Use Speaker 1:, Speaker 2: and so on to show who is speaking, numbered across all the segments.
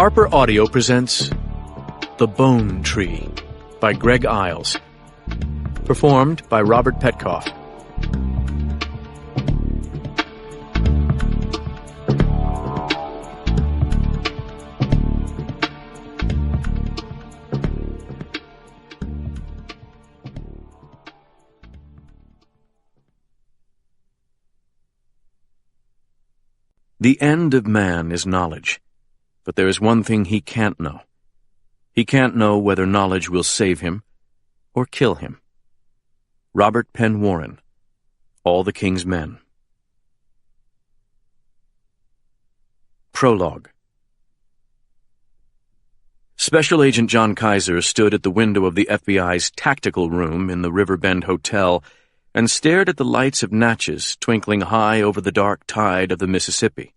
Speaker 1: Harper Audio presents The Bone Tree by Greg Iles. Performed by Robert Petkoff. The end of man is knowledge. But there is one thing he can't know. He can't know whether knowledge will save him or kill him. Robert Penn Warren, All the King's Men. Prologue. Special Agent John Kaiser stood at the window of the FBI's tactical room in the Riverbend Hotel and stared at the lights of Natchez twinkling high over the dark tide of the Mississippi.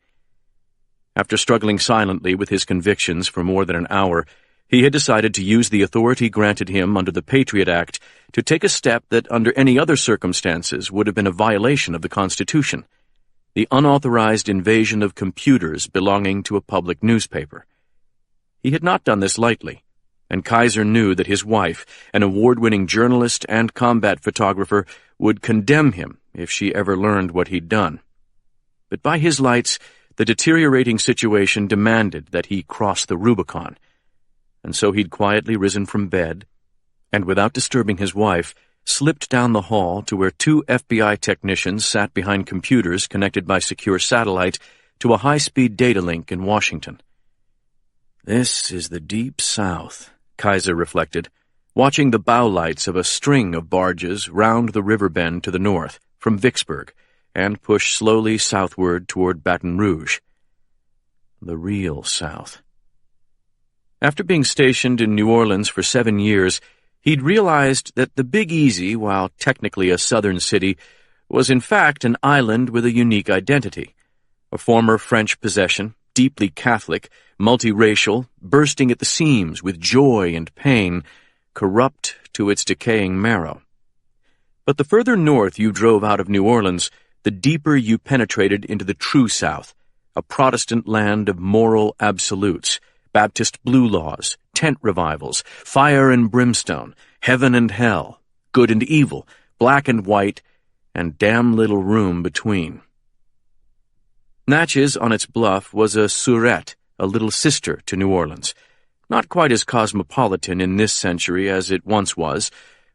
Speaker 1: After struggling silently with his convictions for more than an hour, he had decided to use the authority granted him under the Patriot Act to take a step that under any other circumstances would have been a violation of the Constitution: the unauthorized invasion of computers belonging to a public newspaper. He had not done this lightly, and Kaiser knew that his wife, an award-winning journalist and combat photographer, would condemn him if she ever learned what he'd done. But by his lights, the deteriorating situation demanded that he cross the Rubicon, and so he'd quietly risen from bed and, without disturbing his wife, slipped down the hall to where two FBI technicians sat behind computers connected by secure satellite to a high-speed data link in Washington. This is the Deep South, Kaiser reflected, watching the bow lights of a string of barges round the river bend to the north from Vicksburg and push slowly southward toward Baton Rouge. The real South. After being stationed in New Orleans for 7 years, he'd realized that the Big Easy, while technically a southern city, was in fact an island with a unique identity, a former French possession, deeply Catholic, multiracial, bursting at the seams with joy and pain, corrupt to its decaying marrow. But the further north you drove out of New Orleans, the deeper you penetrated into the true South, a Protestant land of moral absolutes, Baptist blue laws, tent revivals, fire and brimstone, heaven and hell, good and evil, black and white, and damn little room between. Natchez on its bluff was a Surette, a little sister to New Orleans, not quite as cosmopolitan in this century as it once was,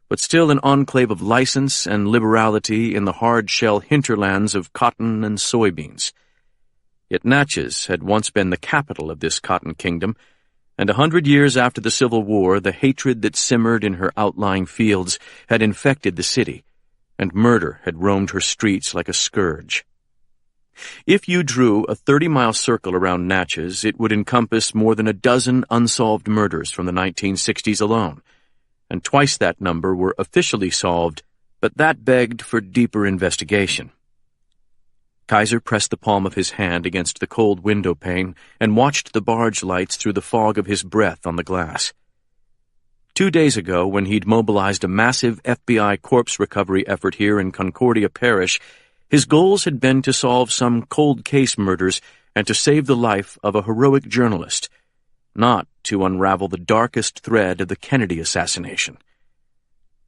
Speaker 1: but still an enclave of license and liberality in the hard-shell hinterlands of cotton and soybeans. Yet Natchez had once been the capital of this cotton kingdom, and 100 years after the Civil War, the hatred that simmered in her outlying fields had infected the city, and murder had roamed her streets like a scourge. If you drew a 30-mile circle around Natchez, it would encompass more than a dozen unsolved murders from the 1960s alone, and twice that number were officially solved, but that begged for deeper investigation. Kaiser pressed the palm of his hand against the cold window pane and watched the barge lights through the fog of his breath on the glass. 2 days ago, when he'd mobilized a massive FBI corpse recovery effort here in Concordia Parish, his goals had been to solve some cold case murders and to save the life of a heroic journalist, not to unravel the darkest thread of the Kennedy assassination.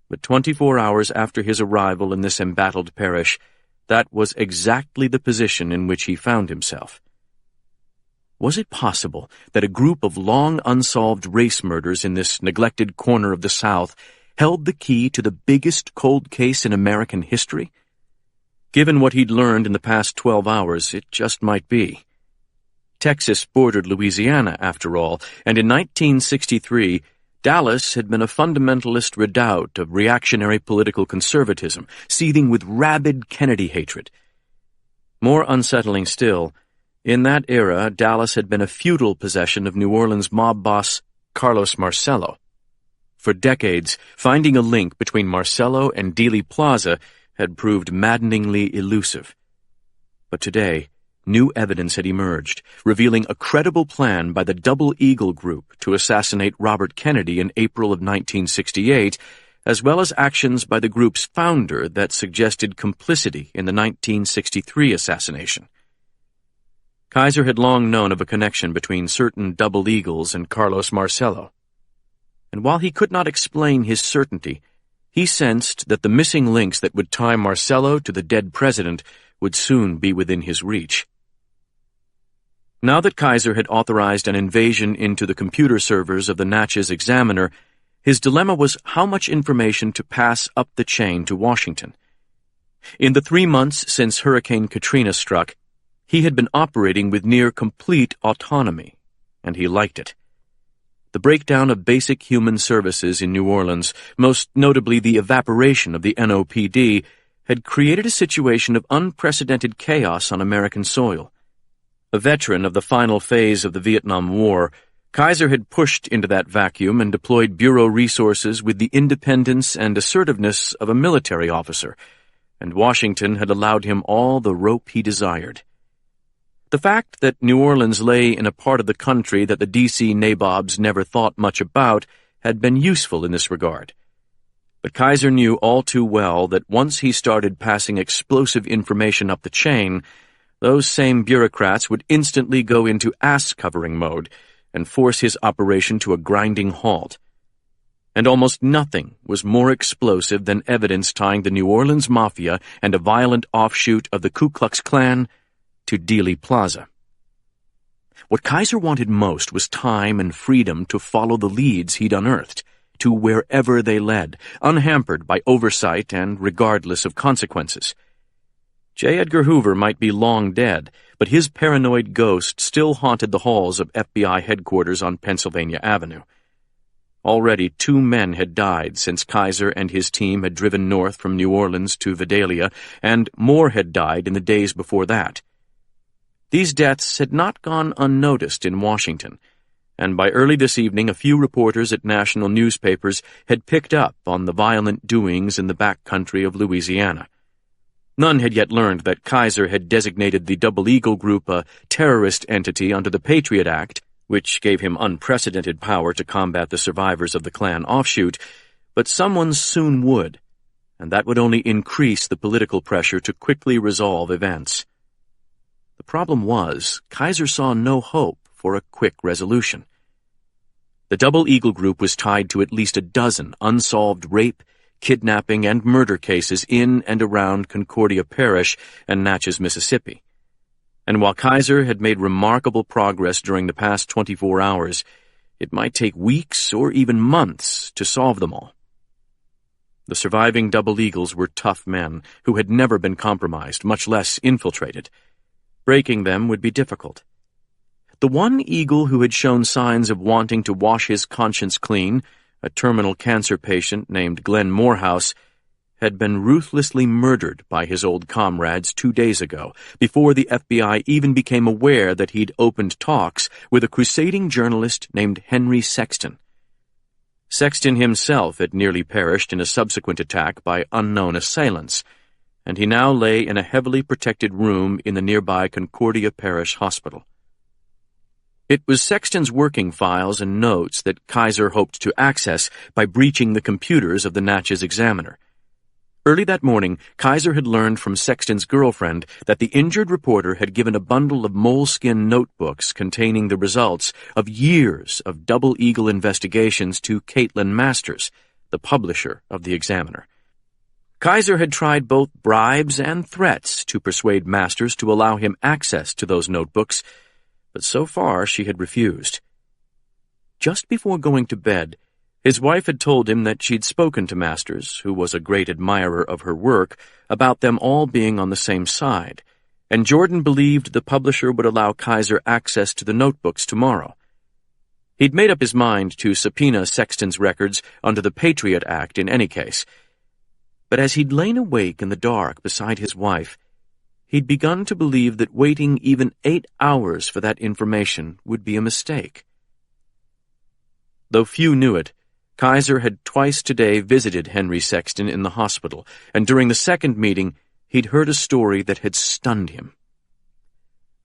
Speaker 1: But 24 hours after his arrival in this embattled parish, that was exactly the position in which he found himself. Was it possible that a group of long unsolved race murders in this neglected corner of the South held the key to the biggest cold case in American history? Given what he'd learned in the past 12 hours, it just might be. Texas bordered Louisiana, after all, and in 1963, Dallas had been a fundamentalist redoubt of reactionary political conservatism, seething with rabid Kennedy hatred. More unsettling still, in that era, Dallas had been a feudal possession of New Orleans mob boss Carlos Marcello. For decades, finding a link between Marcello and Dealey Plaza had proved maddeningly elusive. But today, new evidence had emerged, revealing a credible plan by the Double Eagle Group to assassinate Robert Kennedy in April of 1968, as well as actions by the group's founder that suggested complicity in the 1963 assassination. Kaiser had long known of a connection between certain double eagles and Carlos Marcello. And while he could not explain his certainty, he sensed that the missing links that would tie Marcello to the dead president would soon be within his reach. Now that Kaiser had authorized an invasion into the computer servers of the Natchez Examiner, his dilemma was how much information to pass up the chain to Washington. In the 3 months since Hurricane Katrina struck, he had been operating with near complete autonomy, and he liked it. The breakdown of basic human services in New Orleans, most notably the evaporation of the NOPD, had created a situation of unprecedented chaos on American soil. A veteran of the final phase of the Vietnam War, Kaiser had pushed into that vacuum and deployed bureau resources with the independence and assertiveness of a military officer, and Washington had allowed him all the rope he desired. The fact that New Orleans lay in a part of the country that the D.C. nabobs never thought much about had been useful in this regard. But Kaiser knew all too well that once he started passing explosive information up the chain, those same bureaucrats would instantly go into ass-covering mode and force his operation to a grinding halt. And almost nothing was more explosive than evidence tying the New Orleans Mafia and a violent offshoot of the Ku Klux Klan to Dealey Plaza. What Kaiser wanted most was time and freedom to follow the leads he'd unearthed, to wherever they led, unhampered by oversight and regardless of consequences. J. Edgar Hoover might be long dead, but his paranoid ghost still haunted the halls of FBI headquarters on Pennsylvania Avenue. Already 2 men had died since Kaiser and his team had driven north from New Orleans to Vidalia, and more had died in the days before that. These deaths had not gone unnoticed in Washington, and by early this evening a few reporters at national newspapers had picked up on the violent doings in the back country of Louisiana. None had yet learned that Kaiser had designated the Double Eagle Group a terrorist entity under the Patriot Act, which gave him unprecedented power to combat the survivors of the Klan offshoot, but someone soon would, and that would only increase the political pressure to quickly resolve events. The problem was, Kaiser saw no hope for a quick resolution. The Double Eagle Group was tied to at least a dozen unsolved rape, kidnapping, and murder cases in and around Concordia Parish and Natchez, Mississippi. And while Kaiser had made remarkable progress during the past 24 hours, it might take weeks or even months to solve them all. The surviving Double Eagles were tough men who had never been compromised, much less infiltrated. Breaking them would be difficult. The one eagle who had shown signs of wanting to wash his conscience clean, a terminal cancer patient named Glenn Morehouse, had been ruthlessly murdered by his old comrades 2 days ago, before the FBI even became aware that he'd opened talks with a crusading journalist named Henry Sexton. Sexton himself had nearly perished in a subsequent attack by unknown assailants, and he now lay in a heavily protected room in the nearby Concordia Parish Hospital. It was Sexton's working files and notes that Kaiser hoped to access by breaching the computers of the Natchez Examiner. Early that morning, Kaiser had learned from Sexton's girlfriend that the injured reporter had given a bundle of moleskin notebooks containing the results of years of Double Eagle investigations to Caitlin Masters, the publisher of the Examiner. Kaiser had tried both bribes and threats to persuade Masters to allow him access to those notebooks, but so far she had refused. Just before going to bed, his wife had told him that she'd spoken to Masters, who was a great admirer of her work, about them all being on the same side, and Jordan believed the publisher would allow Kaiser access to the notebooks tomorrow. He'd made up his mind to subpoena Sexton's records under the Patriot Act in any case, but as he'd lain awake in the dark beside his wife, he'd begun to believe that waiting even 8 hours for that information would be a mistake. Though few knew it, Kaiser had twice today visited Henry Sexton in the hospital, and during the second meeting, he'd heard a story that had stunned him.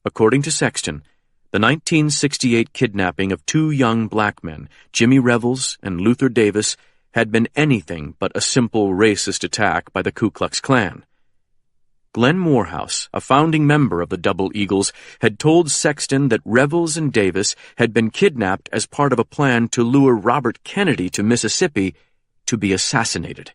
Speaker 1: According to Sexton, the 1968 kidnapping of 2 young black men, Jimmy Revels and Luther Davis, had been anything but a simple racist attack by the Ku Klux Klan. Glenn Morehouse, a founding member of the Double Eagles, had told Sexton that Revels and Davis had been kidnapped as part of a plan to lure Robert Kennedy to Mississippi to be assassinated.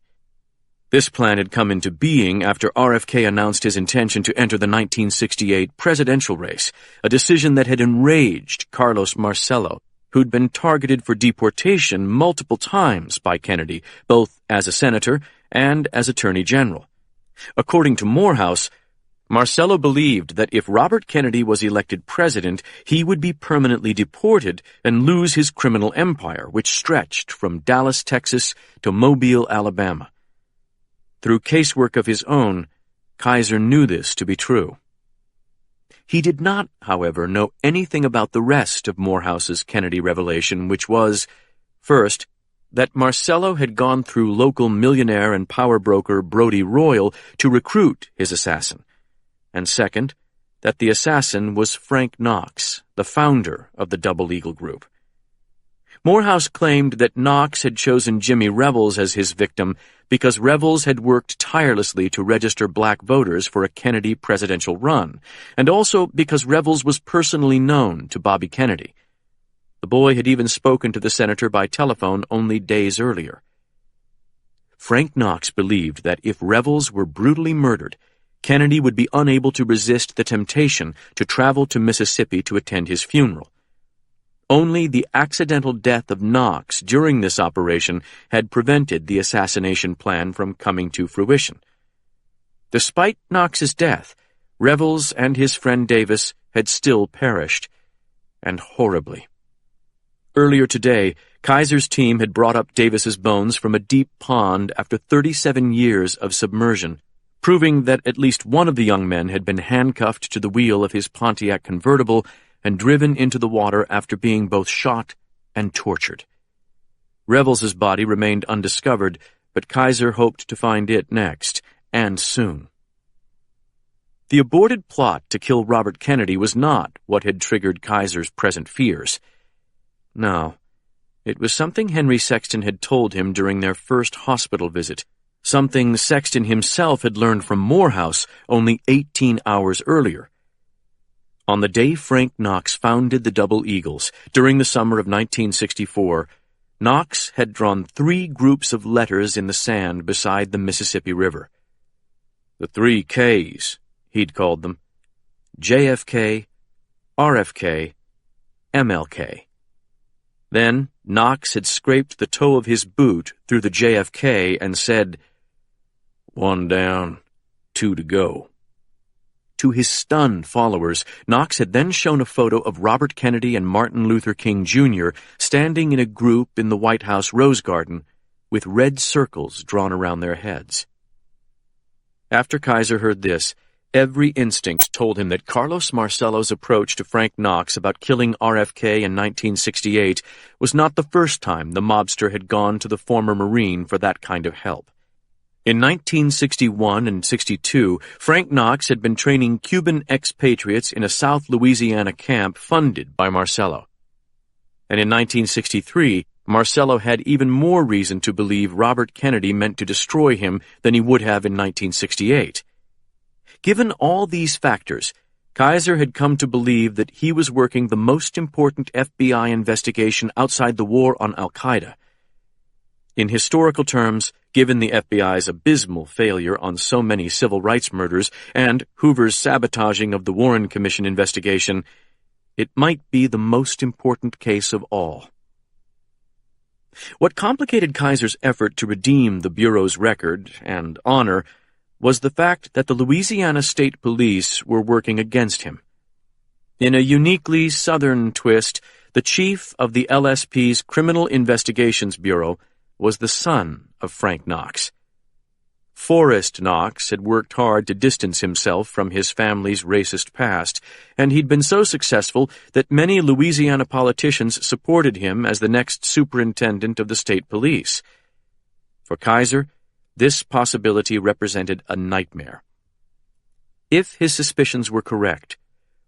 Speaker 1: This plan had come into being after RFK announced his intention to enter the 1968 presidential race, a decision that had enraged Carlos Marcello, who'd been targeted for deportation multiple times by Kennedy, both as a senator and as Attorney General. According to Morehouse, Marcello believed that if Robert Kennedy was elected president, he would be permanently deported and lose his criminal empire, which stretched from Dallas, Texas to Mobile, Alabama. Through casework of his own, Kaiser knew this to be true. He did not, however, know anything about the rest of Morehouse's Kennedy revelation, which was, first, that Marcello had gone through local millionaire and power broker Brody Royal to recruit his assassin, and second, that the assassin was Frank Knox, the founder of the Double Eagle Group. Morehouse claimed that Knox had chosen Jimmy Revels as his victim because Revels had worked tirelessly to register black voters for a Kennedy presidential run, and also because Revels was personally known to Bobby Kennedy. The boy had even spoken to the senator by telephone only days earlier. Frank Knox believed that if Revels were brutally murdered, Kennedy would be unable to resist the temptation to travel to Mississippi to attend his funeral. Only the accidental death of Knox during this operation had prevented the assassination plan from coming to fruition. Despite Knox's death, Revels and his friend Davis had still perished, and horribly. Earlier today, Kaiser's team had brought up Davis's bones from a deep pond after 37 years of submersion, proving that at least one of the young men had been handcuffed to the wheel of his Pontiac convertible and driven into the water after being both shot and tortured. Revels's body remained undiscovered, but Kaiser hoped to find it next, and soon. The aborted plot to kill Robert Kennedy was not what had triggered Kaiser's present fears. No, it was something Henry Sexton had told him during their first hospital visit, something Sexton himself had learned from Morehouse only 18 hours earlier. On the day Frank Knox founded the Double Eagles, during the summer of 1964, Knox had drawn 3 groups of letters in the sand beside the Mississippi River. The 3 Ks, he'd called them: JFK, RFK, MLK. Then Knox had scraped the toe of his boot through the JFK and said, "1 down, 2 to go." To his stunned followers, Knox had then shown a photo of Robert Kennedy and Martin Luther King Jr. standing in a group in the White House Rose Garden with red circles drawn around their heads. After Kaiser heard this, every instinct told him that Carlos Marcello's approach to Frank Knox about killing RFK in 1968 was not the first time the mobster had gone to the former Marine for that kind of help. In 1961 and 62, Frank Knox had been training Cuban expatriates in a South Louisiana camp funded by Marcello. And in 1963, Marcello had even more reason to believe Robert Kennedy meant to destroy him than he would have in 1968. Given all these factors, Kaiser had come to believe that he was working the most important FBI investigation outside the war on Al-Qaeda. In historical terms, given the FBI's abysmal failure on so many civil rights murders and Hoover's sabotaging of the Warren Commission investigation, it might be the most important case of all. What complicated Kaiser's effort to redeem the Bureau's record and honor was the fact that the Louisiana State Police were working against him. In a uniquely Southern twist, the chief of the LSP's Criminal Investigations Bureau was the son of Frank Knox. Forrest Knox had worked hard to distance himself from his family's racist past, and he'd been so successful that many Louisiana politicians supported him as the next superintendent of the state police. For Kaiser, this possibility represented a nightmare. If his suspicions were correct,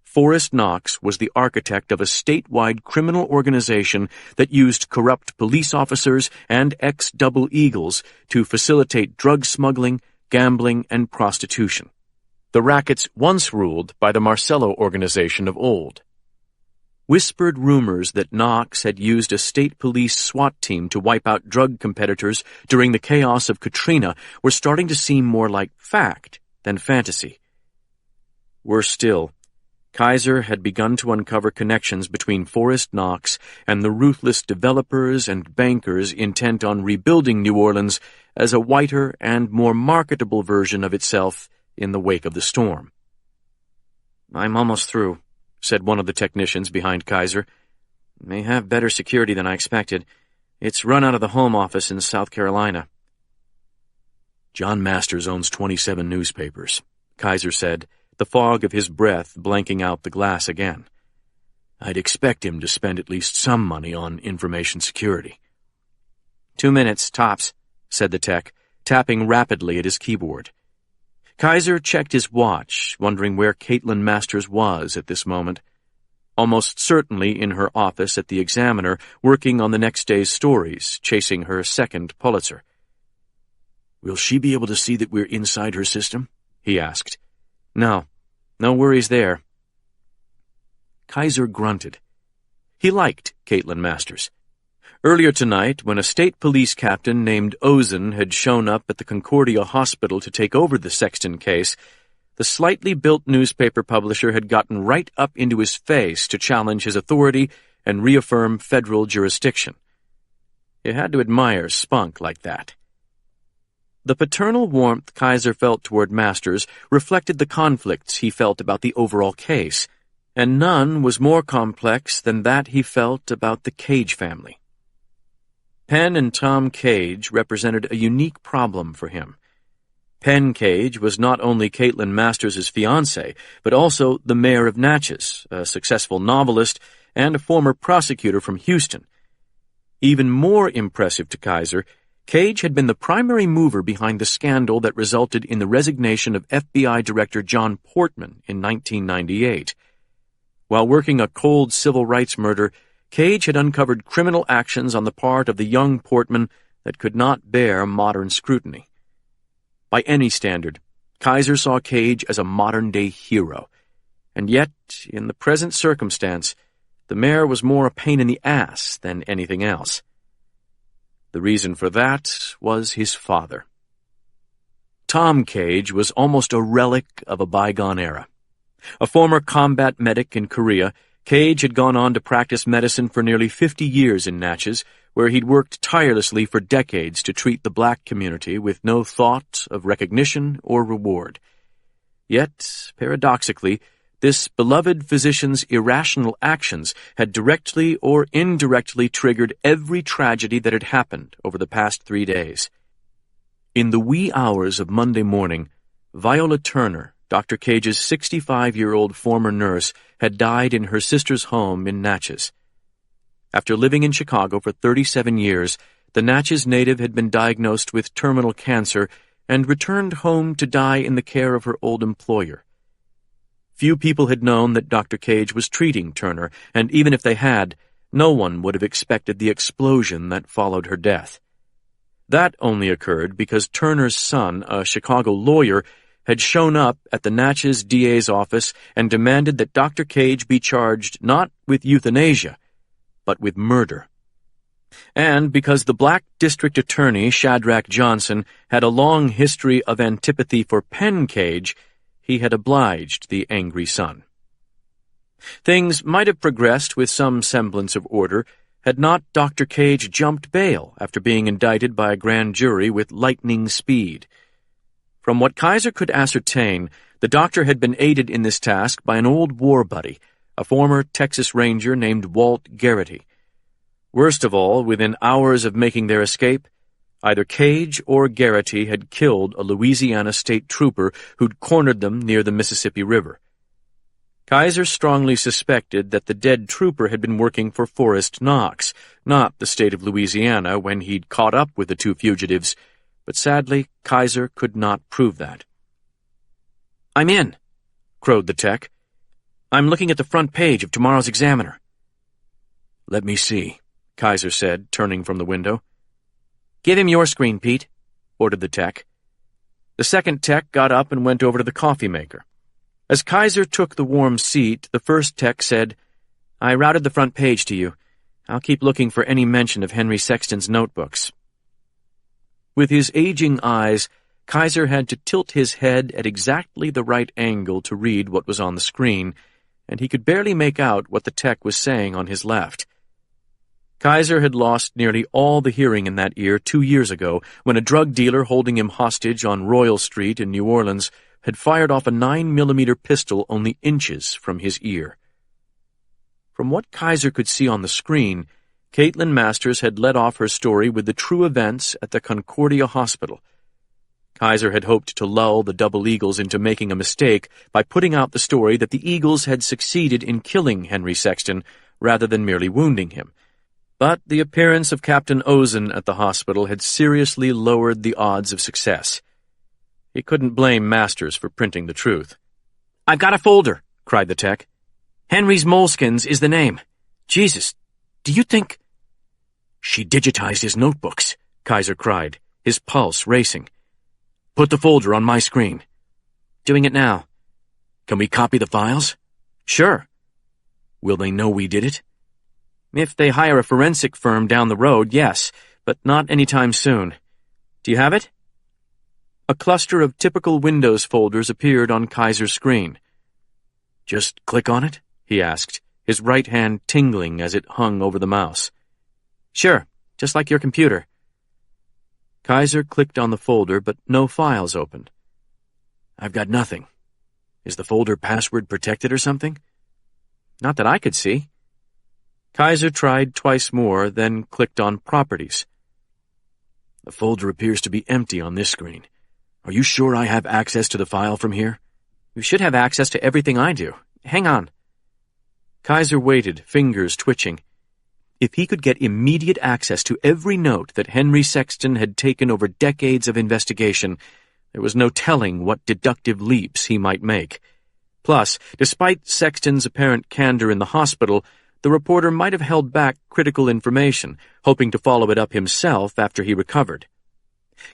Speaker 1: Forrest Knox was the architect of a statewide criminal organization that used corrupt police officers and ex-Double Eagles to facilitate drug smuggling, gambling, and prostitution. the rackets once ruled by the Marcello organization of old. Whispered rumors that Knox had used a state police SWAT team to wipe out drug competitors during the chaos of Katrina were starting to seem more like fact than fantasy. Worse still, Kaiser had begun to uncover connections between Forrest Knox and the ruthless developers and bankers intent on rebuilding New Orleans as a whiter and more marketable version of itself in the wake of the storm. "I'm almost through," said one of the technicians behind Kaiser. "May have better security than I expected. It's run out of the home office in South Carolina." "John Masters owns 27 newspapers," Kaiser said, the fog of his breath blanking out the glass again. "I'd expect him to spend at least some money on information security." 2 minutes, tops," said the tech, tapping rapidly at his keyboard. Kaiser checked his watch, wondering where Caitlin Masters was at this moment. Almost certainly in her office at the Examiner, working on the next day's stories, chasing her second Pulitzer. "Will she be able to see that we're inside her system?" he asked. No worries there." Kaiser grunted. He liked Caitlin Masters. Earlier tonight, when a state police captain named Ozen had shown up at the Concordia Hospital to take over the Sexton case, the slightly built newspaper publisher had gotten right up into his face to challenge his authority and reaffirm federal jurisdiction. You had to admire spunk like that. The paternal warmth Kaiser felt toward Masters reflected the conflicts he felt about the overall case, and none was more complex than that he felt about the Cage family. Penn and Tom Cage represented a unique problem for him. Penn Cage was not only Caitlin Masters' fiancé, but also the mayor of Natchez, a successful novelist and a former prosecutor from Houston. Even more impressive to Kaiser, Cage had been the primary mover behind the scandal that resulted in the resignation of FBI Director John Portman in 1998. While working a cold civil rights murder, Cage had uncovered criminal actions on the part of the young Portman that could not bear modern scrutiny. By any standard, Kaiser saw Cage as a modern-day hero, and yet, in the present circumstance, the mayor was more a pain in the ass than anything else. The reason for that was his father. Tom Cage was almost a relic of a bygone era. A former combat medic in Korea, Cage had gone on to practice medicine for nearly 50 years in Natchez, where he'd worked tirelessly for decades to treat the black community with no thought of recognition or reward. Yet, paradoxically, this beloved physician's irrational actions had directly or indirectly triggered every tragedy that had happened over the past 3 days. In the wee hours of Monday morning, Viola Turner, Dr. Cage's 65-year-old former nurse, had died in her sister's home in Natchez. After living in Chicago for 37 years, the Natchez native had been diagnosed with terminal cancer and returned home to die in the care of her old employer. Few people had known that Dr. Cage was treating Turner, and even if they had, no one would have expected the explosion that followed her death. That only occurred because Turner's son, a Chicago lawyer, had shown up at the Natchez DA's office and demanded that Dr. Cage be charged not with euthanasia, but with murder. And because the black district attorney, Shadrach Johnson, had a long history of antipathy for Penn Cage, he had obliged the angry son. Things might have progressed with some semblance of order had not Dr. Cage jumped bail after being indicted by a grand jury with lightning speed. From what Kaiser could ascertain, the doctor had been aided in this task by an old war buddy, a former Texas Ranger named Walt Garrity. Worst of all, within hours of making their escape, either Cage or Garrity had killed a Louisiana state trooper who'd cornered them near the Mississippi River. Kaiser strongly suspected that the dead trooper had been working for Forrest Knox, not the state of Louisiana, when he'd caught up with the two fugitives, but sadly, Kaiser could not prove that. "I'm in," crowed the tech. "I'm looking at the front page of tomorrow's Examiner." "Let me see," Kaiser said, turning from the window. "Give him your screen, Pete," ordered the tech. The The second tech got up and went over to the coffee maker. As Kaiser took the warm seat, the first tech said, "I routed the front page to you. I'll keep looking for any mention of Henry Sexton's notebooks." With his aging eyes, Kaiser had to tilt his head at exactly the right angle to read what was on the screen, and he could barely make out what the tech was saying on his left. Kaiser had lost nearly all the hearing in that ear 2 years ago when a drug dealer holding him hostage on Royal Street in New Orleans had fired off a 9mm pistol only inches from his ear. From what Kaiser could see on the screen, Caitlin Masters had led off her story with the true events at the Concordia Hospital. Kaiser had hoped to lull the Double Eagles into making a mistake by putting out the story that the Eagles had succeeded in killing Henry Sexton rather than merely wounding him. But the appearance of Captain Ozen at the hospital had seriously lowered the odds of success. He couldn't blame Masters for printing the truth. "I've got a folder," cried the tech. "Henry's Moleskins is the name. Jesus, do you think—" "She digitized his notebooks," Kaiser cried, his pulse racing. "Put the folder on my screen." "Doing it now." "Can we copy the files?" "Sure." "Will they know we did it?" "If they hire a forensic firm down the road, yes, but not any time soon. Do you have it?" A cluster of typical Windows folders appeared on Kaiser's screen. "Just click on it?" he asked, his right hand tingling as it hung over the mouse. "Sure, just like your computer." Kaiser clicked on the folder, but no files opened. "I've got nothing. Is the folder password protected or something?" "Not that I could see." Kaiser tried twice more, then clicked on Properties. "The folder appears to be empty on this screen. Are you sure I have access to the file from here?" "You should have access to everything I do. Hang on." Kaiser waited, fingers twitching. If he could get immediate access to every note that Henry Sexton had taken over decades of investigation, there was no telling what deductive leaps he might make. Plus, despite Sexton's apparent candor in the hospital, the reporter might have held back critical information, hoping to follow it up himself after he recovered.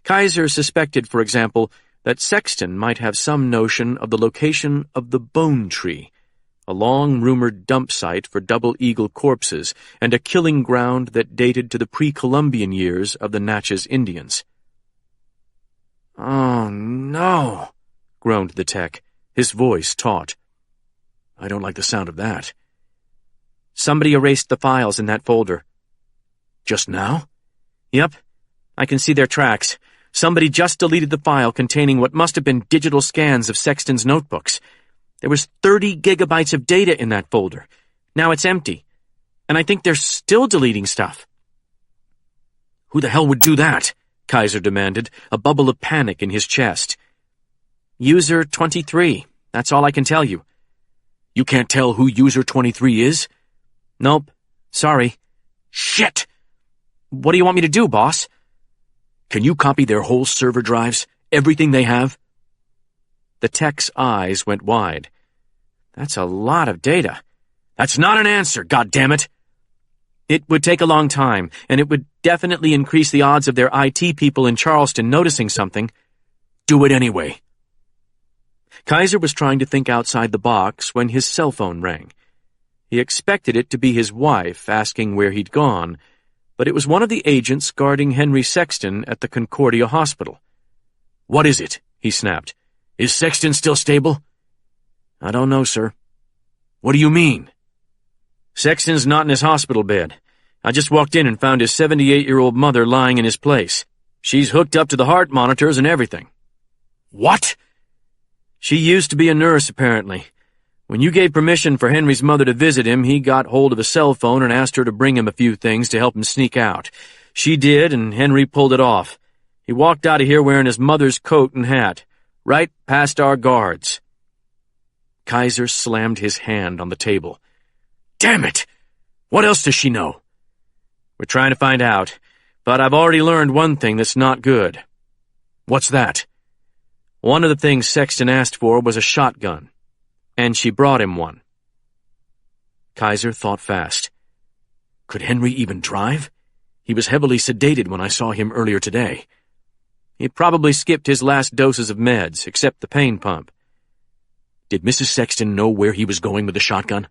Speaker 1: Kaiser suspected, for example, that Sexton might have some notion of the location of the Bone Tree, a long-rumored dump site for Double Eagle corpses and a killing ground that dated to the pre-Columbian years of the Natchez Indians. "Oh, no," groaned the tech, his voice taut. "I don't like the sound of that." "Somebody erased the files in that folder." "Just now?" "Yep. I can see their tracks. Somebody just deleted the file containing what must have been digital scans of Sexton's notebooks. There was 30 gigabytes of data in that folder. Now it's empty. And I think they're still deleting stuff." "Who the hell would do that?" Kaiser demanded, a bubble of panic in his chest. "User 23. That's all I can tell you." "You can't tell who User 23 is?" "Nope. Sorry." "Shit!" "What do you want me to do, boss?" "Can you copy their whole server drives? Everything they have?" The tech's eyes went wide. "That's a lot of data." "That's not an answer, goddammit!" "It would take a long time, and it would definitely increase the odds of their IT people in Charleston noticing something." "Do it anyway." Kaiser was trying to think outside the box when his cell phone rang. He expected it to be his wife asking where he'd gone, but it was one of the agents guarding Henry Sexton at the Concordia Hospital. "What is it?" he snapped. "Is Sexton still stable?" "I don't know, sir." "What do you mean?" "Sexton's not in his hospital bed. I just walked in and found his 78-year-old mother lying in his place. She's hooked up to the heart monitors and everything." "What?" "She used to be a nurse, apparently. When you gave permission for Henry's mother to visit him, he got hold of a cell phone and asked her to bring him a few things to help him sneak out. She did, and Henry pulled it off. He walked out of here wearing his mother's coat and hat, right past our guards." Kaiser slammed his hand on the table. "Damn it! What else does she know?" "We're trying to find out, but I've already learned one thing that's not good." "What's that?" "One of the things Sexton asked for was a shotgun, and she brought him one." Kaiser thought fast. Could Henry even drive? He was heavily sedated when I saw him earlier today. He probably skipped his last doses of meds, except the pain pump. Did Mrs. Sexton know where he was going with the shotgun?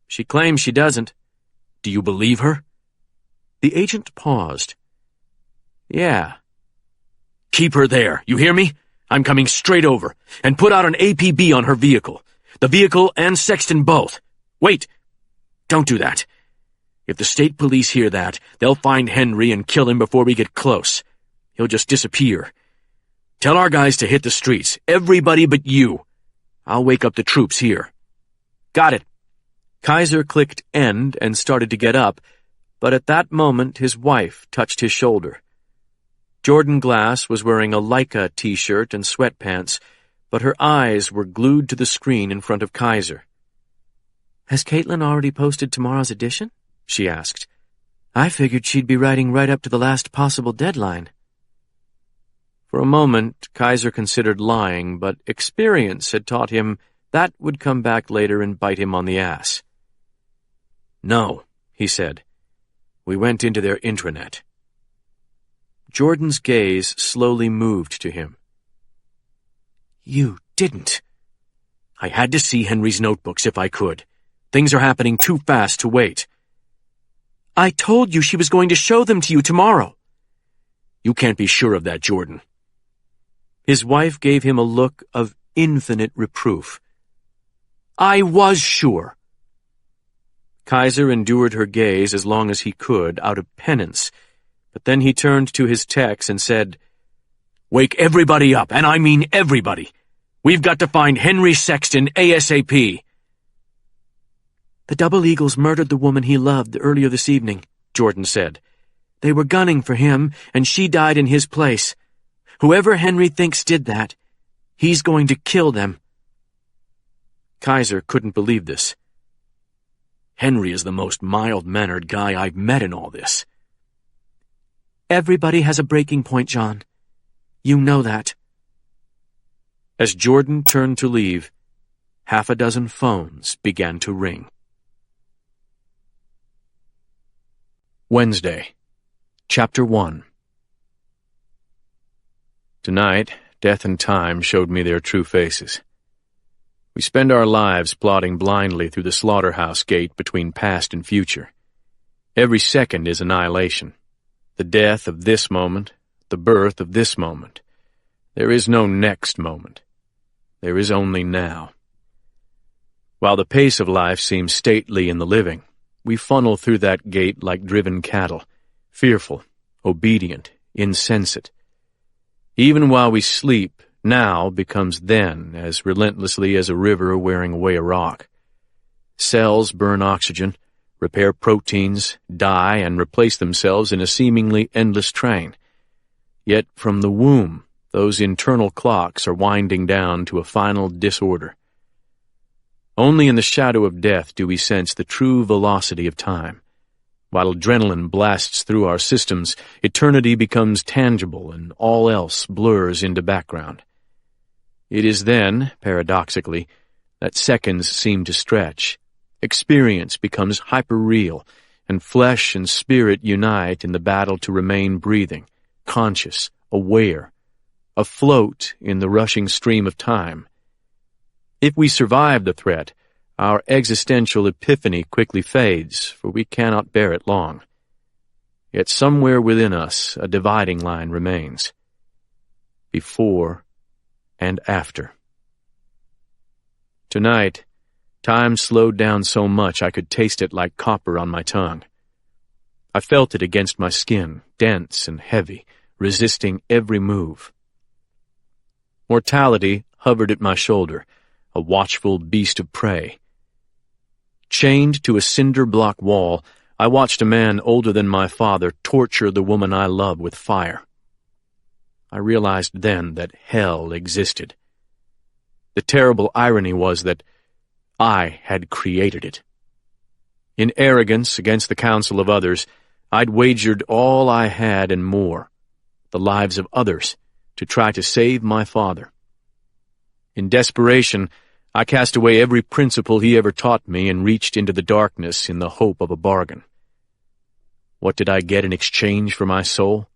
Speaker 1: She claims she doesn't. Do you believe her? The agent paused. Yeah. Keep her there, you hear me? I'm coming straight over, and put out an APB on her vehicle. The vehicle and Sexton both. Wait! Don't do that. If the state police hear that, they'll find Henry and kill him before we get close. He'll just disappear. Tell our guys to hit the streets, everybody but you. I'll wake up the troops here. Got it. Kaiser clicked end and started to get up, but at that moment his wife touched his shoulder. Jordan Glass was wearing a Leica t-shirt and sweatpants, but her eyes were glued to the screen in front of Kaiser. Has Caitlin already posted tomorrow's edition? She asked. I figured she'd be writing right up to the last possible deadline. For a moment, Kaiser considered lying, but experience had taught him that would come back later and bite him on the ass. No, he said. We went into their intranet. Jordan's gaze slowly moved to him. You didn't. I had to see Henry's notebooks if I could. Things are happening too fast to wait. I told you she was going to show them to you tomorrow. You can't be sure of that, Jordan. His wife gave him a look of infinite reproof. I was sure. Kaiser endured her gaze as long as he could out of penance, but then he turned to his techs and said, Wake everybody up, and I mean everybody. We've got to find Henry Sexton ASAP. The Double Eagles murdered the woman he loved earlier this evening, Jordan said. They were gunning for him, and she died in his place. Whoever Henry thinks did that, he's going to kill them. Kaiser couldn't believe this. Henry is the most mild-mannered guy I've met in all this. Everybody has a breaking point, John. You know that. As Jordan turned to leave, half a dozen phones began to ring. Wednesday, Chapter 1. Tonight, death and time showed me their true faces. We spend our lives plodding blindly through the slaughterhouse gate between past and future. Every second is annihilation. The death of this moment, the birth of this moment. There is no next moment. There is only now. While the pace of life seems stately in the living, we funnel through that gate like driven cattle, fearful, obedient, insensate. Even while we sleep, now becomes then as relentlessly as a river wearing away a rock. Cells burn oxygen, repair proteins, die, and replace themselves in a seemingly endless train. Yet from the womb, those internal clocks are winding down to a final disorder. Only in the shadow of death do we sense the true velocity of time. While adrenaline blasts through our systems, eternity becomes tangible and all else blurs into background. It is then, paradoxically, that seconds seem to stretch. Experience becomes hyper-real, and flesh and spirit unite in the battle to remain breathing, conscious, aware, afloat in the rushing stream of time. If we survive the threat, our existential epiphany quickly fades, for we cannot bear it long. Yet somewhere within us a dividing line remains. Before and after. Tonight, time slowed down so much I could taste it like copper on my tongue. I felt it against my skin, dense and heavy, resisting every move. Mortality hovered at my shoulder, a watchful beast of prey. Chained to a cinder block wall, I watched a man older than my father torture the woman I love with fire. I realized then that hell existed. The terrible irony was that I had created it. In arrogance against the counsel of others, I'd wagered all I had and more, the lives of others, to try to save my father. In desperation, I cast away every principle he ever taught me and reached into the darkness in the hope of a bargain. What did I get in exchange for my soul?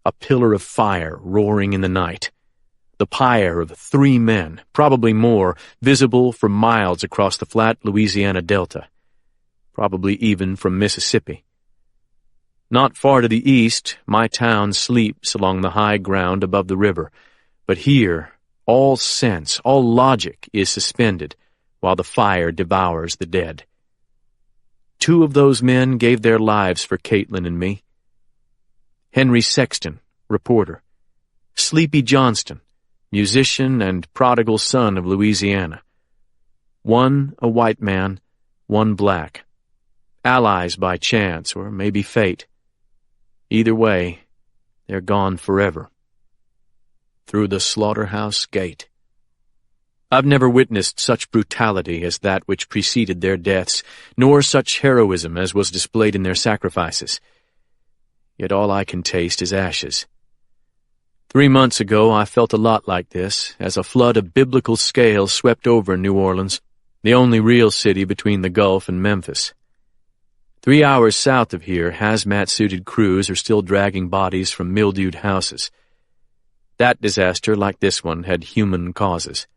Speaker 1: a pillar of fire roaring in the night. The pyre of 3 men, probably more, visible for miles across the flat Louisiana Delta, probably even from Mississippi. Not far to the east, my town sleeps along the high ground above the river, but here all sense, all logic is suspended while the fire devours the dead. 2 of those men gave their lives for Caitlin and me. Henry Sexton, reporter. Sleepy Johnston, musician and prodigal son of Louisiana. One a white man, one black. Allies by chance, or maybe fate. Either way, they're gone forever. Through the slaughterhouse gate. I've never witnessed such brutality as that which preceded their deaths, nor such heroism as was displayed in their sacrifices. Yet all I can taste is ashes. 3 months ago I felt a lot like this, as a flood of biblical scales swept over New Orleans, the only real city between the Gulf and Memphis. 3 hours south of here, hazmat-suited crews are still dragging bodies from mildewed houses. That disaster, like this one, had human causes.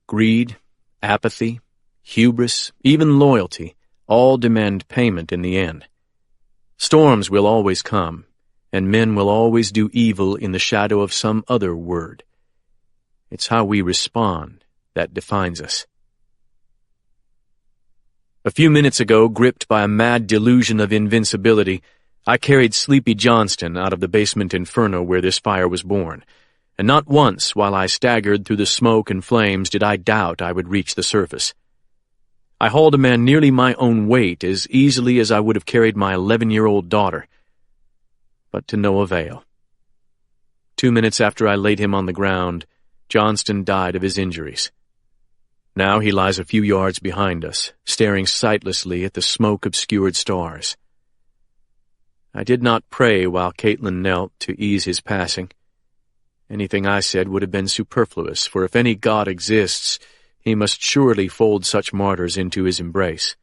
Speaker 1: Greed, apathy, hubris, even loyalty, all demand payment in the end. Storms will always come, and men will always do evil in the shadow of some other word. It's how we respond that defines us. A few minutes ago, gripped by a mad delusion of invincibility, I carried Sleepy Johnston out of the basement inferno where this fire was born, and not once while I staggered through the smoke and flames did I doubt I would reach the surface. I hauled a man nearly my own weight as easily as I would have carried my 11-year-old daughter, but to no avail. 2 minutes after I laid him on the ground, Johnston died of his injuries. Now he lies a few yards behind us, staring sightlessly at the smoke-obscured stars. I did not pray while Caitlin knelt to ease his passing. Anything I said would have been superfluous, for if any God exists, he must surely fold such martyrs into his embrace.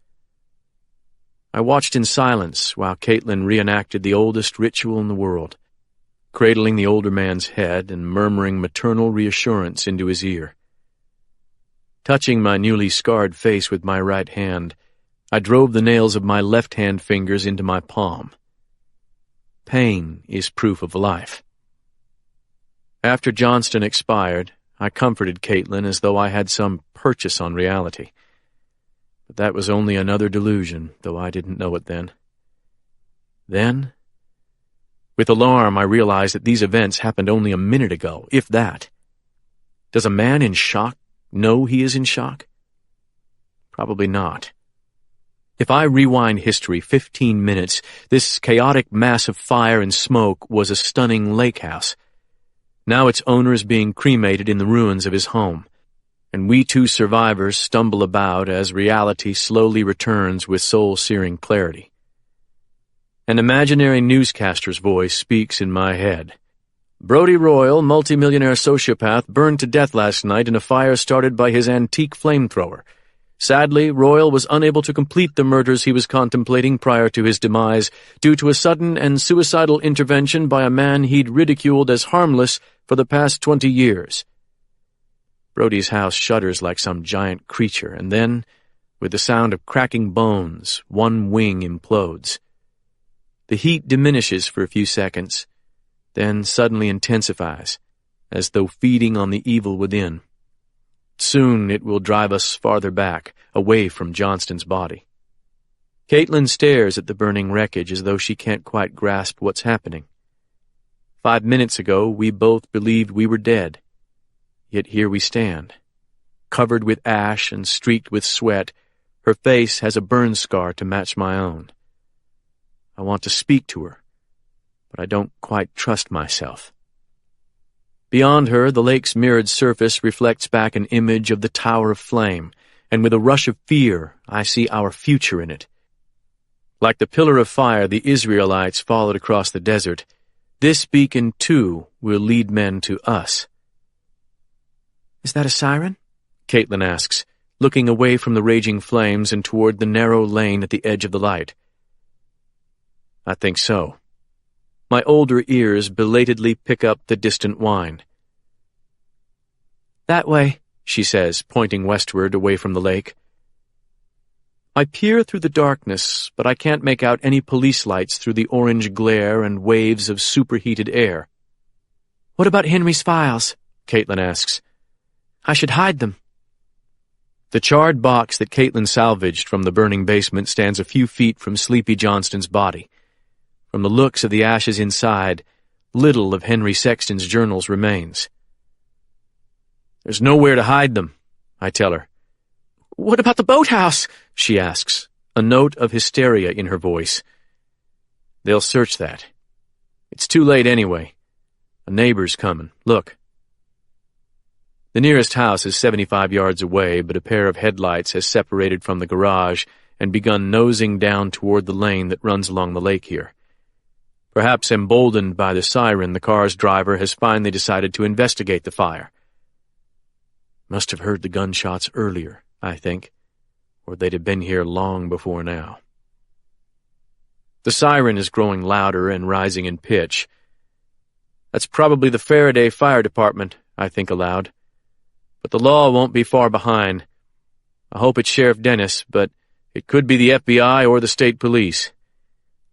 Speaker 1: I watched in silence while Caitlin reenacted the oldest ritual in the world, cradling the older man's head and murmuring maternal reassurance into his ear. Touching my newly scarred face with my right hand, I drove the nails of my left-hand fingers into my palm. Pain is proof of life. After Johnston expired, I comforted Caitlin as though I had some purchase on reality. But that was only another delusion, though I didn't know it then. Then, with alarm, I realized that these events happened only a minute ago, if that. Does a man in shock know he is in shock? Probably not. If I rewind history 15 minutes, this chaotic mass of fire and smoke was a stunning lake house. Now its owner is being cremated in the ruins of his home, and we 2 survivors stumble about as reality slowly returns with soul-searing clarity. An imaginary newscaster's voice speaks in my head. Brodie Royal, multimillionaire sociopath, burned to death last night in a fire started by his antique flamethrower. Sadly, Royal was unable to complete the murders he was contemplating prior to his demise due to a sudden and suicidal intervention by a man he'd ridiculed as harmless for the past 20 years. Brodie's house shudders like some giant creature, and then, with the sound of cracking bones, one wing implodes. The heat diminishes for a few seconds, then suddenly intensifies, as though feeding on the evil within. Soon it will drive us farther back, away from Johnston's body. Caitlin stares at the burning wreckage as though she can't quite grasp what's happening. 5 minutes ago, we both believed we were dead. Yet here we stand. Covered with ash and streaked with sweat, her face has a burn scar to match my own. I want to speak to her, but I don't quite trust myself. Beyond her, the lake's mirrored surface reflects back an image of the Tower of Flame, and with a rush of fear, I see our future in it. Like the pillar of fire the Israelites followed across the desert, this beacon, too, will lead men to us. "Is that a siren?" Caitlin asks, looking away from the raging flames and toward the narrow lane at the edge of the light. I think so. My older ears belatedly pick up the distant whine. "That way," she says, pointing westward away from the lake. I peer through the darkness, but I can't make out any police lights through the orange glare and waves of superheated air. "What about Henry's files?" Caitlin asks. "I should hide them." The charred box that Caitlin salvaged from the burning basement stands a few feet from Sleepy Johnston's body. From the looks of the ashes inside, little of Henry Sexton's journals remains. "There's nowhere to hide them," I tell her. "What about the boathouse?" she asks, a note of hysteria in her voice. "They'll search that. It's too late anyway. A neighbor's coming. Look." The nearest house is 75 yards away, but a pair of headlights has separated from the garage and begun nosing down toward the lane that runs along the lake here. Perhaps emboldened by the siren, the car's driver has finally decided to investigate the fire. Must have heard the gunshots earlier, I think, or they'd have been here long before now. The siren is growing louder and rising in pitch. That's probably the Faraday Fire Department, I think aloud. But the law won't be far behind. I hope it's Sheriff Dennis, but it could be the FBI or the state police.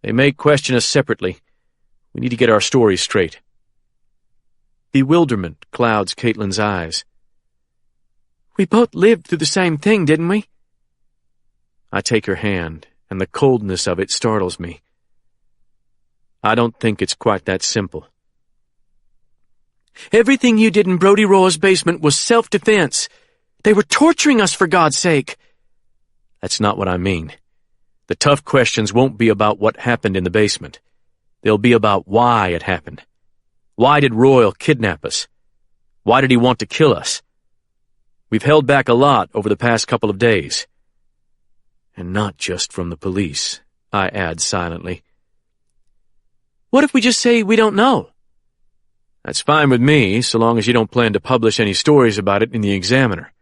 Speaker 1: They may question us separately. We need to get our stories straight. Bewilderment clouds Caitlin's eyes. "We both lived through the same thing, didn't we?" I take her hand, and the coldness of it startles me. I don't think it's quite that simple. "Everything you did in Brody Royal's basement was self-defense. They were torturing us, for God's sake." That's not what I mean. The tough questions won't be about what happened in the basement. They'll be about why it happened. Why did Royal kidnap us? Why did he want to kill us? We've held back a lot over the past couple of days. And not just from the police, I add silently. "What if we just say we don't know?" "That's fine with me, so long as you don't plan to publish any stories about it in the Examiner."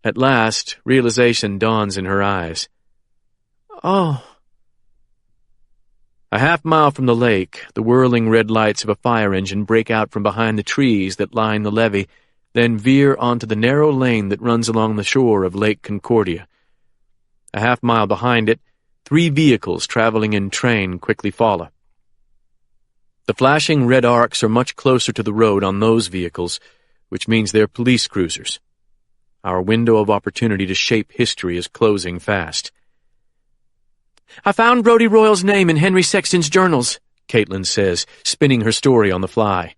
Speaker 1: At last, realization dawns in her eyes. "Oh." A half-mile from the lake, the whirling red lights of a fire engine break out from behind the trees that line the levee, then veer onto the narrow lane that runs along the shore of Lake Concordia. A half-mile behind it, 3 vehicles traveling in train quickly follow. The flashing red arcs are much closer to the road on those vehicles, which means they're police cruisers. Our window of opportunity to shape history is closing fast. "I found Brody Royal's name in Henry Sexton's journals," Caitlin says, spinning her story on the fly.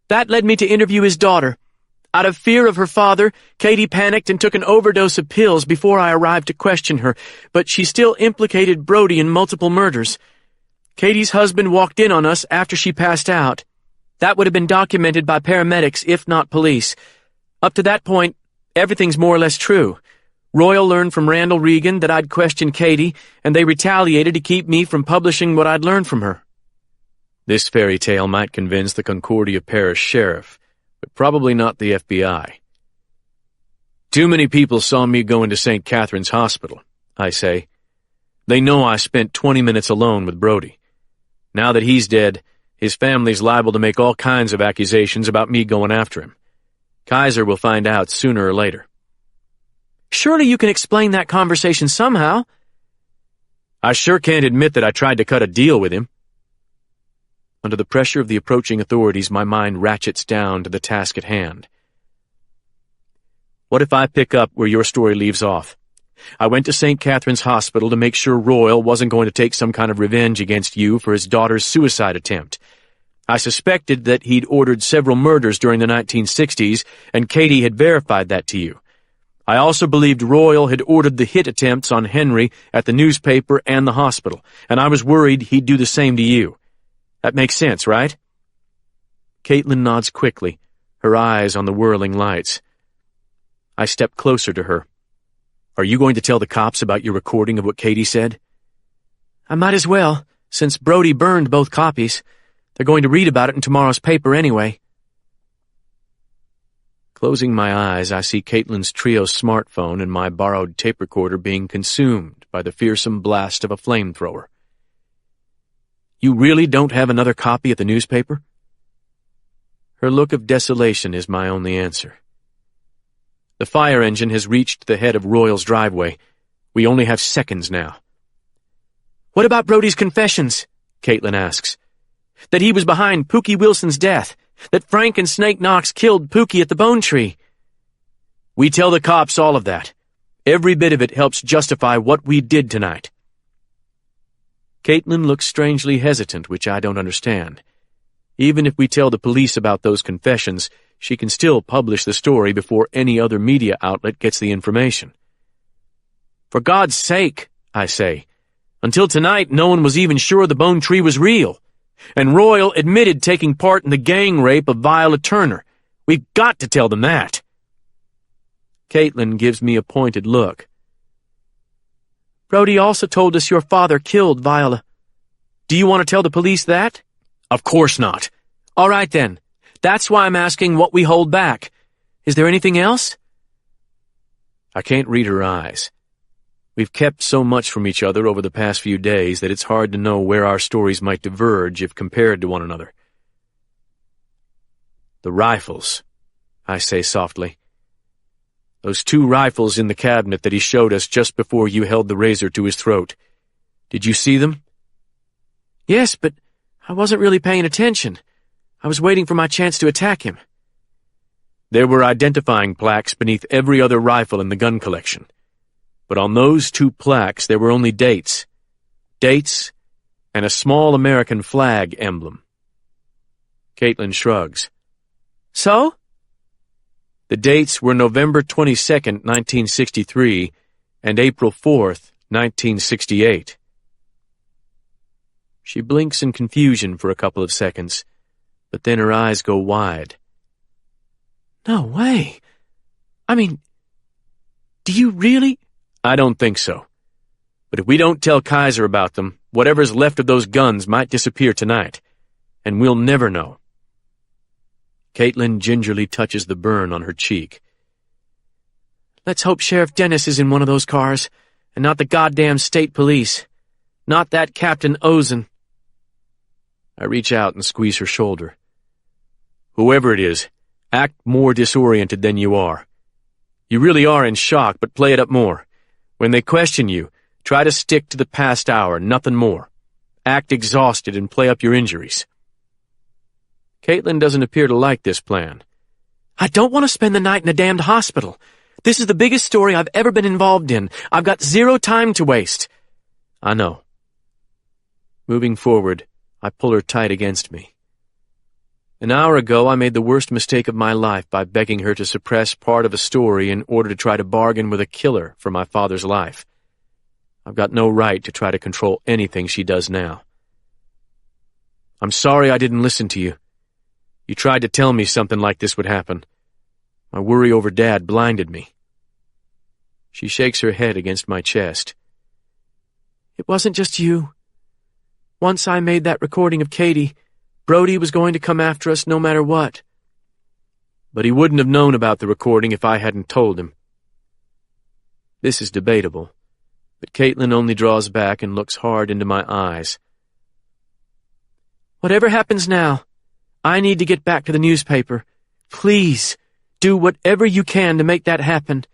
Speaker 1: "That led me to interview his daughter. Out of fear of her father, Katie panicked and took an overdose of pills before I arrived to question her, but she still implicated Brody in multiple murders. Katie's husband walked in on us after she passed out. That would have been documented by paramedics, if not police. Up to that point, everything's more or less true. Royal learned from Randall Regan that I'd questioned Katie, and they retaliated to keep me from publishing what I'd learned from her." This fairy tale might convince the Concordia Parish Sheriff, but probably not the FBI. "Too many people saw me go into St. Catherine's Hospital," I say. "They know I spent 20 minutes alone with Brody. Now that he's dead, his family's liable to make all kinds of accusations about me going after him. Kaiser will find out sooner or later." "Surely you can explain that conversation somehow." "I sure can't admit that I tried to cut a deal with him." Under the pressure of the approaching authorities, my mind ratchets down to the task at hand. What if I pick up where your story leaves off? I went to St. Catherine's Hospital to make sure Royal wasn't going to take some kind of revenge against you for his daughter's suicide attempt. I suspected that he'd ordered several murders during the 1960s, and Katie had verified that to you. I also believed Royal had ordered the hit attempts on Henry at the newspaper and the hospital, and I was worried he'd do the same to you. That makes sense, right? Caitlin nods quickly, her eyes on the whirling lights. I step closer to her. "Are you going to tell the cops about your recording of what Katie said?" "I might as well, since Brody burned both copies. They're going to read about it in tomorrow's paper anyway." Closing my eyes, I see Caitlin's Trio smartphone and my borrowed tape recorder being consumed by the fearsome blast of a flamethrower. You really don't have another copy at the newspaper?" Her look of desolation is my only answer. The fire engine has reached the head of Royal's driveway. We only have seconds now. "What about Brody's confessions?" Caitlin asks. "That he was behind Pookie Wilson's death. That Frank and Snake Knox killed Pookie at the Bone Tree." "We tell the cops all of that. Every bit of it helps justify what we did tonight." Caitlin looks strangely hesitant, which I don't understand. Even if we tell the police about those confessions, she can still publish the story before any other media outlet gets the information. "For God's sake," I say. "Until tonight, no one was even sure the Bone Tree was real. And Royal admitted taking part in the gang rape of Viola Turner. We've got to tell them that." Caitlin gives me a pointed look. "Brody also told us your father killed Viola. Do you want to tell the police that?" "Of course not." "All right then. That's why I'm asking what we hold back. Is there anything else?" I can't read her eyes. We've kept so much from each other over the past few days that it's hard to know where our stories might diverge if compared to one another. "The rifles," I say softly. "Those 2 rifles in the cabinet that he showed us just before you held the razor to his throat. Did you see them?" "Yes, but I wasn't really paying attention. I was waiting for my chance to attack him." "There were identifying plaques beneath every other rifle in the gun collection. But on those 2 plaques there were only dates. Dates and a small American flag emblem." Caitlin shrugs. "So?" "The dates were November 22nd, 1963, and April 4th, 1968. She blinks in confusion for a couple of seconds, but then her eyes go wide. "No way. I mean, do you really—" "I don't think so. But if we don't tell Kaiser about them, whatever's left of those guns might disappear tonight, and we'll never know." Caitlin gingerly touches the burn on her cheek. "Let's hope Sheriff Dennis is in one of those cars, and not the goddamn state police. Not that Captain Ozen." I reach out and squeeze her shoulder. "Whoever it is, act more disoriented than you are. You really are in shock, but play it up more. When they question you, try to stick to the past hour, nothing more. Act exhausted and play up your injuries." Caitlin doesn't appear to like this plan. "I don't want to spend the night in a damned hospital. This is the biggest story I've ever been involved in. I've got 0 time to waste." "I know." Moving forward, I pull her tight against me. An hour ago, I made the worst mistake of my life by begging her to suppress part of a story in order to try to bargain with a killer for my father's life. I've got no right to try to control anything she does now. "I'm sorry I didn't listen to you. You tried to tell me something like this would happen. My worry over Dad blinded me." She shakes her head against my chest. "It wasn't just you. Once I made that recording of Katie, Brody was going to come after us no matter what." "But he wouldn't have known about the recording if I hadn't told him." This is debatable, but Caitlin only draws back and looks hard into my eyes. "Whatever happens now, I need to get back to the newspaper. Please, do whatever you can to make that happen."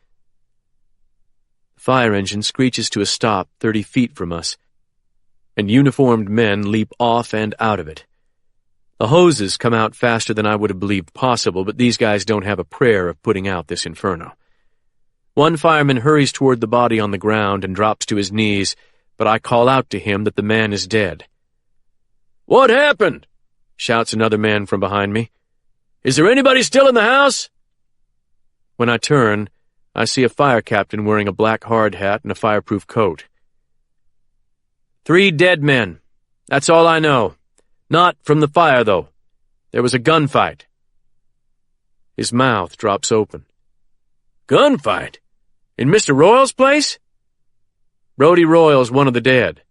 Speaker 1: The fire engine screeches to a stop 30 feet from us, and uniformed men leap off and out of it. The hoses come out faster than I would have believed possible, but these guys don't have a prayer of putting out this inferno. One fireman hurries toward the body on the ground and drops to his knees, but I call out to him that the man is dead. "What happened?" shouts another man from behind me. "Is there anybody still in the house?" When I turn, I see a fire captain wearing a black hard hat and a fireproof coat. "3 dead men. That's all I know. Not from the fire, though. There was a gunfight." His mouth drops open. "Gunfight? In Mr. Royal's place?" "Brody Royal's one of the dead."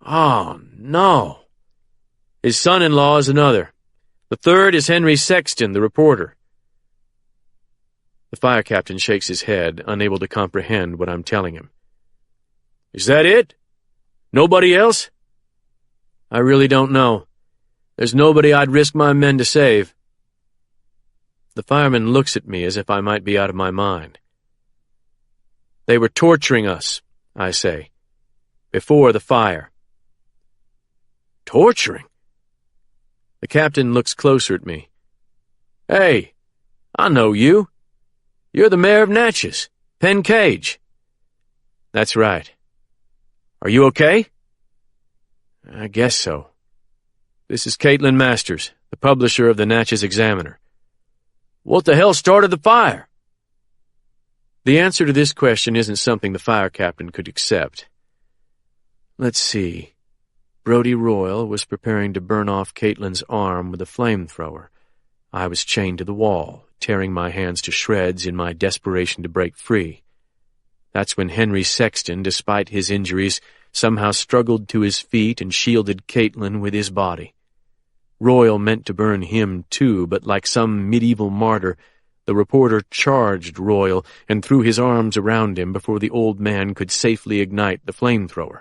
Speaker 1: "Oh, no." "His son-in-law is another. The third is Henry Sexton, the reporter." The fire captain shakes his head, unable to comprehend what I'm telling him. "Is that it? Nobody else?" I really don't know. There's nobody I'd risk my men to save. The fireman looks at me as if I might be out of my mind. They were torturing us, I say, before the fire. Torturing? The captain looks closer at me. Hey, I know you. You're the mayor of Natchez, Penn Cage. That's right. Are you okay? I guess so. This is Caitlin Masters, the publisher of the Natchez Examiner. What the hell started the fire? The answer to this question isn't something the fire captain could accept. Let's see. Brodie Royal was preparing to burn off Caitlin's arm with a flamethrower. I was chained to the wall, tearing my hands to shreds in my desperation to break free. That's when Henry Sexton, despite his injuries, somehow struggled to his feet and shielded Caitlin with his body. Royal meant to burn him too, but like some medieval martyr, the reporter charged Royal and threw his arms around him before the old man could safely ignite the flamethrower.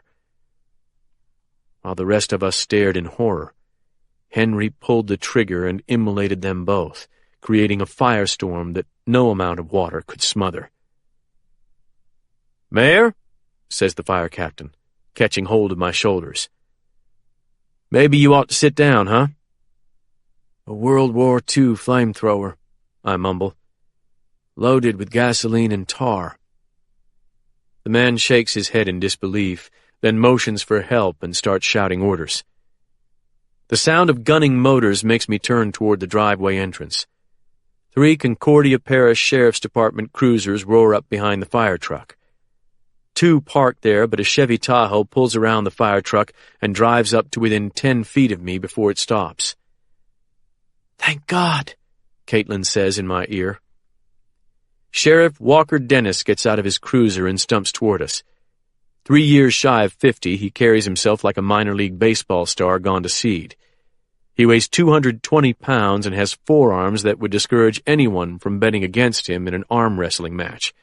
Speaker 1: While the rest of us stared in horror, Henry pulled the trigger and immolated them both, creating a firestorm that no amount of water could smother. "Mayor," says the fire captain, catching hold of my shoulders. "Maybe you ought to sit down, huh?" "A World War II flamethrower," I mumble, "loaded with gasoline and tar." The man shakes his head in disbelief, then motions for help and starts shouting orders. The sound of gunning motors makes me turn toward the driveway entrance. 3 Concordia Parish Sheriff's Department cruisers roar up behind the fire truck. 2 park there, but a Chevy Tahoe pulls around the fire truck and drives up to within 10 feet of me before it stops. "Thank God," Caitlin says in my ear. Sheriff Walker Dennis gets out of his cruiser and stumps toward us. 3 years shy of 50, he carries himself like a minor league baseball star gone to seed. He weighs 220 pounds and has forearms that would discourage anyone from betting against him in an arm wrestling match.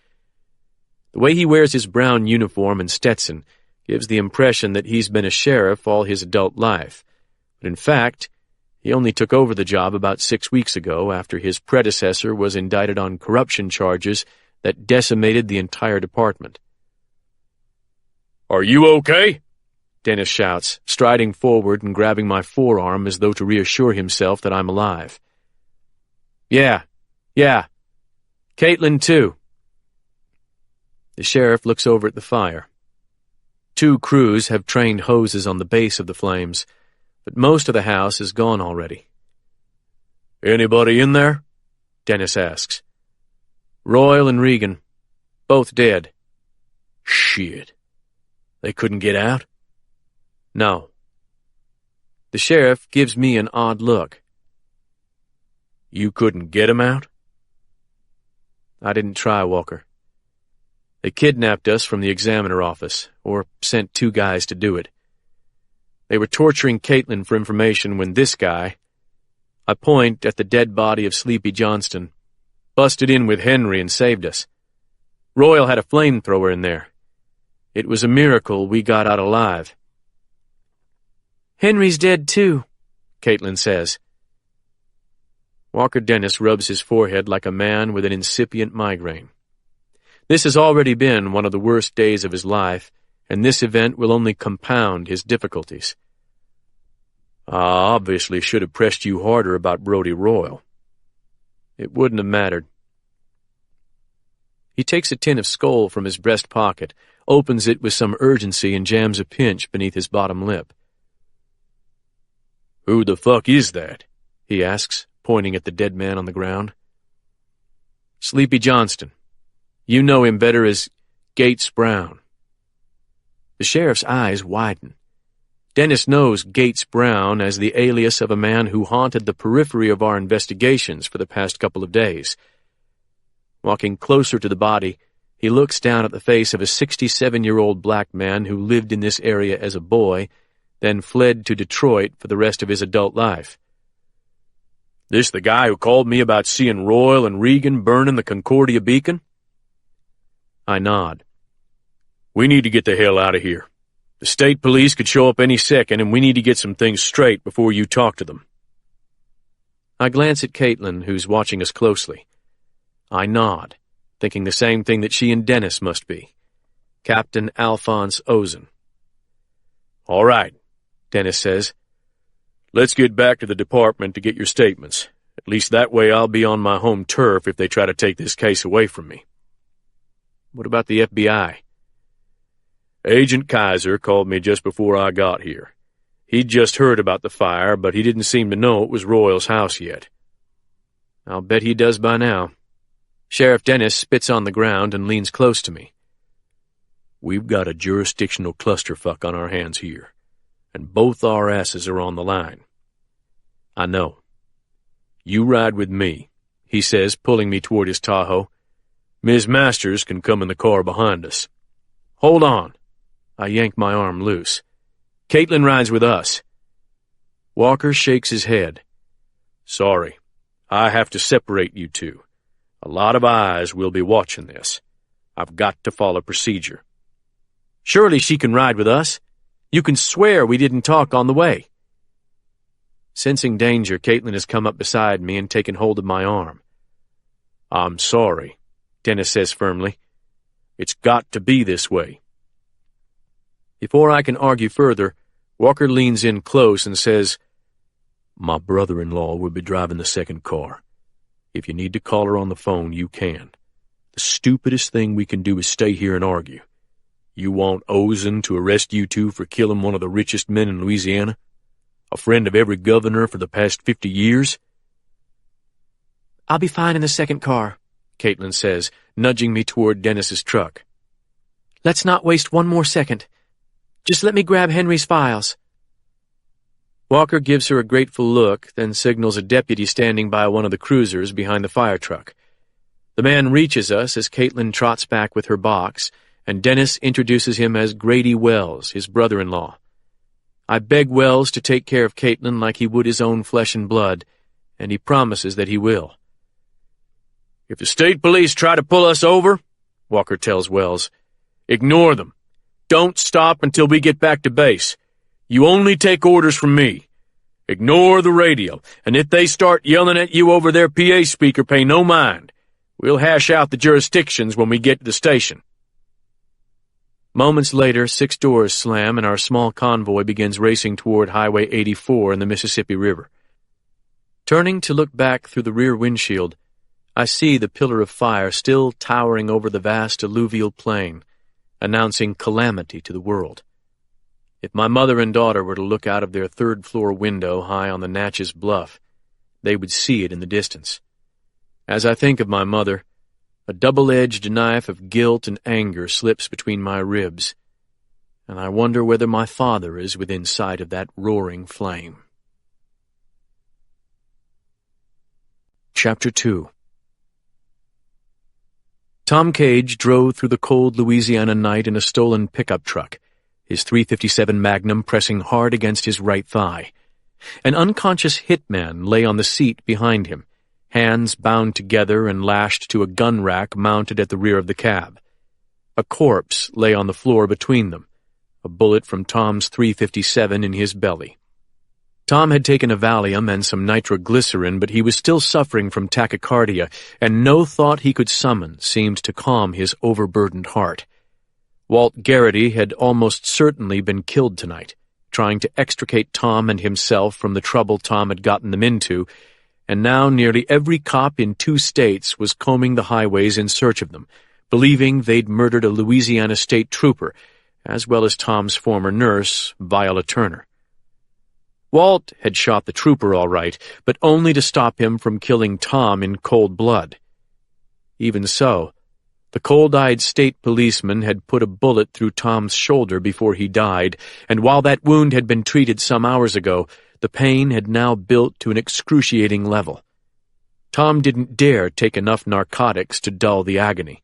Speaker 1: The way he wears his brown uniform and Stetson gives the impression that he's been a sheriff all his adult life. But in fact, he only took over the job about 6 weeks ago after his predecessor was indicted on corruption charges that decimated the entire department. "Are you okay?" Dennis shouts, striding forward and grabbing my forearm as though to reassure himself that I'm alive. Yeah. Caitlin, too." The sheriff looks over at the fire. 2 crews have trained hoses on the base of the flames, but most of the house is gone already. "Anybody in there?" Dennis asks. "Royal and Regan. Both dead." "Shit. They couldn't get out?" "No." The sheriff gives me an odd look. "You couldn't get 'em out?" "I didn't try, Walker. They kidnapped us from the Examiner office, or sent 2 guys to do it. They were torturing Caitlin for information when this guy," I point at the dead body of Sleepy Johnston, "busted in with Henry and saved us. Royal had a flamethrower in there. It was a miracle we got out alive." "Henry's dead too," Caitlin says. Walker Dennis rubs his forehead like a man with an incipient migraine. This has already been one of the worst days of his life, and this event will only compound his difficulties. "I obviously should have pressed you harder about Brodie Royal." "It wouldn't have mattered." He takes a tin of Skoal from his breast pocket, opens it with some urgency, and jams a pinch beneath his bottom lip. "Who the fuck is that?" he asks, pointing at the dead man on the ground. "Sleepy Johnston. You know him better as Gates Brown." The sheriff's eyes widen. Dennis knows Gates Brown as the alias of a man who haunted the periphery of our investigations for the past couple of days. Walking closer to the body, he looks down at the face of a 67-year-old black man who lived in this area as a boy, then fled to Detroit for the rest of his adult life. "This the guy who called me about seeing Royal and Regan burning the Concordia Beacon?" I nod. "We need to get the hell out of here. The state police could show up any second, and we need to get some things straight before you talk to them. I glance at Caitlin, who's watching us closely. I nod, thinking the same thing that she and Dennis must be. Captain Alphonse Ozen. All right, Dennis says. Let's get back to the department to get your statements. At least that way I'll be on my home turf if they try to take this case away from me. What about the FBI? Agent Kaiser called me just before I got here. He'd just heard about the fire, but he didn't seem to know it was Royal's house yet. I'll bet he does by now. Sheriff Dennis spits on the ground and leans close to me. We've got a jurisdictional clusterfuck on our hands here, and both our asses are on the line. I know. You ride with me, he says, pulling me toward his Tahoe. Ms. Masters can come in the car behind us. Hold on. I yank my arm loose. Caitlin rides with us. Walker shakes his head. Sorry, I have to separate you two. A lot of eyes will be watching this. I've got to follow procedure. Surely she can ride with us. You can swear we didn't talk on the way. Sensing danger, Caitlin has come up beside me and taken hold of my arm. I'm sorry, Dennis says firmly. It's got to be this way. Before I can argue further, Walker leans in close and says, My brother-in-law will be driving the second car. If you need to call her on the phone, you can. The stupidest thing we can do is stay here and argue. You want Ozen to arrest you two for killing one of the richest men in Louisiana? A friend of every governor for the past 50 years? I'll be fine in the second car, Caitlin says, nudging me toward Dennis's truck. Let's not waste one more second. Just let me grab Henry's files. Walker gives her a grateful look, then signals a deputy standing by one of the cruisers behind the fire truck. The man reaches us as Caitlin trots back with her box, and Dennis introduces him as Grady Wells, his brother-in-law. I beg Wells to take care of Caitlin like he would his own flesh and blood, and he promises that he will. If the state police try to pull us over, Walker tells Wells, ignore them. Don't stop until we get back to base. You only take orders from me. Ignore the radio, and if they start yelling at you over their PA speaker, pay no mind. We'll hash out the jurisdictions when we get to the station. Moments later, 6 doors slam and our small convoy begins racing toward Highway 84 in the Mississippi River. Turning to look back through the rear windshield, I see the pillar of fire still towering over the vast alluvial plain, announcing calamity to the world. If my mother and daughter were to look out of their third-floor window high on the Natchez Bluff, they would see it in the distance. As I think of my mother, a double-edged knife of guilt and anger slips between my ribs, and I wonder whether my father is within sight of that roaring flame. Chapter 2. Tom Cage drove through the cold Louisiana night in a stolen pickup truck, his .357 Magnum pressing hard against his right thigh. An unconscious hitman lay on the seat behind him, hands bound together and lashed to a gun rack mounted at the rear of the cab. A corpse lay on the floor between them, a bullet from Tom's .357 in his belly. Tom had taken a Valium and some nitroglycerin, but he was still suffering from tachycardia, and no thought he could summon seemed to calm his overburdened heart. Walt Garrity had almost certainly been killed tonight, trying to extricate Tom and himself from the trouble Tom had gotten them into, and now nearly every cop in 2 states was combing the highways in search of them, believing they'd murdered a Louisiana state trooper, as well as Tom's former nurse, Viola Turner. Walt had shot the trooper all right, but only to stop him from killing Tom in cold blood. Even so, the cold-eyed state policeman had put a bullet through Tom's shoulder before he died, and while that wound had been treated some hours ago, the pain had now built to an excruciating level. Tom didn't dare take enough narcotics to dull the agony.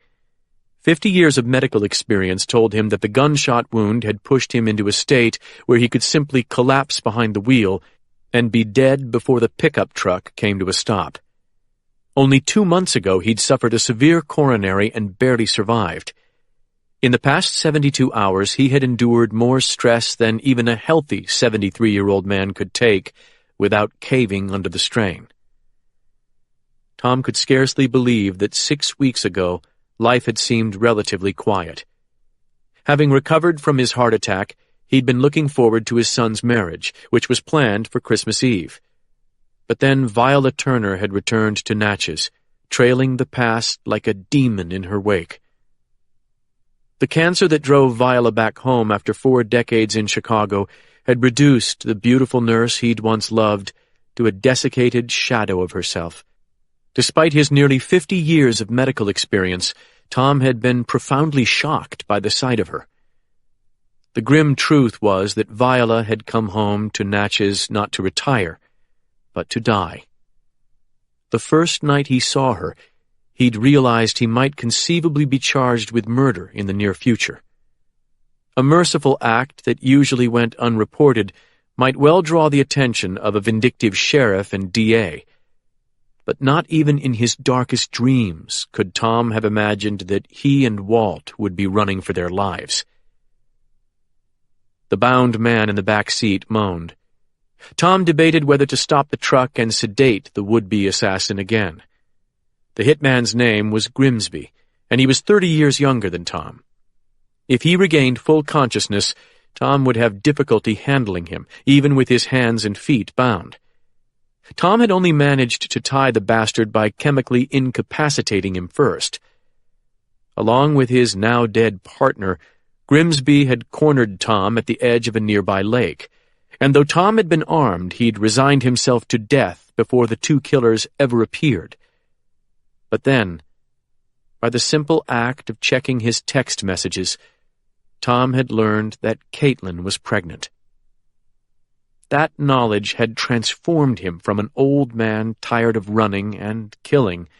Speaker 1: 50 years of medical experience told him that the gunshot wound had pushed him into a state where he could simply collapse behind the wheel and be dead before the pickup truck came to a stop. Only 2 months ago he'd suffered a severe coronary and barely survived. In the past 72 hours, he had endured more stress than even a healthy 73-year-old man could take without caving under the strain. Tom could scarcely believe that 6 weeks ago, life had seemed relatively quiet. Having recovered from his heart attack, he'd been looking forward to his son's marriage, which was planned for Christmas Eve. But then Viola Turner had returned to Natchez, trailing the past like a demon in her wake. The cancer that drove Viola back home after 4 decades in Chicago had reduced the beautiful nurse he'd once loved to a desiccated shadow of herself. Despite his nearly 50 years of medical experience, Tom had been profoundly shocked by the sight of her. The grim truth was that Viola had come home to Natchez not to retire, but to die. The first night he saw her, he'd realized he might conceivably be charged with murder in the near future. A merciful act that usually went unreported might well draw the attention of a vindictive sheriff and DA, but not even in his darkest dreams could Tom have imagined that he and Walt would be running for their lives. The bound man in the back seat moaned. Tom debated whether to stop the truck and sedate the would-be assassin again. The hitman's name was Grimsby, and he was 30 years younger than Tom. If he regained full consciousness, Tom would have difficulty handling him, even with his hands and feet bound. Tom had only managed to tie the bastard by chemically incapacitating him first. Along with his now-dead partner, Grimsby had cornered Tom at the edge of a nearby lake, and though Tom had been armed, he'd resigned himself to death before the 2 killers ever appeared. But then, by the simple act of checking his text messages, Tom had learned that Caitlin was pregnant. That knowledge had transformed him from an old man tired of running and killing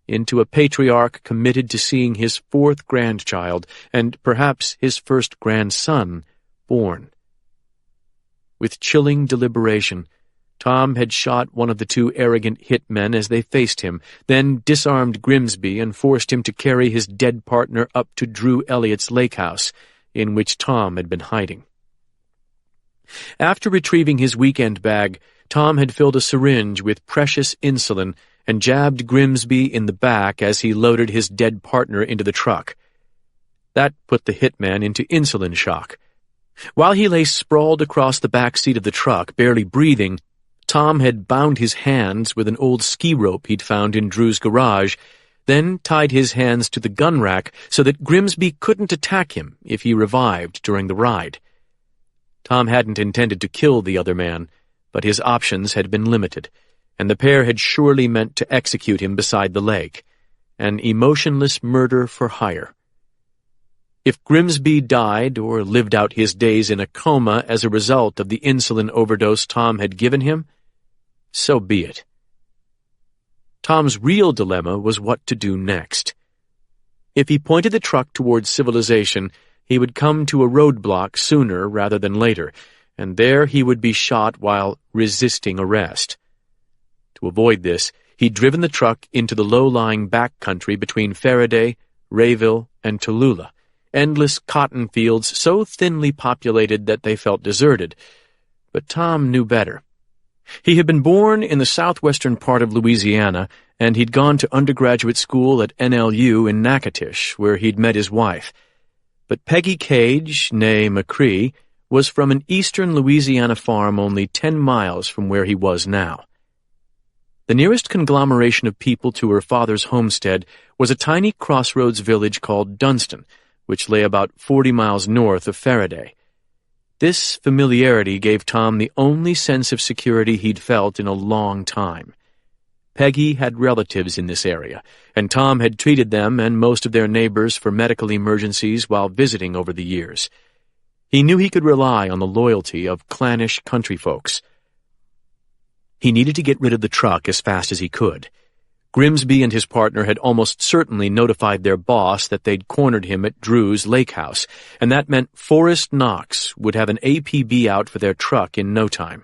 Speaker 1: into a patriarch committed to seeing his 4th grandchild, and perhaps his first grandson, born. With chilling deliberation, Tom had shot one of the 2 arrogant hitmen as they faced him, then disarmed Grimsby and forced him to carry his dead partner up to Drew Elliott's lake house, in which Tom had been hiding. After retrieving his weekend bag, Tom had filled a syringe with precious insulin and jabbed Grimsby in the back as he loaded his dead partner into the truck. That put the hitman into insulin shock. While he lay sprawled across the back seat of the truck, barely breathing, Tom had bound his hands with an old ski rope he'd found in Drew's garage, then tied his hands to the gun rack so that Grimsby couldn't attack him if he revived during the ride. Tom hadn't intended to kill the other man, but his options had been limited, and the pair had surely meant to execute him beside the lake, an emotionless murder for hire. If Grimsby died or lived out his days in a coma as a result of the insulin overdose Tom had given him, so be it. Tom's real dilemma was what to do next. If he pointed the truck towards civilization, he would come to a roadblock sooner rather than later, and there he would be shot while resisting arrest. To avoid this, he'd driven the truck into the low-lying back country between Faraday, Rayville, and Tallulah, endless cotton fields so thinly populated that they felt deserted. But Tom knew better. He had been born in the southwestern part of Louisiana, and he'd gone to undergraduate school at NLU in Natchitoches, where he'd met his wife. But Peggy Cage, née McCree, was from an eastern Louisiana farm only 10 miles from where he was now. The nearest conglomeration of people to her father's homestead was a tiny crossroads village called Dunston, which lay about 40 miles north of Faraday. This familiarity gave Tom the only sense of security he'd felt in a long time. Peggy had relatives in this area, and Tom had treated them and most of their neighbors for medical emergencies while visiting over the years. He knew he could rely on the loyalty of clannish country folks. He needed to get rid of the truck as fast as he could. Grimsby and his partner had almost certainly notified their boss that they'd cornered him at Drew's lake house, and that meant Forrest Knox would have an APB out for their truck in no time.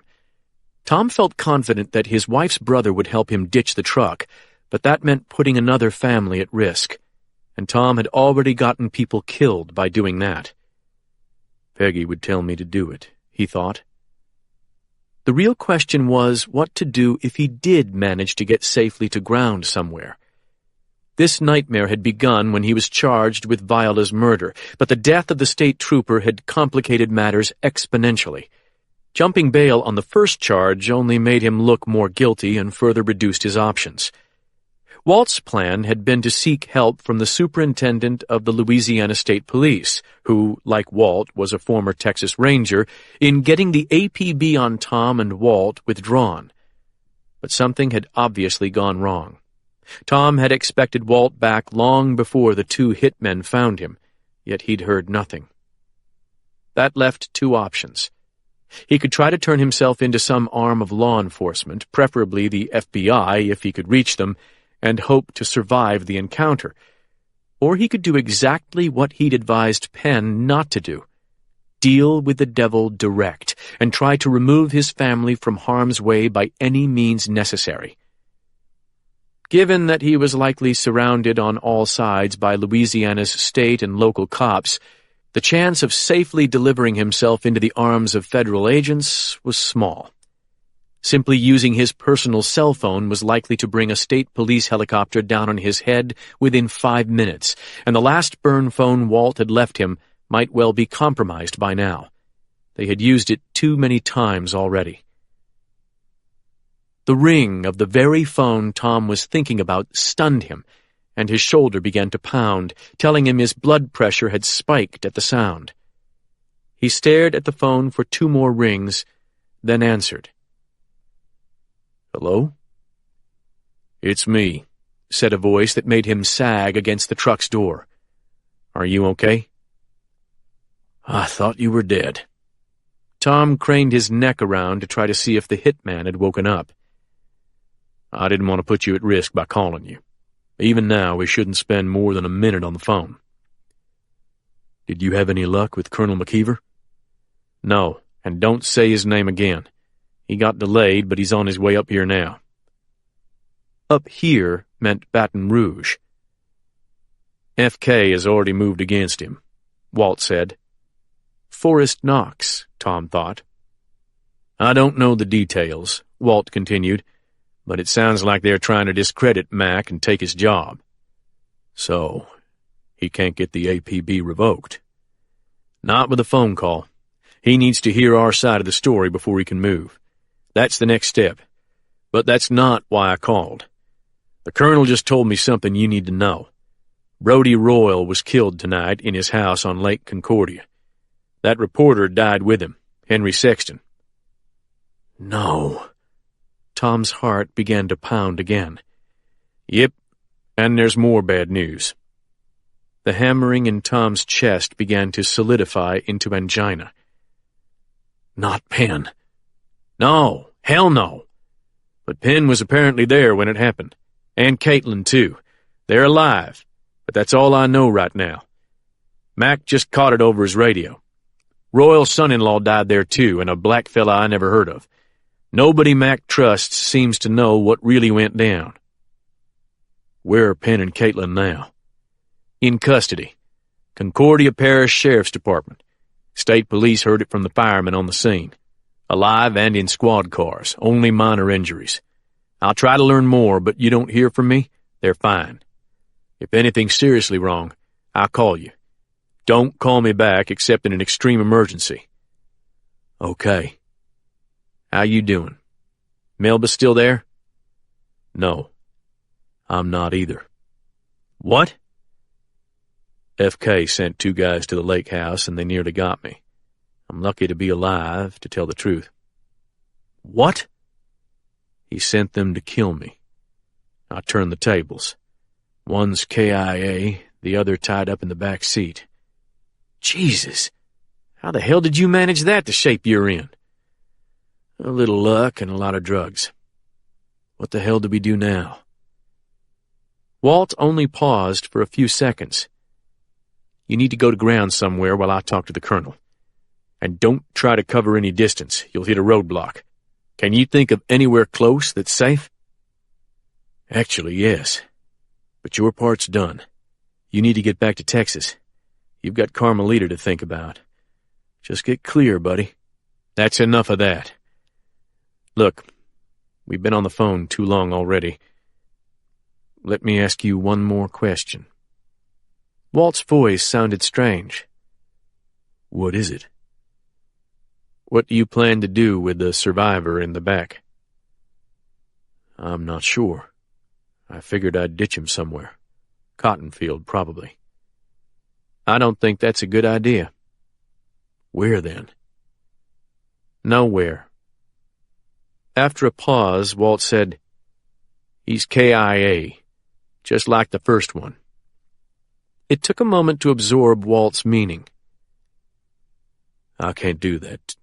Speaker 1: Tom felt confident that his wife's brother would help him ditch the truck, but that meant putting another family at risk. and Tom had already gotten people killed by doing that. Peggy would tell me to do it, he thought. The real question was what to do if he did manage to get safely to ground somewhere. This nightmare had begun when he was charged with Viola's murder, but the death of the state trooper had complicated matters exponentially. Jumping bail on the first charge only made him look more guilty and further reduced his options. Walt's plan had been to seek help from the superintendent of the Louisiana State Police, who, like Walt, was a former Texas Ranger, in getting the APB on Tom and Walt withdrawn. But something had obviously gone wrong. Tom had expected Walt back long before the two hitmen found him, yet he'd heard nothing. That left two options. He could try to turn himself into some arm of law enforcement, preferably the FBI if he could reach them, and hope to survive the encounter. Or he could do exactly what he'd advised Penn not to do. Deal with the devil direct, and try to remove his family from harm's way by any means necessary. Given that he was likely surrounded on all sides by Louisiana's state and local cops, the chance of safely delivering himself into the arms of federal agents was small. Simply using his personal cell phone was likely to bring a state police helicopter down on his head within 5 minutes, and the last burn phone Walt had left him might well be compromised by now. They had used it too many times already. The ring of the very phone Tom was thinking about stunned him, and his shoulder began to pound, telling him his blood pressure had spiked at the sound. He stared at the phone for 2 more rings, then answered. "Hello?" "It's me," said a voice that made him sag against the truck's door. "Are you okay?" "I thought you were dead." Tom craned his neck around to try to see if the hitman had woken up. "I didn't want to put you at risk by calling you. Even now, we shouldn't spend more than a minute on the phone." "Did you have any luck with Colonel McKeever?" "No, and don't say his name again. He got delayed, but he's on his way up here now." Up here meant Baton Rouge. "FK has already moved against him," Walt said. Forrest Knox, Tom thought. "I don't know the details," Walt continued, "but it sounds like they're trying to discredit Mac and take his job." "So, he can't get the APB revoked?" "Not with a phone call. He needs to hear our side of the story before he can move. That's the next step. But that's not why I called. The colonel just told me something you need to know. Brody Royal was killed tonight in his house on Lake Concordia. That reporter died with him, Henry Sexton." "No." Tom's heart began to pound again. "Yep, and there's more bad news." The hammering in Tom's chest began to solidify into angina. "Not Penn." "No, hell no. But Penn was apparently there when it happened. And Caitlin, too. They're alive, but that's all I know right now. Mac just caught it over his radio. Royal's son-in-law died there, too, and a black fella I never heard of. Nobody Mac trusts seems to know what really went down." "Where are Penn and Caitlin now?" "In custody. Concordia Parish Sheriff's Department. State police heard it from the firemen on the scene. Alive and in squad cars, only minor injuries. I'll try to learn more, but you don't hear from me, they're fine. If anything's seriously wrong, I'll call you. Don't call me back except in an extreme emergency." "Okay. How you doing? Melba still there?" "No. I'm not either." "What?" "FK sent 2 guys to the lake house and they nearly got me. I'm lucky to be alive, to tell the truth." "What?" "He sent them to kill me. I turned the tables. One's KIA, the other tied up in the back seat." "Jesus! How the hell did you manage that to shape you're in?" "A little luck and a lot of drugs. What the hell do we do now?" Walt only paused for a few seconds. "You need to go to ground somewhere while I talk to the colonel. And don't try to cover any distance. You'll hit a roadblock. Can you think of anywhere close that's safe?" "Actually, yes. But your part's done. You need to get back to Texas. You've got Carmelita to think about. Just get clear, buddy. That's enough of that. Look, we've been on the phone too long already. Let me ask you one more question." Walt's voice sounded strange. "What is it?" "What do you plan to do with the survivor in the back?" "I'm not sure. I figured I'd ditch him somewhere. Cotton field, probably." "I don't think that's a good idea." "Where, then?" "Nowhere." After a pause, Walt said, "He's KIA, just like the first one." It took a moment to absorb Walt's meaning. "I can't do that.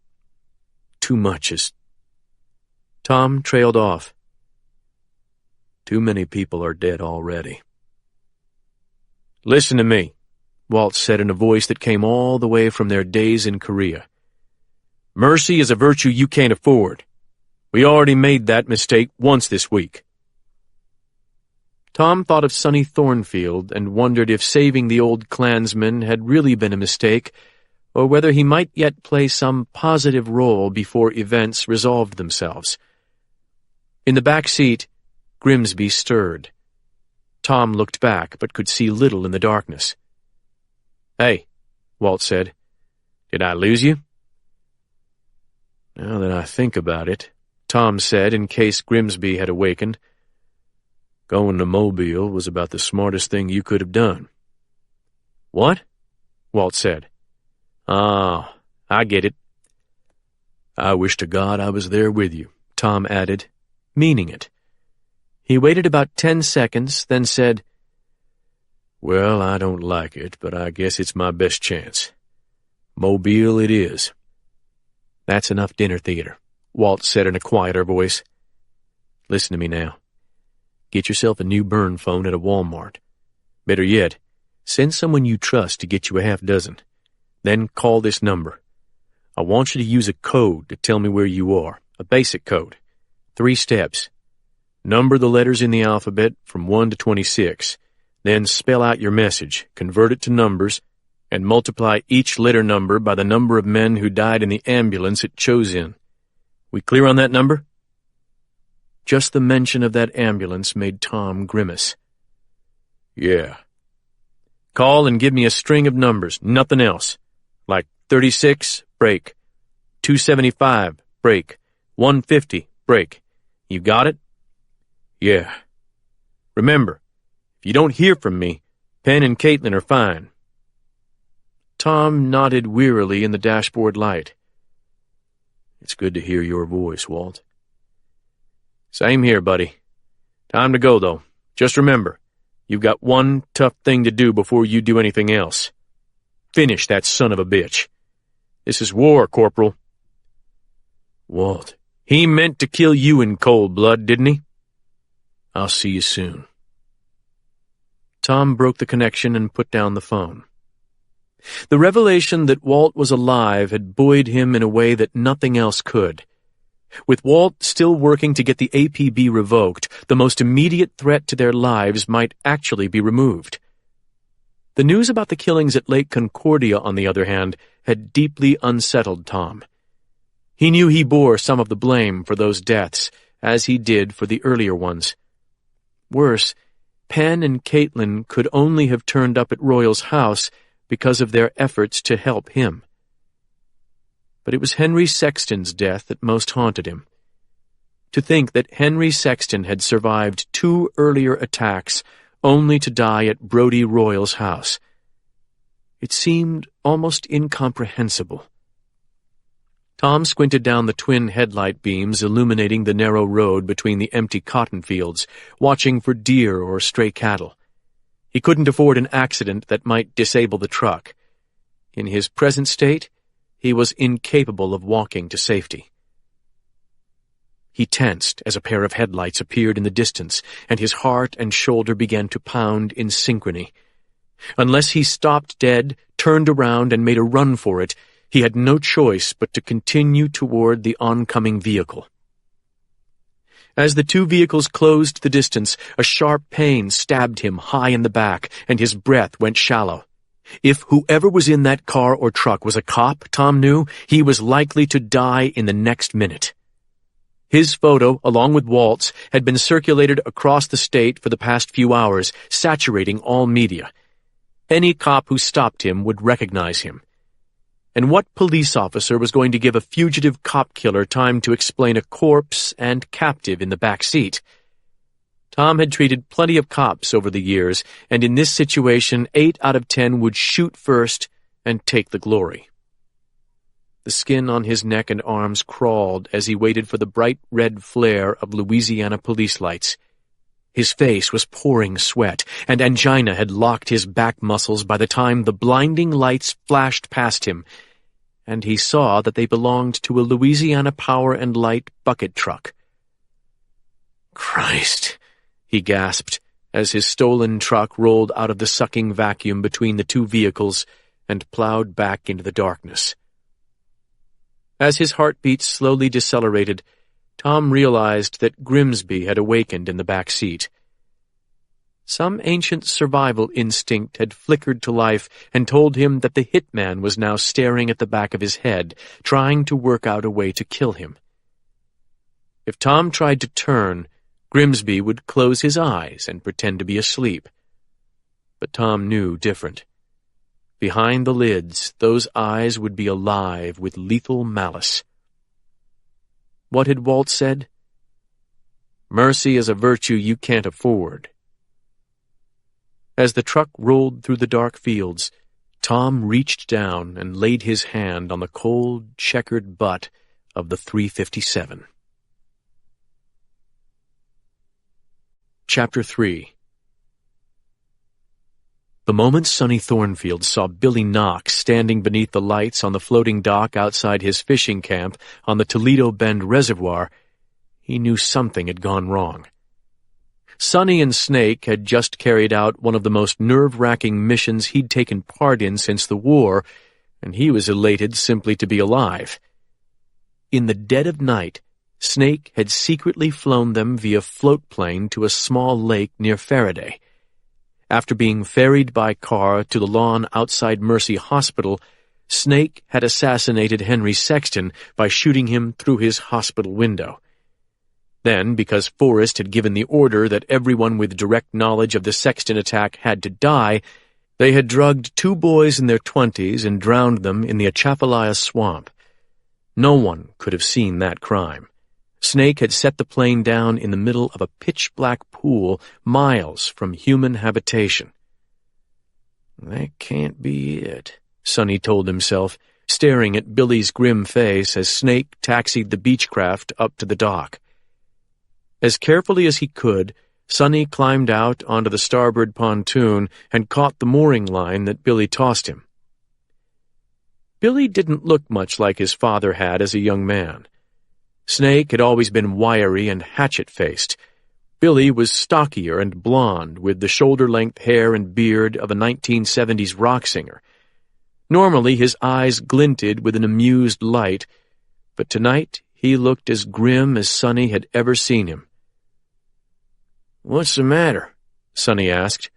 Speaker 1: Too much is—" Tom trailed off. "Too many people are dead already." "Listen to me," Walt said in a voice that came all the way from their days in Korea. "Mercy is a virtue you can't afford. We already made that mistake once this week." Tom thought of Sonny Thornfield and wondered if saving the old Klansman had really been a mistake, or whether he might yet play some positive role before events resolved themselves. In the back seat, Grimsby stirred. Tom looked back, but could see little in the darkness. "Hey," Walt said, "did I lose you?" "Now that I think about it," Tom said, in case Grimsby had awakened, "going to Mobile was about the smartest thing you could have done." "What?" Walt said. "Ah, I get it." "I wish to God I was there with you," Tom added, meaning it. He waited about 10 seconds, then said, "Well, I don't like it, but I guess it's my best chance. Mobile it is." "That's enough dinner theater," Walt said in a quieter voice. "Listen to me now. Get yourself a new burn phone at a Walmart. Better yet, send someone you trust to get you a half dozen. Then call this number. I want you to use a code to tell me where you are, a basic code. 3 steps. Number the letters in the alphabet from 1 to 26. Then spell out your message, convert it to numbers, and multiply each letter number by the number of men who died in the ambulance it chose in. We clear on that number?" Just the mention of that ambulance made Tom grimace. "Yeah." "Call and give me a string of numbers, nothing else. Like 36, break. 275, break. 150, break. You got it?" "Yeah." "Remember, if you don't hear from me, Penn and Caitlin are fine." Tom nodded wearily in the dashboard light. "It's good to hear your voice, Walt." "Same here, buddy. Time to go, though. Just remember, you've got one tough thing to do before you do anything else. Finish that son of a bitch. This is war, Corporal." "Walt, he meant to kill you in cold blood, didn't he? I'll see you soon." Tom broke the connection and put down the phone. The revelation that Walt was alive had buoyed him in a way that nothing else could. With Walt still working to get the APB revoked, the most immediate threat to their lives might actually be removed. The news about the killings at Lake Concordia, on the other hand, had deeply unsettled Tom. He knew he bore some of the blame for those deaths, as he did for the earlier ones. Worse, Penn and Caitlin could only have turned up at Royal's house because of their efforts to help him. But it was Henry Sexton's death that most haunted him. To think that Henry Sexton had survived 2 earlier attacks only to die at Brodie Royal's house. It seemed almost incomprehensible. Tom squinted down the twin headlight beams illuminating the narrow road between the empty cotton fields, watching for deer or stray cattle. He couldn't afford an accident that might disable the truck. In his present state, he was incapable of walking to safety. He tensed as a pair of headlights appeared in the distance, and his heart and shoulder began to pound in synchrony. Unless he stopped dead, turned around, and made a run for it, he had no choice but to continue toward the oncoming vehicle. As the two vehicles closed the distance, a sharp pain stabbed him high in the back, and his breath went shallow. If whoever was in that car or truck was a cop, Tom knew, he was likely to die in the next minute. His photo, along with Walt's, had been circulated across the state for the past few hours, saturating all media. Any cop who stopped him would recognize him. And what police officer was going to give a fugitive cop killer time to explain a corpse and captive in the back seat? Tom had treated plenty of cops over the years, and in this situation, 8 out of 10 would shoot first and take the glory. The skin on his neck and arms crawled as he waited for the bright red flare of Louisiana police lights. His face was pouring sweat, and angina had locked his back muscles by the time the blinding lights flashed past him, and he saw that they belonged to a Louisiana Power and Light bucket truck. "Christ," he gasped, as his stolen truck rolled out of the sucking vacuum between the two vehicles and plowed back into the darkness. As his heartbeat slowly decelerated, Tom realized that Grimsby had awakened in the back seat. Some ancient survival instinct had flickered to life and told him that the hitman was now staring at the back of his head, trying to work out a way to kill him. If Tom tried to turn, Grimsby would close his eyes and pretend to be asleep. But Tom knew different. Behind the lids, those eyes would be alive with lethal malice. What had Walt said? "Mercy is a virtue you can't afford." As the truck rolled through the dark fields, Tom reached down and laid his hand on the cold, checkered butt of the .357. Chapter 3. The moment Sonny Thornfield saw Billy Knox standing beneath the lights on the floating dock outside his fishing camp on the Toledo Bend Reservoir, he knew something had gone wrong. Sonny and Snake had just carried out one of the most nerve-wracking missions he'd taken part in since the war, and he was elated simply to be alive. In the dead of night, Snake had secretly flown them via float plane to a small lake near Faraday. After being ferried by car to the lawn outside Mercy Hospital, Snake had assassinated Henry Sexton by shooting him through his hospital window. Then, because Forrest had given the order that everyone with direct knowledge of the Sexton attack had to die, they had drugged 2 boys in their 20s and drowned them in the Atchafalaya swamp. No one could have seen that crime. Snake had set the plane down in the middle of a pitch-black pool miles from human habitation. "That can't be it," Sonny told himself, staring at Billy's grim face as Snake taxied the Beechcraft up to the dock. As carefully as he could, Sonny climbed out onto the starboard pontoon and caught the mooring line that Billy tossed him. Billy didn't look much like his father had as a young man. Snake had always been wiry and hatchet-faced. Billy was stockier and blond, with the shoulder-length hair and beard of a 1970s rock singer. Normally his eyes glinted with an amused light, but tonight he looked as grim as Sonny had ever seen him. "What's the matter?" Sonny asked.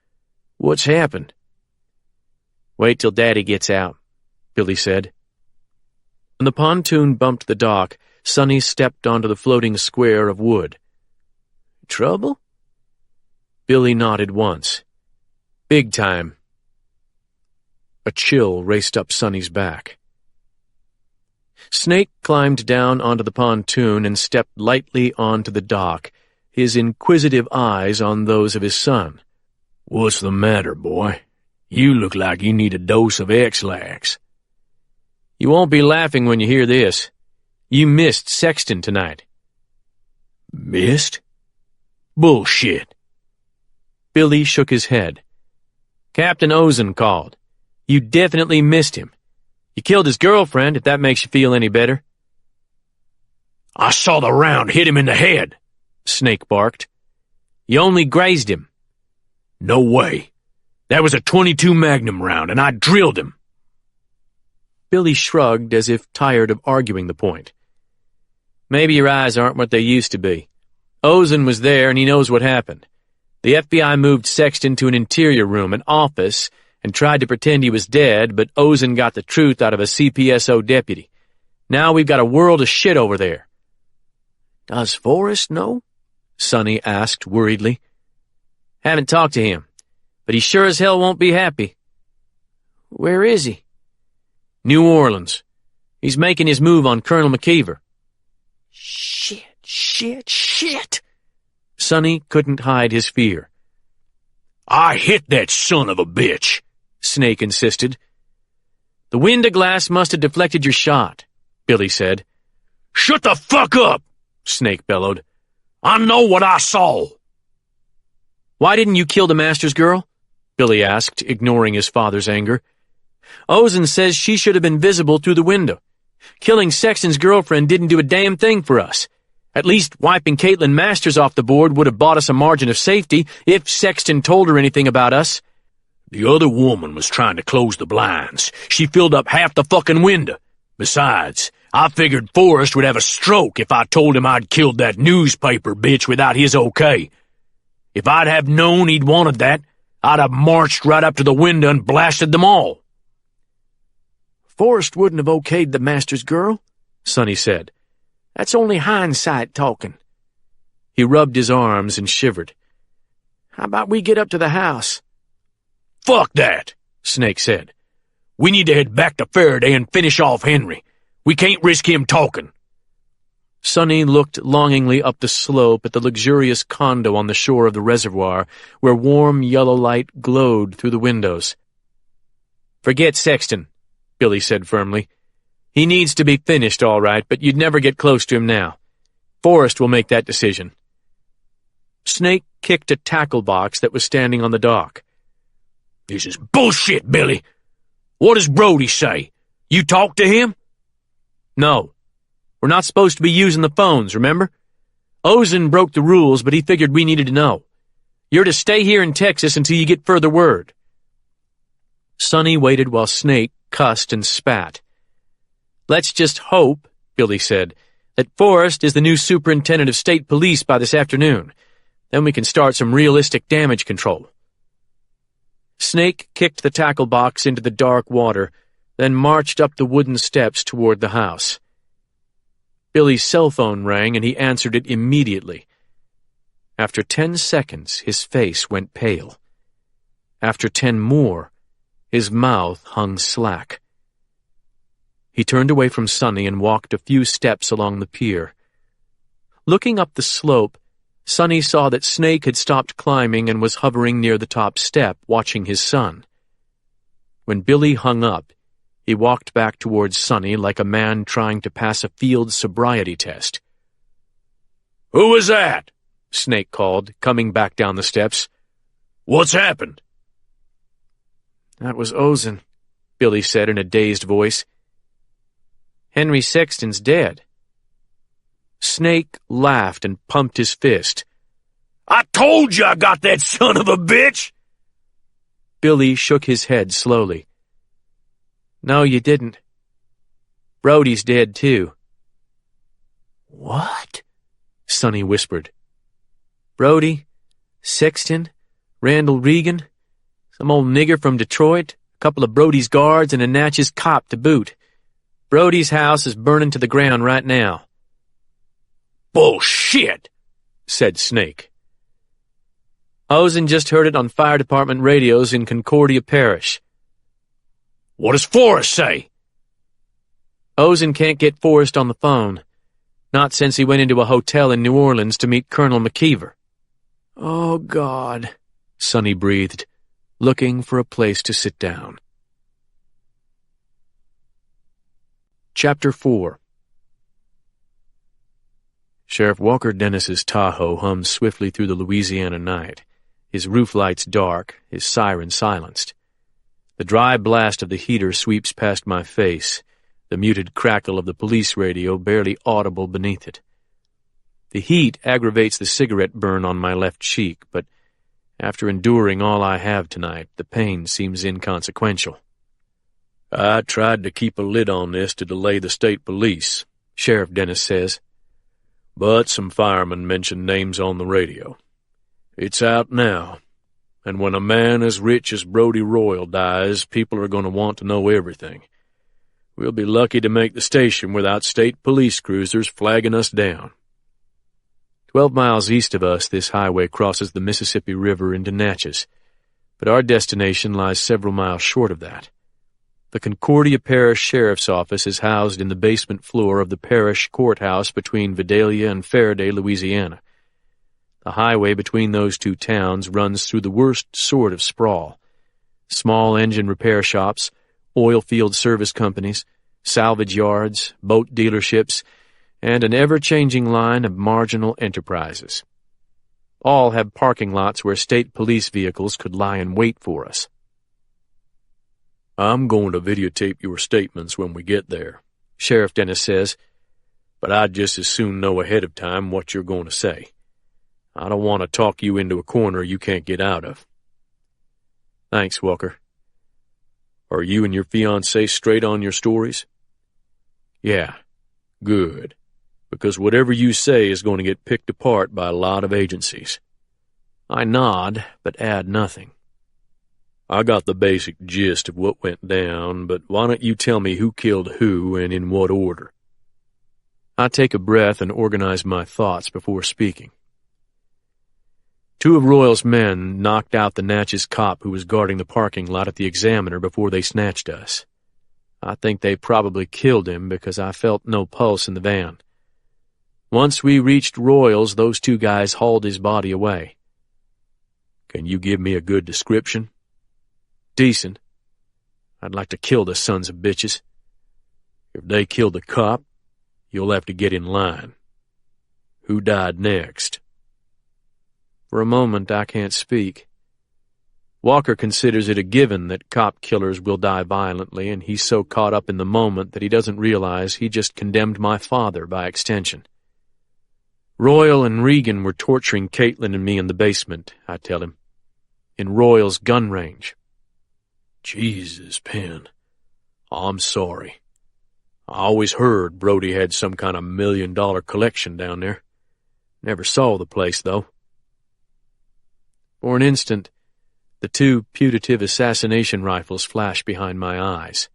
Speaker 1: "What's happened?" "Wait till Daddy gets out," Billy said. When the pontoon bumped the dock, Sonny stepped onto the floating square of wood. "Trouble?" Billy nodded once. "Big time." A chill raced up Sonny's back. Snake climbed down onto the pontoon and stepped lightly onto the dock, his inquisitive eyes on those of his son. "What's the matter, boy? You look like you need a dose of X-Lax." "You won't be laughing when you hear this. You missed Sexton tonight." "Missed? Bullshit." Billy shook his head. "Captain Ozen called. You definitely missed him. You killed his girlfriend, if that makes you feel any better." "I saw the round hit him in the head," Snake barked. "You only grazed him." "No way. That was a .22 Magnum round, and I drilled him." Billy shrugged as if tired of arguing the point. "Maybe your eyes aren't what they used to be. Ozen was there, and he knows what happened. The FBI moved Sexton to an interior room, an office, and tried to pretend he was dead, but Ozen got the truth out of a CPSO deputy. Now we've got a world of shit over there. Does Forrest know? Sonny asked worriedly. Haven't talked to him, but he sure as hell won't be happy. Where is he? New Orleans. He's making his move on Colonel McKeever. Shit. Sonny couldn't hide his fear. I hit that son of a bitch, Snake insisted. The window glass must have deflected your shot, Billy said. Shut the fuck up, Snake bellowed. I know what I saw. Why didn't you kill the master's girl? Billy asked, ignoring his father's anger. Ozen says she should have been visible through the window. Killing Sexton's girlfriend didn't do a damn thing for us. At least wiping Caitlin Masters off the board would have bought us a margin of safety if Sexton told her anything about us. The other woman was trying to close the blinds. She filled up half the fucking window. Besides, I figured Forrest would have a stroke if I told him I'd killed that newspaper bitch without his okay. If I'd have known he'd wanted that, I'd have marched right up to the window and blasted them all. Forrest wouldn't have okayed the master's girl, Sonny said. That's only hindsight talking. He rubbed his arms and shivered. How about we get up to the house? Fuck that, Snake said. We need to head back to Faraday and finish off Henry. We can't risk him talking. Sonny looked longingly up the slope at the luxurious condo on the shore of the reservoir, where warm yellow light glowed through the windows. Forget Sexton, Billy said firmly. He needs to be finished, all right, but you'd never get close to him now. Forrest will make that decision. Snake kicked a tackle box that was standing on the dock. This is bullshit, Billy. What does Brody say? You talked to him? No. We're not supposed to be using the phones, remember? Ozen broke the rules, but he figured we needed to know. You're to stay here in Texas until you get further word. Sonny waited while Snake cussed and spat. Let's just hope, Billy said, that Forrest is the new superintendent of state police by this afternoon. Then we can start some realistic damage control. Snake kicked the tackle box into the dark water, then marched up the wooden steps toward the house. Billy's cell phone rang, and he answered it immediately. After 10 seconds, his face went pale. After 10 more, his mouth hung slack. He turned away from Sonny and walked a few steps along the pier. Looking up the slope, Sonny saw that Snake had stopped climbing and was hovering near the top step, watching his son. When Billy hung up, he walked back towards Sonny like a man trying to pass a field sobriety test. "Who was that?" Snake called, coming back down the steps. "What's happened?" "That was Ozen," Billy said in a dazed voice. "Henry Sexton's dead." Snake laughed and pumped his fist. "I told you I got that son of a bitch!" Billy shook his head slowly. "No, you didn't. Brody's dead, too." "What?" Sonny whispered. "Brody, Sexton, Randall Regan, some old nigger from Detroit, a couple of Brody's guards, and a Natchez cop to boot. Brody's house is burning to the ground right now." "Bullshit," said Snake. "Ozen just heard it on fire department radios in Concordia Parish." "What does Forrest say?" "Ozen can't get Forrest on the phone. Not since he went into a hotel in New Orleans to meet Colonel McKeever." "Oh, God," Sonny breathed, looking for a place to sit down. Chapter 4. Sheriff Walker Dennis's Tahoe hummed swiftly through the Louisiana night, his roof lights dark, his siren silenced. The dry blast of the heater sweeps past my face, the muted crackle of the police radio barely audible beneath it. The heat aggravates the cigarette burn on my left cheek, but after enduring all I have tonight, the pain seems inconsequential. "I tried to keep a lid on this to delay the state police," Sheriff Dennis says.
Speaker 2: But some firemen mentioned names on the radio. It's out now, and when a man as rich as Brody Royal dies, people are going to want to know everything. We'll be lucky to make the station without state police cruisers flagging us down.
Speaker 1: 12 miles east of us, this highway crosses the Mississippi River into Natchez, but our destination lies several miles short of that. The Concordia Parish Sheriff's Office is housed in the basement floor of the parish courthouse between Vidalia and Faraday, Louisiana. The highway between those two towns runs through the worst sort of sprawl. Small engine repair shops, oil field service companies, salvage yards, boat dealerships, and an ever-changing line of marginal enterprises. All have parking lots where state police vehicles could lie in wait for us.
Speaker 2: I'm going to videotape your statements when we get there, Sheriff Dennis says, but I'd just as soon know ahead of time what you're going to say. I don't want to talk you into a corner you can't get out of.
Speaker 1: Thanks, Walker.
Speaker 2: Are you and your fiancée straight on your stories?
Speaker 1: Yeah.
Speaker 2: Good. Because whatever you say is going to get picked apart by a lot of agencies.
Speaker 1: I nod, but add nothing.
Speaker 2: I got the basic gist of what went down, but why don't you tell me who killed who and in what order?
Speaker 1: I take a breath and organize my thoughts before speaking. 2 of Royal's men knocked out the Natchez cop who was guarding the parking lot at the Examiner before they snatched us. I think they probably killed him because I felt no pulse in the van. Once we reached Royal's, those 2 guys hauled his body away.
Speaker 2: Can you give me a good description?
Speaker 1: Decent. I'd like to kill the sons of bitches.
Speaker 2: If they killed the cop, you'll have to get in line. Who died next?
Speaker 1: For a moment, I can't speak. Walker considers it a given that cop killers will die violently, and he's so caught up in the moment that he doesn't realize he just condemned my father by extension. Royal and Regan were torturing Caitlin and me in the basement, I tell him, in Royal's gun range.
Speaker 2: Jesus, Penn. I'm sorry. I always heard Brody had some kind of $1 million collection down there.
Speaker 1: Never saw the place, though. For an instant, the 2 putative assassination rifles flashed behind my eyes.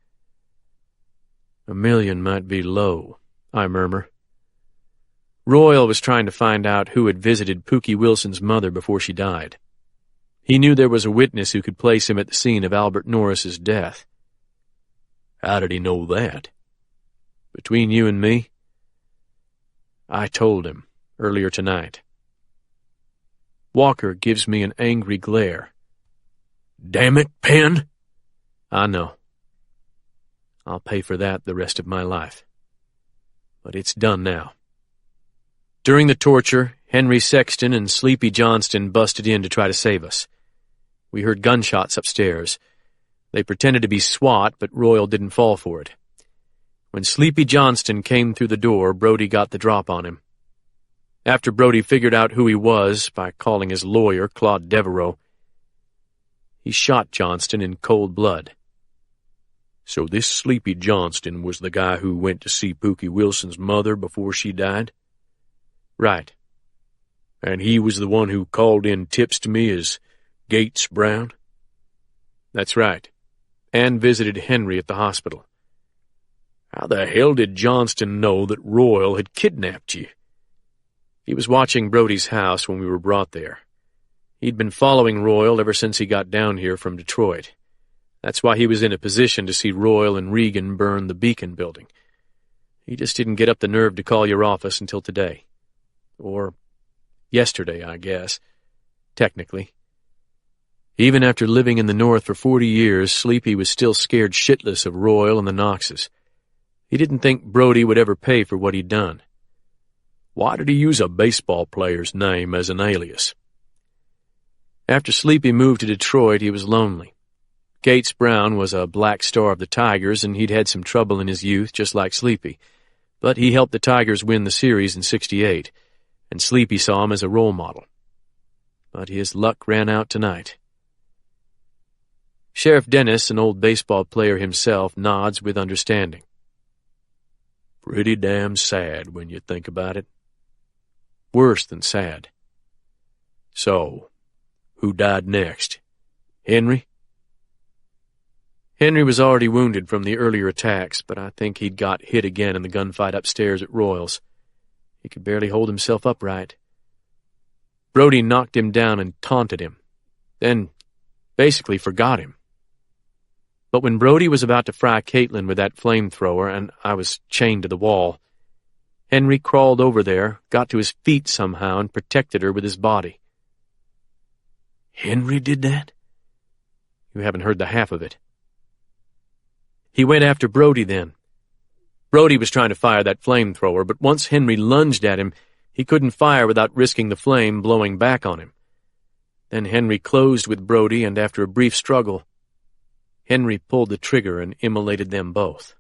Speaker 1: $1 million might be low, I murmur. Royal was trying to find out who had visited Pookie Wilson's mother before she died. He knew there was a witness who could place him at the scene of Albert Norris's death.
Speaker 2: How did he know that?
Speaker 1: Between you and me, I told him earlier tonight. Walker gives me an angry glare.
Speaker 2: Damn it, Penn!
Speaker 1: I know. I'll pay for that the rest of my life. But it's done now. During the torture, Henry Sexton and Sleepy Johnston busted in to try to save us. We heard gunshots upstairs. They pretended to be SWAT, but Royal didn't fall for it. When Sleepy Johnston came through the door, Brody got the drop on him. After Brody figured out who he was by calling his lawyer, Claude Devereaux, he shot Johnston in cold blood.
Speaker 2: So this Sleepy Johnston was the guy who went to see Pookie Wilson's mother before she died?
Speaker 1: Right.
Speaker 2: And he was the one who called in tips to me as Gates Brown?
Speaker 1: That's right. And visited Henry at the hospital.
Speaker 2: How the hell did Johnston know that Royal had kidnapped you?
Speaker 1: He was watching Brody's house when we were brought there. He'd been following Royal ever since he got down here from Detroit. That's why he was in a position to see Royal and Regan burn the Beacon building. He just didn't get up the nerve to call your office until today. Or yesterday, I guess, technically. Even after living in the North for 40 years, Sleepy was still scared shitless of Royal and the Knoxes. He didn't think Brody would ever pay for what he'd done.
Speaker 2: Why did he use a baseball player's name as an alias?
Speaker 1: After Sleepy moved to Detroit, he was lonely. Gates Brown was a black star of the Tigers, and he'd had some trouble in his youth, just like Sleepy. But he helped the Tigers win the series in '68, and Sleepy saw him as a role model. But his luck ran out tonight. Sheriff Dennis, an old baseball player himself, nods with understanding.
Speaker 2: Pretty damn sad when you think about it. Worse than sad. So, who died next? Henry? Henry was already wounded from the earlier attacks, but I think he'd got hit again in the gunfight upstairs at Royals. He could barely hold himself upright. Brody knocked him down and taunted him, then basically forgot him. But when Brody was about to fry Caitlin with that flamethrower and I was chained to the wall, Henry crawled over there, got to his feet somehow, and protected her with his body. Henry did that? You haven't heard the half of it. He went after Brody then. Brody was trying to fire that flamethrower, but once Henry lunged at him, he couldn't fire without risking the flame blowing back on him. Then Henry closed with Brody, and after a brief struggle, Henry pulled the trigger and immolated them both.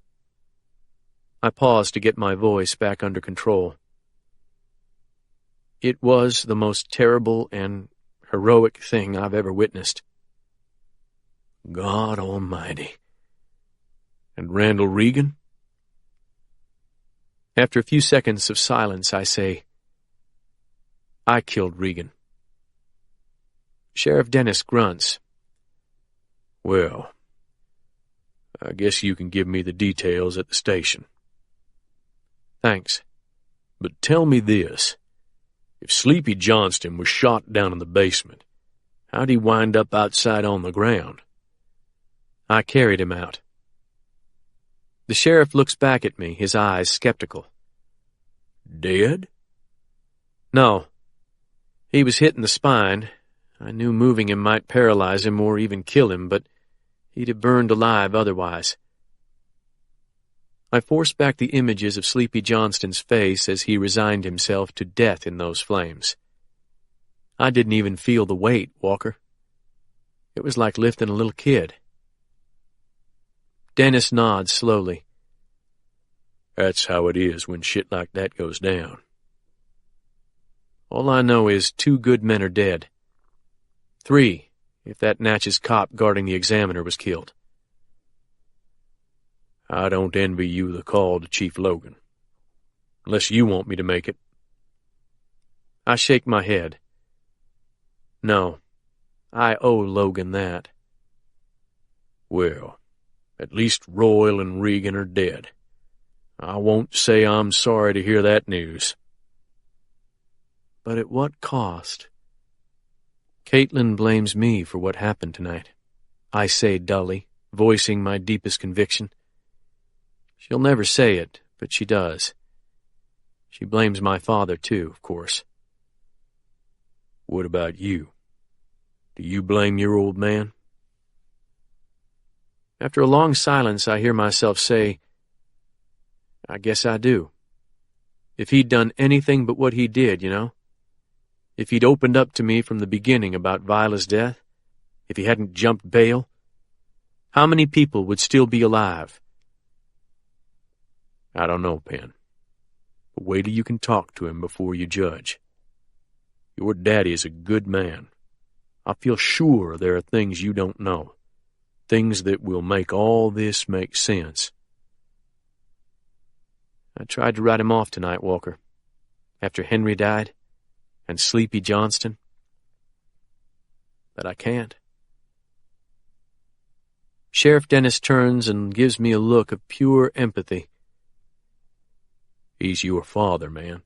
Speaker 2: I paused to get my voice back under control. It was the most terrible and heroic thing I've ever witnessed. God Almighty. And Randall Regan? After a few seconds of silence, I say, I killed Regan. Sheriff Dennis grunts. Well, I guess you can give me the details at the station. Thanks. But tell me this. If Sleepy Johnston was shot down in the basement, how'd he wind up outside on the ground? I carried him out. The sheriff looks back at me, his eyes skeptical. Dead? No. He was hit in the spine. I knew moving him might paralyze him or even kill him, but he'd have burned alive otherwise. I forced back the images of Sleepy Johnston's face as he resigned himself to death in those flames. I didn't even feel the weight, Walker. It was like lifting a little kid. Dennis nods slowly. That's how it is when shit like that goes down. All I know is 2 good men are dead. 3, if that Natchez cop guarding the Examiner was killed. I don't envy you the call to Chief Logan. Unless you want me to make it. I shake my head. No, I owe Logan that. Well, at least Royal and Regan are dead. I won't say I'm sorry to hear that news. But at what cost? Caitlin blames me for what happened tonight. I say dully, voicing my deepest conviction. She'll never say it, but she does. She blames my father, too, of course. What about you? Do you blame your old man? After a long silence, I hear myself say, I guess I do. If he'd done anything but what he did, you know? If he'd opened up to me from the beginning about Viola's death, if he hadn't jumped bail, how many people would still be alive? I don't know, Penn. But wait till you can talk to him before you judge. Your daddy is a good man. I feel sure there are things you don't know. Things that will make all this make sense. I tried to write him off tonight, Walker. After Henry died, and Sleepy Johnston. But I can't. Sheriff Dennis turns and gives me a look of pure empathy. He's your father, man.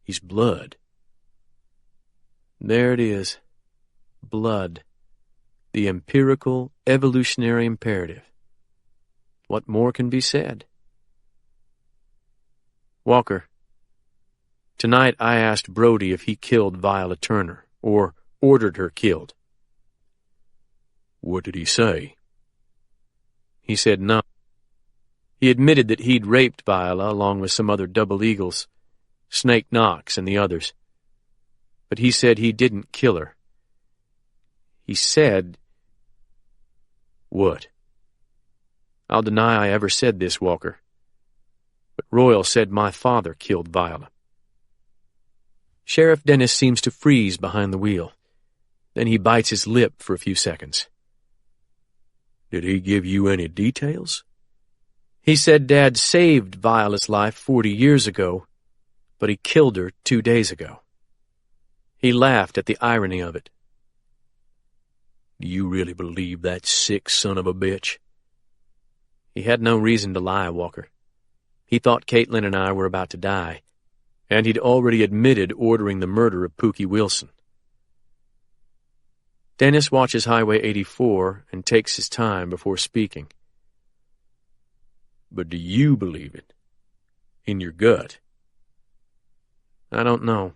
Speaker 2: He's blood. There it is. Blood. The empirical, evolutionary imperative. What more can be said? Walker, tonight I asked Brody if he killed Viola Turner, or ordered her killed. What did he say? He said no. He admitted that he'd raped Viola along with some other double eagles, Snake Knox and the others. But he said he didn't kill her. He said... What? I'll deny I ever said this, Walker. But Royal said my father killed Viola. Sheriff Dennis seems to freeze behind the wheel. Then he bites his lip for a few seconds. Did he give you any details? He said Dad saved Viola's life 40 years ago,
Speaker 1: but he killed her 2 days ago. He laughed at the irony of it.
Speaker 2: Do you really believe that sick son of a bitch?
Speaker 1: He had no reason to lie, Walker. He thought Caitlin and I were about to die, and he'd already admitted ordering the murder of Pookie Wilson. Dennis watches Highway 84 and takes his time before speaking.
Speaker 2: But do you believe it? In your gut?
Speaker 1: I don't know.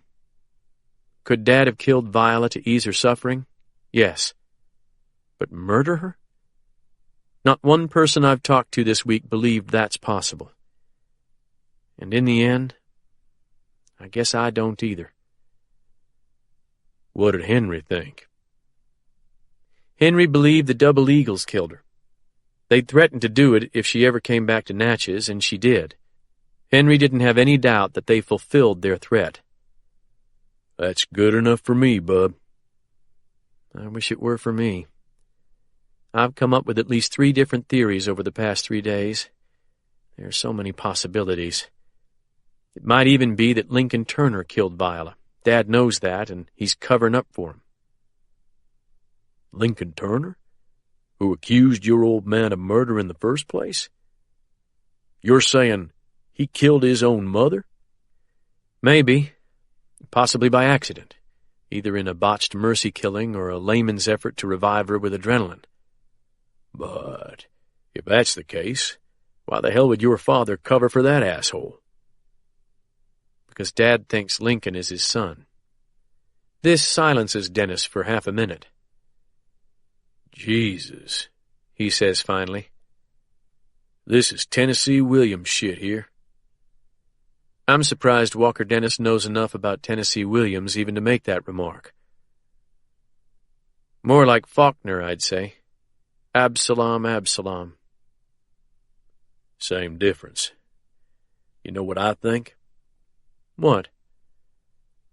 Speaker 1: Could Dad have killed Viola to ease her suffering? Yes. But murder her? Not one person I've talked to this week believed that's possible. And in the end, I guess I don't either.
Speaker 2: What did Henry think?
Speaker 1: Henry believed the Double Eagles killed her. They'd threatened to do it if she ever came back to Natchez, and she did. Henry didn't have any doubt that they fulfilled their threat.
Speaker 2: That's good enough for me, bub.
Speaker 1: I wish it were for me. I've come up with at least 3 different theories over the past 3 days. There are so many possibilities. It might even be that Lincoln Turner killed Viola. Dad knows that, and he's covering up for him.
Speaker 2: Lincoln Turner? Who accused your old man of murder in the first place? You're saying he killed his own mother?
Speaker 1: Maybe. Possibly by accident, either in a botched mercy killing or a layman's effort to revive her with adrenaline.
Speaker 2: But if that's the case, why the hell would your father cover for that asshole?
Speaker 1: Because Dad thinks Lincoln is his son. This silences Dennis for half a minute.
Speaker 2: Jesus,
Speaker 1: he says finally.
Speaker 2: This is Tennessee Williams shit here.
Speaker 1: I'm surprised Walker Dennis knows enough about Tennessee Williams even to make that remark. More like Faulkner, I'd say. Absalom, Absalom.
Speaker 2: Same difference. You know what I think?
Speaker 1: What?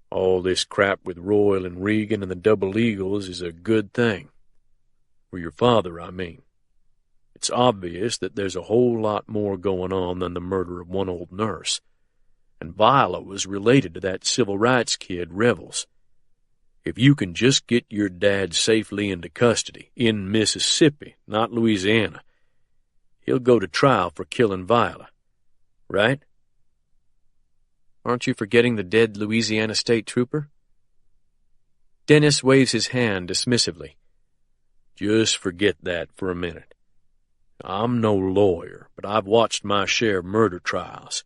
Speaker 2: All this crap with Royal and Regan and the Double Eagles is a good thing. For your father, I mean. It's obvious that there's a whole lot more going on than the murder of one old nurse. And Viola was related to that civil rights kid, Revels. If you can just get your dad safely into custody, in Mississippi, not Louisiana, he'll go to trial for killing Viola. Right?
Speaker 1: Aren't you forgetting the dead Louisiana state trooper? Dennis waves his hand dismissively.
Speaker 2: Just forget that for a minute. I'm no lawyer, but I've watched my share of murder trials.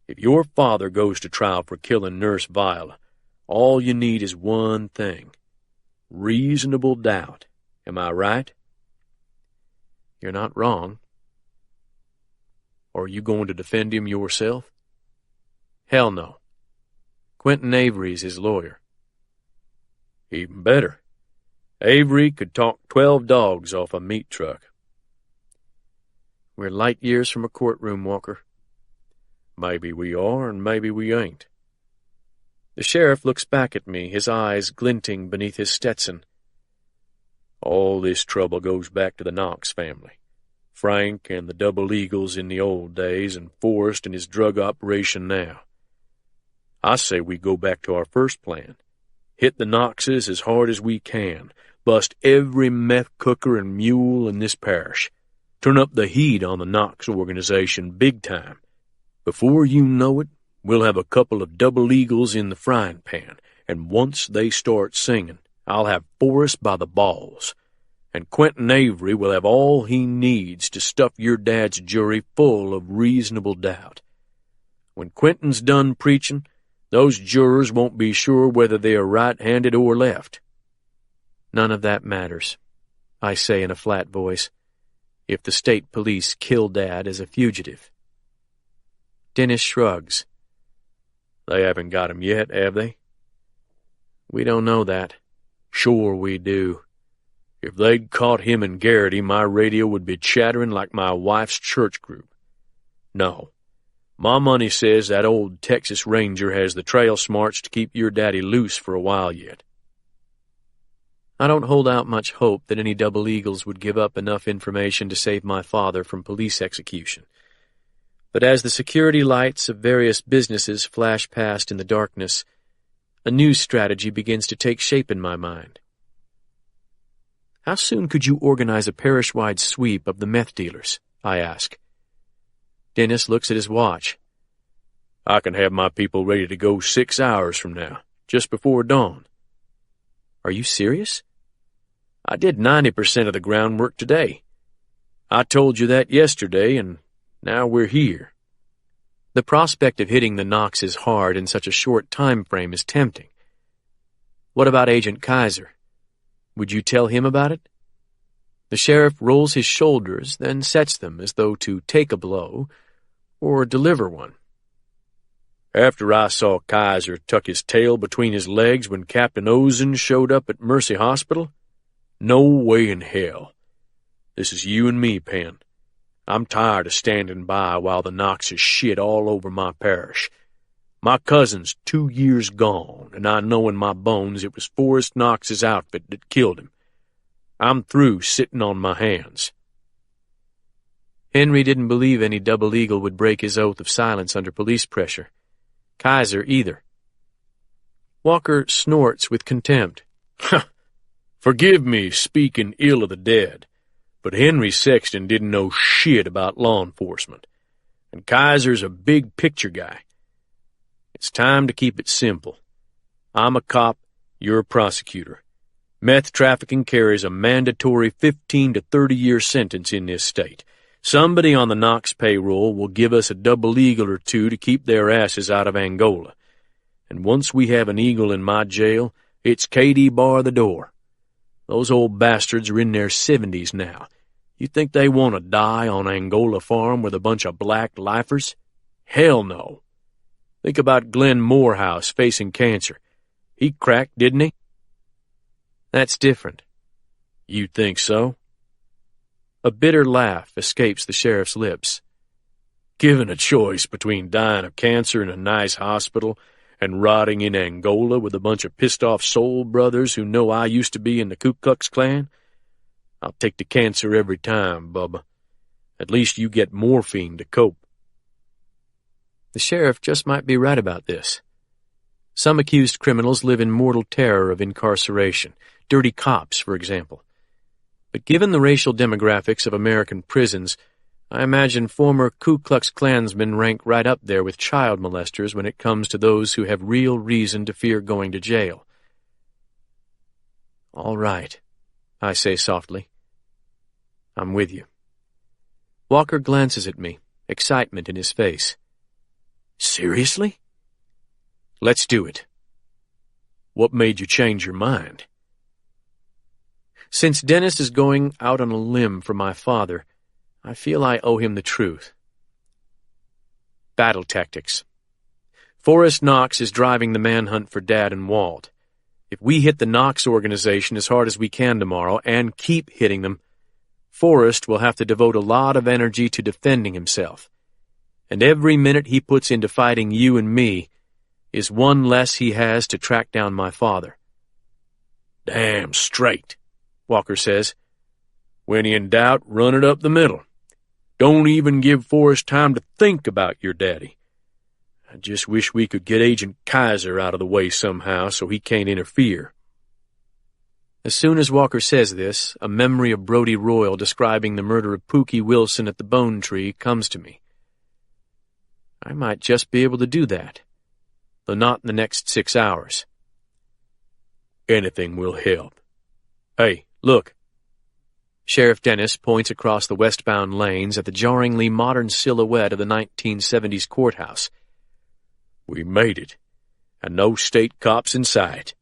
Speaker 2: If your father goes to trial for killing Nurse Viola, all you need is one thing. Reasonable doubt. Am I right?
Speaker 1: You're not wrong. Are you going to defend him yourself? Hell no. Quentin Avery's his lawyer.
Speaker 2: Even better. Avery could talk 12 dogs off a meat truck.
Speaker 1: We're light years from a courtroom, Walker.
Speaker 2: Maybe we are, and maybe we ain't.
Speaker 1: The sheriff looks back at me, his eyes glinting beneath his Stetson.
Speaker 2: All this trouble goes back to the Knox family. Frank and the Double Eagles in the old days, and Forrest and his drug operation now. I say we go back to our first plan. Hit the Knoxes as hard as we can. Bust every meth cooker and mule in this parish. Turn up the heat on the Knox organization big time. Before you know it, we'll have a couple of Double Eagles in the frying pan, and once they start singing, I'll have Forrest by the balls. And Quentin Avery will have all he needs to stuff your dad's jury full of reasonable doubt. When Quentin's done preaching, those jurors won't be sure whether they are right-handed or left.
Speaker 1: None of that matters, I say in a flat voice, if the state police kill Dad as a fugitive. Dennis shrugs.
Speaker 2: They haven't got him yet, have they?
Speaker 1: We don't know that.
Speaker 2: Sure we do. If they'd caught him and Garrity, my radio would be chattering like my wife's church group. No. My money says that old Texas Ranger has the trail smarts to keep your daddy loose for a while yet.
Speaker 1: I don't hold out much hope that any Double Eagles would give up enough information to save my father from police execution. But as the security lights of various businesses flash past in the darkness, a new strategy begins to take shape in my mind. How soon could you organize a parish-wide sweep of the meth dealers? I ask. Dennis looks at his watch.
Speaker 2: I can have my people ready to go 6 hours from now, just before dawn.
Speaker 1: Are you serious?
Speaker 2: I did 90% of the groundwork today. I told you that yesterday, and now we're here.
Speaker 1: The prospect of hitting the Knoxes hard in such a short time frame is tempting. What about Agent Kaiser? Would you tell him about it? The sheriff rolls his shoulders, then sets them as though to take a blow or deliver one.
Speaker 2: After I saw Kaiser tuck his tail between his legs when Captain Ozen showed up at Mercy Hospital, no way in hell. This is you and me, Penn. I'm tired of standing by while the Knoxes shit all over my parish. My cousin's 2 years gone, and I know in my bones it was Forrest Knox's outfit that killed him. I'm through sitting on my hands.
Speaker 1: Henry didn't believe any double eagle would break his oath of silence under police pressure. Kaiser either. Walker snorts with contempt.
Speaker 2: Forgive me speaking ill of the dead, but Henry Sexton didn't know shit about law enforcement, and Kaiser's a big picture guy. It's time to keep it simple. I'm a cop, you're a prosecutor. Meth trafficking carries a mandatory 15 to 30-year sentence in this state. Somebody on the Knox payroll will give us a double eagle or two to keep their asses out of Angola. And once we have an eagle in my jail, it's Katie bar the door. Those old bastards are in their 70s now. You think they want to die on Angola farm with a bunch of black lifers? Hell no. Think about Glenn Morehouse facing cancer. He cracked, didn't he?
Speaker 1: That's different.
Speaker 2: You think so?
Speaker 1: A bitter laugh escapes the sheriff's lips.
Speaker 2: Given a choice between dying of cancer in a nice hospital and rotting in Angola with a bunch of pissed-off soul brothers who know I used to be in the Ku Klux Klan, I'll take the cancer every time, Bubba. At least you get morphine to cope.
Speaker 1: The sheriff just might be right about this. Some accused criminals live in mortal terror of incarceration, dirty cops, for example. But given the racial demographics of American prisons, I imagine former Ku Klux Klansmen rank right up there with child molesters when it comes to those who have real reason to fear going to jail. All right, I say softly. I'm with you. Walker glances at me, excitement in his face.
Speaker 2: Seriously?
Speaker 1: Let's do it.
Speaker 2: What made you change your mind?
Speaker 1: Since Dennis is going out on a limb for my father, I feel I owe him the truth. Battle tactics. Forrest Knox is driving the manhunt for Dad and Walt. If we hit the Knox organization as hard as we can tomorrow, and keep hitting them, Forrest will have to devote a lot of energy to defending himself. And every minute he puts into fighting you and me is one less he has to track down my father.
Speaker 2: Damn straight, Walker says. When in doubt, run it up the middle. Don't even give Forrest time to think about your daddy. I just wish we could get Agent Kaiser out of the way somehow so he can't interfere.
Speaker 1: As soon as Walker says this, a memory of Brodie Royal describing the murder of Pookie Wilson at the Bone Tree comes to me. I might just be able to do that, though not in the next 6 hours.
Speaker 2: Anything will help. Hey, look.
Speaker 1: Sheriff Dennis points across the westbound lanes at the jarringly modern silhouette of the 1970s courthouse.
Speaker 2: We made it, and no state cops in sight.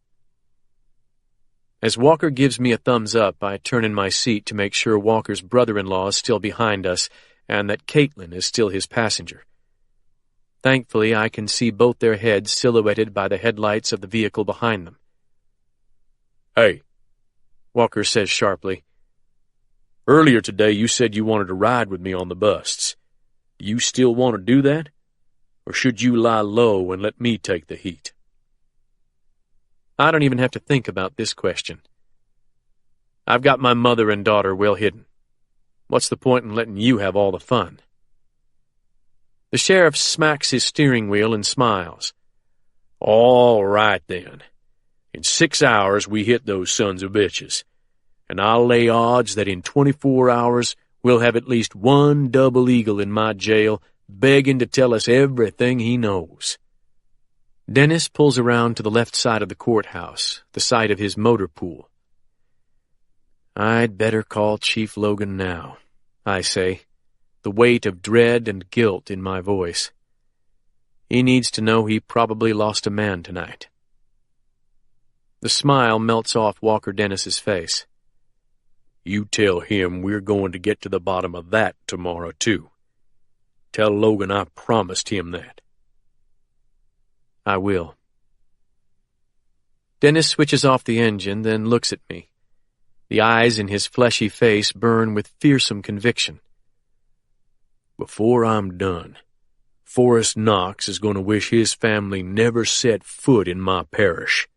Speaker 1: As Walker gives me a thumbs up, I turn in my seat to make sure Walker's brother-in-law is still behind us and that Caitlin is still his passenger. Thankfully, I can see both their heads silhouetted by the headlights of the vehicle behind them.
Speaker 2: Hey,
Speaker 1: Walker says sharply.
Speaker 2: Earlier today you said you wanted to ride with me on the busts. Do you still want to do that? Or should you lie low and let me take the heat?
Speaker 1: I don't even have to think about this question. I've got my mother and daughter well hidden. What's the point in letting you have all the fun?
Speaker 2: The sheriff smacks his steering wheel and smiles. All right, then. In 6 hours we hit those sons of bitches, and I'll lay odds that in 24 hours we'll have at least one double eagle in my jail begging to tell us everything he knows. Dennis pulls around to the left side of the courthouse, the site of his motor pool. I'd better call Chief Logan now, I say, the weight of dread and guilt in my voice. He needs to know he probably lost a man tonight. The smile melts off Walker Dennis's face. You tell him we're going to get to the bottom of that tomorrow, too. Tell Logan I promised him that. I will. Dennis switches off the engine, then looks at me. The eyes in his fleshy face burn with fearsome conviction. Before I'm done, Forrest Knox is going to wish his family never set foot in my parish.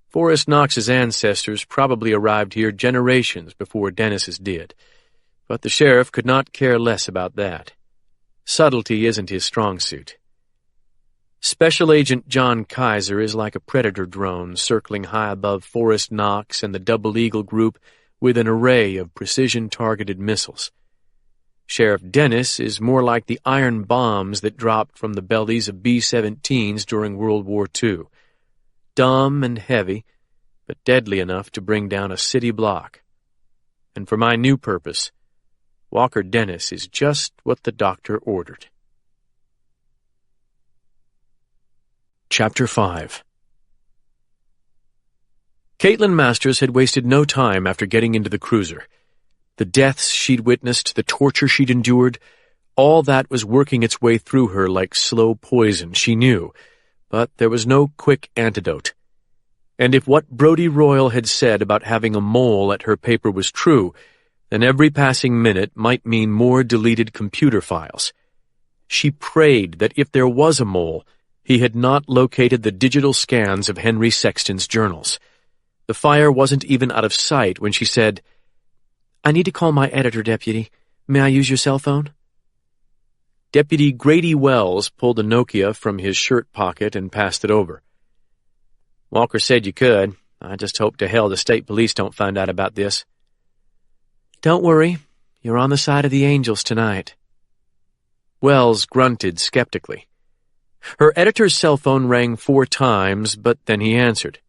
Speaker 2: Forrest Knox's ancestors probably arrived here generations before Dennis's did, but the sheriff could not care less about that. Subtlety isn't his strong suit. Special Agent John Kaiser is like a predator drone circling high above Forrest Knox and the Double Eagle Group with an array of precision-targeted missiles. Sheriff Dennis is more like the iron bombs that dropped from the bellies of B-17s during World War II. Dumb and heavy, but deadly enough to bring down a city block. And for my new purpose, Walker Dennis is just what the doctor ordered. Chapter 5. Caitlin Masters had wasted no time after getting into the cruiser. The deaths she'd witnessed, the torture she'd endured, all that was working its way through her like slow poison, she knew, but there was no quick antidote. And if what Brodie Royal had said about having a mole at her paper was true, then every passing minute might mean more deleted computer files. She prayed that if there was a mole, he had not located the digital scans of Henry Sexton's journals. The fire wasn't even out of sight when she said, "I need to call my editor, Deputy. May I use your cell phone?" Deputy Grady Wells pulled a Nokia from his shirt pocket and passed it over. "Walker said you could. I just hope to hell the state police don't find out about this." "Don't worry. You're on the side of the angels tonight." Wells grunted skeptically. Her editor's cell phone rang 4 times, but then he answered.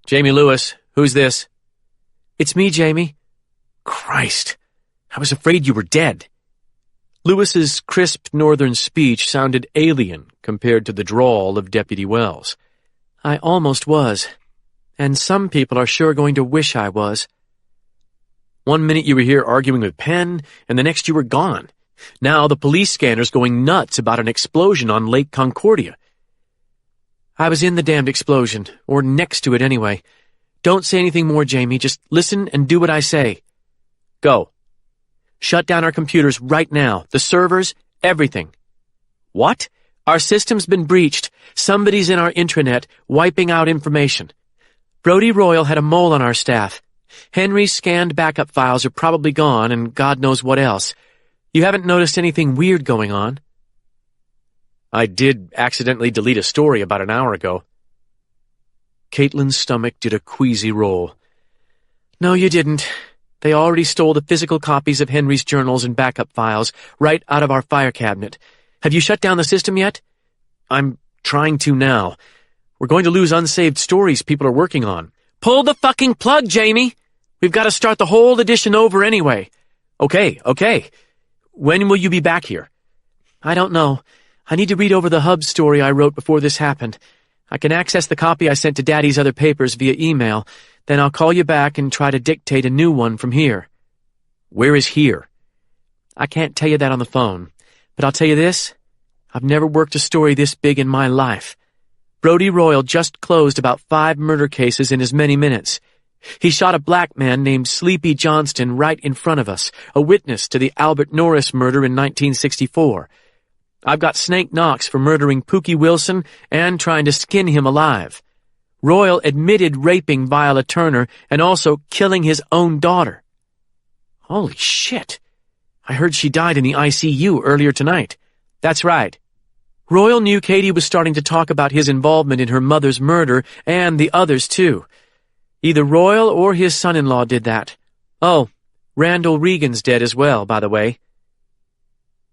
Speaker 2: "Jamie Lewis, who's this?" "It's me, Jamie." "Christ, I was afraid you were dead." Lewis's crisp northern speech sounded alien compared to the drawl of Deputy Wells. "I almost was, and some people are sure going to wish I was." "One minute you were here arguing with Penn, and the next you were gone. Now the police scanner's going nuts about an explosion on Lake Concordia." "I was in the damned explosion, or next to it anyway. Don't say anything more, Jamie. Just listen and do what I say." "Go." "Shut down our computers right now. The servers, everything." "What?" "Our system's been breached. Somebody's in our intranet, wiping out information. Brodie Royal had a mole on our staff. Henry's scanned backup files are probably gone, and God knows what else. You haven't noticed anything weird going on?" "I did accidentally delete a story about an hour ago." Caitlin's stomach did a queasy roll. "No, you didn't. They already stole the physical copies of Henry's journals and backup files right out of our file cabinet. Have you shut down the system yet?" "I'm trying to now. We're going to lose unsaved stories people are working on." "Pull the fucking plug, Jamie! We've got to start the whole edition over anyway." Okay. When will you be back here?" "I don't know. I need to read over the hub story I wrote before this happened. I can access the copy I sent to Daddy's other papers via email. Then I'll call you back and try to dictate a new one from here." "Where is here?" "I can't tell you that on the phone. But I'll tell you this. I've never worked a story this big in my life. Brodie Royal just closed about 5 murder cases in as many minutes. He shot a black man named Sleepy Johnston right in front of us, a witness to the Albert Norris murder in 1964. I've got Snake Knox for murdering Pookie Wilson and trying to skin him alive. Royal admitted raping Viola Turner and also killing his own daughter." "Holy shit.
Speaker 1: I heard she died in the ICU earlier tonight. That's right. Royal knew Katie was starting to talk about his involvement in her mother's murder and the others, too. Either Royal or his son-in-law did that. Oh, Randall Regan's dead as well, by the way.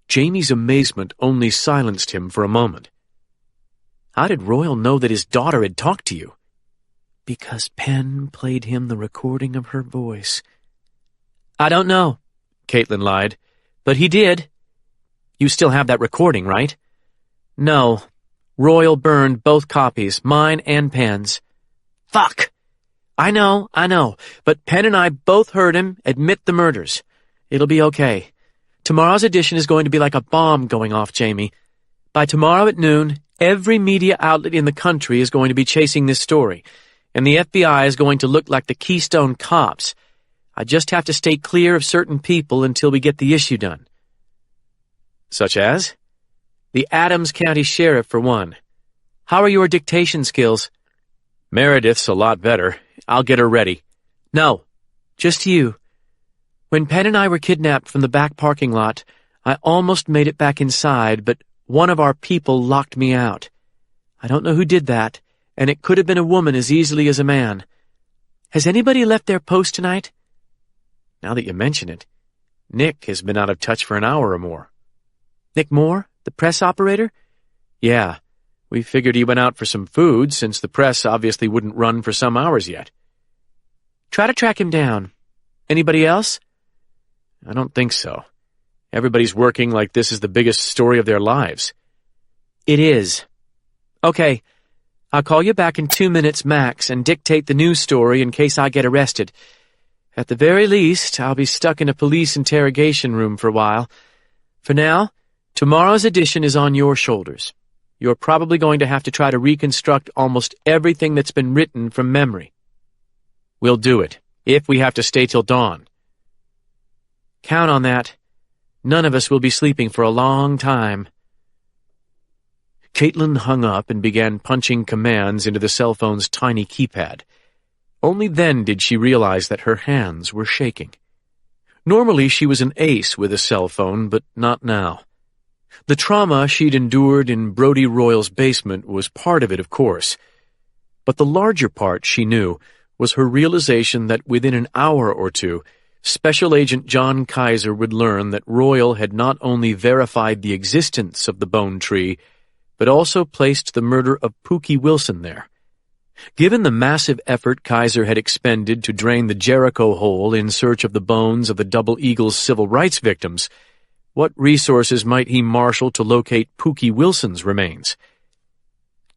Speaker 1: Jamie's amazement only silenced him for a moment. How did Royal know that his daughter had talked to you? Because Penn played him the recording of her voice. I don't know, Caitlin lied, but he did. You still have that recording, right? No. Royal burned both copies, mine and Penn's. Fuck! I know, but Penn and I both heard him admit the murders. It'll be okay. Tomorrow's edition is going to be like a bomb going off, Jamie. By tomorrow at noon, every media outlet in the country is going to be chasing this story, and the FBI is going to look like the Keystone Cops. I just have to stay clear of certain people until we get the issue done. Such as? The Adams County Sheriff, for one. How are your dictation skills? Meredith's a lot better. I'll get her ready. No, just you. When Penn and I were kidnapped from the back parking lot, I almost made it back inside, but one of our people locked me out. I don't know who did that, and it could have been a woman as easily as a man. Has anybody left their post tonight? Now that you mention it, Nick has been out of touch for an hour or more. Nick Moore, the press operator? Yeah, we figured he went out for some food since the press obviously wouldn't run for some hours yet. Try to track him down. Anybody else? I don't think so. Everybody's working like this is the biggest story of their lives. It is. Okay, I'll call you back in 2 minutes max and dictate the news story in case I get arrested. At the very least, I'll be stuck in a police interrogation room for a while. For now, tomorrow's edition is on your shoulders. You're probably going to have to try to reconstruct almost everything that's been written from memory. We'll do it, if we have to stay till dawn. Count on that. None of us will be sleeping for a long time. Caitlin hung up and began punching commands into the cell phone's tiny keypad. Only then did she realize that her hands were shaking. Normally she was an ace with a cell phone, but not now. The trauma she'd endured in Brody Royal's basement was part of it, of course. But the larger part, she knew, was her realization that within an hour or two, Special Agent John Kaiser would learn that Royal had not only verified the existence of the bone tree, but also placed the murder of Pookie Wilson there. Given the massive effort Kaiser had expended to drain the Jericho hole in search of the bones of the Double Eagle's civil rights victims, what resources might he marshal to locate Pookie Wilson's remains?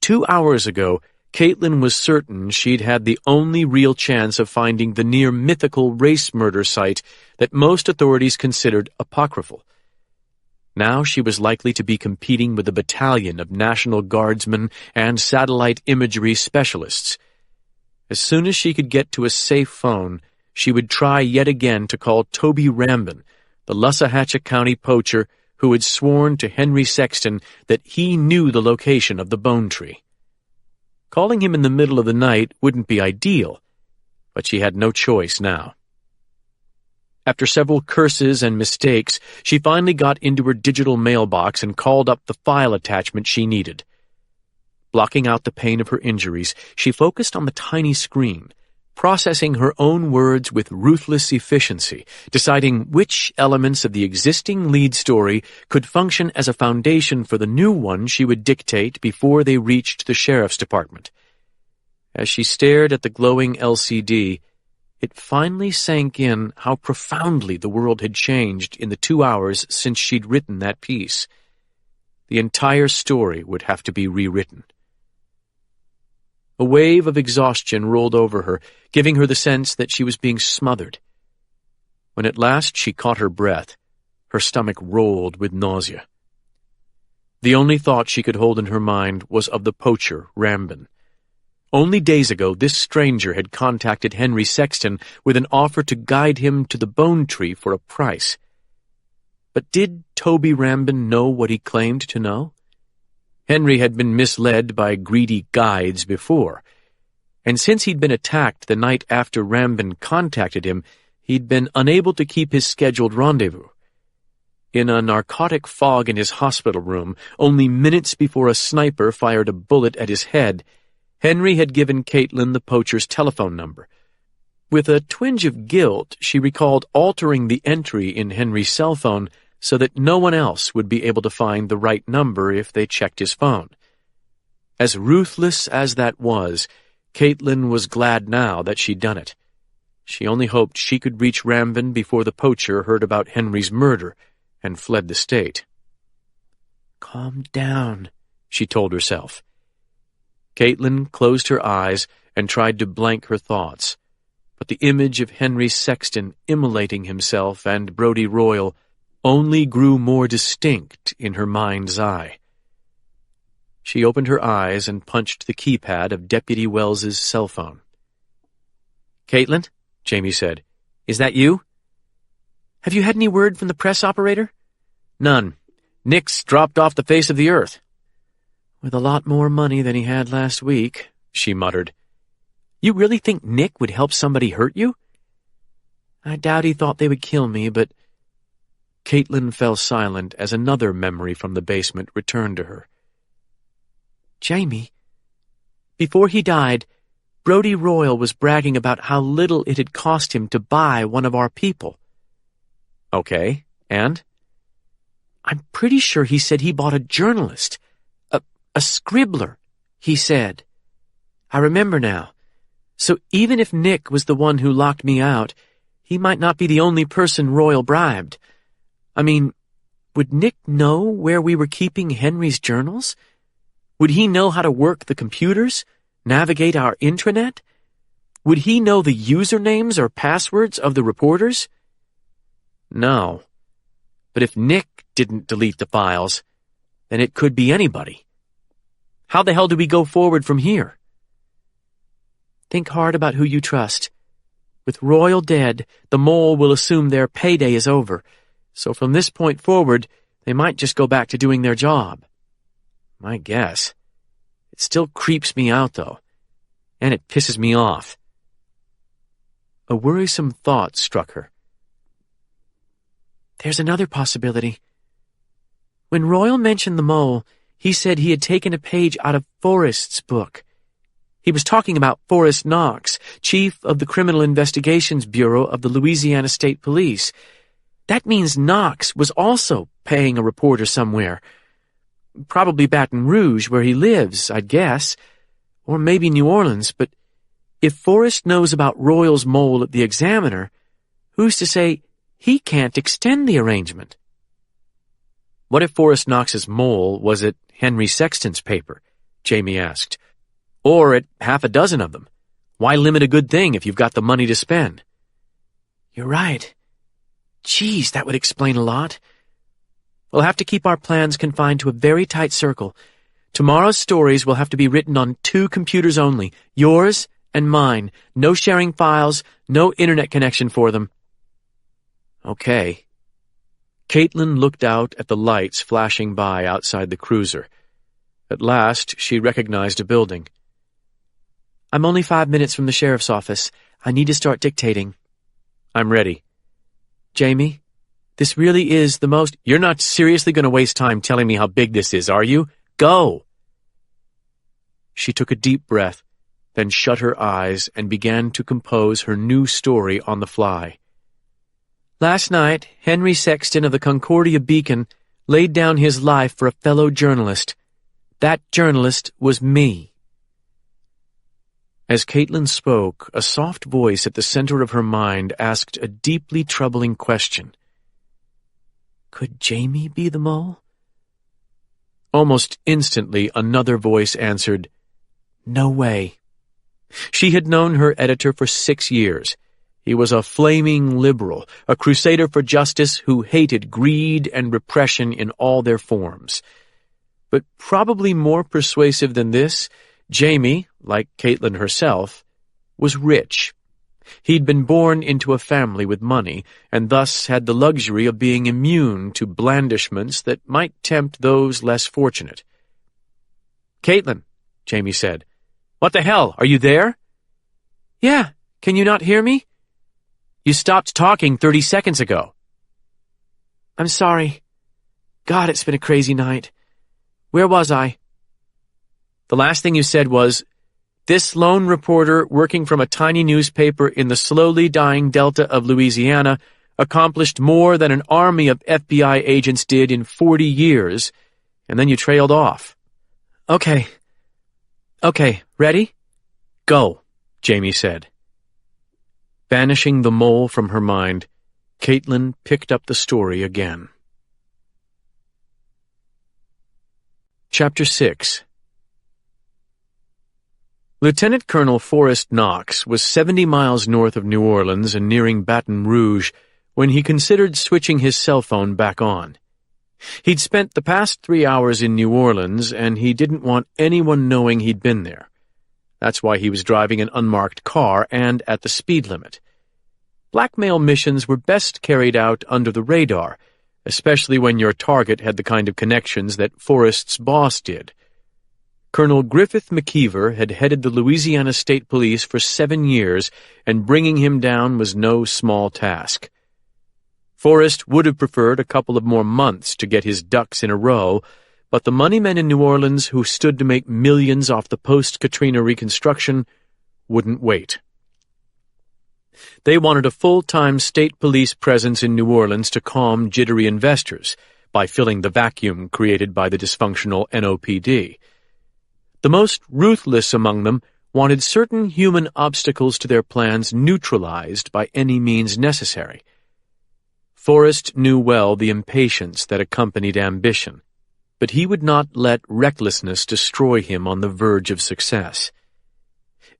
Speaker 1: 2 hours ago, Caitlin was certain she'd had the only real chance of finding the near-mythical race murder site that most authorities considered apocryphal. Now she was likely to be competing with a battalion of National Guardsmen and satellite imagery specialists. As soon as she could get to a safe phone, she would try yet again to call Toby Rambin, the Lussahatchee County poacher who had sworn to Henry Sexton that he knew the location of the bone tree. Calling him in the middle of the night wouldn't be ideal, but she had no choice now. After several curses and mistakes, she finally got into her digital mailbox and called up the file attachment she needed. Blocking out the pain of her injuries, she focused on the tiny screen, processing her own words with ruthless efficiency, deciding which elements of the existing lead story could function as a foundation for the new one she would dictate before they reached the sheriff's department. As she stared at the glowing LCD, it finally sank in how profoundly the world had changed in the 2 hours since she'd written that piece. The entire story would have to be rewritten. A wave of exhaustion rolled over her, giving her the sense that she was being smothered. When at last she caught her breath, her stomach rolled with nausea. The only thought she could hold in her mind was of the poacher, Rambin. Only days ago, this stranger had contacted Henry Sexton with an offer to guide him to the bone tree for a price. But did Toby Rambin know what he claimed to know? Henry had been misled by greedy guides before, and since he'd been attacked the night after Rambin contacted him, he'd been unable to keep his scheduled rendezvous. In a narcotic fog in his hospital room, only minutes before a sniper fired a bullet at his head, Henry had given Caitlin the poacher's telephone number. With a twinge of guilt, she recalled altering the entry in Henry's cell phone so that no one else would be able to find the right number if they checked his phone. As ruthless as that was, Caitlin was glad now that she'd done it. She only hoped she could reach Ramvin before the poacher heard about Henry's murder and fled the state. "Calm down," she told herself. Caitlin closed her eyes and tried to blank her thoughts, but the image of Henry Sexton immolating himself and Brodie Royal only grew more distinct in her mind's eye. She opened her eyes and punched the keypad of Deputy Wells's cell phone. "Caitlin," Jamie said, "is that you? Have you had any word from the press operator?" "None. Nick's dropped off the face of the earth." "With a lot more money than he had last week," she muttered. "You really think Nick would help somebody hurt you?" "I doubt he thought they would kill me, but—" Caitlin fell silent as another memory from the basement returned to her. "Jamie, before he died, Brodie Royal was bragging about how little it had cost him to buy one of our people." "Okay, and?" "I'm pretty sure he said he bought a journalist. A scribbler, he said. I remember now. So even if Nick was the one who locked me out, he might not be the only person Royal bribed. I mean, would Nick know where we were keeping Henry's journals? Would he know how to work the computers, navigate our intranet? Would he know the usernames or passwords of the reporters?" "No. But if Nick didn't delete the files, then it could be anybody. How the hell do we go forward from here?" "Think hard about who you trust. With Royal dead, the mole will assume their payday is over, so from this point forward, they might just go back to doing their job." "My guess. It still creeps me out, though, and it pisses me off." A worrisome thought struck her. "There's another possibility. When Royal mentioned the mole, he said he had taken a page out of Forrest's book. He was talking about Forrest Knox, chief of the Criminal Investigations Bureau of the Louisiana State Police. That means Knox was also paying a reporter somewhere. Probably Baton Rouge, where he lives, I'd guess. Or maybe New Orleans, but if Forrest knows about Royal's mole at the Examiner, who's to say he can't extend the arrangement?" "What if Forrest Knox's mole was at Henry Sexton's paper?" Jamie asked. "Or at half a dozen of them? Why limit a good thing if you've got the money to spend?" "You're right. Geez, that would explain a lot. We'll have to keep our plans confined to a very tight circle. Tomorrow's stories will have to be written on 2 computers only, yours and mine. No sharing files, no internet connection for them." "Okay." Caitlin looked out at the lights flashing by outside the cruiser. At last, she recognized a building. "I'm only 5 minutes from the sheriff's office. I need to start dictating." "I'm ready." "Jamie, this really is the most—" "You're not seriously going to waste time telling me how big this is, are you? Go!" She took a deep breath, then shut her eyes and began to compose her new story on the fly. "Last night, Henry Sexton of the Concordia Beacon laid down his life for a fellow journalist. That journalist was me." As Caitlin spoke, a soft voice at the center of her mind asked a deeply troubling question. Could Jamie be the mole? Almost instantly, another voice answered, "No way." She had known her editor for 6 years. He was a flaming liberal, a crusader for justice who hated greed and repression in all their forms. But probably more persuasive than this, Jamie, like Caitlin herself, was rich. He'd been born into a family with money, and thus had the luxury of being immune to blandishments that might tempt those less fortunate. "Caitlin," Jamie said, "what the hell, are you there?" "Yeah, can you not hear me?" "You stopped talking 30 seconds ago." "I'm sorry." God, it's been a crazy night. Where was I? The last thing you said was, this lone reporter working from a tiny newspaper in the slowly dying delta of Louisiana accomplished more than an army of FBI agents did in 40 years, and then you trailed off. Okay, ready? Go, Jamie said. Banishing the mole from her mind, Caitlin picked up the story again. Chapter 6. Lieutenant Colonel Forrest Knox was 70 miles north of New Orleans and nearing Baton Rouge when he considered switching his cell phone back on. He'd spent the past 3 hours in New Orleans, and he didn't want anyone knowing he'd been there. That's why he was driving an unmarked car and at the speed limit. Blackmail missions were best carried out under the radar, especially when your target had the kind of connections that Forrest's boss did. Colonel Griffith McKeever had headed the Louisiana State Police for 7 years, and bringing him down was no small task. Forrest would have preferred a couple of more months to get his ducks in a row, but the money men in New Orleans who stood to make millions off the post-Katrina reconstruction wouldn't wait. They wanted a full-time state police presence in New Orleans to calm jittery investors by filling the vacuum created by the dysfunctional NOPD. The most ruthless among them wanted certain human obstacles to their plans neutralized by any means necessary. Forrest knew well the impatience that accompanied ambition, but he would not let recklessness destroy him on the verge of success.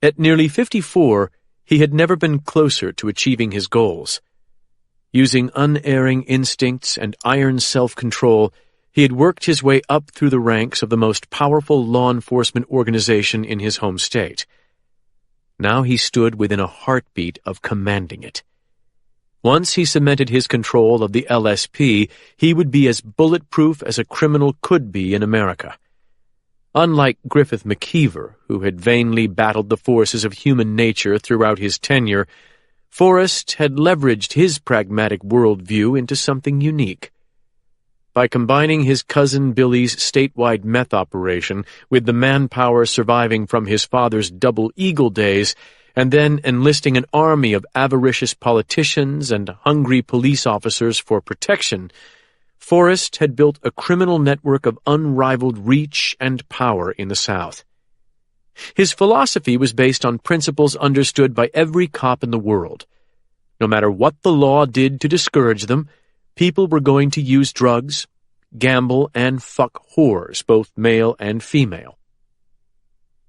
Speaker 1: At nearly 54, he had never been closer to achieving his goals. Using unerring instincts and iron self-control, he had worked his way up through the ranks of the most powerful law enforcement organization in his home state. Now he stood within a heartbeat of commanding it. Once he cemented his control of the LSP, he would be as bulletproof as a criminal could be in America. Unlike Griffith McKeever, who had vainly battled the forces of human nature throughout his tenure, Forrest had leveraged his pragmatic worldview into something unique. By combining his cousin Billy's statewide meth operation with the manpower surviving from his father's Double Eagle days, and then enlisting an army of avaricious politicians and hungry police officers for protection, Forrest had built a criminal network of unrivaled reach and power in the South. His philosophy was based on principles understood by every cop in the world. No matter what the law did to discourage them, people were going to use drugs, gamble, and fuck whores, both male and female.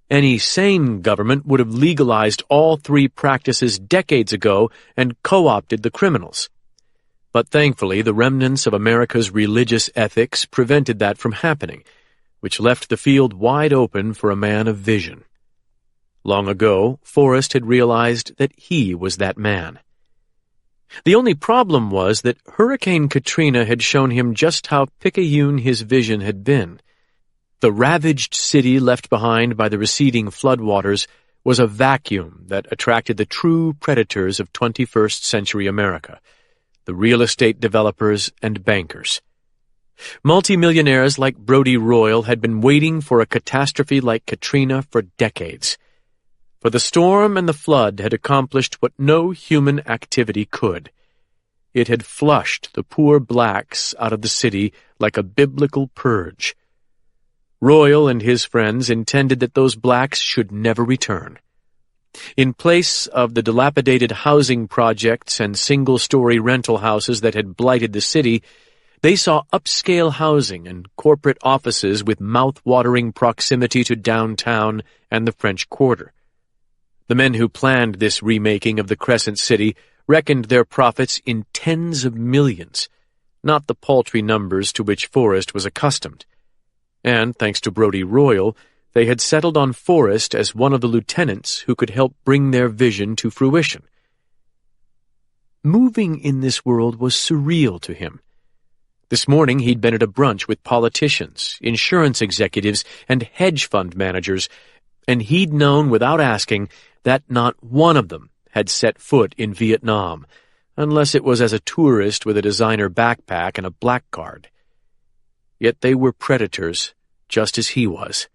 Speaker 1: Any sane government would have legalized all three practices decades ago and co-opted the criminals. But thankfully, the remnants of America's religious ethics prevented that from happening, which left the field wide open for a man of vision. Long ago, Forrest had realized that he was that man. The only problem was that Hurricane Katrina had shown him just how picayune his vision had been. The ravaged city left behind by the receding floodwaters was a vacuum that attracted the true predators of 21st century America, the real estate developers and bankers. Multimillionaires like Brodie Royal had been waiting for a catastrophe like Katrina for decades. For the storm and the flood had accomplished what no human activity could. It had flushed the poor blacks out of the city like a biblical purge. Royal and his friends intended that those blacks should never return. In place of the dilapidated housing projects and single-story rental houses that had blighted the city, they saw upscale housing and corporate offices with mouth-watering proximity to downtown and the French Quarter. The men who planned this remaking of the Crescent City reckoned their profits in tens of millions, not the paltry numbers to which Forrest was accustomed. And, thanks to Brodie Royal, they had settled on Forrest as one of the lieutenants who could help bring their vision to fruition. Moving in this world was surreal to him. This morning he'd been at a brunch with politicians, insurance executives, and hedge fund managers, and he'd known without asking that not one of them had set foot in Vietnam, unless it was as a tourist with a designer backpack and a black card. Yet they were predators, just as he was.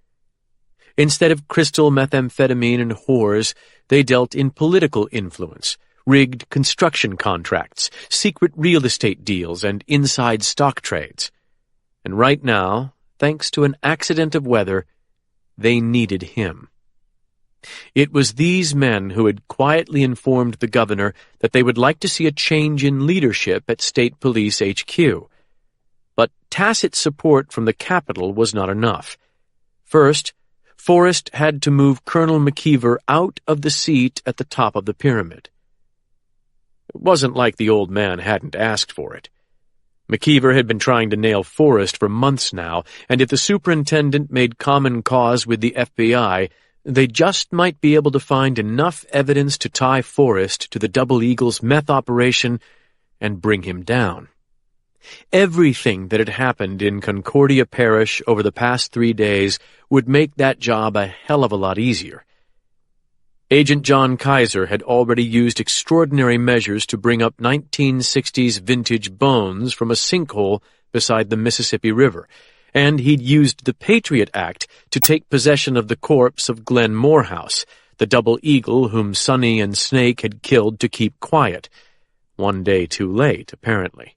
Speaker 1: Instead of crystal methamphetamine and whores, they dealt in political influence, rigged construction contracts, secret real estate deals, and inside stock trades. And right now, thanks to an accident of weather, they needed him. It was these men who had quietly informed the governor that they would like to see a change in leadership at State Police HQ. But tacit support from the capital was not enough. First, Forrest had to move Colonel McKeever out of the seat at the top of the pyramid. It wasn't like the old man hadn't asked for it. McKeever had been trying to nail Forrest for months now, and if the superintendent made common cause with the FBI, they just might be able to find enough evidence to tie Forrest to the Double Eagle's meth operation and bring him down. Everything that had happened in Concordia Parish over the past 3 days would make that job a hell of a lot easier. Agent John Kaiser had already used extraordinary measures to bring up 1960s vintage bones from a sinkhole beside the Mississippi River, and he'd used the Patriot Act to take possession of the corpse of Glenn Morehouse, the double eagle whom Sonny and Snake had killed to keep quiet. 1 day too late, apparently.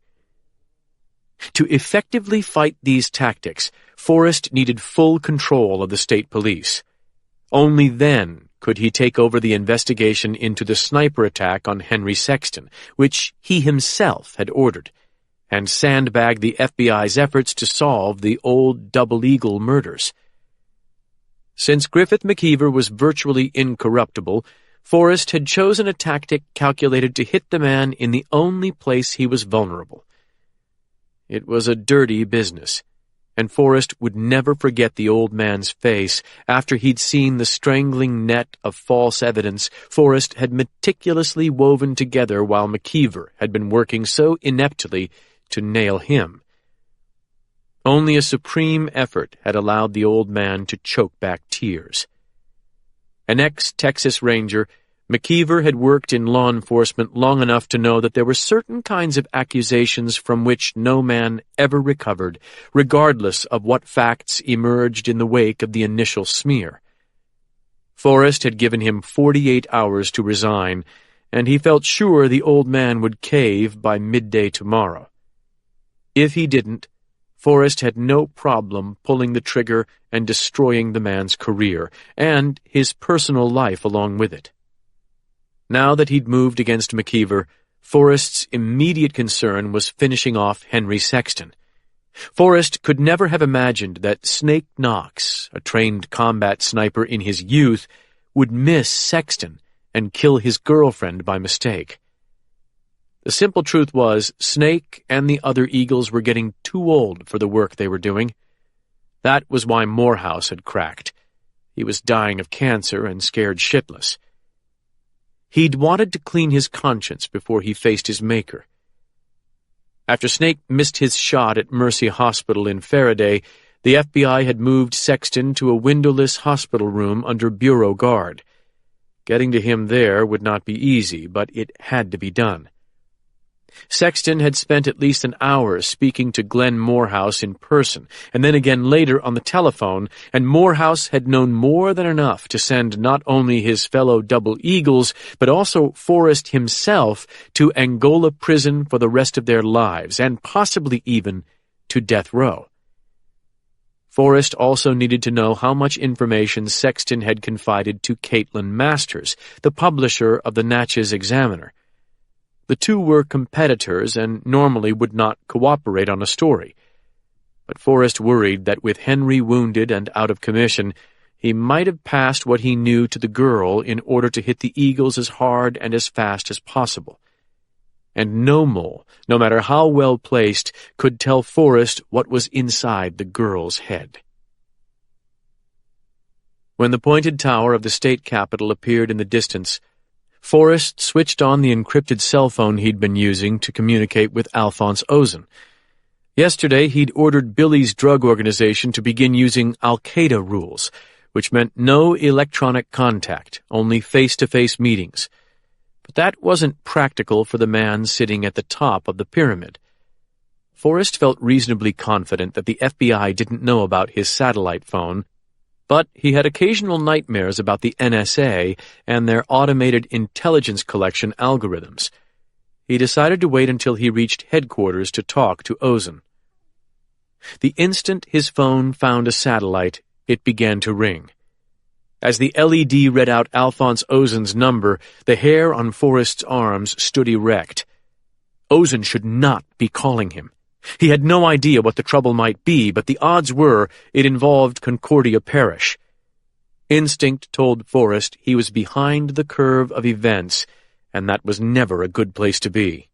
Speaker 1: To effectively fight these tactics, Forrest needed full control of the state police. Only then could he take over the investigation into the sniper attack on Henry Sexton, which he himself had ordered, and sandbag the FBI's efforts to solve the old Double Eagle murders. Since Griffith McKeever was virtually incorruptible, Forrest had chosen a tactic calculated to hit the man in the only place he was vulnerable. It was a dirty business, and Forrest would never forget the old man's face after he'd seen the strangling net of false evidence Forrest had meticulously woven together while McKeever had been working so ineptly to nail him. Only a supreme effort had allowed the old man to choke back tears. An ex-Texas Ranger, McKeever had worked in law enforcement long enough to know that there were certain kinds of accusations from which no man ever recovered, regardless of what facts emerged in the wake of the initial smear. Forrest had given him 48 hours to resign, and he felt sure the old man would cave by midday tomorrow. If he didn't, Forrest had no problem pulling the trigger and destroying the man's career, and his personal life along with it. Now that he'd moved against McKeever, Forrest's immediate concern was finishing off Henry Sexton. Forrest could never have imagined that Snake Knox, a trained combat sniper in his youth, would miss Sexton and kill his girlfriend by mistake. The simple truth was, Snake and the other Eagles were getting too old for the work they were doing. That was why Morehouse had cracked. He was dying of cancer and scared shitless. He'd wanted to clean his conscience before he faced his maker. After Snake missed his shot at Mercy Hospital in Faraday, the FBI had moved Sexton to a windowless hospital room under bureau guard. Getting to him there would not be easy, but it had to be done. Sexton had spent at least an hour speaking to Glenn Morehouse in person, and then again later on the telephone, and Morehouse had known more than enough to send not only his fellow Double Eagles, but also Forrest himself to Angola prison for the rest of their lives, and possibly even to death row. Forrest also needed to know how much information Sexton had confided to Caitlin Masters, the publisher of the Natchez Examiner. The two were competitors and normally would not cooperate on a story. But Forrest worried that with Henry wounded and out of commission, he might have passed what he knew to the girl in order to hit the Eagles as hard and as fast as possible. And no mole, no matter how well placed, could tell Forrest what was inside the girl's head. When the pointed tower of the state capitol appeared in the distance, Forrest switched on the encrypted cell phone he'd been using to communicate with Alphonse Ozen. Yesterday, he'd ordered Billy's drug organization to begin using Al-Qaeda rules, which meant no electronic contact, only face-to-face meetings. But that wasn't practical for the man sitting at the top of the pyramid. Forrest felt reasonably confident that the FBI didn't know about his satellite phone, but he had occasional nightmares about the NSA and their automated intelligence collection algorithms. He decided to wait until he reached headquarters to talk to Ozen. The instant his phone found a satellite, it began to ring. As the LED read out Alphonse Ozen's number, the hair on Forrest's arms stood erect. Ozen should not be calling him. He had no idea what the trouble might be, but the odds were it involved Concordia Parish. Instinct told Forrest he was behind the curve of events, and that was never a good place to be.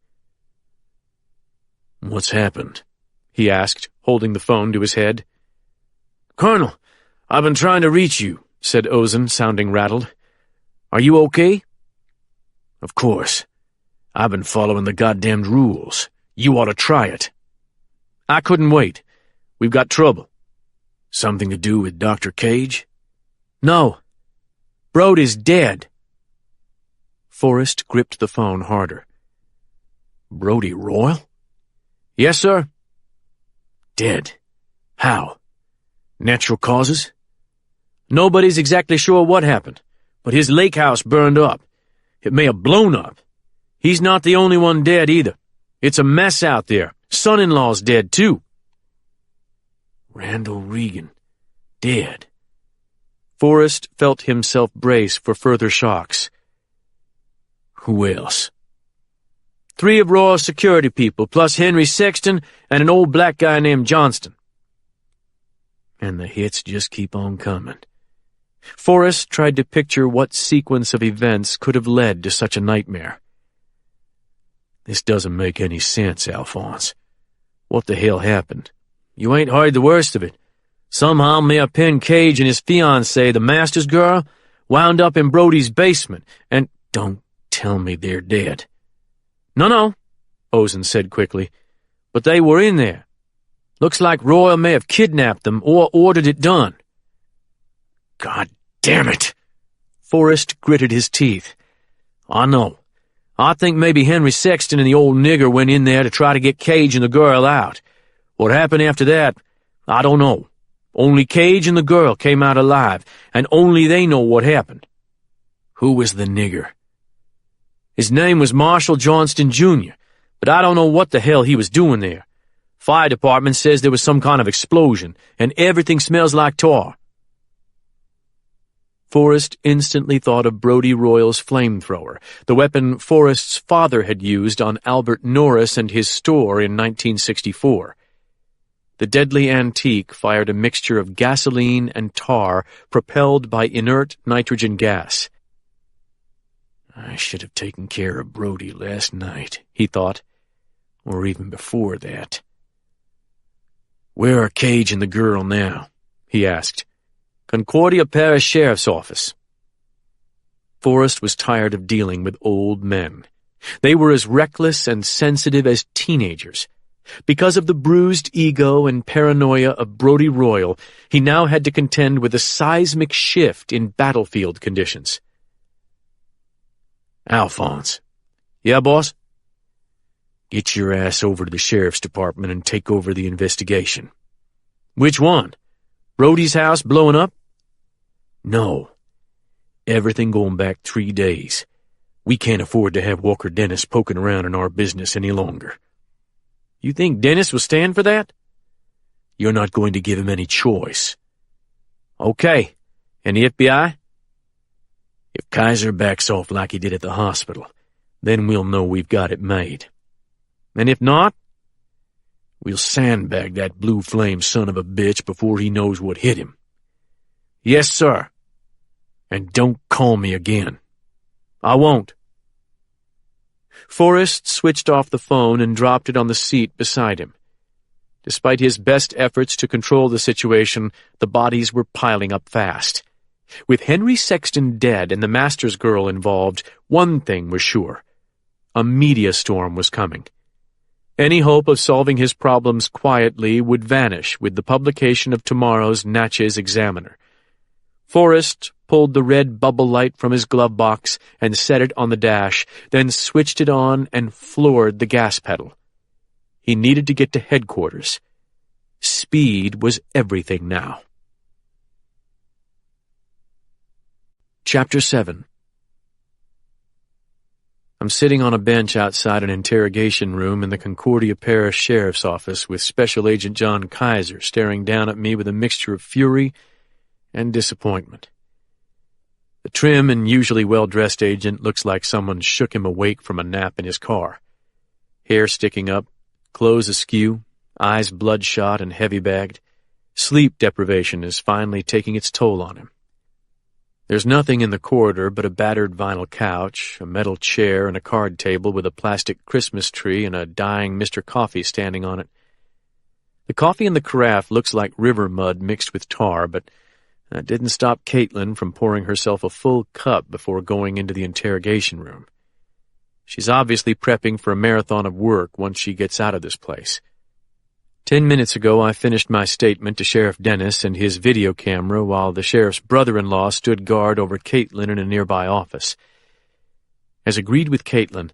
Speaker 2: "What's happened?"
Speaker 1: he asked, holding the phone to his head.
Speaker 2: "Colonel, I've been trying to reach you," said Ozen, sounding rattled. "Are you okay?"
Speaker 1: "Of course. I've been following the goddamned rules. You ought to try it."
Speaker 2: "I couldn't wait. We've got trouble."
Speaker 1: "Something to do with Dr. Cage?"
Speaker 2: "No. Brody's dead."
Speaker 1: Forrest gripped the phone harder. "Brody Royal?"
Speaker 2: "Yes, sir."
Speaker 1: "Dead? How? Natural causes?"
Speaker 2: "Nobody's exactly sure what happened, but his lake house burned up. It may have blown up. He's not the only one dead, either. It's a mess out there. Son-in-law's dead, too."
Speaker 1: Randall Regan. Dead.
Speaker 2: Forrest felt himself brace for further shocks.
Speaker 1: "Who else?"
Speaker 2: 3 of Royal's security people, plus Henry Sexton and an old black guy named Johnston.
Speaker 1: And the hits just keep on coming.
Speaker 2: Forrest tried to picture what sequence of events could have led to such a nightmare.
Speaker 1: "This doesn't make any sense, Alphonse. What the hell happened?"
Speaker 2: "You ain't heard the worst of it. Somehow Mayor Penn Cage and his fiancée, the Masters girl, wound up in Brody's basement, and—"
Speaker 1: "Don't tell me they're dead."
Speaker 2: No, Ozen said quickly. "But they were in there. Looks like Royal may have kidnapped them or ordered it done."
Speaker 1: "God damn it!"
Speaker 2: Forrest gritted his teeth. "I know. I think maybe Henry Sexton and the old nigger went in there to try to get Cage and the girl out. What happened after that, I don't know. Only Cage and the girl came out alive, and only they know what happened."
Speaker 1: "Who was the nigger?"
Speaker 2: "His name was Marshall Johnston, Jr., but I don't know what the hell he was doing there. Fire department says there was some kind of explosion, and everything smells like tar." Forrest instantly thought of Brody Royal's flamethrower, the weapon Forrest's father had used on Albert Norris and his store in 1964. The deadly antique fired a mixture of gasoline and tar propelled by inert nitrogen gas.
Speaker 1: "I should have taken care of Brody last night," he thought, "or even before that." "Where are Cage and the girl now?" he asked.
Speaker 2: "Concordia Parish Sheriff's Office."
Speaker 1: Forrest was tired of dealing with old men. They were as reckless and sensitive as teenagers. Because of the bruised ego and paranoia of Brody Royal, he now had to contend with a seismic shift in battlefield conditions. "Alphonse."
Speaker 2: "Yeah, boss?"
Speaker 1: "Get your ass over to the sheriff's department and take over the investigation."
Speaker 2: "Which one? Brody's house blowing up?"
Speaker 1: "No. Everything going back 3 days. We can't afford to have Walker Dennis poking around in our business any longer."
Speaker 2: "You think Dennis will stand for that?"
Speaker 1: "You're not going to give him any choice."
Speaker 2: "Okay. And the FBI?"
Speaker 1: "If Kaiser backs off like he did at the hospital, then we'll know we've got it made.
Speaker 2: And if not?"
Speaker 1: "We'll sandbag that blue flame son of a bitch before he knows what hit him."
Speaker 2: "Yes, sir."
Speaker 1: "And don't call me again."
Speaker 2: "I won't."
Speaker 1: Forrest switched off the phone and dropped it on the seat beside him. Despite his best efforts to control the situation, the bodies were piling up fast. With Henry Sexton dead and the Masters girl involved, one thing was sure. A media storm was coming. Any hope of solving his problems quietly would vanish with the publication of tomorrow's Natchez Examiner. Forrest pulled the red bubble light from his glove box and set it on the dash, then switched it on and floored the gas pedal. He needed to get to headquarters. Speed was everything now. Chapter 7. I'm sitting on a bench outside an interrogation room in the Concordia Parish Sheriff's Office with Special Agent John Kaiser staring down at me with a mixture of fury and disappointment. The trim and usually well-dressed agent looks like someone shook him awake from a nap in his car. Hair sticking up, clothes askew, eyes bloodshot and heavy-bagged. Sleep deprivation is finally taking its toll on him. There's nothing in the corridor but a battered vinyl couch, a metal chair, and a card table with a plastic Christmas tree and a dying Mr. Coffee standing on it. The coffee in the carafe looks like river mud mixed with tar, but that didn't stop Caitlin from pouring herself a full cup before going into the interrogation room. She's obviously prepping for a marathon of work once she gets out of this place. 10 minutes ago, I finished my statement to Sheriff Dennis and his video camera while the sheriff's brother-in-law stood guard over Caitlin in a nearby office. As agreed with Caitlin,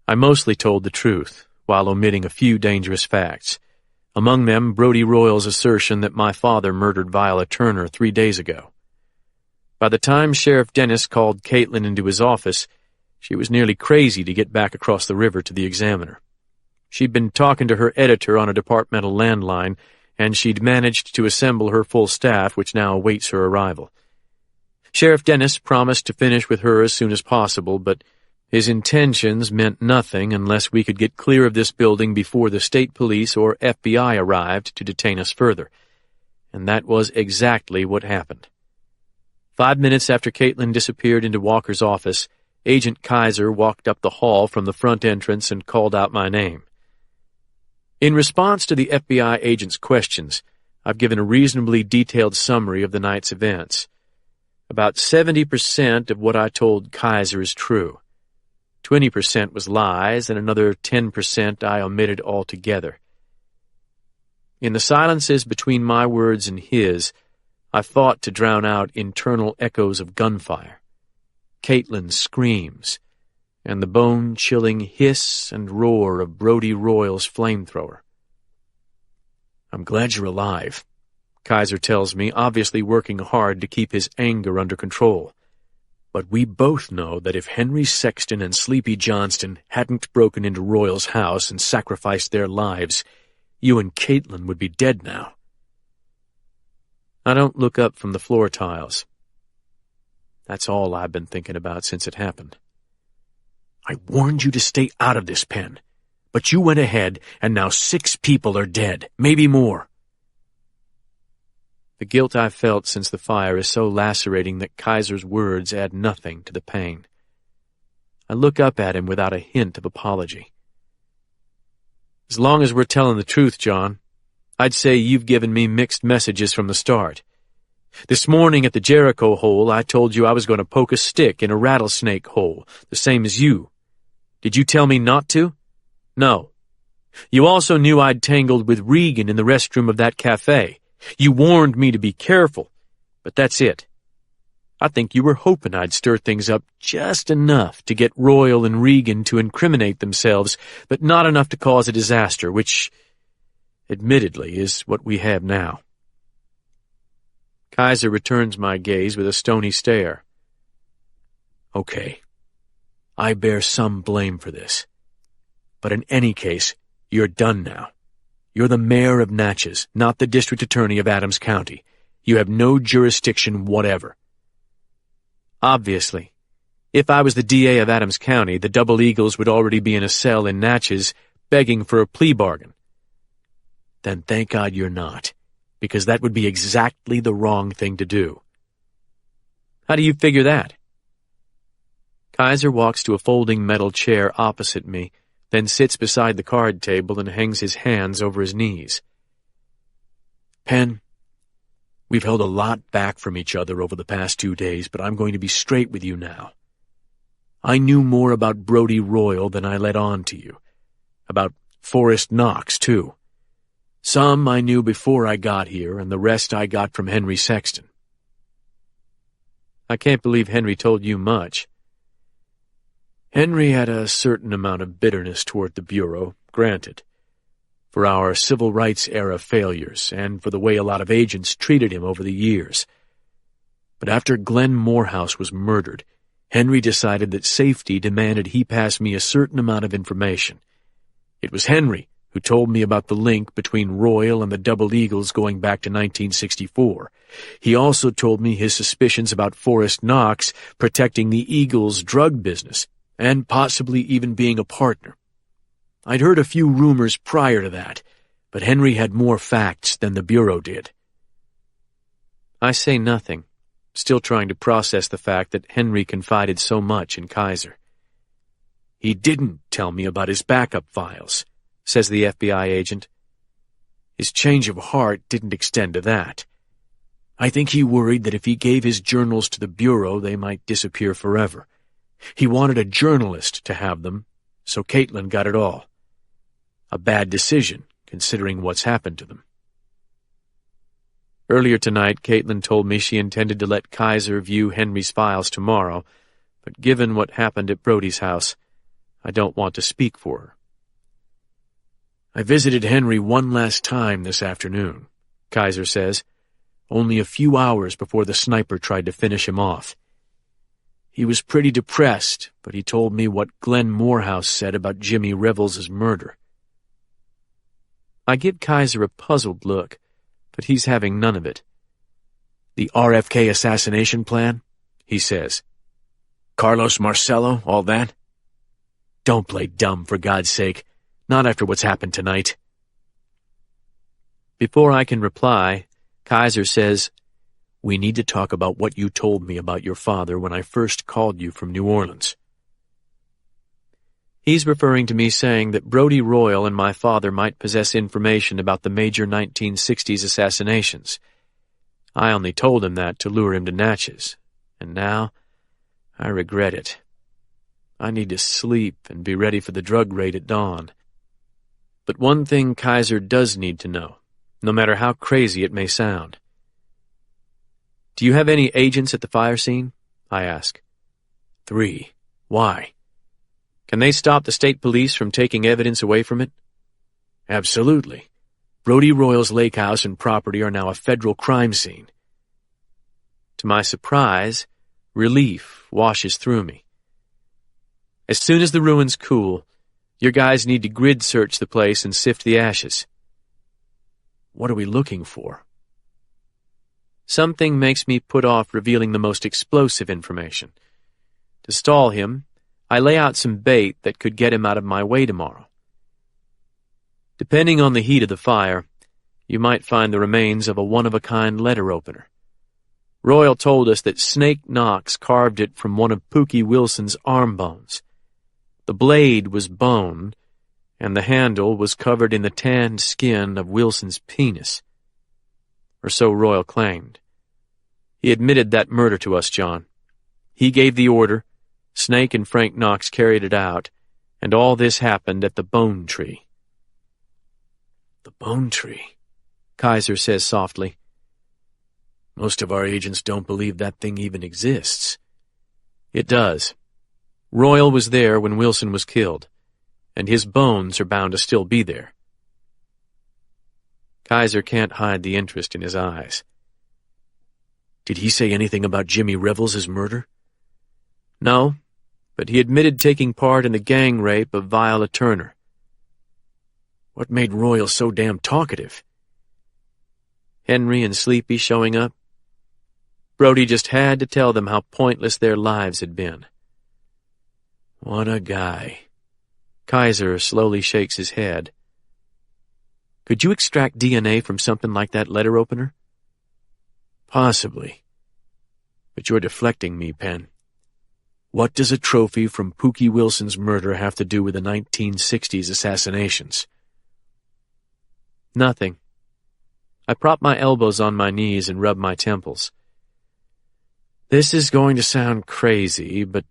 Speaker 1: I mostly told the truth, while omitting a few dangerous facts. Among them, Brodie Royal's assertion that my father murdered Viola Turner 3 days ago. By the time Sheriff Dennis called Caitlin into his office, she was nearly crazy to get back across the river to the Examiner. She'd been talking to her editor on a departmental landline, and she'd managed to assemble her full staff, which now awaits her arrival. Sheriff Dennis promised to finish with her as soon as possible, but his intentions meant nothing unless we could get clear of this building before the state police or FBI arrived to detain us further. And that was exactly what happened. 5 minutes after Caitlin disappeared into Walker's office, Agent Kaiser walked up the hall from the front entrance and called out my name. In response to the FBI agent's questions, I've given a reasonably detailed summary of the night's events. About 70% of what I told Kaiser is true. 20% was lies, and another 10% I omitted altogether. In the silences between my words and his, I fought to drown out internal echoes of gunfire, Caitlin's screams, and the bone-chilling hiss and roar of Brodie Royal's flamethrower. "I'm glad you're alive," Kaiser tells me, obviously working hard to keep his anger under control. "But we both know that if Henry Sexton and Sleepy Johnston hadn't broken into Royal's house and sacrificed their lives, you and Caitlin would be dead now." I don't look up from the floor tiles. That's all I've been thinking about since it happened. "I warned you to stay out of this, Penn, but you went ahead, and now 6 people are dead, maybe more." The guilt I've felt since the fire is so lacerating that Kaiser's words add nothing to the pain. I look up at him without a hint of apology. "As long as we're telling the truth, John, I'd say you've given me mixed messages from the start. This morning at the Jericho hole, I told you I was going to poke a stick in a rattlesnake hole, the same as you. Did you tell me not to? No. You also knew I'd tangled with Regan in the restroom of that cafe. You warned me to be careful, but that's it. I think you were hoping I'd stir things up just enough to get Royal and Regan to incriminate themselves, but not enough to cause a disaster, which, admittedly, is what we have now." Kaiser returns my gaze with a stony stare. "Okay, I bear some blame for this. But in any case, you're done now. You're the mayor of Natchez, not the district attorney of Adams County. You have no jurisdiction whatever." Obviously, if I was the DA of Adams County, the Double Eagles would already be in a cell in Natchez begging for a plea bargain. Then thank God you're not, because that would be exactly the wrong thing to do. How do you figure that? Kaiser walks to a folding metal chair opposite me, then sits beside the card table and hangs his hands over his knees. "Penn, we've held a lot back from each other over the past 2 days, but I'm going to be straight with you now. I knew more about Brodie Royal than I let on to you. About Forrest Knox, too. Some I knew before I got here, and the rest I got from Henry Sexton." "I can't believe Henry told you much." "Henry had a certain amount of bitterness toward the Bureau, granted.
Speaker 2: for our civil rights era failures and for the way a lot of agents treated him over the years. But after Glenn Morehouse was murdered, Henry decided that safety demanded he pass me a certain amount of information. It was Henry who told me about the link between Royal and the Double Eagles going back to 1964. He also told me his suspicions about Forrest Knox protecting the Eagles' drug business and possibly even being a partner. I'd heard a few rumors prior to that, but Henry had more facts than the Bureau did. I say nothing, still trying to process the fact that Henry confided so much in Kaiser. "He didn't tell me about his backup files," says the FBI agent. "His change of heart didn't extend to that. I think he worried that if he gave his journals to the Bureau, they might disappear forever. He wanted a journalist to have them, so Caitlin got it all. A bad decision, considering what's happened to them." Earlier tonight, Caitlin told me she intended to let Kaiser view Henry's files tomorrow, but given what happened at Brody's house, I don't want to speak for her. "I visited Henry one last time this afternoon," Kaiser says, "only a few hours before the sniper tried to finish him off. He was pretty depressed, but he told me what Glenn Morehouse said about Jimmy Revels' murder." I give Kaiser a puzzled look, but he's having none of it. "The RFK assassination plan?" he says. "Carlos Marcello, all that?" "Don't play dumb, for God's sake. Not after what's happened tonight." Before I can reply, Kaiser says, "We need to talk about what you told me about your father when I first called you from New Orleans." He's referring to me saying that Brody Royal and my father might possess information about the major 1960s assassinations. I only told him that to lure him to Natchez, and now I regret it. I need to sleep and be ready for the drug raid at dawn. But one thing Kaiser does need to know, no matter how crazy it may sound. "Do you have any agents at the fire scene?" I ask. 3. Why? Can they stop the state police from taking evidence away from it? Absolutely. Brody Royal's lake house and property are now a federal crime scene. To my surprise, relief washes through me. As soon as the ruins cool, your guys need to grid search the place and sift the ashes. What are we looking for? Something makes me put off revealing the most explosive information. To stall him, I lay out some bait that could get him out of my way tomorrow. Depending on the heat of the fire, you might find the remains of a one-of-a-kind letter opener. Royal told us that Snake Knox carved it from one of Pookie Wilson's arm bones. The blade was bone, and the handle was covered in the tanned skin of Wilson's penis. Or so Royal claimed. He admitted that murder to us, John. He gave the order, Snake and Frank Knox carried it out, and all this happened at the Bone Tree. The Bone Tree, Kaiser says softly. Most of our agents don't believe that thing even exists. It does. Royal was there when Wilson was killed, and his bones are bound to still be there. Kaiser can't hide the interest in his eyes. Did he say anything about Jimmy Revels' murder? No, but he admitted taking part in the gang rape of Viola Turner. What made Royal so damn talkative? Henry and Sleepy showing up? Brody just had to tell them how pointless their lives had been. What a guy. Kaiser slowly shakes his head. Could you extract DNA from something like that letter opener? Possibly. But you're deflecting me, Penn. What does a trophy from Pookie Wilson's murder have to do with the 1960s assassinations? Nothing. I prop my elbows on my knees and rub my temples. This is going to sound crazy, but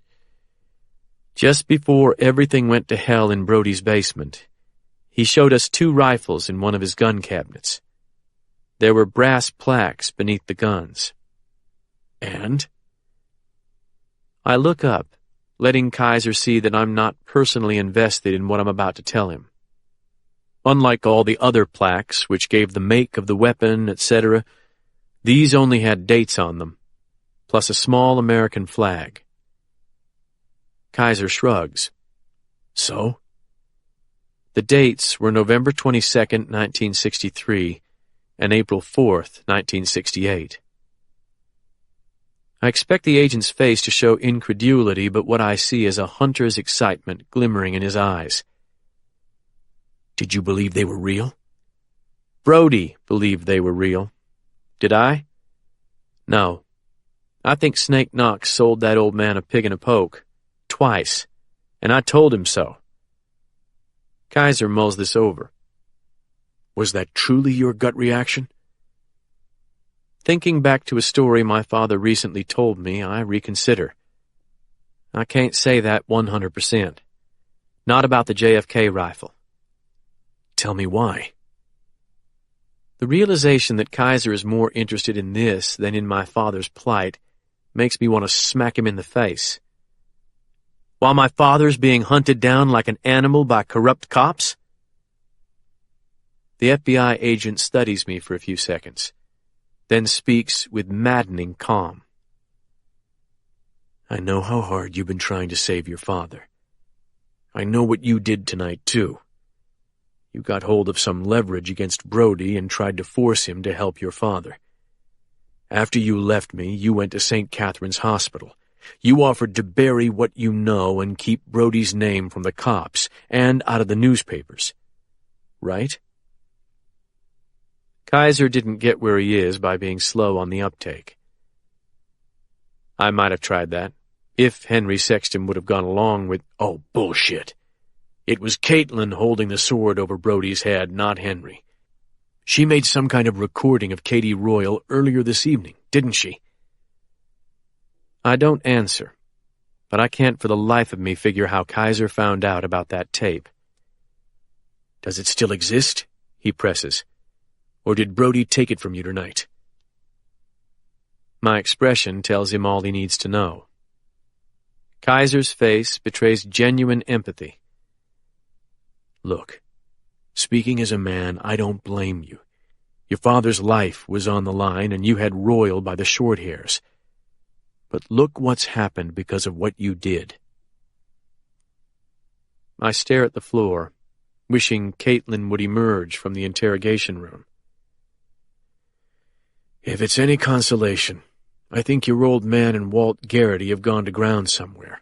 Speaker 2: just before everything went to hell in Brody's basement, he showed us 2 rifles in one of his gun cabinets. There were brass plaques beneath the guns. And? I look up, letting Kaiser see that I'm not personally invested in what I'm about to tell him.
Speaker 1: Unlike all the other plaques, which gave the make of the weapon, etc., these only had dates on them, plus a small American flag. Kaiser shrugs. So? The dates were November 22nd, 1963, and April 4th, 1968. I expect the agent's face to show incredulity, but what I see is a hunter's excitement glimmering in his eyes. Did you believe they were real? Brody believed they were real. Did I? No. I think Snake Knox sold that old man a pig and a poke. Twice. And I told him so. Kaiser mulls this over. Was that truly your gut reaction? Thinking back to a story my father recently told me, I reconsider. I can't say that 100%. Not about the JFK rifle. Tell me why. The realization that Kaiser is more interested in this than in my father's plight makes me want to smack him in the face. While my father's being hunted down like an animal by corrupt cops? The FBI agent studies me for a few seconds, then speaks with maddening calm. I know how hard you've been trying to save your father. I know what you did tonight, too. You got hold of some leverage against Brody and tried to force him to help your father. After you left me, you went to St. Catherine's Hospital. You offered to bury what you know and keep Brody's name from the cops and out of the newspapers. Right? Kaiser didn't get where he is by being slow on the uptake. I might have tried that, if Henry Sexton would have gone along with, oh, bullshit. It was Caitlin holding the sword over Brody's head, not Henry. She made some kind of recording of Katie Royal earlier this evening, didn't she? I don't answer, but I can't for the life of me figure how Kaiser found out about that tape. Does it still exist? He presses. Or did Brody take it from you tonight? My expression tells him all he needs to know. Kaiser's face betrays genuine empathy. Look, speaking as a man, I don't blame you. Your father's life was on the line, and you had Royal by the short hairs. But look what's happened because of what you did. I stare at the floor, wishing Caitlin would emerge from the interrogation room. If it's any consolation, I think your old man and Walt Garrity have gone to ground somewhere.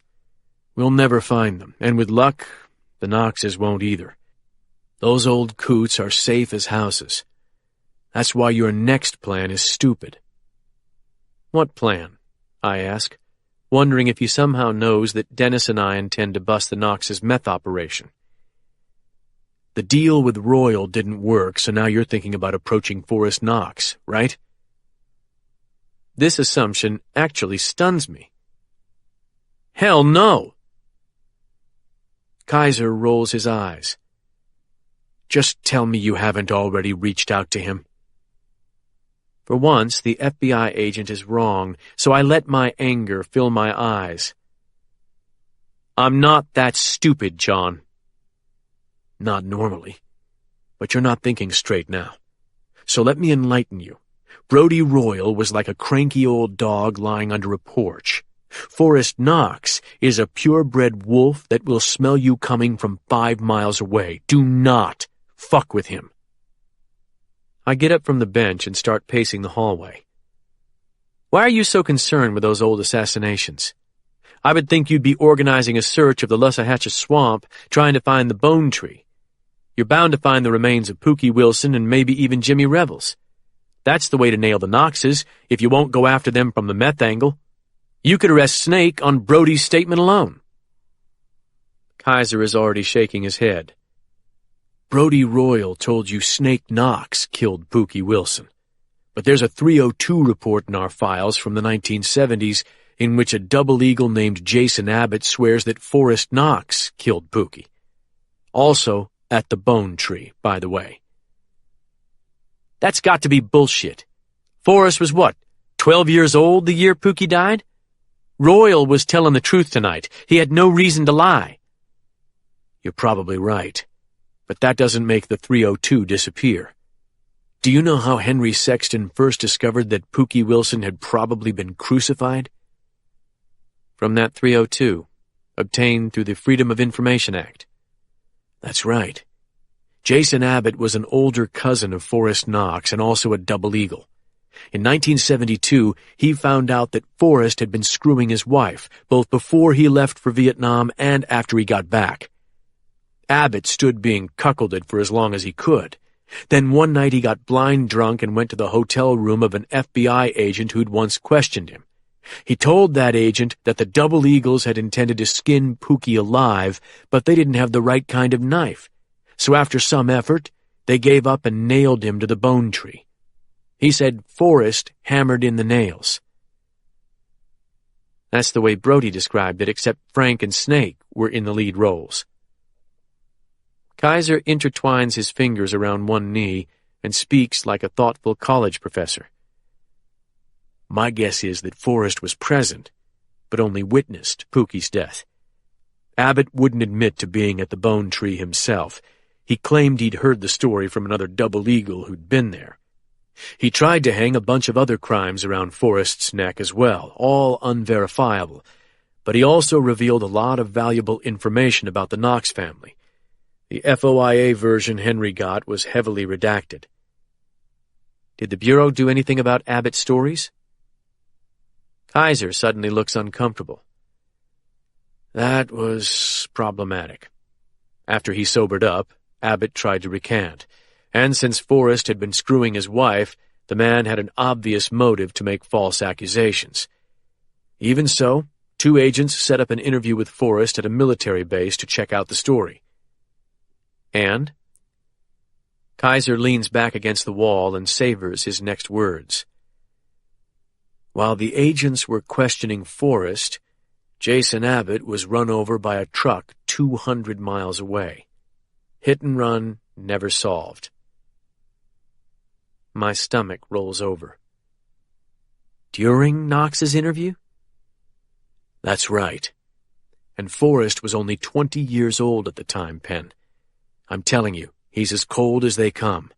Speaker 1: We'll never find them, and with luck, the Knoxes won't either. Those old coots are safe as houses. That's why your next plan is stupid. What plan? I ask, wondering if he somehow knows that Dennis and I intend to bust the Knoxes' meth operation. The deal with Royal didn't work, so now you're thinking about approaching Forrest Knox, right? This assumption actually stuns me. Hell no! Kaiser rolls his eyes. Just tell me you haven't already reached out to him. For once, the FBI agent is wrong, so I let my anger fill my eyes. I'm not that stupid, John. Not normally. But you're not thinking straight now. So let me enlighten you. Brody Royal was like a cranky old dog lying under a porch. Forrest Knox is a purebred wolf that will smell you coming from 5 miles away. Do not fuck with him. I get up from the bench and start pacing the hallway. Why are you so concerned with those old assassinations? I would think you'd be organizing a search of the Lussahatchee Swamp, trying to find the Bone Tree. You're bound to find the remains of Pookie Wilson and maybe even Jimmy Revels. That's the way to nail the Knoxes, if you won't go after them from the meth angle. You could arrest Snake on Brody's statement alone. Kaiser is already shaking his head. Brody Royal told you Snake Knox killed Pookie Wilson. But there's a 302 report in our files from the 1970s in which a double eagle named Jason Abbott swears that Forrest Knox killed Pookie. Also at the Bone Tree, by the way. That's got to be bullshit. Forrest was what, 12 years old the year Pookie died? Royal was telling the truth tonight. He had no reason to lie. You're probably right.
Speaker 2: But that doesn't make the 302 disappear. Do you know how Henry Sexton first discovered that Pookie Wilson had probably been crucified?
Speaker 1: From that 302, obtained through the Freedom of Information Act.
Speaker 2: That's right. Jason Abbott was an older cousin of Forrest Knox and also a double eagle. In 1972, he found out that Forrest had been screwing his wife, both before he left for Vietnam and after he got back. Abbott stood being cuckolded for as long as he could. Then one night he got blind drunk and went to the hotel room of an FBI agent who'd once questioned him. He told that agent that the double eagles had intended to skin Pookie alive, but they didn't have the right kind of knife. So after some effort, they gave up and nailed him to the bone tree. He said Forrest hammered in the nails.
Speaker 1: That's the way Brody described it, except Frank and Snake were in the lead roles. Kaiser intertwines his fingers around one knee and speaks like a thoughtful college professor.
Speaker 2: My guess is that Forrest was present, but only witnessed Pookie's death. Abbott wouldn't admit to being at the bone tree himself. He claimed he'd heard the story from another double eagle who'd been there. He tried to hang a bunch of other crimes around Forrest's neck as well, all unverifiable, but he also revealed a lot of valuable information about the Knox family. The FOIA version Henry got was heavily redacted.
Speaker 1: Did the Bureau do anything about Abbott's stories? Kaiser suddenly looks uncomfortable.
Speaker 2: That was problematic. After he sobered up, Abbott tried to recant, and since Forrest had been screwing his wife, the man had an obvious motive to make false accusations. Even so, 2 agents set up an interview with Forrest at a military base to check out the story.
Speaker 1: And?
Speaker 2: Kaiser leans back against the wall and savors his next words. While the agents were questioning Forrest, Jason Abbott was run over by a truck 200 miles away. Hit and run, never solved.
Speaker 1: My stomach rolls over.
Speaker 2: During Knox's interview? That's right. And Forrest was only 20 years old at the time, Penn. I'm telling you, he's as cold as they come.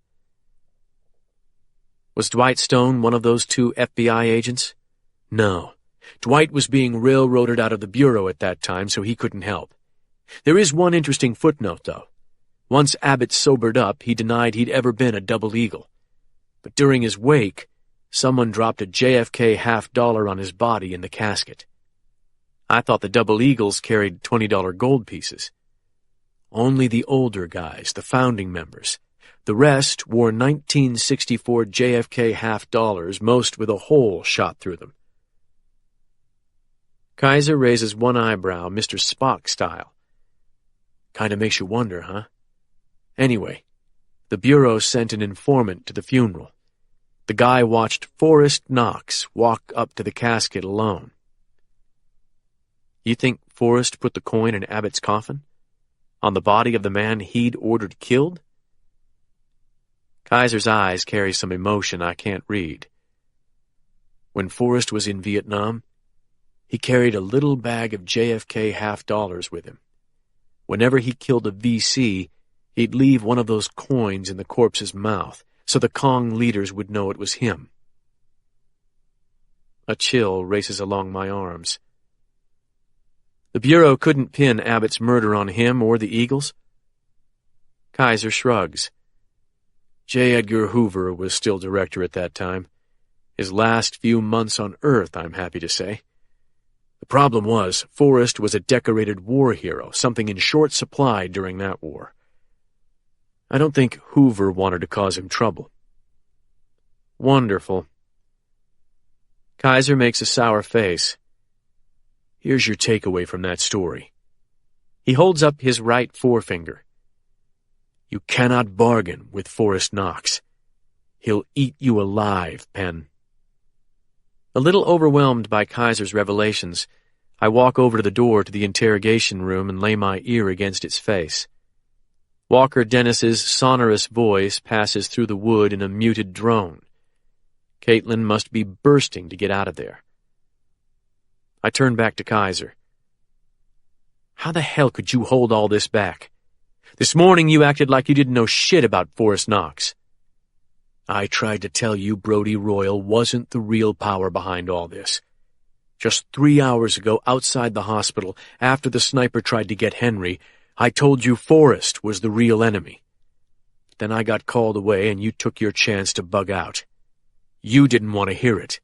Speaker 1: Was Dwight Stone one of those 2 FBI agents?
Speaker 2: No. Dwight was being railroaded out of the Bureau at that time, so he couldn't help. There is one interesting footnote, though. Once Abbott sobered up, he denied he'd ever been a double eagle. But during his wake, someone dropped a JFK $50 on his body in the casket.
Speaker 1: I thought the double eagles carried $20 gold pieces.
Speaker 2: Only the older guys, the founding members. The rest wore 1964 JFK $50, most with a hole shot through them.
Speaker 1: Kaiser raises one eyebrow, Mr. Spock style.
Speaker 2: Kinda makes you wonder, huh? Anyway, the Bureau sent an informant to the funeral. The guy watched Forrest Knox walk up to the casket alone.
Speaker 1: You think Forrest put the coin in Abbott's coffin? On the body of the man he'd ordered killed? Kaiser's eyes carry some emotion I can't read.
Speaker 2: When Forrest was in Vietnam, he carried a little bag of JFK $50 with him. Whenever he killed a VC, he'd leave one of those coins in the corpse's mouth, so the Kong leaders would know it was him.
Speaker 1: A chill races along my arms. The Bureau couldn't pin Abbott's murder on him or the Eagles? Kaiser shrugs.
Speaker 2: J. Edgar Hoover was still director at that time. His last few months on Earth, I'm happy to say. The problem was, Forrest was a decorated war hero, something in short supply during that war. I don't think Hoover wanted to cause him trouble.
Speaker 1: Wonderful. Kaiser makes a sour face.
Speaker 2: Here's your takeaway from that story.
Speaker 1: He holds up his right forefinger.
Speaker 2: You cannot bargain with Forrest Knox. He'll eat you alive, Penn.
Speaker 1: A little overwhelmed by Kaiser's revelations, I walk over to the door to the interrogation room and lay my ear against its face. Walker Dennis's sonorous voice passes through the wood in a muted drone. Caitlin must be bursting to get out of there. I turn back to Kaiser. How the hell could you hold all this back?
Speaker 2: This morning you acted like you didn't know shit about Forrest Knox. I tried to tell you Brody Royal wasn't the real power behind all this. Just 3 hours ago, outside the hospital, after the sniper tried to get Henry, I told you Forrest was the real enemy. Then I got called away and you took your chance to bug out. You didn't want to hear it.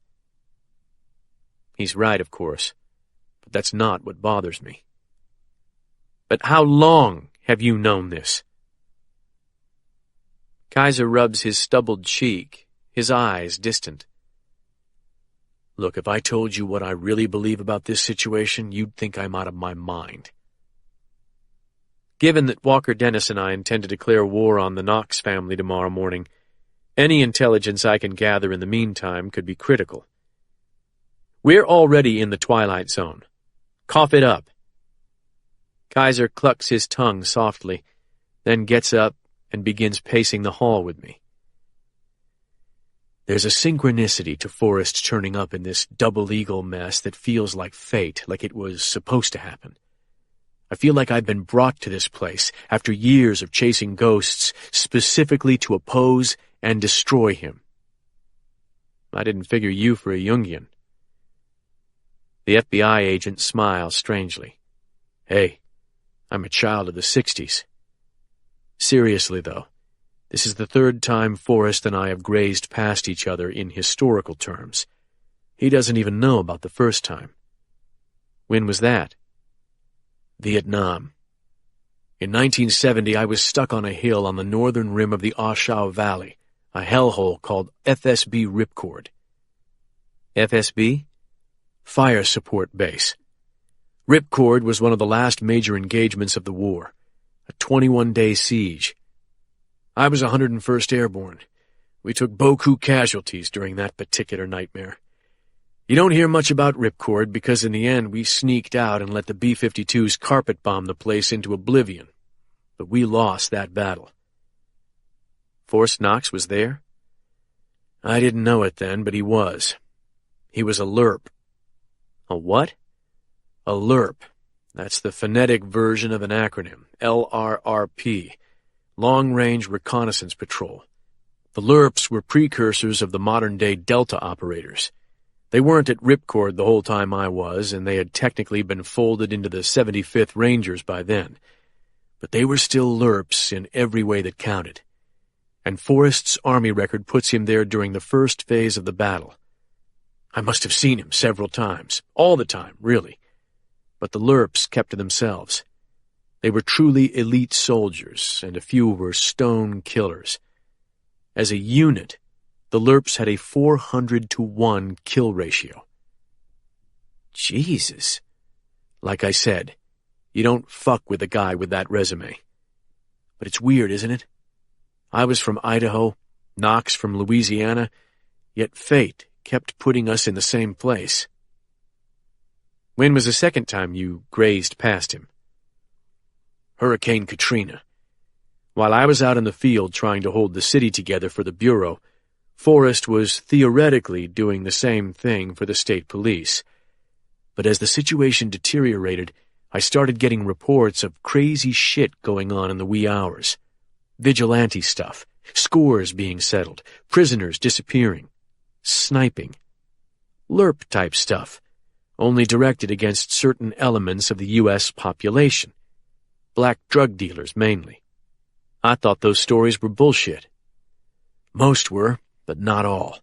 Speaker 2: He's right, of course, but that's not what bothers me. But how long have you known this? Kaiser rubs his stubbled cheek, his eyes distant. Look, if I told you what I really believe about this situation, you'd think I'm out of my mind. Given that Walker Dennis and I intend to declare war on the Knox family tomorrow morning, any intelligence I can gather in the meantime could be critical. We're already in the twilight zone. Cough it up. Kaiser clucks his tongue softly, then gets up and begins pacing the hall with me. There's a synchronicity to Forrest turning up in this double eagle mess that feels like fate, like it was supposed to happen. I feel like I've been brought to this place after years of chasing ghosts specifically to oppose and destroy him. I didn't figure you for a Jungian. The FBI agent smiles strangely. Hey, I'm a child of the 60s. Seriously, though, this is the third time Forrest and I have grazed past each other in historical terms. He doesn't even know about the first time. When was that? Vietnam. In 1970, I was stuck on a hill on the northern rim of the Ah Chau Valley, a hellhole called FSB Ripcord. FSB? Fire Support Base. Ripcord was one of the last major engagements of the war, a 21-day siege. I was 101st Airborne. We took beaucoup casualties during that particular nightmare. You don't hear much about Ripcord because in the end we sneaked out and let the B-52s carpet bomb the place into oblivion. But we lost that battle. Forrest Knox was there? I didn't know it then, but he was. He was a LRP. A what? A LRP. That's the phonetic version of an acronym, LRRP. Long-Range Reconnaissance Patrol. The LRPs were precursors of the modern-day Delta operators. They weren't at Ripcord the whole time I was, and they had technically been folded into the 75th Rangers by then. But they were still LRPs in every way that counted. And Forrest's Army record puts him there during the first phase of the battle. I must have seen him several times, all the time, really. But the LRPs kept to themselves. They were truly elite soldiers, and a few were stone killers. As a unit, the LRPs had a 400-to-1 kill ratio. Jesus. Like I said, you don't fuck with a guy with that resume. But it's weird, isn't it? I was from Idaho, Knox from Louisiana, yet fate kept putting us in the same place. When was the second time you grazed past him? Hurricane Katrina. While I was out in the field trying to hold the city together for the Bureau, Forrest was theoretically doing the same thing for the state police. But as the situation deteriorated, I started getting reports of crazy shit going on in the wee hours. Vigilante stuff, scores being settled, prisoners disappearing, sniping. LRP-type stuff, only directed against certain elements of the U.S. population. Black drug dealers, mainly. I thought those stories were bullshit. Most were, but not all.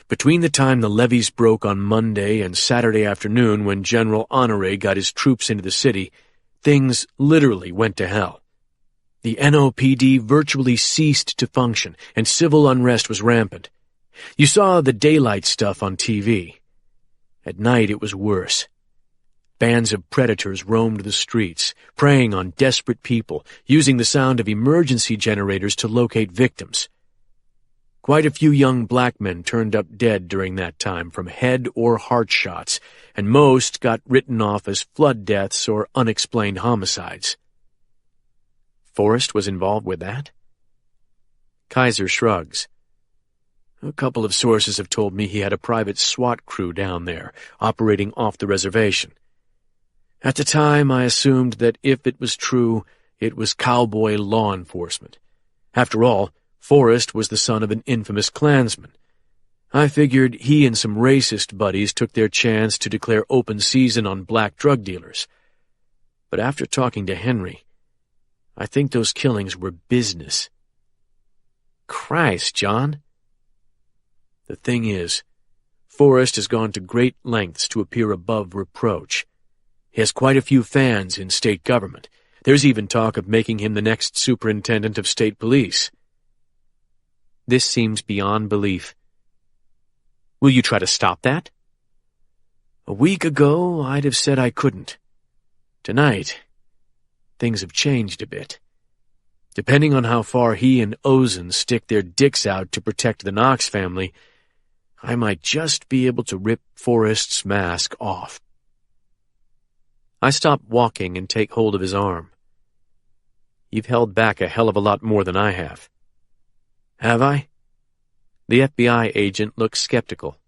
Speaker 2: Between the time the levees broke on Monday and Saturday afternoon when General Honoré got his troops into the city, things literally went to hell. The NOPD virtually ceased to function, and civil unrest was rampant. You saw the daylight stuff on TV. At night it was worse. Bands of predators roamed the streets, preying on desperate people, using the sound of emergency generators to locate victims. Quite a few young black men turned up dead during that time from head or heart shots, and most got written off as flood deaths or unexplained homicides. Forrest was involved with that? Kaiser shrugs. A couple of sources have told me he had a private SWAT crew down there, operating off the reservation. At the time, I assumed that if it was true, It was cowboy law enforcement. After all, Forrest was the son of an infamous Klansman. I figured he and some racist buddies took their chance to declare open season on black drug dealers. But after talking to Henry, I think those killings were business. Christ, John. The thing is, Forrest has gone to great lengths to appear above reproach. He has quite a few fans in state government. There's even talk of making him the next superintendent of state police. This seems beyond belief. Will you try to stop that? A week ago, I'd have said I couldn't. Tonight, things have changed a bit. Depending on how far he and Ozen stick their dicks out to protect the Knox family, I might just be able to rip Forrest's mask off. I stop walking and take hold of his arm. You've held back a hell of a lot more than I have. Have I? The FBI agent looks skeptical.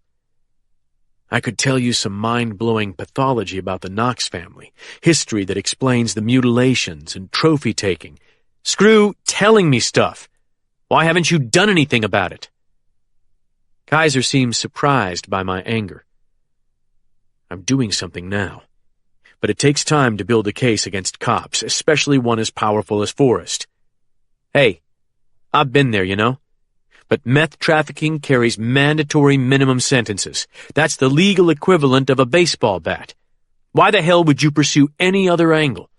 Speaker 2: I could tell you some mind-blowing pathology about the Knox family, history that explains the mutilations and trophy-taking. Screw telling me stuff. Why haven't you done anything about it? Kaiser seems surprised by my anger. I'm doing something now. But it takes time to build a case against cops, especially one as powerful as Forrest. Hey, I've been there, you know. But meth trafficking carries mandatory minimum sentences. That's the legal equivalent of a baseball bat. Why the hell would you pursue any other angle?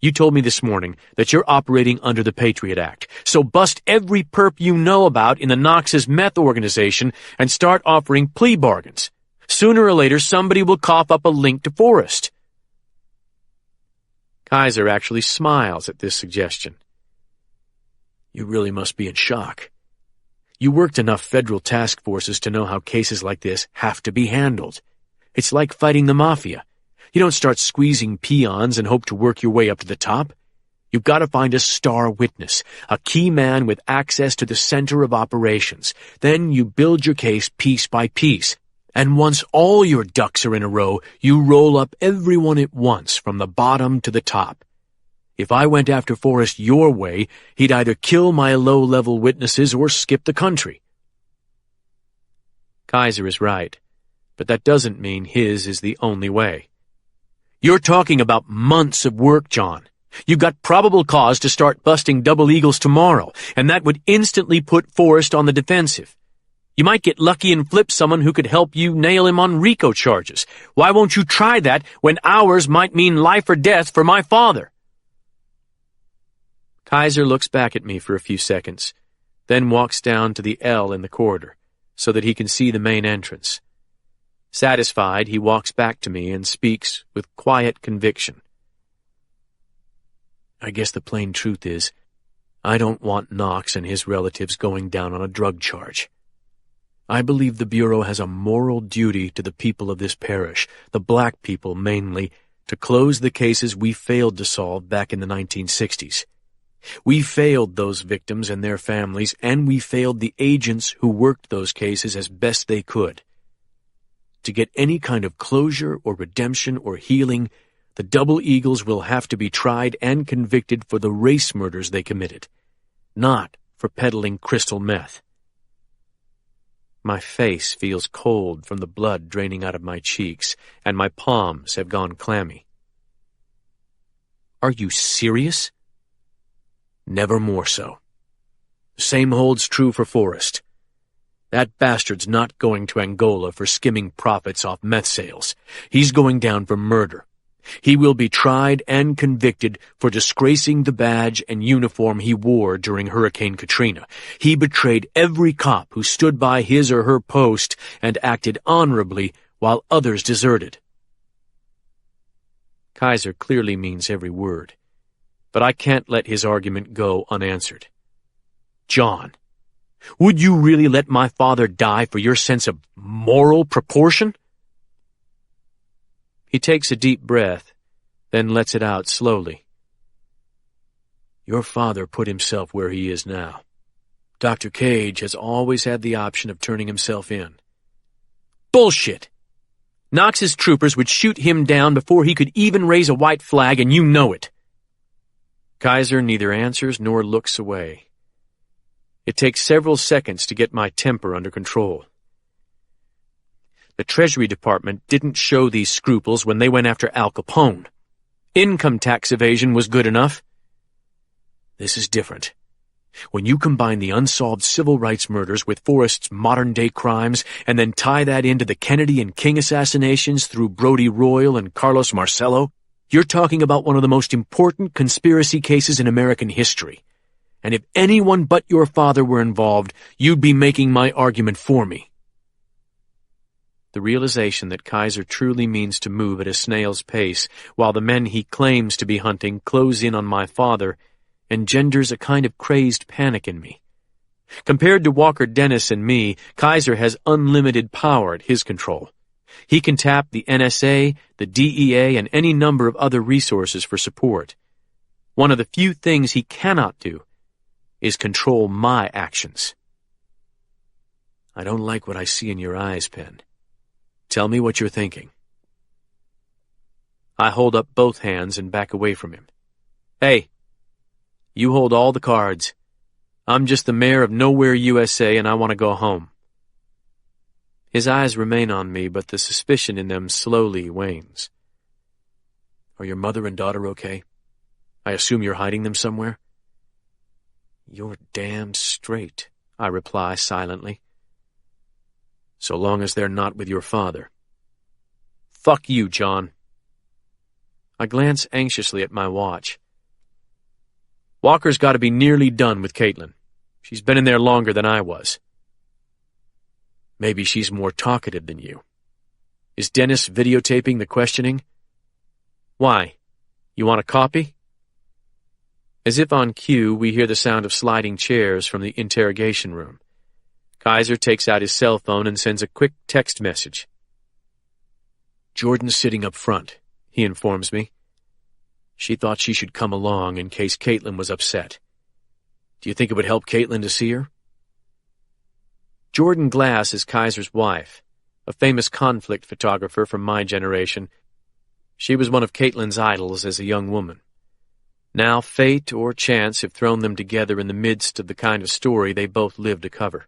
Speaker 2: You told me this morning that you're operating under the Patriot Act, so bust every perp you know about in the Knox's meth organization and start offering plea bargains. Sooner or later, somebody will cough up a link to Forrest. Kaiser actually smiles at this suggestion. You really must be in shock. You worked enough federal task forces to know how cases like this have to be handled. It's like fighting the mafia. You don't start squeezing peons and hope to work your way up to the top. You've got to find a star witness, a key man with access to the center of operations. Then you build your case piece by piece. And once all your ducks are in a row, you roll up everyone at once from the bottom to the top. If I went after Forrest your way, he'd either kill my low-level witnesses or skip the country. Kaiser is right, but that doesn't mean his is the only way. You're talking about months of work, John. You've got probable cause to start busting double eagles tomorrow, and that would instantly put Forrest on the defensive. You might get lucky and flip someone who could help you nail him on RICO charges. Why won't you try that when ours might mean life or death for my father? Kaiser looks back at me for a few seconds, then walks down to the L in the corridor so that he can see the main entrance. Satisfied, he walks back to me and speaks with quiet conviction. I guess the plain truth is, I don't want Knox and his relatives going down on a drug charge. I believe the Bureau has a moral duty to the people of this parish, the black people mainly, to close the cases we failed to solve back in the 1960s. We failed those victims and their families, and we failed the agents who worked those cases as best they could. To get any kind of closure or redemption or healing, the Double Eagles will have to be tried and convicted for the race murders they committed, not for peddling crystal meth. My face feels cold from the blood draining out of my cheeks, and my palms have gone clammy. Are you serious? Never more so. The same holds true for Forrest. That bastard's not going to Angola for skimming profits off meth sales. He's going down for murder. He will be tried and convicted for disgracing the badge and uniform he wore during Hurricane Katrina. He betrayed every cop who stood by his or her post and acted honorably while others deserted. Kaiser clearly means every word, but I can't let his argument go unanswered. John, would you really let my father die for your sense of moral proportion? He takes a deep breath, then lets it out slowly. Your father put himself where he is now. Dr. Cage has always had the option of turning himself in. Bullshit! Knox's troopers would shoot him down before he could even raise a white flag, and you know it.
Speaker 1: Kaiser neither answers nor looks away. It takes several seconds to get my temper under control. The Treasury Department didn't show these scruples when they went after Al Capone. Income tax evasion was good enough. This is different. When you combine the unsolved civil rights murders with Forrest's modern-day crimes and then tie that into the Kennedy and King assassinations through Brody Royal and Carlos Marcello, you're talking about one of the most important conspiracy cases in American history. And if anyone but your father were involved, you'd be making my argument for me. The realization that Kaiser truly means to move at a snail's pace while the men he claims to be hunting close in on my father engenders a kind of crazed panic in me. Compared to Walker Dennis and me, Kaiser has unlimited power at his control. He can tap the NSA, the DEA, and any number of other resources for support. One of the few things he cannot do is control my actions. I don't like what I see in your eyes, Penn. Tell me what you're thinking. I hold up both hands and back away from him. Hey, you hold all the cards. I'm just the mayor of Nowhere, USA, and I want to go home. His eyes remain on me, but the suspicion in them slowly wanes. Are your mother and daughter okay? I assume you're hiding them somewhere? You're damned straight, I reply silently. So long as they're not with your father. Fuck you, John. I glance anxiously at my watch. Walker's got to be nearly done with Caitlin. She's been in there longer than I was. Maybe she's more talkative than you. Is Dennis videotaping the questioning? Why? You want a copy? As if on cue, we hear the sound of sliding chairs from the interrogation room. Kaiser takes out his cell phone and sends a quick text message. Jordan's sitting up front, he informs me. She thought she should come along in case Caitlin was upset. Do you think it would help Caitlin to see her? Jordan Glass is Kaiser's wife, a famous conflict photographer from my generation. She was one of Caitlin's idols as a young woman. Now fate or chance have thrown them together in the midst of the kind of story they both lived to cover.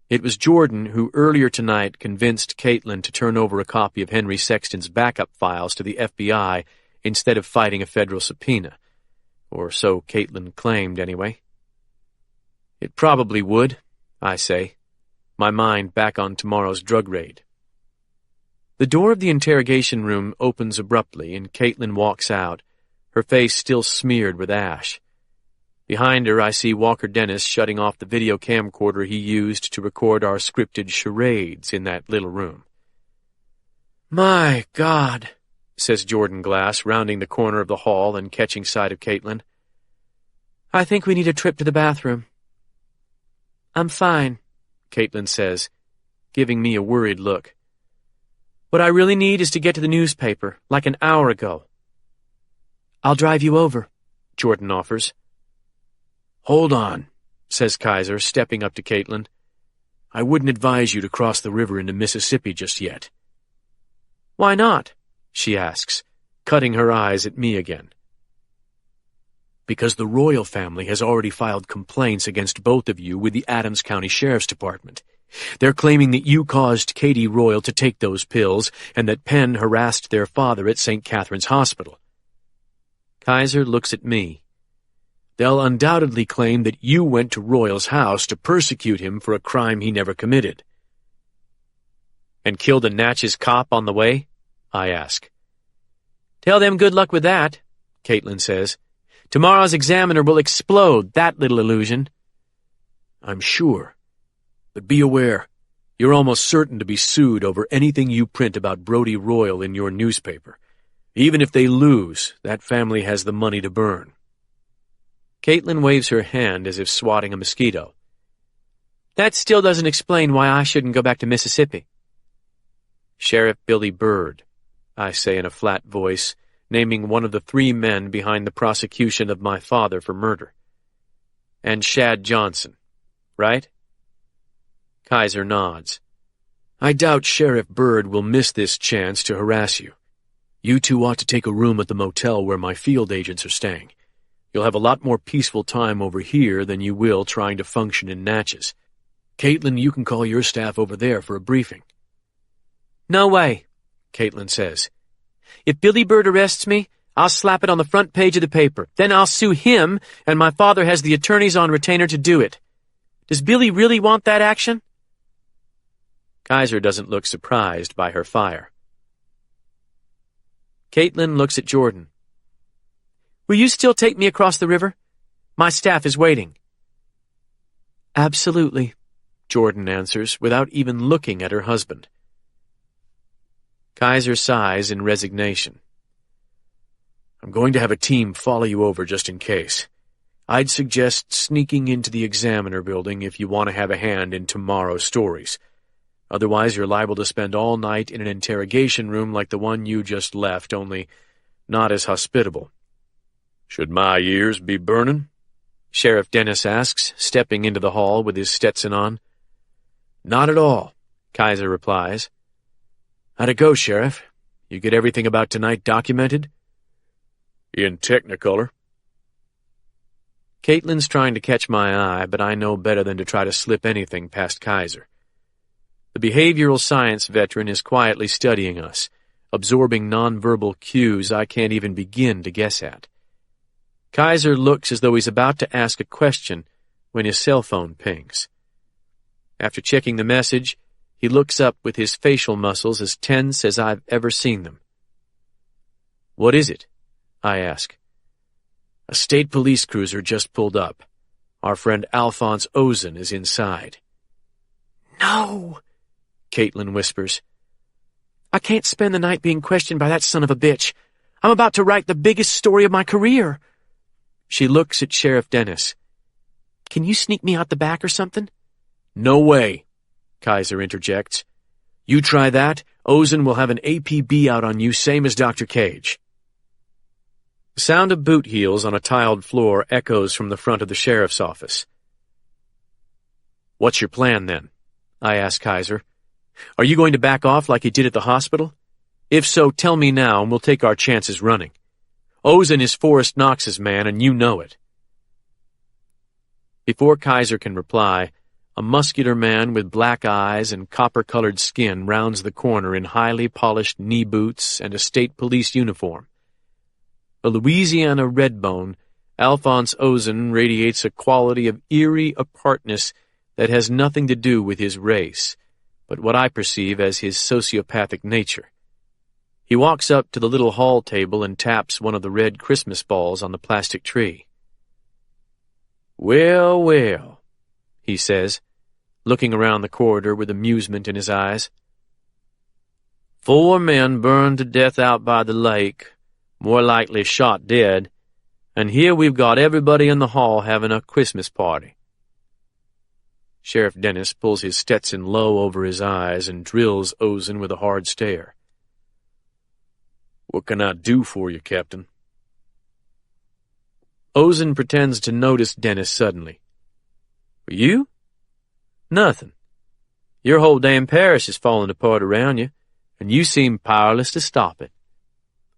Speaker 1: It was Jordan who earlier tonight convinced Caitlin to turn over a copy of Henry Sexton's backup files to the FBI instead of fighting a federal subpoena. Or so Caitlin claimed, anyway. It probably would, I say, my mind back on tomorrow's drug raid. The door of the interrogation room opens abruptly, and Caitlin walks out, her face still smeared with ash. Behind her, I see Walker Dennis shutting off the video camcorder he used to record our scripted charades in that little room. My God, says Jordan Glass, rounding the corner of the hall and catching sight of Caitlin. I think we need a trip to the bathroom. I'm fine, Caitlin says, giving me a worried look. What I really need is to get to the newspaper, like an hour ago. I'll drive you over, Jordan offers. Hold on, says Kaiser, stepping up to Caitlin. I wouldn't advise you to cross the river into Mississippi just yet. Why not? She asks, cutting her eyes at me again. Because the Royal family has already filed complaints against both of you with the Adams County Sheriff's Department. They're claiming that you caused Katie Royal to take those pills and that Penn harassed their father at St. Catherine's Hospital. Kaiser looks at me. They'll undoubtedly claim that you went to Royal's house to persecute him for a crime he never committed. And killed a Natchez cop on the way? I ask. Tell them good luck with that, Caitlin says. Tomorrow's Examiner will explode that little illusion. I'm sure. But be aware, you're almost certain to be sued over anything you print about Brody Royal in your newspaper. Even if they lose, that family has the money to burn. Caitlin waves her hand as if swatting a mosquito. That still doesn't explain why I shouldn't go back to Mississippi. Sheriff Billy Byrd, I say in a flat voice, naming one of the 3 men behind the prosecution of my father for murder. And Shad Johnson, right? Kaiser nods. I doubt Sheriff Byrd will miss this chance to harass you. You two ought to take a room at the motel where my field agents are staying.
Speaker 2: You'll have a lot more peaceful time over here than you will trying to function in Natchez. Caitlin, you can call your staff over there for a briefing.
Speaker 3: No way, Caitlin says. If Billy Bird arrests me, I'll slap it on the front page of the paper. Then I'll sue him, and my father has the attorneys on retainer to do it. Does Billy really want that action?
Speaker 1: Kaiser doesn't look surprised by her fire.
Speaker 3: Caitlin looks at Jordan. Will you still take me across the river? My staff is waiting.
Speaker 1: Absolutely, Jordan answers without even looking at her husband. Kaiser sighs in resignation. I'm going to have a team follow you over just in case. I'd suggest sneaking into the Examiner building if you want to have a hand in tomorrow's stories. Otherwise, you're liable to spend all night in an interrogation room like the one you just left, only not as hospitable.
Speaker 2: Should my ears be burning?
Speaker 1: Sheriff Dennis asks, stepping into the hall with his Stetson on.
Speaker 2: Not at all,
Speaker 1: Kaiser replies. How'd it go, Sheriff? You get everything about tonight documented?
Speaker 2: In Technicolor.
Speaker 1: Caitlin's trying to catch my eye, but I know better than to try to slip anything past Kaiser. The behavioral science veteran is quietly studying us, absorbing nonverbal cues I can't even begin to guess at. Kaiser looks as though he's about to ask a question when his cell phone pings. After checking the message, he looks up with his facial muscles as tense as I've ever seen them. What is it? I ask. A state police cruiser just pulled up. Our friend Alphonse Ozen is inside.
Speaker 3: No,
Speaker 1: Caitlin whispers.
Speaker 3: I can't spend the night being questioned by that son of a bitch. I'm about to write the biggest story of my career.
Speaker 1: She looks at Sheriff Dennis.
Speaker 3: Can you sneak me out the back or something?
Speaker 1: No way, Kaiser interjects. You try that, Ozen will have an APB out on you, same as Dr. Cage. The sound of boot heels on a tiled floor echoes from the front of the sheriff's office. What's your plan, then? I ask Kaiser. Are you going to back off like you did at the hospital? If so, tell me now and we'll take our chances running. Ozen is Forrest Knox's man, and you know it. Before Kaiser can reply, a muscular man with black eyes and copper-colored skin rounds the corner in highly polished knee boots and a state police uniform. A Louisiana redbone, Alphonse Ozen radiates a quality of eerie apartness that has nothing to do with his race, but what I perceive as his sociopathic nature. He walks up to the little hall table and taps one of the red Christmas balls on the plastic tree. Well, well, he says, looking around the corridor with amusement in his eyes. 4 men burned to death out by the lake, more likely shot dead, and here we've got everybody in the hall having a Christmas party. Sheriff Dennis pulls his Stetson low over his eyes and drills Ozen with a hard stare.
Speaker 2: What can I do for you, Captain?
Speaker 1: Ozen pretends to notice Dennis suddenly. You? Nothing. Your whole damn parish is falling apart around you, and you seem powerless to stop it.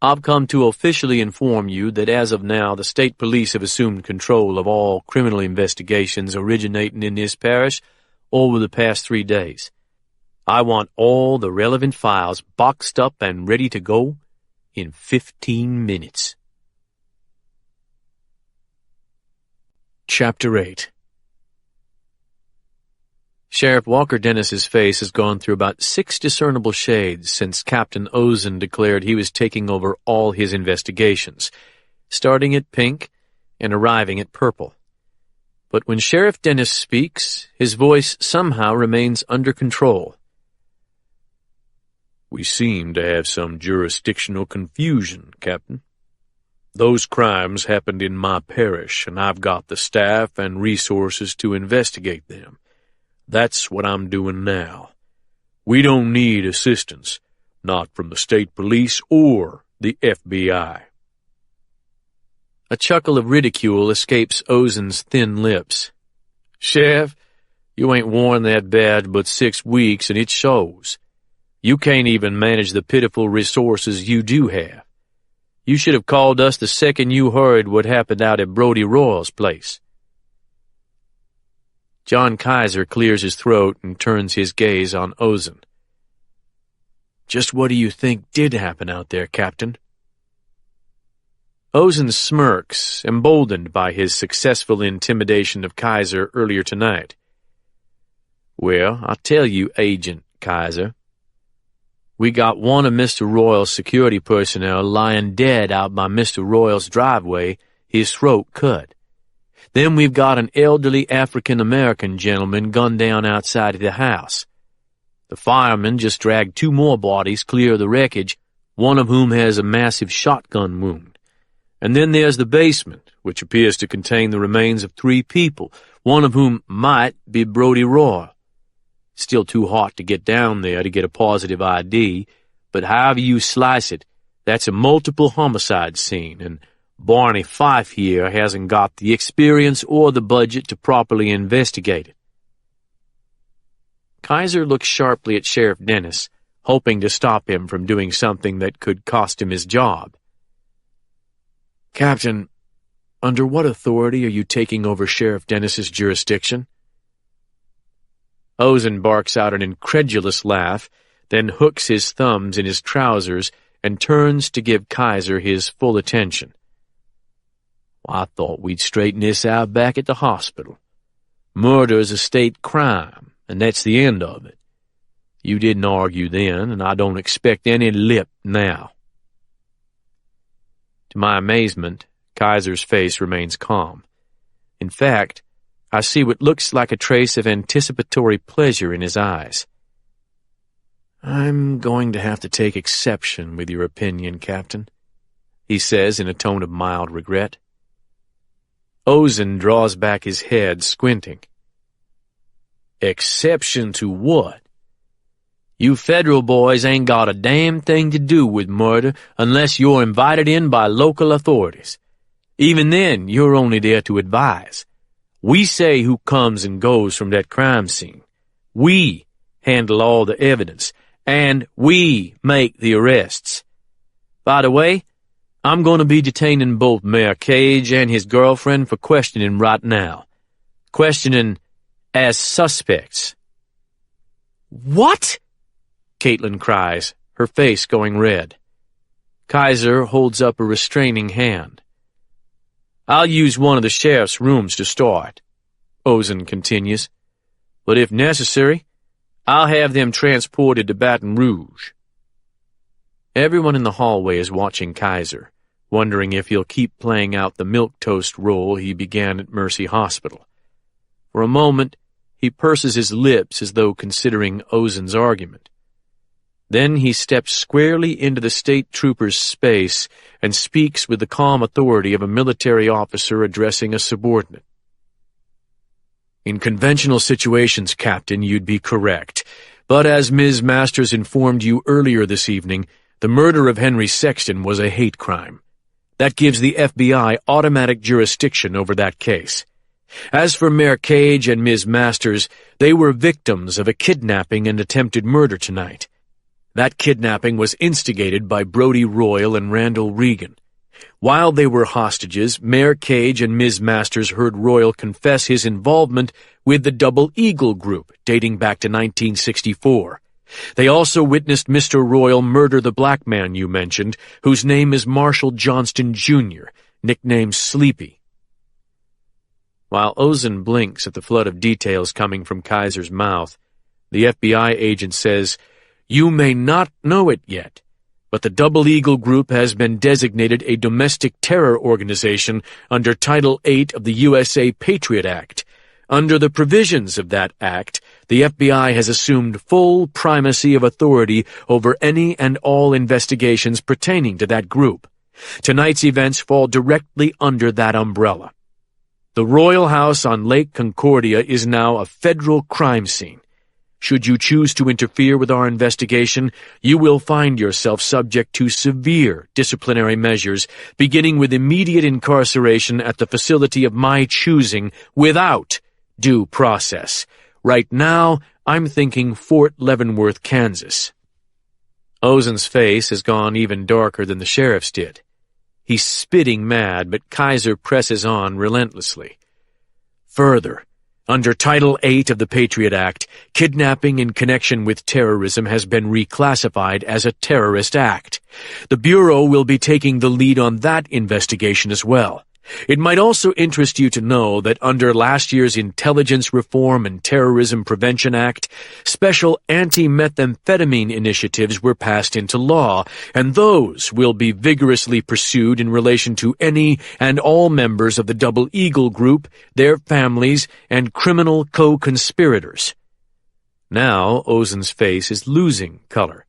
Speaker 1: I've come to officially inform you that as of now the state police have assumed control of all criminal investigations originating in this parish over the past 3 days. I want all the relevant files boxed up and ready to go in 15 minutes. Chapter 8. Sheriff Walker Dennis's face has gone through about 6 discernible shades since Captain Ozen declared he was taking over all his investigations, starting at pink and arriving at purple. But when Sheriff Dennis speaks, his voice somehow remains under control.
Speaker 2: We seem to have some jurisdictional confusion, Captain. Those crimes happened in my parish, and I've got the staff and resources to investigate them. That's what I'm doing now. We don't need assistance, not from the state police or the FBI.
Speaker 1: A chuckle of ridicule escapes Ozen's thin lips. Sheriff, you ain't worn that bad but 6 weeks, and it shows. You can't even manage the pitiful resources you do have.
Speaker 3: You should have called us the second you heard what happened out at Brody Royal's place. John Kaiser clears his throat and turns his gaze on Ozen. Just what do you think did happen out there, Captain? Ozen smirks, emboldened by his successful intimidation of Kaiser earlier tonight. Well, I'll tell you, Agent Kaiser. We got one of Mr. Royal's security personnel lying dead out by Mr. Royal's driveway, his throat cut. Then we've got an elderly African-American gentleman gunned down outside of the house. The firemen just dragged 2 more bodies clear of the wreckage, one of whom has a massive shotgun wound. And then there's the basement, which appears to contain the remains of 3 people, one of whom might be Brody Royal. Still too hot to get down there to get a positive ID, but however you slice it, that's a multiple homicide scene, and Barney Fife here hasn't got the experience or the budget to properly investigate it. Kaiser looks sharply at Sheriff Dennis, hoping to stop him from doing something that could cost him his job. Captain, under what authority are you taking over Sheriff Dennis's jurisdiction? Ozen barks out an incredulous laugh, then hooks his thumbs in his trousers and turns to give Kaiser his full attention. I thought we'd straighten this out back at the hospital. Murder is a state crime, and that's the end of it. You didn't argue then, and I don't expect any lip now. To my amazement, Kaiser's face remains calm. In fact, I see what looks like a trace of anticipatory pleasure in his eyes. I'm going to have to take exception with your opinion, Captain, he says in a tone of mild regret. Ozen draws back his head, squinting. Exception to what? You federal boys ain't got a damn thing to do with murder unless you're invited in by local authorities. Even then, you're only there to advise. We say who comes and goes from that crime scene. We handle all the evidence, and we make the arrests. By the way, I'm going to be detaining both Mayor Cage and his girlfriend for questioning right now. Questioning as suspects. What? Caitlin cries, her face going red. Kaiser holds up a restraining hand. I'll use one of the sheriff's rooms to start, Ozen continues. But if necessary, I'll have them transported to Baton Rouge. Everyone in the hallway is watching Kaiser, wondering if he'll keep playing out the milquetoast role he began at Mercy Hospital. For a moment, he purses his lips as though considering Ozen's argument. Then he steps squarely into the state trooper's space and speaks with the calm authority of a military officer addressing a subordinate. In conventional situations, Captain, you'd be correct. But as Ms. Masters informed you earlier this evening, the murder of Henry Sexton was a hate crime. That gives the FBI automatic jurisdiction over that case. As for Mayor Cage and Ms. Masters, they were victims of a kidnapping and attempted murder tonight. That kidnapping was instigated by Brody Royal and Randall Regan. While they were hostages, Mayor Cage and Ms. Masters heard Royal confess his involvement with the Double Eagle Group, dating back to 1964. They also witnessed Mr. Royal murder the black man you mentioned, whose name is Marshall Johnston, Jr., nicknamed Sleepy. While Ozen blinks at the flood of details coming from Kaiser's mouth, the FBI agent says, You may not know it yet, but the Double Eagle Group has been designated a domestic terror organization under Title VIII of the USA Patriot Act. Under the provisions of that act, the FBI has assumed full primacy of authority over any and all investigations pertaining to that group. Tonight's events fall directly under that umbrella. The Royal House on Lake Concordia is now a federal crime scene. Should you choose to interfere with our investigation, you will find yourself subject to severe disciplinary measures, beginning with immediate incarceration at the facility of my choosing without due process. Right now, I'm thinking Fort Leavenworth, Kansas. Ozen's face has gone even darker than the sheriff's did. He's spitting mad, but Kaiser presses on relentlessly. Further, under Title 8 of the Patriot Act, kidnapping in connection with terrorism has been reclassified as a terrorist act. The Bureau will be taking the lead on that investigation as well. It might also interest you to know that under last year's Intelligence Reform and Terrorism Prevention Act, special anti-methamphetamine initiatives were passed into law, and those will be vigorously pursued in relation to any and all members of the Double Eagle Group, their families, and criminal co-conspirators. Now Ozen's face is losing color.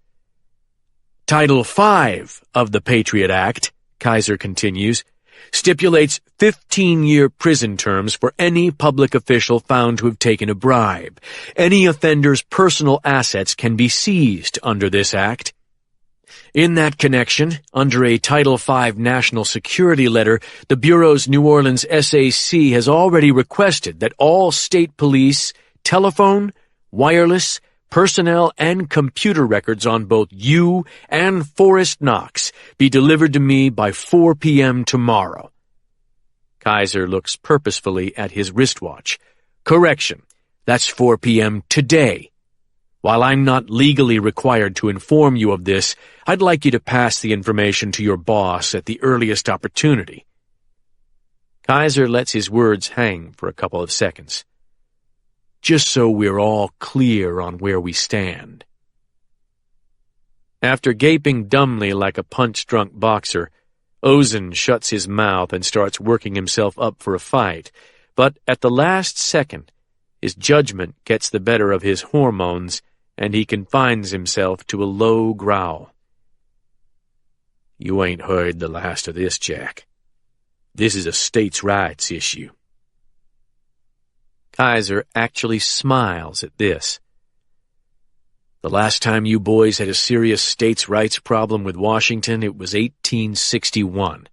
Speaker 3: Title 5 of the Patriot Act, Kaiser continues, stipulates 15-year prison terms for any public official found to have taken a bribe. Any offender's personal assets can be seized under this act. In that connection, under a Title V national security letter, the Bureau's New Orleans SAC has already requested that all state police, telephone, wireless, personnel, and computer records on both you and Forrest Knox be delivered to me by 4 p.m. tomorrow. Kaiser looks purposefully at his wristwatch. Correction, that's 4 p.m. today. While I'm not legally required to inform you of this, I'd like you to pass the information to your boss at the earliest opportunity. Kaiser lets his words hang for a couple of seconds. Just so we're all clear on where we stand. After gaping dumbly like a punch-drunk boxer, Ozen shuts his mouth and starts working himself up for a fight, but at the last second, his judgment gets the better of his hormones, and he confines himself to a low growl. You ain't heard the last of this, Jack. This is a states' rights issue. Kaiser actually smiles at this. The last time you boys had a serious states' rights problem with Washington, it was 1861.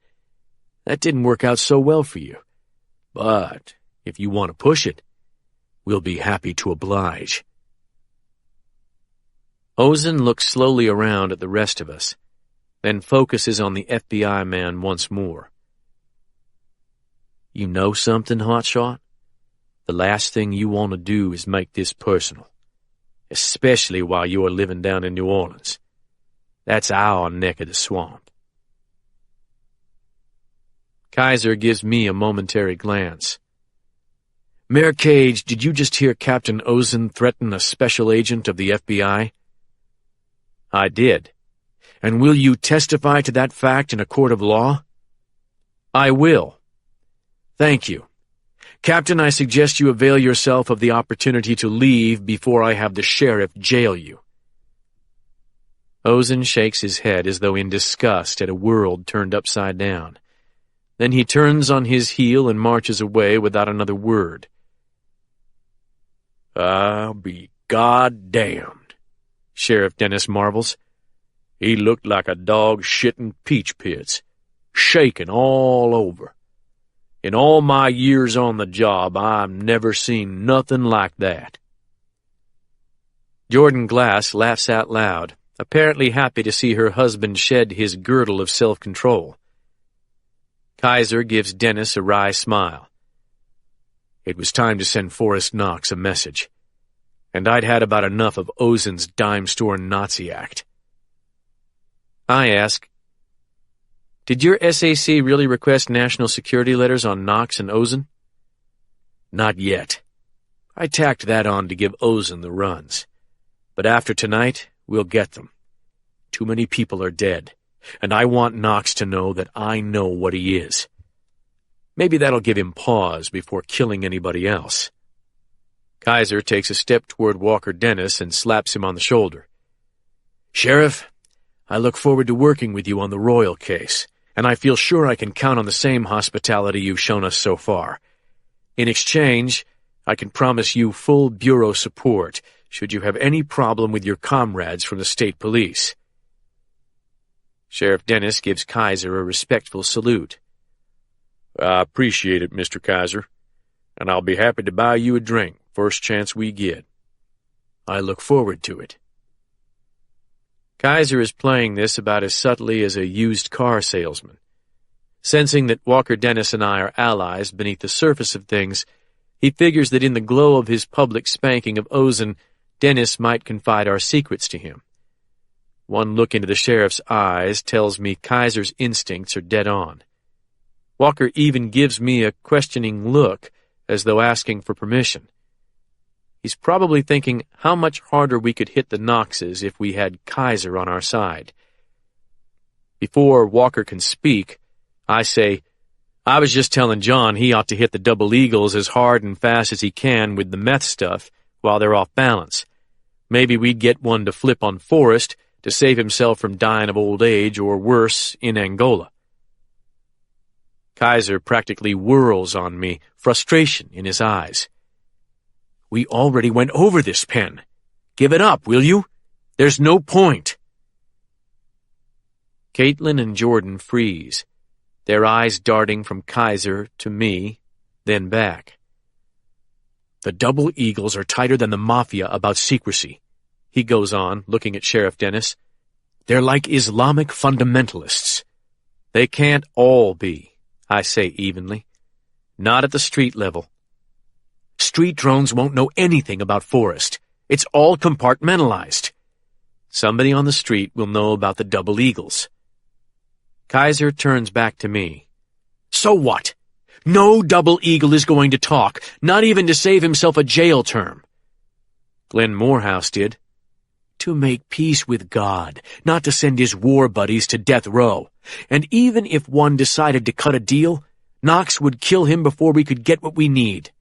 Speaker 3: That didn't work out so well for you. But if you want to push it, we'll be happy to oblige. Ozen looks slowly around at the rest of us, then focuses on the FBI man once more. You know something, Hotshot? The last thing you want to do is make this personal, especially while you're living down in New Orleans. That's our neck of the swamp. Kaiser gives me a momentary glance. Mayor Cage, did you just hear Captain Ozen threaten a special agent of the FBI? I did. And will you testify to that fact in a court of law? I will. Thank you. Captain, I suggest you avail yourself of the opportunity to leave before I have the sheriff jail you. Ozen shakes his head as though in disgust at a world turned upside down. Then he turns on his heel and marches away without another word. I'll be goddamned, Sheriff Dennis marvels. He looked like a dog shitting peach pits, shaking all over. In all my years on the job, I've never seen nothing like that. Jordan Glass laughs out loud, apparently happy to see her husband shed his girdle of self-control. Kaiser gives Dennis a wry smile. It was time to send Forrest Knox a message, and I'd had about enough of Ozen's dime store Nazi act. I ask, did your SAC really request national security letters on Knox and Ozen? Not yet. I tacked that on to give Ozen the runs. But after tonight, we'll get them. Too many people are dead, and I want Knox to know that I know what he is. Maybe that'll give him pause before killing anybody else. Kaiser takes a step toward Walker Dennis and slaps him on the shoulder. Sheriff, I look forward to working with you on the Royal case, and I feel sure I can count on the same hospitality you've shown us so far. In exchange, I can promise you full Bureau support should you have any problem with your comrades from the state police. Sheriff Dennis gives Kaiser a respectful salute. I appreciate it, Mr. Kaiser, and I'll be happy to buy you a drink first chance we get. I look forward to it. Kaiser is playing this about as subtly as a used car salesman. Sensing that Walker Dennis and I are allies beneath the surface of things, he figures that in the glow of his public spanking of Ozen, Dennis might confide our secrets to him. One look into the sheriff's eyes tells me Kaiser's instincts are dead on. Walker even gives me a questioning look, as though asking for permission. He's probably thinking how much harder we could hit the Knoxes if we had Kaiser on our side. Before Walker can speak, I say, I was just telling John he ought to hit the double eagles as hard and fast as he can with the meth stuff while they're off balance. Maybe we'd get one to flip on Forrest to save himself from dying of old age or worse in Angola. Kaiser practically whirls on me, frustration in his eyes. We already went over this, Penn. Give it up, will you? There's no point. Caitlin and Jordan freeze, their eyes darting from Kaiser to me, then back. The double eagles are tighter than the mafia about secrecy, he goes on, looking at Sheriff Dennis. They're like Islamic fundamentalists. They can't all be, I say evenly. Not at the street level. Street drones won't know anything about Forrest. It's all compartmentalized. Somebody on the street will know about the double eagles. Kaiser turns back to me. So what? No double eagle is going to talk, not even to save himself a jail term. Glenn Morehouse did. To make peace with God, not to send his war buddies to death row. And even if one decided to cut a deal, Knox would kill him before we could get what we need.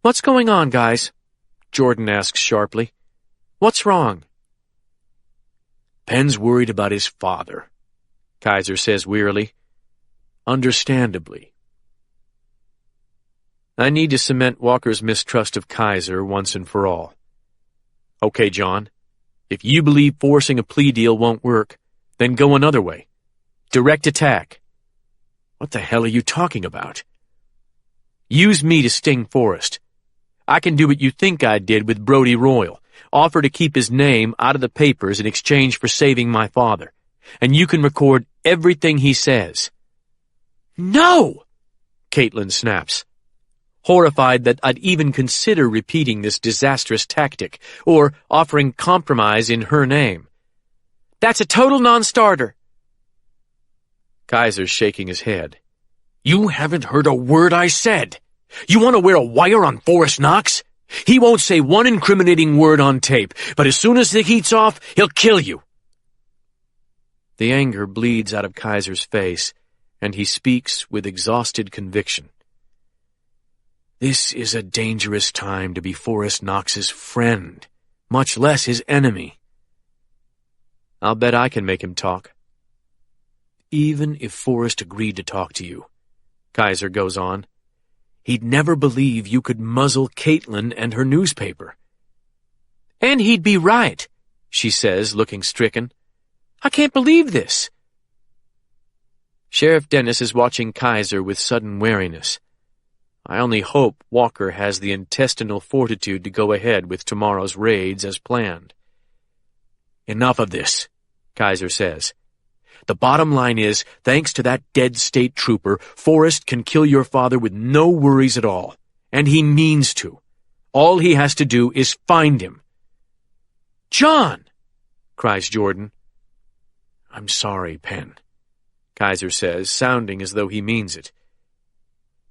Speaker 3: What's going on, guys? Jordan asks sharply. What's wrong? Penn's worried about his father, Kaiser says wearily. Understandably. I need to cement Walker's mistrust of Kaiser once and for all. Okay, John. If you believe forcing a plea deal won't work, then go another way. Direct attack. What the hell are you talking about? Use me to sting Forrest. I can do what you think I did with Brodie Royal, offer to keep his name out of the papers in exchange for saving my father, and you can record everything he says. No! Caitlin snaps, horrified that I'd even consider repeating this disastrous tactic or offering compromise in her name. That's a total non-starter. Kaiser's shaking his head. You haven't heard a word I said. You want to wear a wire on Forrest Knox? He won't say one incriminating word on tape, but as soon as the heat's off, he'll kill you. The anger bleeds out of Kaiser's face, and he speaks with exhausted conviction. This is a dangerous time to be Forrest Knox's friend, much less his enemy. I'll bet I can make him talk. Even if Forrest agreed to talk to you, Kaiser goes on, he'd never believe you could muzzle Caitlin and her newspaper. And he'd be right, she says, looking stricken. I can't believe this. Sheriff Dennis is watching Kaiser with sudden wariness. I only hope Walker has the intestinal fortitude to go ahead with tomorrow's raids as planned. Enough of this, Kaiser says. The bottom line is, thanks to that dead state trooper, Forrest can kill your father with no worries at all. And he means to. All he has to do is find him. John! Cries Jordan. I'm sorry, Penn, Kaiser says, sounding as though he means it.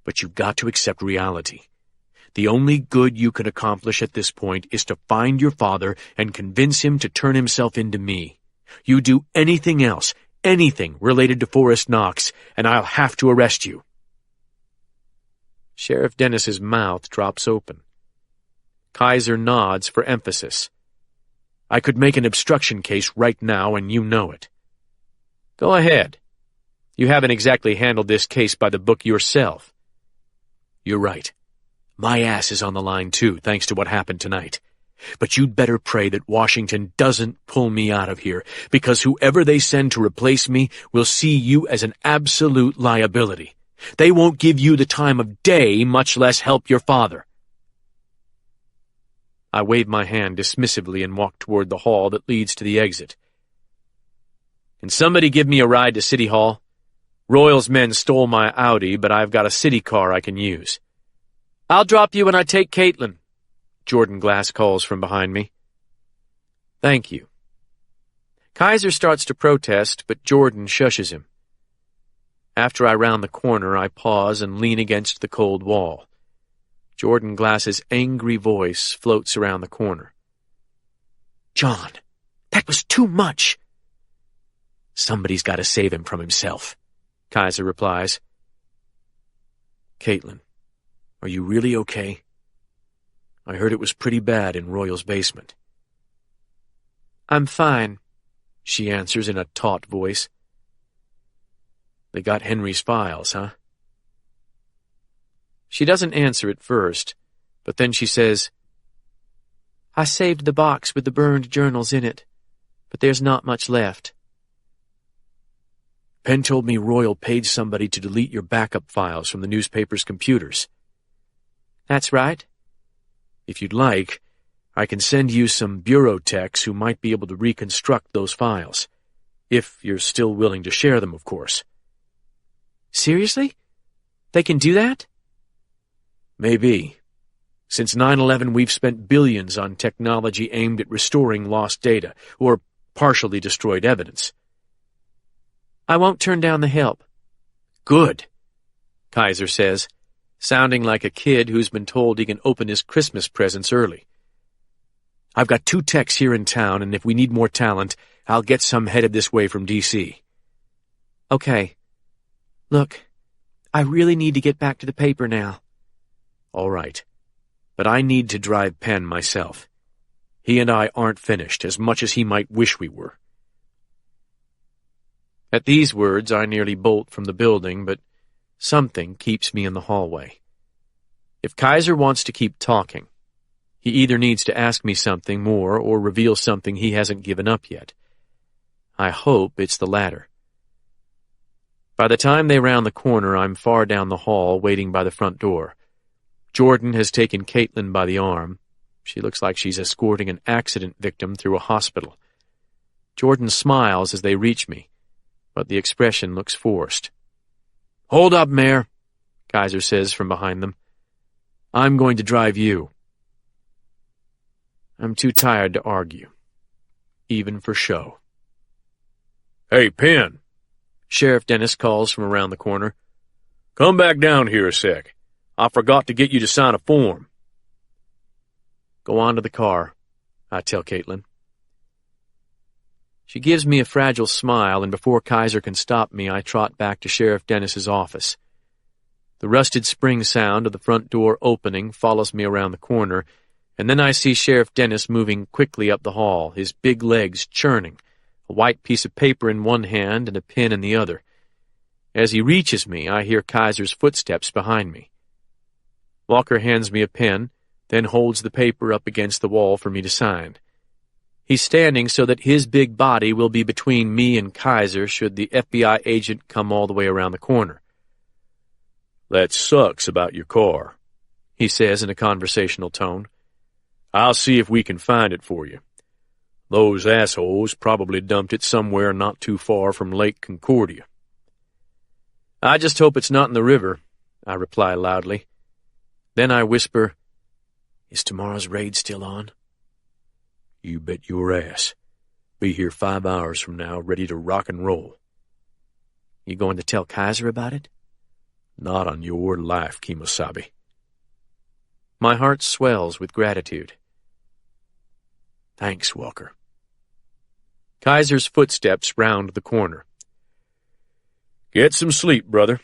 Speaker 3: But you've got to accept reality. The only good you can accomplish at this point is to find your father and convince him to turn himself into me. You do anything else, anything related to Forrest Knox, and I'll have to arrest you. Sheriff Dennis's mouth drops open. Kaiser nods for emphasis. I could make an obstruction case right now, and you know it. Go ahead. You haven't exactly handled this case by the book yourself. You're right. My ass is on the line, too, thanks to what happened tonight. But you'd better pray that Washington doesn't pull me out of here, because whoever they send to replace me will see you as an absolute liability. They won't give you the time of day, much less help your father. I wave my hand dismissively and walk toward the hall that leads to the exit. Can somebody give me a ride to City Hall? Royal's men stole my Audi, but I've got a city car I can use. I'll drop you when I take Caitlin, Jordan Glass calls from behind me. Thank you. Kaiser starts to protest, but Jordan shushes him. After I round the corner, I pause and lean against the cold wall. Jordan Glass's angry voice floats around the corner. John, that was too much. Somebody's got to save him from himself, Kaiser replies. Caitlin, are you really okay? I heard it was pretty bad in Royal's basement. I'm fine, she answers in a taut voice. They got Henry's files, huh? She doesn't answer at first, but then she says, I saved the box with the burned journals in it, but there's not much left. Penn told me Royal paid somebody to delete your backup files from the newspaper's computers. That's right. If you'd like, I can send you some bureau techs who might be able to reconstruct those files. If you're still willing to share them, of course. Seriously? They can do that? Maybe. Since 9/11, we've spent billions on technology aimed at restoring lost data, or partially destroyed evidence. I won't turn down the help. Good, Kaiser says, sounding like a kid who's been told he can open his Christmas presents early. I've got 2 techs here in town, and if we need more talent, I'll get some headed this way from D.C. Okay. Look, I really need to get back to the paper now. All right. But I need to drive Penn myself. He and I aren't finished, as much as he might wish we were. At these words, I nearly bolt from the building, but something keeps me in the hallway. If Kaiser wants to keep talking, he either needs to ask me something more or reveal something he hasn't given up yet. I hope it's the latter. By the time they round the corner, I'm far down the hall, waiting by the front door. Jordan has taken Caitlin by the arm. She looks like she's escorting an accident victim through a hospital. Jordan smiles as they reach me, but the expression looks forced. Hold up, Mayor, Kaiser says from behind them. I'm going to drive you. I'm too tired to argue, even for show.
Speaker 2: Hey, Penn,
Speaker 3: Sheriff Dennis calls from around the corner.
Speaker 2: Come back down here a sec. I forgot to get you to sign a form.
Speaker 3: Go on to the car, I tell Caitlin. She gives me a fragile smile, and before Kaiser can stop me, I trot back to Sheriff Dennis's office. The rusted spring sound of the front door opening follows me around the corner, and then I see Sheriff Dennis moving quickly up the hall, his big legs churning, a white piece of paper in one hand and a pen in the other. As he reaches me, I hear Kaiser's footsteps behind me. Walker hands me a pen, then holds the paper up against the wall for me to sign. He's standing so that his big body will be between me and Kaiser should the FBI agent come all the way around the corner.
Speaker 2: That sucks about your car,
Speaker 3: he says in a conversational tone.
Speaker 2: I'll see if we can find it for you. Those assholes probably dumped it somewhere not too far from Lake Concordia.
Speaker 3: I just hope it's not in the river, I reply loudly. Then I whisper, Is tomorrow's raid still on?
Speaker 2: You bet your ass. Be here 5 hours from now, ready to rock and roll.
Speaker 3: You going to tell Kaiser about it?
Speaker 2: Not on your life, Kemosabe.
Speaker 3: My heart swells with gratitude.
Speaker 2: Thanks, Walker.
Speaker 3: Kaiser's footsteps round the corner.
Speaker 2: Get some sleep, brother,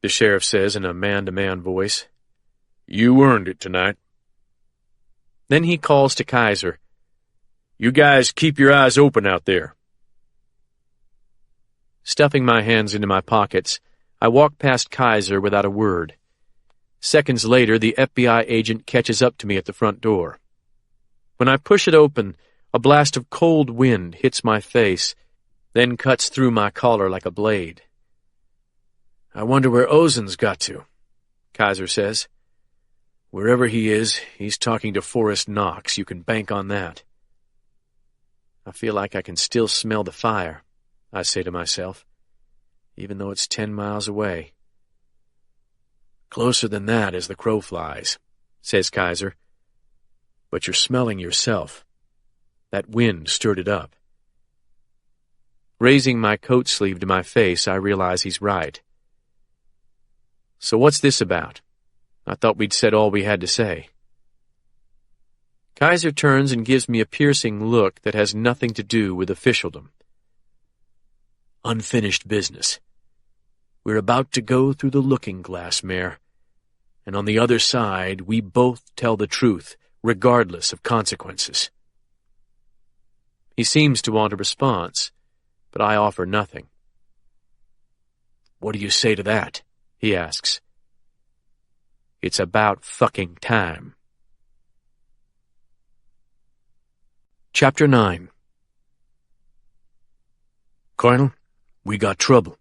Speaker 3: the sheriff says in a man-to-man voice.
Speaker 2: You earned it tonight.
Speaker 3: Then he calls to Kaiser.
Speaker 2: You guys keep your eyes open out there.
Speaker 3: Stuffing my hands into my pockets, I walk past Kaiser without a word. Seconds later, the FBI agent catches up to me at the front door. When I push it open, a blast of cold wind hits my face, then cuts through my collar like a blade. I wonder where Ozen's got to, Kaiser says. Wherever he is, he's talking to Forrest Knox. You can bank on that. I feel like I can still smell the fire, I say to myself. even though it's 10 miles away. Closer than that as the crow flies, says Kaiser. But you're smelling yourself. That wind stirred it up. Raising my coat sleeve to my face, I realize he's right. So what's this about? I thought we'd said all we had to say. Kaiser turns and gives me a piercing look that has nothing to do with officialdom. Unfinished business. We're about to go through the looking glass, Mayor. And on the other side, we both tell the truth, regardless of consequences. He seems to want a response, but I offer nothing. What do you say to that? He asks. It's about fucking time. Chapter 9. Colonel, we got trouble.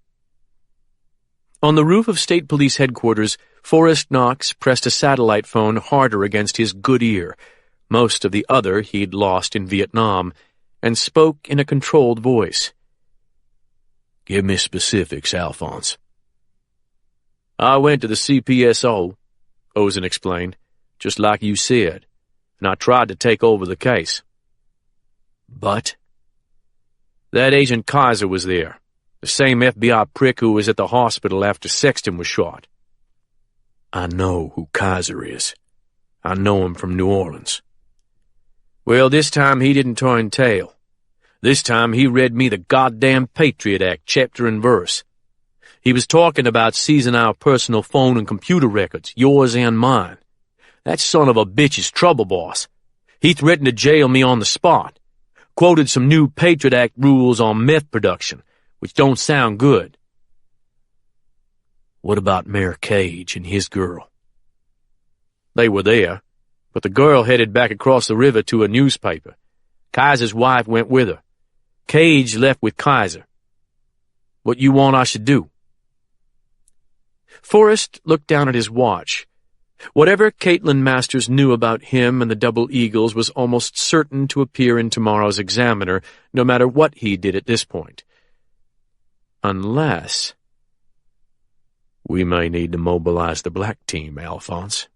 Speaker 3: On the roof of State Police Headquarters, Forrest Knox pressed a satellite phone harder against his good ear, most of the other he'd lost in Vietnam, and spoke in a controlled voice. Give me specifics, Alphonse. I went to the CPSO, Ozen explained, just like you said, and I tried to take over the case. But? That Agent Kaiser was there, the same FBI prick who was at the hospital after Sexton was shot. I know who Kaiser is. I know him from New Orleans. Well, this time he didn't turn tail. This time he read me the goddamn Patriot Act, chapter and verse. He was talking about seizing our personal phone and computer records, yours and mine. That son of a bitch is trouble, boss. He threatened to jail me on the spot. Quoted some new Patriot Act rules on meth production, which don't sound good. What about Mayor Cage and his girl? They were there, but the girl headed back across the river to a newspaper. Kaiser's wife went with her. Cage left with Kaiser. What you want I should do? Forrest looked down at his watch. Whatever Caitlin Masters knew about him and the Double Eagles was almost certain to appear in tomorrow's Examiner, no matter what he did at this point. Unless... We may need to mobilize the Black Team, Alphonse.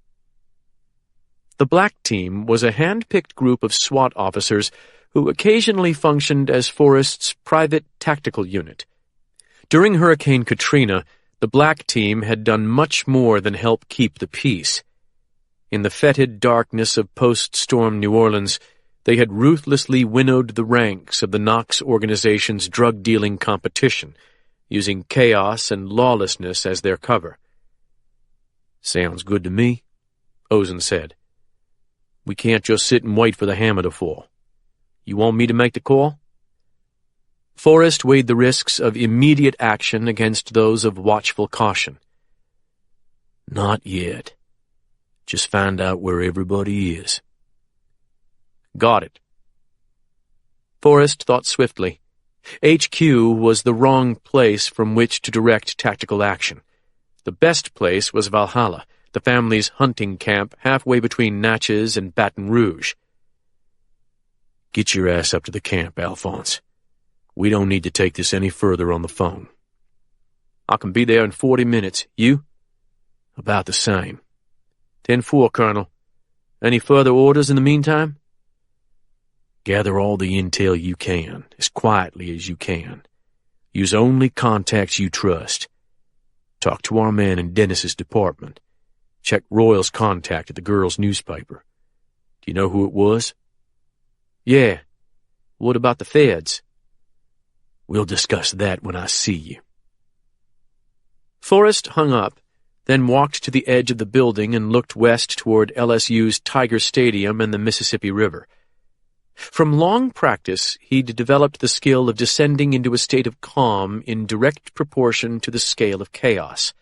Speaker 3: The Black Team was a hand-picked group of SWAT officers who occasionally functioned as Forrest's private tactical unit. During Hurricane Katrina, the Black Team had done much more than help keep the peace. In the fetid darkness of post-storm New Orleans, they had ruthlessly winnowed the ranks of the Knox organization's drug-dealing competition, using chaos and lawlessness as their cover. Sounds good to me, Ozen said. We can't just sit and wait for the hammer to fall. You want me to make the call? Forrest weighed the risks of immediate action against those of watchful caution. Not yet. Just find out where everybody is. Got it. Forrest thought swiftly. HQ was the wrong place from which to direct tactical action. The best place was Valhalla, the family's hunting camp halfway between Natchez and Baton Rouge. Get your ass up to the camp, Alphonse. We don't need to take this any further on the phone. I can be there in 40 minutes. You? About the same. 10-4, Colonel. Any further orders in the meantime? Gather all the intel you can, as quietly as you can. Use only contacts you trust. Talk to our man in Dennis's department. Check Royal's contact at the girls' newspaper. Do you know who it was? Yeah. What about the feds? We'll discuss that when I see you. Forrest hung up, then walked to the edge of the building and looked west toward LSU's Tiger Stadium and the Mississippi River. From long practice, he'd developed the skill of descending into a state of calm in direct proportion to the scale of chaos.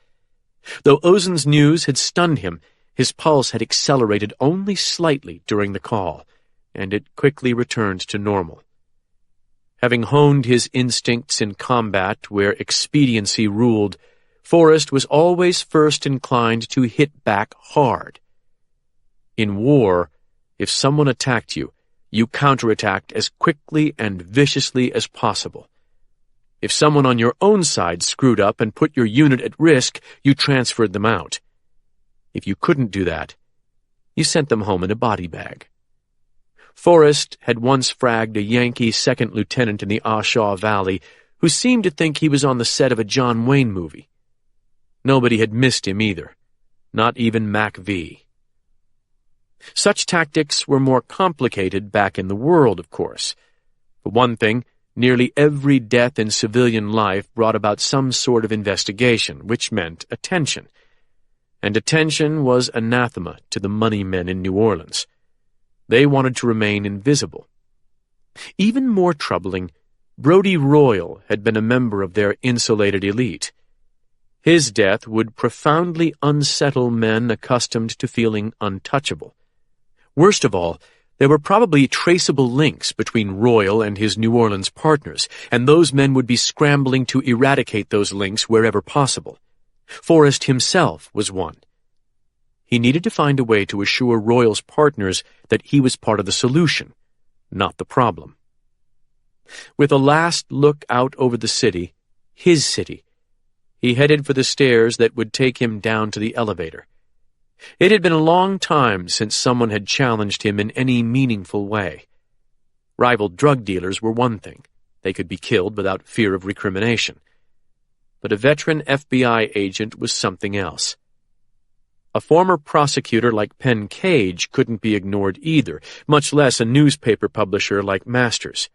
Speaker 3: Though Ozen's news had stunned him, his pulse had accelerated only slightly during the call, and it quickly returned to normal. Having honed his instincts in combat where expediency ruled, Forrest was always first inclined to hit back hard. In war, if someone attacked you, you counterattacked as quickly and viciously as possible. If someone on your own side screwed up and put your unit at risk, you transferred them out. If you couldn't do that, you sent them home in a body bag. Forrest had once fragged a Yankee second lieutenant in the Oshaw Valley who seemed to think he was on the set of a John Wayne movie. Nobody had missed him either, not even Mac V. Such tactics were more complicated back in the world, of course. For one thing, nearly every death in civilian life brought about some sort of investigation, which meant attention. And attention was anathema to the money men in New Orleans. They wanted to remain invisible. Even more troubling, Brodie Royal had been a member of their insulated elite. His death would profoundly unsettle men accustomed to feeling untouchable. Worst of all, there were probably traceable links between Royal and his New Orleans partners, and those men would be scrambling to eradicate those links wherever possible. Forrest himself was one. He needed to find a way to assure Royal's partners that he was part of the solution, not the problem. With a last look out over the city, his city, he headed for the stairs that would take him down to the elevator. It had been a long time since someone had challenged him in any meaningful way. Rival drug dealers were one thing. They could be killed without fear of recrimination. But a veteran FBI agent was something else. A former prosecutor like Penn Cage couldn't be ignored either, much less a newspaper publisher like Masters.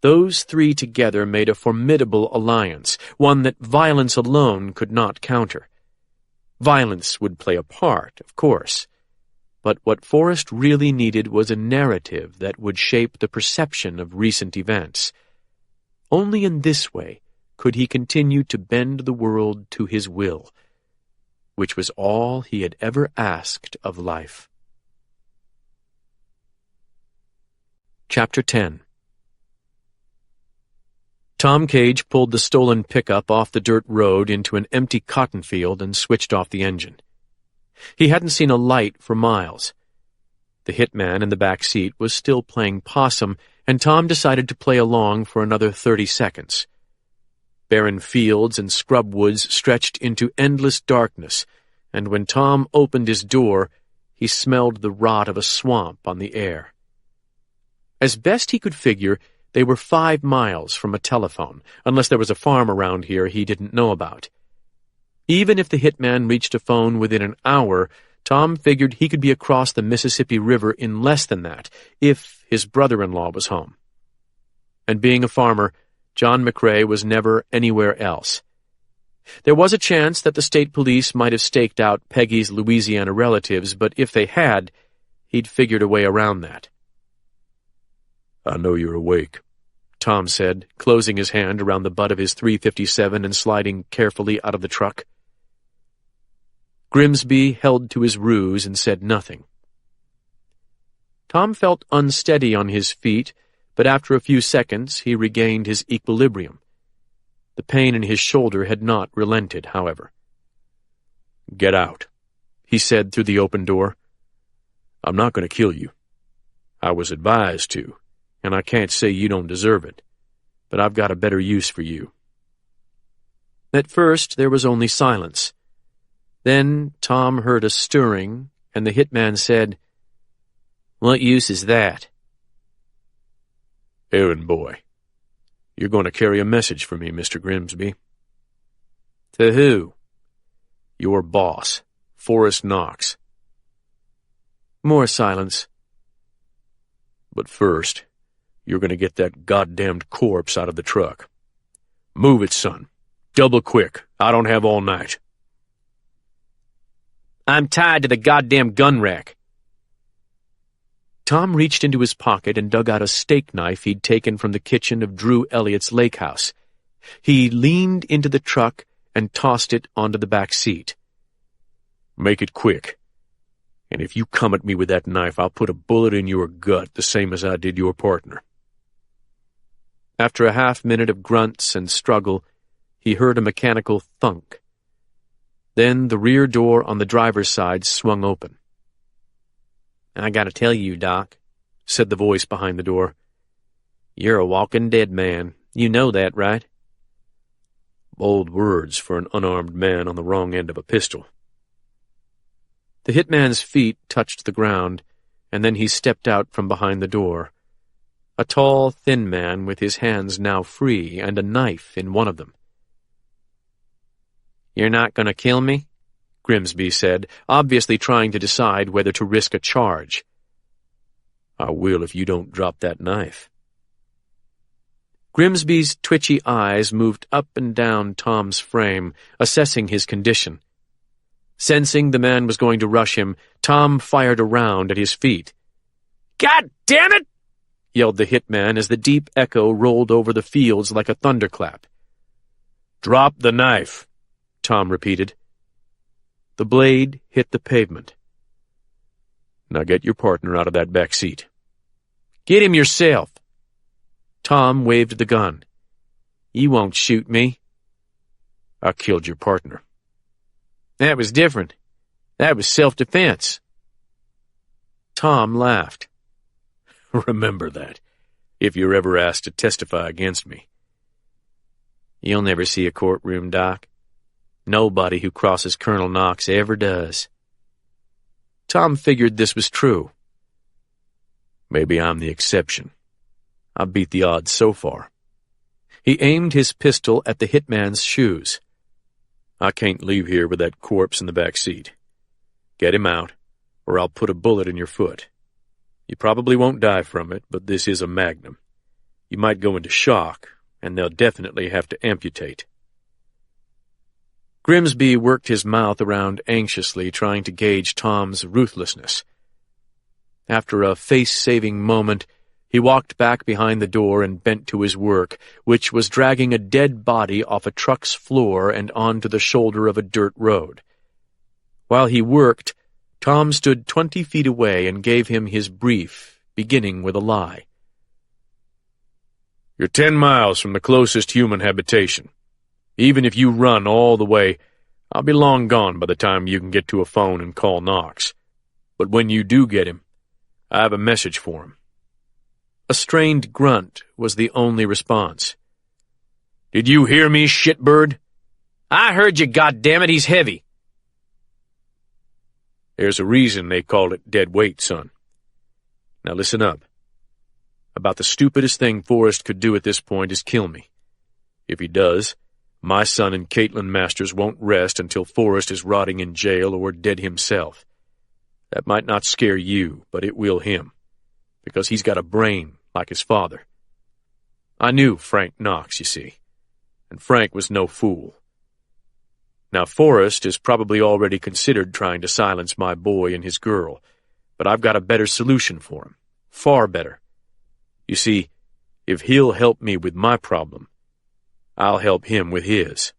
Speaker 3: Those three together made a formidable alliance, one that violence alone could not counter. Violence would play a part, of course, but what Forrest really needed was a narrative that would shape the perception of recent events. Only in this way could he continue to bend the world to his will, which was all he had ever asked of life. Chapter 10. Tom Cage pulled the stolen pickup off the dirt road into an empty cotton field and switched off the engine. He hadn't seen a light for miles. The hitman in the back seat was still playing possum, and Tom decided to play along for another 30 seconds. Barren fields and scrub woods stretched into endless darkness, and when Tom opened his door, he smelled the rot of a swamp on the air. As best he could figure, they were 5 miles from a telephone, unless there was a farm around here he didn't know about. Even if the hitman reached a phone within an hour, Tom figured he could be across the Mississippi River in less than that, if his brother-in-law was home. And being a farmer, John McRae was never anywhere else. There was a chance that the state police might have staked out Peggy's Louisiana relatives, but if they had, he'd figured a way around that.
Speaker 2: "I know you're awake,"
Speaker 3: Tom said, closing his hand around the butt of his .357 and sliding carefully out of the truck. Grimsby held to his ruse and said nothing. Tom felt unsteady on his feet, but after a few seconds he regained his equilibrium. The pain in his shoulder had not relented, however.
Speaker 2: "Get out,"
Speaker 3: he said through the open door.
Speaker 2: "I'm not going to kill you. I was advised to, and I can't say you don't deserve it, but I've got a better use for you."
Speaker 3: At first there was only silence. Then Tom heard a stirring, and the hitman said, "What use is that?"
Speaker 2: "Errand boy. You're going to carry a message for me, Mr. Grimsby."
Speaker 3: "To who?"
Speaker 2: "Your boss, Forrest Knox."
Speaker 3: More silence.
Speaker 2: "But first, you're going to get that goddamned corpse out of the truck. Move it, son. Double quick. I don't have all night."
Speaker 3: "I'm tied to the goddamn gun rack." Tom reached into his pocket and dug out a steak knife he'd taken from the kitchen of Drew Elliott's lake house. He leaned into the truck and tossed it onto the back seat.
Speaker 2: "Make it quick. And if you come at me with that knife, I'll put a bullet in your gut the same as I did your partner."
Speaker 3: After a half-minute of grunts and struggle, he heard a mechanical thunk. Then the rear door on the driver's side swung open. "I gotta tell you, Doc," said the voice behind the door. "You're a walking dead man. You know that, right?"
Speaker 2: Bold words for an unarmed man on the wrong end of a pistol.
Speaker 3: The hitman's feet touched the ground, and then he stepped out from behind the door. A tall, thin man with his hands now free and a knife in one of them. "You're not going to kill me?" Grimsby said, obviously trying to decide whether to risk a charge.
Speaker 2: "I will if you don't drop that knife."
Speaker 3: Grimsby's twitchy eyes moved up and down Tom's frame, assessing his condition. Sensing the man was going to rush him, Tom fired a round at his feet. "God damn it!" yelled the hitman as the deep echo rolled over the fields like a thunderclap.
Speaker 2: "Drop the knife,"
Speaker 3: Tom repeated. The blade hit the pavement.
Speaker 2: "Now get your partner out of that back seat."
Speaker 3: "Get him yourself." Tom waved the gun. "You won't shoot me."
Speaker 2: "I killed your partner."
Speaker 3: "That was different. That was self-defense." Tom laughed.
Speaker 2: "Remember that, if you're ever asked to testify against me."
Speaker 3: "You'll never see a courtroom, Doc. Nobody who crosses Colonel Knox ever does." Tom figured this was true.
Speaker 2: "Maybe I'm the exception. I beat the odds so far."
Speaker 3: He aimed his pistol at the hitman's shoes.
Speaker 2: "I can't leave here with that corpse in the back seat. Get him out, or I'll put a bullet in your foot. You probably won't die from it, but this is a magnum. You might go into shock, and they'll definitely have to amputate."
Speaker 3: Grimsby worked his mouth around anxiously, trying to gauge Tom's ruthlessness. After a face-saving moment, he walked back behind the door and bent to his work, which was dragging a dead body off a truck's floor and onto the shoulder of a dirt road. While he worked, Tom stood 20 feet away and gave him his brief, beginning with a lie.
Speaker 2: "You're 10 miles from the closest human habitation. Even if you run all the way, I'll be long gone by the time you can get to a phone and call Knox. But when you do get him, I have a message for him."
Speaker 3: A strained grunt was the only response.
Speaker 2: "Did you hear me, shitbird?"
Speaker 3: "I heard you, goddammit, he's heavy."
Speaker 2: "There's a reason they call it dead weight, son. Now listen up. About the stupidest thing Forrest could do at this point is kill me. If he does, my son and Caitlin Masters won't rest until Forrest is rotting in jail or dead himself. That might not scare you, but it will him, because he's got a brain like his father. I knew Frank Knox, you see, and Frank was no fool. Now, Forrest has probably already considered trying to silence my boy and his girl, but I've got a better solution for him, far better. You see, if he'll help me with my problem, I'll help him with his."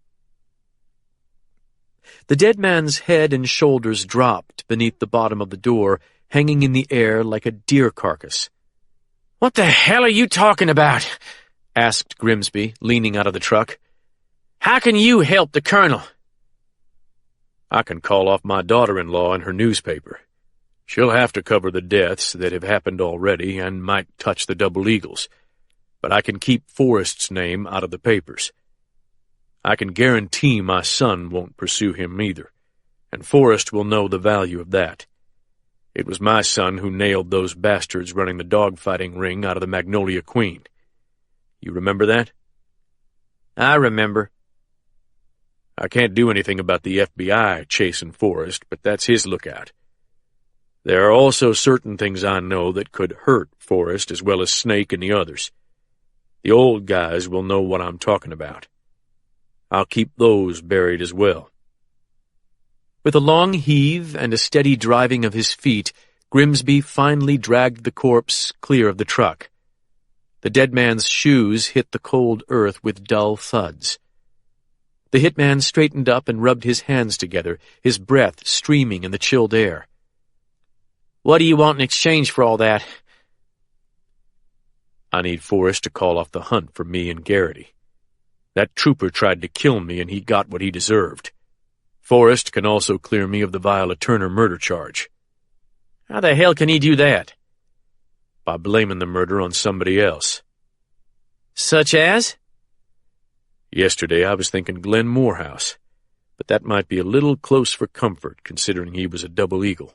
Speaker 3: The dead man's head and shoulders dropped beneath the bottom of the door, hanging in the air like a deer carcass. "What the hell are you talking about?" asked Grimsby, leaning out of the truck. "How can you help the colonel?"
Speaker 2: "I can call off my daughter-in-law in her newspaper. She'll have to cover the deaths that have happened already and might touch the Double Eagles, but I can keep Forrest's name out of the papers. I can guarantee my son won't pursue him either, and Forrest will know the value of that. It was my son who nailed those bastards running the dogfighting ring out of the Magnolia Queen. You remember that?"
Speaker 3: "I remember."
Speaker 2: "I can't do anything about the FBI chasing Forrest, but that's his lookout. There are also certain things I know that could hurt Forrest as well as Snake and the others. The old guys will know what I'm talking about. I'll keep those buried as well."
Speaker 3: With a long heave and a steady driving of his feet, Grimsby finally dragged the corpse clear of the truck. The dead man's shoes hit the cold earth with dull thuds. The hitman straightened up and rubbed his hands together, his breath streaming in the chilled air. "What do you want in exchange for all that?"
Speaker 2: "I need Forrest to call off the hunt for me and Garrity. That trooper tried to kill me, and he got what he deserved. Forrest can also clear me of the Viola Turner murder charge."
Speaker 3: "How the hell can he do that?"
Speaker 2: "By blaming the murder on somebody else."
Speaker 3: "Such as?"
Speaker 2: Yesterday I was thinking Glenn Morehouse, but that might be a little close for comfort considering he was a double eagle.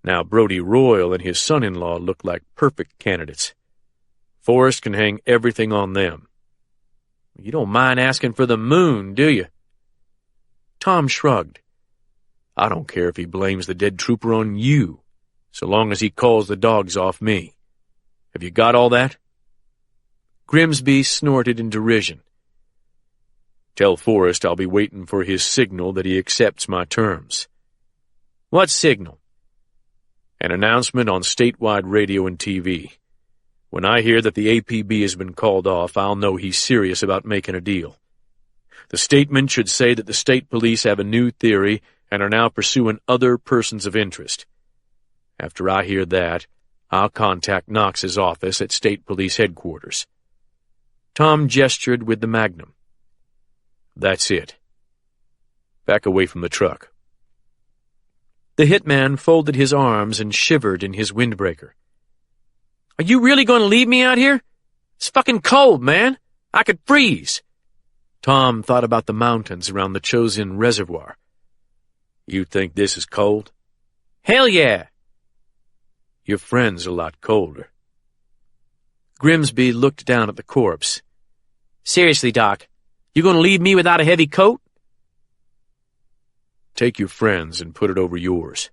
Speaker 2: Now Brodie Royal and his son-in-law look like perfect candidates. Forrest can hang everything on them.
Speaker 3: You don't mind asking for the moon, do you?
Speaker 2: Tom shrugged. I don't care if he blames the dead trooper on you, so long as he calls the dogs off me. Have you got all that?
Speaker 3: Grimsby snorted in derision.
Speaker 2: Tell Forrest I'll be waiting for his signal that he accepts my terms.
Speaker 3: What signal?
Speaker 2: An announcement on statewide radio and TV. When I hear that the APB has been called off, I'll know he's serious about making a deal. The statement should say that the state police have a new theory and are now pursuing other persons of interest. After I hear that, I'll contact Knox's office at State Police Headquarters.
Speaker 3: Tom gestured with the magnum.
Speaker 2: That's it. Back away from the truck.
Speaker 3: The hitman folded his arms and shivered in his windbreaker. Are you really going to leave me out here? It's fucking cold, man. I could freeze. Tom thought about the mountains around the Chosin Reservoir.
Speaker 2: You think this is cold?
Speaker 3: Hell yeah.
Speaker 2: Your friend's a lot colder.
Speaker 3: Grimsby looked down at the corpse. Seriously, Doc, you going to leave me without a heavy coat?
Speaker 2: Take your friend's and put it over yours.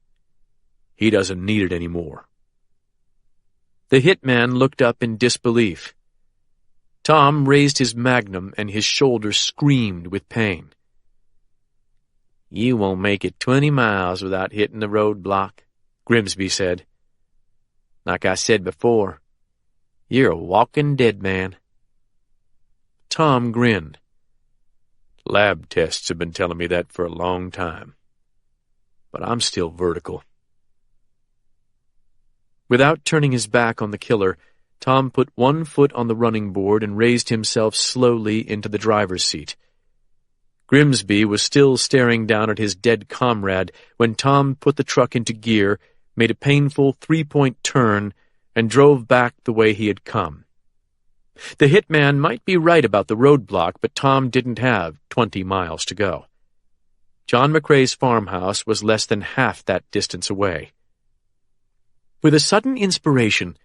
Speaker 2: He doesn't need it anymore.
Speaker 3: The hitman looked up in disbelief. Tom raised his magnum and his shoulder screamed with pain. You won't make it 20 miles without hitting the roadblock, Grimsby said. Like I said before, you're a walking dead man. Tom grinned.
Speaker 2: Lab tests have been telling me that for a long time. But I'm still vertical.
Speaker 3: Without turning his back on the killer, Tom put one foot on the running board and raised himself slowly into the driver's seat. Grimsby was still staring down at his dead comrade when Tom put the truck into gear, made a painful three-point turn, and drove back the way he had come. The hitman might be right about the roadblock, but Tom didn't have 20 miles to go. John McCrae's farmhouse was less than half that distance away. With a sudden inspiration,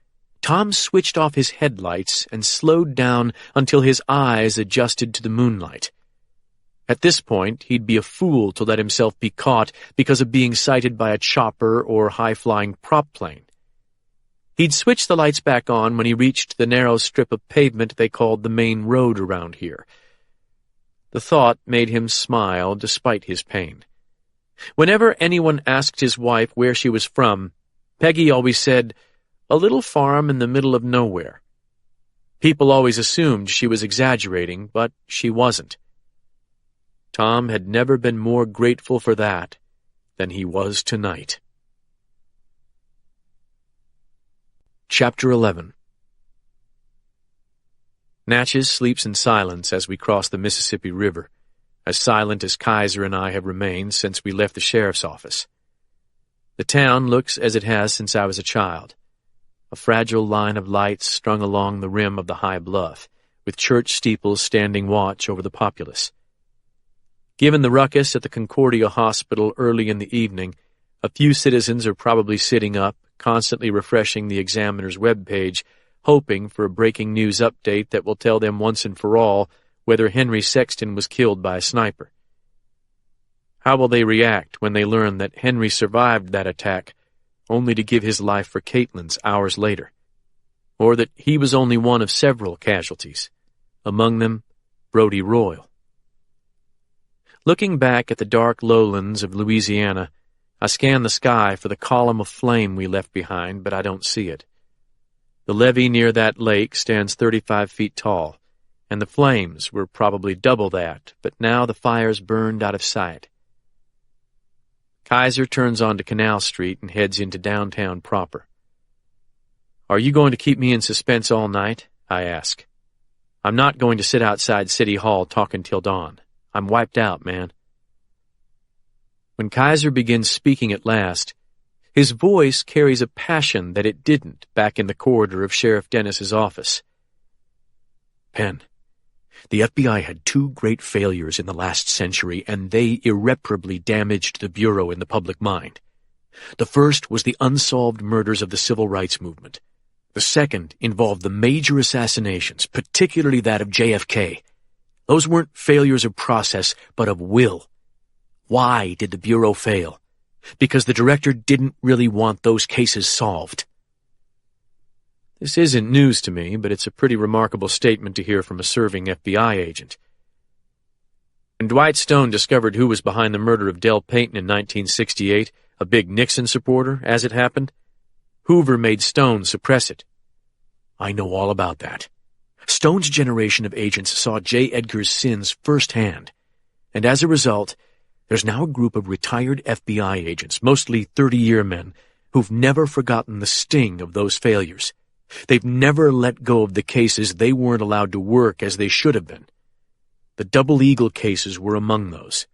Speaker 3: Tom switched off his headlights and slowed down until his eyes adjusted to the moonlight. At this point, he'd be a fool to let himself be caught because of being sighted by a chopper or high-flying prop plane. He'd switched the lights back on when he reached the narrow strip of pavement they called the main road around here. The thought made him smile despite his pain. Whenever anyone asked his wife where she was from, Peggy always said, "A little farm in the middle of nowhere." People always assumed she was exaggerating, but she wasn't. Tom had never been more grateful for that than he was tonight. Chapter 11. Natchez sleeps in silence as we cross the Mississippi River, as silent as Kaiser and I have remained since we left the sheriff's office. The town looks as it has since I was a child, a fragile line of lights strung along the rim of the high bluff, with church steeples standing watch over the populace. Given the ruckus at the Concordia Hospital early in the evening, a few citizens are probably sitting up, constantly refreshing the Examiner's webpage, hoping for a breaking news update that will tell them once and for all whether Henry Sexton was killed by a sniper. How will they react when they learn that Henry survived that attack, only to give his life for Caitlin's hours later? Or that he was only one of several casualties, among them Brodie Royal? Looking back at the dark lowlands of Louisiana, I scan the sky for the column of flame we left behind, but I don't see it. The levee near that lake stands 35 feet tall, and the flames were probably double that, but now the fires burned out of sight. Kaiser turns onto Canal Street and heads into downtown proper. "Are you going to keep me in suspense all night?" I ask. "I'm not going to sit outside City Hall talking till dawn. I'm wiped out, man." When Kaiser begins speaking at last, his voice carries a passion that it didn't back in the corridor of Sheriff Dennis's office. "Penn, The FBI had two great failures in the last century, and they irreparably damaged the Bureau in the public mind. The first was the unsolved murders of the civil rights movement. The second involved the major assassinations, particularly that of JFK. Those weren't failures of process, but of will. Why did the Bureau fail? Because the director didn't really want those cases solved. This isn't news to me, but it's a pretty remarkable statement to hear from a serving FBI agent. When Dwight Stone discovered who was behind the murder of Del Payton in 1968, a big Nixon supporter, as it happened, Hoover made Stone suppress it. I know all about that. Stone's generation of agents saw J. Edgar's sins firsthand, and as a result, there's now a group of retired FBI agents, mostly 30-year men, who've never forgotten the sting of those failures. They've never let go of the cases they weren't allowed to work as they should have been. The Double Eagle cases were among those.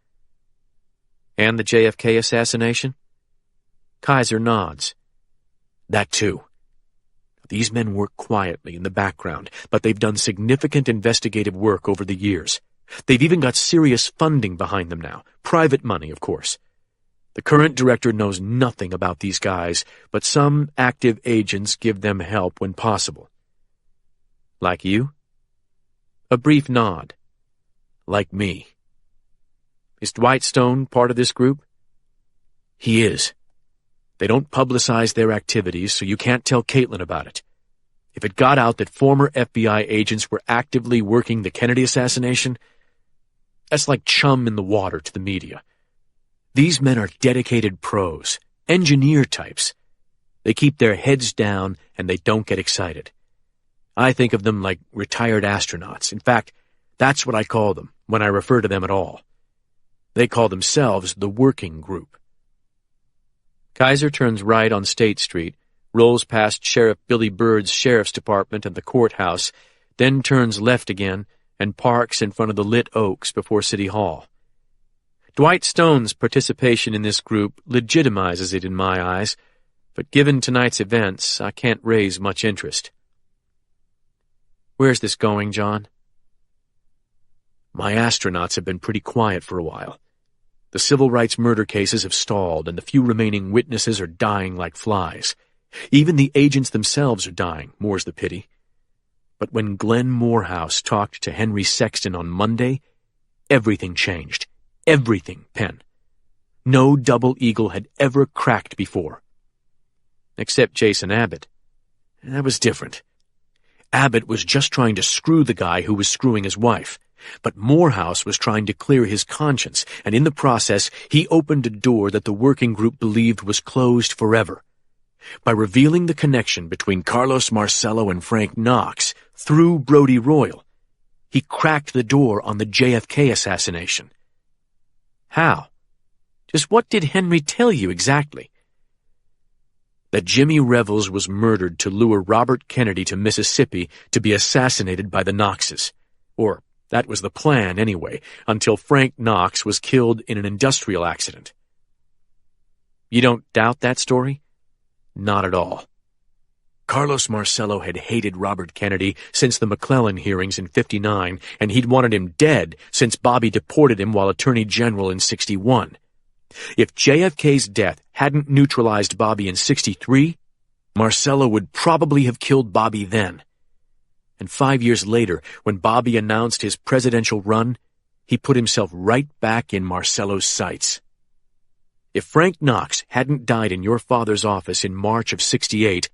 Speaker 3: And the JFK assassination? Kaiser nods. That too. These men work quietly in the background, but they've done significant investigative work over the years. They've even got serious funding behind them now. Private money, of course. The current director knows nothing about these guys, but some active agents give them help when possible. Like you? A brief nod. Like me. Is Dwight Stone part of this group? He is. They don't publicize their activities, so you can't tell Caitlin about it. If it got out that former FBI agents were actively working the Kennedy assassination, that's like chum in the water to the media. These men are dedicated pros, engineer types. They keep their heads down and they don't get excited. I think of them like retired astronauts. In fact, that's what I call them when I refer to them at all. They call themselves the working group. Kaiser turns right on State Street, rolls past Sheriff Billy Byrd's sheriff's department and the courthouse, then turns left again and parks in front of the lit oaks before City Hall. Dwight Stone's participation in this group legitimizes it in my eyes, but given tonight's events, I can't raise much interest. Where's this going, John? My astronauts have been pretty quiet for a while. The civil rights murder cases have stalled, and the few remaining witnesses are dying like flies. Even the agents themselves are dying, more's the pity. But when Glenn Morehouse talked to Henry Sexton on Monday, everything changed. Everything, Penn. No Double Eagle had ever cracked before. Except Jason Abbott. That was different. Abbott was just trying to screw the guy who was screwing his wife. But Morehouse was trying to clear his conscience, and in the process, he opened a door that the working group believed was closed forever. By revealing the connection between Carlos Marcello and Frank Knox through Brody Royal, he cracked the door on the JFK assassination. How? Just what did Henry tell you exactly? That Jimmy Revels was murdered to lure Robert Kennedy to Mississippi to be assassinated by the Knoxes. Or, that was the plan anyway, until Frank Knox was killed in an industrial accident. You don't doubt that story? Not at all. Carlos Marcello had hated Robert Kennedy since the McClellan hearings in '59, and he'd wanted him dead since Bobby deported him while Attorney General in '61. If JFK's death hadn't neutralized Bobby in '63, Marcello would probably have killed Bobby then. And 5 years later, when Bobby announced his presidential run, he put himself right back in Marcello's sights. If Frank Knox hadn't died in your father's office in March of '68,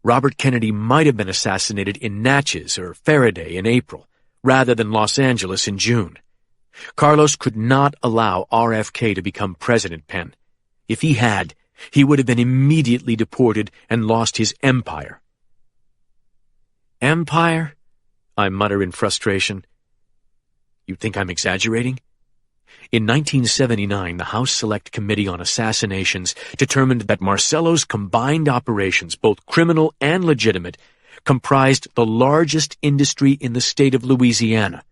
Speaker 3: Robert Kennedy might have been assassinated in Natchez or Faraday in April, rather than Los Angeles in June. Carlos could not allow RFK to become president, Penn. If he had, he would have been immediately deported and lost his empire. Empire? I mutter in frustration. You think I'm exaggerating? In 1979, the House Select Committee on Assassinations determined that Marcello's combined operations, both criminal and legitimate, comprised the largest industry in the state of Louisiana.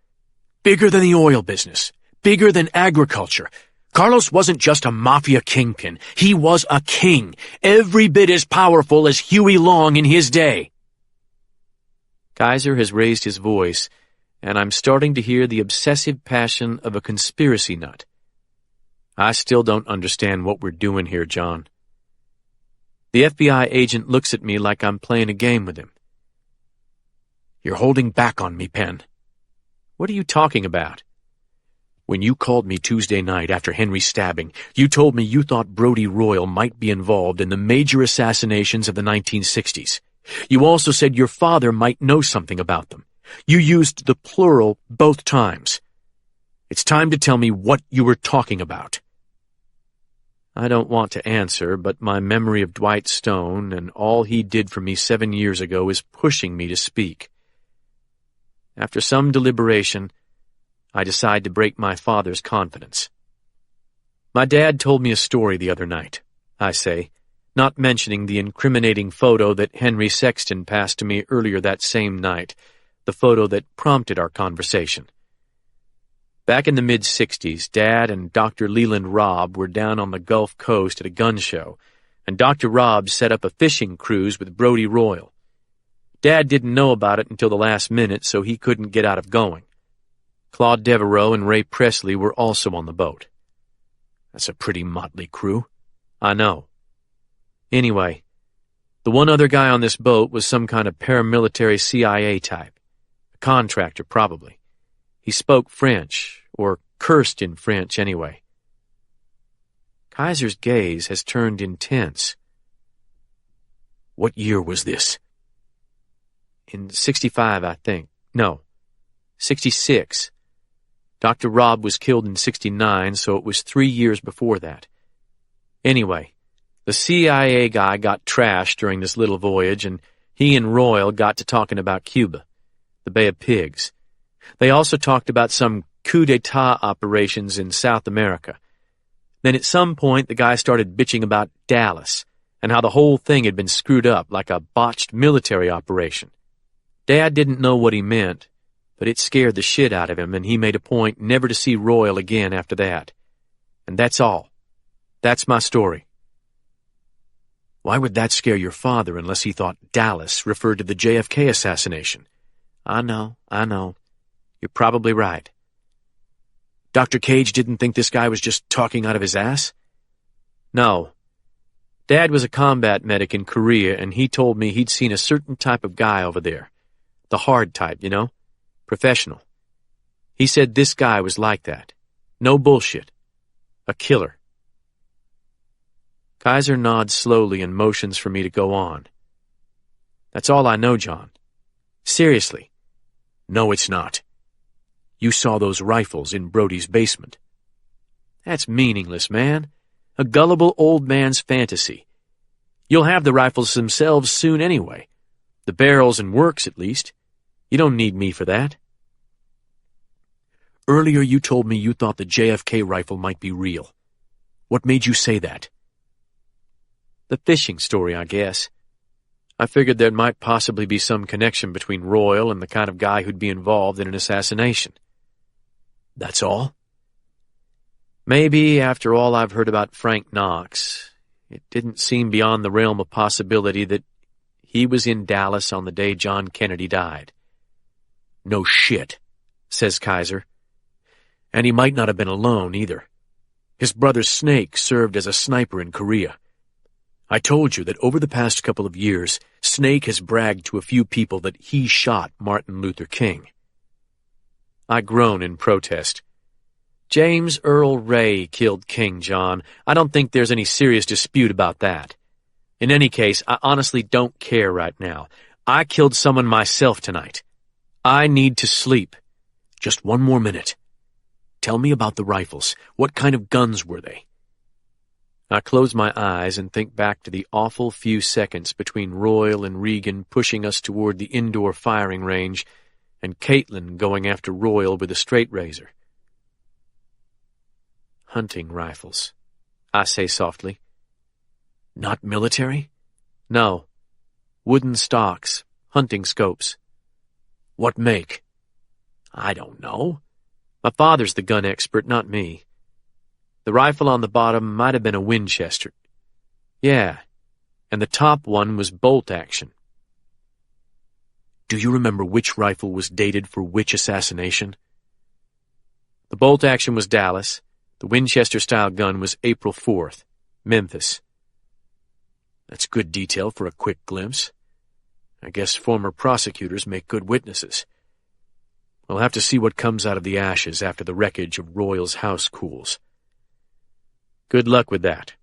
Speaker 3: Bigger than the oil business, bigger than agriculture. Carlos wasn't just a mafia kingpin. He was a king, every bit as powerful as Huey Long in his day. Kaiser has raised his voice, and I'm starting to hear the obsessive passion of a conspiracy nut. I still don't understand what we're doing here, John. The FBI agent looks at me like I'm playing a game with him. You're holding back on me, Penn. What are you talking about? When you called me Tuesday night after Henry's stabbing, you told me you thought Brodie Royal might be involved in the major assassinations of the 1960s. You also said your father might know something about them. You used the plural both times. It's time to tell me what you were talking about. I don't want to answer, but my memory of Dwight Stone and all he did for me 7 years ago is pushing me to speak. After some deliberation, I decide to break my father's confidence. My dad told me a story the other night, I say, not mentioning the incriminating photo that Henry Sexton passed to me earlier that same night, the photo that prompted our conversation. Back in the mid-'60s, Dad and Dr. Leland Robb were down on the Gulf Coast at a gun show, and Dr. Robb set up a fishing cruise with Brodie Royal. Dad didn't know about it until the last minute, so he couldn't get out of going. Claude Devereaux and Ray Presley were also on the boat. That's a pretty motley crew. I know. Anyway, the one other guy on this boat was some kind of paramilitary CIA type. A contractor, probably. He spoke French, or cursed in French anyway. Kaiser's gaze has turned intense. What year was this? In 65, I think. No, 66. Dr. Robb was killed in 69, so it was 3 years before that. Anyway, the CIA guy got trashed during this little voyage, and he and Royal got to talking about Cuba, the Bay of Pigs. They also talked about some coup d'etat operations in South America. Then at some point the guy started bitching about Dallas, and how the whole thing had been screwed up like a botched military operation. Dad didn't know what he meant, but it scared the shit out of him, and he made a point never to see Royal again after that. And that's all. That's my story. Why would that scare your father unless he thought Dallas referred to the JFK assassination? I know. You're probably right. Dr. Cage didn't think this guy was just talking out of his ass? No. Dad was a combat medic in Korea, and he told me he'd seen a certain type of guy over there. The hard type, you know? Professional. He said this guy was like that. No bullshit. A killer. Kaiser nods slowly and motions for me to go on. That's all I know, John. Seriously. No, it's not. You saw those rifles in Brodie's basement. That's meaningless, man. A gullible old man's fantasy. You'll have the rifles themselves soon anyway. The barrels and works, at least. You don't need me for that. Earlier you told me you thought the JFK rifle might be real. What made you say that? The fishing story, I guess. I figured there might possibly be some connection between Royal and the kind of guy who'd be involved in an assassination. That's all? Maybe, after all I've heard about Frank Knox, it didn't seem beyond the realm of possibility that he was in Dallas on the day John Kennedy died. No shit, says Kaiser. And he might not have been alone, either. His brother Snake served as a sniper in Korea. I told you that over the past couple of years, Snake has bragged to a few people that he shot Martin Luther King. I groan in protest. James Earl Ray killed King, John. I don't think there's any serious dispute about that. In any case, I honestly don't care right now. I killed someone myself tonight. I need to sleep. Just one more minute. Tell me about the rifles. What kind of guns were they? I close my eyes and think back to the awful few seconds between Royal and Regan pushing us toward the indoor firing range and Caitlin going after Royal with a straight razor. Hunting rifles, I say softly. Not military? No. Wooden stocks, hunting scopes. What make? I don't know. My father's the gun expert, not me. The rifle on the bottom might have been a Winchester. Yeah, and the top one was bolt action. Do you remember which rifle was dated for which assassination? The bolt action was Dallas. The Winchester-style gun was April 4th, Memphis. That's good detail for a quick glimpse. I guess former prosecutors make good witnesses. We'll have to see what comes out of the ashes after the wreckage of Royal's house cools. Good luck with that.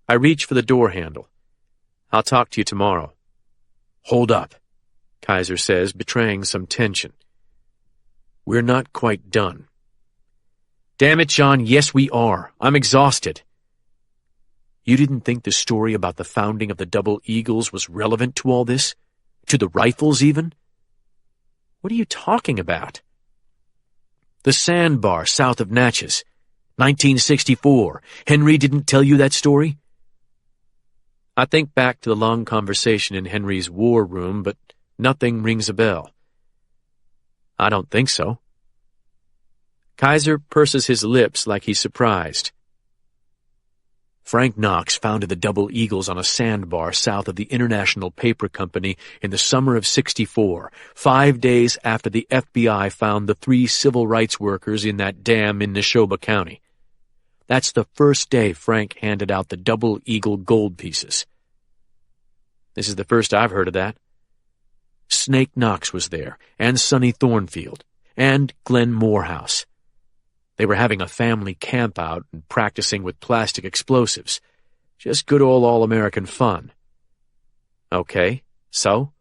Speaker 3: I reach for the door handle. I'll talk to you tomorrow. Hold up, Kaiser says, betraying some tension. We're not quite done. Damn it, John, yes we are. I'm exhausted. You didn't think the story about the founding of the Double Eagles was relevant to all this? To the rifles, even? What are you talking about? The sandbar south of Natchez. 1964. Henry didn't tell you that story? I think back to the long conversation in Henry's war room, but nothing rings a bell. I don't think so. Kaiser purses his lips like he's surprised. Frank Knox founded the Double Eagles on a sandbar south of the International Paper Company in the summer of '64, 5 days after the FBI found the 3 civil rights workers in that dam in Neshoba County. That's the first day Frank handed out the Double Eagle gold pieces. This is the first I've heard of that. Snake Knox was there, and Sonny Thornfield, and Glenn Morehouse. They were having a family campout and practicing with plastic explosives. Just good old all-American fun. Okay, so?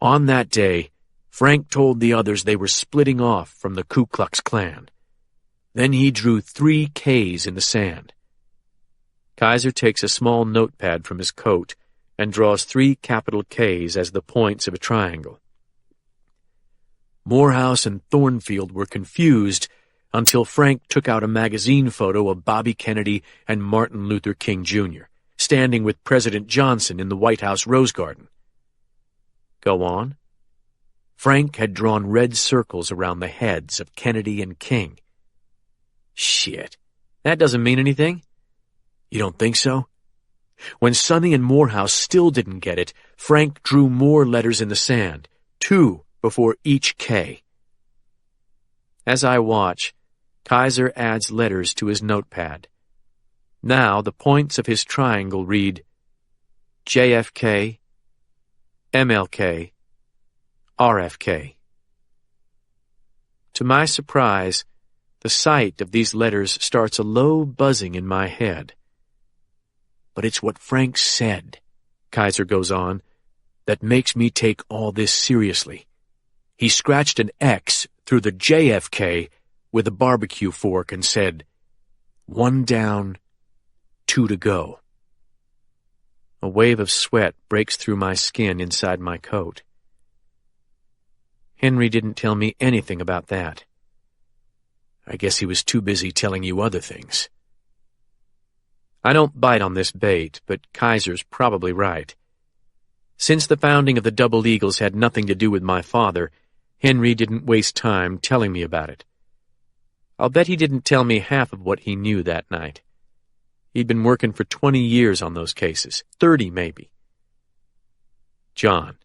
Speaker 3: On that day, Frank told the others they were splitting off from the Ku Klux Klan. Then he drew 3 Ks in the sand. Kaiser takes a small notepad from his coat and draws 3 capital Ks as the points of a triangle. Morehouse and Thornfield were confused until Frank took out a magazine photo of Bobby Kennedy and Martin Luther King Jr., standing with President Johnson in the White House Rose Garden. Go on. Frank had drawn red circles around the heads of Kennedy and King. Shit, that doesn't mean anything? You don't think so? When Sonny and Morehouse still didn't get it, Frank drew more letters in the sand, 2 before each K. As I watch, Kaiser adds letters to his notepad. Now the points of his triangle read JFK, MLK, RFK. To my surprise, the sight of these letters starts a low buzzing in my head. But it's what Frank said, Kaiser goes on, that makes me take all this seriously. He scratched an X through the JFK with a barbecue fork and said, 1 down, 2 to go. A wave of sweat breaks through my skin inside my coat. Henry didn't tell me anything about that. I guess he was too busy telling you other things. I don't bite on this bait, but Kaiser's probably right. Since the founding of the Double Eagles had nothing to do with my father, Henry didn't waste time telling me about it. I'll bet he didn't tell me half of what he knew that night. He'd been working for 20 years on those cases, 30 maybe. John,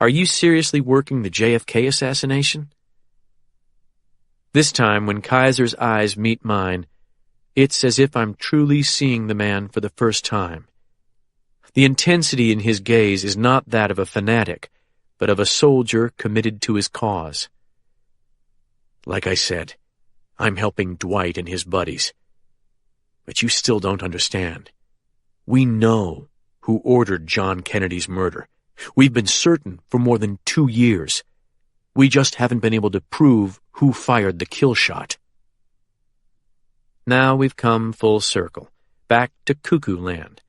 Speaker 3: are you seriously working the JFK assassination? This time, when Kaiser's eyes meet mine, it's as if I'm truly seeing the man for the first time. The intensity in his gaze is not that of a fanatic, but of a soldier committed to his cause. Like I said, I'm helping Dwight and his buddies. But you still don't understand. We know who ordered John Kennedy's murder. We've been certain for more than 2 years. We just haven't been able to prove who fired the kill shot. Now we've come full circle, back to Cuckoo Land.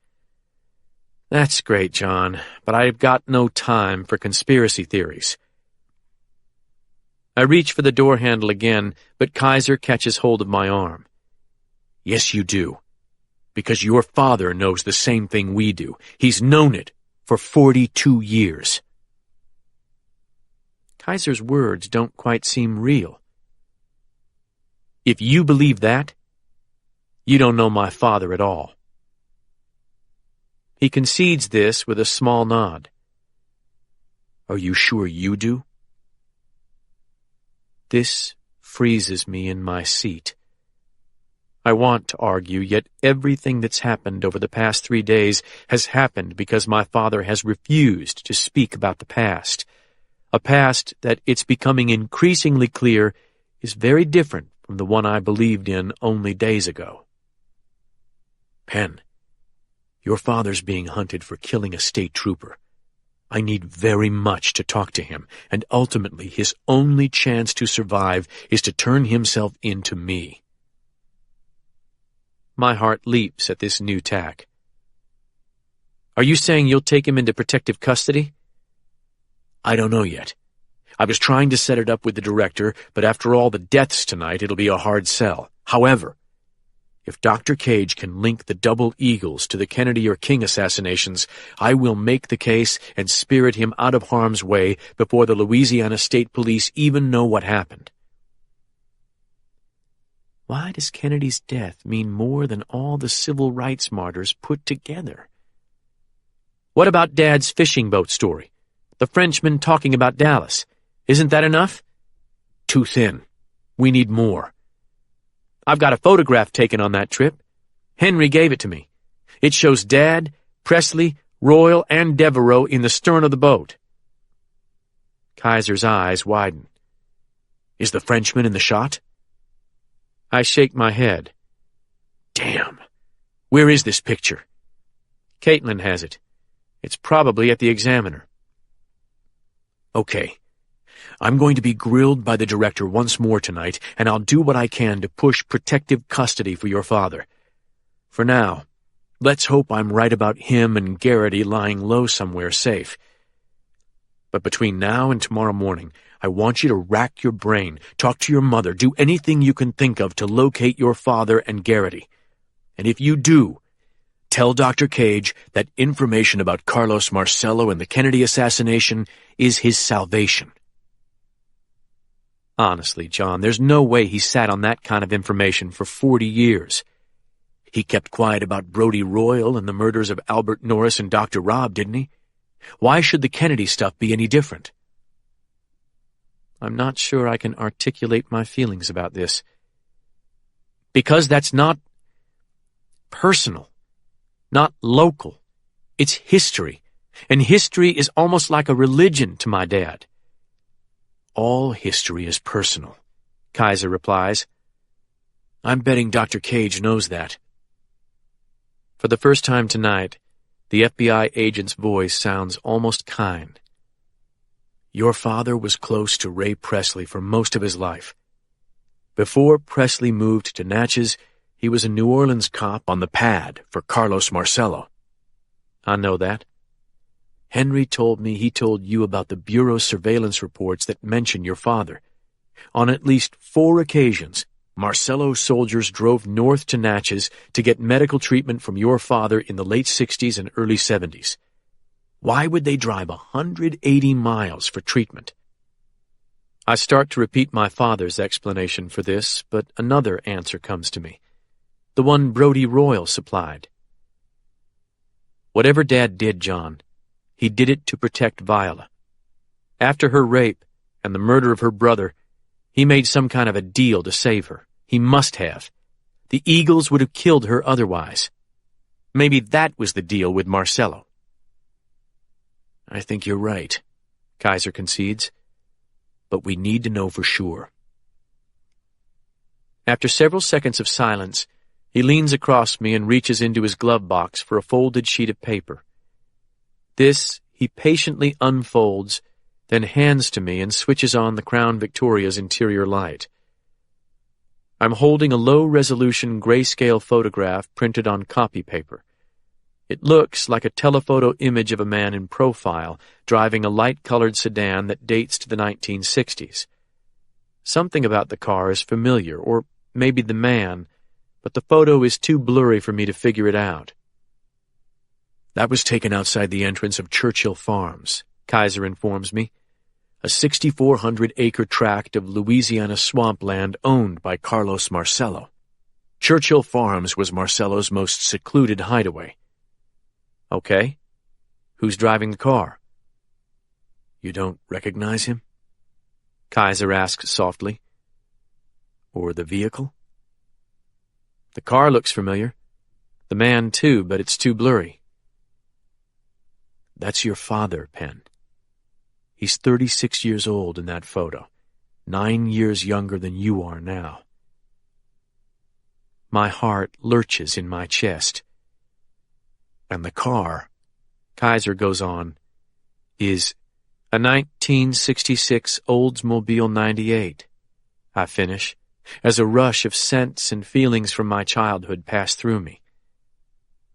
Speaker 3: That's great, John, but I've got no time for conspiracy theories. I reach for the door handle again, but Kaiser catches hold of my arm. Yes, you do. Because your father knows the same thing we do. He's known it for 42 years. Kaiser's words don't quite seem real. If you believe that, you don't know my father at all. He concedes this with a small nod.
Speaker 1: Are you sure you do?
Speaker 3: This freezes me in my seat. I want to argue, yet everything that's happened over the past 3 days has happened because my father has refused to speak about the past. A past that it's becoming increasingly clear is very different from the one I believed in only days ago.
Speaker 1: Penn, your father's being hunted for killing a state trooper. I need very much to talk to him, and ultimately his only chance to survive is to turn himself in to me.
Speaker 3: My heart leaps at this new tack. Are you saying you'll take him into protective custody?
Speaker 1: I don't know yet. I was trying to set it up with the director, but after all the deaths tonight, it'll be a hard sell. However, if Dr. Cage can link the double eagles to the Kennedy or King assassinations, I will make the case and spirit him out of harm's way before the Louisiana State Police even know what happened.
Speaker 3: Why does Kennedy's death mean more than all the civil rights martyrs put together? What about Dad's fishing boat story? The Frenchman talking about Dallas. Isn't that enough?
Speaker 1: Too thin. We need more.
Speaker 3: I've got a photograph taken on that trip. Henry gave it to me. It shows Dad, Presley, Royal, and Devereaux in the stern of the boat.
Speaker 1: Kaiser's eyes widen. Is the Frenchman in the shot?
Speaker 3: I shake my head.
Speaker 1: Damn. Where is this picture?
Speaker 3: Caitlin has it. It's probably at the Examiner.
Speaker 1: Okay. I'm going to be grilled by the director once more tonight, and I'll do what I can to push protective custody for your father. For now, let's hope I'm right about him and Garrity lying low somewhere safe. But between now and tomorrow morning, I want you to rack your brain, talk to your mother, do anything you can think of to locate your father and Garrity. And if you do, tell Dr. Cage that information about Carlos Marcello and the Kennedy assassination is his salvation.
Speaker 3: Honestly, John, there's no way he sat on that kind of information for 40 years.
Speaker 1: He kept quiet about Brody Royal and the murders of Albert Norris and Dr. Robb, didn't he? Why should the Kennedy stuff be any different?
Speaker 3: I'm not sure I can articulate my feelings about this. Because that's not personal, not local. It's history, and history is almost like a religion to my dad.
Speaker 1: All history is personal, Kaiser replies. I'm betting Dr. Cage knows that.
Speaker 3: For the first time tonight, the FBI agent's voice sounds almost kind.
Speaker 1: Your father was close to Ray Presley for most of his life. Before Presley moved to Natchez, he was a New Orleans cop on the pad for Carlos Marcello.
Speaker 3: I know that.
Speaker 1: Henry told me he told you about the Bureau surveillance reports that mention your father. On at least 4 occasions, Marcello soldiers drove north to Natchez to get medical treatment from your father in the late 60s and early 70s. Why would they drive 180 miles for treatment?
Speaker 3: I start to repeat my father's explanation for this, but another answer comes to me. The one Brody Royal supplied. Whatever Dad did, John, he did it to protect Viola. After her rape and the murder of her brother, he made some kind of a deal to save her. He must have. The Eagles would have killed her otherwise. Maybe that was the deal with Marcello.
Speaker 1: I think you're right, Kaiser concedes. But we need to know for sure.
Speaker 3: After several seconds of silence, he leans across me and reaches into his glove box for a folded sheet of paper. This he patiently unfolds, then hands to me and switches on the Crown Victoria's interior light. I'm holding a low-resolution grayscale photograph printed on copy paper. It looks like a telephoto image of a man in profile driving a light-colored sedan that dates to the 1960s. Something about the car is familiar, or maybe the man, but the photo is too blurry for me to figure it out.
Speaker 1: That was taken outside the entrance of Churchill Farms, Kaiser informs me, a 6,400-acre tract of Louisiana swampland owned by Carlos Marcello. Churchill Farms was Marcello's most secluded hideaway.
Speaker 3: Okay. Who's driving the car?
Speaker 1: You don't recognize him?
Speaker 3: Kaiser asked softly.
Speaker 1: Or the vehicle?
Speaker 3: The car looks familiar. The man, too, but it's too blurry.
Speaker 1: That's your father, Penn. He's 36 years old in that photo, 9 years younger than you are now.
Speaker 3: My heart lurches in my chest.
Speaker 1: And the car,
Speaker 3: Kaiser goes on, is a 1966 Oldsmobile 98. I finish, as a rush of scents and feelings from my childhood pass through me.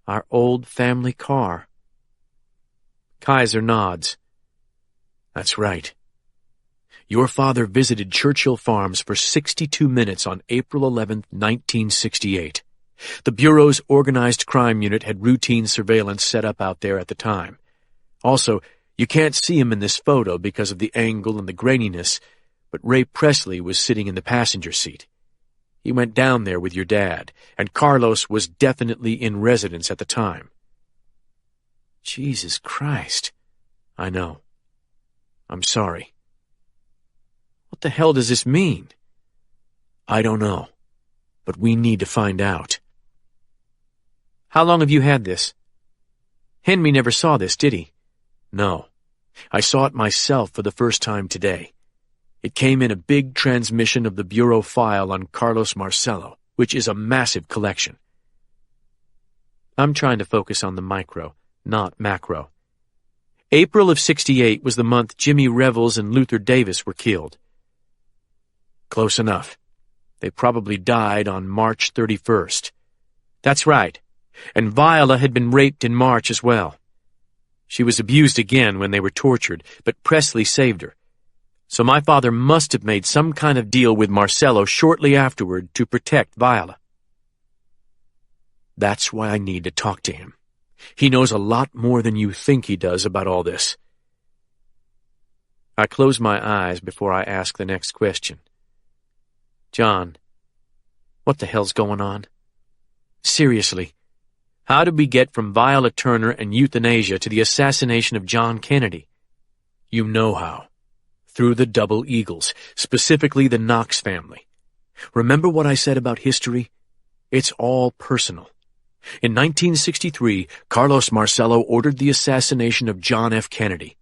Speaker 3: Our old family car. Kaiser nods.
Speaker 1: That's right. Your father visited Churchill Farms for 62 minutes on April 11, 1968. The Bureau's organized crime unit had routine surveillance set up out there at the time. Also, you can't see him in this photo because of the angle and the graininess, but Ray Presley was sitting in the passenger seat. He went down there with your dad, and Carlos was definitely in residence at the time.
Speaker 3: Jesus Christ.
Speaker 1: I know. I'm sorry.
Speaker 3: What the hell does this mean?
Speaker 1: I don't know, but we need to find out.
Speaker 3: How long have you had this? Henry never saw this, did he?
Speaker 1: No. I saw it myself for the first time today. It came in a big transmission of the Bureau file on Carlos Marcello, which is a massive collection.
Speaker 3: I'm trying to focus on the micro, not macro. April of '68 was the month Jimmy Revels and Luther Davis were killed.
Speaker 1: Close enough. They probably died on March 31st.
Speaker 3: That's right. And Viola had been raped in March as well. She was abused again when they were tortured, but Presley saved her. So my father must have made some kind of deal with Marcello shortly afterward to protect Viola.
Speaker 1: That's why I need to talk to him. He knows a lot more than you think he does about all this.
Speaker 3: I close my eyes before I ask the next question. John, what the hell's going on? Seriously, how did we get from Viola Turner and euthanasia to the assassination of John Kennedy?
Speaker 1: You know how. Through the Double Eagles, specifically the Knox family. Remember what I said about history? It's all personal. In 1963, Carlos Marcello ordered the assassination of John F. Kennedy.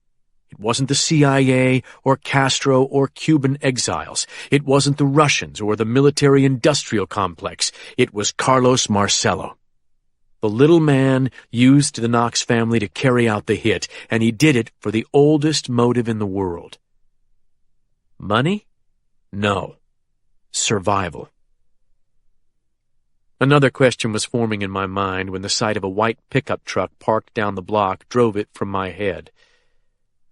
Speaker 1: It wasn't the CIA or Castro or Cuban exiles. It wasn't the Russians or the military-industrial complex. It was Carlos Marcello. The little man used the Knox family to carry out the hit, and he did it for the oldest motive in the world.
Speaker 3: Money?
Speaker 1: No. Survival.
Speaker 3: Another question was forming in my mind when the sight of a white pickup truck parked down the block drove it from my head.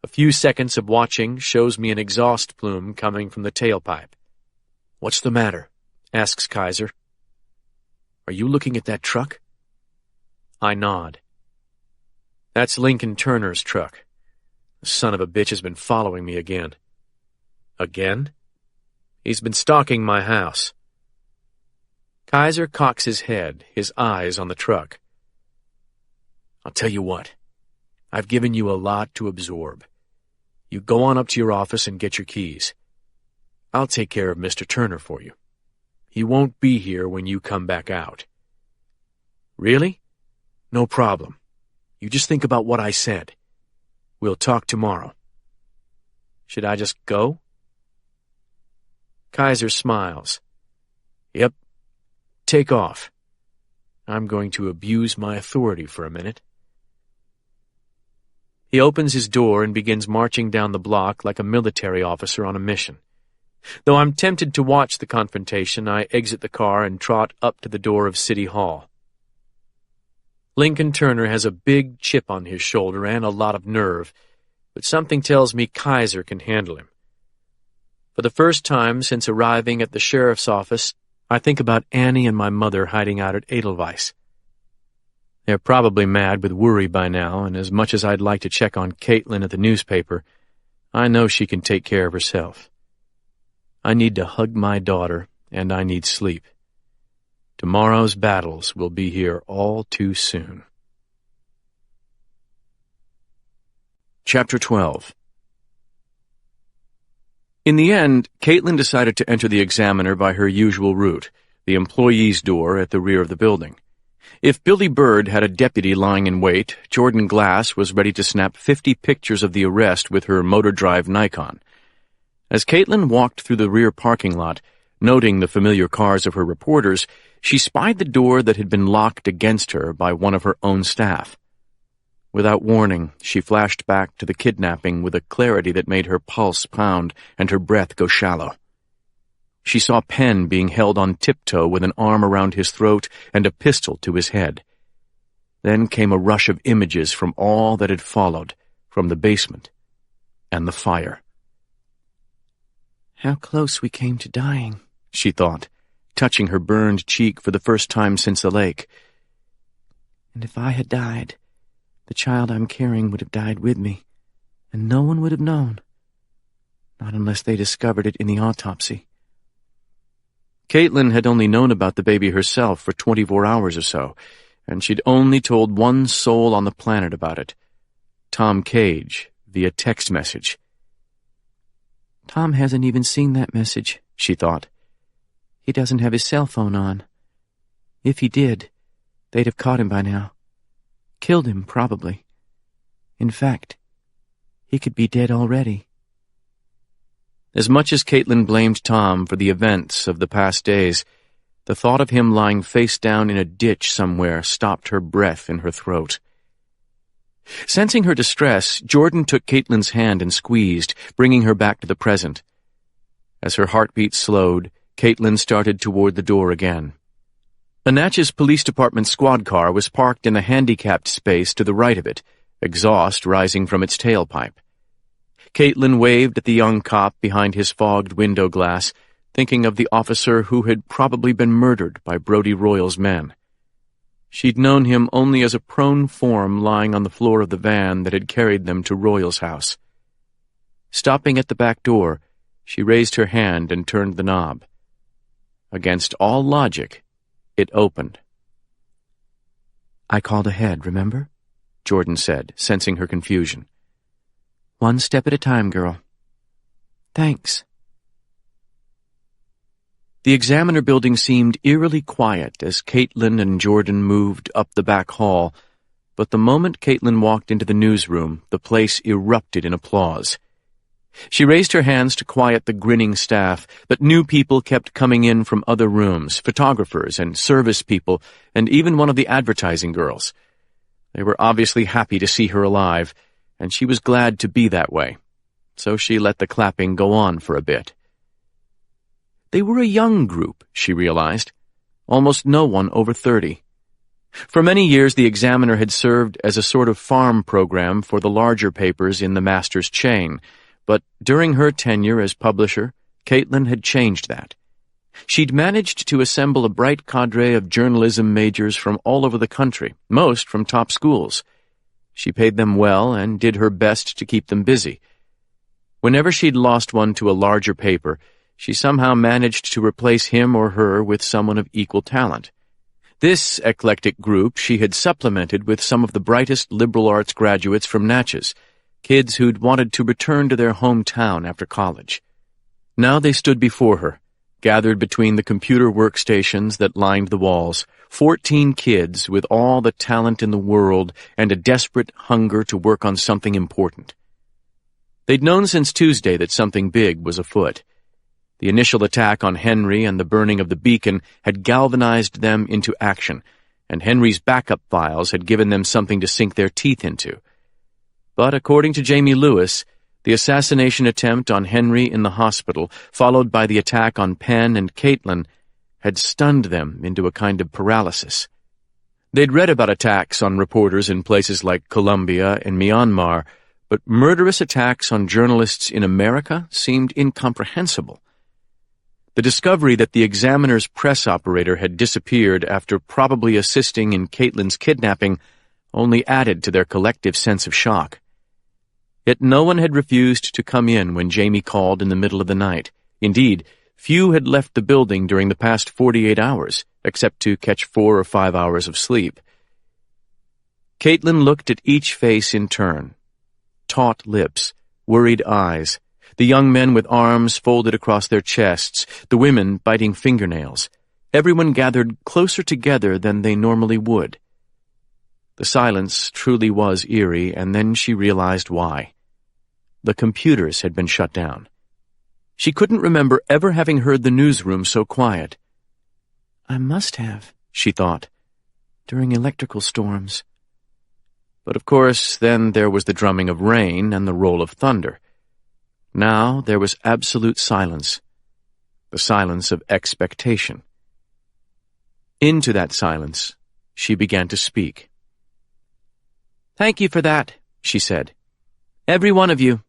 Speaker 3: A few seconds of watching shows me an exhaust plume coming from the tailpipe.
Speaker 1: What's the matter? Asks Kaiser. Are you looking at that truck?
Speaker 3: I nod. That's Lincoln Turner's truck. The son of a bitch has been following me again.
Speaker 1: Again?
Speaker 3: He's been stalking my house. Kaiser cocks his head, his eyes on the truck.
Speaker 1: I'll tell you what. I've given you a lot to absorb. You go on up to your office and get your keys. I'll take care of Mr. Turner for you. He won't be here when you come back out.
Speaker 3: Really?
Speaker 1: No problem. You just think about what I said. We'll talk tomorrow.
Speaker 3: Should I just go? Kaiser smiles.
Speaker 1: Yep. Take off. I'm going to abuse my authority for a minute.
Speaker 3: He opens his door and begins marching down the block like a military officer on a mission. Though I'm tempted to watch the confrontation, I exit the car and trot up to the door of City Hall. Lincoln Turner has a big chip on his shoulder and a lot of nerve, but something tells me Kaiser can handle him. For the first time since arriving at the sheriff's office, I think about Annie and my mother hiding out at Edelweiss. They're probably mad with worry by now, and as much as I'd like to check on Caitlin at the newspaper, I know she can take care of herself. I need to hug my daughter, and I need sleep. Tomorrow's battles will be here all too soon.
Speaker 1: Chapter 12. In the end, Caitlin decided to enter the Examiner by her usual route, the employee's door at the rear of the building. If Billy Bird had a deputy lying in wait, Jordan Glass was ready to snap 50 pictures of the arrest with her motor drive Nikon. As Caitlin walked through the rear parking lot, noting the familiar cars of her reporters, she spied the door that had been locked against her by one of her own staff. Without warning, she flashed back to the kidnapping with a clarity that made her pulse pound and her breath go shallow. She saw Penn being held on tiptoe with an arm around his throat and a pistol to his head. Then came a rush of images from all that had followed, from the basement and the fire.
Speaker 3: How close we came to dying,
Speaker 1: she thought, touching her burned cheek for the first time since the lake.
Speaker 3: And if I had died, the child I'm carrying would have died with me, and no one would have known. Not unless they discovered it in the autopsy.
Speaker 1: Caitlin had only known about the baby herself for 24 hours or so, and she'd only told one soul on the planet about it, Tom Cage, via text message.
Speaker 3: Tom hasn't even seen that message, she thought. He doesn't have his cell phone on. If he did, they'd have caught him by now. Killed him, probably. In fact, he could be dead already.
Speaker 1: As much as Caitlin blamed Tom for the events of the past days, the thought of him lying face down in a ditch somewhere stopped her breath in her throat. Sensing her distress, Jordan took Caitlin's hand and squeezed, bringing her back to the present. As her heartbeat slowed, Caitlin started toward the door again. A Natchez Police Department squad car was parked in a handicapped space to the right of it, exhaust rising from its tailpipe. Caitlin waved at the young cop behind his fogged window glass, thinking of the officer who had probably been murdered by Brodie Royal's men. She'd known him only as a prone form lying on the floor of the van that had carried them to Royal's house. Stopping at the back door, she raised her hand and turned the knob. Against all logic, it opened.
Speaker 3: "I called ahead, remember?" Jordan said, sensing her confusion. "One step at a time, girl." "Thanks."
Speaker 1: The Examiner building seemed eerily quiet as Caitlin and Jordan moved up the back hall, but the moment Caitlin walked into the newsroom, the place erupted in applause. She raised her hands to quiet the grinning staff, but new people kept coming in from other rooms, photographers and service people, and even one of the advertising girls. They were obviously happy to see her alive, and she was glad to be that way, so she let the clapping go on for a bit. They were a young group, she realized, almost no one over 30. For many years, the Examiner had served as a sort of farm program for the larger papers in the master's chain, but during her tenure as publisher, Caitlin had changed that. She'd managed to assemble a bright cadre of journalism majors from all over the country, most from top schools. She paid them well and did her best to keep them busy. Whenever she'd lost one to a larger paper, she somehow managed to replace him or her with someone of equal talent. This eclectic group she had supplemented with some of the brightest liberal arts graduates from Natchez, kids who'd wanted to return to their hometown after college. Now they stood before her, gathered between the computer workstations that lined the walls, 14 kids with all the talent in the world and a desperate hunger to work on something important. They'd known since Tuesday that something big was afoot. The initial attack on Henry and the burning of the Beacon had galvanized them into action, and Henry's backup files had given them something to sink their teeth into. But according to Jamie Lewis, the assassination attempt on Henry in the hospital, followed by the attack on Penn and Caitlin, had stunned them into a kind of paralysis. They'd read about attacks on reporters in places like Colombia and Myanmar, but murderous attacks on journalists in America seemed incomprehensible. The discovery that the Examiner's press operator had disappeared after probably assisting in Caitlin's kidnapping only added to their collective sense of shock. Yet no one had refused to come in when Jamie called in the middle of the night. Indeed, few had left the building during the past 48 hours, except to catch 4 or 5 hours of sleep. Caitlin looked at each face in turn. Taut lips, worried eyes, The young men with arms folded across their chests, the women biting fingernails. Everyone gathered closer together than they normally would. The silence truly was eerie, and then she realized why. The computers had been shut down. She couldn't remember ever having heard the newsroom so quiet. "I must have," she thought, "during electrical storms." But of course, then there was the drumming of rain and the roll of thunder. Now there was absolute silence, the silence of expectation. Into that silence, she began to speak. "Thank you for that," she said. "Every one of you.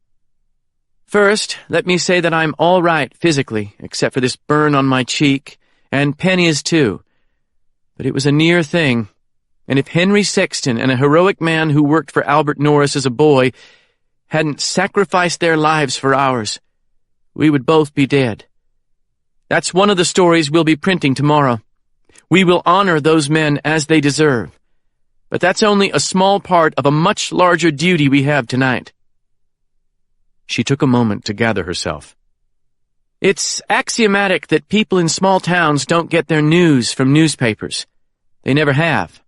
Speaker 1: First, let me say that I'm all right physically, except for this burn on my cheek, and Penn is too. But it was a near thing, and if Henry Sexton and a heroic man who worked for Albert Norris as a boy hadn't sacrificed their lives for ours, we would both be dead. That's one of the stories we'll be printing tomorrow. We will honor those men as they deserve. But that's only a small part of a much larger duty we have tonight." She took a moment to gather herself. "It's axiomatic that people in small towns don't get their news from newspapers. They never have.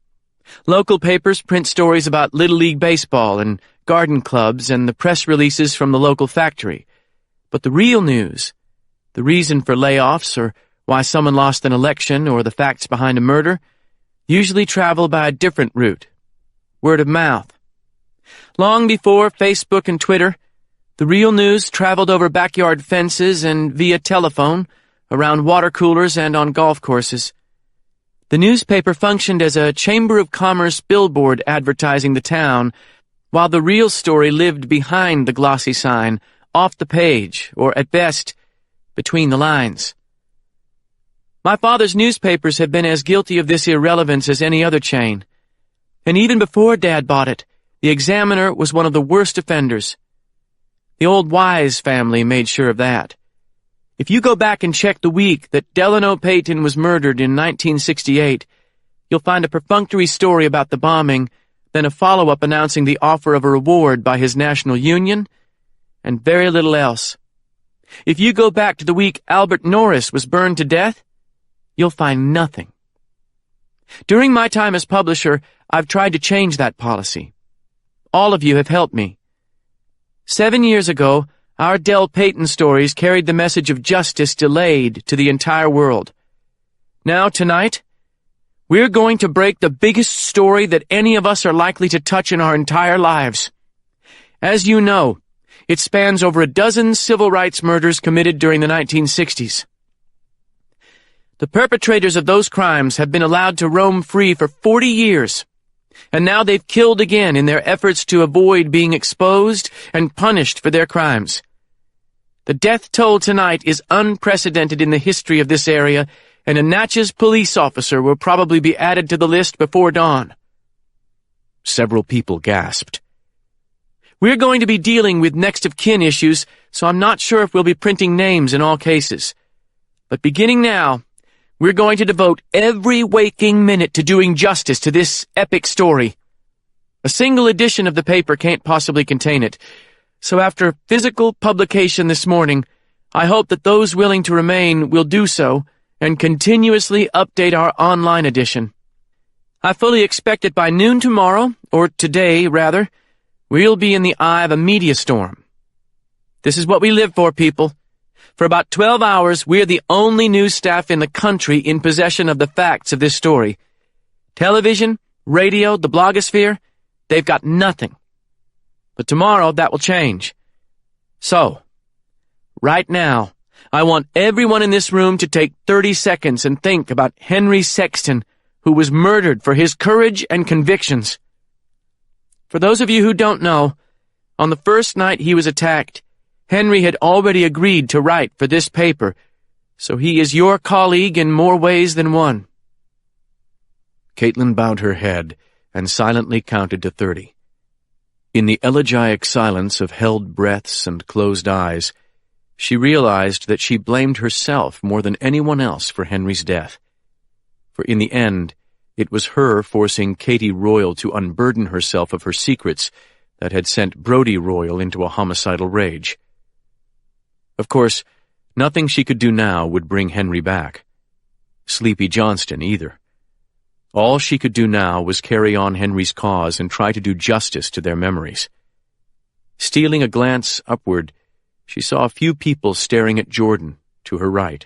Speaker 1: Local papers print stories about Little League baseball and garden clubs and the press releases from the local factory. But the real news, the reason for layoffs or why someone lost an election or the facts behind a murder, usually travel by a different route. Word of mouth. Long before Facebook and Twitter, the real news traveled over backyard fences and via telephone, around water coolers and on golf courses. The newspaper functioned as a Chamber of Commerce billboard advertising the town, while the real story lived behind the glossy sign, off the page, or at best, between the lines. My father's newspapers have been as guilty of this irrelevance as any other chain. And even before Dad bought it, the Examiner was one of the worst offenders. The old Wise family made sure of that. If you go back and check the week that Delano Payton was murdered in 1968, you'll find a perfunctory story about the bombing, then a follow-up announcing the offer of a reward by his national union, and very little else. If you go back to the week Albert Norris was burned to death, you'll find nothing. During my time as publisher, I've tried to change that policy. All of you have helped me. 7 years ago, our Del Payton stories carried the message of justice delayed to the entire world. Now, tonight, we're going to break the biggest story that any of us are likely to touch in our entire lives. As you know, it spans over a dozen civil rights murders committed during the 1960s. The perpetrators of those crimes have been allowed to roam free for 40 years, and now they've killed again in their efforts to avoid being exposed and punished for their crimes. The death toll tonight is unprecedented in the history of this area, and a Natchez police officer will probably be added to the list before dawn." Several people gasped. "We're going to be dealing with next of kin issues, so I'm not sure if we'll be printing names in all cases. But beginning now, we're going to devote every waking minute to doing justice to this epic story. A single edition of the paper can't possibly contain it, so after physical publication this morning, I hope that those willing to remain will do so and continuously update our online edition. I fully expect that by noon tomorrow, or today, rather, we'll be in the eye of a media storm. This is what we live for, people. For about 12 hours, we're the only news staff in the country in possession of the facts of this story. Television, radio, the blogosphere, they've got nothing. But tomorrow, that will change. So, right now, I want everyone in this room to take 30 seconds and think about Henry Sexton, who was murdered for his courage and convictions. For those of you who don't know, on the first night he was attacked, Henry had already agreed to write for this paper, so he is your colleague in more ways than one." Caitlin bowed her head and silently counted to 30. In the elegiac silence of held breaths and closed eyes, she realized that she blamed herself more than anyone else for Henry's death. For in the end, it was her forcing Katie Royal to unburden herself of her secrets that had sent Brody Royal into a homicidal rage. Of course, nothing she could do now would bring Henry back. Sleepy Johnston either. All she could do now was carry on Henry's cause and try to do justice to their memories. Stealing a glance upward, she saw a few people staring at Jordan to her right.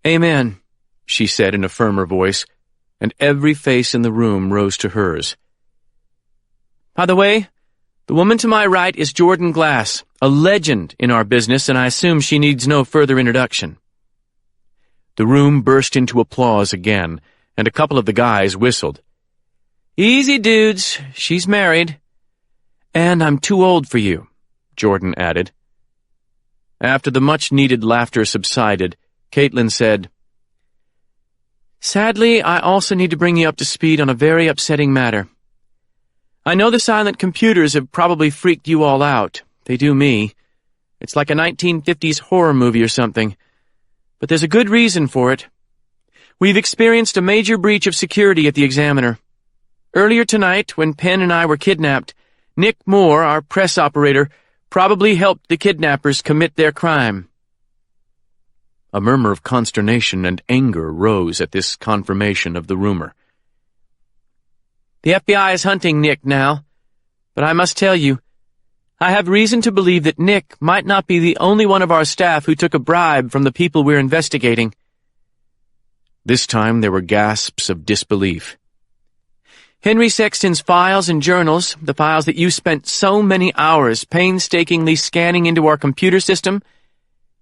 Speaker 1: "Amen," she said in a firmer voice, and every face in the room rose to hers. "By the way, the woman to my right is Jordan Glass, a legend in our business, and I assume she needs no further introduction." The room burst into applause again, and a couple of the guys whistled. "Easy, dudes. She's married. And I'm too old for you," Jordan added. After the much-needed laughter subsided, Caitlin said, "Sadly, I also need to bring you up to speed on a very upsetting matter. I know the silent computers have probably freaked you all out. They do me. It's like a 1950s horror movie or something. But there's a good reason for it. We've experienced a major breach of security at the Examiner. Earlier tonight, when Penn and I were kidnapped, Nick Moore, our press operator, probably helped the kidnappers commit their crime." A murmur of consternation and anger rose at this confirmation of the rumor. "The FBI is hunting Nick now, but I must tell you, I have reason to believe that Nick might not be the only one of our staff who took a bribe from the people we're investigating." This time there were gasps of disbelief. "Henry Sexton's files and journals, the files that you spent so many hours painstakingly scanning into our computer system,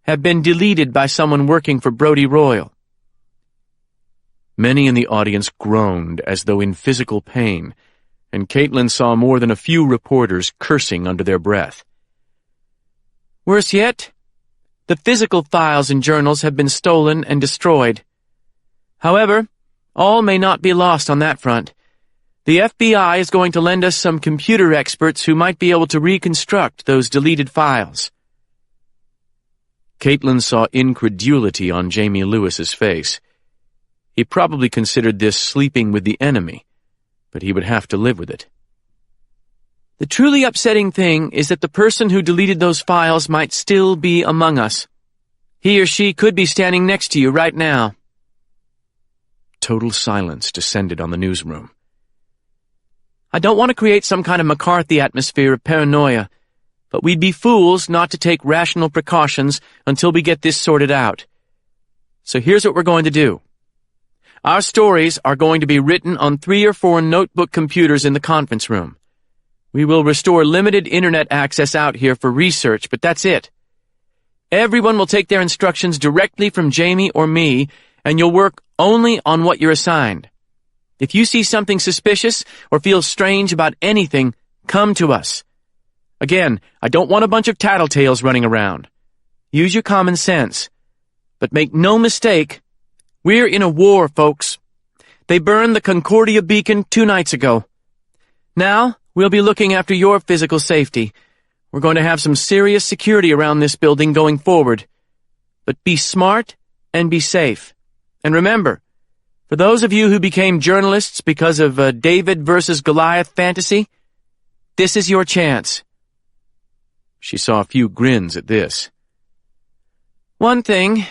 Speaker 1: have been deleted by someone working for Brodie Royal." Many in the audience groaned as though in physical pain, and Caitlin saw more than a few reporters cursing under their breath. "Worse yet, the physical files and journals have been stolen and destroyed. However, all may not be lost on that front. The FBI is going to lend us some computer experts who might be able to reconstruct those deleted files." Caitlin saw incredulity on Jamie Lewis's face. He probably considered this sleeping with the enemy, but he would have to live with it. "The truly upsetting thing is that the person who deleted those files might still be among us. He or she could be standing next to you right now." Total silence descended on the newsroom. "I don't want to create some kind of McCarthy atmosphere of paranoia, but we'd be fools not to take rational precautions until we get this sorted out. So here's what we're going to do. Our stories are going to be written on 3 or 4 notebook computers in the conference room. We will restore limited internet access out here for research, but that's it. Everyone will take their instructions directly from Jamie or me, and you'll work only on what you're assigned. If you see something suspicious or feel strange about anything, come to us. Again, I don't want a bunch of tattletales running around. Use your common sense. But make no mistake, we're in a war, folks. They burned the Concordia beacon 2 nights ago. Now, we'll be looking after your physical safety. We're going to have some serious security around this building going forward. But be smart and be safe. And remember, for those of you who became journalists because of a David versus Goliath fantasy, this is your chance." She saw a few grins at this. "One thing,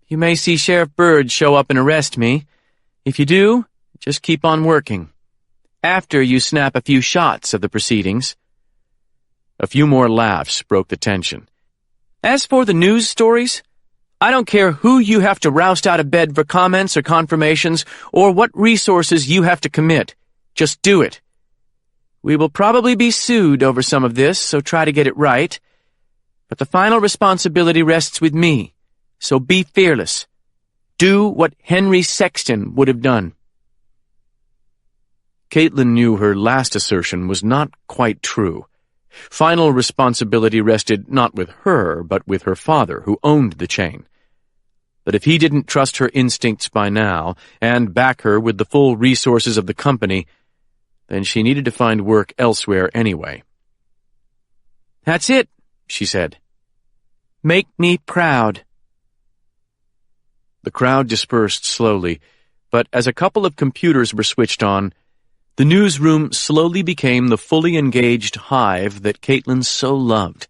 Speaker 1: you may see Sheriff Byrd show up and arrest me. If you do, just keep on working. After you snap a few shots of the proceedings." A few more laughs broke the tension. "As for the news stories, I don't care who you have to roust out of bed for comments or confirmations, or what resources you have to commit. Just do it. We will probably be sued over some of this, so try to get it right. But the final responsibility rests with me, so be fearless. Do what Henry Sexton would have done." Caitlin knew her last assertion was not quite true. Final responsibility rested not with her, but with her father, who owned the chain. But if he didn't trust her instincts by now, and back her with the full resources of the company, then she needed to find work elsewhere anyway. "That's it," she said. "Make me proud." The crowd dispersed slowly, but as a couple of computers were switched on, the newsroom slowly became the fully engaged hive that Caitlin so loved.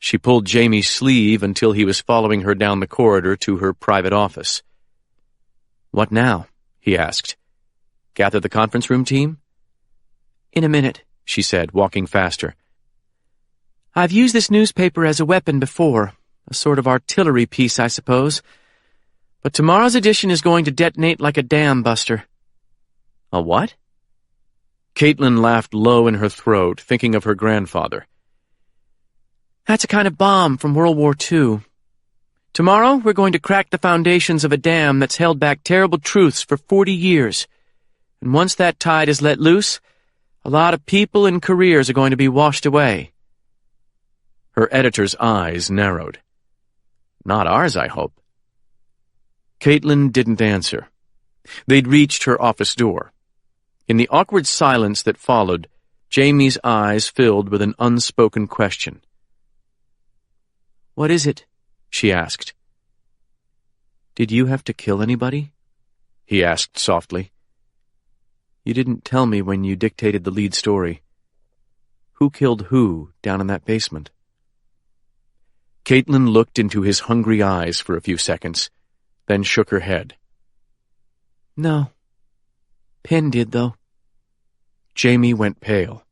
Speaker 1: She pulled Jamie's sleeve until he was following her down the corridor to her private office. "What now?" he asked. "Gather the conference room team?"
Speaker 3: "In a minute," she said, walking faster. "I've used this newspaper as a weapon before, a sort of artillery piece, I suppose. But tomorrow's edition is going to detonate like a dam buster."
Speaker 1: "A what?" Caitlin laughed low in her throat, thinking of her grandfather.
Speaker 3: "That's a kind of bomb from World War II. Tomorrow we're going to crack the foundations of a dam that's held back terrible truths for 40 years. And once that tide is let loose, a lot of people and careers are going to be washed away."
Speaker 1: Her editor's eyes narrowed. "Not ours, I hope." Caitlin didn't answer. They'd reached her office door. In the awkward silence that followed, Jamie's eyes filled with an unspoken question.
Speaker 3: "What is it?"
Speaker 1: she asked. "Did you have to kill anybody?" he asked softly. "You didn't tell me when you dictated the lead story. Who killed who down in that basement?" Caitlin looked into his hungry eyes for a few seconds, then shook her head.
Speaker 3: "No. Penn did, though."
Speaker 1: Jamie went pale.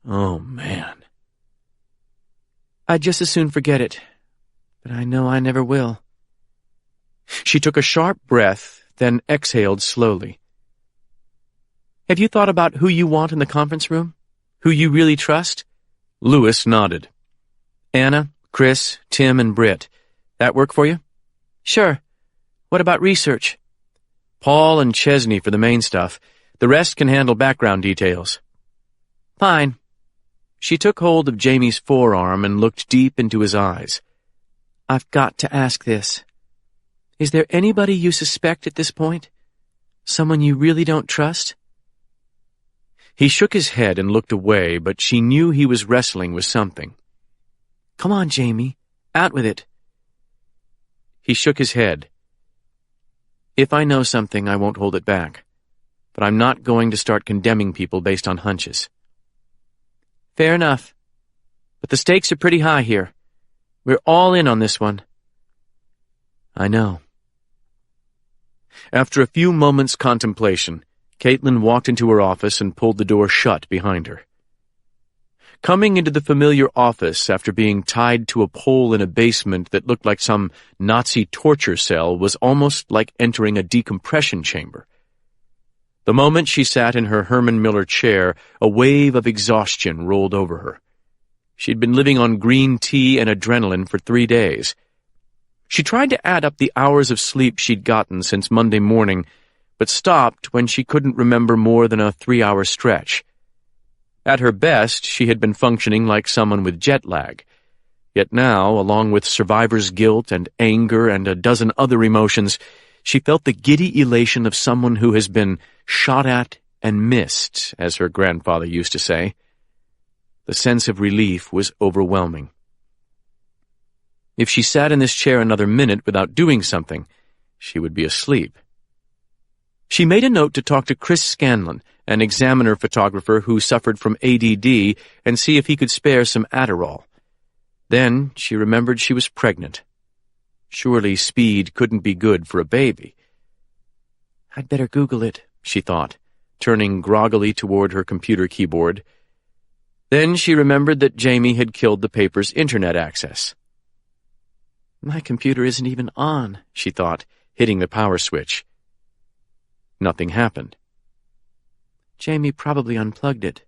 Speaker 1: "Oh, man."
Speaker 3: "I'd just as soon forget it, but I know I never will."
Speaker 1: She took a sharp breath, then exhaled slowly.
Speaker 3: "Have you thought about who you want in the conference room? Who you really trust?"
Speaker 1: Lewis nodded.
Speaker 3: "Anna, Chris, Tim, and Britt. That work for you?" "Sure. What about research?"
Speaker 1: "Paul and Chesney for the main stuff. The rest can handle background details."
Speaker 3: "Fine."
Speaker 1: She took hold of Jamie's forearm and looked deep into his eyes.
Speaker 3: "I've got to ask this. Is there anybody you suspect at this point? Someone you really don't trust?"
Speaker 1: He shook his head and looked away, but she knew he was wrestling with something.
Speaker 3: "Come on, Jamie. Out with it."
Speaker 1: He shook his head. "If I know something, I won't hold it back. But I'm not going to start condemning people based on hunches."
Speaker 3: "Fair enough. But the stakes are pretty high here. We're all in on this one."
Speaker 1: "I know." After a few moments' contemplation, Caitlin walked into her office and pulled the door shut behind her. Coming into the familiar office after being tied to a pole in a basement that looked like some Nazi torture cell was almost like entering a decompression chamber. The moment she sat in her Herman Miller chair, a wave of exhaustion rolled over her. She'd been living on green tea and adrenaline for 3 days. She tried to add up the hours of sleep she'd gotten since Monday morning, but stopped when she couldn't remember more than a 3-hour stretch. At her best, she had been functioning like someone with jet lag. Yet now, along with survivor's guilt and anger and a dozen other emotions, she felt the giddy elation of someone who has been shot at and missed, as her grandfather used to say. The sense of relief was overwhelming. If she sat in this chair another minute without doing something, she would be asleep. She made a note to talk to Chris Scanlon, an Examiner photographer who suffered from ADD, and see if he could spare some Adderall. Then she remembered she was pregnant. Surely speed couldn't be good for a baby.
Speaker 3: "I'd better Google it,"
Speaker 1: she thought, turning groggily toward her computer keyboard. Then she remembered that Jamie had killed the paper's internet access.
Speaker 3: "My computer isn't even on," she thought,
Speaker 1: hitting the power switch. Nothing happened.
Speaker 3: "Jamie probably unplugged it."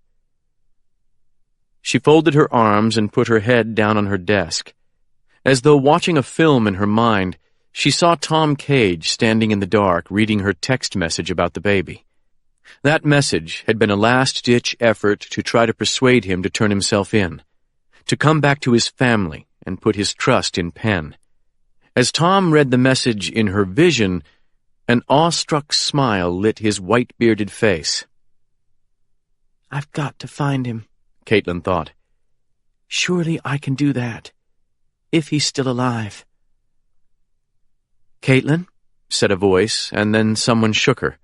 Speaker 1: She folded her arms and put her head down on her desk. As though watching a film in her mind, she saw Tom Cage standing in the dark reading her text message about the baby. That message had been a last-ditch effort to try to persuade him to turn himself in, to come back to his family and put his trust in Penn. As Tom read the message in her vision, an awestruck smile lit his white-bearded face.
Speaker 3: "I've got to find him,"
Speaker 1: Caitlin thought.
Speaker 3: "Surely I can do that, if he's still alive."
Speaker 1: "Caitlin?" said a voice, and then someone shook her.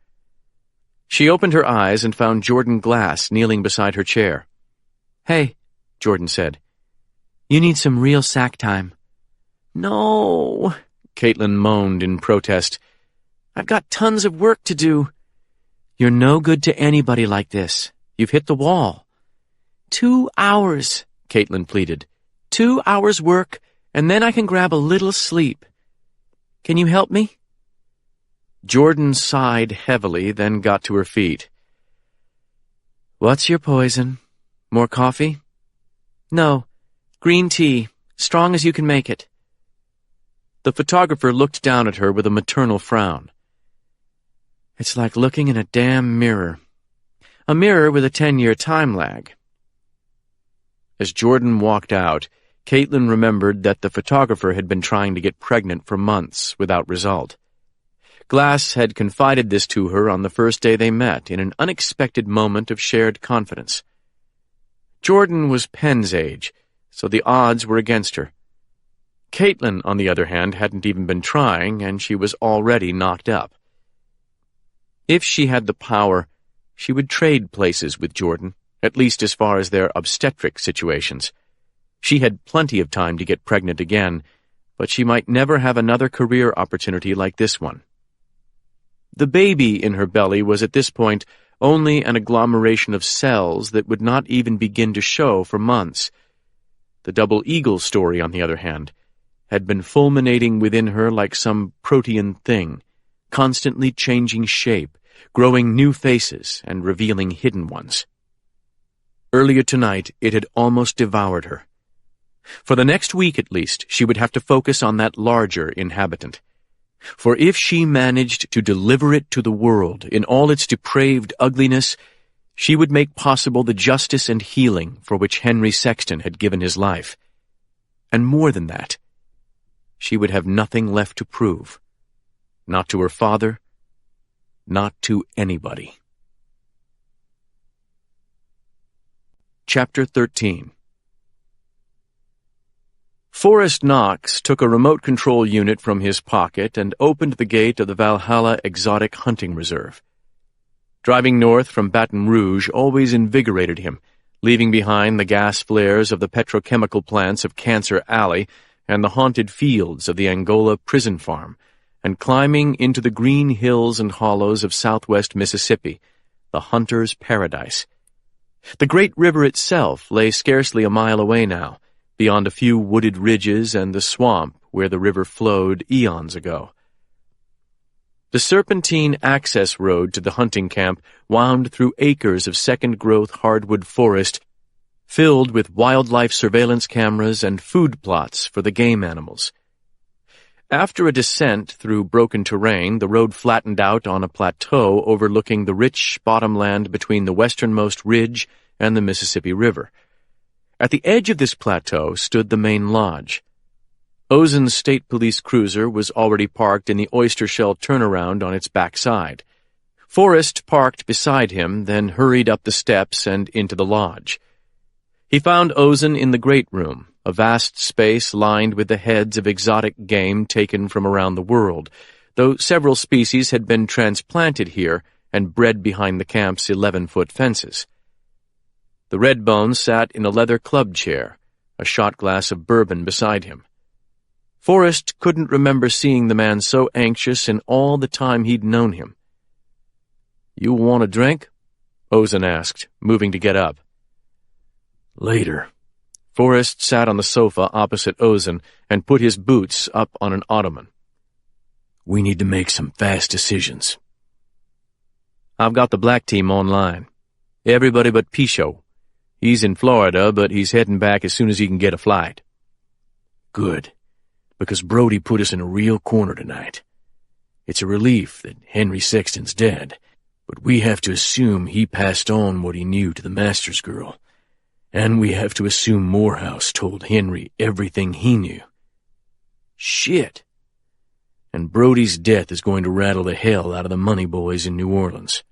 Speaker 1: She opened her eyes and found Jordan Glass kneeling beside her chair.
Speaker 3: "Hey,"
Speaker 1: Jordan said.
Speaker 3: You need some real sack time.
Speaker 1: No, Caitlin moaned in protest. I've got tons of work to do.
Speaker 3: You're no good to anybody like this. You've hit the wall.
Speaker 1: 2 hours, Caitlin pleaded. 2 hours work, and then I can grab a little sleep.
Speaker 3: Can you help me?
Speaker 1: Jordan sighed heavily, then got to her feet.
Speaker 3: What's your poison? More coffee? No, green tea, strong as you can make it.
Speaker 1: The photographer looked down at her with a maternal frown.
Speaker 3: It's like looking in a damn mirror. A mirror with a 10-year time lag.
Speaker 1: As Jordan walked out, Caitlin remembered that the photographer had been trying to get pregnant for months without result. Glass had confided this to her on the first day they met in an unexpected moment of shared confidence. Jordan was Penn's age, so the odds were against her. Caitlin, on the other hand, hadn't even been trying, and she was already knocked up. If she had the power, she would trade places with Jordan, at least as far as their obstetric situations. She had plenty of time to get pregnant again, but she might never have another career opportunity like this one. The baby in her belly was at this point only an agglomeration of cells that would not even begin to show for months. The double eagle story, on the other hand, had been fulminating within her like some protean thing, constantly changing shape, growing new faces and revealing hidden ones. Earlier tonight, it had almost devoured her. For the next week at least, she would have to focus on that larger inhabitant. For if she managed to deliver it to the world in all its depraved ugliness, she would make possible the justice and healing for which Henry Sexton had given his life. And more than that, she would have nothing left to prove. Not to her father, not to anybody. Chapter 13. Forrest Knox took a remote control unit from his pocket and opened the gate of the Valhalla Exotic Hunting Reserve. Driving north from Baton Rouge always invigorated him, leaving behind the gas flares of the petrochemical plants of Cancer Alley and the haunted fields of the Angola prison farm, and climbing into the green hills and hollows of southwest Mississippi, the hunter's paradise. The great river itself lay scarcely a mile away now, beyond a few wooded ridges and the swamp where the river flowed eons ago. The serpentine access road to the hunting camp wound through acres of second-growth hardwood forest filled with wildlife surveillance cameras and food plots for the game animals. After a descent through broken terrain, the road flattened out on a plateau overlooking the rich bottomland between the westernmost ridge and the Mississippi River. At the edge of this plateau stood the main lodge. Ozen's state police cruiser was already parked in the oyster shell turnaround on its backside. Forrest parked beside him, then hurried up the steps and into the lodge. He found Ozen in the great room, a vast space lined with the heads of exotic game taken from around the world, though several species had been transplanted here and bred behind the camp's 11-foot fences. The Redbone sat in a leather club chair, a shot glass of bourbon beside him. Forrest couldn't remember seeing the man so anxious in all the time he'd known him. "You want a drink?" Ozen asked, moving to get up.
Speaker 2: "Later."
Speaker 1: Forrest sat on the sofa opposite Ozen and put his boots up on an ottoman.
Speaker 2: "We need to make some fast decisions."
Speaker 1: "I've got the black team online. Everybody but Pichot. He's in Florida, but he's heading back as soon as he can get a flight."
Speaker 2: "Good, because Brody put us in a real corner tonight. It's a relief that Henry Sexton's dead, but we have to assume he passed on what he knew to the Masters girl, and we have to assume Morehouse told Henry everything he knew. Shit. And Brody's death is going to rattle the hell out of the money boys in New Orleans."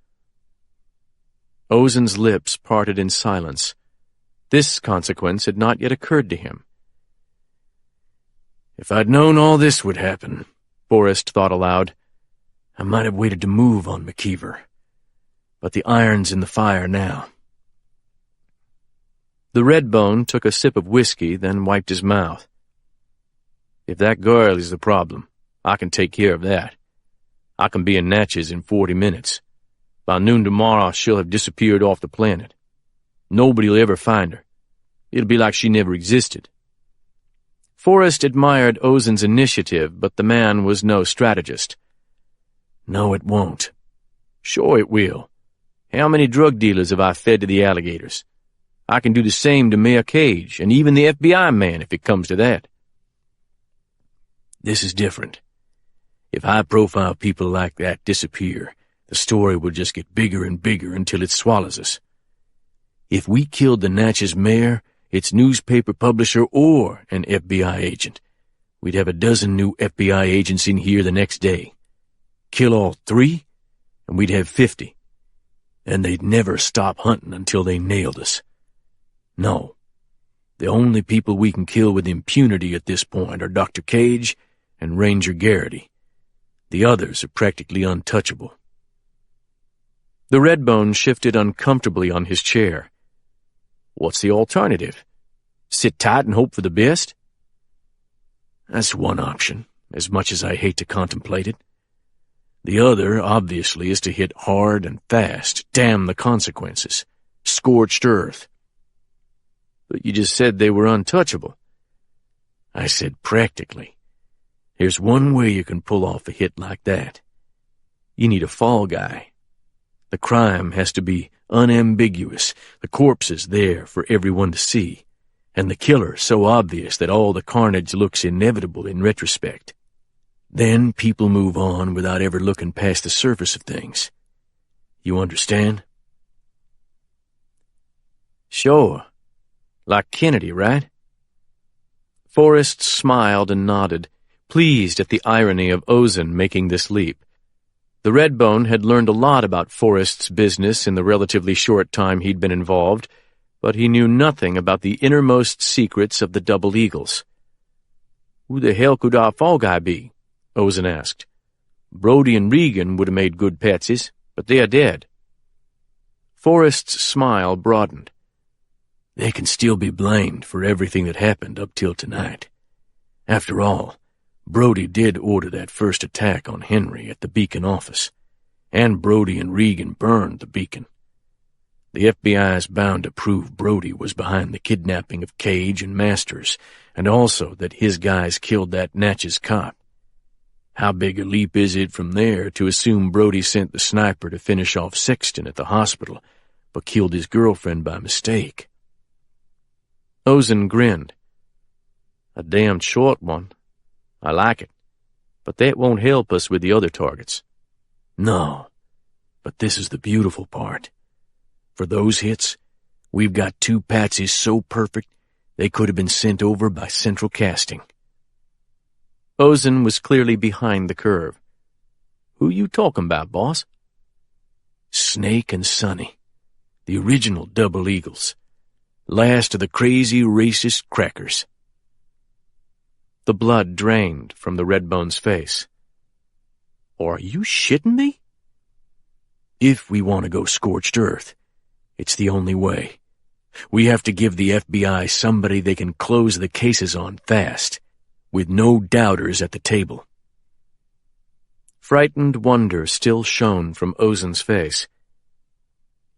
Speaker 1: Ozen's lips parted in silence. This consequence had not yet occurred to him.
Speaker 2: "If I'd known all this would happen," Forrest thought aloud, "I might have waited to move on McKeever. But the iron's in the fire now."
Speaker 1: The Redbone took a sip of whiskey, then wiped his mouth. If that girl is the problem, I can take care of that. I can be in Natchez in 40 minutes. By noon tomorrow, she'll have disappeared off the planet. Nobody'll ever find her. It'll be like she never existed. Forrest admired Ozen's initiative, but the man was no strategist. No, it won't. Sure it will. How many drug dealers have I fed to the alligators? I can do the same to Mayor Cage, and even the FBI man if it comes to that. This is different. If high-profile people like that disappear, the story will just get bigger and bigger until it swallows us. If we killed the Natchez mayor, its newspaper publisher, or an FBI agent, we'd have a dozen new FBI agents in here the next day. Kill all 3, and we'd have 50. And they'd never stop hunting until they nailed us. No. The only people we can kill with impunity at this point are Dr. Cage and Ranger Garrity. The others are practically untouchable. The Redbone shifted uncomfortably on his chair. What's the alternative? Sit tight and hope for the best? That's one option, as much as I hate to contemplate it. The other, obviously, is to hit hard and fast, damn the consequences. Scorched earth. But you just said they were untouchable. I said practically. There's one way you can pull off a hit like that. You need a fall guy. The crime has to be unambiguous, the corpses there for everyone to see, and the killer so obvious that all the carnage looks inevitable in retrospect. Then people move on without ever looking past the surface of things. You understand? Sure. Like Kennedy, right? Forrest smiled and nodded, pleased at the irony of Ozen making this leap. The Redbone had learned a lot about Forrest's business in the relatively short time he'd been involved, but he knew nothing about the innermost secrets of the Double Eagles. Who the hell could our fall guy be? Ozen asked. Brody and Regan would have made good patsies, but they are dead. Forrest's smile broadened. They can still be blamed for everything that happened up till tonight. After all, Brody did order that first attack on Henry at the Beacon office, and Brody and Regan burned the Beacon. The FBI is bound to prove Brody was behind the kidnapping of Cage and Masters, and also that his guys killed that Natchez cop. How big a leap is it from there to assume Brody sent the sniper to finish off Sexton at the hospital, but killed his girlfriend by mistake? Ozen grinned. A damned short one. I like it, but that won't help us with the other targets. No, but this is the beautiful part. For those hits, we've got 2 patsies so perfect they could have been sent over by central casting. Ozen was clearly behind the curve. Who you talking about, boss? Snake and Sonny, the original Double Eagles. Last of the crazy racist crackers. The blood drained from the Redbone's face. Are you shitting me? If we want to go scorched earth, it's the only way. We have to give the FBI somebody they can close the cases on fast, with no doubters at the table. Frightened wonder still shone from Ozen's face.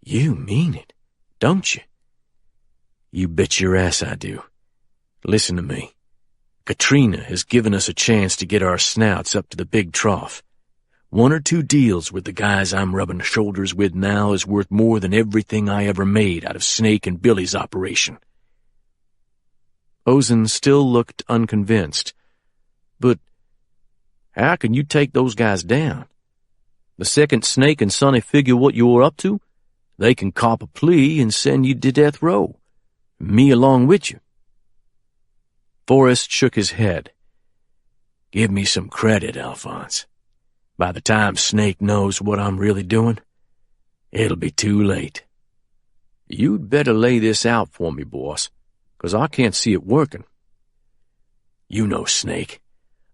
Speaker 1: You mean it, don't you? You bet your ass I do. Listen to me. Katrina has given us a chance to get our snouts up to the big trough. 1 or 2 deals with the guys I'm rubbing shoulders with now is worth more than everything I ever made out of Snake and Billy's operation. Ozen still looked unconvinced. But how can you take those guys down? The second Snake and Sonny figure what you're up to, they can cop a plea and send you to death row. Me along with you. Forrest shook his head. Give me some credit, Alphonse. By the time Snake knows what I'm really doing, it'll be too late. You'd better lay this out for me, boss, 'cause I can't see it working. You know Snake.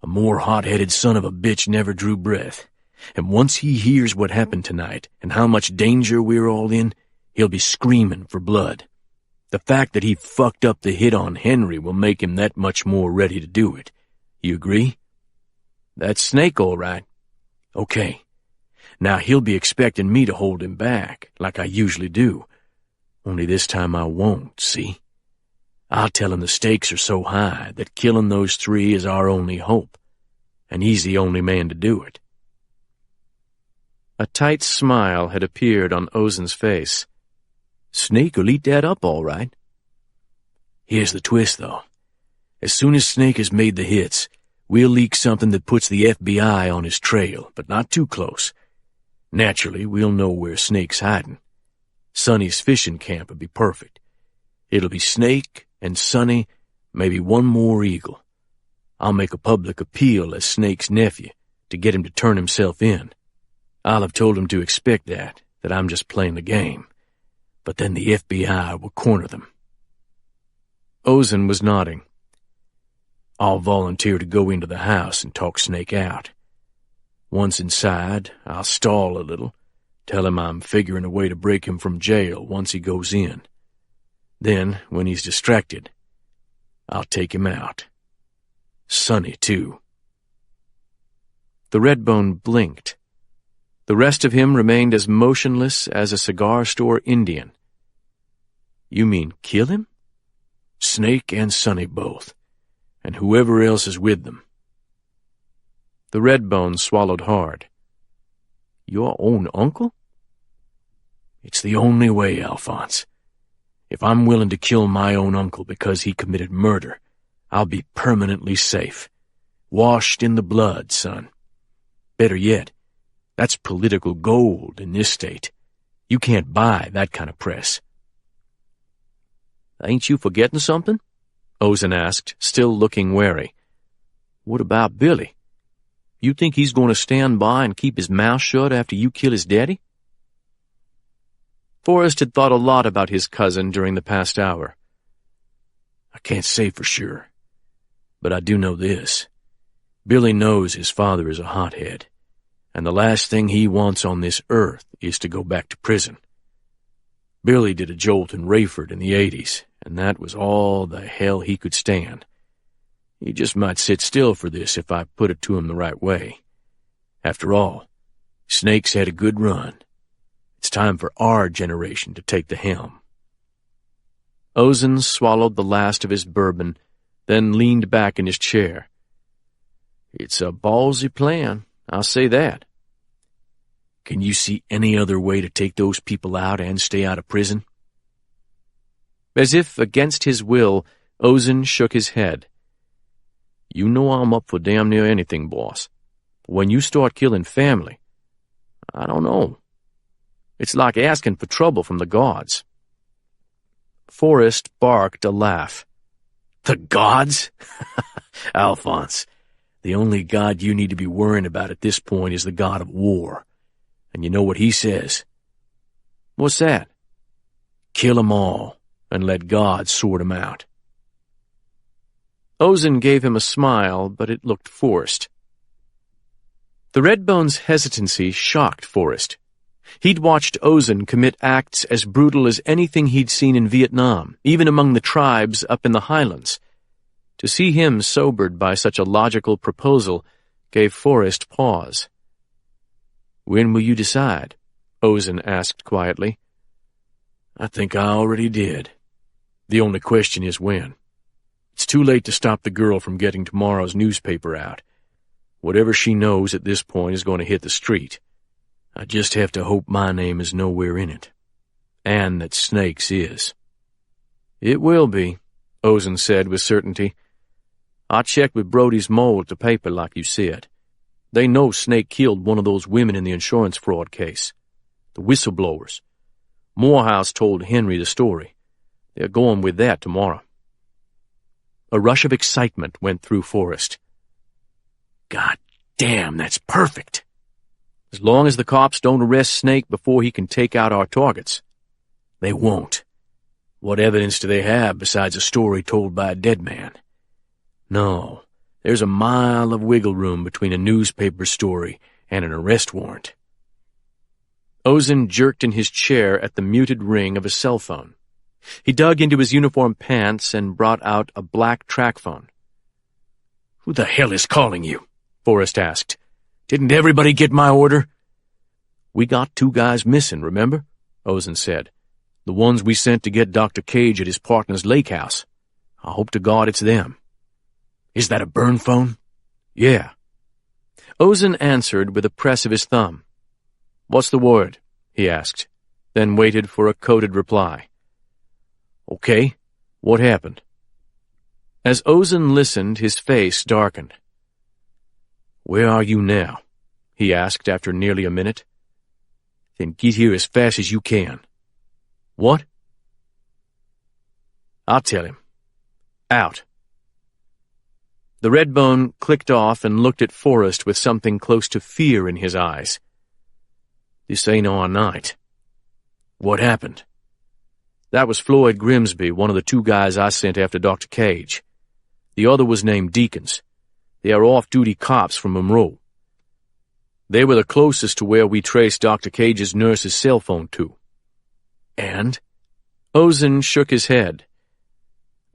Speaker 1: A more hot-headed son of a bitch never drew breath. And once he hears what happened tonight and how much danger we're all in, he'll be screaming for blood.
Speaker 2: The fact that he fucked up the hit on Henry will make him that much more ready to do it. You agree?
Speaker 1: That's Snake, all right.
Speaker 2: Okay. Now he'll be expecting me to hold him back, like I usually do. Only this time I won't, see? I'll tell him the stakes are so high that killing those three is our only hope, and he's the only man to do it.
Speaker 1: A tight smile had appeared on Ozen's face.
Speaker 2: Snake'll eat that up all right. Here's the twist, though. As soon as Snake has made the hits, we'll leak something that puts the FBI on his trail, but not too close. Naturally, we'll know where Snake's hiding. Sonny's fishing camp would be perfect. It'll be Snake and Sonny, maybe one more eagle. I'll make a public appeal as Snake's nephew to get him to turn himself in. I'll have told him to expect that I'm just playing the game. But then the FBI will corner them.
Speaker 1: Ozen was nodding.
Speaker 2: I'll volunteer to go into the house and talk Snake out. Once inside, I'll stall a little, tell him I'm figuring a way to break him from jail once he goes in. Then, when he's distracted, I'll take him out. Sonny, too.
Speaker 1: The Redbone blinked. The rest of him remained as motionless as a cigar store Indian. You mean kill him?
Speaker 2: Snake and Sonny both, and whoever else is with them.
Speaker 1: The Redbone swallowed hard.
Speaker 2: Your own uncle? It's the only way, Alphonse. If I'm willing to kill my own uncle because he committed murder, I'll be permanently safe. Washed in the blood, son. Better yet, that's political gold in this state. You can't buy that kind of press.
Speaker 1: Ain't you forgetting something? Ozen asked, still looking wary. What about Billy? You think he's going to stand by and keep his mouth shut after you kill his daddy? Forrest had thought a lot about his cousin during the past hour.
Speaker 2: I can't say for sure, but I do know this. Billy knows his father is a hothead, and the last thing he wants on this earth is to go back to prison. Billy did a jolt in Rayford in the 80s, and that was all the hell he could stand. He just might sit still for this if I put it to him the right way. After all, Snake's had a good run. It's time for our generation to take the helm.
Speaker 1: Ozen swallowed the last of his bourbon, then leaned back in his chair. It's a ballsy plan, I'll say that.
Speaker 2: Can you see any other way to take those people out and stay out of prison?
Speaker 1: As if against his will, Ozen shook his head. You know I'm up for damn near anything, boss. But when you start killing family, I don't know. It's like asking for trouble from the gods. Forrest barked a laugh.
Speaker 2: The gods? Alphonse, the only god you need to be worrying about at this point is the god of war. And you know what he says?
Speaker 1: What's that?
Speaker 2: Kill 'em all, and let God sort 'em out.
Speaker 1: Ozen gave him a smile, but it looked forced. The Redbone's hesitancy shocked Forrest. He'd watched Ozen commit acts as brutal as anything he'd seen in Vietnam, even among the tribes up in the highlands. To see him sobered by such a logical proposal gave Forrest pause.
Speaker 2: When will you decide? Ozen asked quietly. I think I already did. The only question is when. It's too late to stop the girl from getting tomorrow's newspaper out. Whatever she knows at this point is going to hit the street. I just have to hope my name is nowhere in it. And that Snake's is.
Speaker 1: It will be, Ozen said with certainty. I checked with Brody's mole at the paper like you said. They know Snake killed one of those women in the insurance fraud case. The whistleblowers. Morehouse told Henry the story. They're going with that tomorrow. A rush of excitement went through Forrest.
Speaker 2: God damn, that's perfect.
Speaker 1: As long as the cops don't arrest Snake before he can take out our targets.
Speaker 2: They won't. What evidence do they have besides a story told by a dead man? No, there's a mile of wiggle room between a newspaper story and an arrest warrant.
Speaker 1: Ozen jerked in his chair at the muted ring of a cell phone. He dug into his uniform pants and brought out a black track phone.
Speaker 2: "Who the hell is calling you?" Forrest asked. "Didn't everybody get my order?"
Speaker 1: "We got 2 guys missing, remember?" Ozen said. "The ones we sent to get Dr. Cage at his partner's lake house. I hope to God it's them."
Speaker 2: "Is that a burn phone?"
Speaker 1: "Yeah." Ozen answered with a press of his thumb. "What's the word?" he asked, then waited for a coded reply. "Okay, what happened?" As Ozen listened, his face darkened. "Where are you now?" he asked after nearly a minute. "Then get here as fast as you can." "What?" "I'll tell him. Out." The Redbone clicked off and looked at Forrest with something close to fear in his eyes. "This ain't our night." "What happened?" "That was Floyd Grimsby, one of the 2 guys I sent after Dr. Cage. The other was named Deacons. They are off-duty cops from Monroe. They were the closest to where we traced Dr. Cage's nurse's cell phone to."
Speaker 2: "And?"
Speaker 1: Ozen shook his head.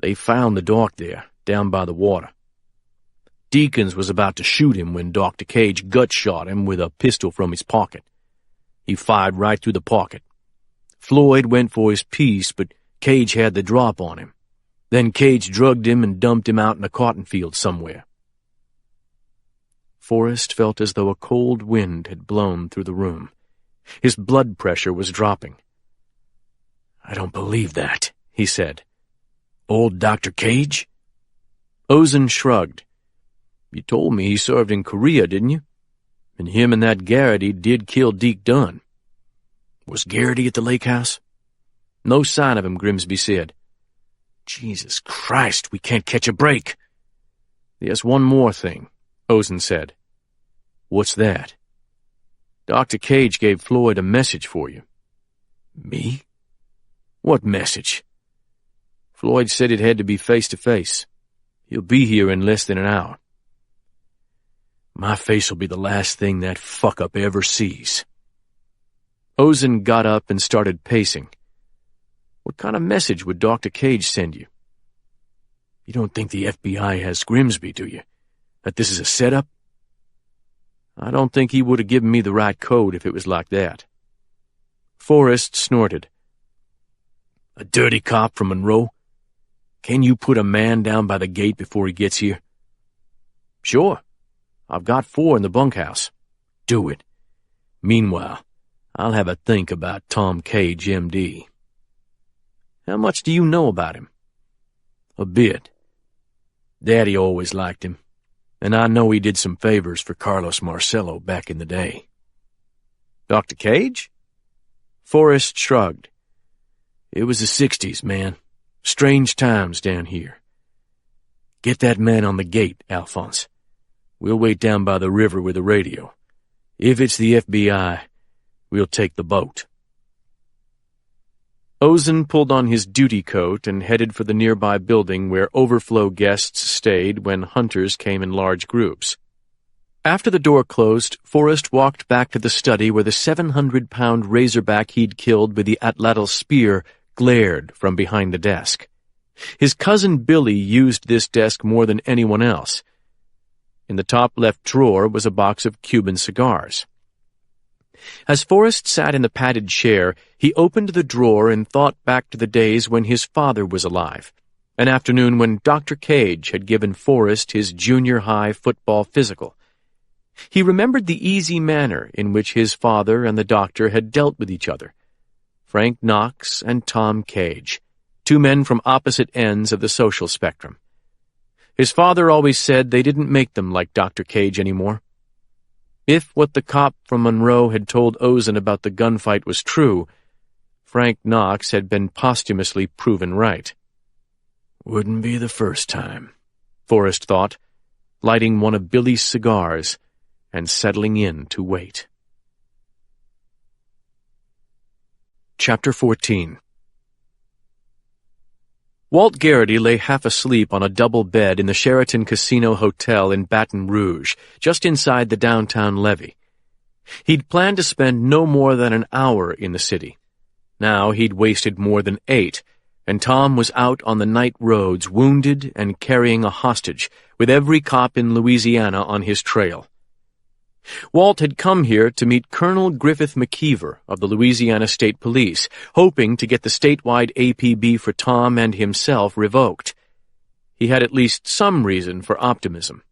Speaker 1: "They found the doc there, down by the water. Deacons was about to shoot him when Dr. Cage gut-shot him with a pistol from his pocket. He fired right through the pocket. Floyd went for his piece, but Cage had the drop on him. Then Cage drugged him and dumped him out in a cotton field somewhere." Forrest felt as though a cold wind had blown through the room. His blood pressure was dropping.
Speaker 2: "I don't believe that," he said. "Old Dr. Cage?"
Speaker 1: Ozen shrugged. "You told me he served in Korea, didn't you? And him and that Garrity did kill Deke Dunn."
Speaker 2: "Was Garrity at the lake house?"
Speaker 1: "No sign of him," Grimsby said.
Speaker 2: "Jesus Christ, we can't catch a break."
Speaker 1: "There's one more thing," Ozen said.
Speaker 2: "What's that?"
Speaker 1: "Dr. Cage gave Floyd a message for you."
Speaker 2: "Me? What message?"
Speaker 1: "Floyd said it had to be face-to-face. He'll be here in less than an hour."
Speaker 2: "My face'll be the last thing that fuck-up ever sees."
Speaker 1: Ozen got up and started pacing. "What kind of message would Dr. Cage send you?"
Speaker 2: "You don't think the FBI has Grimsby, do you? That this is a setup?"
Speaker 1: "I don't think he would have given me the right code if it was like that." Forrest snorted.
Speaker 2: "A dirty cop from Monroe? Can you put a man down by the gate before he gets here?"
Speaker 1: "Sure. I've got 4 in the bunkhouse."
Speaker 2: "Do it. Meanwhile, I'll have a think about Tom Cage, M.D.
Speaker 1: "How much do you know about him?"
Speaker 2: "A bit. Daddy always liked him, and I know he did some favors for Carlos Marcello back in the day."
Speaker 1: "Dr. Cage?" Forrest shrugged.
Speaker 2: "It was the 60s, man. Strange times down here. Get that man on the gate, Alphonse. We'll wait down by the river with the radio. If it's the FBI, we'll take the boat."
Speaker 1: Ozen pulled on his duty coat and headed for the nearby building where overflow guests stayed when hunters came in large groups. After the door closed, Forrest walked back to the study where the 700-pound razorback he'd killed with the atlatl spear glared from behind the desk. His cousin Billy used this desk more than anyone else. In the top left drawer was a box of Cuban cigars. As Forrest sat in the padded chair, he opened the drawer and thought back to the days when his father was alive, an afternoon when Dr. Cage had given Forrest his junior high football physical. He remembered the easy manner in which his father and the doctor had dealt with each other. Frank Knox and Tom Cage, 2 men from opposite ends of the social spectrum. His father always said they didn't make them like Dr. Cage anymore. If what the cop from Monroe had told Ozen about the gunfight was true, Frank Knox had been posthumously proven right.
Speaker 2: "Wouldn't be the first time,"
Speaker 1: Forrest thought, lighting one of Billy's cigars and settling in to wait. Chapter 14. Walt Garrity lay half asleep on a double bed in the Sheraton Casino Hotel in Baton Rouge, just inside the downtown levee. He'd planned to spend no more than an hour in the city. Now he'd wasted more than 8, and Tom was out on the night roads, wounded and carrying a hostage, with every cop in Louisiana on his trail. Walt had come here to meet Colonel Griffith McKeever of the Louisiana State Police, hoping to get the statewide APB for Tom and himself revoked. He had at least some reason for optimism.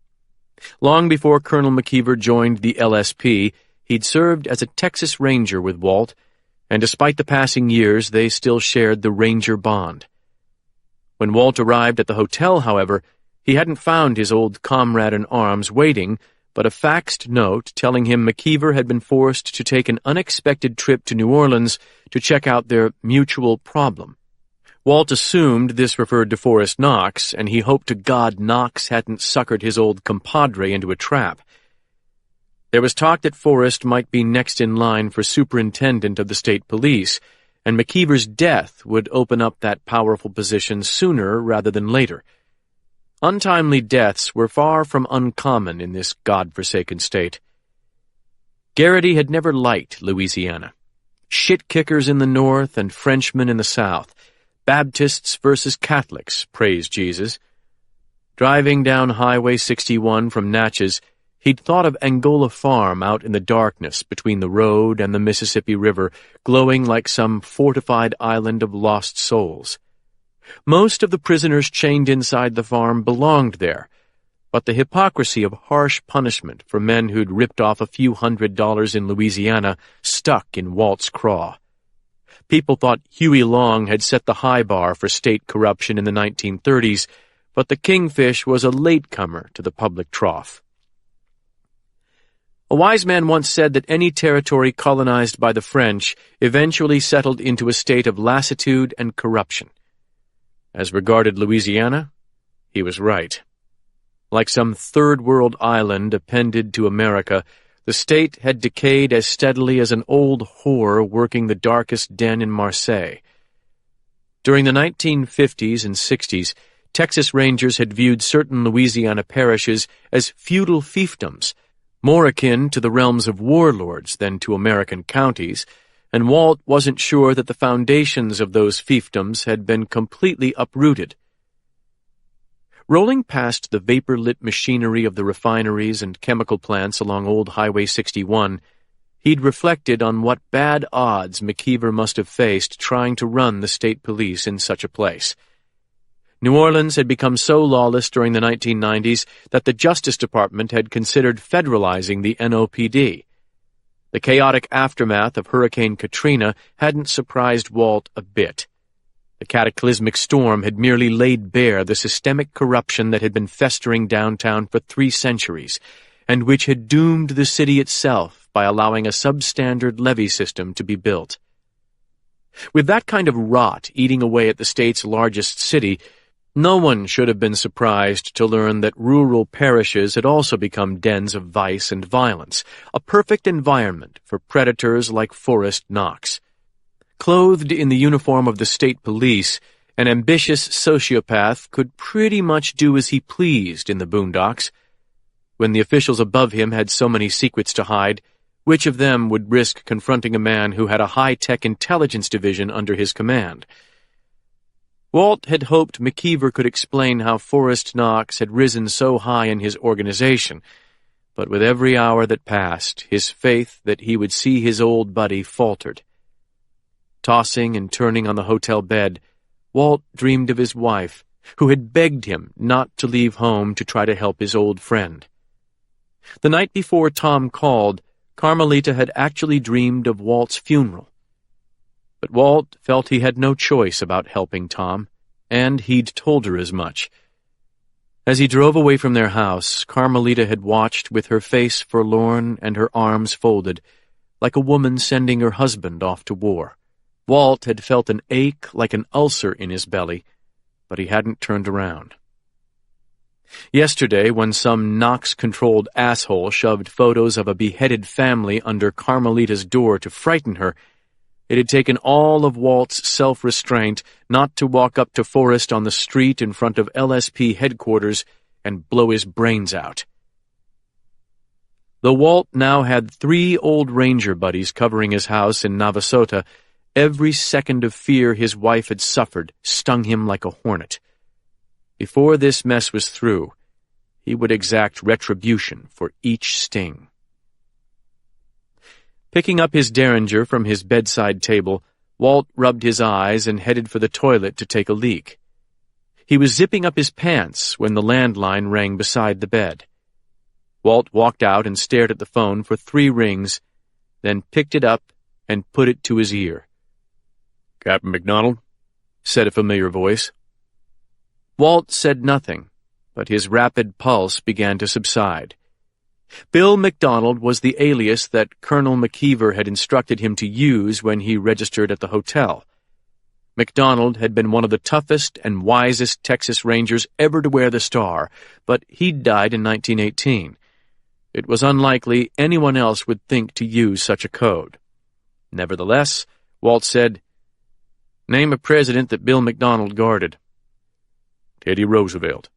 Speaker 1: Long before Colonel McKeever joined the LSP, he'd served as a Texas Ranger with Walt, and despite the passing years, they still shared the Ranger bond. When Walt arrived at the hotel, however, he hadn't found his old comrade in arms waiting, but a faxed note telling him McKeever had been forced to take an unexpected trip to New Orleans to check out their mutual problem. Walt assumed this referred to Forrest Knox, and he hoped to God Knox hadn't suckered his old compadre into a trap. There was talk that Forrest might be next in line for superintendent of the state police, and McKeever's death would open up that powerful position sooner rather than later. Untimely deaths were far from uncommon in this God-forsaken state. Garrity had never liked Louisiana. Shit-kickers in the north and Frenchmen in the south. Baptists versus Catholics, praise Jesus. Driving down Highway 61 from Natchez, he'd thought of Angola Farm out in the darkness between the road and the Mississippi River, glowing like some fortified island of lost souls. Most of the prisoners chained inside the farm belonged there, but the hypocrisy of harsh punishment for men who'd ripped off a few $100s in Louisiana stuck in Walt's craw. People thought Huey Long had set the high bar for state corruption in the 1930s, but the Kingfish was a latecomer to the public trough. A wise man once said that any territory colonized by the French eventually settled into a state of lassitude and corruption. As regarded Louisiana, he was right. Like some third-world island appended to America, the state had decayed as steadily as an old whore working the darkest den in Marseille. During the 1950s and 60s, Texas Rangers had viewed certain Louisiana parishes as feudal fiefdoms, more akin to the realms of warlords than to American counties, and Walt wasn't sure that the foundations of those fiefdoms had been completely uprooted. Rolling past the vapor-lit machinery of the refineries and chemical plants along old Highway 61, he'd reflected on what bad odds McKeever must have faced trying to run the state police in such a place. New Orleans had become so lawless during the 1990s that the Justice Department had considered federalizing the NOPD. The chaotic aftermath of Hurricane Katrina hadn't surprised Walt a bit. The cataclysmic storm had merely laid bare the systemic corruption that had been festering downtown for 3 centuries, and which had doomed the city itself by allowing a substandard levee system to be built. With that kind of rot eating away at the state's largest city, no one should have been surprised to learn that rural parishes had also become dens of vice and violence, a perfect environment for predators like Forrest Knox. Clothed in the uniform of the state police, an ambitious sociopath could pretty much do as he pleased in the boondocks. When the officials above him had so many secrets to hide, which of them would risk confronting a man who had a high-tech intelligence division under his command? Walt had hoped McKeever could explain how Forrest Knox had risen so high in his organization, but with every hour that passed, his faith that he would see his old buddy faltered. Tossing and turning on the hotel bed, Walt dreamed of his wife, who had begged him not to leave home to try to help his old friend. The night before Tom called, Carmelita had actually dreamed of Walt's funeral. But Walt felt he had no choice about helping Tom, and he'd told her as much. As he drove away from their house, Carmelita had watched with her face forlorn and her arms folded, like a woman sending her husband off to war. Walt had felt an ache like an ulcer in his belly, but he hadn't turned around. Yesterday, when some Knox-controlled asshole shoved photos of a beheaded family under Carmelita's door to frighten her, it had taken all of Walt's self-restraint not to walk up to Forrest on the street in front of LSP headquarters and blow his brains out. Though Walt now had 3 old ranger buddies covering his house in Navasota, Every second of fear his wife had suffered stung him like a hornet. Before this mess was through, he would exact retribution for each sting. Picking up his derringer from his bedside table, Walt rubbed his eyes and headed for the toilet to take a leak. He was zipping up his pants when the landline rang beside the bed. Walt walked out and stared at the phone for 3 rings, then picked it up and put it to his ear.
Speaker 2: "Captain MacDonald?"
Speaker 1: said a familiar voice. Walt said nothing, but his rapid pulse began to subside. Bill MacDonald was the alias that Colonel McKeever had instructed him to use when he registered at the hotel. MacDonald had been one of the toughest and wisest Texas Rangers ever to wear the star, but he'd died in 1918. It was unlikely anyone else would think to use such a code. Nevertheless, Walt said, "Name a president that Bill MacDonald guarded."
Speaker 2: "Teddy Roosevelt."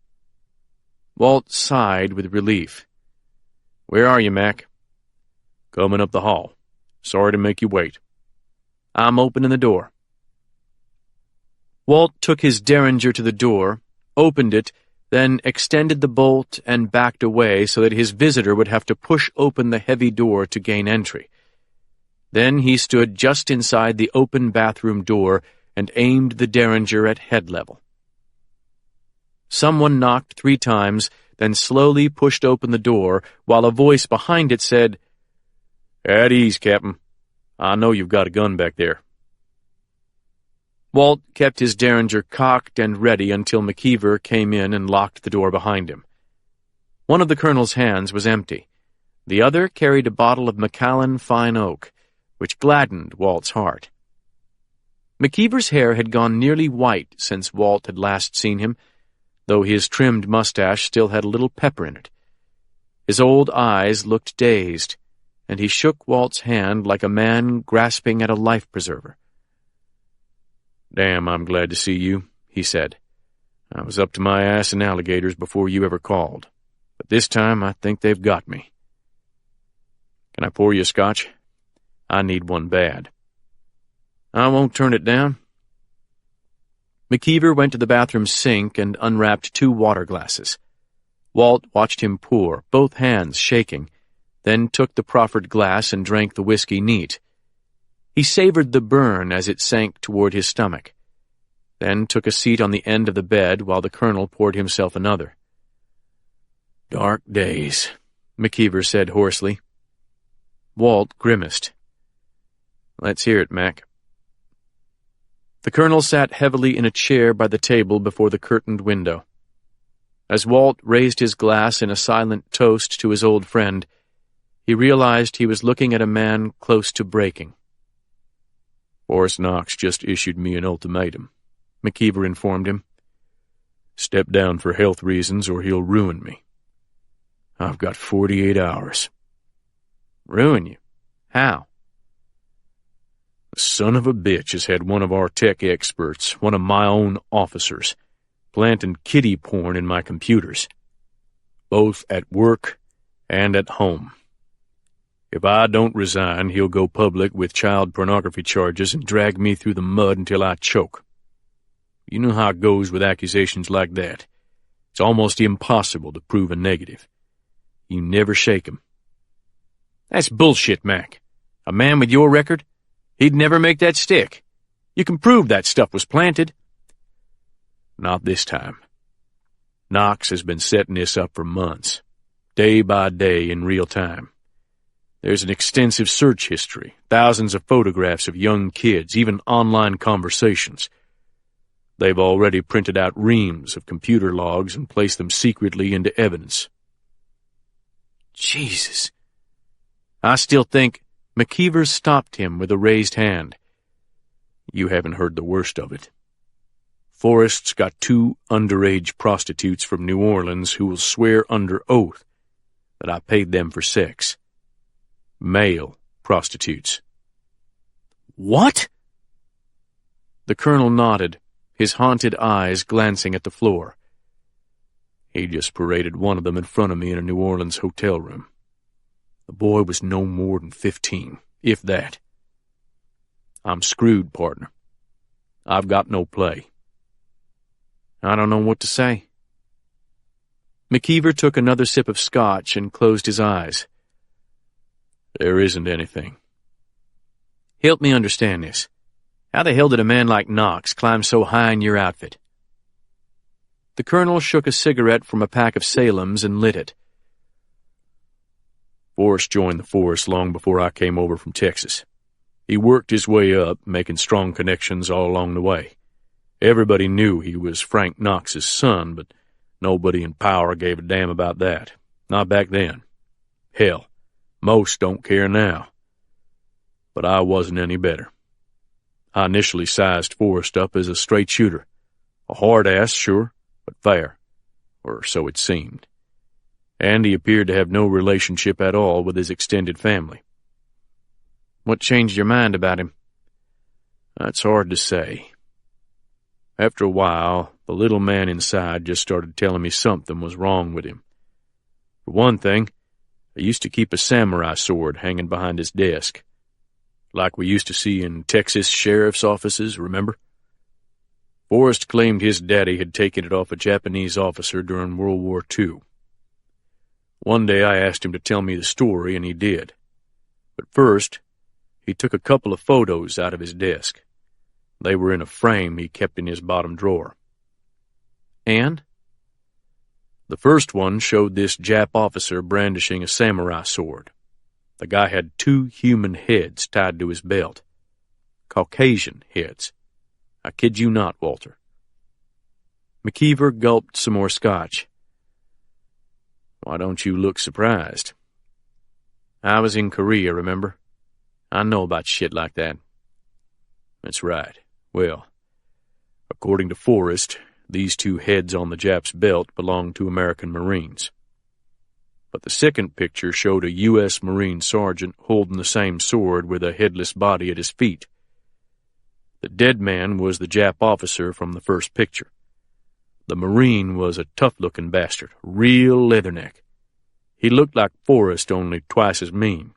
Speaker 1: Walt sighed with relief. "Where are you, Mac?"
Speaker 2: "Coming up the hall. Sorry to make you wait."
Speaker 1: "I'm opening the door." Walt took his derringer to the door, opened it, then extended the bolt and backed away so that his visitor would have to push open the heavy door to gain entry. Then he stood just inside the open bathroom door and aimed the derringer at head level. Someone knocked 3 times, then slowly pushed open the door, while a voice behind it said,
Speaker 2: "At ease, Captain. I know you've got a gun back there."
Speaker 1: Walt kept his derringer cocked and ready until McKeever came in and locked the door behind him. One of the colonel's hands was empty. The other carried a bottle of Macallan Fine Oak, which gladdened Walt's heart. McKeever's hair had gone nearly white since Walt had last seen him, though his trimmed mustache still had a little pepper in it. His old eyes looked dazed, and he shook Walt's hand like a man grasping at a life-preserver.
Speaker 2: "Damn, I'm glad to see you," he said. "I was up to my ass in alligators before you ever called, but this time I think they've got me. Can I pour you a scotch? I need one bad."
Speaker 1: "I won't turn it down." McKeever went to the bathroom sink and unwrapped 2 water glasses. Walt watched him pour, both hands shaking, then took the proffered glass and drank the whiskey neat. He savored the burn as it sank toward his stomach, then took a seat on the end of the bed while the colonel poured himself another.
Speaker 2: "Dark days,"
Speaker 1: McKeever said hoarsely. Walt grimaced. "Let's hear it, Mac." The colonel sat heavily in a chair by the table before the curtained window. As Walt raised his glass in a silent toast to his old friend, he realized he was looking at a man close to breaking.
Speaker 2: "Forrest Knox just issued me an ultimatum," McKeever informed him. "Step down for health reasons or he'll ruin me. I've got 48 hours.
Speaker 1: "Ruin you? How?"
Speaker 2: "The son of a bitch has had one of our tech experts, one of my own officers, planting kiddie porn in my computers, both at work and at home. If I don't resign, he'll go public with child pornography charges and drag me through the mud until I choke. You know how it goes with accusations like that. It's almost impossible to prove a negative. You never shake 'em."
Speaker 1: "That's bullshit, Mac. A man with your record? He'd never make that stick. You can prove that stuff was planted."
Speaker 2: "Not this time. Knox has been setting this up for months, day by day in real time. There's an extensive search history, thousands of photographs of young kids, even online conversations. They've already printed out reams of computer logs and placed them secretly into evidence."
Speaker 1: "Jesus." "I still think—" McKeever stopped him with a raised hand.
Speaker 2: "You haven't heard the worst of it. Forrest's got 2 underage prostitutes from New Orleans who will swear under oath that I paid them for sex. Male prostitutes."
Speaker 1: "What?" The colonel nodded, his haunted eyes glancing at the floor.
Speaker 2: "He just paraded one of them in front of me in a New Orleans hotel room. The boy was no more than 15, if that." I'm screwed, partner. I've got no play.
Speaker 1: I don't know what to say. McKeever took another sip of scotch and closed his eyes.
Speaker 2: There isn't anything.
Speaker 1: Help me understand this. How the hell did a man like Knox climb so high in your outfit? The colonel shook a cigarette from a pack of Salem's and lit it.
Speaker 2: Forrest joined the force long before I came over from Texas. He worked his way up, making strong connections all along the way. Everybody knew he was Frank Knox's son, but nobody in power gave a damn about that. Not back then. Hell, most don't care now. But I wasn't any better. I initially sized Forrest up as a straight shooter. A hard ass, sure, but fair. Or so it seemed. And he appeared to have no relationship at all with his extended family.
Speaker 1: What changed your mind about him?
Speaker 2: That's hard to say. After a while, the little man inside just started telling me something was wrong with him. For one thing, he used to keep a samurai sword hanging behind his desk, like we used to see in Texas sheriff's offices, remember? Forrest claimed his daddy had taken it off a Japanese officer during World War II. One day I asked him to tell me the story, and he did. But first, he took a couple of photos out of his desk. They were in a frame he kept in his bottom drawer.
Speaker 1: And?
Speaker 2: The first one showed this Jap officer brandishing a samurai sword. The guy had 2 human heads tied to his belt. Caucasian heads. I kid you not, Walter.
Speaker 1: McKeever gulped some more scotch.
Speaker 2: Why don't you look surprised?
Speaker 1: I was in Korea, remember? I know about shit like that.
Speaker 2: That's right. Well, according to Forrest, these 2 heads on the Jap's belt belonged to American Marines. But the second picture showed a U.S. Marine sergeant holding the same sword with a headless body at his feet. The dead man was the Jap officer from the first picture. The Marine was a tough-looking bastard, real leatherneck. He looked like Forrest, only twice as mean.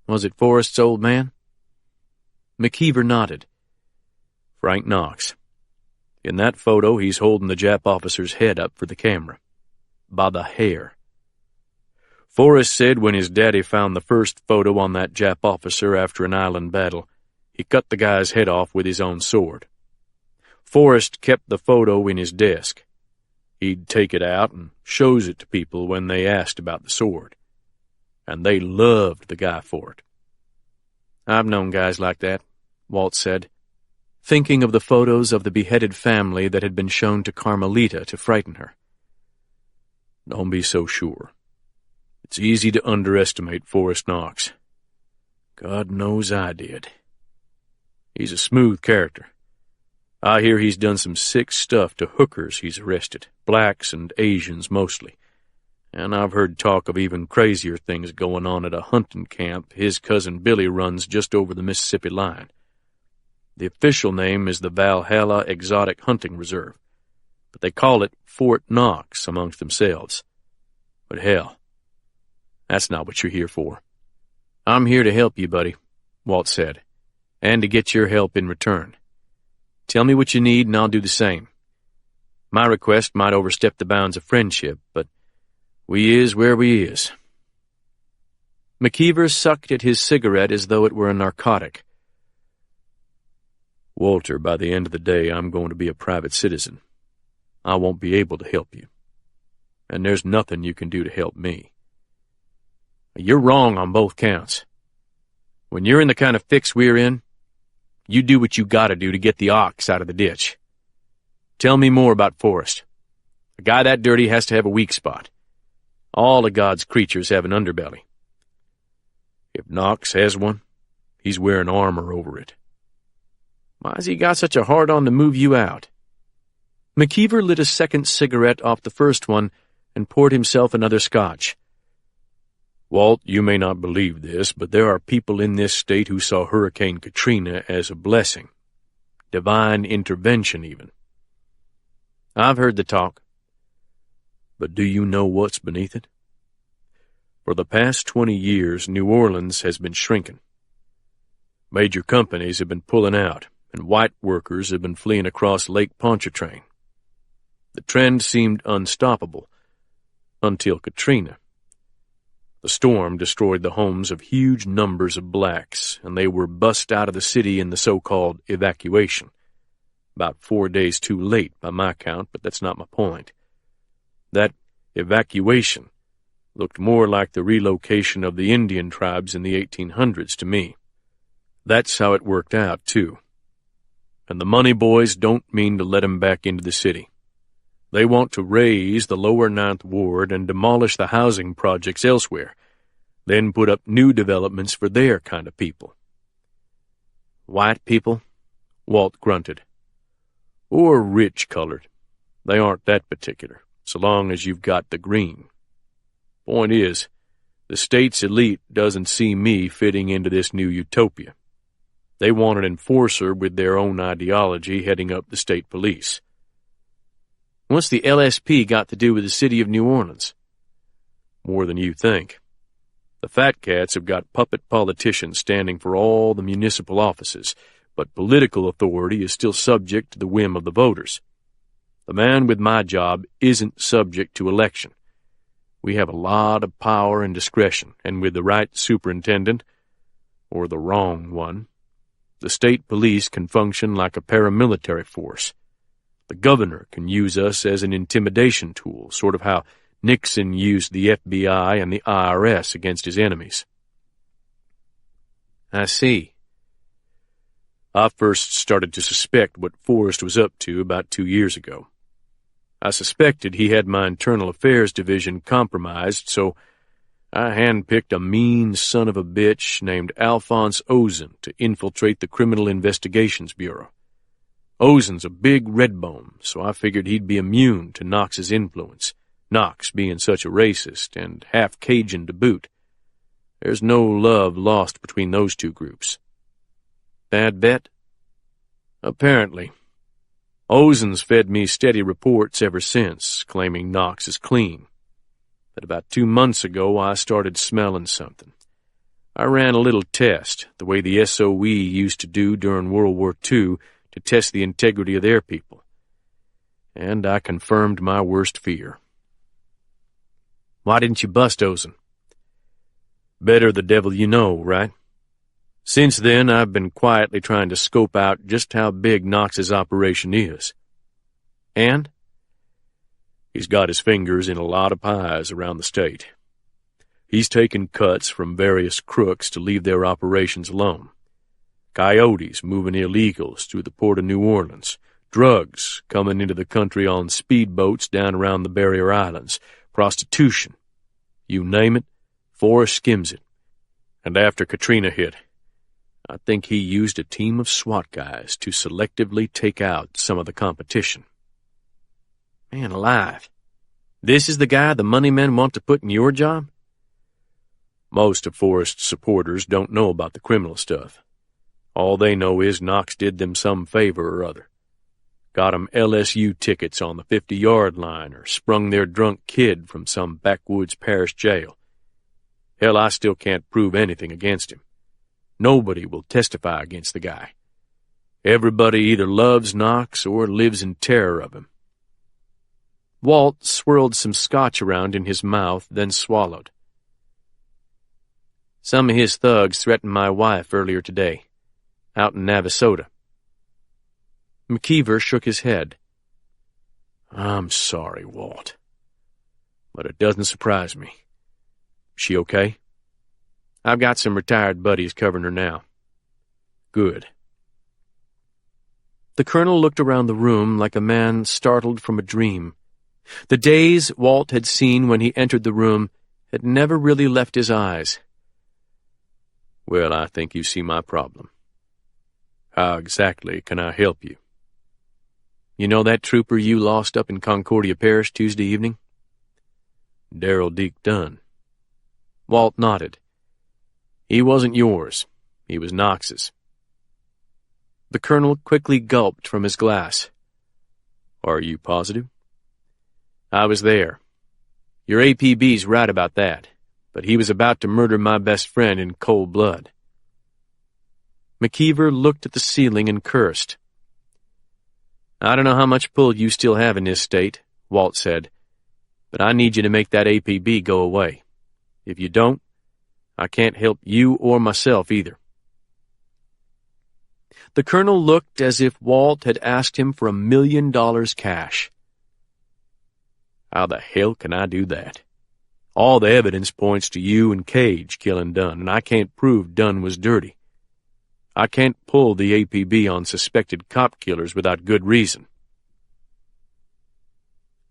Speaker 1: Was it Forrest's old man?
Speaker 2: McKeever nodded. Frank Knox. In that photo, he's holding the Jap officer's head up for the camera. By the hair. Forrest said when his daddy found the first photo on that Jap officer after an island battle, he cut the guy's head off with his own sword. Forrest kept the photo in his desk. He'd take it out and shows it to people when they asked about the sword. And they loved the guy for it.
Speaker 1: I've known guys like that, Walt said, thinking of the photos of the beheaded family that had been shown to Carmelita to frighten her.
Speaker 2: Don't be so sure. It's easy to underestimate Forrest Knox. God knows I did. He's a smooth character. I hear he's done some sick stuff to hookers he's arrested, blacks and Asians mostly. And I've heard talk of even crazier things going on at a hunting camp his cousin Billy runs just over the Mississippi line. The official name is the Valhalla Exotic Hunting Reserve, but they call it Fort Knox amongst themselves. But hell, that's not what you're here for.
Speaker 1: I'm here to help you, buddy, Walt said, and to get your help in return. Tell me what you need and I'll do the same. My request might overstep the bounds of friendship, but we is where we is. McKeever sucked at his cigarette as though it were a narcotic.
Speaker 2: Walter, by the end of the day, I'm going to be a private citizen. I won't be able to help you. And there's nothing you can do to help me.
Speaker 1: You're wrong on both counts. When you're in the kind of fix we're in, you do what you gotta do to get the ox out of the ditch. Tell me more about Forrest. A guy that dirty has to have a weak spot. All of God's creatures have an underbelly.
Speaker 2: If Knox has one, he's wearing armor over it.
Speaker 1: Why's he got such a hard-on to move you out? McKeever lit a second cigarette off the first one and poured himself another scotch.
Speaker 2: Walt, you may not believe this, but there are people in this state who saw Hurricane Katrina as a blessing. Divine intervention, even.
Speaker 1: I've heard the talk.
Speaker 2: But do you know what's beneath it? For the past 20 years, New Orleans has been shrinking. Major companies have been pulling out, and white workers have been fleeing across Lake Pontchartrain. The trend seemed unstoppable until Katrina. The storm destroyed the homes of huge numbers of blacks, and they were bussed out of the city in the so-called evacuation. About 4 days too late by my count, but that's not my point. That evacuation looked more like the relocation of the Indian tribes in the 1800s to me. That's how it worked out, too. And the money boys don't mean to let 'em back into the city. They want to raise the lower Ninth Ward and demolish the housing projects elsewhere, then put up new developments for their kind of people.
Speaker 3: White people?
Speaker 2: Walt grunted. Or rich-colored. They aren't that particular, so long as you've got the green. Point is, the state's elite doesn't see me fitting into this new utopia. They want an enforcer with their own ideology heading up the state police.
Speaker 3: What's the LSP got to do with the city of New Orleans?
Speaker 2: More than you think. The fat cats have got puppet politicians standing for all the municipal offices, but political authority is still subject to the whim of the voters. The man with my job isn't subject to election. We have a lot of power and discretion, and with the right superintendent, or the wrong one, the state police can function like a paramilitary force. The governor can use us as an intimidation tool, sort of how Nixon used the FBI and the IRS against his enemies.
Speaker 3: I see.
Speaker 2: I first started to suspect what Forrest was up to about 2 years ago. I suspected he had my internal affairs division compromised, so I handpicked a mean son of a bitch named Alphonse Ozen to infiltrate the Criminal Investigations Bureau. Ozen's a big redbone, so I figured he'd be immune to Knox's influence, Knox being such a racist and half Cajun to boot. There's no love lost between those two groups.
Speaker 3: Bad bet?
Speaker 2: Apparently. Ozen's fed me steady reports ever since, claiming Knox is clean. But about 2 months ago, I started smelling something. I ran a little test, the way the SOE used to do during World War II, to test the integrity of their people. And I confirmed my worst fear.
Speaker 3: Why didn't you bust Ozen?
Speaker 2: Better the devil you know, right? Since then, I've been quietly trying to scope out just how big Knox's operation is.
Speaker 3: And?
Speaker 2: He's got his fingers in a lot of pies around the state. He's taken cuts from various crooks to leave their operations alone. Coyotes moving illegals through the port of New Orleans, drugs coming into the country on speedboats down around the barrier islands, prostitution. You name it, Forrest skims it. And after Katrina hit, I think he used a team of SWAT guys to selectively take out some of the competition.
Speaker 3: Man alive. This is the guy the money men want to put in your job?
Speaker 2: Most of Forrest's supporters don't know about the criminal stuff. All they know is Knox did them some favor or other. Got 'em LSU tickets on the 50-yard line or sprung their drunk kid from some backwoods parish jail. Hell, I still can't prove anything against him. Nobody will testify against the guy. Everybody either loves Knox or lives in terror of him.
Speaker 3: Walt swirled some scotch around in his mouth, then swallowed. Some of his thugs threatened my wife earlier today, out in Navasota. McKeever shook his head.
Speaker 2: I'm sorry, Walt, but it doesn't surprise me. She okay?
Speaker 3: I've got some retired buddies covering her now.
Speaker 2: Good.
Speaker 3: The colonel looked around the room like a man startled from a dream. The daze Walt had seen when he entered the room had never really left his eyes.
Speaker 2: Well, I think you see my problem. How exactly can I help you?
Speaker 3: You know that trooper you lost up in Concordia Parish Tuesday evening?
Speaker 2: Darrell Deke Dunn.
Speaker 3: Walt nodded. He wasn't yours. He was Knox's. The colonel quickly gulped from his glass.
Speaker 2: Are you positive?
Speaker 3: I was there. Your APB's right about that, but he was about to murder my best friend in cold blood. McKeever looked at the ceiling and cursed. I don't know how much pull you still have in this state, Walt said, but I need you to make that APB go away. If you don't, I can't help you or myself either. The colonel looked as if Walt had asked him for $1 million cash. How the hell can I do that? All the evidence points to you and Cage killing Dunn, and I can't prove Dunn was dirty. I can't pull the APB on suspected cop killers without good reason.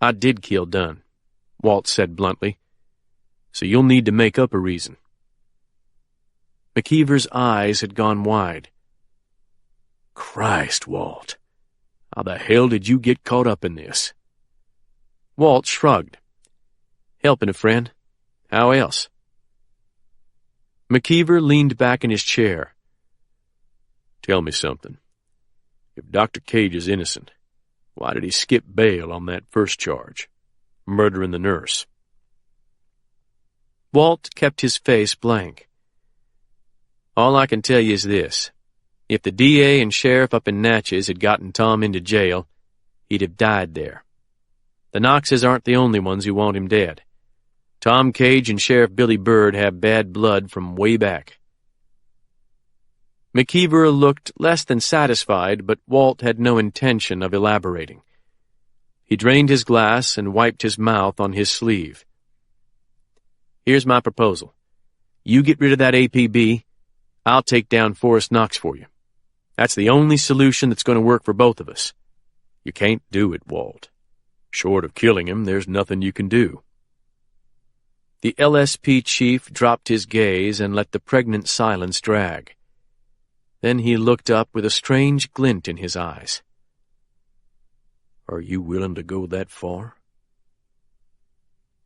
Speaker 3: I did kill Dunn, Walt said bluntly, so you'll need to make up a reason. McKeever's eyes had gone wide. Christ, Walt, how the hell did you get caught up in this? Walt shrugged. Helping a friend. How else? McKeever leaned back in his chair. Tell me something. If Dr. Cage is innocent, why did he skip bail on that first charge, murdering the nurse? Walt kept his face blank. All I can tell you is this. If the DA and sheriff up in Natchez had gotten Tom into jail, he'd have died there. The Knoxes aren't the only ones who want him dead. Tom Cage and Sheriff Billy Byrd have bad blood from way back. McKeever looked less than satisfied, but Walt had no intention of elaborating. He drained his glass and wiped his mouth on his sleeve. Here's my proposal. You get rid of that APB, I'll take down Forrest Knox for you. That's the only solution that's going to work for both of us. You can't do it, Walt. Short of killing him, there's nothing you can do. The LSP chief dropped his gaze and let the pregnant silence drag. Then he looked up with a strange glint in his eyes. Are you willing to go that far?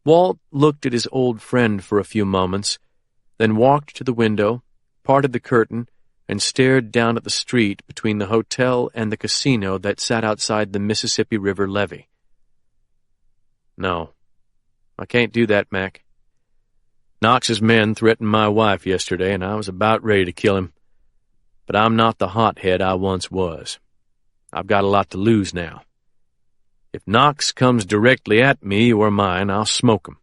Speaker 3: Walt looked at his old friend for a few moments, then walked to the window, parted the curtain, and stared down at the street between the hotel and the casino that sat outside the Mississippi River levee. No, I can't do that, Mac. Knox's men threatened my wife yesterday, and I was about ready to kill him. But I'm not the hothead I once was. I've got a lot to lose now. If Knox comes directly at me or mine, I'll smoke him.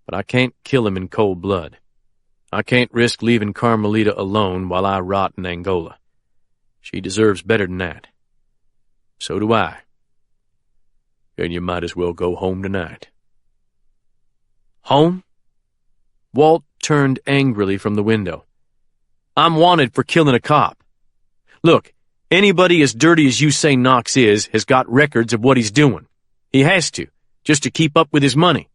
Speaker 3: But I can't kill him in cold blood. I can't risk leaving Carmelita alone while I rot in Angola. She deserves better than that. So do I. And you might as well go home tonight. Home? Walt turned angrily from the window. I'm wanted for killing a cop. Look, anybody as dirty as you say Knox is has got records of what he's doing. He has to, just to keep up with his money.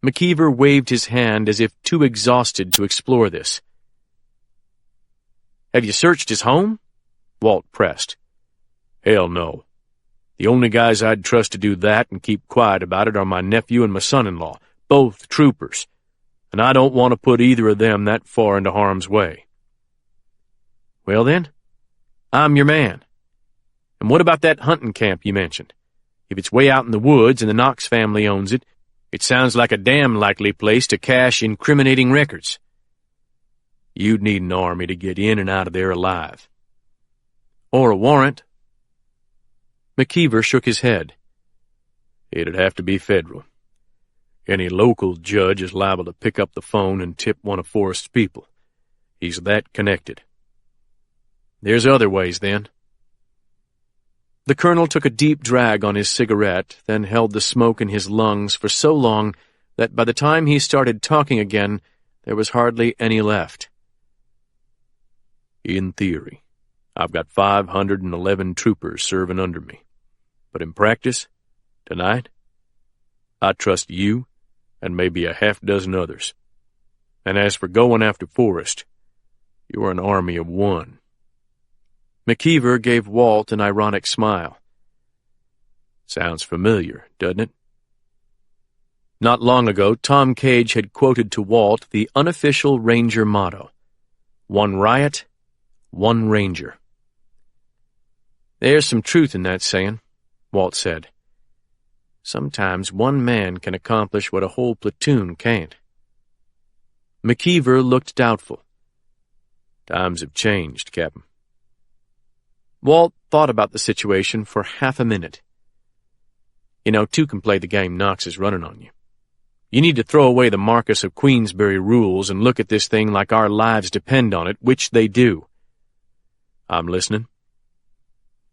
Speaker 3: McKeever waved his hand as if too exhausted to explore this. Have you searched his home? Walt pressed. Hell no. The only guys I'd trust to do that and keep quiet about it are my nephew and my son-in-law, both troopers, and I don't want to put either of them that far into harm's way. Well then, I'm your man. And what about that hunting camp you mentioned? If it's way out in the woods and the Knox family owns it, it sounds like a damn likely place to cache incriminating records. You'd need an army to get in and out of there alive. Or a warrant. McKeever shook his head. It'd have to be federal. Any local judge is liable to pick up the phone and tip one of Forrest's people. He's that connected. There's other ways, then. The colonel took a deep drag on his cigarette, then held the smoke in his lungs for so long that by the time he started talking again, there was hardly any left. In theory, I've got 511 troopers serving under me. But in practice, tonight, I trust you and maybe a half-dozen others. And as for going after Forrest, you're an army of one. McKeever gave Walt an ironic smile. Sounds familiar, doesn't it? Not long ago, Tom Cage had quoted to Walt the unofficial Ranger motto, "One riot, one Ranger." There's some truth in that saying, Walt said. Sometimes one man can accomplish what a whole platoon can't. McKeever looked doubtful.
Speaker 2: Times have changed, Captain.
Speaker 3: Walt thought about the situation for half a minute. You know, two can play the game Knox is running on you. You need to throw away the Marquess of Queensberry rules and look at this thing like our lives depend on it, which they do.
Speaker 2: I'm listening.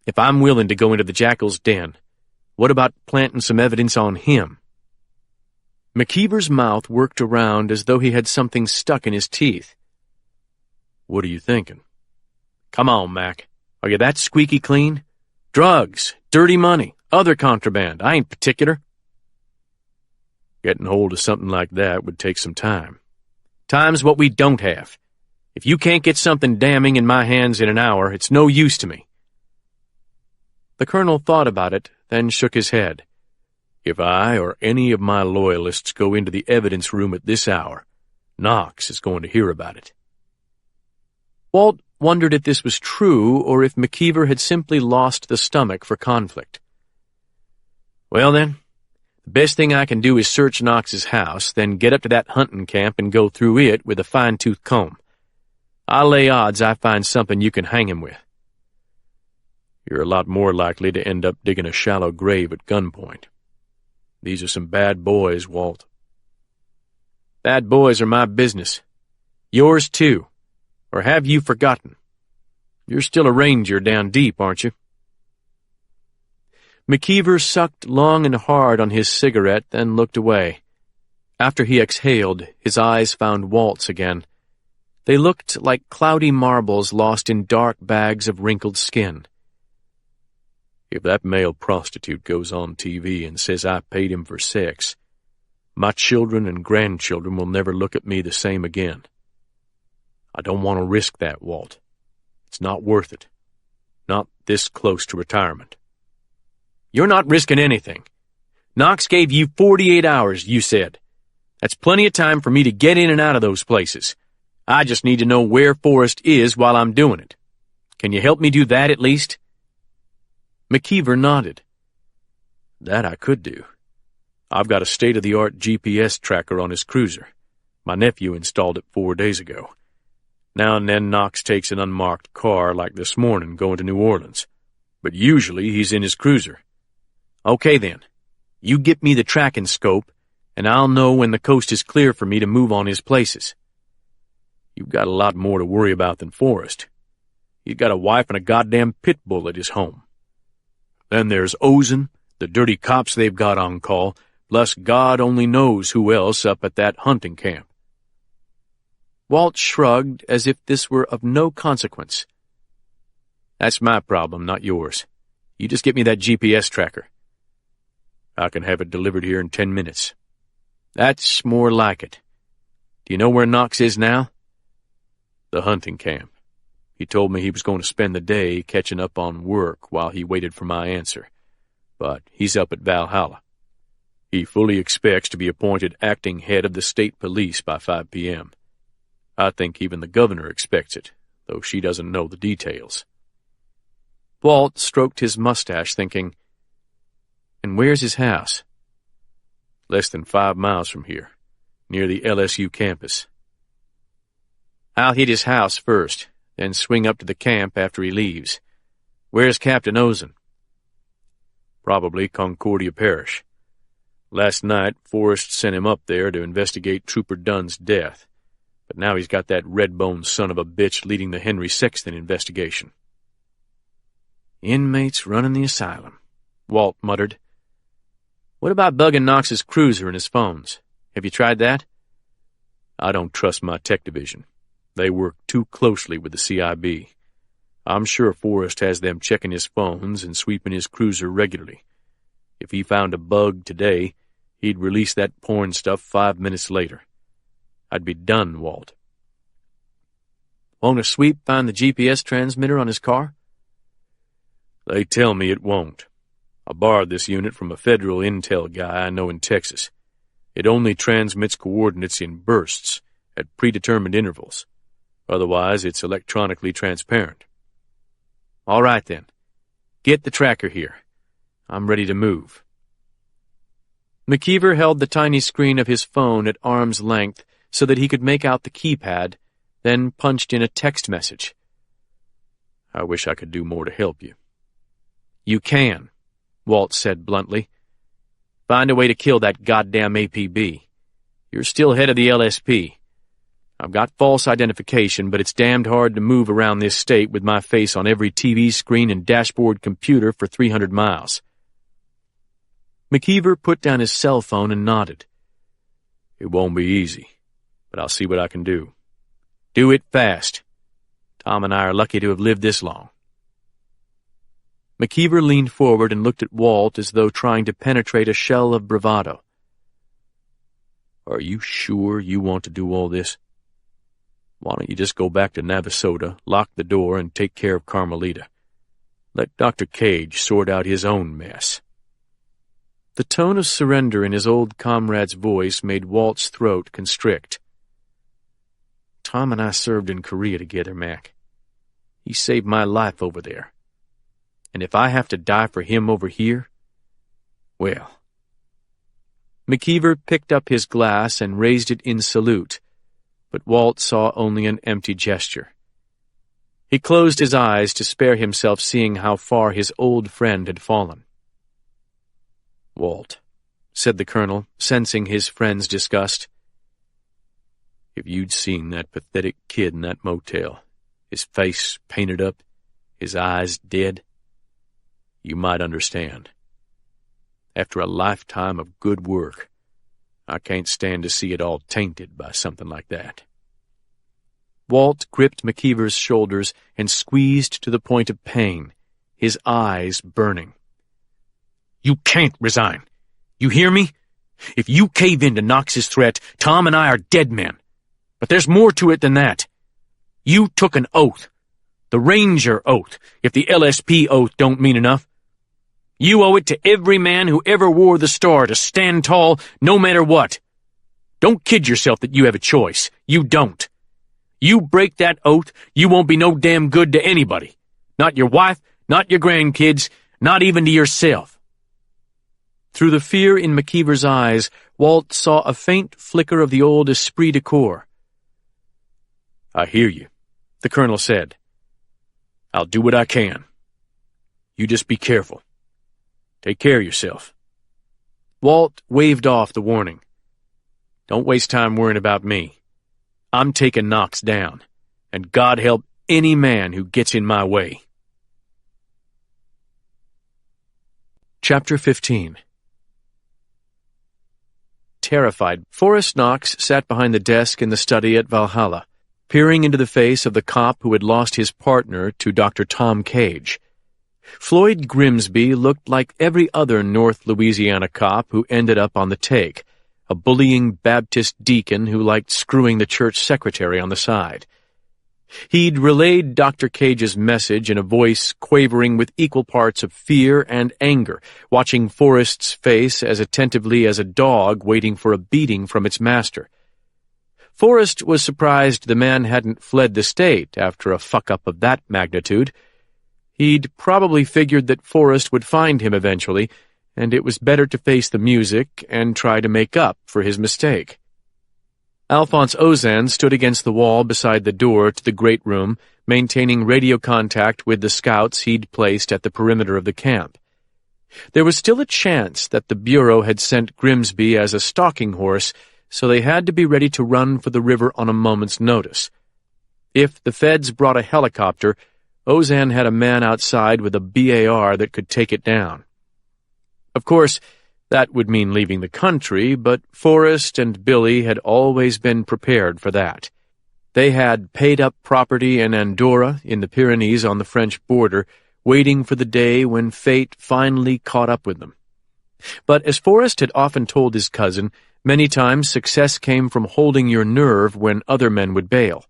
Speaker 3: If I'm willing to go into the Jackal's den, what about planting some evidence on him? McKeever's mouth worked around as though he had something stuck in his teeth.
Speaker 2: What are you thinking?
Speaker 3: Come on, Mac. Are you that squeaky clean? Drugs, dirty money, other contraband. I ain't particular.
Speaker 2: Getting hold of something like that would take some time.
Speaker 3: Time's what we don't have. If you can't get something damning in my hands in an hour, it's no use to me. The colonel thought about it, then shook his head.
Speaker 2: If I or any of my loyalists go into the evidence room at this hour, Knox is going to hear about it.
Speaker 3: Walt wondered if this was true or if McKeever had simply lost the stomach for conflict. Well then, the best thing I can do is search Knox's house, then get up to that hunting camp and go through it with a fine-tooth comb. I'll lay odds I find something you can hang him with.
Speaker 2: You're a lot more likely to end up digging a shallow grave at gunpoint. These are some bad boys, Walt.
Speaker 3: Bad boys are my business. Yours too. Or have you forgotten? You're still a ranger down deep, aren't you? McKeever sucked long and hard on his cigarette, then looked away. After he exhaled, his eyes found Walt's again. They looked like cloudy marbles lost in dark bags of wrinkled skin.
Speaker 2: If that male prostitute goes on TV and says I paid him for sex, my children and grandchildren will never look at me the same again. I don't want to risk that, Walt. It's not worth it. Not this close to retirement.
Speaker 3: You're not risking anything. Knox gave you 48 hours, you said. That's plenty of time for me to get in and out of those places. I just need to know where Forrest is while I'm doing it. Can you help me do that at least? McKeever nodded.
Speaker 2: That I could do. I've got a state-of-the-art GPS tracker on his cruiser. My nephew installed it 4 days ago. Now and then Knox takes an unmarked car like this morning going to New Orleans. But usually he's in his cruiser.
Speaker 3: Okay then. You get me the tracking scope, and I'll know when the coast is clear for me to move on his places.
Speaker 2: You've got a lot more to worry about than Forrest. He's got a wife and a goddamn pit bull at his home. Then there's Ozen, the dirty cops they've got on call, plus God only knows who else up at that hunting camp.
Speaker 3: Walt shrugged as if this were of no consequence. That's my problem, not yours. You just get me that GPS tracker.
Speaker 2: I can have it delivered here in 10 minutes.
Speaker 3: That's more like it. Do you know where Knox is now?
Speaker 2: The hunting camp. He told me he was going to spend the day catching up on work while he waited for my answer. But he's up at Valhalla. He fully expects to be appointed acting head of the state police by 5 p.m. I think even the governor expects it, though she doesn't know the details.
Speaker 3: Walt stroked his mustache, thinking, and where's his house?
Speaker 2: Less than 5 miles from here, near the LSU campus.
Speaker 3: I'll hit his house first, then swing up to the camp after he leaves. Where's Captain Ozen?
Speaker 2: Probably Concordia Parish. Last night, Forrest sent him up there to investigate Trooper Dunn's death, but now he's got that red-boned son of a bitch leading the Henry Sexton investigation.
Speaker 3: Inmates running the asylum, Walt muttered. What about bugging Knox's cruiser and his phones? Have you tried that?
Speaker 2: I don't trust my tech division. They work too closely with the CIB. I'm sure Forrest has them checking his phones and sweeping his cruiser regularly. If he found a bug today, he'd release that porn stuff 5 minutes later. I'd be done, Walt.
Speaker 3: Won't a sweep find the GPS transmitter on his car?
Speaker 2: They tell me it won't. I borrowed this unit from a federal intel guy I know in Texas. It only transmits coordinates in bursts at predetermined intervals. Otherwise, it's electronically transparent.
Speaker 3: All right, then. Get the tracker here. I'm ready to move. McKeever held the tiny screen of his phone at arm's length so that he could make out the keypad, then punched in a text message.
Speaker 2: I wish I could do more to help you.
Speaker 3: You can, Walt said bluntly. Find a way to kill that goddamn APB. You're still head of the LSP. I've got false identification, but it's damned hard to move around this state with my face on every TV screen and dashboard computer for 300 miles. McKeever put down his cell phone and nodded.
Speaker 2: It won't be easy, but I'll see what I can do.
Speaker 3: Do it fast. Tom and I are lucky to have lived this long. McKeever leaned forward and looked at Walt as though trying to penetrate a shell of bravado.
Speaker 2: Are you sure you want to do all this? Why don't you just go back to Navasota, lock the door, and take care of Carmelita? Let Dr. Cage sort out his own mess.
Speaker 3: The tone of surrender in his old comrade's voice made Walt's throat constrict. Tom and I served in Korea together, Mac. He saved my life over there. And if I have to die for him over here, well. McKeever picked up his glass and raised it in salute, but Walt saw only an empty gesture. He closed his eyes to spare himself seeing how far his old friend had fallen.
Speaker 2: Walt,
Speaker 3: said the colonel, sensing his friend's disgust.
Speaker 2: If you'd seen that pathetic kid in that motel, his face painted up, his eyes dead, you might understand. After a lifetime of good work, I can't stand to see it all tainted by something like that.
Speaker 3: Walt gripped McKeever's shoulders and squeezed to the point of pain, his eyes burning. You can't resign. You hear me? If you cave in to Knox's threat, Tom and I are dead men. But there's more to it than that. You took an oath. The Ranger oath, if the LSP oath don't mean enough. You owe it to every man who ever wore the star to stand tall no matter what. Don't kid yourself that you have a choice. You don't. You break that oath, you won't be no damn good to anybody. Not your wife, not your grandkids, not even to yourself. Through the fear in McKeever's eyes, Walt saw a faint flicker of the old esprit de corps.
Speaker 2: I hear you, the colonel said. I'll do what I can. You just be careful. Take care of yourself.
Speaker 3: Walt waved off the warning. Don't waste time worrying about me. I'm taking Knox down, and God help any man who gets in my way. Chapter 15. Terrified, Forrest Knox sat behind the desk in the study at Valhalla, peering into the face of the cop who had lost his partner to Dr. Tom Cage. Floyd Grimsby looked like every other North Louisiana cop who ended up on the take, a bullying Baptist deacon who liked screwing the church secretary on the side. He'd relayed Dr. Cage's message in a voice quavering with equal parts of fear and anger, watching Forrest's face as attentively as a dog waiting for a beating from its master. Forrest was surprised the man hadn't fled the state after a fuck-up of that magnitude. He'd probably figured that Forrest would find him eventually, and it was better to face the music and try to make up for his mistake. Alphonse Ozan stood against the wall beside the door to the great room, maintaining radio contact with the scouts he'd placed at the perimeter of the camp. There was still a chance that the Bureau had sent Grimsby as a stalking horse, so they had to be ready to run for the river on a moment's notice. If the feds brought a helicopter, Ozan had a man outside with a BAR that could take it down. Of course, that would mean leaving the country, but Forrest and Billy had always been prepared for that. They had paid-up property in Andorra, in the Pyrenees on the French border, waiting for the day when fate finally caught up with them. But as Forrest had often told his cousin, many times success came from holding your nerve when other men would bail.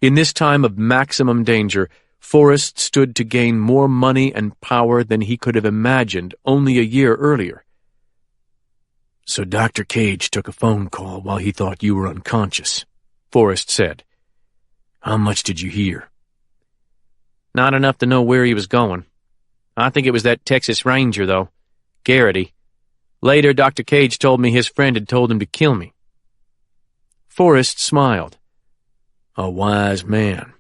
Speaker 3: In this time of maximum danger, Forrest stood to gain more money and power than he could have imagined only a year earlier. "So Dr. Cage took a phone call while he thought you were unconscious," Forrest said. "How much did you hear?" "Not enough to know where he was going. I think it was that Texas Ranger, though, Garrity. Later, Dr. Cage told me his friend had told him to kill me." Forrest smiled.
Speaker 2: A wise man.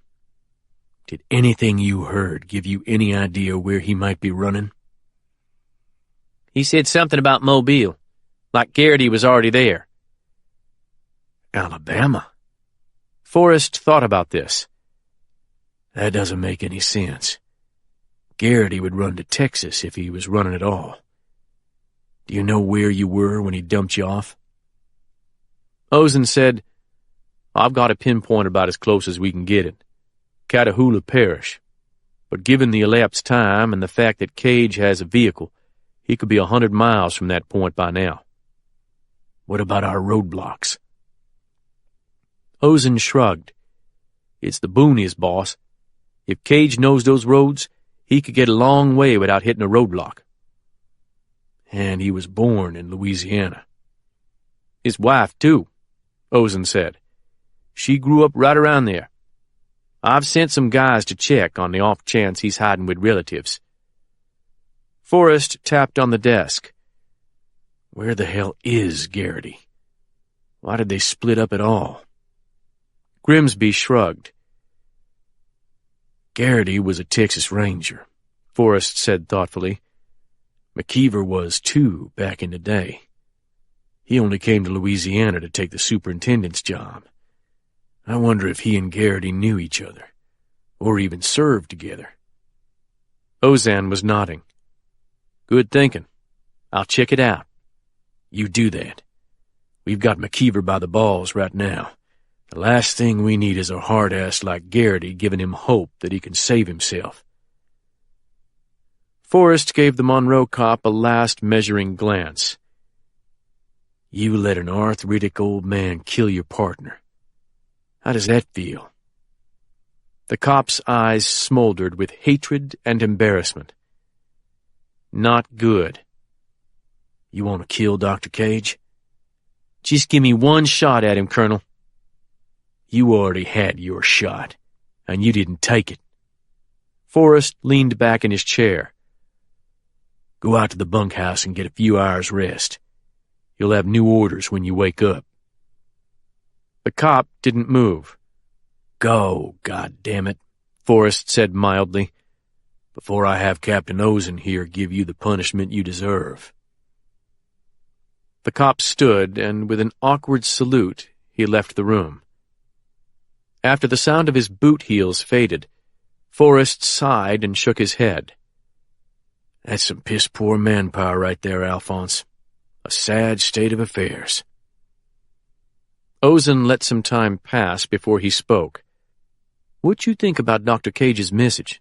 Speaker 2: Did anything you heard give you any idea where he might be running?
Speaker 3: He said something about Mobile, like Garrity was already there.
Speaker 2: Alabama?
Speaker 3: Forrest thought about this.
Speaker 2: That doesn't make any sense. Garrity would run to Texas if he was running at all. Do you know where you were when he dumped you off?
Speaker 3: Ozen said, I've got a pinpoint about as close as we can get it. Catahoula Parish. But given the elapsed time and the fact that Cage has a vehicle, he could be 100 miles from that point by now.
Speaker 2: What about our roadblocks?
Speaker 3: Ozen shrugged. It's the boonies, boss. If Cage knows those roads, he could get a long way without hitting a roadblock.
Speaker 2: And he was born in Louisiana.
Speaker 3: His wife, too, Ozen said. She grew up right around there. I've sent some guys to check on the off chance he's hiding with relatives. Forrest tapped on the desk.
Speaker 2: Where the hell is Garrity? Why did they split up at all?
Speaker 3: Grimsby shrugged.
Speaker 2: Garrity was a Texas Ranger,
Speaker 3: Forrest said thoughtfully.
Speaker 2: McKeever was too back in the day. He only came to Louisiana to take the superintendent's job. I wonder if he and Garrity knew each other, or even served together.
Speaker 3: Ozan was nodding. Good thinking. I'll check it out.
Speaker 2: You do that. We've got McKeever by the balls right now. The last thing we need is a hard-ass like Garrity giving him hope that he can save himself.
Speaker 3: Forrest gave the Monroe cop a last measuring glance.
Speaker 2: You let an arthritic old man kill your partner. How does that feel?
Speaker 3: The cop's eyes smoldered with hatred and embarrassment. Not good.
Speaker 2: You want to kill Dr. Cage?
Speaker 3: Just give me one shot at him, Colonel.
Speaker 2: You already had your shot, and you didn't take it.
Speaker 3: Forrest leaned back in his chair.
Speaker 2: Go out to the bunkhouse and get a few hours' rest. You'll have new orders when you wake up.
Speaker 3: The cop didn't move.
Speaker 2: Go, goddammit, Forrest said mildly, before I have Captain Ozen here give you the punishment you deserve.
Speaker 3: The cop stood, and with an awkward salute, he left the room. After the sound of his boot heels faded, Forrest sighed and shook his head.
Speaker 2: That's some piss-poor manpower right there, Alphonse. A sad state of affairs.
Speaker 3: Ozen let some time pass before he spoke. What you think about Dr. Cage's message?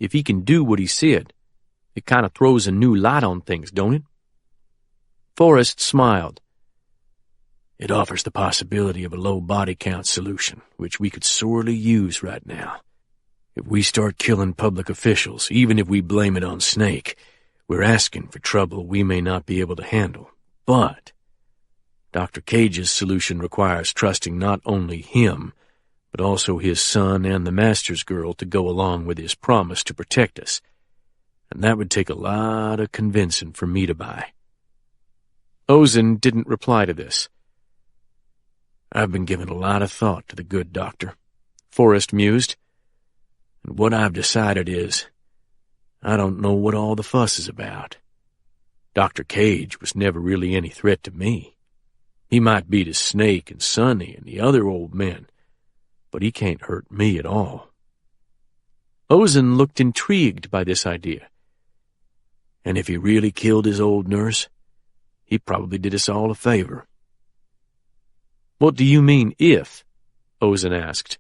Speaker 3: If he can do what he said, it kind of throws a new light on things, don't it? Forrest smiled.
Speaker 2: It offers the possibility of a low body count solution, which we could sorely use right now. If we start killing public officials, even if we blame it on Snake, we're asking for trouble we may not be able to handle. But Dr. Cage's solution requires trusting not only him, but also his son and the master's girl to go along with his promise to protect us. And that would take a lot of convincing for me to buy.
Speaker 3: Ozen didn't reply to this.
Speaker 2: I've been giving a lot of thought to the good doctor, Forrest mused. And what I've decided is, I don't know what all the fuss is about. Dr. Cage was never really any threat to me. He might be to Snake and Sonny and the other old men, but he can't hurt me at all.
Speaker 3: Ozen looked intrigued by this idea.
Speaker 2: And if he really killed his old nurse, he probably did us all a favor.
Speaker 3: What do you mean, if? Ozen asked.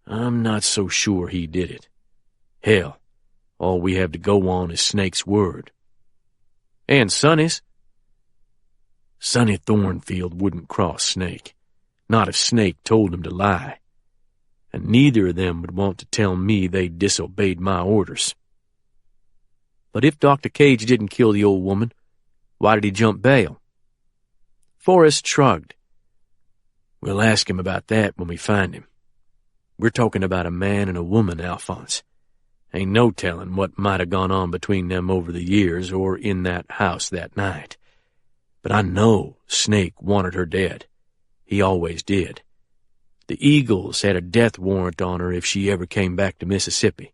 Speaker 2: I'm not so sure he did it. Hell, all we have to go on is Snake's word.
Speaker 3: And Sonny's?
Speaker 2: Sonny Thornfield wouldn't cross Snake, not if Snake told him to lie. And neither of them would want to tell me they disobeyed my orders.
Speaker 3: But if Dr. Cage didn't kill the old woman, why did he jump bail? Forrest shrugged.
Speaker 2: We'll ask him about that when we find him. We're talking about a man and a woman, Alphonse. Ain't no telling what might have gone on between them over the years or in that house that night. But I know Snake wanted her dead. He always did. The Eagles had a death warrant on her if she ever came back to Mississippi.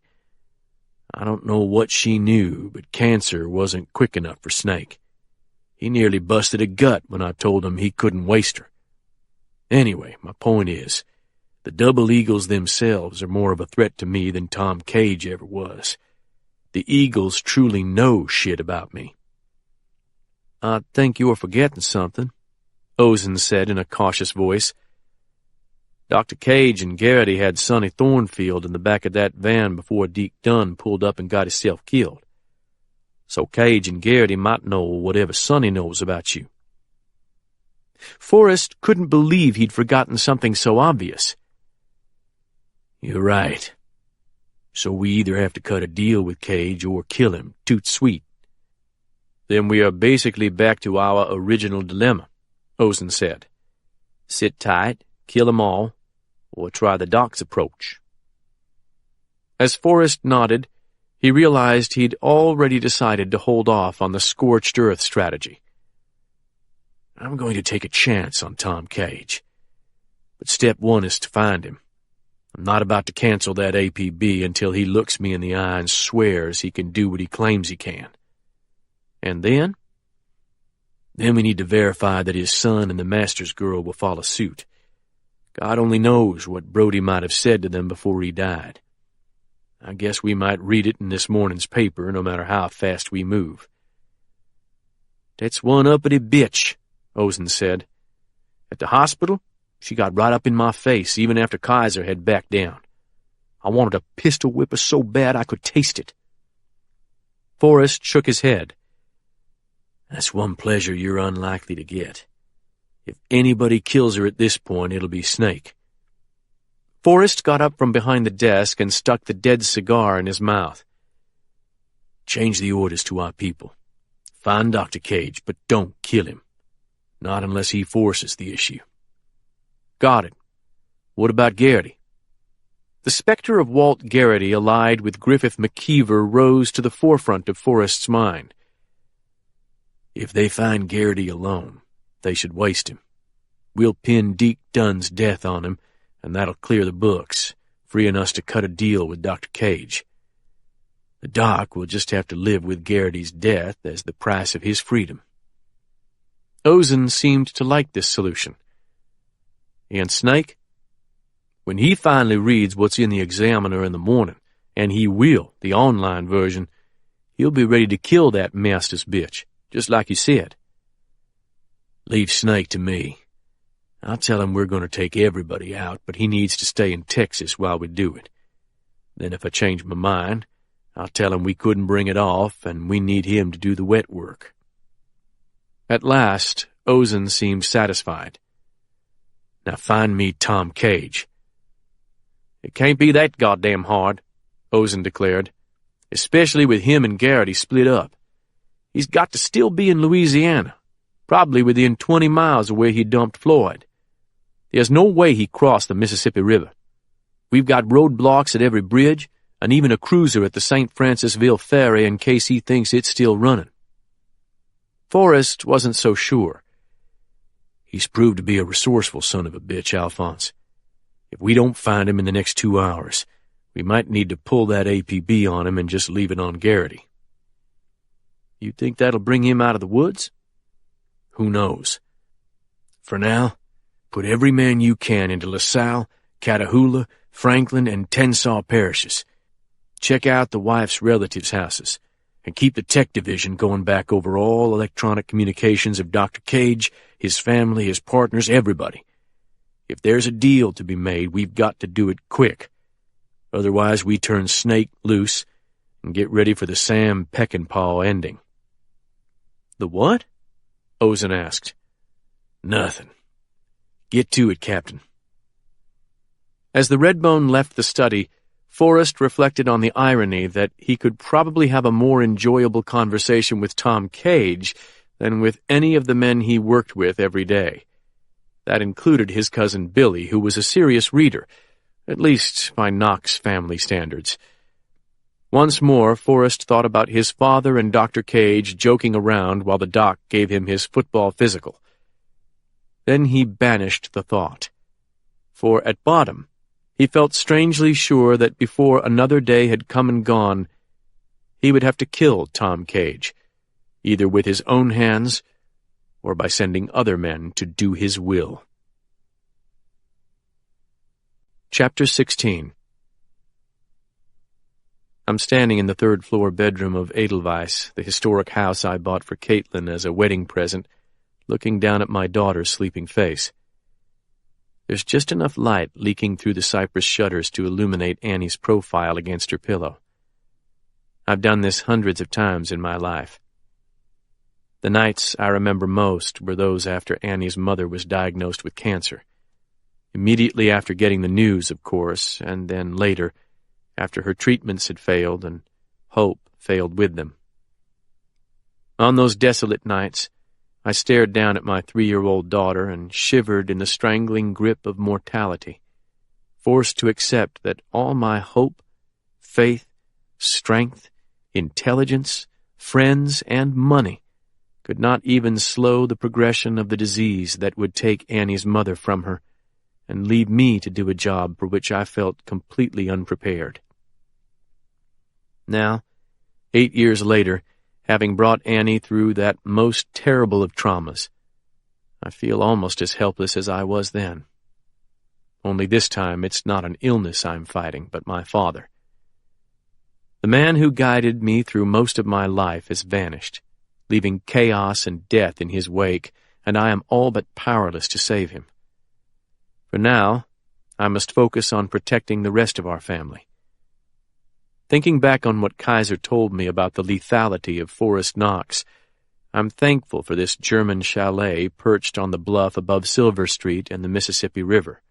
Speaker 2: I don't know what she knew, but cancer wasn't quick enough for Snake. He nearly busted a gut when I told him he couldn't waste her. Anyway, my point is, the Double Eagles themselves are more of a threat to me than Tom Cage ever was. The Eagles truly know shit about me.
Speaker 1: I think you're forgetting something, Ozen said in a cautious voice. Dr. Cage and Garrity had Sonny Thornfield in the back of that van before Deke Dunn pulled up and got himself killed. So Cage and Garrity might know whatever Sonny knows about you.
Speaker 3: Forrest couldn't believe he'd forgotten something so obvious.
Speaker 2: You're right. So we either have to cut a deal with Cage or kill him, toot sweet.
Speaker 1: Then we are basically back to our original dilemma, Ozen said. Sit tight, kill them all, or try the Doc's approach. As Forrest nodded, he realized he'd already decided to hold off on the scorched earth strategy.
Speaker 2: I'm going to take a chance on Tom Cage. But step one is to find him. I'm not about to cancel that APB until he looks me in the eye and swears he can do what he claims he can.
Speaker 1: And then?
Speaker 2: Then we need to verify that his son and the master's girl will follow suit. God only knows what Brody might have said to them before he died. I guess we might read it in this morning's paper, no matter how fast we move.
Speaker 1: That's one uppity bitch, Ozen said. At the hospital, she got right up in my face even after Kaiser had backed down. I wanted to pistol whip her so bad I could taste it.
Speaker 3: Forrest shook his head.
Speaker 2: That's one pleasure you're unlikely to get. If anybody kills her at this point, it'll be Snake.
Speaker 3: Forrest got up from behind the desk and stuck the dead cigar in his mouth.
Speaker 2: Change the orders to our people. Find Dr. Cage, but don't kill him. Not unless he forces the issue.
Speaker 1: Got it. What about Garrity?
Speaker 3: The specter of Walt Garrity allied with Griffith McKeever rose to the forefront of Forrest's mind.
Speaker 2: If they find Garrity alone, they should waste him. We'll pin Deke Dunn's death on him, and that'll clear the books, freeing us to cut a deal with Dr. Cage. The Doc will just have to live with Garrity's death as the price of his freedom.
Speaker 3: Ozen seemed to like this solution.
Speaker 1: And Snake? When he finally reads what's in the Examiner in the morning, and he will, the online version, he'll be ready to kill that master's bitch, just like you said.
Speaker 2: Leave Snake to me. I'll tell him we're going to take everybody out, but he needs to stay in Texas while we do it. Then if I change my mind, I'll tell him we couldn't bring it off and we need him to do the wet work.
Speaker 3: At last, Ozen seemed satisfied.
Speaker 2: Now find me Tom Cage.
Speaker 1: It can't be that goddamn hard, Ozen declared, especially with him and Garrity split up. He's got to still be in Louisiana, probably within 20 miles of where he dumped Floyd. There's no way he crossed the Mississippi River. We've got roadblocks at every bridge, and even a cruiser at the St. Francisville Ferry in case he thinks it's still running. Forrest wasn't so sure.
Speaker 2: He's proved to be a resourceful son of a bitch, Alphonse. If we don't find him in the next 2 hours, we might need to pull that APB on him and just leave it on Garrity.
Speaker 1: You think that'll bring him out of the woods?
Speaker 2: Who knows? For now, put every man you can into LaSalle, Catahoula, Franklin, and Tensaw parishes. Check out the wife's relatives' houses, and keep the tech division going back over all electronic communications of Dr. Cage, his family, his partners, everybody. If there's a deal to be made, we've got to do it quick. Otherwise, we turn Snake loose and get ready for the Sam Peckinpah ending.
Speaker 1: The what? Ozen asked.
Speaker 2: Nothing. Get to it, Captain.
Speaker 3: As the Redbone left the study, Forrest reflected on the irony that he could probably have a more enjoyable conversation with Tom Cage than with any of the men he worked with every day. That included his cousin Billy, who was a serious reader, at least by Knox family standards. Once more, Forrest thought about his father and Dr. Cage joking around while the doc gave him his football physical. Then he banished the thought.
Speaker 1: For at bottom, he felt strangely sure that before another day had come and gone, he would have to kill Tom Cage, either with his own hands or by sending other men to do his will. Chapter 16. I'm standing in the third-floor bedroom of Edelweiss, the historic house I bought for Caitlin as a wedding present, looking down at my daughter's sleeping face. There's just enough light leaking through the cypress shutters to illuminate Annie's profile against her pillow. I've done this hundreds of times in my life. The nights I remember most were those after Annie's mother was diagnosed with cancer. Immediately after getting the news, of course, and then later, after her treatments had failed and hope failed with them. On those desolate nights, I stared down at my 3-year-old daughter and shivered in the strangling grip of mortality, forced to accept that all my hope, faith, strength, intelligence, friends, and money could not even slow the progression of the disease that would take Annie's mother from her and leave me to do a job for which I felt completely unprepared. Now, 8 years later, having brought Annie through that most terrible of traumas, I feel almost as helpless as I was then. Only this time it's not an illness I'm fighting, but my father. The man who guided me through most of my life has vanished, leaving chaos and death in his wake, and I am all but powerless to save him. For now, I must focus on protecting the rest of our family. Thinking back on what Kaiser told me about the lethality of Forest Knox, I'm thankful for this German chalet perched on the bluff above Silver Street and the Mississippi River.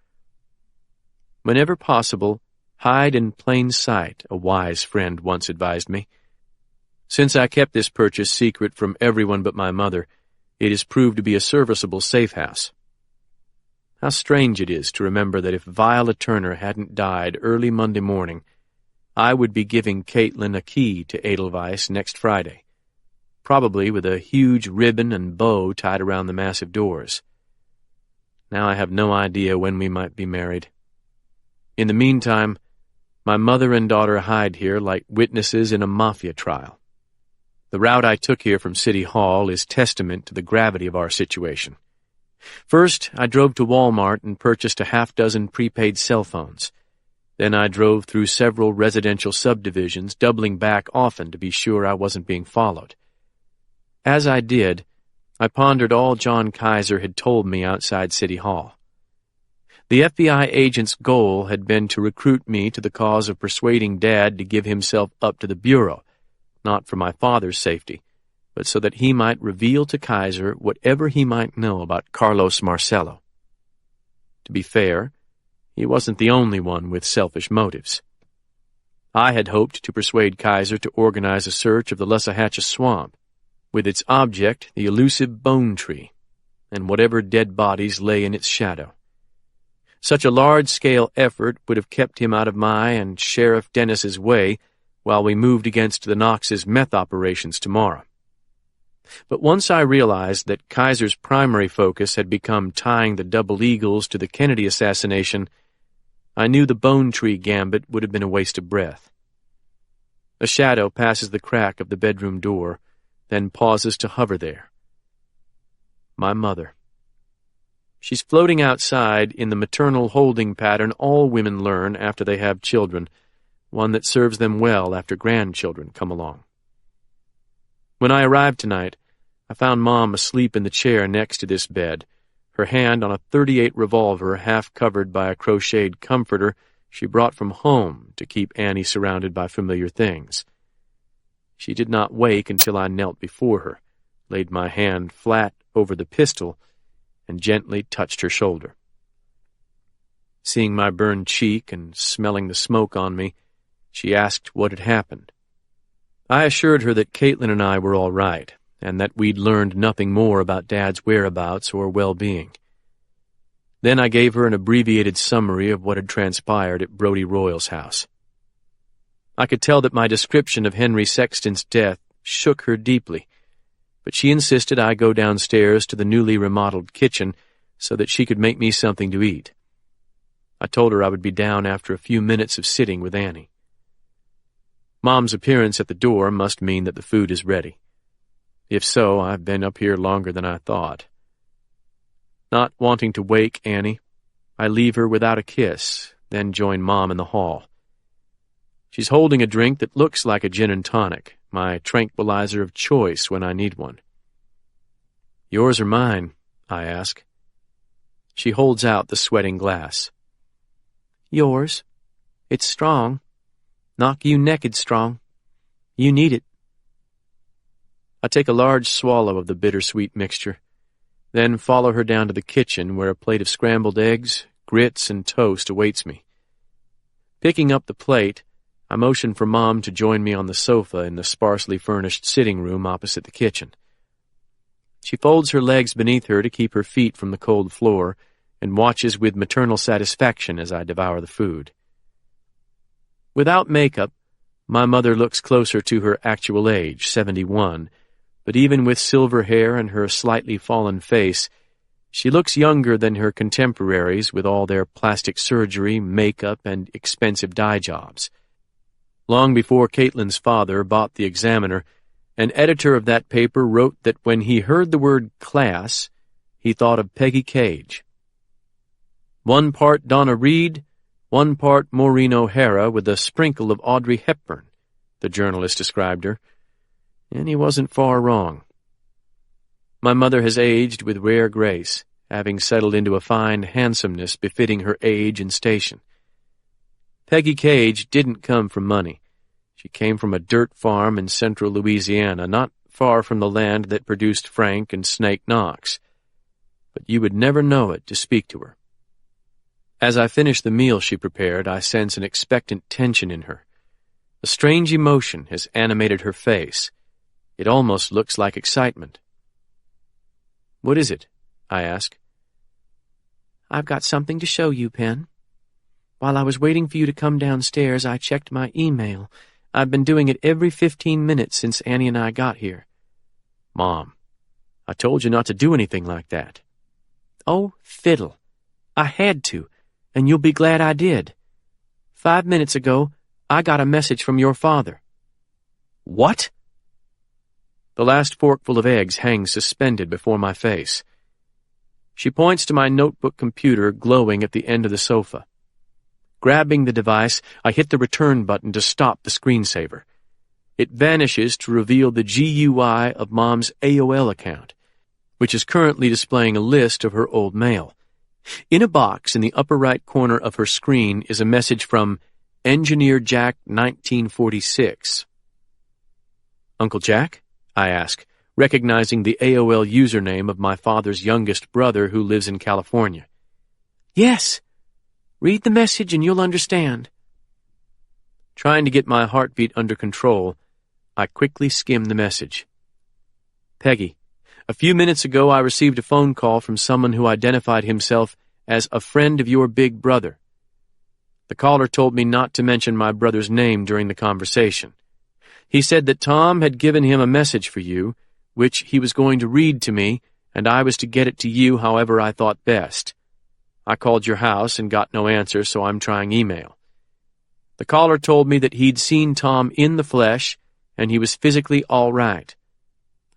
Speaker 1: Whenever possible, hide in plain sight, a wise friend once advised me. Since I kept this purchase secret from everyone but my mother, it has proved to be a serviceable safe house. How strange it is to remember that if Viola Turner hadn't died early Monday morning, I would be giving Caitlin a key to Edelweiss next Friday, probably with a huge ribbon and bow tied around the massive doors. Now I have no idea when we might be married. In the meantime, my mother and daughter hide here like witnesses in a mafia trial. The route I took here from City Hall is testament to the gravity of our situation. First, I drove to Walmart and purchased a half-dozen prepaid cell phones. Then I drove through several residential subdivisions, doubling back often to be sure I wasn't being followed. As I did, I pondered all John Kaiser had told me outside City Hall. The FBI agent's goal had been to recruit me to the cause of persuading Dad to give himself up to the Bureau, not for my father's safety, but so that he might reveal to Kaiser whatever he might know about Carlos Marcello. To be fair, he wasn't the only one with selfish motives. I had hoped to persuade Kaiser to organize a search of the Lussahatchee Swamp, with its object the elusive bone tree, and whatever dead bodies lay in its shadow. Such a large-scale effort would have kept him out of my and Sheriff Dennis's way while we moved against the Knox's meth operations tomorrow. But once I realized that Kaiser's primary focus had become tying the Double Eagles to the Kennedy assassination, I knew the Bone Tree gambit would have been a waste of breath. A shadow passes the crack of the bedroom door, then pauses to hover there. My mother. She's floating outside in the maternal holding pattern all women learn after they have children, one that serves them well after grandchildren come along. When I arrived tonight, I found Mom asleep in the chair next to this bed, her hand on a .38 revolver half covered by a crocheted comforter she brought from home to keep Annie surrounded by familiar things. She did not wake until I knelt before her, laid my hand flat over the pistol, and gently touched her shoulder. Seeing my burned cheek and smelling the smoke on me, she asked what had happened. I assured her that Caitlin and I were all right, and that we'd learned nothing more about Dad's whereabouts or well-being. Then I gave her an abbreviated summary of what had transpired at Brodie Royal's house. I could tell that my description of Henry Sexton's death shook her deeply, but she insisted I go downstairs to the newly remodeled kitchen so that she could make me something to eat.
Speaker 3: I told her I would be down after a few minutes of sitting with Annie. Mom's appearance at the door must mean that the food is ready. If so, I've been up here longer than I thought. Not wanting to wake Annie, I leave her without a kiss, then join Mom in the hall. She's holding a drink that looks like a gin and tonic, my tranquilizer of choice when I need one. "Yours or mine?" I ask. She holds out the sweating glass. "Yours. It's strong. Knock you naked strong. You need it." I take a large swallow of the bittersweet mixture, then follow her down to the kitchen where a plate of scrambled eggs, grits, and toast awaits me. Picking up the plate, I motion for Mom to join me on the sofa in the sparsely furnished sitting room opposite the kitchen. She folds her legs beneath her to keep her feet from the cold floor and watches with maternal satisfaction as I devour the food. Without makeup, my mother looks closer to her actual age, 71, but even with silver hair and her slightly fallen face, she looks younger than her contemporaries with all their plastic surgery, makeup, and expensive dye jobs. Long before Caitlin's father bought the Examiner, an editor of that paper wrote that when he heard the word class, he thought of Peggy Cage. 1 part Donna Reed, 1 part Maureen O'Hara with a sprinkle of Audrey Hepburn, the journalist described her, and he wasn't far wrong. My mother has aged with rare grace, having settled into a fine handsomeness befitting her age and station. Peggy Cage didn't come from money. She came from a dirt farm in central Louisiana, not far from the land that produced Frank and Snake Knox. But you would never know it to speak to her. As I finish the meal she prepared, I sense an expectant tension in her. A strange emotion has animated her face. It almost looks like excitement. "What is it?" I ask. "I've got something to show you, Penn. While I was waiting for you to come downstairs, I checked my email. I've been doing it every 15 minutes since Annie and I got here." "Mom, I told you not to do anything like that." "Oh, fiddle. I had to, and you'll be glad I did. 5 minutes ago, I got a message from your father." "What?" The last forkful of eggs hangs suspended before my face. She points to my notebook computer glowing at the end of the sofa. Grabbing the device, I hit the return button to stop the screensaver. It vanishes to reveal the GUI of Mom's AOL account, which is currently displaying a list of her old mail. In a box in the upper right corner of her screen is a message from Engineer Jack 1946. "Uncle Jack?" I ask, recognizing the AOL username of my father's youngest brother who lives in California. "Yes. Read the message and you'll understand." Trying to get my heartbeat under control, I quickly skim the message. "Peggy, a few minutes ago I received a phone call from someone who identified himself as a friend of your big brother. The caller told me not to mention my brother's name during the conversation. He said that Tom had given him a message for you, which he was going to read to me, and I was to get it to you however I thought best. I called your house and got no answer, so I'm trying email. The caller told me that he'd seen Tom in the flesh, and he was physically all right.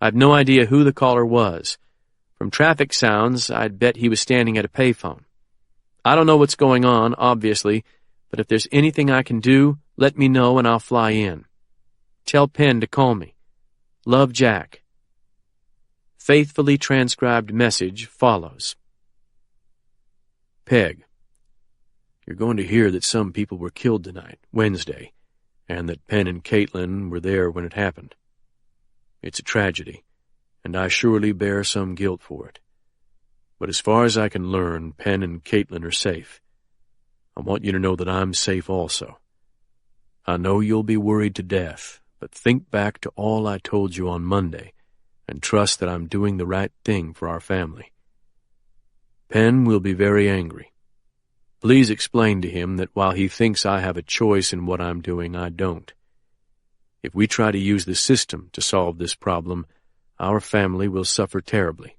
Speaker 3: I've no idea who the caller was. From traffic sounds, I'd bet he was standing at a payphone. I don't know what's going on, obviously, but if there's anything I can do, let me know and I'll fly in. Tell Penn to call me. Love, Jack." Faithfully transcribed message follows. "Peg, you're going to hear that some people were killed tonight, Wednesday, and that Penn and Caitlin were there when it happened. It's a tragedy, and I surely bear some guilt for it. But as far as I can learn, Penn and Caitlin are safe. I want you to know that I'm safe also. I know you'll be worried to death, but think back to all I told you on Monday, and trust that I'm doing the right thing for our family. Penn will be very angry. Please explain to him that while he thinks I have a choice in what I'm doing, I don't. If we try to use the system to solve this problem, our family will suffer terribly.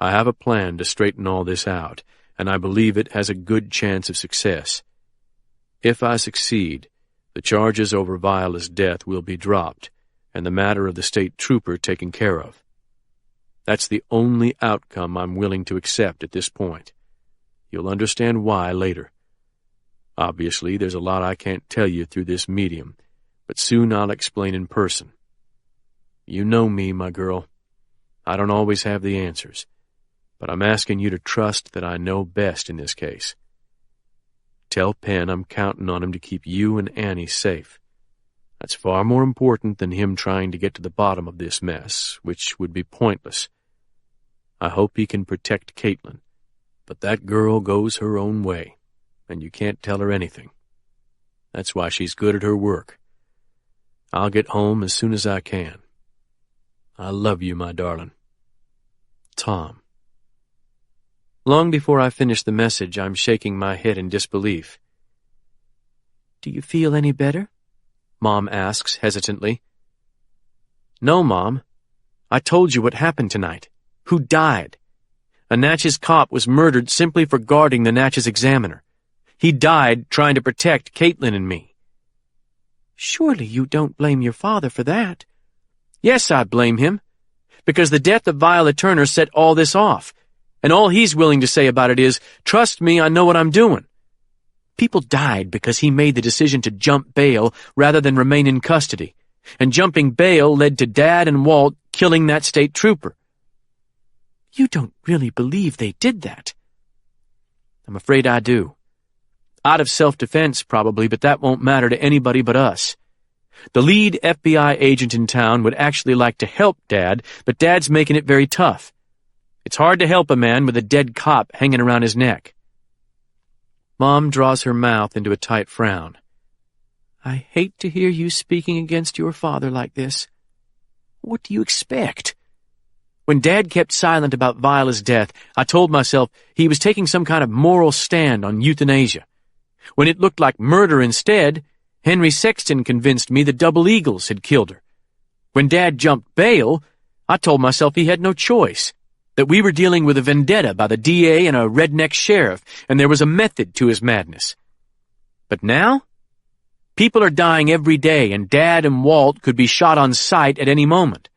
Speaker 3: I have a plan to straighten all this out,
Speaker 2: and I believe it has a good chance of success. If I succeed, the charges over Viola's death will be dropped, and the matter of the state trooper taken care of. That's the only outcome I'm willing to accept at this point. You'll understand why later. Obviously, there's a lot I can't tell you through this medium, but soon I'll explain in person. You know me, my girl. I don't always have the answers, but I'm asking you to trust that I know best in this case. Tell Penn I'm counting on him to keep you and Annie safe. That's far more important than him trying to get to the bottom of this mess, which would be pointless. I hope he can protect Caitlin, but that girl goes her own way, and you can't tell her anything. That's why she's good at her work. I'll get home as soon as I can. I love you, my darling. Tom. Long before I finish the message, I'm shaking my head in disbelief. "Do you feel any better?" Mom asks hesitantly. "No, Mom. I told you what happened tonight. Who died. A Natchez cop was murdered simply for guarding the Natchez Examiner. He died trying to protect Caitlin and me." "Surely you don't blame your father for that?" "Yes, I blame him. Because the death of Viola Turner set all this off. And all he's willing to say about it is, 'Trust me, I know what I'm doing.' People died because he made the decision to jump bail rather than remain in custody. And jumping bail led to Dad and Walt killing that state trooper." "You don't really believe they did that?" "I'm afraid I do. Out of self-defense, probably, but that won't matter to anybody but us. The lead FBI agent in town would actually like to help Dad, but Dad's making it very tough. It's hard to help a man with a dead cop hanging around his neck." Mom draws her mouth into a tight frown. "I hate to hear you speaking against your father like this. What do you expect? When Dad kept silent about Viola's death, I told myself he was taking some kind of moral stand on euthanasia. When it looked like murder instead, Henry Sexton convinced me the Double Eagles had killed her. When Dad jumped bail, I told myself he had no choice, that we were dealing with a vendetta by the DA and a redneck sheriff, and there was a method to his madness. But now, people are dying every day, and Dad and Walt could be shot on sight at any moment.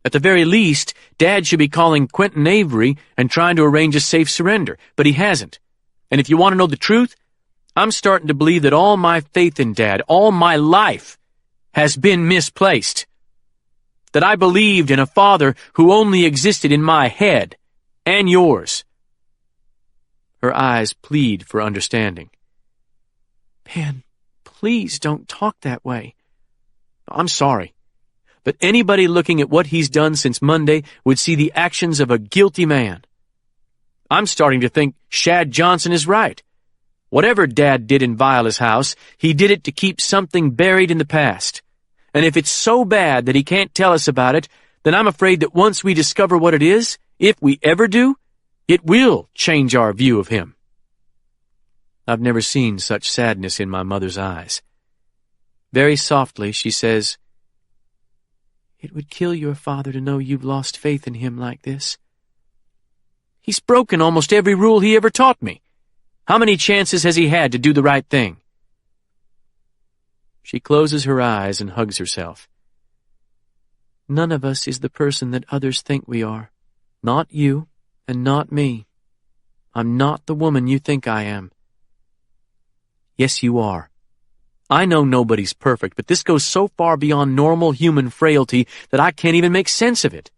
Speaker 2: At the very least, Dad should be calling Quentin Avery and trying to arrange a safe surrender, but he hasn't. And if you want to know the truth, I'm starting to believe that all my faith in Dad, all my life, has been misplaced. That I believed in a father who only existed in my head, and yours." Her eyes plead for understanding. "Penn, please don't talk that way." "I'm sorry. But anybody looking at what he's done since Monday would see the actions of a guilty man. I'm starting to think Shad Johnson is right. Whatever Dad did in Viola's house, he did it to keep something buried in the past. And if it's so bad that he can't tell us about it, then I'm afraid that once we discover what it is, if we ever do, it will change our view of him." I've never seen such sadness in my mother's eyes. Very softly, she says, "It would kill your father to know you've lost faith in him like this. He's broken almost every rule he ever taught me. How many chances has he had to do the right thing?" She closes her eyes and hugs herself. "None of us is the person that others think we are. Not you, and not me. I'm not the woman you think I am." "Yes, you are. I know nobody's perfect, but this goes so far beyond normal human frailty that I can't even make sense of it."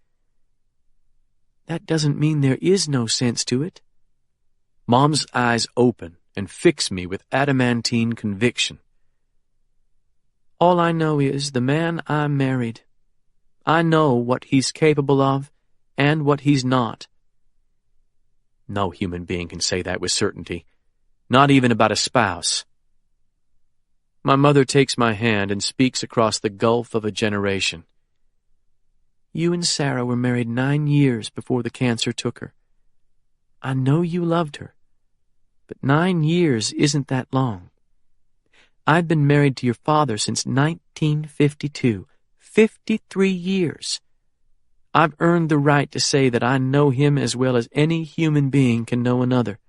Speaker 2: "That doesn't mean there is no sense to it." Mom's eyes open and fix me with adamantine conviction. "All I know is the man I married. I know what he's capable of and what he's not." No human being can say that with certainty, not even about a spouse. My mother takes my hand and speaks across the gulf of a generation. "You and Sarah were married 9 years before the cancer took her. I know you loved her, but 9 years isn't that long. I've been married to your father since 1952, 53 years. I've earned the right to say that I know him as well as any human being can know another.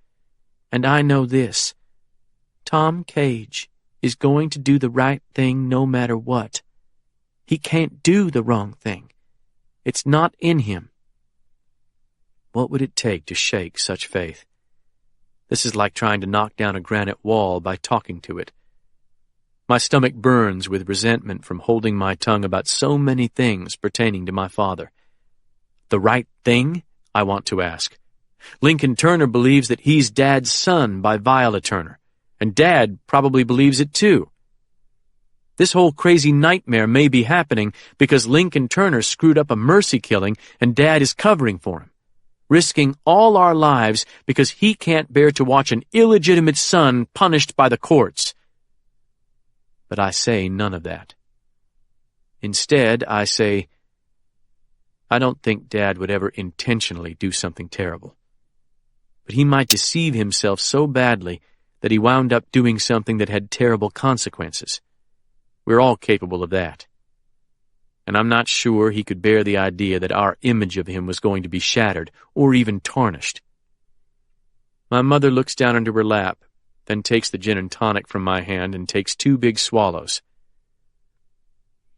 Speaker 3: and I know this. Tom Cage is going to do the right thing no matter what. He can't do the wrong thing. It's not in him. What would it take to shake such faith? This is like trying to knock down a granite wall by talking to it. My stomach burns with resentment from holding my tongue about so many things pertaining to my father. The right thing, I want to ask. Lincoln Turner believes that he's Dad's son by Viola Turner, and Dad probably believes it too. This whole crazy nightmare may be happening because Lincoln Turner screwed up a mercy killing and Dad is covering for him, risking all our lives because he can't bear to watch an illegitimate son punished by the courts. But I say none of that. Instead, I say, I don't think Dad would ever intentionally do something terrible. But he might deceive himself so badly that he wound up doing something that had terrible consequences. We're all capable of that. And I'm not sure he could bear the idea that our image of him was going to be shattered or even tarnished. My mother looks down into her lap, then takes the gin and tonic from my hand and takes 2 big swallows.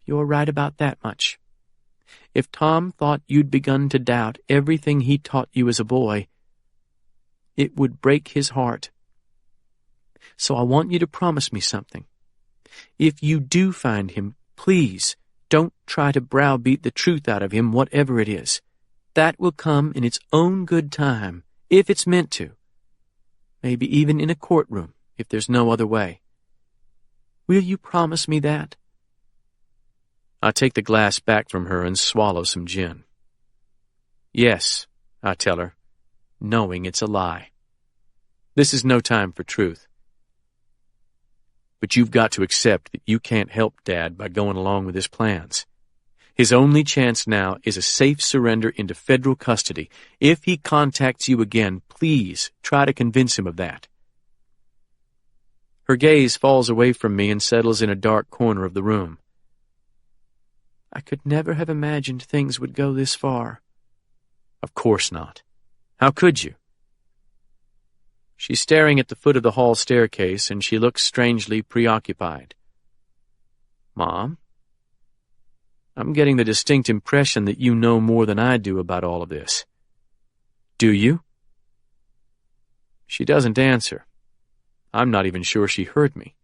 Speaker 3: You're right about that much. If Tom thought you'd begun to doubt everything he taught you as a boy, it would break his heart. So I want you to promise me something. If you do find him, please don't try to browbeat the truth out of him, whatever it is. That will come in its own good time, if it's meant to. Maybe even in a courtroom, if there's no other way. Will you promise me that? I take the glass back from her and swallow some gin. Yes, I tell her, knowing it's a lie. This is no time for truth. But you've got to accept that you can't help Dad by going along with his plans. His only chance now is a safe surrender into federal custody. If he contacts you again, please try to convince him of that. Her gaze falls away from me and settles in a dark corner of the room. I could never have imagined things would go this far. Of course not. How could you? She's staring at the foot of the hall staircase, and she looks strangely preoccupied. Mom, I'm getting the distinct impression that you know more than I do about all of this. Do you? She doesn't answer. I'm not even sure she heard me.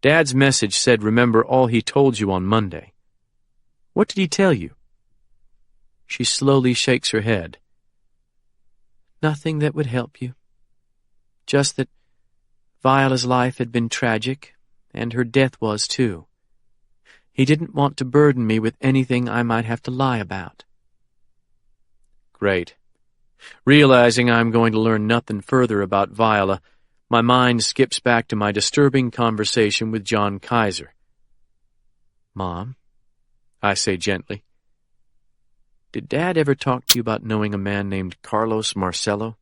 Speaker 3: Dad's message said remember all he told you on Monday. What did he tell you? She slowly shakes her head. Nothing that would help you. Just that Viola's life had been tragic, and her death was too. He didn't want to burden me with anything I might have to lie about. Great. Realizing I'm going to learn nothing further about Viola, my mind skips back to my disturbing conversation with John Kaiser. Mom, I say gently, did Dad ever talk to you about knowing a man named Carlos Marcello?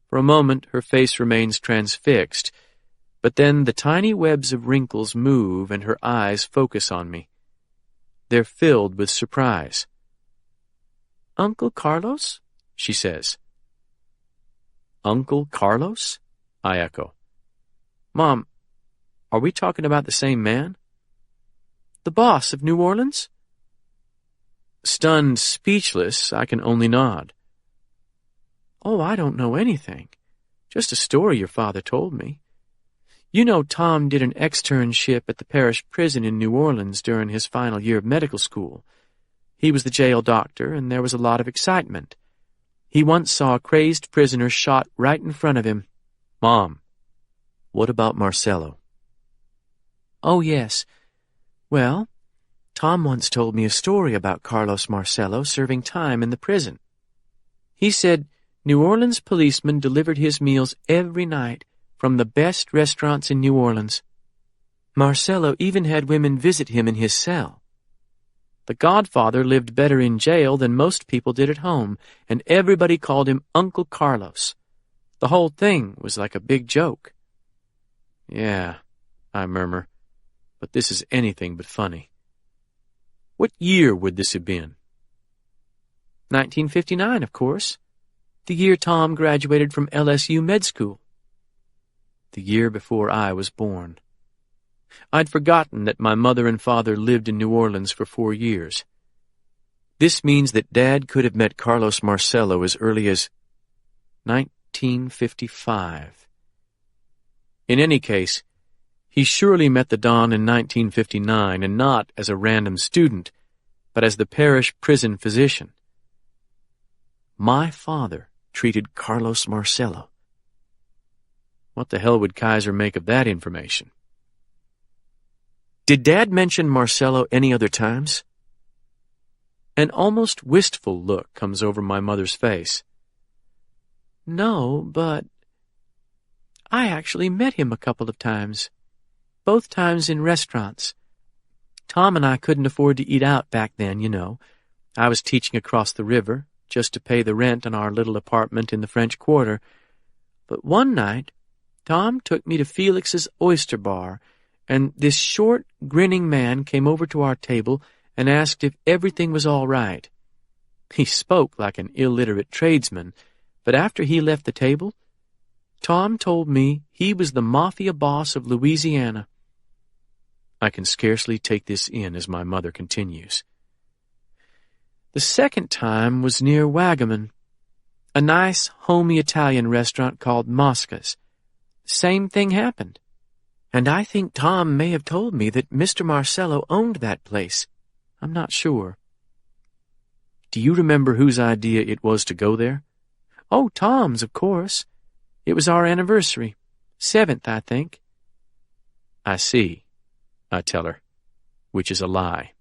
Speaker 3: For a moment, her face remains transfixed, but then the tiny webs of wrinkles move and her eyes focus on me. They're filled with surprise. Uncle Carlos? She says. Uncle Carlos? I echo. Mom, are we talking about the same man? The boss of New Orleans? Stunned, speechless, I can only nod. Oh, I don't know anything. Just a story your father told me. You know Tom did an externship at the parish prison in New Orleans during his final year of medical school. He was the jail doctor, and there was a lot of excitement. He once saw a crazed prisoner shot right in front of him. Mom, what about Marcello? Oh, yes. Well, Tom once told me a story about Carlos Marcello serving time in the prison. He said New Orleans policemen delivered his meals every night from the best restaurants in New Orleans. Marcello even had women visit him in his cell. The Godfather lived better in jail than most people did at home, and everybody called him Uncle Carlos. The whole thing was like a big joke. Yeah, I murmur, but this is anything but funny. What year would this have been? 1959, of course. The year Tom graduated from LSU med school. The year before I was born. I'd forgotten that my mother and father lived in New Orleans for 4 years. This means that Dad could have met Carlos Marcello as early as 1955. In any case, he surely met the Don in 1959, and not as a random student, but as the parish prison physician. My father treated Carlos Marcello. What the hell would Kaiser make of that information? Did Dad mention Marcello any other times? An almost wistful look comes over my mother's face. No, but I actually met him a couple of times. Both times in restaurants. Tom and I couldn't afford to eat out back then, you know. I was teaching across the river, just to pay the rent on our little apartment in the French Quarter. But one night, Tom took me to Felix's Oyster Bar, and this short, grinning man came over to our table and asked if everything was all right. He spoke like an illiterate tradesman, but after he left the table, Tom told me he was the mafia boss of Louisiana. I can scarcely take this in as my mother continues. The second time was near Wagaman, a nice, homey Italian restaurant called Mosca's. Same thing happened. And I think Tom may have told me that Mr. Marcello owned that place. I'm not sure. Do you remember whose idea it was to go there? Oh, Tom's, of course. It was our anniversary. 7th, I think. I see, I tell her, which is a lie.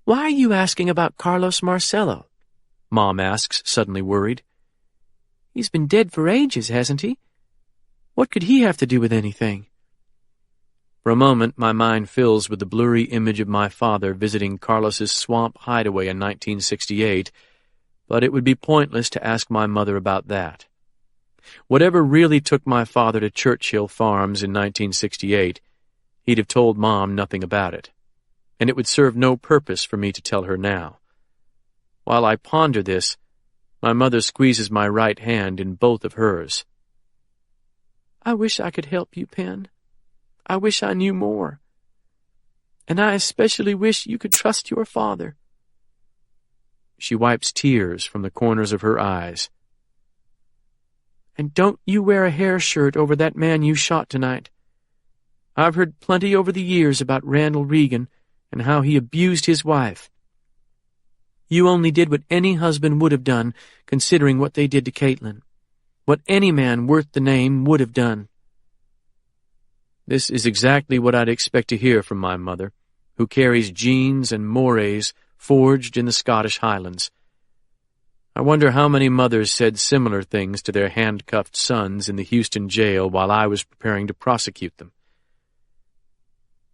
Speaker 3: Why are you asking about Carlos Marcello? Mom asks, suddenly worried. He's been dead for ages, hasn't he? What could he have to do with anything? For a moment, my mind fills with the blurry image of my father visiting Carlos's swamp hideaway in 1968, but it would be pointless to ask my mother about that. Whatever really took my father to Churchill Farms in 1968, he'd have told Mom nothing about it, and it would serve no purpose for me to tell her now. While I ponder this, my mother squeezes my right hand in both of hers. I wish I could help you, Penn. I wish I knew more. And I especially wish you could trust your father. She wipes tears from the corners of her eyes. And don't you wear a hair shirt over that man you shot tonight. I've heard plenty over the years about Randall Regan and how he abused his wife. You only did what any husband would have done, considering what they did to Caitlin. What any man worth the name would have done. This is exactly what I'd expect to hear from my mother, who carries jeans and mores forged in the Scottish Highlands. I wonder how many mothers said similar things to their handcuffed sons in the Houston jail while I was preparing to prosecute them.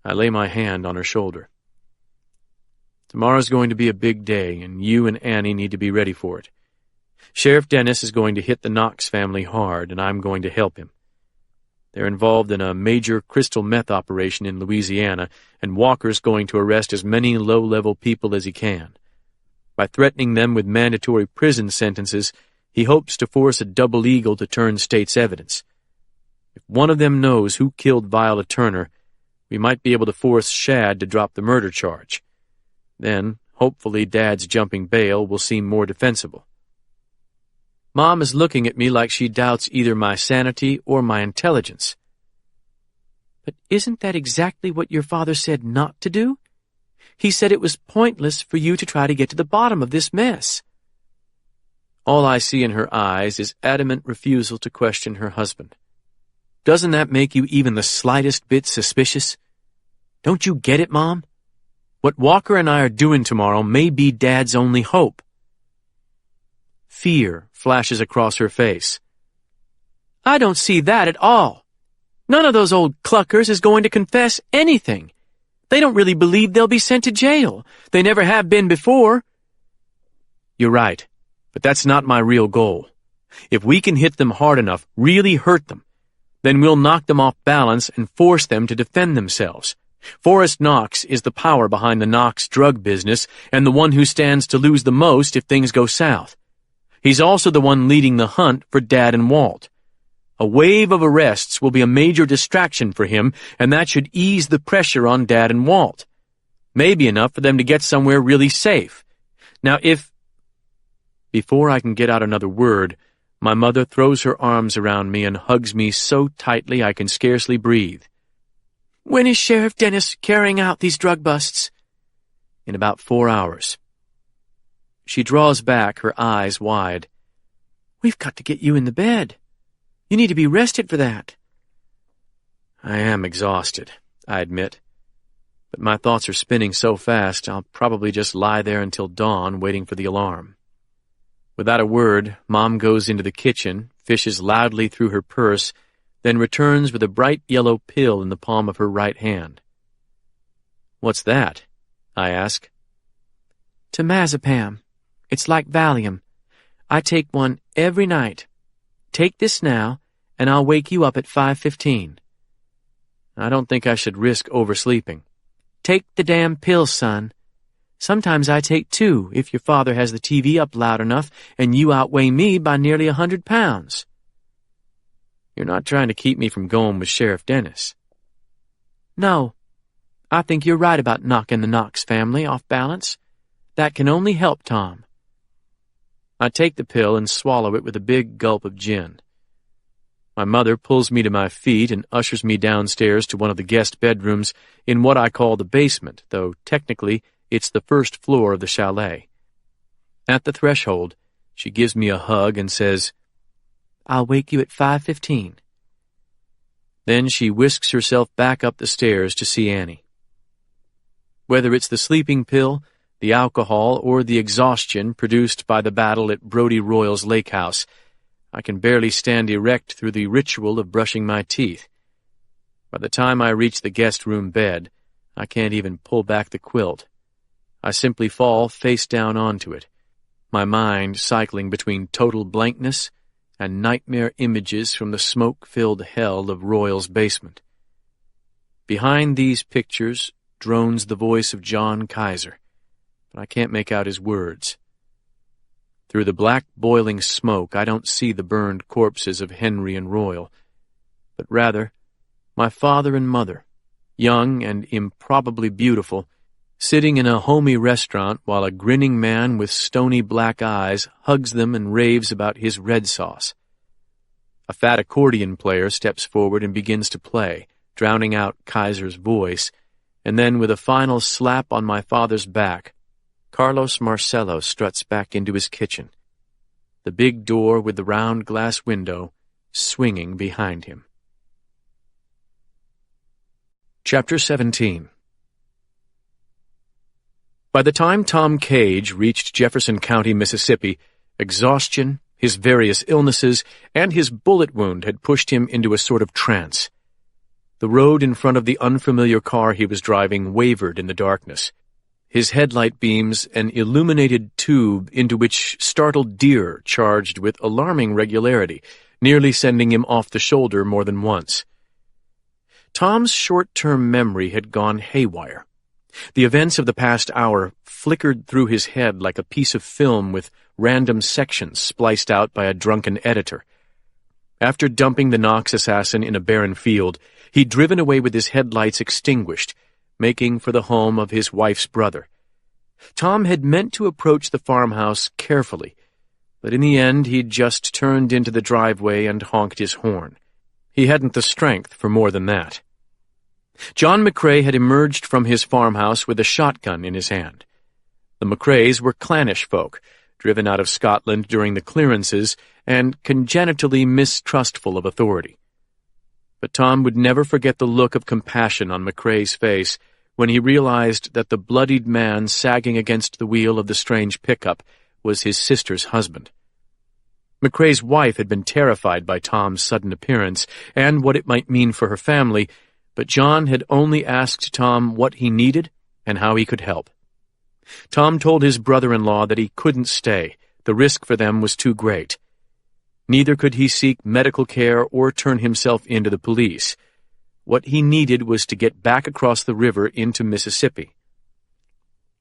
Speaker 3: I lay my hand on her shoulder. Tomorrow's going to be a big day, and you and Annie need to be ready for it. Sheriff Dennis is going to hit the Knox family hard, and I'm going to help him. They're involved in a major crystal meth operation in Louisiana, and Walker's going to arrest as many low-level people as he can. By threatening them with mandatory prison sentences, he hopes to force a double eagle to turn state's evidence. If one of them knows who killed Viola Turner, we might be able to force Shad to drop the murder charge. Then, hopefully, Dad's jumping bail will seem more defensible. Mom is looking at me like she doubts either my sanity or my intelligence. But isn't that exactly what your father said not to do? He said it was pointless for you to try to get to the bottom of this mess. All I see in her eyes is adamant refusal to question her husband. Doesn't that make you even the slightest bit suspicious? Don't you get it, Mom? What Walker and I are doing tomorrow may be Dad's only hope. Fear flashes across her face. I don't see that at all. None of those old cluckers is going to confess anything. They don't really believe they'll be sent to jail. They never have been before. You're right, but that's not my real goal. If we can hit them hard enough, really hurt them, then we'll knock them off balance and force them to defend themselves. Forrest Knox is the power behind the Knox drug business and the one who stands to lose the most if things go south. He's also the one leading the hunt for Dad and Walt. A wave of arrests will be a major distraction for him, and that should ease the pressure on Dad and Walt. Maybe enough for them to get somewhere really safe. Now if... Before I can get out another word, my mother throws her arms around me and hugs me so tightly I can scarcely breathe. "When is Sheriff Dennis carrying out these drug busts?" "In about 4 hours." She draws back, her eyes wide. "We've got to get you in the bed. You need to be rested for that." I am exhausted, I admit. But my thoughts are spinning so fast I'll probably just lie there until dawn waiting for the alarm. Without a word, Mom goes into the kitchen, fishes loudly through her purse, then returns with a bright yellow pill in the palm of her right hand. "What's that?" I ask. "Temazepam. It's like Valium. I take one every night. Take this now, and I'll wake you up at 5:15. "I don't think I should risk oversleeping." "Take the damn pill, son. Sometimes I take 2 if your father has the TV up loud enough and you outweigh me by nearly 100 pounds. "You're not trying to keep me from going with Sheriff Dennis." "No. I think you're right about knocking the Knox family off balance. That can only help Tom." I take the pill and swallow it with a big gulp of gin. My mother pulls me to my feet and ushers me downstairs to one of the guest bedrooms in what I call the basement, though technically it's the first floor of the chalet. At the threshold, she gives me a hug and says, "I'll wake you at 5:15. Then she whisks herself back up the stairs to see Annie. Whether it's the sleeping pill, the alcohol, or the exhaustion produced by the battle at Brodie Royal's lake house, I can barely stand erect through the ritual of brushing my teeth. By the time I reach the guest room bed, I can't even pull back the quilt. I simply fall face down onto it, my mind cycling between total blankness and nightmare images from the smoke-filled hell of Royal's basement. Behind these pictures drones the voice of John Kaiser, but I can't make out his words. Through the black boiling smoke, I don't see the burned corpses of Henry and Royal, but rather my father and mother, young and improbably beautiful, sitting in a homey restaurant while a grinning man with stony black eyes hugs them and raves about his red sauce. A fat accordion player steps forward and begins to play, drowning out Kaiser's voice, and then with a final slap on my father's back, Carlos Marcello struts back into his kitchen, the big door with the round glass window swinging behind him. Chapter 17. By the time Tom Cage reached Jefferson County, Mississippi, exhaustion, his various illnesses, and his bullet wound had pushed him into a sort of trance. The road in front of the unfamiliar car he was driving wavered in the darkness, his headlight beams an illuminated tube into which startled deer charged with alarming regularity, nearly sending him off the shoulder more than once. Tom's short-term memory had gone haywire. The events of the past hour flickered through his head like a piece of film with random sections spliced out by a drunken editor. After dumping the Knox assassin in a barren field, he'd driven away with his headlights extinguished, making for the home of his wife's brother. Tom had meant to approach the farmhouse carefully, but in the end he'd just turned into the driveway and honked his horn. He hadn't the strength for more than that. John McCrae had emerged from his farmhouse with a shotgun in his hand. The McCraes were clannish folk, driven out of Scotland during the clearances and congenitally mistrustful of authority. But Tom would never forget the look of compassion on McCrae's face when he realized that the bloodied man sagging against the wheel of the strange pickup was his sister's husband. McCrae's wife had been terrified by Tom's sudden appearance and what it might mean for her family, but John had only asked Tom what he needed and how he could help. Tom told his brother-in-law that he couldn't stay. The risk for them was too great. Neither could he seek medical care or turn himself into the police. What he needed was to get back across the river into Mississippi.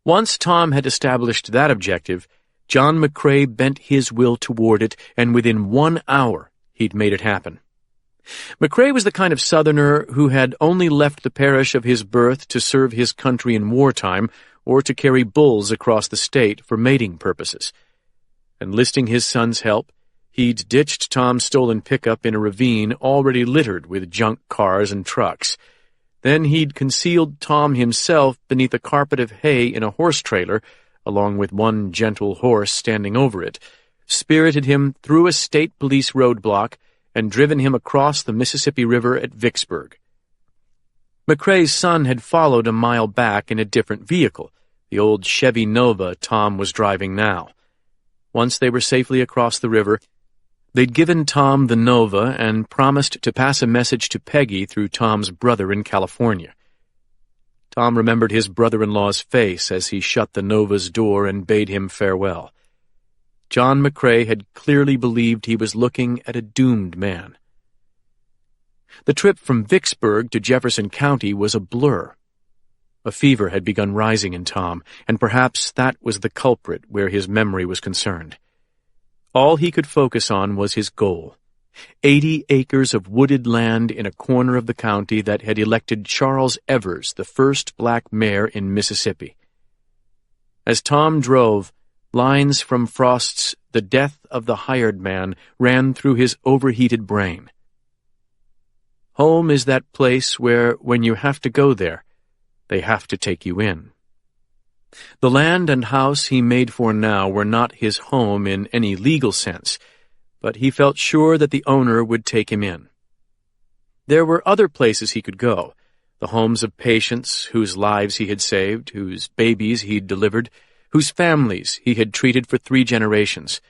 Speaker 3: Once Tom had established that objective,
Speaker 1: John McCrae bent his will toward it, and within 1 hour he'd made it happen. McCrae was the kind of Southerner who had only left the parish of his birth to serve his country in wartime or to carry bulls across the state for mating purposes. Enlisting his son's help, he'd ditched Tom's stolen pickup in a ravine already littered with junk cars and trucks. Then he'd concealed Tom himself beneath a carpet of hay in a horse trailer, along with one gentle horse standing over it, spirited him through a state police roadblock, and driven him across the Mississippi River at Vicksburg. McCrae's son had followed a mile back in a different vehicle, the old Chevy Nova Tom was driving now. Once they were safely across the river, they'd given Tom the Nova and promised to pass a message to Peggy through Tom's brother in California. Tom remembered his brother-in-law's face as he shut the Nova's door and bade him farewell. John McCrae had clearly believed he was looking at a doomed man. The trip from Vicksburg to Jefferson County was a blur. A fever had begun rising in Tom, and perhaps that was the culprit where his memory was concerned. All he could focus on was his goal: 80 acres of wooded land in a corner of the county that had elected Charles Evers the first black mayor in Mississippi. As Tom drove, lines from Frost's The Death of the Hired Man ran through his overheated brain. Home is that place where, when you have to go there, they have to take you in. The land and house he made for now were not his home in any legal sense, but he felt sure that the owner would take him in. There were other places he could go, the homes of patients whose lives he had saved, whose babies he'd delivered, whose families he had treated for 3 generations.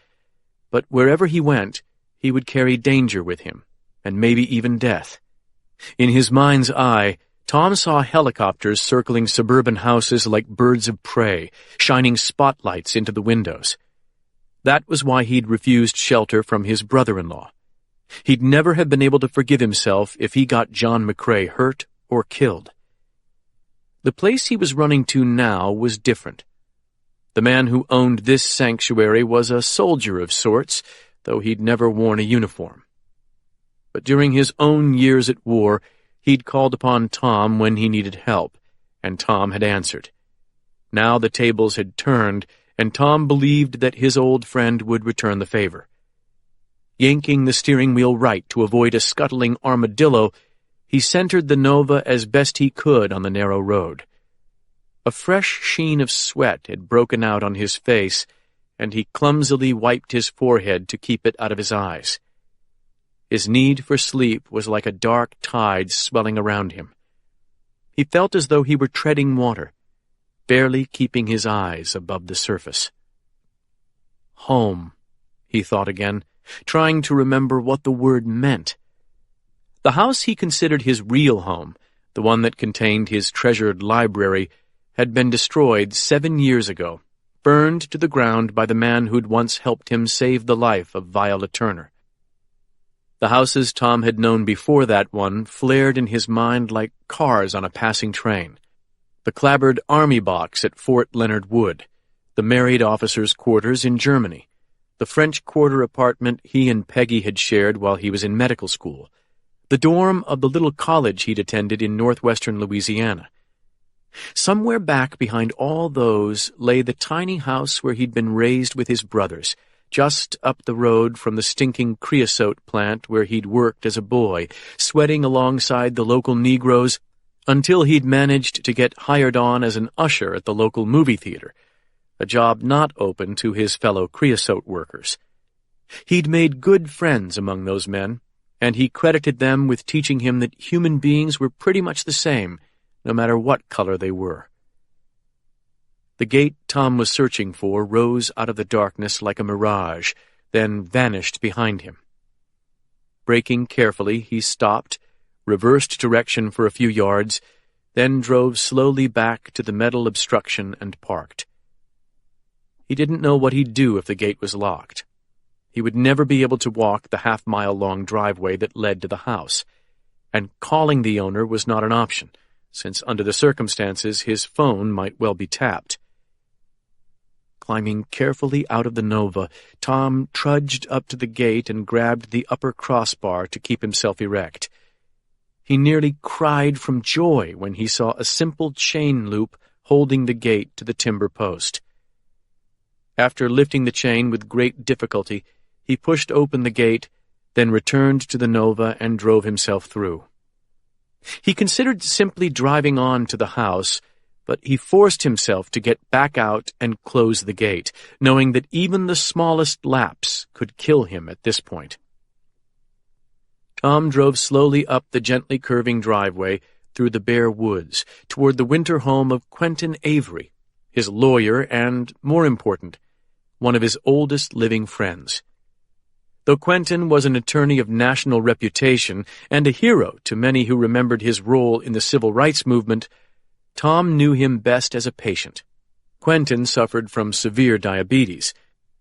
Speaker 1: But wherever he went, he would carry danger with him, and maybe even death. In his mind's eye, Tom saw helicopters circling suburban houses like birds of prey, shining spotlights into the windows. That was why he'd refused shelter from his brother-in-law. He'd never have been able to forgive himself if he got John McCrae hurt or killed. The place he was running to now was different. The man who owned this sanctuary was a soldier of sorts, though he'd never worn a uniform. But during his own years at war, he'd called upon Tom when he needed help, and Tom had answered. Now the tables had turned, and Tom believed that his old friend would return the favor. Yanking the steering wheel right to avoid a scuttling armadillo, he centered the Nova as best he could on the narrow road. A fresh sheen of sweat had broken out on his face, and he clumsily wiped his forehead to keep it out of his eyes. His need for sleep was like a dark tide swelling around him. He felt as though he were treading water, barely keeping his eyes above the surface. Home, he thought again, trying to remember what the word meant. The house he considered his real home, the one that contained his treasured library, had been destroyed 7 years ago, burned to the ground by the man who'd once helped him save the life of Viola Turner. The houses Tom had known before that one flared in his mind like cars on a passing train. The clapboard army box at Fort Leonard Wood, the married officers' quarters in Germany, the French Quarter apartment he and Peggy had shared while he was in medical school, the dorm of the little college he'd attended in northwestern Louisiana. Somewhere back behind all those lay the tiny house where he'd been raised with his brothers, just up the road from the stinking creosote plant where he'd worked as a boy, sweating alongside the local Negroes until he'd managed to get hired on as an usher at the local movie theater, a job not open to his fellow creosote workers. He'd made good friends among those men, and he credited them with teaching him that human beings were pretty much the same, no matter what color they were. The gate Tom was searching for rose out of the darkness like a mirage, then vanished behind him. Braking carefully, he stopped, reversed direction for a few yards, then drove slowly back to the metal obstruction and parked. He didn't know what he'd do if the gate was locked. He would never be able to walk the half-mile-long driveway that led to the house, and calling the owner was not an option, since under the circumstances his phone might well be tapped. Climbing carefully out of the Nova, Tom trudged up to the gate and grabbed the upper crossbar to keep himself erect. He nearly cried from joy when he saw a simple chain loop holding the gate to the timber post. After lifting the chain with great difficulty, he pushed open the gate, then returned to the Nova and drove himself through. He considered simply driving on to the house, but he forced himself to get back out and close the gate, knowing that even the smallest lapse could kill him at this point. Tom drove slowly up the gently curving driveway through the bare woods toward the winter home of Quentin Avery, his lawyer and, more important, one of his oldest living friends. Though Quentin was an attorney of national reputation and a hero to many who remembered his role in the civil rights movement, Tom knew him best as a patient. Quentin suffered from severe diabetes,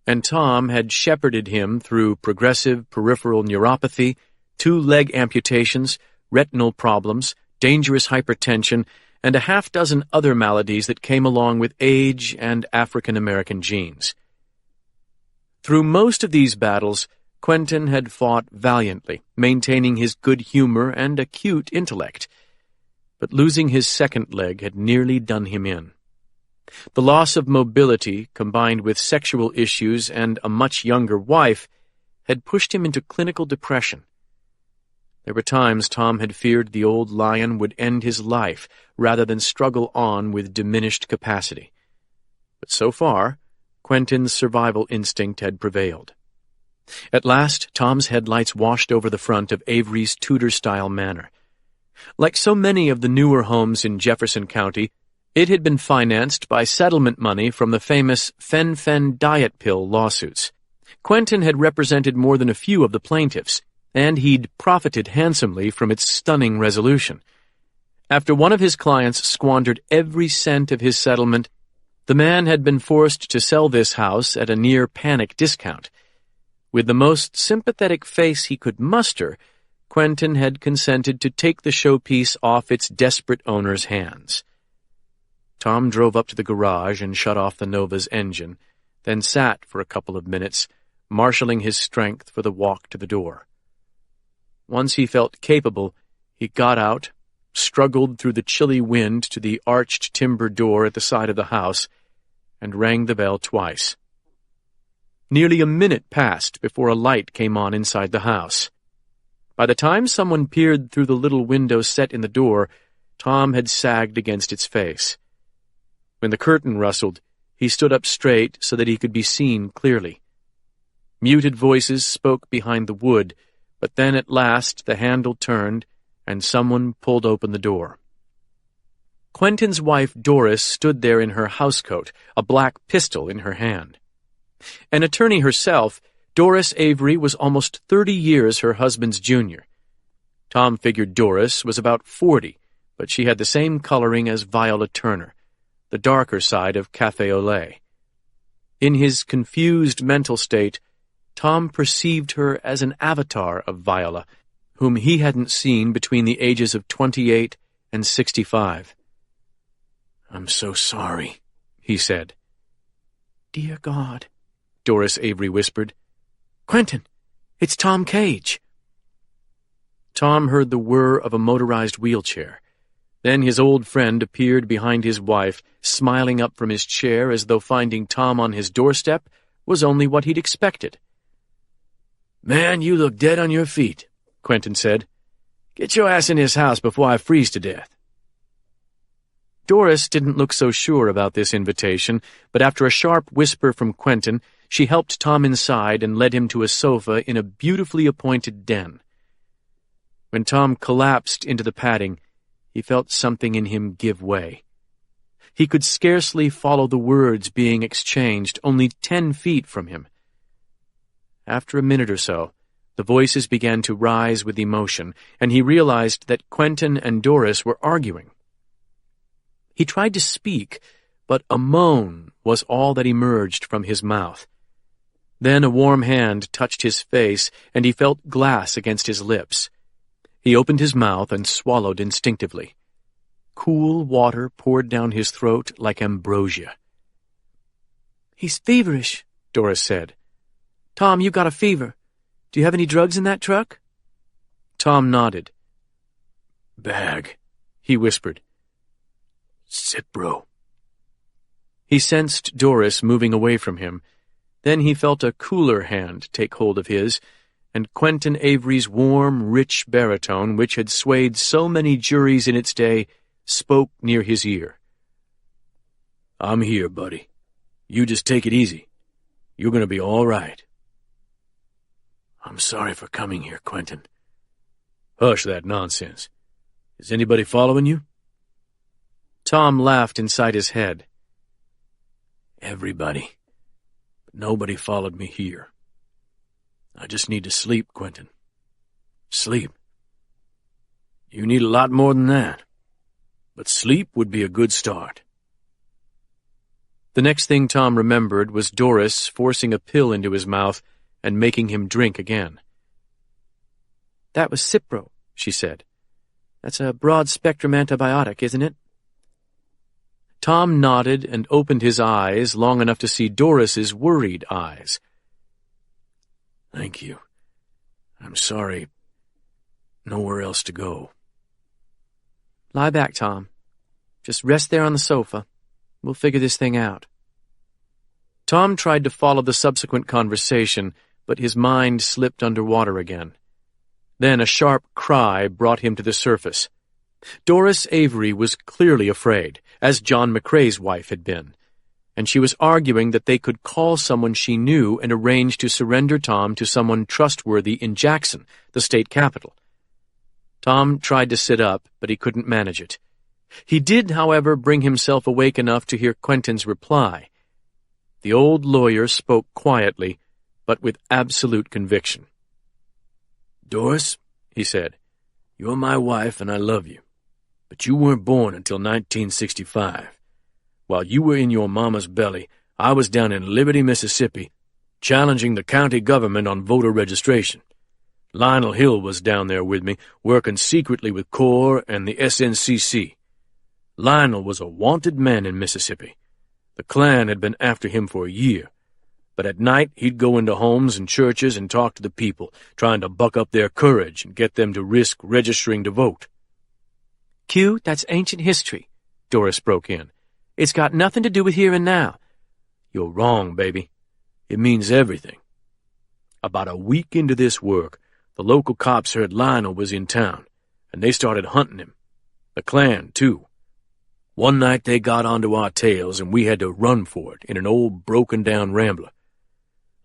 Speaker 1: and Tom had shepherded him through progressive peripheral neuropathy, 2 leg amputations, retinal problems, dangerous hypertension, and a half-dozen other maladies that came along with age and African American genes. Through most of these battles, Quentin had fought valiantly, maintaining his good humor and acute intellect. But losing his second leg had nearly done him in. The loss of mobility, combined with sexual issues and a much younger wife, had pushed him into clinical depression. There were times Tom had feared the old lion would end his life rather than struggle on with diminished capacity. But so far, Quentin's survival instinct had prevailed. At last, Tom's headlights washed over the front of Avery's Tudor-style manor. Like so many of the newer homes in Jefferson County, it had been financed by settlement money from the famous Fen-Phen diet pill lawsuits. Quentin had represented more than a few of the plaintiffs, and he'd profited handsomely from its stunning resolution. After one of his clients squandered every cent of his settlement, the man had been forced to sell this house at a near-panic discount. With the most sympathetic face he could muster, Quentin had consented to take the showpiece off its desperate owner's hands. Tom drove up to the garage and shut off the Nova's engine, then sat for a couple of minutes, marshalling his strength for the walk to the door. Once he felt capable, he got out, struggled through the chilly wind to the arched timber door at the side of the house, and rang the bell twice. Nearly a minute passed before a light came on inside the house. By the time someone peered through the little window set in the door, Tom had sagged against its face. When the curtain rustled, he stood up straight so that he could be seen clearly. Muted voices spoke behind the wood, but then at last the handle turned, and someone pulled open the door. Quentin's wife Doris stood there in her housecoat, a black pistol in her hand. An attorney herself, Doris Avery was almost 30 years her husband's junior. Tom figured Doris was about 40, but she had the same coloring as Viola Turner, the darker side of Café au lait. In his confused mental state, Tom perceived her as an avatar of Viola, whom he hadn't seen between the ages of 28 and 65. "I'm so sorry," he said. "Dear God," Doris Avery whispered. "Quentin, it's Tom Cage." Tom heard the whir of a motorized wheelchair. Then his old friend appeared behind his wife, smiling up from his chair as though finding Tom on his doorstep was only what he'd expected. "Man, you look dead on your feet," Quentin said. "Get your ass in his house before I freeze to death." Doris didn't look so sure about this invitation, but after a sharp whisper from Quentin, she helped Tom inside and led him to a sofa in a beautifully appointed den. When Tom collapsed into the padding, he felt something in him give way. He could scarcely follow the words being exchanged only 10 feet from him. After a minute or so, the voices began to rise with emotion, and he realized that Quentin and Doris were arguing. He tried to speak, but a moan was all that emerged from his mouth. Then a warm hand touched his face, and he felt glass against his lips. He opened his mouth and swallowed instinctively. Cool water poured down his throat like ambrosia.
Speaker 3: He's feverish, Doris said. Tom, you got a fever. Do you have any drugs in that truck? Tom nodded.
Speaker 2: Bag, he whispered. Cipro.
Speaker 3: He sensed Doris moving away from him. Then he felt a cooler hand take hold of his, and Quentin Avery's warm, rich baritone, which had swayed so many juries in its day, spoke near his ear.
Speaker 2: I'm here, buddy. You just take it easy. You're going to be all right. I'm sorry for coming here, Quentin. Hush that nonsense. Is anybody following you?
Speaker 3: Tom laughed inside his head.
Speaker 2: Everybody. But nobody followed me here. I just need to sleep, Quentin. Sleep. You need a lot more than that. But sleep would be a good start.
Speaker 3: The next thing Tom remembered was Doris forcing a pill into his mouth and making him drink again. That was Cipro, she said. That's a broad-spectrum antibiotic, isn't it? Tom nodded and opened his eyes long enough to see Doris's worried eyes.
Speaker 2: Thank you. I'm sorry. Nowhere else to go.
Speaker 3: Lie back, Tom. Just rest there on the sofa. We'll figure this thing out. Tom tried to follow the subsequent conversation, but his mind slipped underwater again. Then a sharp cry brought him to the surface. Doris Avery was clearly afraid, as John McCrae's wife had been, and she was arguing that they could call someone she knew and arrange to surrender Tom to someone trustworthy in Jackson, the state capital. Tom tried to sit up, but he couldn't manage it. He did, however, bring himself awake enough to hear Quentin's reply. The old lawyer spoke quietly, but with absolute conviction.
Speaker 2: Doris, he said, you're my wife and I love you. But you weren't born until 1965. While you were in your mama's belly, I was down in Liberty, Mississippi, challenging the county government on voter registration. Lionel Hill was down there with me, working secretly with CORE and the SNCC. Lionel was a wanted man in Mississippi. The Klan had been after him for a year, but at night he'd go into homes and churches and talk to the people, trying to buck up their courage and get them to risk registering to vote.
Speaker 3: Q, that's ancient history, Doris broke in. It's got nothing to do with here and now.
Speaker 2: You're wrong, baby. It means everything. About a week into this work, the local cops heard Lionel was in town, and they started hunting him. The Klan, too. One night they got onto our tails, and we had to run for it in an old broken-down Rambler.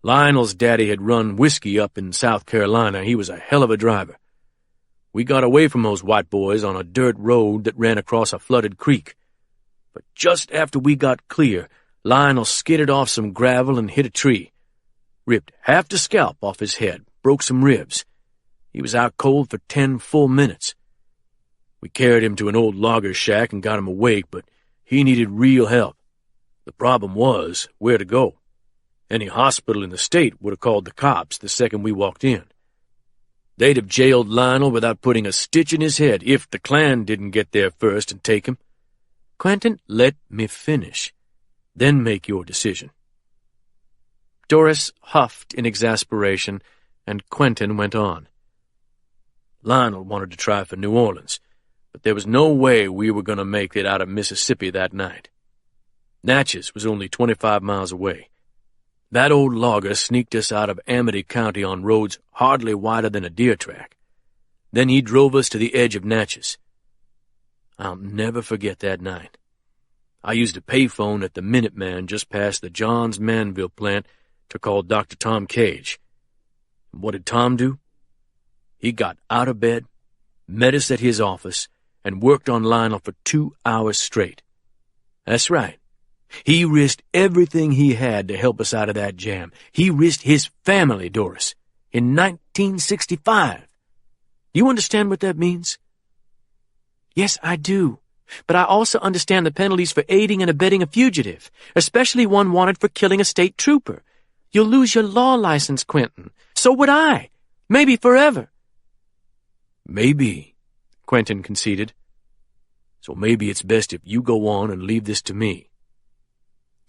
Speaker 2: Lionel's daddy had run whiskey up in South Carolina. He was a hell of a driver. We got away from those white boys on a dirt road that ran across a flooded creek. But just after we got clear, Lionel skidded off some gravel and hit a tree. Ripped half the scalp off his head, broke some ribs. He was out cold for 10 full minutes. We carried him to an old logger shack and got him awake, but he needed real help. The problem was where to go. Any hospital in the state would have called the cops the second we walked in. They'd have jailed Lionel without putting a stitch in his head if the Klan didn't get there first and take him. Quentin, let me finish. Then make your decision.
Speaker 3: Doris huffed in exasperation, and Quentin went on.
Speaker 2: Lionel wanted to try for New Orleans, but there was no way we were going to make it out of Mississippi that night. Natchez was only 25 miles away. That old logger sneaked us out of Amity County on roads hardly wider than a deer track. Then he drove us to the edge of Natchez. I'll never forget that night. I used a payphone at the Minuteman just past the Johns Manville plant to call Dr. Tom Cage. What did Tom do? He got out of bed, met us at his office, and worked on Lionel for 2 hours straight. That's right. He risked everything he had to help us out of that jam. He risked his family, Doris, in 1965. Do you understand what that means?
Speaker 3: Yes, I do. But I also understand the penalties for aiding and abetting a fugitive, especially one wanted for killing a state trooper. You'll lose your law license, Quentin. So would I. Maybe forever.
Speaker 2: Maybe, Quentin conceded. So maybe it's best if you go on and leave this to me.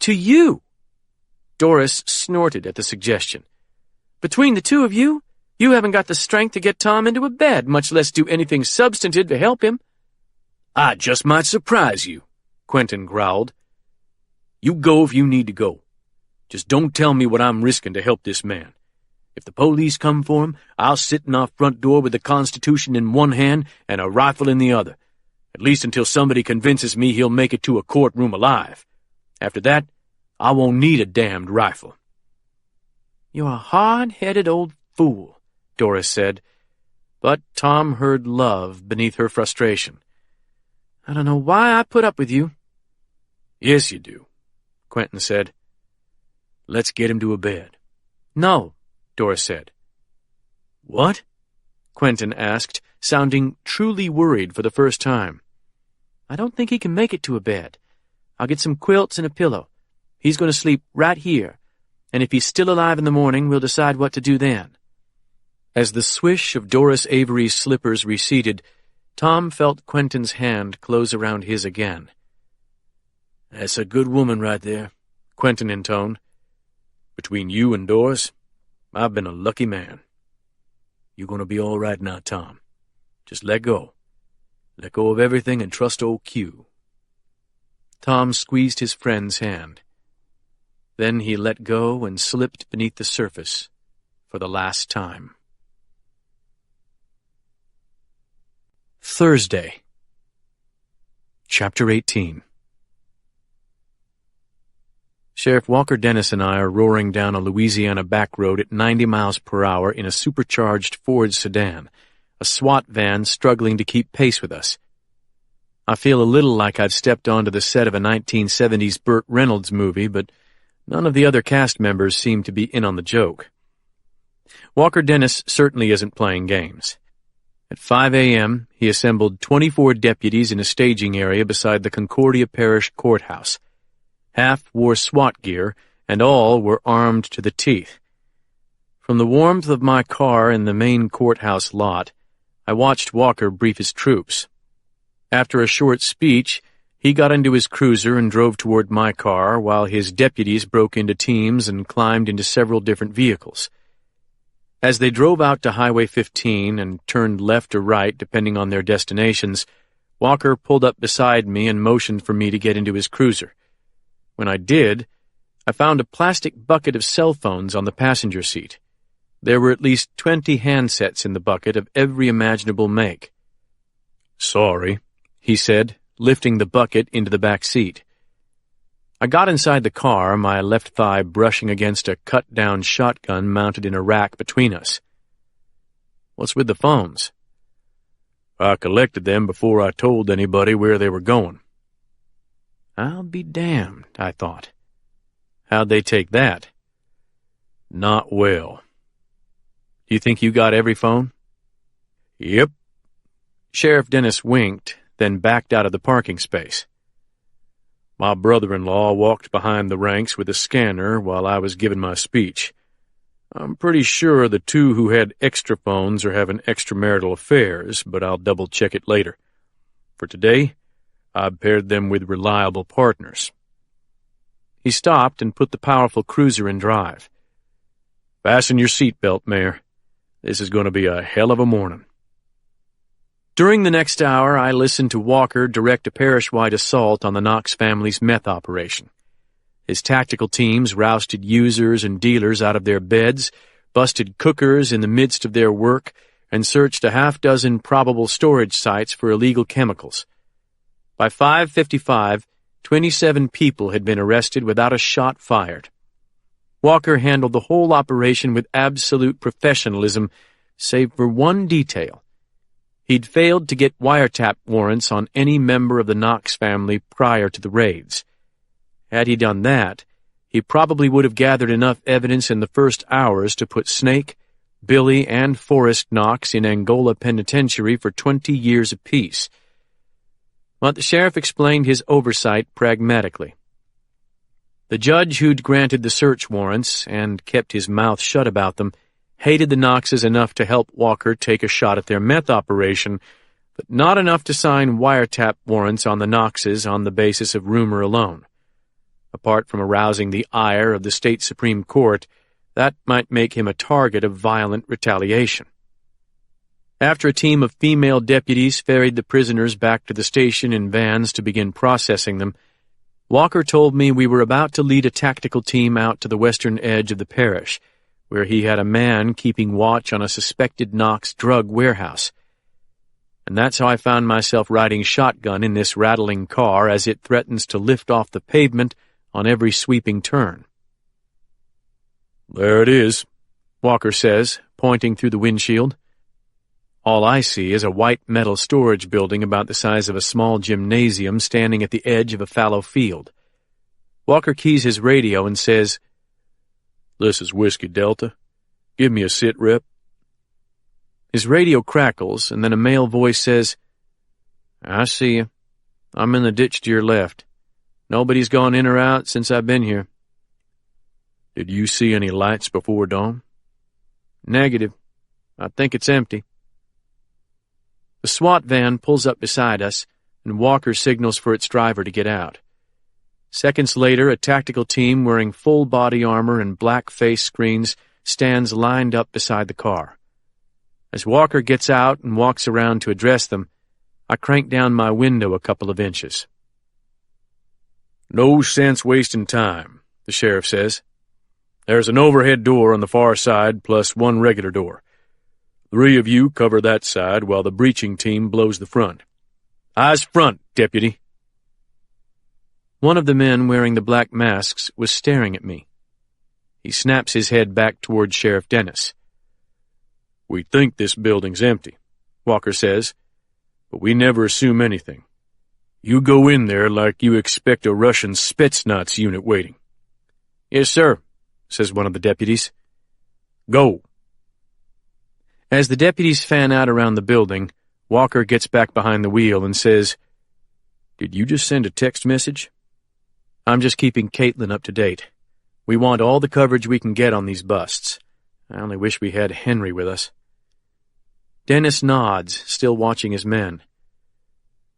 Speaker 3: To you? Doris snorted at the suggestion. "Between the two of you, you haven't got the strength to get Tom into a bed, much less do anything substantive to help him."
Speaker 2: "I just might surprise you," Quentin growled. "You go if you need to go. Just don't tell me what I'm risking to help this man. If the police come for him, I'll sit in our front door with the Constitution in one hand and a rifle in the other, at least until somebody convinces me he'll make it to a courtroom alive. After that, I won't need a damned rifle."
Speaker 3: "You're a hard-headed old fool," Doris said, but Tom heard love beneath her frustration. "I don't know why I put up with you."
Speaker 2: "Yes, you do," Quentin said. "Let's get him to a bed."
Speaker 3: "No," Doris said.
Speaker 2: "What?"
Speaker 3: Quentin asked, sounding truly worried for the first time. "I don't think he can make it to a bed. I'll get some quilts and a pillow. He's going to sleep right here, and if he's still alive in the morning, we'll decide what to do then." As the swish of Doris Avery's slippers receded, Tom felt Quentin's hand close around his again.
Speaker 2: "That's a good woman right there," Quentin intoned. "Between you and Doris, I've been a lucky man. You're going to be all right now, Tom. Just let go. Let go of everything and trust old Q."
Speaker 3: Tom squeezed his friend's hand. Then he let go and slipped beneath the surface for the last time. Thursday. Chapter 18. Sheriff Walker Dennis and I are roaring down a Louisiana back road at 90 miles per hour in a supercharged Ford sedan, a SWAT van struggling to keep pace with us. I feel a little like I've stepped onto the set of a 1970s Burt Reynolds movie, but none of the other cast members seem to be in on the joke. Walker Dennis certainly isn't playing games. At 5 a.m., he assembled 24 deputies in a staging area beside the Concordia Parish Courthouse. Half wore SWAT gear, and all were armed to the teeth. From the warmth of my car in the main courthouse lot, I watched Walker brief his troops. After a short speech, he got into his cruiser and drove toward my car, while his deputies broke into teams and climbed into several different vehicles. As they drove out to Highway 15 and turned left or right depending on their destinations, Walker pulled up beside me and motioned for me to get into his cruiser. When I did, I found a plastic bucket of cell phones on the passenger seat. There were at least 20 handsets in the bucket of every imaginable make.
Speaker 2: "Sorry,"
Speaker 3: he said, lifting the bucket into the back seat. I got inside the car, my left thigh brushing against a cut-down shotgun mounted in a rack between us. "What's with the phones?"
Speaker 2: "I collected them before I told anybody where they were going."
Speaker 3: I'll be damned, I thought. How'd they take that?
Speaker 2: "Not well."
Speaker 3: "You think you got every phone?"
Speaker 2: "Yep."
Speaker 3: Sheriff Dennis winked, then backed out of the parking space.
Speaker 2: "My brother-in-law walked behind the ranks with a scanner while I was giving my speech. I'm pretty sure the two who had extra phones are having extramarital affairs, but I'll double-check it later. For today, I've paired them with reliable partners."
Speaker 3: He stopped and put the powerful cruiser in drive.
Speaker 2: "Fasten your seatbelt, Mayor. This is going to be a hell of a morning."
Speaker 3: During the next hour, I listened to Walker direct a parish-wide assault on the Knox family's meth operation. His tactical teams rousted users and dealers out of their beds, busted cookers in the midst of their work, and searched a half-dozen probable storage sites for illegal chemicals. By 5:55, 27 people had been arrested without a shot fired. Walker handled the whole operation with absolute professionalism, save for one detail. He'd failed to get wiretap warrants on any member of the Knox family prior to the raids. Had he done that, he probably would have gathered enough evidence in the first hours to put Snake, Billy, and Forrest Knox in Angola Penitentiary for 20 years apiece. But the sheriff explained his oversight pragmatically. The judge who'd granted the search warrants, and kept his mouth shut about them, hated the Knoxes enough to help Walker take a shot at their meth operation, but not enough to sign wiretap warrants on the Knoxes on the basis of rumor alone. Apart from arousing the ire of the state Supreme Court, that might make him a target of violent retaliation. After a team of female deputies ferried the prisoners back to the station in vans to begin processing them, Walker told me we were about to lead a tactical team out to the western edge of the parish, where he had a man keeping watch on a suspected Knox drug warehouse. And that's how I found myself riding shotgun in this rattling car as it threatens to lift off the pavement on every sweeping turn.
Speaker 2: "There it is,"
Speaker 3: Walker says, pointing through the windshield. All I see is a white metal storage building about the size of a small gymnasium standing at the edge of a fallow field. Walker keys his radio and says,
Speaker 2: "This is Whiskey Delta. Give me a sit rep."
Speaker 3: His radio crackles, and then a male voice says, "I see you. I'm in the ditch to your left. Nobody's gone in or out since I've been here."
Speaker 2: "Did you see any lights before dawn?"
Speaker 3: "Negative. I think it's empty." The SWAT van pulls up beside us, and Walker signals for its driver to get out. Seconds later, a tactical team wearing full body armor and black face screens stands lined up beside the car. As Walker gets out and walks around to address them, I crank down my window a couple of inches.
Speaker 2: "No sense wasting time," the sheriff says. "There's an overhead door on the far side plus one regular door. 3 of you cover that side while the breaching team blows the front. Eyes front, deputy."
Speaker 3: One of the men wearing the black masks was staring at me. He snaps his head back toward Sheriff Dennis.
Speaker 2: "We think this building's empty," Walker says, "but we never assume anything. You go in there like you expect a Russian Spetsnaz unit waiting."
Speaker 3: "Yes, sir," says one of the deputies.
Speaker 2: "Go."
Speaker 3: As the deputies fan out around the building, Walker gets back behind the wheel and says,
Speaker 2: "Did you just send a text message?"
Speaker 3: "I'm just keeping Caitlin up to date. We want all the coverage we can get on these busts. I only wish we had Henry with us." Dennis nods, still watching his men.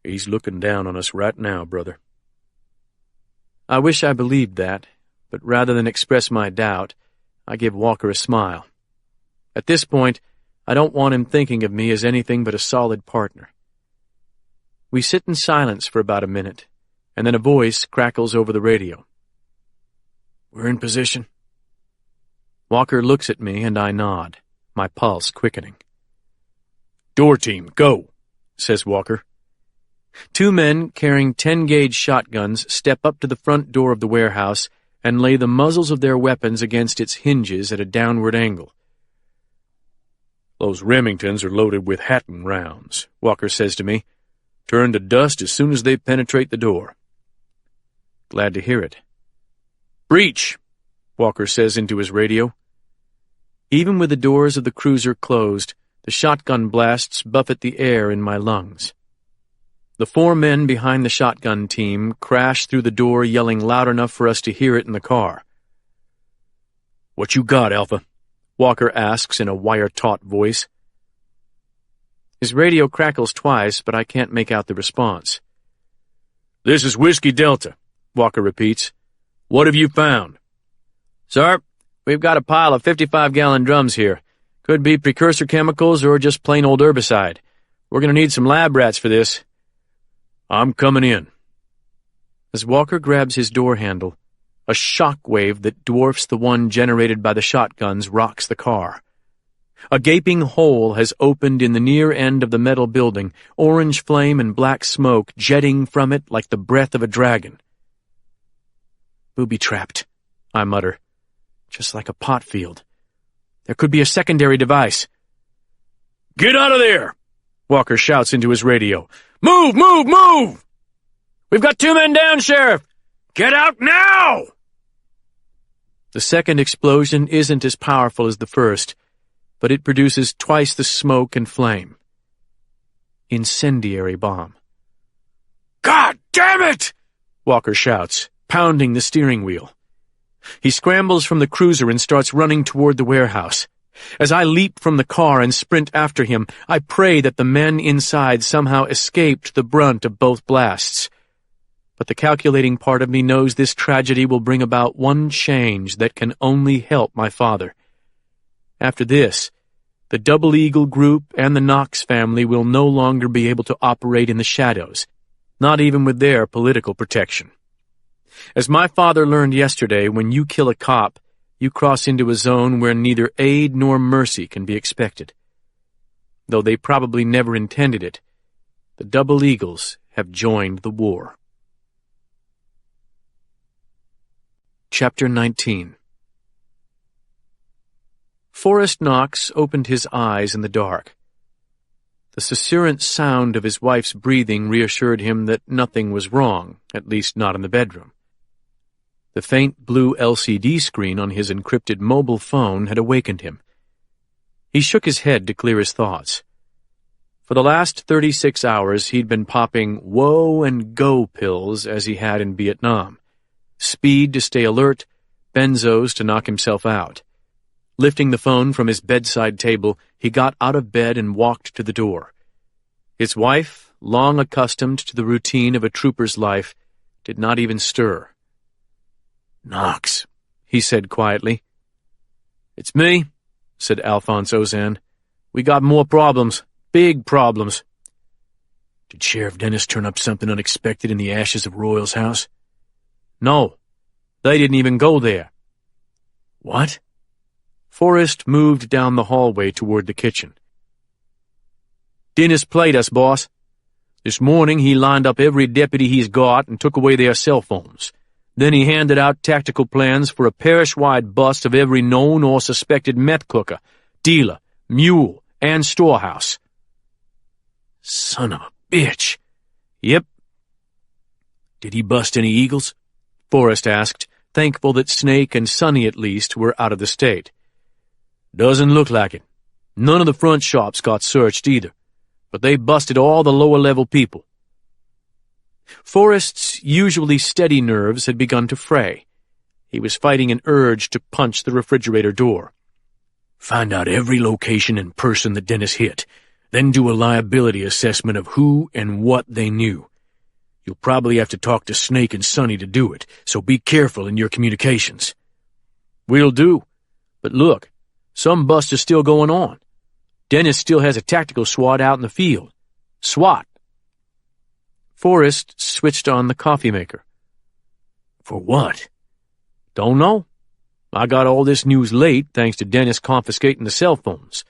Speaker 2: "He's looking down on us right now, brother."
Speaker 3: I wish I believed that, but rather than express my doubt, I give Walker a smile. At this point, I don't want him thinking of me as anything but a solid partner. We sit in silence for about a minute, and then a voice crackles over the radio.
Speaker 2: "We're in position."
Speaker 3: Walker looks at me, and I nod, my pulse quickening.
Speaker 2: "Door team, go,"
Speaker 3: says Walker. 2 men carrying 10-gauge shotguns step up to the front door of the warehouse and lay the muzzles of their weapons against its hinges at a downward angle.
Speaker 2: "Those Remingtons are loaded with Hatton rounds," Walker says to me. "Turn to dust as soon as they penetrate the door."
Speaker 3: Glad to hear it.
Speaker 2: "Breach,"
Speaker 3: Walker says into his radio. Even with the doors of the cruiser closed, the shotgun blasts buffet the air in my lungs. The 4 men behind the shotgun team crash through the door, yelling loud enough for us to hear it in the car.
Speaker 2: "What you got, Alpha?"
Speaker 3: Walker asks in a wire-taut voice. His radio crackles twice, but I can't make out the response.
Speaker 2: "This is Whiskey Delta," Walker repeats. "What have you found?"
Speaker 3: "Sir, we've got a pile of 55-gallon drums here. Could be precursor chemicals or just plain old herbicide. We're going to need some lab rats for this."
Speaker 2: "I'm coming in."
Speaker 3: As Walker grabs his door handle, a shock wave that dwarfs the one generated by the shotguns rocks the car. A gaping hole has opened in the near end of the metal building, orange flame and black smoke jetting from it like the breath of a dragon. "Booby-trapped," I mutter. "Just like a pot field. There could be a secondary device."
Speaker 2: "Get out of there!"
Speaker 3: Walker shouts into his radio.
Speaker 2: "Move, move, move!"
Speaker 3: "We've got 2 men down, Sheriff!"
Speaker 2: "Get out now!"
Speaker 3: The second explosion isn't as powerful as the first, but it produces twice the smoke and flame. Incendiary bomb.
Speaker 2: "God damn it!"
Speaker 3: Walker shouts, pounding the steering wheel. He scrambles from the cruiser and starts running toward the warehouse. As I leap from the car and sprint after him, I pray that the men inside somehow escaped the brunt of both blasts. but the calculating part of me knows this tragedy will bring about one change that can only help my father. After this, the Double Eagle Group and the Knox family will no longer be able to operate in the shadows, not even with their political protection. As my father learned yesterday, when you kill a cop, you cross into a zone where neither aid nor mercy can be expected. Though they probably never intended it, the Double Eagles have joined the war. Chapter 19. Forrest Knox opened his eyes in the dark. The susurrant sound of his wife's breathing reassured him that nothing was wrong, at least not in the bedroom. The faint blue LCD screen on his encrypted mobile phone had awakened him. He shook his head to clear his thoughts. For the last 36 hours he'd been popping woe and go pills as he had in Vietnam. Speed to stay alert, benzos to knock himself out. Lifting the phone from his bedside table, he got out of bed and walked to the door. His wife, long accustomed to the routine of a trooper's life, did not even stir. "Knox," he said quietly. "It's me," said Alphonse Ozan. "We got more problems, big problems." "Did Sheriff Dennis turn up something unexpected in the ashes of Royal's house?" "No, they didn't even go there." "What?" Forrest moved down the hallway toward the kitchen. "Dennis played us, boss. This morning he lined up every deputy he's got and took away their cell phones. Then he handed out tactical plans for a parish-wide bust of every known or suspected meth cooker, dealer, mule, and storehouse." "Son of a bitch." "Yep." "Did he bust any eagles?" Forrest asked, thankful that Snake and Sonny at least were out of the state. "Doesn't look like it. None of the front shops got searched either, but they busted all the lower-level people." Forrest's usually steady nerves had begun to fray. He was fighting an urge to punch the refrigerator door. "Find out every location and person that Dennis hit, then do a liability assessment of who and what they knew. You'll probably have to talk to Snake and Sonny to do it, so be careful in your communications." "Will do. But look, some bust is still going on. Dennis still has a tactical SWAT out in the field. SWAT." Forrest switched on the coffee maker. "For what?" "Don't know. I got all this news late thanks to Dennis confiscating the cell phones.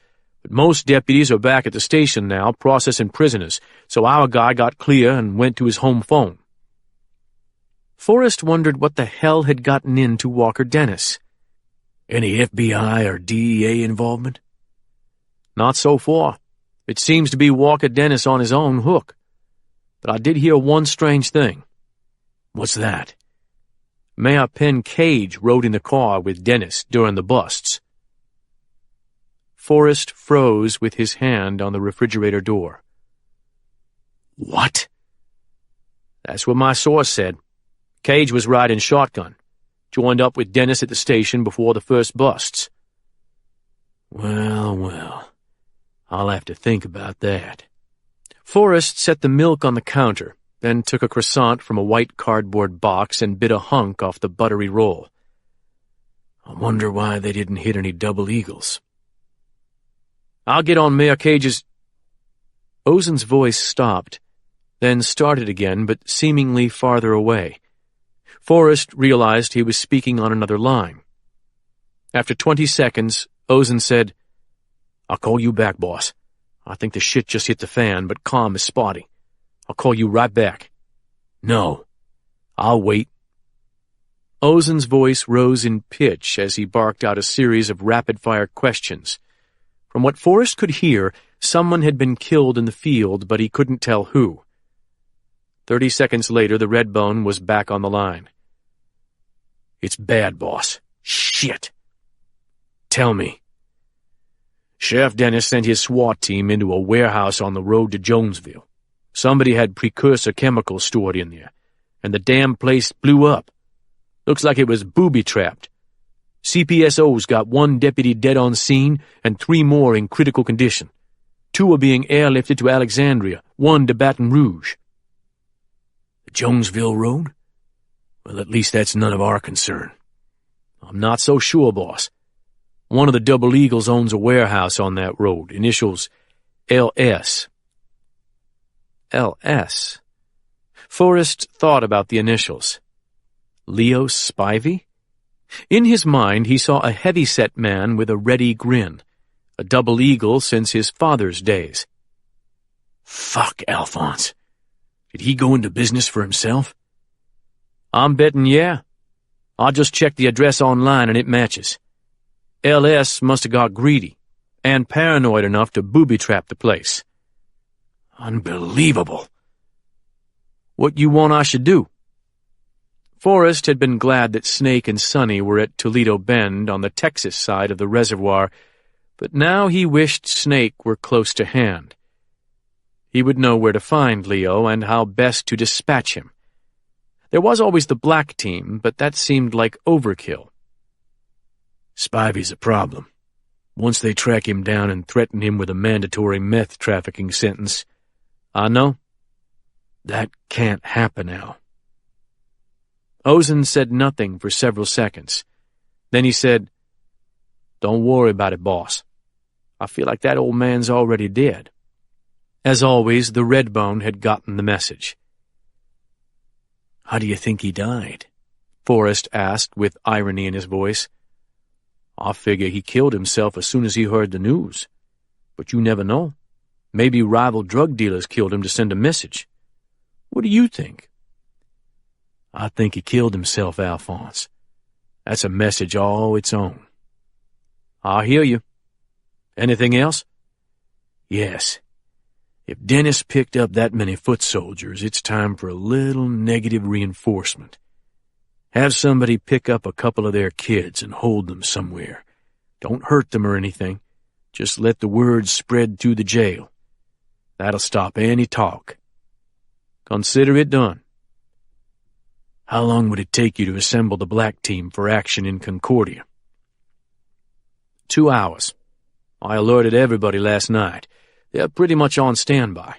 Speaker 3: But most deputies are back at the station now processing prisoners, so our guy got clear and went to his home phone." Forrest wondered what the hell had gotten into Walker Dennis. "Any FBI or DEA involvement?" "Not so far. It seems to be Walker Dennis on his own hook. But I did hear one strange thing." "What's that?" "Mayor Penn Cage rode in the car with Dennis during the busts." Forrest froze with his hand on the refrigerator door. "What?" "That's what my source said. Cage was riding shotgun. Joined up with Dennis at the station before the first busts." Well, I'll have to think about that." Forrest set the milk on the counter, then took a croissant from a white cardboard box and bit a hunk off the buttery roll. "I wonder why they didn't hit any double eagles." "I'll get on Mayor Cage's—" Ozen's voice stopped, then started again, but seemingly farther away. Forrest realized he was speaking on another line. After 20 seconds, Ozen said, "I'll call you back, boss. I think the shit just hit the fan, but comm is spotty. I'll call you right back." "No. I'll wait." Ozen's voice rose in pitch as he barked out a series of rapid-fire questions. From what Forrest could hear, someone had been killed in the field, but he couldn't tell who. 30 seconds later, the Redbone was back on the line. "It's bad, boss. Shit." "Tell me." "Sheriff Dennis sent his SWAT team into a warehouse on the road to Jonesville. Somebody had precursor chemicals stored in there, and the damn place blew up. Looks like it was booby-trapped. CPSO's got 1 deputy dead on scene and 3 more in critical condition. 2 are being airlifted to Alexandria, 1 to Baton Rouge." "The
Speaker 2: Jonesville Road? Well, at least that's none of our concern. I'm not so sure, boss. One of the Double Eagles owns a warehouse on that road, initials LS.
Speaker 3: LS. Forrest thought about the initials. Leo Spivey? In his mind, he saw a heavy-set man with a ready grin, a Double Eagle since his father's days.
Speaker 2: Fuck, Alphonse. Did he go into business for himself?
Speaker 3: I'm betting yeah. I just checked the address online and it matches. LS must have got greedy and paranoid enough to booby-trap the place.
Speaker 2: Unbelievable.
Speaker 3: What you want I should do? Forrest had been glad that Snake and Sonny were at Toledo Bend on the Texas side of the reservoir, but now he wished Snake were close to hand. He would know where to find Leo and how best to dispatch him. There was always the black team, but that seemed like overkill.
Speaker 2: Spivey's a problem. Once they track him down and threaten him with a mandatory meth trafficking sentence.
Speaker 3: I know.
Speaker 2: That can't happen, Al.
Speaker 3: Ozen said nothing for several seconds. Then he said, "Don't worry about it, boss. I feel like that old man's already dead." As always, the Redbone had gotten the message.
Speaker 2: How do you think he died?
Speaker 3: Forrest asked with irony in his voice. I figure he killed himself as soon as he heard the news. But you never know. Maybe rival drug dealers killed him to send a message. What do you think?
Speaker 2: I think he killed himself, Alphonse. That's a message all its own.
Speaker 3: I hear you. Anything else?
Speaker 2: Yes. If Dennis picked up that many foot soldiers, it's time for a little negative reinforcement. Have somebody pick up a couple of their kids and hold them somewhere. Don't hurt them or anything. Just let the word spread through the jail. That'll stop any talk.
Speaker 3: Consider it done.
Speaker 2: How long would it take you to assemble the black team for action in Concordia?
Speaker 3: 2 hours. I alerted everybody last night. They're pretty much on standby.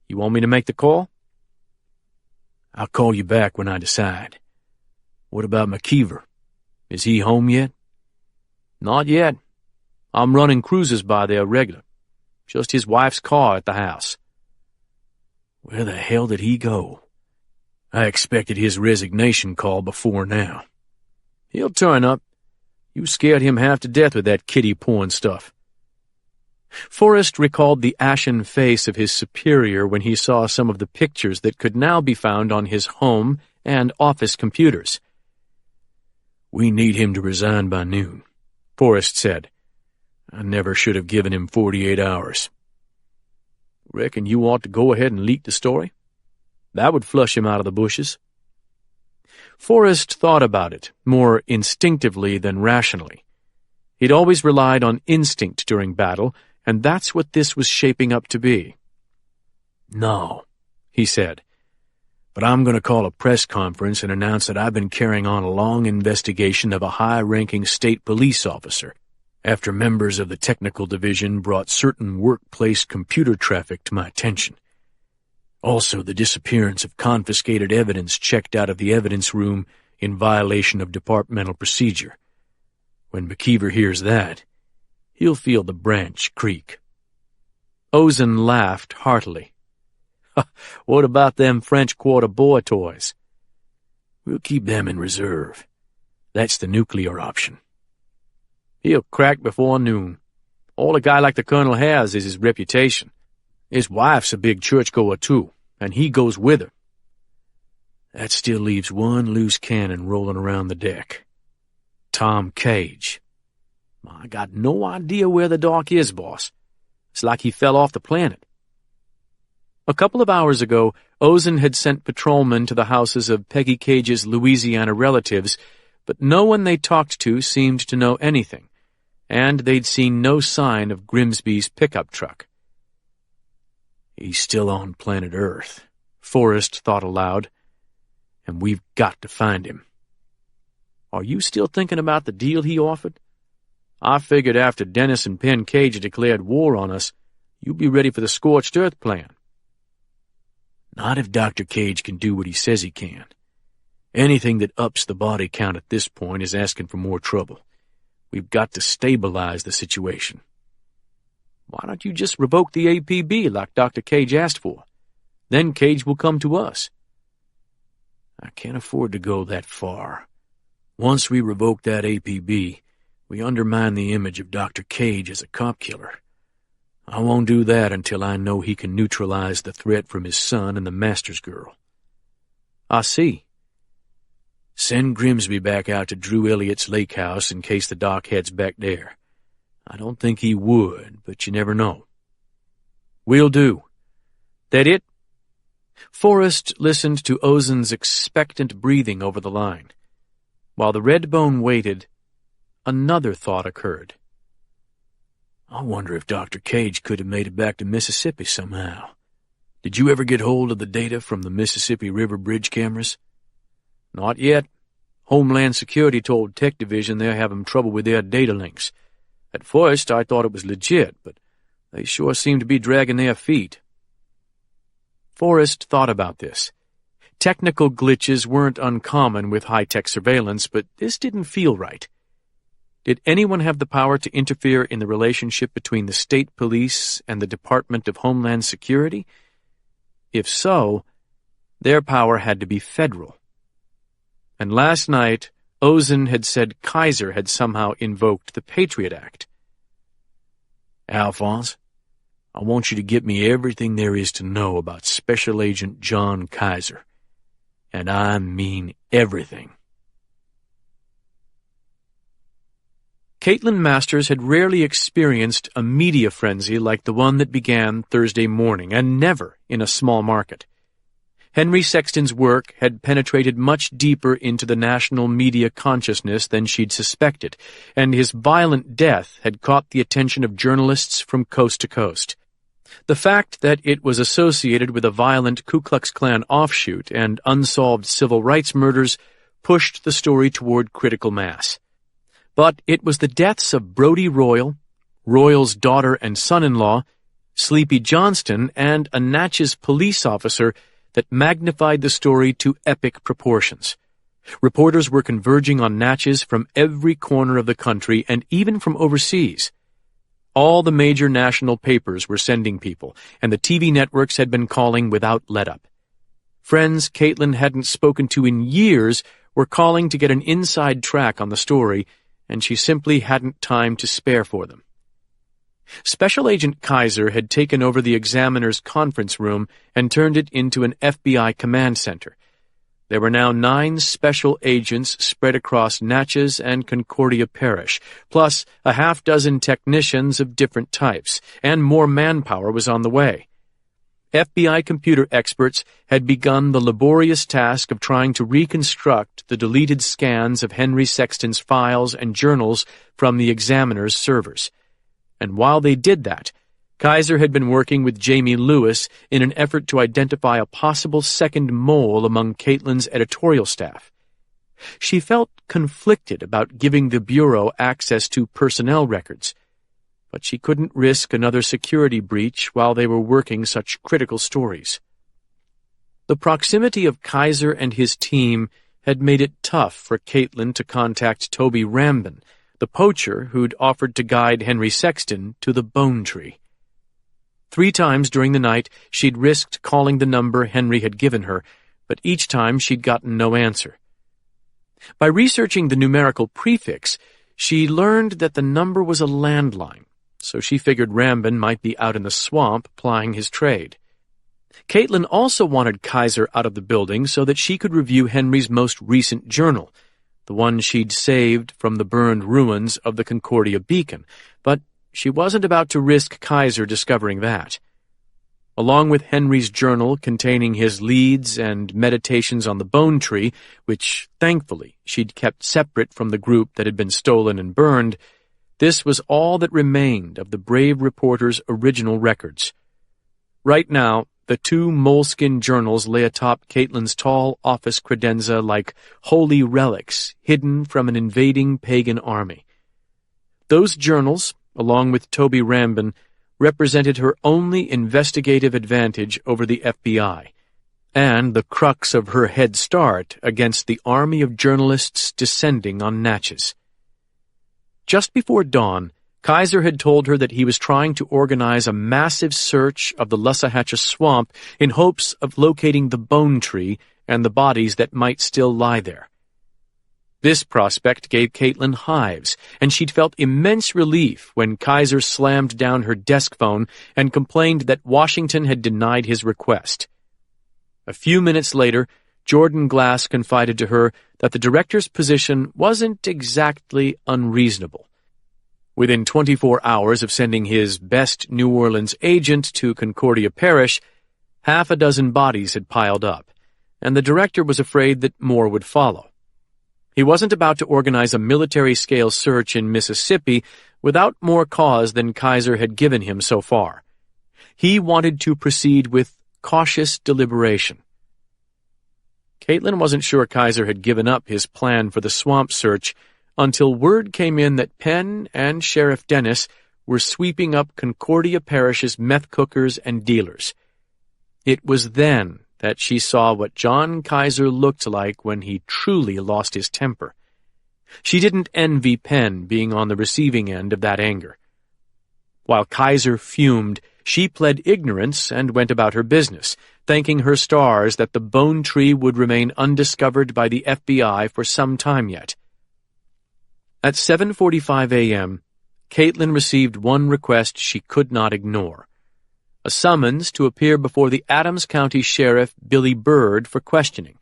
Speaker 3: You want me to make the call?
Speaker 2: I'll call you back when I decide. What about McKeever? Is he home yet?
Speaker 3: Not yet. I'm running cruises by there regular. Just his wife's car at the house.
Speaker 2: Where the hell did he go? I expected his resignation call before now.
Speaker 3: He'll turn up. You scared him half to death with that kiddie porn stuff. Forrest recalled the ashen face of his superior when he saw some of the pictures that could now be found on his home and office computers.
Speaker 2: We need him to resign by noon, Forrest said. I never should have given him 48 hours.
Speaker 3: Reckon you ought to go ahead and leak the story? That would flush him out of the bushes. Forrest thought about it more instinctively than rationally. He'd always relied on instinct during battle, and that's what this was shaping up to be.
Speaker 2: No, he said, but I'm going to call a press conference and announce that I've been carrying on a long investigation of a high-ranking state police officer after members of the technical division brought certain workplace computer traffic to my attention. Also, the disappearance of confiscated evidence checked out of the evidence room in violation of departmental procedure. When McKeever hears that, he'll feel the branch creak.
Speaker 3: Ozen laughed heartily. What about them French Quarter boy toys?
Speaker 2: We'll keep them in reserve. That's the nuclear option.
Speaker 3: He'll crack before noon. All a guy like the Colonel has is his reputation. His wife's a big churchgoer, too, and he goes with her.
Speaker 2: That still leaves one loose cannon rolling around the deck. Tom Cage.
Speaker 3: I got no idea where the doc is, boss. It's like he fell off the planet. A couple of hours ago, Ozen had sent patrolmen to the houses of Peggy Cage's Louisiana relatives, but no one they talked to seemed to know anything, and they'd seen no sign of Grimsby's pickup truck.
Speaker 2: He's still on planet Earth, Forrest thought aloud, and we've got to find him.
Speaker 3: Are you still thinking about the deal he offered? I figured after Dennis and Penn Cage declared war on us, you'd be ready for the scorched earth plan.
Speaker 2: Not if Dr. Cage can do what he says he can. Anything that ups the body count at this point is asking for more trouble. We've got to stabilize the situation.
Speaker 3: Why don't you just revoke the APB like Dr. Cage asked for? Then Cage will come to us.
Speaker 2: I can't afford to go that far. Once we revoke that APB, we undermine the image of Dr. Cage as a cop killer. I won't do that until I know he can neutralize the threat from his son and the master's girl.
Speaker 3: I see.
Speaker 2: Send Grimsby back out to Drew Elliott's lake house in case the doc heads back there. I don't think he would, but you never know.
Speaker 3: Will do. That it? Forrest listened to Ozen's expectant breathing over the line. While the Redbone waited, another thought occurred.
Speaker 2: I wonder if Dr. Cage could have made it back to Mississippi somehow. Did you ever get hold of the data from the Mississippi River bridge cameras?
Speaker 3: Not yet. Homeland Security told Tech Division they're having trouble with their data links. At first, I thought it was legit, but they sure seem to be dragging their feet. Forrest thought about this. Technical glitches weren't uncommon with high-tech surveillance, but this didn't feel right. Did anyone have the power to interfere in the relationship between the state police and the Department of Homeland Security? If so, their power had to be federal. And last night, Ozen had said Kaiser had somehow invoked the Patriot Act.
Speaker 2: Alphonse, I want you to get me everything there is to know about Special Agent John Kaiser. And I mean everything.
Speaker 3: Caitlin Masters had rarely experienced a media frenzy like the one that began Thursday morning, and never in a small market. Henry Sexton's work had penetrated much deeper into the national media consciousness than she'd suspected, and his violent death had caught the attention of journalists from coast to coast. The fact that it was associated with a violent Ku Klux Klan offshoot and unsolved civil rights murders pushed the story toward critical mass. But it was the deaths of Brodie Royal, Royal's daughter and son-in-law, Sleepy Johnston, and a Natchez police officer that magnified the story to epic proportions. Reporters were converging on Natchez from every corner of the country and even from overseas. All the major national papers were sending people, and the TV networks had been calling without let-up. Friends Caitlin hadn't spoken to in years were calling to get an inside track on the story, and she simply hadn't time to spare for them. Special Agent Kaiser had taken over the Examiner's conference room and turned it into an FBI command center. There were now 9 special agents spread across Natchez and Concordia Parish, plus a half-dozen technicians of different types, and more manpower was on the way. FBI computer experts had begun the laborious task of trying to reconstruct the deleted scans of Henry Sexton's files and journals from the Examiner's servers. And while they did that, Kaiser had been working with Jamie Lewis in an effort to identify a possible second mole among Caitlin's editorial staff. She felt conflicted about giving the Bureau access to personnel records, but she couldn't risk another security breach while they were working such critical stories. The proximity of Kaiser and his team had made it tough for Caitlin to contact Toby Rambin, the poacher who'd offered to guide Henry Sexton to the Bone Tree. 3 times during the night she'd risked calling the number Henry had given her, but each time she'd gotten no answer. By researching the numerical prefix, she learned that the number was a landline, so she figured Rambin might be out in the swamp plying his trade. Caitlin also wanted Kaiser out of the building so that she could review Henry's most recent journal, the one she'd saved from the burned ruins of the Concordia Beacon, but she wasn't about to risk Kaiser discovering that. Along with Henry's journal containing his leads and meditations on the Bone Tree, which, thankfully, she'd kept separate from the group that had been stolen and burned, this was all that remained of the brave reporter's original records. Right now, the 2 moleskin journals lay atop Caitlin's tall office credenza like holy relics hidden from an invading pagan army. Those journals, along with Toby Rambin, represented her only investigative advantage over the FBI, and the crux of her head start against the army of journalists descending on Natchez. Just before dawn, Kaiser had told her that he was trying to organize a massive search of the Lussahatchee swamp in hopes of locating the bone tree and the bodies that might still lie there. This prospect gave Caitlin hives, and she'd felt immense relief when Kaiser slammed down her desk phone and complained that Washington had denied his request. A few minutes later, Jordan Glass confided to her that the director's position wasn't exactly unreasonable. Within 24 hours of sending his best New Orleans agent to Concordia Parish, half a dozen bodies had piled up, and the director was afraid that more would follow. He wasn't about to organize a military-scale search in Mississippi without more cause than Kaiser had given him so far. He wanted to proceed with cautious deliberation. Caitlin wasn't sure Kaiser had given up his plan for the swamp search until word came in that Penn and Sheriff Dennis were sweeping up Concordia Parish's meth cookers and dealers. It was then that she saw what John Kaiser looked like when he truly lost his temper. She didn't envy Penn being on the receiving end of that anger. While Kaiser fumed, she pled ignorance and went about her business, thanking her stars that the bone tree would remain undiscovered by the FBI for some time yet. At 7:45 a.m., Caitlin received one request she could not ignore: a summons to appear before the Adams County Sheriff Billy Byrd for questioning.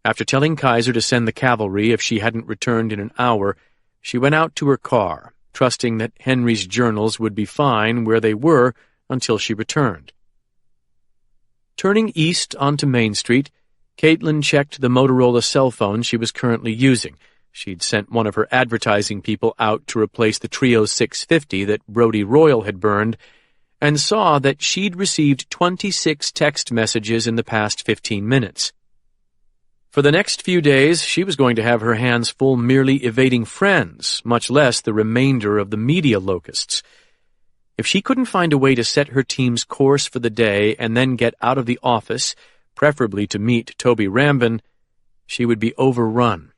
Speaker 3: After telling Kaiser to send the cavalry if she hadn't returned in an hour, she went out to her car, trusting that Henry's journals would be fine where they were until she returned. Turning east onto Main Street, Caitlin checked the Motorola cell phone she was currently using. She'd sent one of her advertising people out to replace the Trio 650 that Brodie Royal had burned, and saw that she'd received 26 text messages in the past 15 minutes. For the next few days, she was going to have her hands full merely evading friends, much less the remainder of the media locusts. If she couldn't find a way to set her team's course for the day and then get out of the office, preferably to meet Toby Rambin, she would be overrun.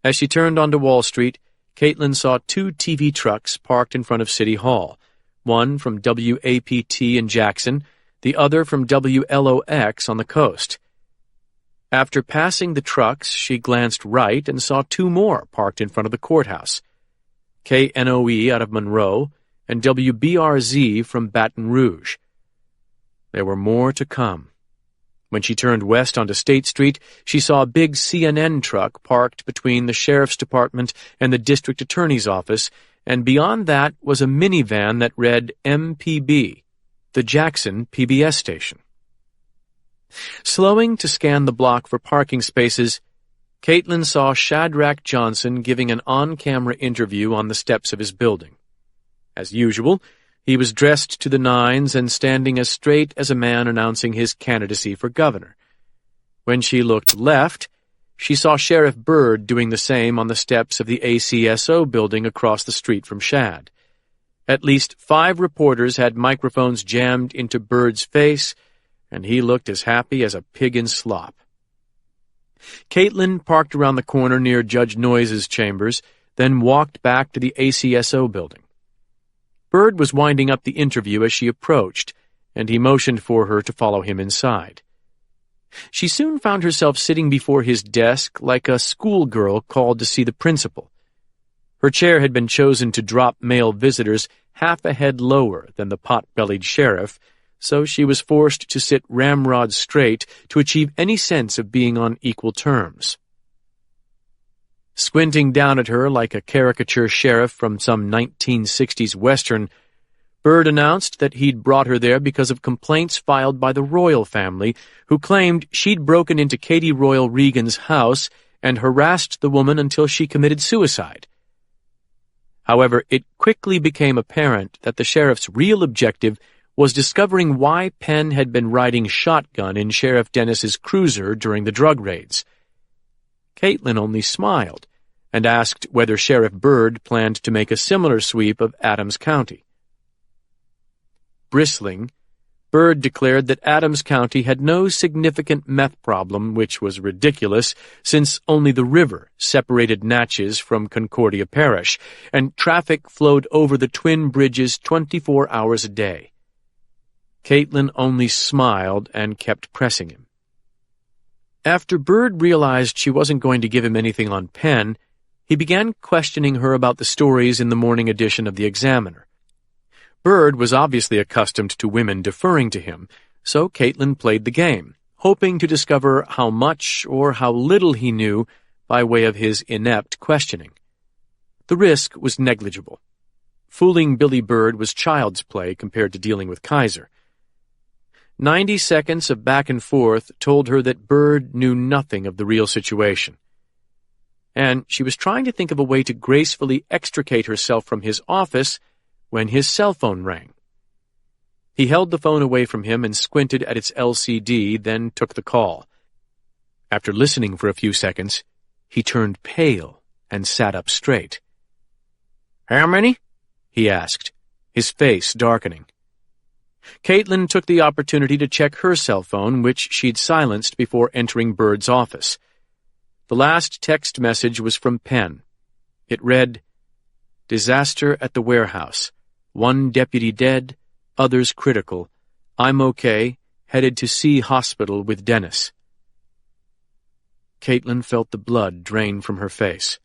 Speaker 3: As she turned onto Wall Street, Caitlin saw two TV trucks parked in front of City Hall, one from WAPT in Jackson, the other from WLOX on the coast. After passing the trucks, she glanced right and saw two more parked in front of the courthouse: KNOE out of Monroe and WBRZ from Baton Rouge. There were more to come. When she turned west onto State Street, she saw a big CNN truck parked between the Sheriff's Department and the District Attorney's office, and beyond that was a minivan that read MPB, the Jackson PBS station. Slowing to scan the block for parking spaces, Caitlin saw Shadrach Johnson giving an on-camera interview on the steps of his building. As usual, he was dressed to the nines and standing as straight as a man announcing his candidacy for governor. When she looked left, she saw Sheriff Byrd doing the same on the steps of the ACSO building across the street from Shad. At least 5 reporters had microphones jammed into Byrd's face, and he looked as happy as a pig in slop. Caitlin parked around the corner near Judge Noyes' chambers, then walked back to the ACSO building. Byrd was winding up the interview as she approached, and he motioned for her to follow him inside. She soon found herself sitting before his desk like a schoolgirl called to see the principal. Her chair had been chosen to drop male visitors half a head lower than the pot-bellied sheriff, so she was forced to sit ramrod straight to achieve any sense of being on equal terms. Squinting down at her like a caricature sheriff from some 1960s Western, Byrd announced that he'd brought her there because of complaints filed by the Royal family, who claimed she'd broken into Katie Royal Regan's house and harassed the woman until she committed suicide. However, it quickly became apparent that the sheriff's real objective was discovering why Penn had been riding shotgun in Sheriff Dennis's cruiser during the drug raids. Caitlin only smiled and asked whether Sheriff Byrd planned to make a similar sweep of Adams County. Bristling, Byrd declared that Adams County had no significant meth problem, which was ridiculous, since only the river separated Natchez from Concordia Parish, and traffic flowed over the twin bridges 24 hours a day. Caitlin only smiled and kept pressing him. After Byrd realized she wasn't going to give him anything on Penn, he began questioning her about the stories in the morning edition of the Examiner. Byrd was obviously accustomed to women deferring to him, so Caitlin played the game, hoping to discover how much or how little he knew by way of his inept questioning. The risk was negligible. Fooling Billy Byrd was child's play compared to dealing with Kaiser. 90 seconds of back and forth told her that Byrd knew nothing of the real situation. And she was trying to think of a way to gracefully extricate herself from his office when his cell phone rang. He held the phone away from him and squinted at its LCD, then took the call. After listening for a few seconds, he turned pale and sat up straight. "How many?" he asked, his face darkening. Caitlin took the opportunity to check her cell phone, which she'd silenced before entering Byrd's office. The last text message was from Penn. It read, "Disaster at the warehouse. 1 deputy dead, others critical. I'm okay, headed to C Hospital with Dennis." Caitlin felt the blood drain from her face.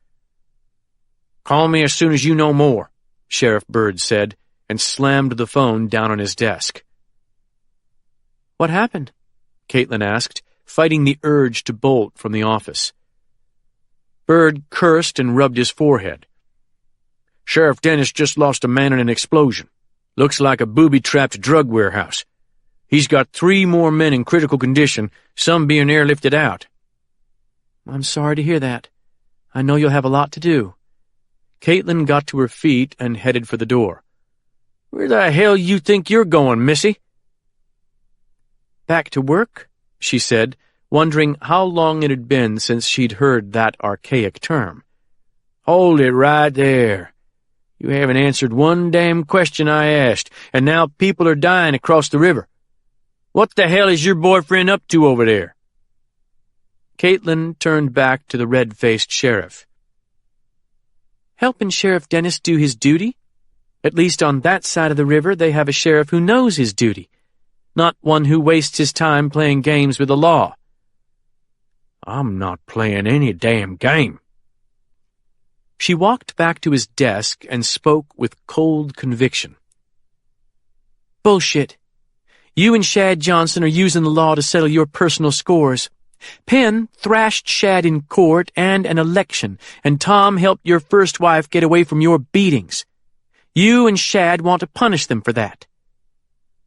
Speaker 3: "Call me as soon as you know more," Sheriff Byrd said, and slammed the phone down on his desk. "What happened?" Caitlin asked, fighting the urge to bolt from the office. Byrd cursed and rubbed his forehead. "Sheriff Dennis just lost a man in an explosion. Looks like a booby-trapped drug warehouse. He's got 3 more men in critical condition, some being airlifted out." "I'm sorry to hear that. I know you'll have a lot to do." Caitlin got to her feet and headed for the door. "Where the hell you think you're going, missy?" "Back to work?" she said, wondering how long it had been since she'd heard that archaic term. "Hold it right there. You haven't answered one damn question I asked, and now people are dying across the river. What the hell is your boyfriend up to over there?" Caitlin turned back to the red-faced sheriff. "Helping Sheriff Dennis do his duty. At least on that side of the river they have a sheriff who knows his duty, not one who wastes his time playing games with the law." "I'm not playing any damn game." She walked back to his desk and spoke with cold conviction. "Bullshit. You and Shad Johnson are using the law to settle your personal scores. Penn thrashed Shad in court and an election, and Tom helped your first wife get away from your beatings. You and Shad want to punish them for that."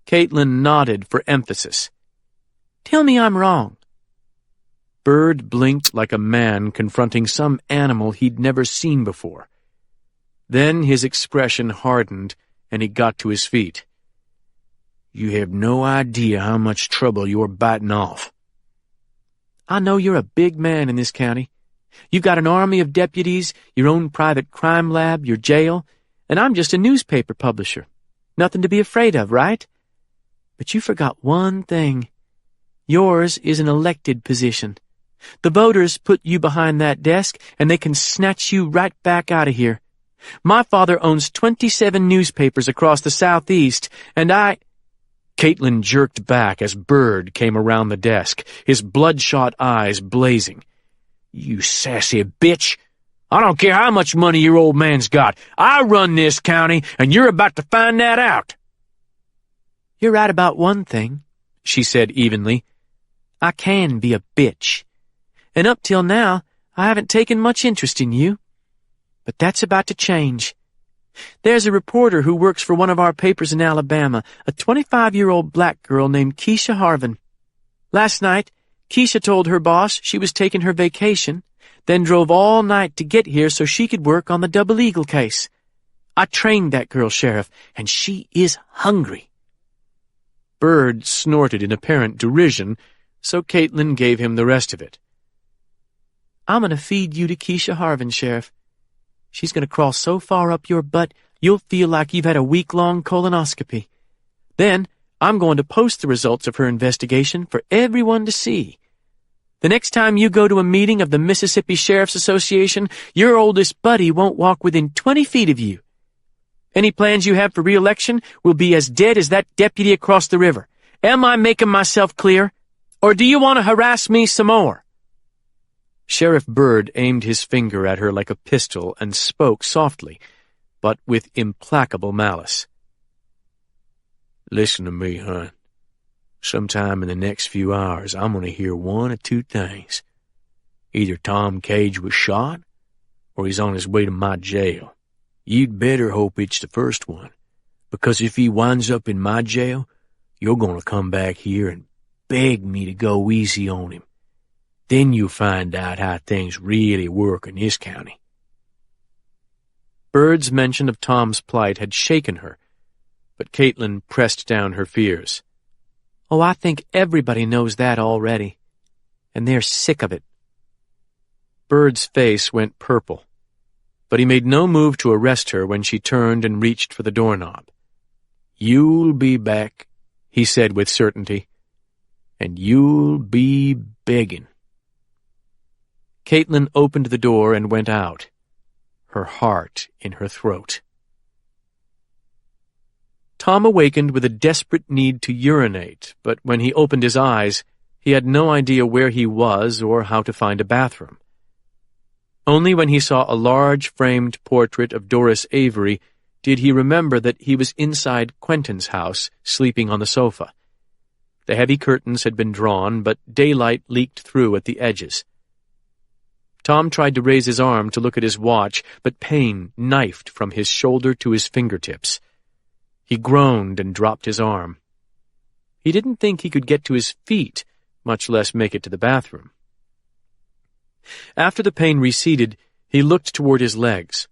Speaker 3: Caitlin nodded for emphasis. "Tell me I'm wrong." Byrd blinked like a man confronting some animal he'd never seen before. Then his expression hardened, and he got to his feet. "You have no idea how much trouble you're biting off." "I know you're a big man in this county. You've got an army of deputies, your own private crime lab, your jail, and I'm just a newspaper publisher. Nothing to be afraid of, right? But you forgot one thing. Yours is an elected position. The voters put you behind that desk, and they can snatch you right back out of here. My father owns 27 newspapers across the Southeast, and I—" Caitlin jerked back as Byrd came around the desk, his bloodshot eyes blazing. "You sassy bitch! I don't care how much money your old man's got. I run this county, and you're about to find that out." "You're right about one thing," she said evenly. "I can be a bitch. And up till now, I haven't taken much interest in you. But that's about to change. There's a reporter who works for one of our papers in Alabama, a 25-year-old black girl named Keisha Harvin. Last night, Keisha told her boss she was taking her vacation, then drove all night to get here so she could work on the Double Eagle case. I trained that girl, Sheriff, and she is hungry." Byrd snorted in apparent derision, so Caitlin gave him the rest of it. "I'm going to feed you to Keisha Harvin, Sheriff. She's going to crawl so far up your butt you'll feel like you've had a week-long colonoscopy. Then I'm going to post the results of her investigation for everyone to see. The next time you go to a meeting of the Mississippi Sheriff's Association, your oldest buddy won't walk within 20 feet of you. Any plans you have for re-election will be as dead as that deputy across the river. Am I making myself clear? Or do you want to harass me some more?" Sheriff Byrd aimed his finger at her like a pistol and spoke softly, but with implacable malice.
Speaker 2: "Listen to me, hon. Sometime in the next few hours, I'm going to hear one of two things. Either Tom Cage was shot, or he's on his way to my jail. You'd better hope it's the first one, because if he winds up in my jail, you're going to come back here and beg me to go easy on him. Then you'll find out how things really work in this county."
Speaker 3: Byrd's mention of Tom's plight had shaken her, but Caitlin pressed down her fears. "Oh, I think everybody knows that already, and they're sick of it." Byrd's face went purple, but he made no move to arrest her when she turned and reached for the doorknob.
Speaker 2: "You'll be back," he said with certainty, "and you'll be begging."
Speaker 3: Caitlin opened the door and went out, her heart in her throat. Tom awakened with a desperate need to urinate, but when he opened his eyes, he had no idea where he was or how to find a bathroom. Only when he saw a large framed portrait of Doris Avery did he remember that he was inside Quentin's house, sleeping on the sofa. The heavy curtains had been drawn, but daylight leaked through at the edges. Tom tried to raise his arm to look at his watch, but pain knifed from his shoulder to his fingertips. He groaned and dropped his arm. He didn't think he could get to his feet, much less make it to the bathroom. After the pain receded, he looked toward his legs.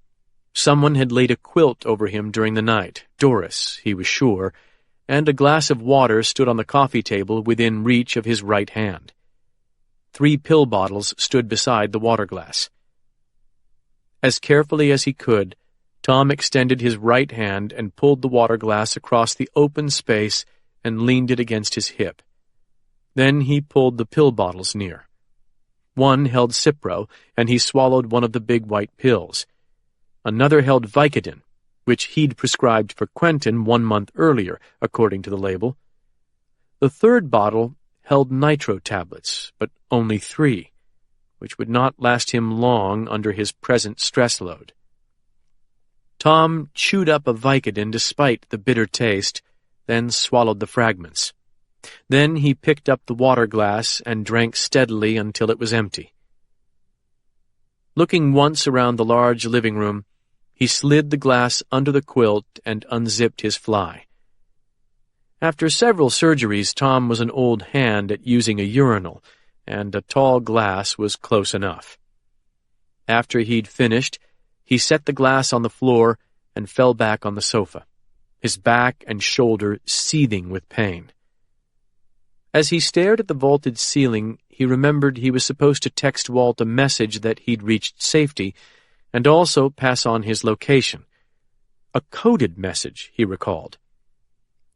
Speaker 3: Someone had laid a quilt over him during the night, Doris, he was sure, and a glass of water stood on the coffee table within reach of his right hand. 3 pill bottles stood beside the water glass. As carefully as he could, Tom extended his right hand and pulled the water glass across the open space and leaned it against his hip. Then he pulled the pill bottles near. One held Cipro, and he swallowed one of the big white pills. Another held Vicodin, which he'd prescribed for Quentin 1 month earlier, according to the label. The third bottle held nitro tablets, but only 3, which would not last him long under his present stress load. Tom chewed up a Vicodin despite the bitter taste, then swallowed the fragments. Then he picked up the water glass and drank steadily until it was empty. Looking once around the large living room, he slid the glass under the quilt and unzipped his fly. After several surgeries, Tom was an old hand at using a urinal, and a tall glass was close enough. After he'd finished, he set the glass on the floor and fell back on the sofa, his back and shoulder seething with pain. As he stared at the vaulted ceiling, he remembered he was supposed to text Walt a message that he'd reached safety, and also pass on his location. A coded message, he recalled.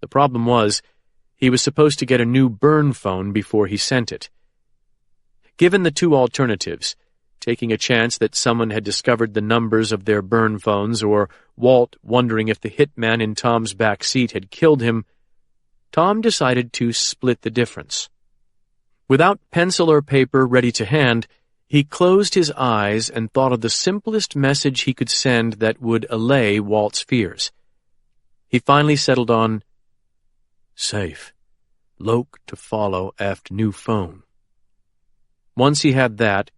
Speaker 3: The problem was, he was supposed to get a new burn phone before he sent it. Given the 2 alternatives, taking a chance that someone had discovered the numbers of their burn phones, or Walt wondering if the hitman in Tom's back seat had killed him, Tom decided to split the difference. Without pencil or paper ready to hand, he closed his eyes and thought of the simplest message he could send that would allay Walt's fears. He finally settled on, "Safe. Loke to follow after new phone." Once he had that,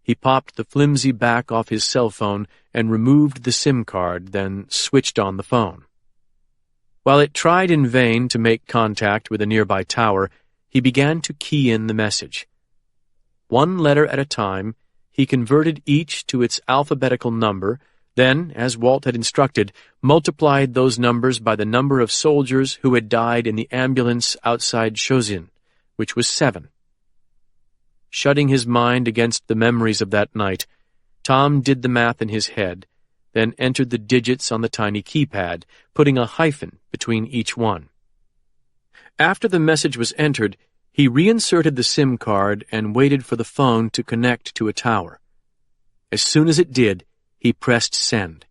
Speaker 3: he popped the flimsy back off his cell phone and removed the SIM card, then switched on the phone. While it tried in vain to make contact with a nearby tower, he began to key in the message. 1 letter at a time, he converted each to its alphabetical number, then, as Walt had instructed, multiplied those numbers by the number of soldiers who had died in the ambulance outside Chosin, which was 7. Shutting his mind against the memories of that night, Tom did the math in his head, then entered the digits on the tiny keypad, putting a hyphen between each one.
Speaker 1: After the message was entered, he reinserted the SIM card and waited for the phone to connect to a tower. As soon as it did, he pressed send.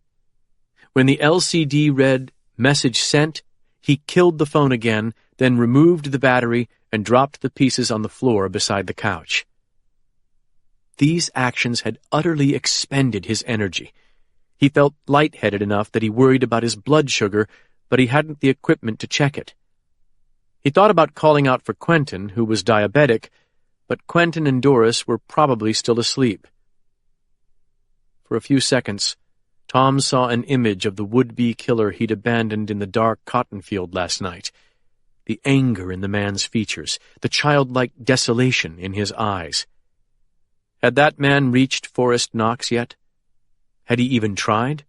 Speaker 1: When the LCD read "Message sent," he killed the phone again, then removed the battery and dropped the pieces on the floor beside the couch. These actions had utterly expended his energy. He felt lightheaded enough that he worried about his blood sugar, but he hadn't the equipment to check it. He thought about calling out for Quentin, who was diabetic, but Quentin and Doris were probably still asleep. For a few seconds, Tom saw an image of the would-be killer he'd abandoned in the dark cotton field last night. The anger in the man's features, the childlike desolation in his eyes. Had that man reached Forrest Knox yet? Had he even tried?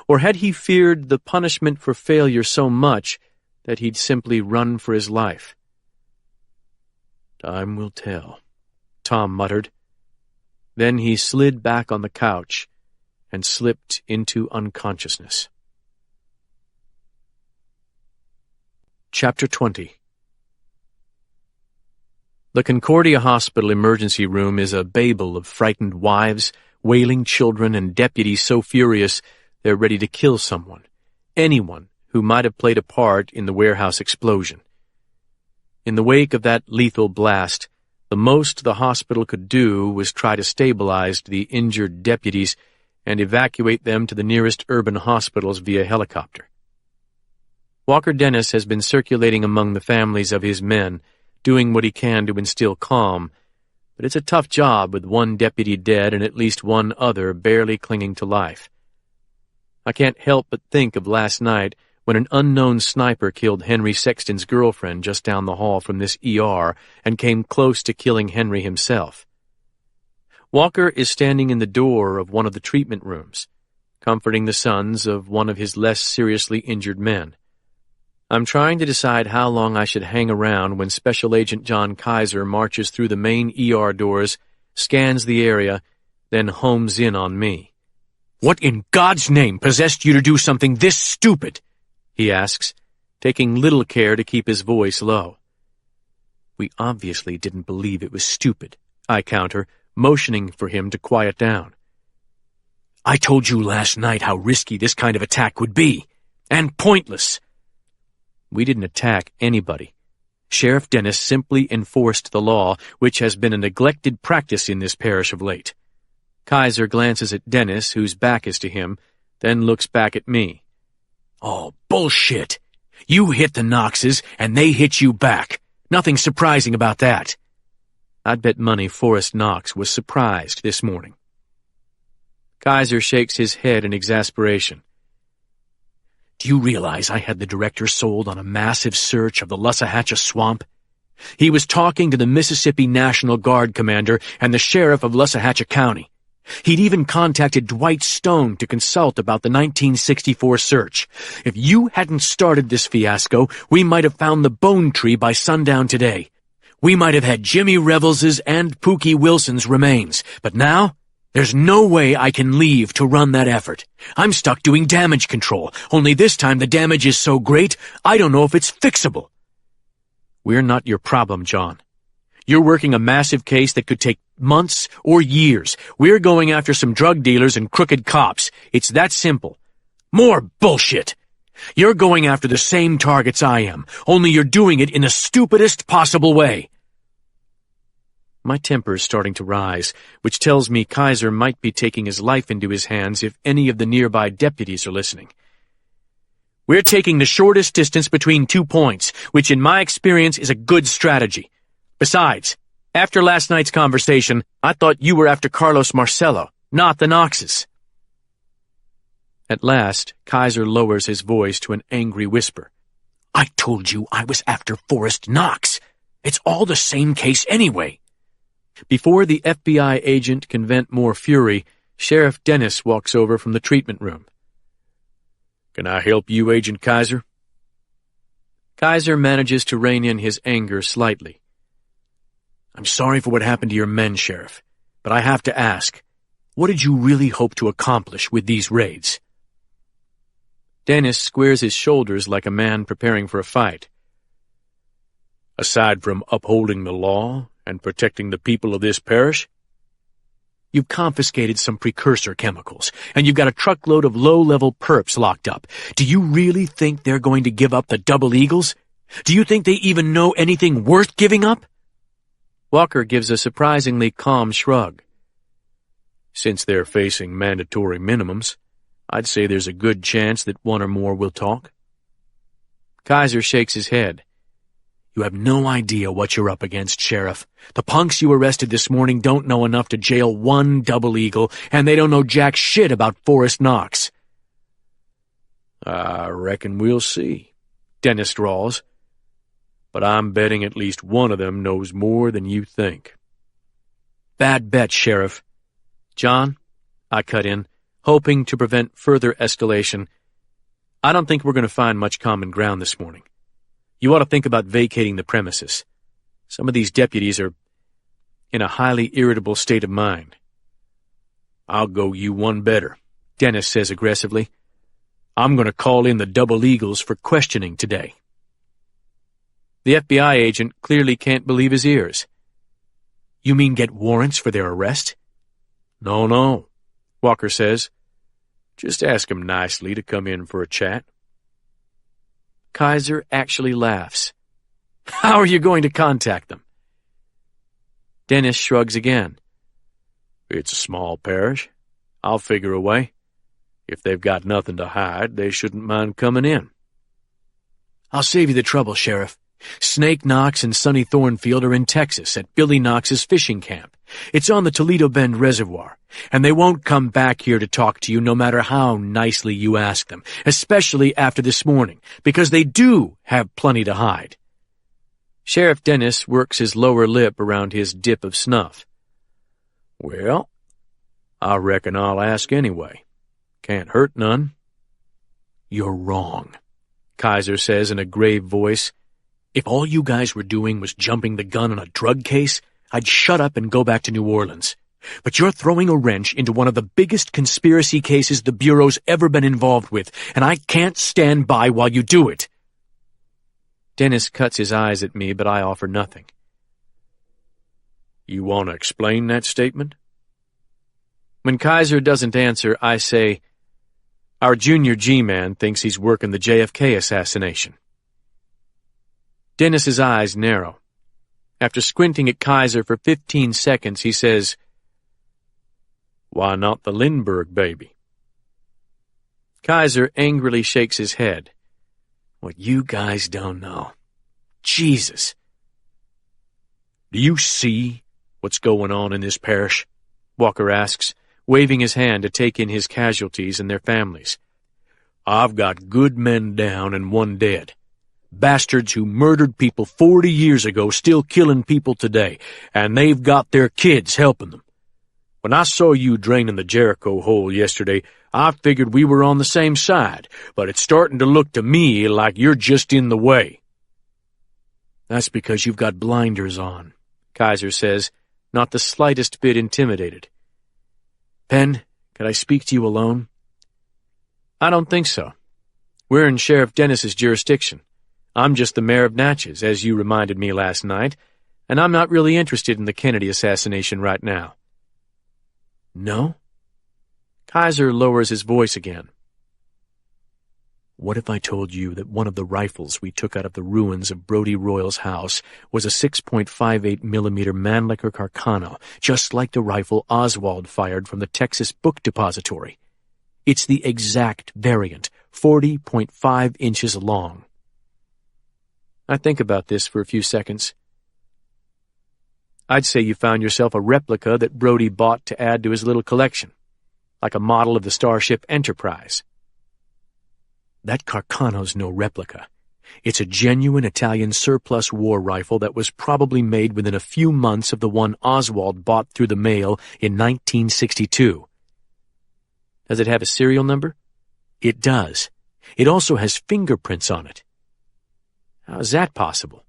Speaker 1: Or had he feared the punishment for failure so much that he'd simply run for his life? "Time will tell," Tom muttered. Then he slid back on the couch and slipped into unconsciousness. Chapter 20. The Concordia Hospital emergency room is a babel of frightened wives, wailing children, and deputies so furious they're ready to kill someone, anyone who might have played a part in the warehouse explosion. In the wake of that lethal blast, the most the hospital could do was try to stabilize the injured deputies and evacuate them to the nearest urban hospitals via helicopter. Walker Dennis has been circulating among the families of his men, doing what he can to instill calm, but it's a tough job with one deputy dead and at least one other barely clinging to life. I can't help but think of last night when an unknown sniper killed Henry Sexton's girlfriend just down the hall from this ER and came close to killing Henry himself. Walker is standing in the door of one of the treatment rooms, comforting the sons of one of his less seriously injured men. I'm trying to decide how long I should hang around when Special Agent John Kaiser marches through the main ER doors, scans the area, then homes in on me. "What in God's name possessed you to do something this stupid?" he asks, taking little care to keep his voice low. "We obviously didn't believe it was stupid," I counter, motioning for him to quiet down. "I told you last night how risky this kind of attack would be, and pointless." "We didn't attack anybody. Sheriff Dennis simply enforced the law, which has been a neglected practice in this parish of late." Kaiser glances at Dennis, whose back is to him, then looks back at me. "Oh, bullshit! You hit the Knoxes, and they hit you back. Nothing surprising about that." I'd bet money Forrest Knox was surprised this morning. Kaiser shakes his head in exasperation. "Do you realize I had the director sold on a massive search of the Lussahatchee Swamp? He was talking to the Mississippi National Guard commander and the sheriff of Lussahatchee County. He'd even contacted Dwight Stone to consult about the 1964 search. If you hadn't started this fiasco, we might have found the bone tree by sundown today. We might have had Jimmy Revels's and Pookie Wilson's remains, but now there's no way I can leave to run that effort. I'm stuck doing damage control, only this time the damage is so great, I don't know if it's fixable." "We're not your problem, John. You're working a massive case that could take months or years. We're going after some drug dealers and crooked cops. It's that simple." "More bullshit! You're going after the same targets I am, only you're doing it in the stupidest possible way." My temper's starting to rise, which tells me Kaiser might be taking his life into his hands if any of the nearby deputies are listening. "We're taking the shortest distance between 2 points, which in my experience is a good strategy. Besides, after last night's conversation, I thought you were after Carlos Marcello, not the Knoxes." At last, Kaiser lowers his voice to an angry whisper. "I told you I was after Forrest Knox. It's all the same case anyway." Before the FBI agent can vent more fury, Sheriff Dennis walks over from the treatment room. "Can I help you, Agent Kaiser?" Kaiser manages to rein in his anger slightly. "I'm sorry for what happened to your men, Sheriff, but I have to ask, what did you really hope to accomplish with these raids?" Dennis squares his shoulders like a man preparing for a fight.
Speaker 2: Aside from upholding the law and protecting the people of this parish?
Speaker 3: You've confiscated some precursor chemicals, and you've got a truckload of low-level perps locked up. Do you really think they're going to give up the double eagles? Do you think they even know anything worth giving up? Walker gives a surprisingly calm shrug.
Speaker 2: Since they're facing mandatory minimums, I'd say there's a good chance that one or more will talk.
Speaker 3: Kaiser shakes his head. You have no idea what you're up against, Sheriff. The punks you arrested this morning don't know enough to jail one double eagle, and they don't know jack shit about Forrest Knox.
Speaker 2: I reckon we'll see, Dennis drawls. But I'm betting at least one of them knows more than you think.
Speaker 3: Bad bet, Sheriff. John, I cut in, hoping to prevent further escalation. I don't think we're going to find much common ground this morning. You ought to think about vacating the premises. Some of these deputies are in a highly irritable state of mind.
Speaker 2: I'll go you one better,
Speaker 3: Dennis says aggressively.
Speaker 2: I'm going to call in the double eagles for questioning today.
Speaker 3: The FBI agent clearly can't believe his ears. You mean get warrants for their arrest?
Speaker 2: No, Walker says. Just ask him nicely to come in for a chat.
Speaker 3: Kaiser actually laughs. How are you going to contact them? Dennis shrugs again.
Speaker 2: It's a small parish. I'll figure a way. If they've got nothing to hide, they shouldn't mind coming in.
Speaker 3: I'll save you the trouble, Sheriff. Snake Knox and Sonny Thornfield are in Texas at Billy Knox's fishing camp. It's on the Toledo Bend Reservoir, and they won't come back here to talk to you no matter how nicely you ask them, especially after this morning, because they do have plenty to hide. Sheriff Dennis works his lower lip around his dip of snuff.
Speaker 2: Well, I reckon I'll ask anyway. Can't hurt none.
Speaker 3: You're wrong, Kaiser says in a grave voice. If all you guys were doing was jumping the gun on a drug case, I'd shut up and go back to New Orleans. But you're throwing a wrench into one of the biggest conspiracy cases the Bureau's ever been involved with, and I can't stand by while you do it. Dennis cuts his eyes at me, but I offer nothing.
Speaker 2: You want to explain that statement?
Speaker 3: When Kaiser doesn't answer, I say, our junior G-man thinks he's working the JFK assassination. Dennis's eyes narrow. After squinting at Kaiser for 15 seconds, he says,
Speaker 2: Why not the Lindbergh baby?
Speaker 3: Kaiser angrily shakes his head. What you guys don't know. Jesus.
Speaker 2: Do you see what's going on in this parish?
Speaker 3: Walker asks, waving his hand to take in his casualties and their families.
Speaker 2: I've got good men down and one dead. Bastards who murdered people 40 years ago still killing people today, and they've got their kids helping them. When I saw you draining the Jericho hole yesterday, I figured we were on the same side, but it's starting to look to me like you're just in the way.
Speaker 3: That's because you've got blinders on, Kaiser says, not the slightest bit intimidated. Penn, could I speak to you alone? I don't think so. We're in Sheriff Dennis's jurisdiction. I'm just the mayor of Natchez, as you reminded me last night, and I'm not really interested in the Kennedy assassination right now. No? Kaiser lowers his voice again. What if I told you that one of the rifles we took out of the ruins of Brodie Royal's house was a 6.58 millimeter Mannlicher Carcano, just like the rifle Oswald fired from the Texas Book Depository? It's the exact variant, 40.5 inches long. I think about this for a few seconds. I'd say you found yourself a replica that Brodie bought to add to his little collection, like a model of the Starship Enterprise. That Carcano's no replica. It's a genuine Italian surplus war rifle that was probably made within a few months of the one Oswald bought through the mail in 1962. Does it have a serial number? It does. It also has fingerprints on it. How is that possible?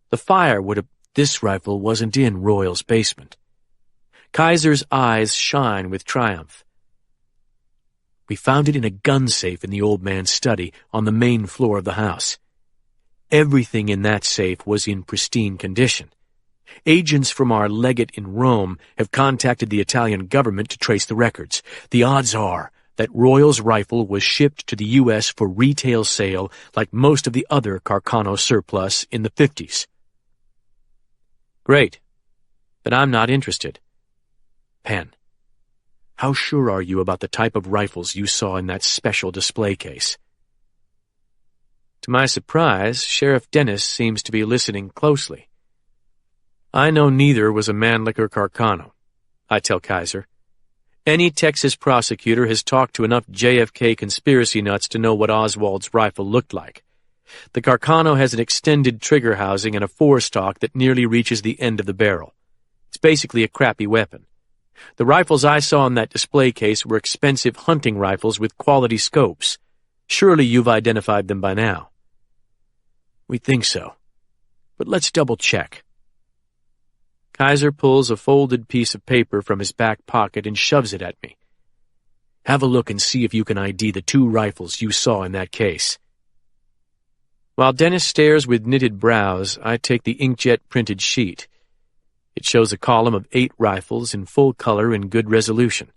Speaker 3: The fire would have... This rifle wasn't in Royal's basement. Kaiser's eyes shine with triumph. We found it in a gun safe in the old man's study on the main floor of the house. Everything in that safe was in pristine condition. Agents from our legate in Rome have contacted the Italian government to trace the records. The odds are that Royal's rifle was shipped to the U.S. for retail sale like most of the other Carcano surplus in the 50s. Great, but I'm not interested. Penn, how sure are you about the type of rifles you saw in that special display case? To my surprise, Sheriff Dennis seems to be listening closely. I know neither was a Mannlicher Carcano, I tell Kaiser. Any Texas prosecutor has talked to enough JFK conspiracy nuts to know what Oswald's rifle looked like. The Carcano has an extended trigger housing and a forestock that nearly reaches the end of the barrel. It's basically a crappy weapon. The rifles I saw in that display case were expensive hunting rifles with quality scopes. Surely you've identified them by now. We think so, but let's double-check. Kaiser pulls a folded piece of paper from his back pocket and shoves it at me. Have a look and see if you can ID the 2 rifles you saw in that case. While Dennis stares with knitted brows, I take the inkjet-printed sheet. It shows a column of 8 rifles in full color and good resolution.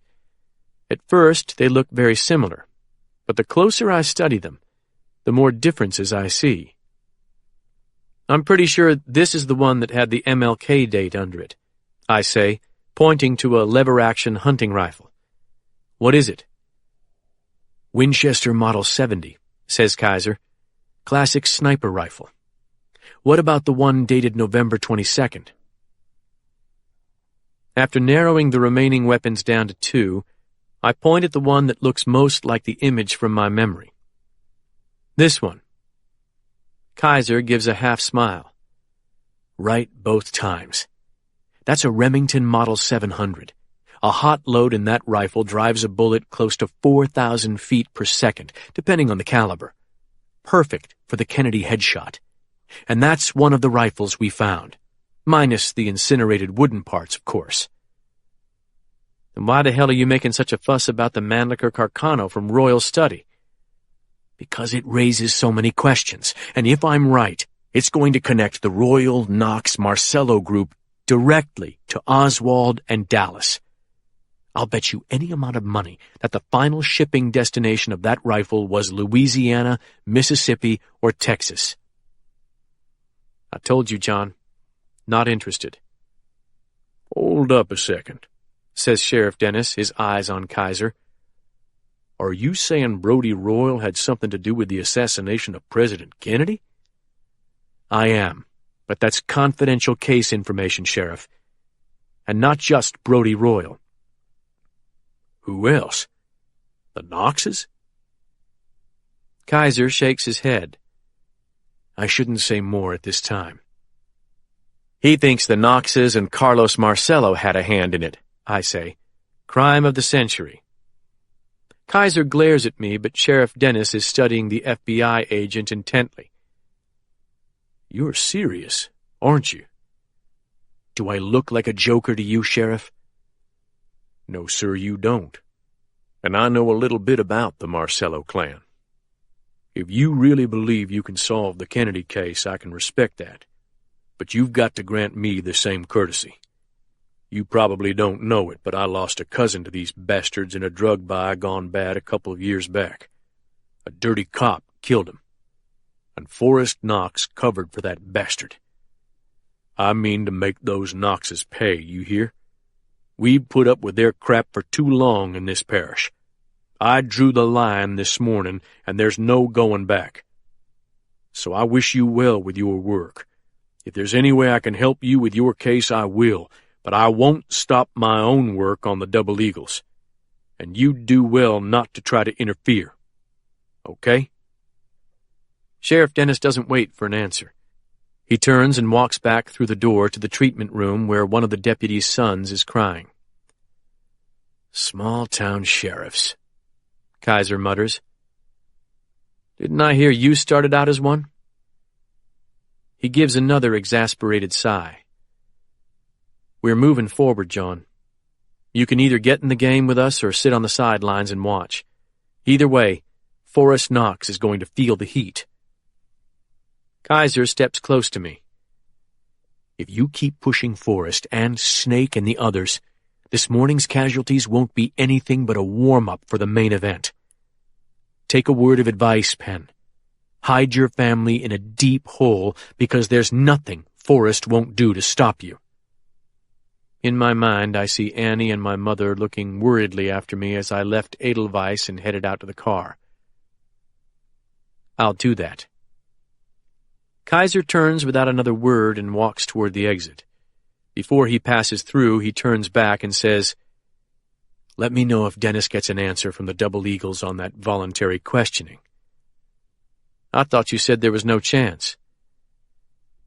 Speaker 3: At first, they look very similar, but the closer I study them, the more differences I see. I'm pretty sure this is the one that had the MLK date under it, I say, pointing to a lever-action hunting rifle. What is it? Winchester Model 70, says Kaiser. Classic sniper rifle. What about the one dated November 22nd? After narrowing the remaining weapons down to 2, I point at the one that looks most like the image from my memory. This one. Kaiser gives a half smile. Right both times. That's a Remington Model 700. A hot load in that rifle drives a bullet close to 4,000 feet per second, depending on the caliber. Perfect for the Kennedy headshot. And that's one of the rifles we found. Minus the incinerated wooden parts, of course. Then why the hell are you making such a fuss about the Mannlicher Carcano from Royal Study? Because it raises so many questions, and if I'm right, it's going to connect the Royal Knox Marcello group directly to Oswald and Dallas. I'll bet you any amount of money that the final shipping destination of that rifle was Louisiana, Mississippi, or Texas. I told you, John. Not interested.
Speaker 2: Hold up a second,
Speaker 3: says Sheriff Dennis, his eyes on Kaiser.
Speaker 2: Are you saying Brodie Royal had something to do with the assassination of President Kennedy?
Speaker 3: I am, but that's confidential case information, Sheriff. And not just Brodie Royal.
Speaker 2: Who else? The Knoxes?
Speaker 3: Kaiser shakes his head. I shouldn't say more at this time. He thinks the Knoxes and Carlos Marcello had a hand in it, I say. Crime of the century. Kaiser glares at me, but Sheriff Dennis is studying the FBI agent intently.
Speaker 2: You're serious, aren't you?
Speaker 3: Do I look like a joker to you, Sheriff?
Speaker 2: No, sir, you don't. And I know a little bit about the Marcello clan. If you really believe you can solve the Kennedy case, I can respect that. But you've got to grant me the same courtesy. You probably don't know it, but I lost a cousin to these bastards in a drug buy gone bad a couple of years back. A dirty cop killed him. And Forrest Knox covered for that bastard. I mean to make those Knoxes pay, you hear? We've put up with their crap for too long in this parish. I drew the line this morning, and there's no going back. So I wish you well with your work. If there's any way I can help you with your case, I will, but I won't stop my own work on the Double Eagles. And you'd do well not to try to interfere. Okay?
Speaker 3: Sheriff Dennis doesn't wait for an answer. He turns and walks back through the door to the treatment room where one of the deputy's sons is crying.
Speaker 2: Small-town sheriffs,
Speaker 3: Kaiser mutters. Didn't I hear you started out as one? He gives another exasperated sigh. We're moving forward, John. You can either get in the game with us or sit on the sidelines and watch. Either way, Forrest Knox is going to feel the heat. Kaiser steps close to me.
Speaker 2: If you keep pushing Forrest and Snake and the others, this morning's casualties won't be anything but a warm-up for the main event. Take a word of advice, Penn. Hide your family in a deep hole because there's nothing Forrest won't do to stop you.
Speaker 3: In my mind, I see Annie and my mother looking worriedly after me as I left Edelweiss and headed out to the car. I'll do that. Kaiser turns without another word and walks toward the exit. Before he passes through, he turns back and says, "Let me know if Dennis gets an answer from the Double Eagles on that voluntary questioning." "I thought you said there was no chance."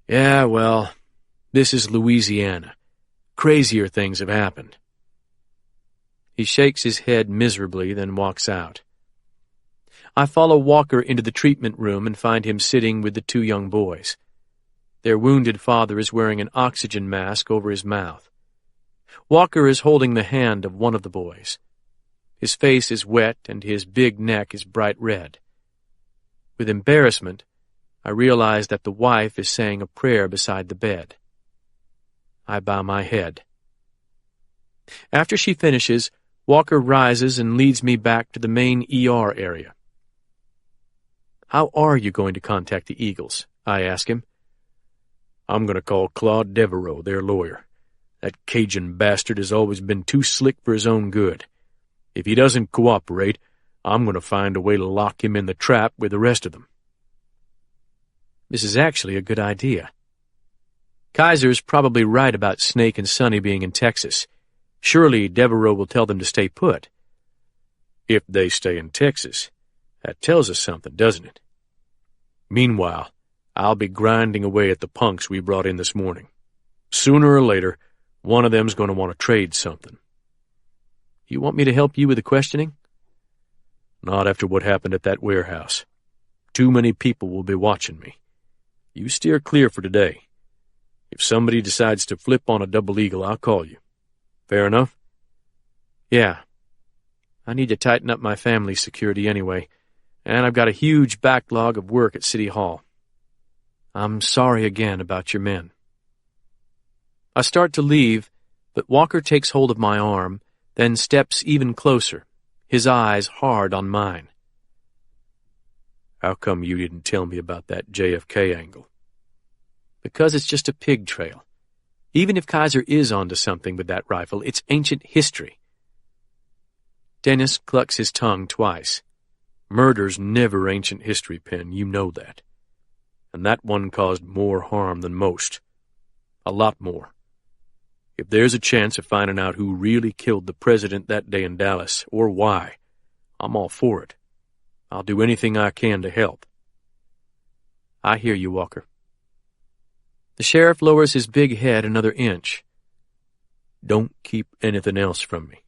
Speaker 3: "Yeah, well, this is Louisiana. Crazier things have happened." He shakes his head miserably, then walks out. I follow Walker into the treatment room and find him sitting with the two young boys. Their wounded father is wearing an oxygen mask over his mouth. Walker is holding the hand of one of the boys. His face is wet and his big neck is bright red. With embarrassment, I realize that the wife is saying a prayer beside the bed. I bow my head. After she finishes, Walker rises and leads me back to the main ER area. "How are you going to contact the Eagles?" I ask him.
Speaker 2: "I'm going to call Claude Devereaux, their lawyer. That Cajun bastard has always been too slick for his own good. If he doesn't cooperate, I'm going to find a way to lock him in the trap with the rest of them."
Speaker 3: This is actually a good idea. Kaiser's probably right about Snake and Sonny being in Texas. Surely Devereaux will tell them to stay put.
Speaker 2: If they stay in Texas, that tells us something, doesn't it? Meanwhile, I'll be grinding away at the punks we brought in this morning. Sooner or later, one of them's going to want to trade something.
Speaker 3: You want me to help you with the questioning?
Speaker 2: Not after what happened at that warehouse. Too many people will be watching me. You steer clear for today. If somebody decides to flip on a Double Eagle, I'll call you. Fair enough?
Speaker 3: Yeah. I need to tighten up my family security anyway, and I've got a huge backlog of work at City Hall. I'm sorry again about your men. I start to leave, but Walker takes hold of my arm, then steps even closer, his eyes hard on mine.
Speaker 2: "How come you didn't tell me about that JFK angle?"
Speaker 3: "Because it's just a pig trail. Even if Kaiser is onto something with that rifle, it's ancient history." Dennis clucks his tongue twice.
Speaker 2: "Murder's never ancient history, Penn, you know that. And that one caused more harm than most. A lot more. If there's a chance of finding out who really killed the president that day in Dallas, or why, I'm all for it. I'll do anything I can to help."
Speaker 3: I hear you, Walker. The sheriff lowers his big head another inch.
Speaker 2: "Don't keep anything else from me,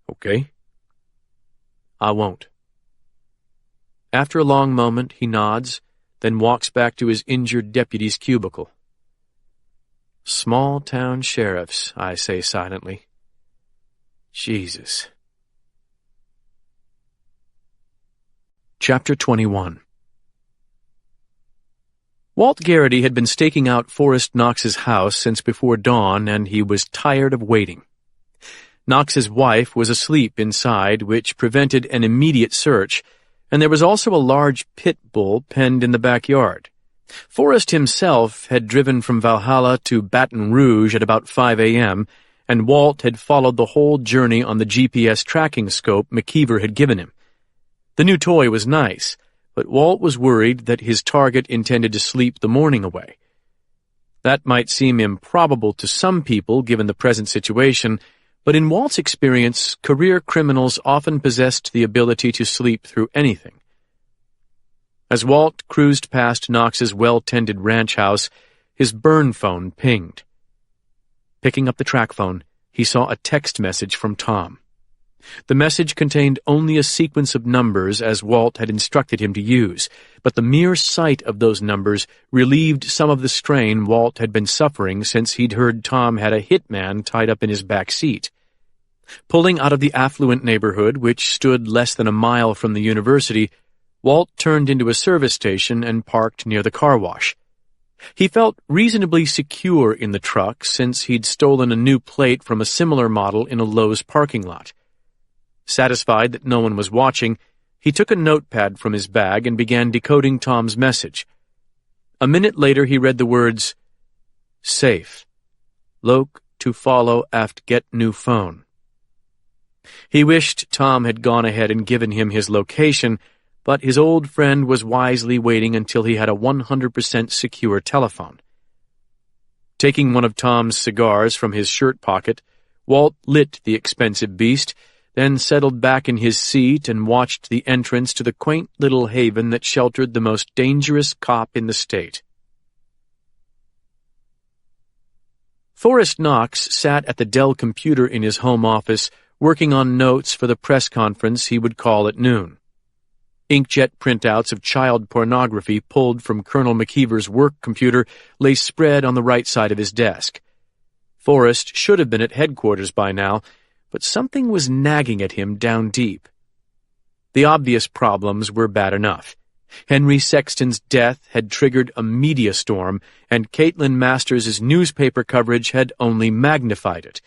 Speaker 2: okay?"
Speaker 3: "I won't." After a long moment, he nods, then walks back to his injured deputy's cubicle. Small-town sheriffs, I say silently. Jesus. Chapter 21. Walt Garrity had been staking out Forrest Knox's house since before dawn, and he was tired of waiting. Knox's wife was asleep inside, which prevented an immediate search, and there was also a large pit bull penned in the backyard. Forrest himself had driven from Valhalla to Baton Rouge at about 5 a.m., and Walt had followed the whole journey on the GPS tracking scope McKeever had given him. The new toy was nice, but Walt was worried that his target intended to sleep the morning away. That might seem improbable to some people given the present situation, but in Walt's experience, career criminals often possessed the ability to sleep through anything. As Walt cruised past Knox's well-tended ranch house, his burn phone pinged. Picking up the track phone, he saw a text message from Tom. The message contained only a sequence of numbers as Walt had instructed him to use, but the mere sight of those numbers relieved some of the strain Walt had been suffering since he'd heard Tom had a hitman tied up in his back seat. Pulling out of the affluent neighborhood, which stood less than a mile from the university, Walt turned into a service station and parked near the car wash. He felt reasonably secure in the truck since he'd stolen a new plate from a similar model in a Lowe's parking lot. Satisfied that no one was watching, he took a notepad from his bag and began decoding Tom's message. A minute later he read the words, "Safe. Loc to follow aft get new phone." He wished Tom had gone ahead and given him his location, but his old friend was wisely waiting until he had a 100% secure telephone. Taking one of Tom's cigars from his shirt pocket, Walt lit the expensive beast, then settled back in his seat and watched the entrance to the quaint little haven that sheltered the most dangerous cop in the state. Forrest Knox sat at the Dell computer in his home office, working on notes for the press conference he would call at noon. Inkjet printouts of child pornography pulled from Colonel McKeever's work computer lay spread on the right side of his desk. Forrest should have been at headquarters by now, but something was nagging at him down deep. The obvious problems were bad enough. Henry Sexton's death had triggered a media storm, and Caitlin Masters' newspaper coverage had only magnified it.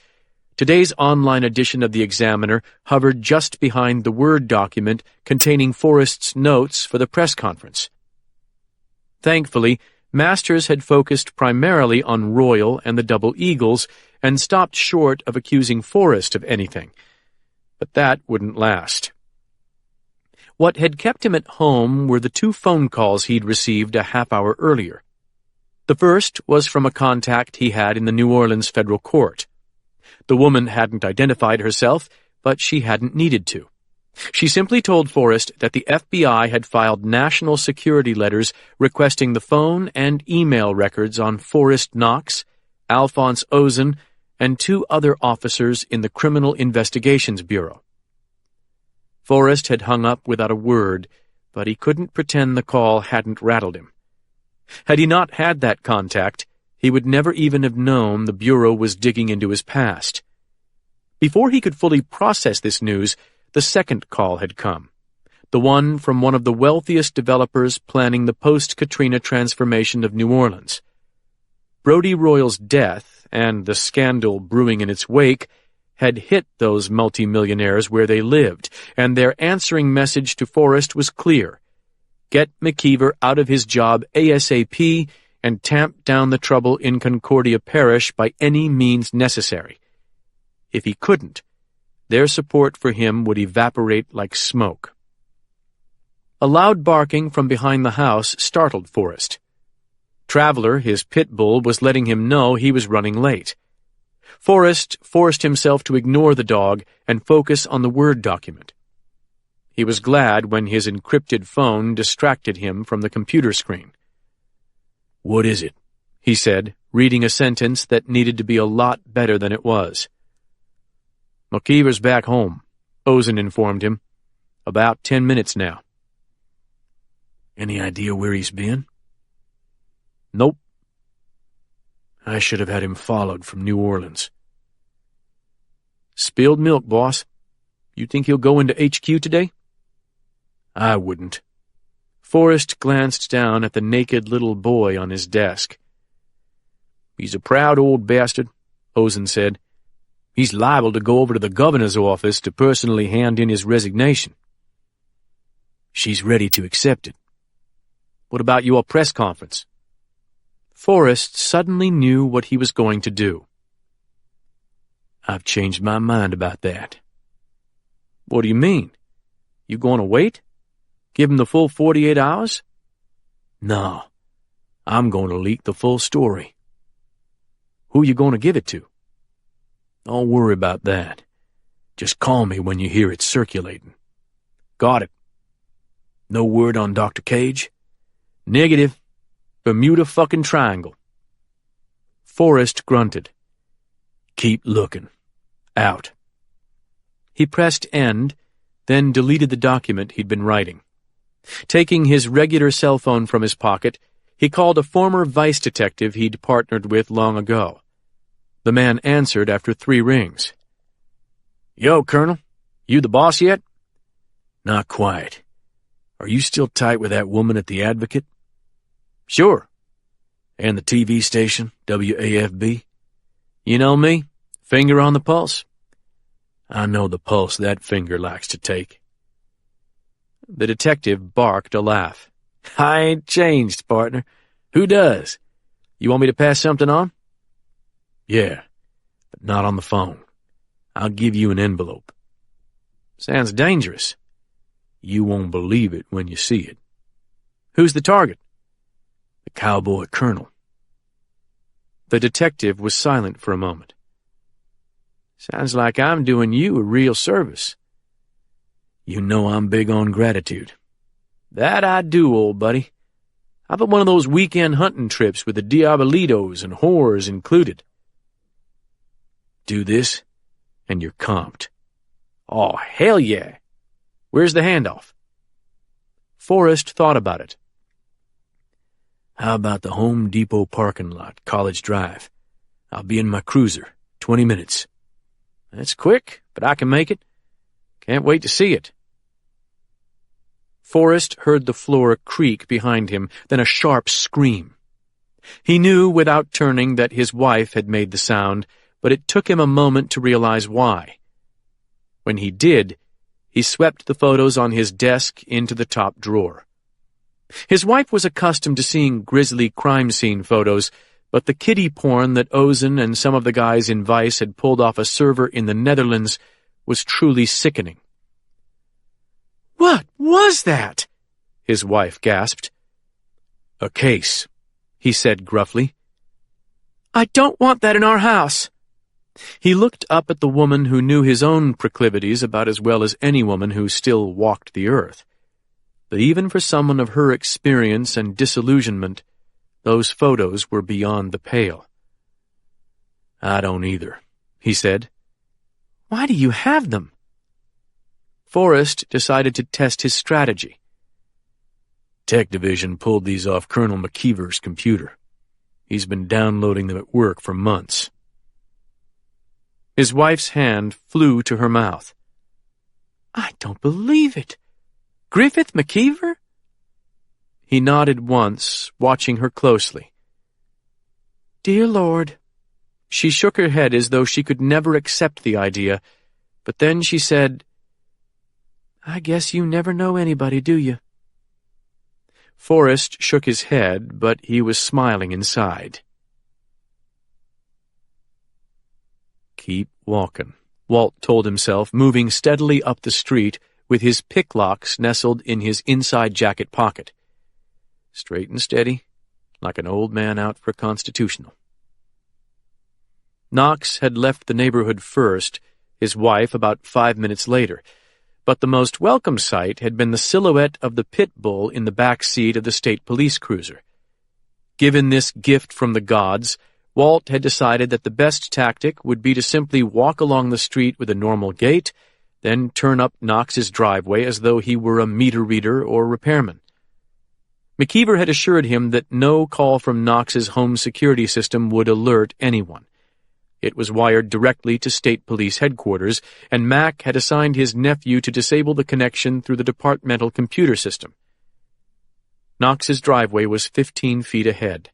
Speaker 3: Today's online edition of the Examiner hovered just behind the Word document containing Forrest's notes for the press conference. Thankfully, Masters had focused primarily on Royal and the Double Eagles and stopped short of accusing Forrest of anything. But that wouldn't last. What had kept him at home were the 2 phone calls he'd received a half-hour earlier. The first was from a contact he had in the New Orleans federal court. The woman hadn't identified herself, but she hadn't needed to. She simply told Forrest that the FBI had filed national security letters requesting the phone and email records on Forrest Knox, Alphonse Ozen, and 2 other officers in the Criminal Investigations Bureau. Forrest had hung up without a word, but he couldn't pretend the call hadn't rattled him. Had he not had that contact, he would never even have known the Bureau was digging into his past. Before he could fully process this news, the second call had come, the one from one of the wealthiest developers planning the post-Katrina transformation of New Orleans. Brodie Royal's death, and the scandal brewing in its wake, had hit those multimillionaires where they lived, and their answering message to Forrest was clear: get McKeever out of his job ASAP and tamp down the trouble in Concordia Parish by any means necessary. If he couldn't, their support for him would evaporate like smoke. A loud barking from behind the house startled Forrest. Traveler, his pit bull, was letting him know he was running late. Forrest forced himself to ignore the dog and focus on the Word document. He was glad when his encrypted phone distracted him from the computer screen. "What is it?" he said, reading a sentence that needed to be a lot better than it was. "McKeever's back home," Ozen informed him. "About 10 minutes now." "Any idea where he's been?" "Nope." "I should have had him followed from New Orleans." "Spilled milk, boss. You think he'll go into HQ today?" "I wouldn't." Forrest glanced down at the naked little boy on his desk. "He's a proud old bastard," Ozen said. "He's liable to go over to the governor's office to personally hand in his resignation." "She's ready to accept it." "What about your press conference?" Forrest suddenly knew what he was going to do. "I've changed my mind about that." "What do you mean? You going to wait? Give him the full 48 hours? "No, I'm going to leak the full story." "Who you going to give it to?" "Don't worry about that. Just call me when you hear it circulating." "Got it." "No word on Dr. Cage?" "Negative. Bermuda fucking Triangle." Forrest grunted. "Keep looking. Out." He pressed end, then deleted the document he'd been writing. Taking his regular cell phone from his pocket, he called a former vice detective he'd partnered with long ago. The man answered after 3 rings. "Yo, Colonel, you the boss yet?" "Not quite. Are you still tight with that woman at the Advocate?" "Sure."
Speaker 2: And the TV station, WAFB?
Speaker 3: You know me, finger on the pulse.
Speaker 2: I know the pulse that finger likes to take.
Speaker 3: The detective barked a laugh. I ain't changed, partner.
Speaker 2: Who does?
Speaker 3: You want me to pass something on?
Speaker 2: Yeah, but not on the phone. I'll give you an envelope.
Speaker 3: Sounds dangerous.
Speaker 2: You won't believe it when you see it.
Speaker 3: Who's the target?
Speaker 2: The cowboy colonel.
Speaker 3: The detective was silent for a moment. Sounds like I'm doing you a real service.
Speaker 2: You know I'm big on gratitude.
Speaker 3: That I do, old buddy. How about one of those weekend hunting trips with the Diabolitos and whores included?
Speaker 2: Do this, and you're comped.
Speaker 3: Oh, hell yeah. Where's the handoff? Forrest thought about it.
Speaker 2: How about the Home Depot parking lot, College Drive? I'll be in my cruiser, 20 minutes.
Speaker 3: That's quick, but I can make it. Can't wait to see it. Forrest heard the floor creak behind him, then a sharp scream. He knew without turning that his wife had made the sound, but it took him a moment to realize why. When he did, he swept the photos on his desk into the top drawer. His wife was accustomed to seeing grisly crime scene photos, but the kiddie porn that Ozen and some of the guys in Vice had pulled off a server in the Netherlands was truly sickening. "What was that?" his wife gasped.
Speaker 2: "A case," he said gruffly.
Speaker 3: "I don't want that in our house." He looked up at the woman who knew his own proclivities about as well as any woman who still walked the earth. But even for someone of her experience and disillusionment, those photos were beyond the pale.
Speaker 2: "I don't either," he said.
Speaker 3: "Why do you have them?" Forrest decided to test his strategy.
Speaker 2: Tech Division pulled these off Colonel McKeever's computer. He's been downloading them at work for months.
Speaker 3: His wife's hand flew to her mouth. "I don't believe it. Griffith McKeever?" He nodded once, watching her closely. "Dear Lord." She shook her head as though she could never accept the idea, but then she said, "I guess you never know anybody, do you?" Forrest shook his head, but he was smiling inside.
Speaker 2: Keep walking,
Speaker 3: Walt told himself, moving steadily up the street with his picklocks nestled in his inside jacket pocket. Straight and steady, like an old man out for a constitutional. Knox had left the neighborhood first, his wife about 5 minutes later, but the most welcome sight had been the silhouette of the pit bull in the back seat of the state police cruiser. Given this gift from the gods, Walt had decided that the best tactic would be to simply walk along the street with a normal gait, then turn up Knox's driveway as though he were a meter reader or repairman. McKeever had assured him that no call from Knox's home security system would alert anyone. It was wired directly to state police headquarters, and Mac had assigned his nephew to disable the connection through the departmental computer system. Knox's driveway was 15 feet ahead.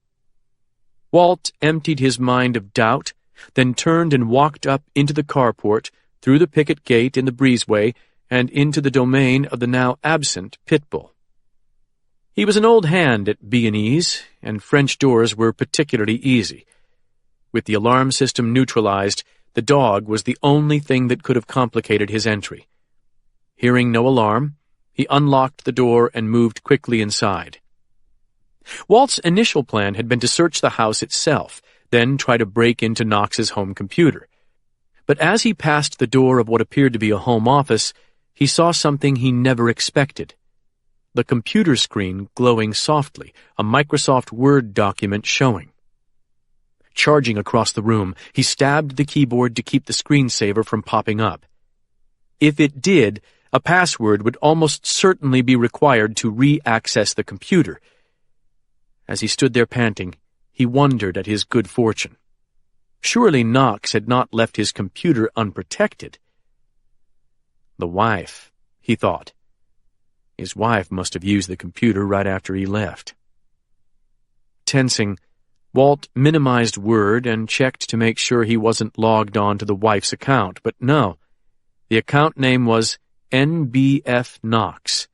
Speaker 3: Walt emptied his mind of doubt, then turned and walked up into the carport, through the picket gate in the breezeway, and into the domain of the now absent Pitbull. He was an old hand at B&Es, and French doors were particularly easy. With the alarm system neutralized, the dog was the only thing that could have complicated his entry. Hearing no alarm, he unlocked the door and moved quickly inside. Walt's initial plan had been to search the house itself, then try to break into Knox's home computer. But as he passed the door of what appeared to be a home office, he saw something he never expected. The computer screen glowing softly, a Microsoft Word document showing. Charging across the room, he stabbed the keyboard to keep the screensaver from popping up. If it did, a password would almost certainly be required to re-access the computer. As he stood there panting, he wondered at his good fortune. Surely Knox had not left his computer unprotected. The wife, he thought. His wife must have used the computer right after he left. Tensing, Walt minimized Word and checked to make sure he wasn't logged on to the wife's account, but no. The account name was NBF Knox.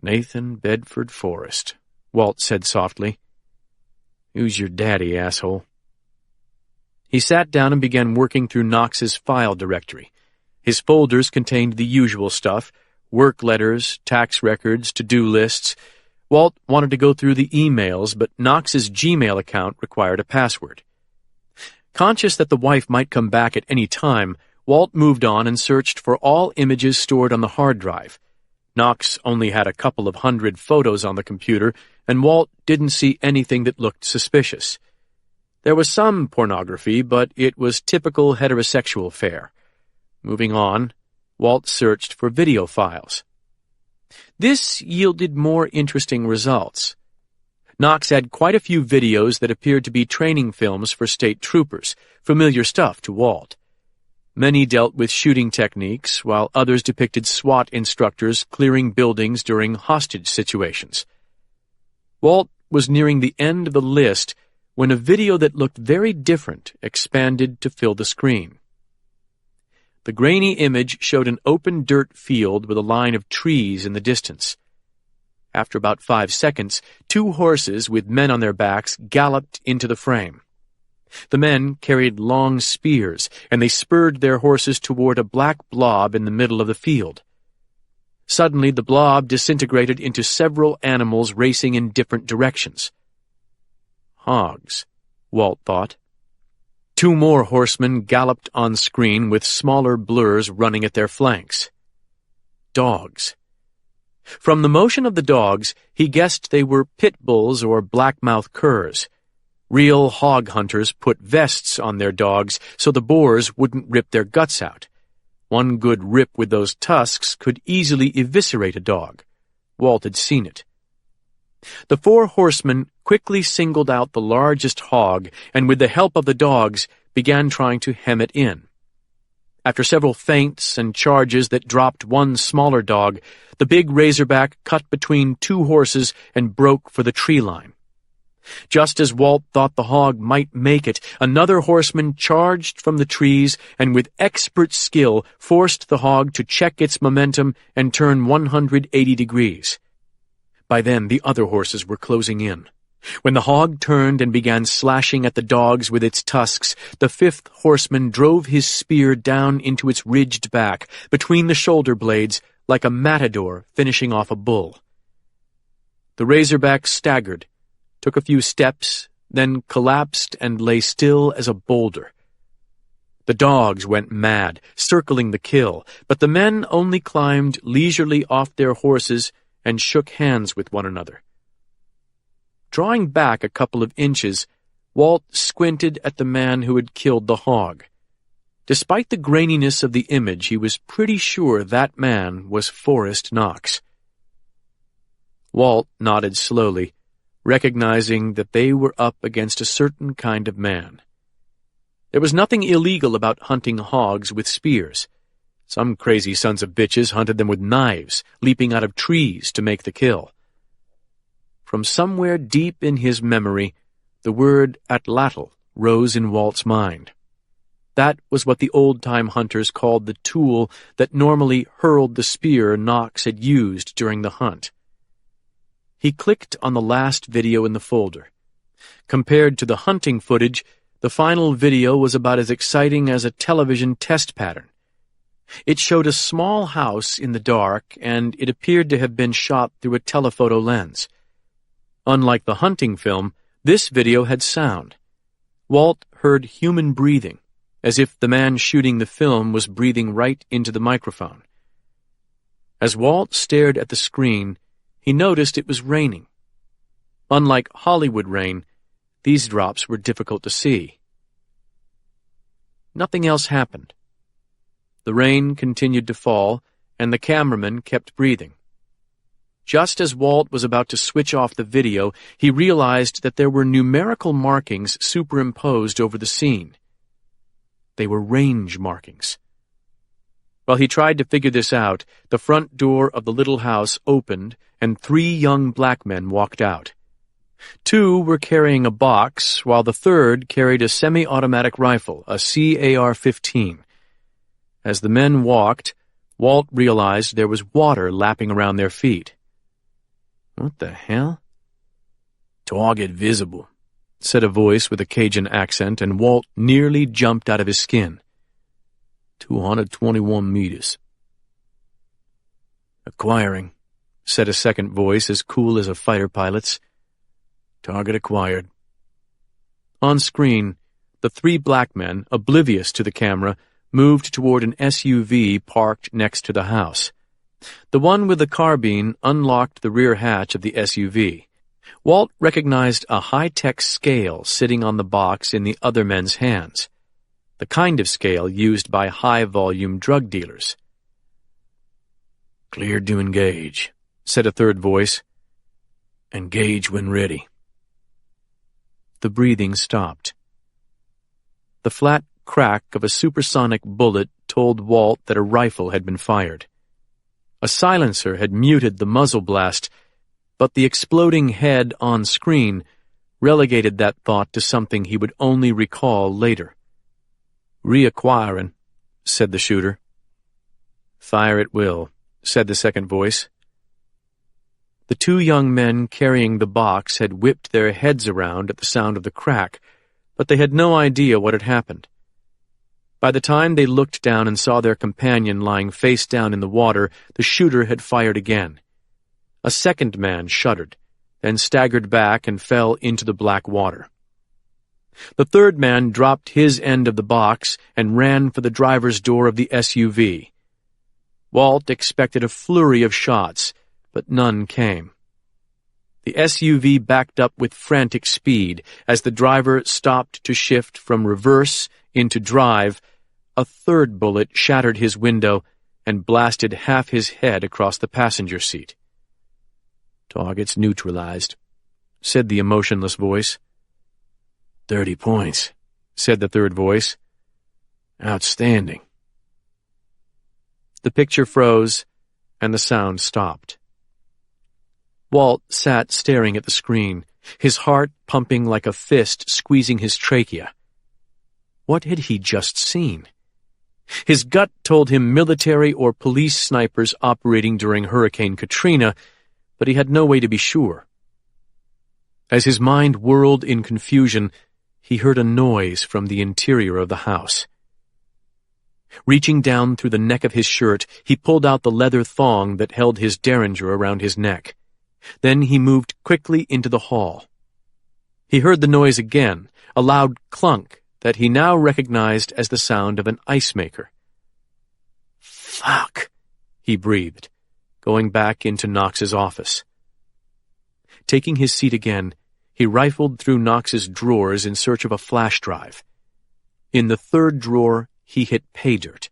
Speaker 3: Nathan Bedford Forrest, Walt said softly. Who's your daddy, asshole? He sat down and began working through Knox's file directory. His folders contained the usual stuff, work letters, tax records, to-do lists. Walt wanted to go through the emails, but Knox's Gmail account required a password. Conscious that the wife might come back at any time, Walt moved on and searched for all images stored on the hard drive. Knox only had a couple of hundred photos on the computer, and Walt didn't see anything that looked suspicious. There was some pornography, but it was typical heterosexual fare. Moving on, Walt searched for video files. This yielded more interesting results. Knox had quite a few videos that appeared to be training films for state troopers, familiar stuff to Walt. Many dealt with shooting techniques, while others depicted SWAT instructors clearing buildings during hostage situations. Walt was nearing the end of the list when a video that looked very different expanded to fill the screen. The grainy image showed an open dirt field with a line of trees in the distance. After about 5 seconds, 2 horses with men on their backs galloped into the frame. The men carried long spears, and they spurred their horses toward a black blob in the middle of the field. Suddenly, the blob disintegrated into several animals racing in different directions. Hogs, Walt thought. 2 more horsemen galloped on screen with smaller blurs running at their flanks. Dogs. From the motion of the dogs, he guessed they were pit bulls or blackmouth curs. Real hog hunters put vests on their dogs so the boars wouldn't rip their guts out. One good rip with those tusks could easily eviscerate a dog. Walt had seen it. The 4 horsemen quickly singled out the largest hog and, with the help of the dogs, began trying to hem it in. After several feints and charges that dropped one smaller dog, the big razorback cut between 2 horses and broke for the tree line. Just as Walt thought the hog might make it, another horseman charged from the trees and with expert skill forced the hog to check its momentum and turn 180 degrees. By then, the other horses were closing in. When the hog turned and began slashing at the dogs with its tusks, the 5th horseman drove his spear down into its ridged back, between the shoulder blades, like a matador finishing off a bull. The razorback staggered, took a few steps, then collapsed and lay still as a boulder. The dogs went mad, circling the kill, but the men only climbed leisurely off their horses and shook hands with one another. Drawing back a couple of inches, Walt squinted at the man who had killed the hog. Despite the graininess of the image, he was pretty sure that man was Forrest Knox. Walt nodded slowly, recognizing that they were up against a certain kind of man. There was nothing illegal about hunting hogs with spears. Some crazy sons of bitches hunted them with knives, leaping out of trees to make the kill. From somewhere deep in his memory, the word atlatl rose in Walt's mind. That was what the old-time hunters called the tool that normally hurled the spear Knox had used during the hunt. He clicked on the last video in the folder. Compared to the hunting footage, the final video was about as exciting as a television test pattern. It showed a small house in the dark, and it appeared to have been shot through a telephoto lens. Unlike the hunting film, this video had sound. Walt heard human breathing, as if the man shooting the film was breathing right into the microphone. As Walt stared at the screen, he noticed it was raining. Unlike Hollywood rain, these drops were difficult to see. Nothing else happened. The rain continued to fall, and the cameraman kept breathing. Just as Walt was about to switch off the video, he realized that there were numerical markings superimposed over the scene. They were range markings. While he tried to figure this out, the front door of the little house opened, and 3 young black men walked out.
Speaker 1: Two were carrying a box, while the third carried a semi-automatic rifle, a CAR-15. As the men walked, Walt realized there was water lapping around their feet. What the hell? "Target visible," said a voice with a Cajun accent, and Walt nearly jumped out of his skin. 221 meters. "Acquiring," said a second voice as cool as a fighter pilot's. "Target acquired." On screen, the three black men, oblivious to the camera, moved toward an SUV parked next to the house. The one with the carbine unlocked the rear hatch of the SUV. Walt recognized a high-tech scale sitting on the box in the other men's hands, the kind of scale used by high-volume drug dealers. "Cleared to engage," said a third voice. "Engage when ready." The breathing stopped. The flat crack of a supersonic bullet told Walt that a rifle had been fired. A silencer had muted the muzzle blast, but the exploding head on screen relegated that thought to something he would only recall later. "Reacquiring," said the shooter. "Fire at will," said the second voice. The two young men carrying the box had whipped their heads around at the sound of the crack, but they had no idea what had happened. By the time they looked down and saw their companion lying face down in the water, the shooter had fired again. A second man shuddered, then staggered back and fell into the black water. The third man dropped his end of the box and ran for the driver's door of the SUV. Walt expected a flurry of shots, but none came. The SUV backed up with frantic speed. As the driver stopped to shift from reverse into drive, a third bullet shattered his window and blasted half his head across the passenger seat. "Target's neutralized," said the emotionless voice. 30 points, said the third voice. "Outstanding." The picture froze, and the sound stopped. Walt sat staring at the screen, his heart pumping like a fist squeezing his trachea. What had he just seen? His gut told him military or police snipers operating during Hurricane Katrina, but he had no way to be sure. As his mind whirled in confusion, he heard a noise from the interior of the house. Reaching down through the neck of his shirt, he pulled out the leather thong that held his derringer around his neck. Then he moved quickly into the hall. He heard the noise again, a loud clunk that he now recognized as the sound of an ice maker. "Fuck," he breathed, going back into Knox's office. Taking his seat again, he rifled through Knox's drawers in search of a flash drive. In the third drawer, he hit pay dirt.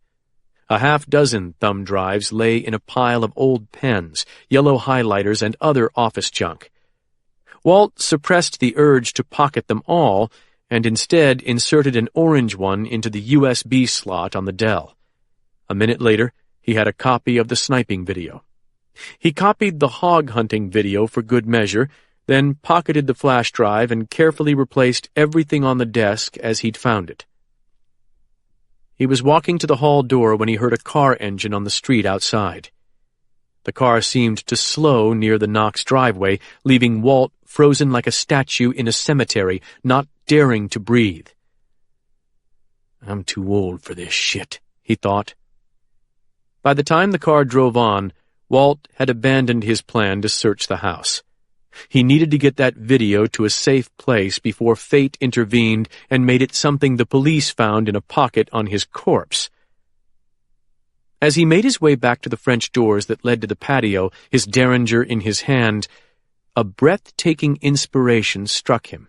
Speaker 1: A half-dozen thumb drives lay in a pile of old pens, yellow highlighters, and other office junk. Walt suppressed the urge to pocket them all and instead inserted an orange one into the USB slot on the Dell. A minute later, he had a copy of the sniping video. He copied the hog hunting video for good measure, then pocketed the flash drive and carefully replaced everything on the desk as he'd found it. He was walking to the hall door when he heard a car engine on the street outside. The car seemed to slow near the Knox driveway, leaving Walt frozen like a statue in a cemetery, not daring to breathe. "I'm too old for this shit," he thought. By the time the car drove on, Walt had abandoned his plan to search the house. He needed to get that video to a safe place before fate intervened and made it something the police found in a pocket on his corpse. As he made his way back to the French doors that led to the patio, his derringer in his hand, a breathtaking inspiration struck him.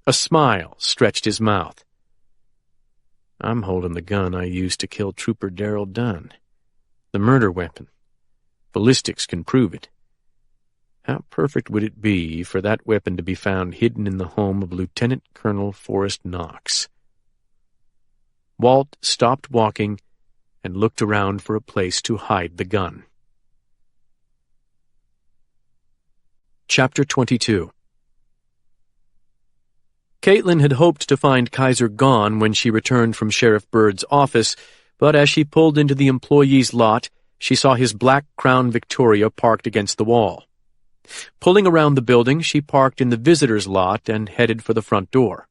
Speaker 1: A smile stretched his mouth. "I'm holding the gun I used to kill Trooper Darrell Dunn. The murder weapon. Ballistics can prove it. How perfect would it be for that weapon to be found hidden in the home of Lieutenant Colonel Forrest Knox?" Walt stopped walking and looked around for a place to hide the gun. Chapter 22.
Speaker 3: Caitlin had hoped to find Kaiser gone when she returned from Sheriff Bird's office, but as she pulled into the employee's lot, she saw his black Crown Victoria parked against the wall. Pulling around the building, she parked in the visitor's lot and headed for the front door.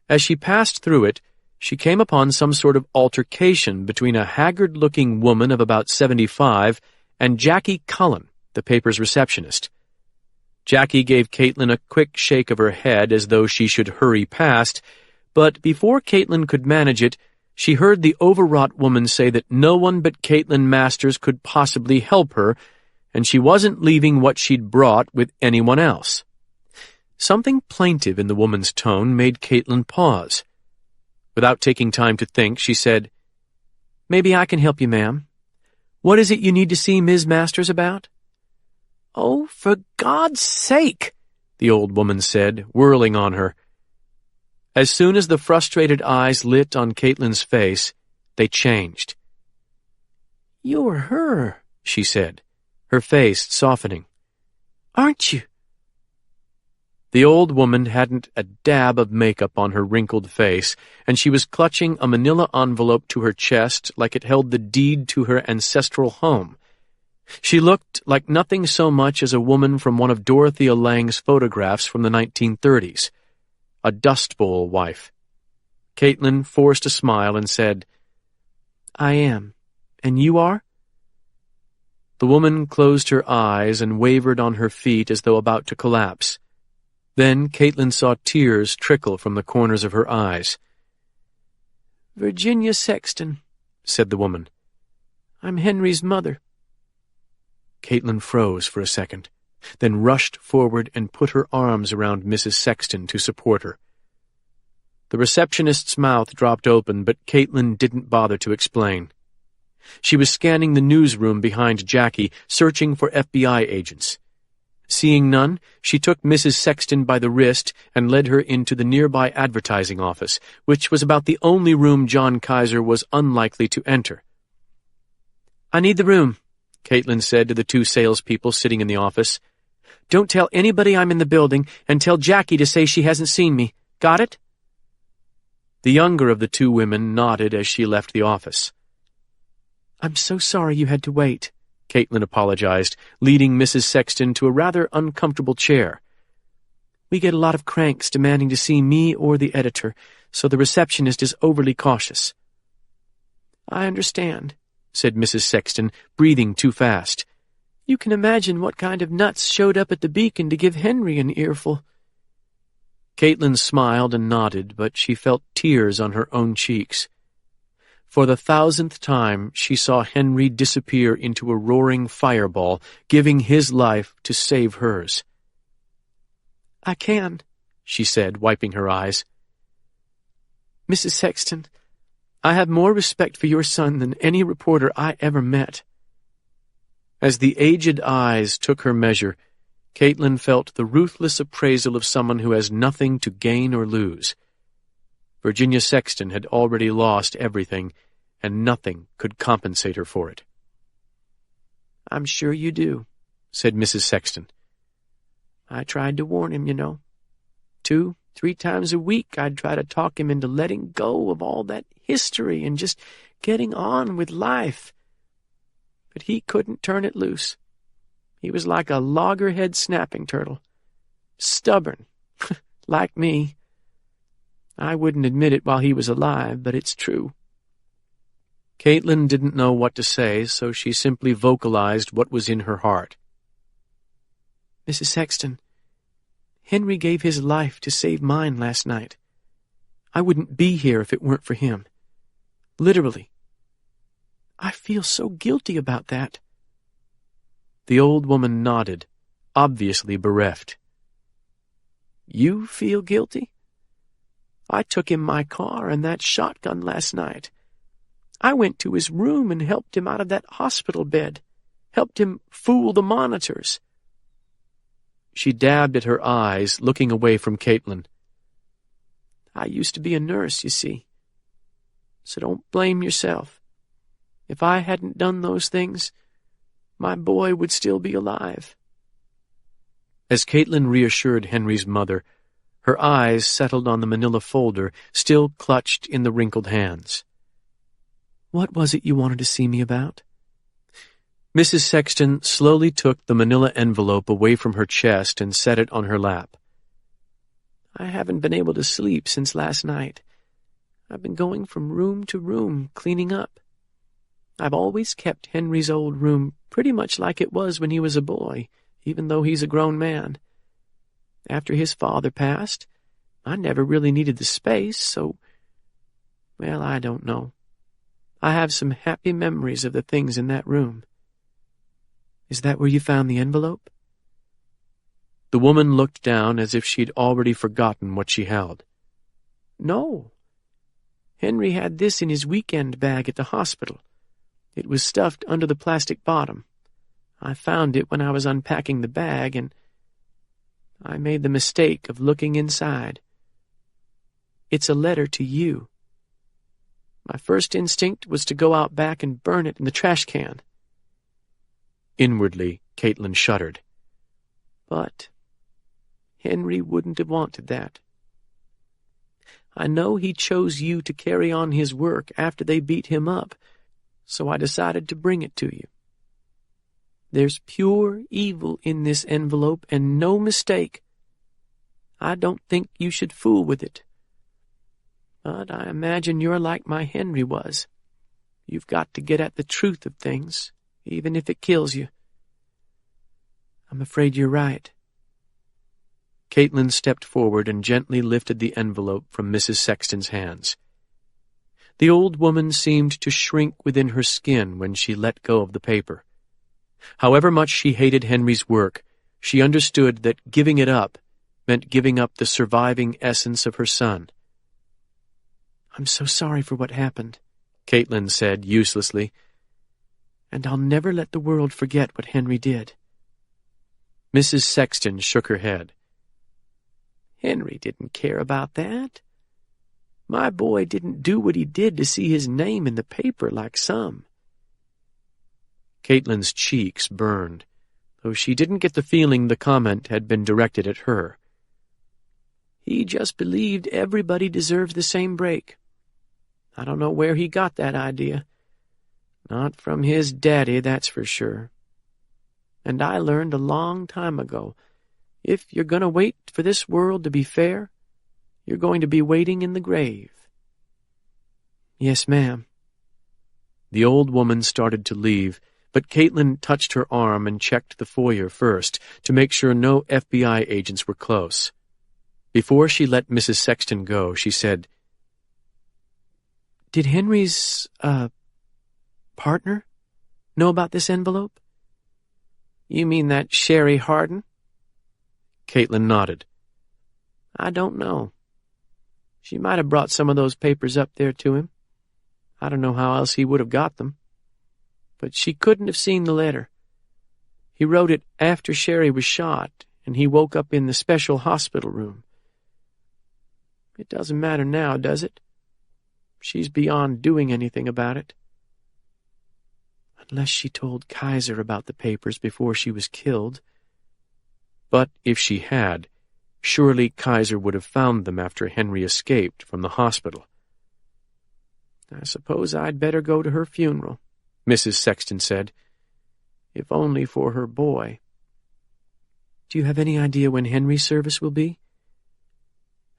Speaker 3: As she passed through it, she came upon some sort of altercation between a haggard-looking woman of about 75 and Jackie Cullen, the paper's receptionist. Jackie gave Caitlin a quick shake of her head as though she should hurry past, but before Caitlin could manage it, she heard the overwrought woman say that no one but Caitlin Masters could possibly help her, and she wasn't leaving what she'd brought with anyone else. Something plaintive in the woman's tone made Caitlin pause. Without taking time to think, she said, "Maybe I can help you, ma'am. What is it you need to see Ms. Masters about?" "Oh, for God's sake," the old woman said, whirling on her. As soon as the frustrated eyes lit on Caitlin's face, they changed. "You're her," she said, her face softening. "Aren't you?" The old woman hadn't a dab of makeup on her wrinkled face, and she was clutching a manila envelope to her chest like it held the deed to her ancestral home. She looked like nothing so much as a woman from one of Dorothea Lange's photographs from the 1930s, a Dust Bowl wife. Caitlin forced a smile and said, "I am. And you are?" The woman closed her eyes and wavered on her feet as though about to collapse. Then Caitlin saw tears trickle from the corners of her eyes. "Virginia Sexton," said the woman. "I'm Henry's mother." Caitlin froze for a second, then rushed forward and put her arms around Mrs. Sexton to support her. The receptionist's mouth dropped open, but Caitlin didn't bother to explain. She was scanning the newsroom behind Jackie, searching for FBI agents. Seeing none, she took Mrs. Sexton by the wrist and led her into the nearby advertising office, which was about the only room John Kaiser was unlikely to enter. "I need the room," Caitlin said to the two salespeople sitting in the office. "Don't tell anybody I'm in the building, and tell Jackie to say she hasn't seen me. Got it?" The younger of the two women nodded as she left the office. "I'm so sorry you had to wait," Caitlin apologized, leading Mrs. Sexton to a rather uncomfortable chair. "We get a lot of cranks demanding to see me or the editor, so the receptionist is overly cautious." "I understand," said Mrs. Sexton, breathing too fast. "You can imagine what kind of nuts showed up at the Beacon to give Henry an earful." Caitlin smiled and nodded, but she felt tears on her own cheeks. For the 1,000th time, she saw Henry disappear into a roaring fireball, giving his life to save hers. "I can," she said, wiping her eyes. "Mrs. Sexton, I have more respect for your son than any reporter I ever met." As the aged eyes took her measure, Caitlin felt the ruthless appraisal of someone who has nothing to gain or lose. Virginia Sexton had already lost everything, and nothing could compensate her for it. "I'm sure you do," said Mrs. Sexton. "I tried to warn him, you know. 2-3 times a week I'd try to talk him into letting go of all that history and just getting on with life. But he couldn't turn it loose. He was like a loggerhead snapping turtle. Stubborn, like me. I wouldn't admit it while he was alive, but it's true." Caitlin didn't know what to say, so she simply vocalized what was in her heart. "Mrs. Sexton, Henry gave his life to save mine last night. I wouldn't be here if it weren't for him. Literally. I feel so guilty about that." The old woman nodded, obviously bereft. "You feel guilty? I took him my car and that shotgun last night. I went to his room and helped him out of that hospital bed, helped him fool the monitors." She dabbed at her eyes, looking away from Caitlin. "I used to be a nurse, you see. So don't blame yourself. If I hadn't done those things, my boy would still be alive." As Caitlin reassured Henry's mother, Her eyes settled on the manila folder, still clutched in the wrinkled hands. "What was it you wanted to see me about?" Mrs. Sexton slowly took the manila envelope away from her chest and set it on her lap. "I haven't been able to sleep since last night. I've been going from room to room, cleaning up. I've always kept Henry's old room pretty much like it was when he was a boy, even though he's a grown man. After his father passed, I never really needed the space, so, well, I don't know. I have some happy memories of the things in that room." "Is that where you found the envelope?" The woman looked down as if she'd already forgotten what she held. "No. Henry had this in his weekend bag at the hospital. It was stuffed under the plastic bottom. I found it when I was unpacking the bag, and I made the mistake of looking inside. It's a letter to you. My first instinct was to go out back and burn it in the trash can." Inwardly, Caitlin shuddered. "But Henry wouldn't have wanted that. I know he chose you to carry on his work after they beat him up, so I decided to bring it to you. There's pure evil in this envelope and no mistake. I don't think you should fool with it. But I imagine you're like my Henry was. You've got to get at the truth of things, even if it kills you." "I'm afraid you're right." Caitlin stepped forward and gently lifted the envelope from Mrs. Sexton's hands. The old woman seemed to shrink within her skin when she let go of the paper. However much she hated Henry's work, she understood that giving it up meant giving up the surviving essence of her son. "I'm so sorry for what happened," Caitlin said uselessly, "and I'll never let the world forget what Henry did." Mrs. Sexton shook her head. "Henry didn't care about that. My boy didn't do what he did to see his name in the paper like some." Caitlin's cheeks burned, though she didn't get the feeling the comment had been directed at her. "He just believed everybody deserves the same break. I don't know where he got that idea. Not from his daddy, that's for sure. And I learned a long time ago, if you're going to wait for this world to be fair, you're going to be waiting in the grave." "Yes, ma'am." The old woman started to leave, but Caitlin touched her arm and checked the foyer first to make sure no FBI agents were close. Before she let Mrs. Sexton go, she said, "Did Henry's, partner know about this envelope?" "You mean that Sherry Harden?" Caitlin nodded. "I don't know. She might have brought some of those papers up there to him. I don't know how else he would have got them. But she couldn't have seen the letter. He wrote it after Sherry was shot, and he woke up in the special hospital room. It doesn't matter now, does it? She's beyond doing anything about it. Unless she told Kaiser about the papers before she was killed. But if she had, surely Kaiser would have found them after Henry escaped from the hospital. I suppose I'd better go to her funeral, Mrs. Sexton said, if only for her boy. Do you have any idea when Henry's service will be?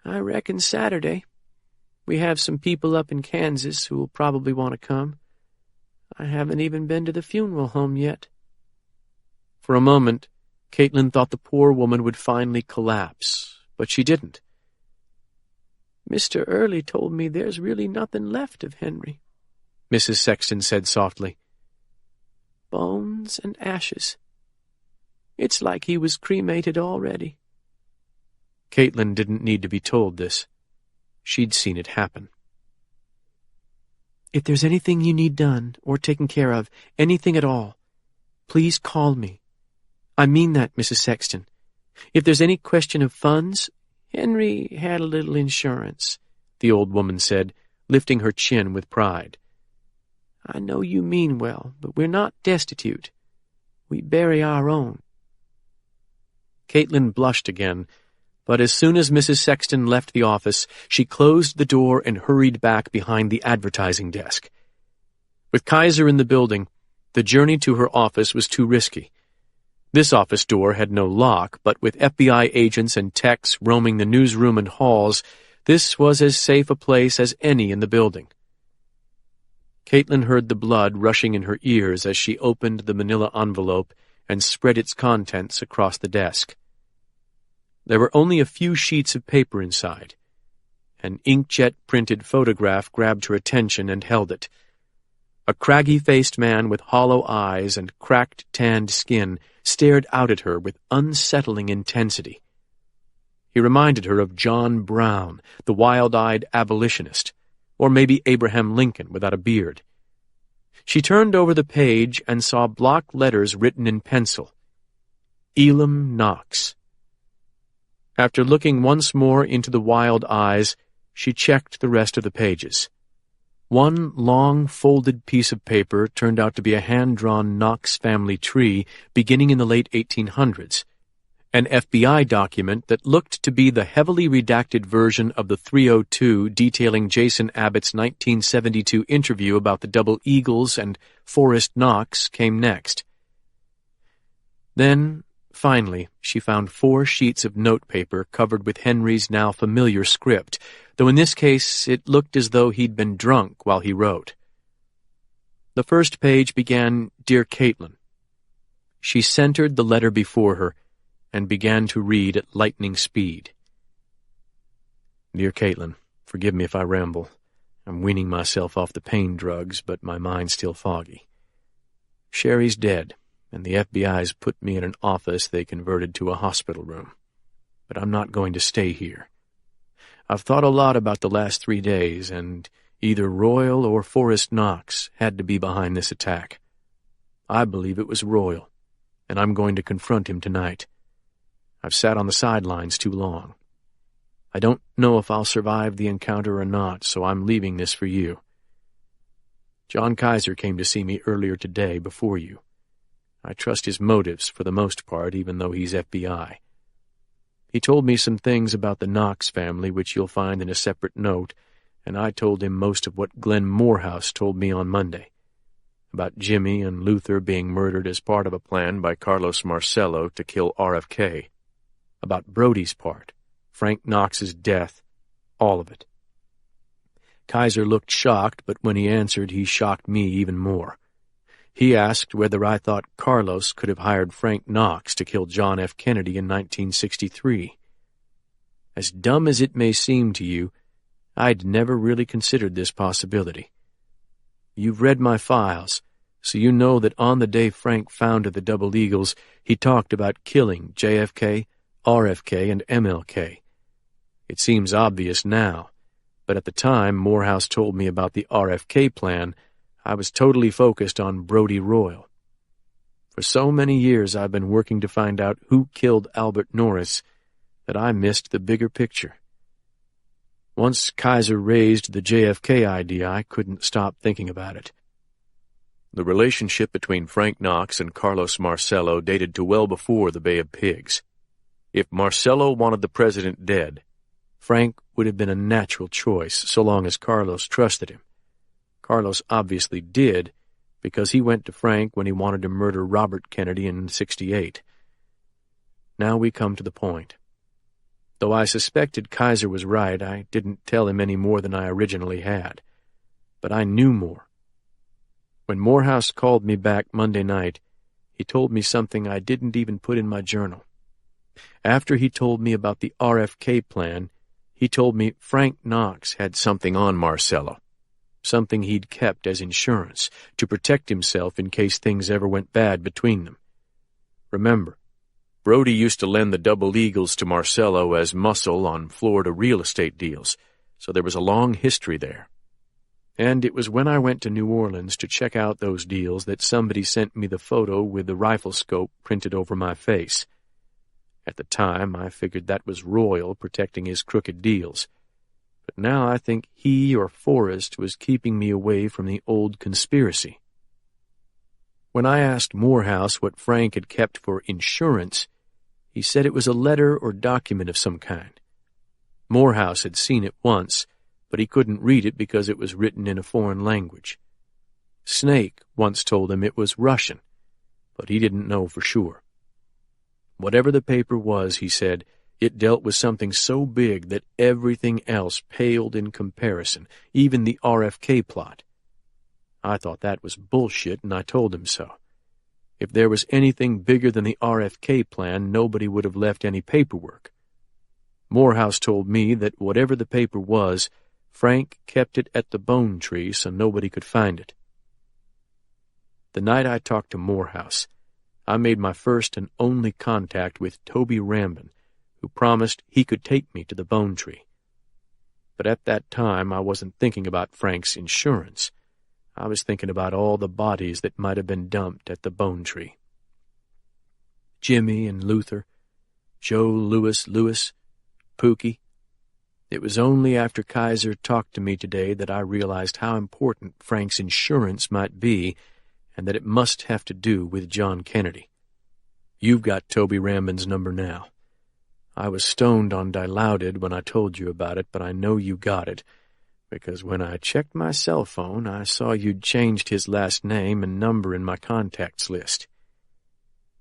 Speaker 3: I reckon Saturday. We have some people up in Kansas who will probably want to come. I haven't even been to the funeral home yet. For a moment, Caitlin thought the poor woman would finally collapse, but she didn't. Mr. Early told me there's really nothing left of Henry, Mrs. Sexton said softly. Bones and ashes. It's like he was cremated already. Caitlin didn't need to be told this. She'd seen it happen. If there's anything you need done or taken care of, anything at all, please call me. I mean that, Mrs. Sexton. If there's any question of funds, Henry had a little insurance, the old woman said, lifting her chin with pride. I know you mean well, but we're not destitute. We bury our own. Caitlin blushed again, But as soon as Mrs. Sexton left the office, she closed the door and hurried back behind the advertising desk. With Kaiser in the building, the journey to her office was too risky. This office door had no lock, but with FBI agents and techs roaming the newsroom and halls, this was as safe a place as any in the building. Caitlin heard the blood rushing in her ears as she opened the manila envelope and spread its contents across the desk. There were only a few sheets of paper inside. An inkjet-printed photograph grabbed her attention and held it. A craggy-faced man with hollow eyes and cracked, tanned skin stared out at her with unsettling intensity. He reminded her of John Brown, the wild-eyed abolitionist, or maybe Abraham Lincoln without a beard. She turned over the page and saw block letters written in pencil. Elam Knox. After looking once more into the wild eyes, she checked the rest of the pages. One long, folded piece of paper turned out to be a hand-drawn Knox family tree beginning in the late 1800s, an FBI document that looked to be the heavily redacted version of the 302 detailing Jason Abbott's 1972 interview about the Double Eagles and Forrest Knox came next. Then, finally, she found 4 sheets of notepaper covered with Henry's now familiar script, though in this case it looked as though he'd been drunk while he wrote. The first page began, "Dear Caitlin." She centered the letter before her and began to read at lightning speed. "Dear Caitlin, forgive me if I ramble. I'm weaning myself off the pain drugs, but my mind's still foggy. Sherry's dead, and the FBI's put me in an office they converted to a hospital room. But I'm not going to stay here. I've thought a lot about the last 3 days, and either Royal or Forrest Knox had to be behind this attack. I believe it was Royal, and I'm going to confront him tonight. I've sat on the sidelines too long. I don't know if I'll survive the encounter or not, so I'm leaving this for you. John Kaiser came to see me earlier today before you. I trust his motives for the most part, even though he's FBI. He told me some things about the Knox family which you'll find in a separate note, and I told him most of what Glenn Morehouse told me on Monday, about Jimmy and Luther being murdered as part of a plan by Carlos Marcello to kill RFK, about Brody's part, Frank Knox's death, all of it. Kaiser looked shocked, but when he answered, he shocked me even more. He asked whether I thought Carlos could have hired Frank Knox to kill John F. Kennedy in 1963. As dumb as it may seem to you, I'd never really considered this possibility. You've read my files, so you know that on the day Frank founded the Double Eagles, he talked about killing JFK, RFK, and MLK. It seems obvious now, but at the time Morehouse told me about the RFK plan, I was totally focused on Brody Royal. For so many years I've been working to find out who killed Albert Norris that I missed the bigger picture. Once Kaiser raised the JFK idea, I couldn't stop thinking about it.
Speaker 1: The relationship between Frank Knox and Carlos Marcello dated to well before the Bay of Pigs. If Marcello wanted the president dead,
Speaker 3: Frank would have been a natural choice, so long as Carlos trusted him. Carlos obviously did, because he went to Frank when he wanted to murder Robert Kennedy in '68. Now we come to the point. Though I suspected Kaiser was right, I didn't tell him any more than I originally had. But I knew more. When Morehouse called me back Monday night, he told me something I didn't even put in my journal. After he told me about the RFK plan, he told me Frank Knox had something on Marcello, something he'd kept as insurance to protect himself in case things ever went bad between them. Remember, Brody used to lend the Double Eagles to Marcello as muscle on Florida real estate deals, so there was a long history there. And it was when I went to New Orleans to check out those deals that somebody sent me the photo with the rifle scope printed over my face. At the time, I figured that was Royal protecting his crooked deals. But now I think he or Forrest was keeping me away from the old conspiracy. When I asked Morehouse what Frank had kept for insurance,
Speaker 1: He said it was a letter or document of some kind. Morehouse had seen it once, but he couldn't read it because it was written in a foreign language. Snake once told him it was Russian, but he didn't know for sure. Whatever the paper was, he said, it dealt with something so big that everything else paled in comparison, even the RFK plot. I thought that was bullshit, and I told him so. If there was anything bigger than the RFK plan, nobody would have left any paperwork. Morehouse told me that whatever the paper was, Frank kept it at the Bone Tree so nobody could find it. The night I talked to Morehouse, I made my first and only contact with Toby Rambin, who promised he could take me to the Bone Tree. But at that time, I wasn't thinking about Frank's insurance. I was thinking about all the bodies that might have been dumped at the Bone Tree. Jimmy and Luther, Joe Louis, Pookie. It was only after Kaiser talked to me today that I realized how important Frank's insurance might be and that it must have to do with John Kennedy. You've got Toby Rambin's number now. I was stoned on Dilaudid when I told you about it, but I know you got it, because when I checked my cell phone, I saw you'd changed his last name and number in my contacts list.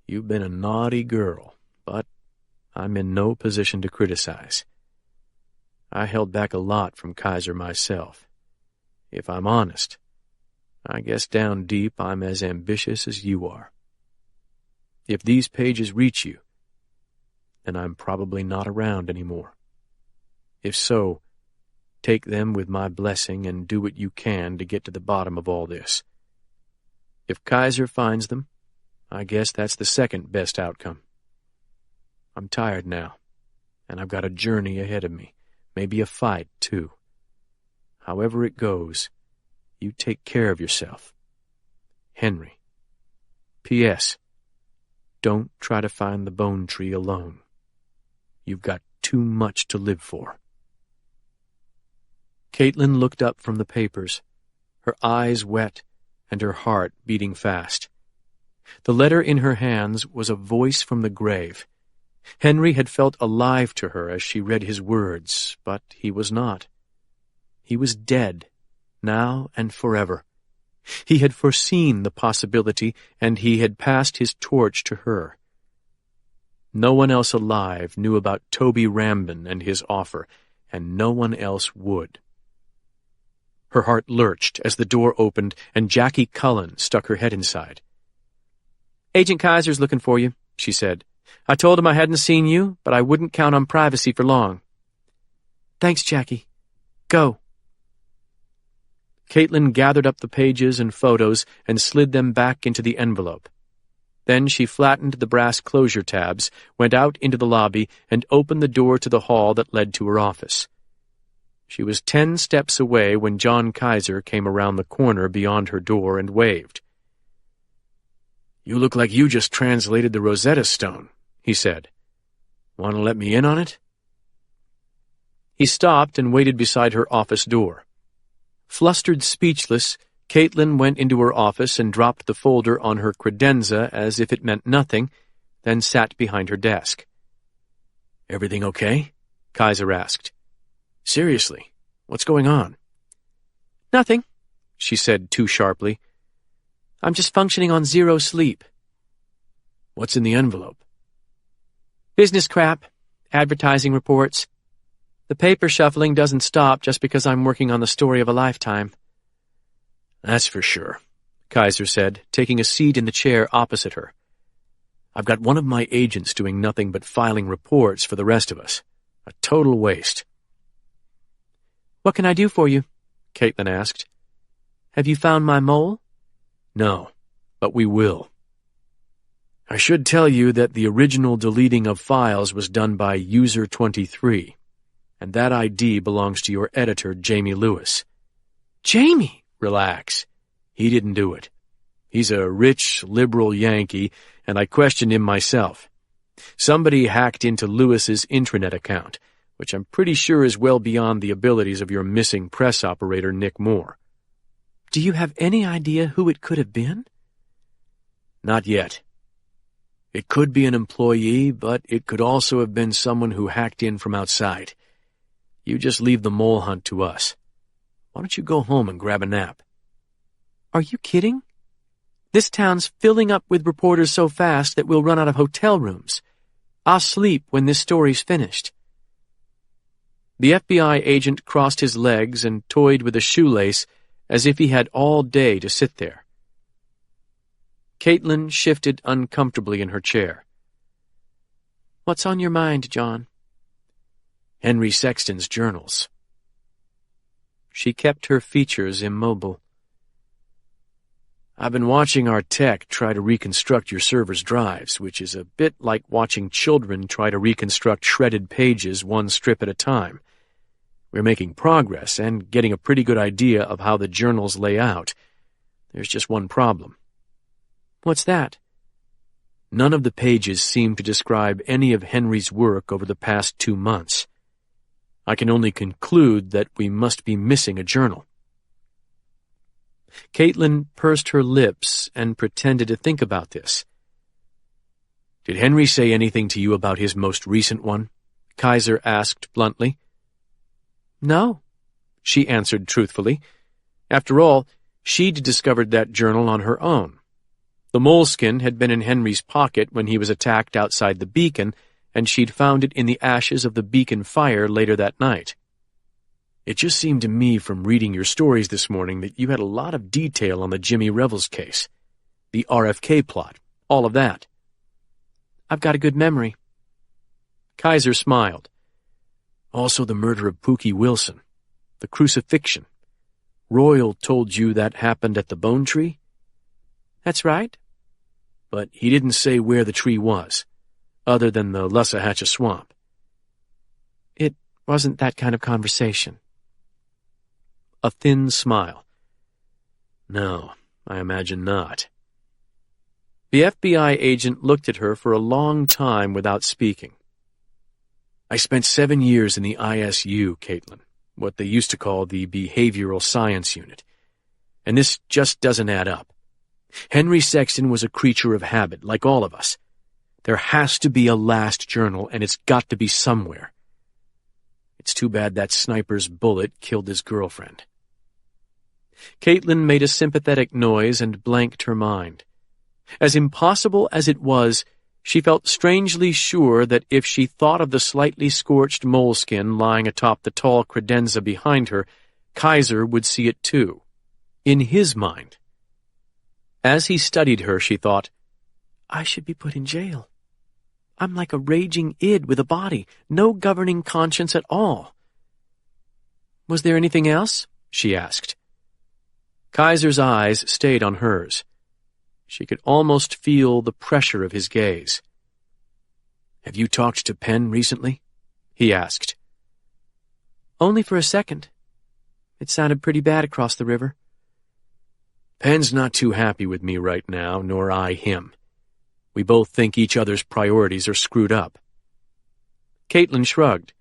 Speaker 1: You've been a naughty girl, but I'm in no position to criticize. I held back a lot from Kaiser myself. If I'm honest, I guess down deep I'm as ambitious as you are. If these pages reach you, then I'm probably not around anymore. If so, take them with my blessing and do what you can to get to the bottom of all this. If Kaiser finds them, I guess that's the second best outcome. I'm tired now, and I've got a journey ahead of me, maybe a fight, too. However it goes, you take care of yourself. Henry. P.S. Don't try to find the Bone Tree alone. You've got too much to live for. Caitlin looked up from the papers, her eyes wet and her heart beating fast. The letter in her hands was a voice from the grave. Henry had felt alive to her as she read his words, but he was not. He was dead, now and forever. He had foreseen the possibility, and he had passed his torch to her. No one else alive knew about Toby Rambin and his offer, and no one else would. Her heart lurched as the door opened and Jackie Cullen stuck her head inside. "Agent Kaiser's looking for you," she said. "I told him I hadn't seen you, but I wouldn't count on privacy for long." "Thanks, Jackie. Go." Caitlin gathered up the pages and photos and slid them back into the envelope. Then she flattened the brass closure tabs, went out into the lobby, and opened the door to the hall that led to her office. She was 10 steps away when John Kaiser came around the corner beyond her door and waved. "You look like you just translated the Rosetta Stone," he said. "Want to let me in on it?" He stopped and waited beside her office door. Flustered speechless, Caitlin went into her office and dropped the folder on her credenza as if it meant nothing, then sat behind her desk. "Everything okay?" Kaiser asked. "Seriously, what's going on?" "Nothing," she said too sharply. "I'm just functioning on zero sleep." "What's in the envelope?" "Business crap, advertising reports. The paper shuffling doesn't stop just because I'm working on the story of a lifetime." "That's for sure," Kaiser said, taking a seat in the chair opposite her. "I've got one of my agents doing nothing but filing reports for the rest of us. A total waste." "What can I do for you?" Caitlin asked. "Have you found my mole?" "No, but we will. I should tell you that the original deleting of files was done by User 23, and that ID belongs to your editor, Jamie Lewis." "Jamie!" "Relax. He didn't do it. He's a rich, liberal Yankee, and I questioned him myself. Somebody hacked into Lewis's intranet account, which I'm pretty sure is well beyond the abilities of your missing press operator, Nick Moore." "Do you have any idea who it could have been?" "Not yet.
Speaker 2: It could be an employee, but it could also have been someone who hacked in from outside. You just leave the mole hunt to us. Why don't you go home and grab a nap?
Speaker 3: Are you kidding? This town's filling up with reporters so fast that we'll run out of hotel rooms. I'll sleep when this story's finished.
Speaker 1: The FBI agent crossed his legs and toyed with a shoelace as if he had all day to sit there. Caitlin shifted uncomfortably in her chair.
Speaker 3: What's on your mind, John?
Speaker 1: Henry Sexton's journals.
Speaker 3: She kept her features immobile.
Speaker 1: I've been watching our tech try to reconstruct your server's drives, which is a bit like watching children try to reconstruct shredded pages one strip at a time. We're making progress and getting a pretty good idea of how the journals lay out. There's just one problem.
Speaker 3: What's that?
Speaker 1: None of the pages seem to describe any of Henry's work over the past 2 months. I can only conclude that we must be missing a journal.
Speaker 3: Caitlin pursed her lips and pretended to think about this.
Speaker 1: Did Henry say anything to you about his most recent one? Kaiser asked bluntly.
Speaker 3: No,
Speaker 1: she answered truthfully. After all, she'd discovered that journal on her own. The moleskin had been in Henry's pocket when he was attacked outside the beacon, and she'd found it in the ashes of the beacon fire later that night. It just seemed to me from reading your stories this morning that you had a lot of detail on the Jimmy Revels case. The RFK plot, all of that.
Speaker 3: I've got a good memory.
Speaker 1: Kaiser smiled. Also the murder of Pookie Wilson, the crucifixion. Royal told you that happened at the Bone Tree?
Speaker 3: That's right.
Speaker 1: But he didn't say where the tree was, other than the Lussahatchee Swamp.
Speaker 3: It wasn't that kind of conversation.
Speaker 1: A thin smile. No, I imagine not. The FBI agent looked at her for a long time without speaking. I spent 7 years in the ISU, Caitlin, what they used to call the Behavioral Science Unit. And this just doesn't add up. Henry Sexton was a creature of habit, like all of us. There has to be a last journal, and it's got to be somewhere. It's too bad that sniper's bullet killed his girlfriend.
Speaker 3: Caitlin made a sympathetic noise and blanked her mind. As impossible as it was, she felt strangely sure that if she thought of the slightly scorched moleskin lying atop the tall credenza behind her, Kaiser would see it too, in his mind. As he studied her, she thought, I should be put in jail. I'm like a raging id with a body, no governing conscience at all. Was there anything else? She asked. Kaiser's eyes stayed on hers. She could almost feel the pressure of his gaze. Have you talked to Penn recently? He asked. Only for a second. It sounded pretty bad across the river. Penn's not too happy with me right now, nor I him. We both think each other's priorities are screwed up. Caitlin shrugged.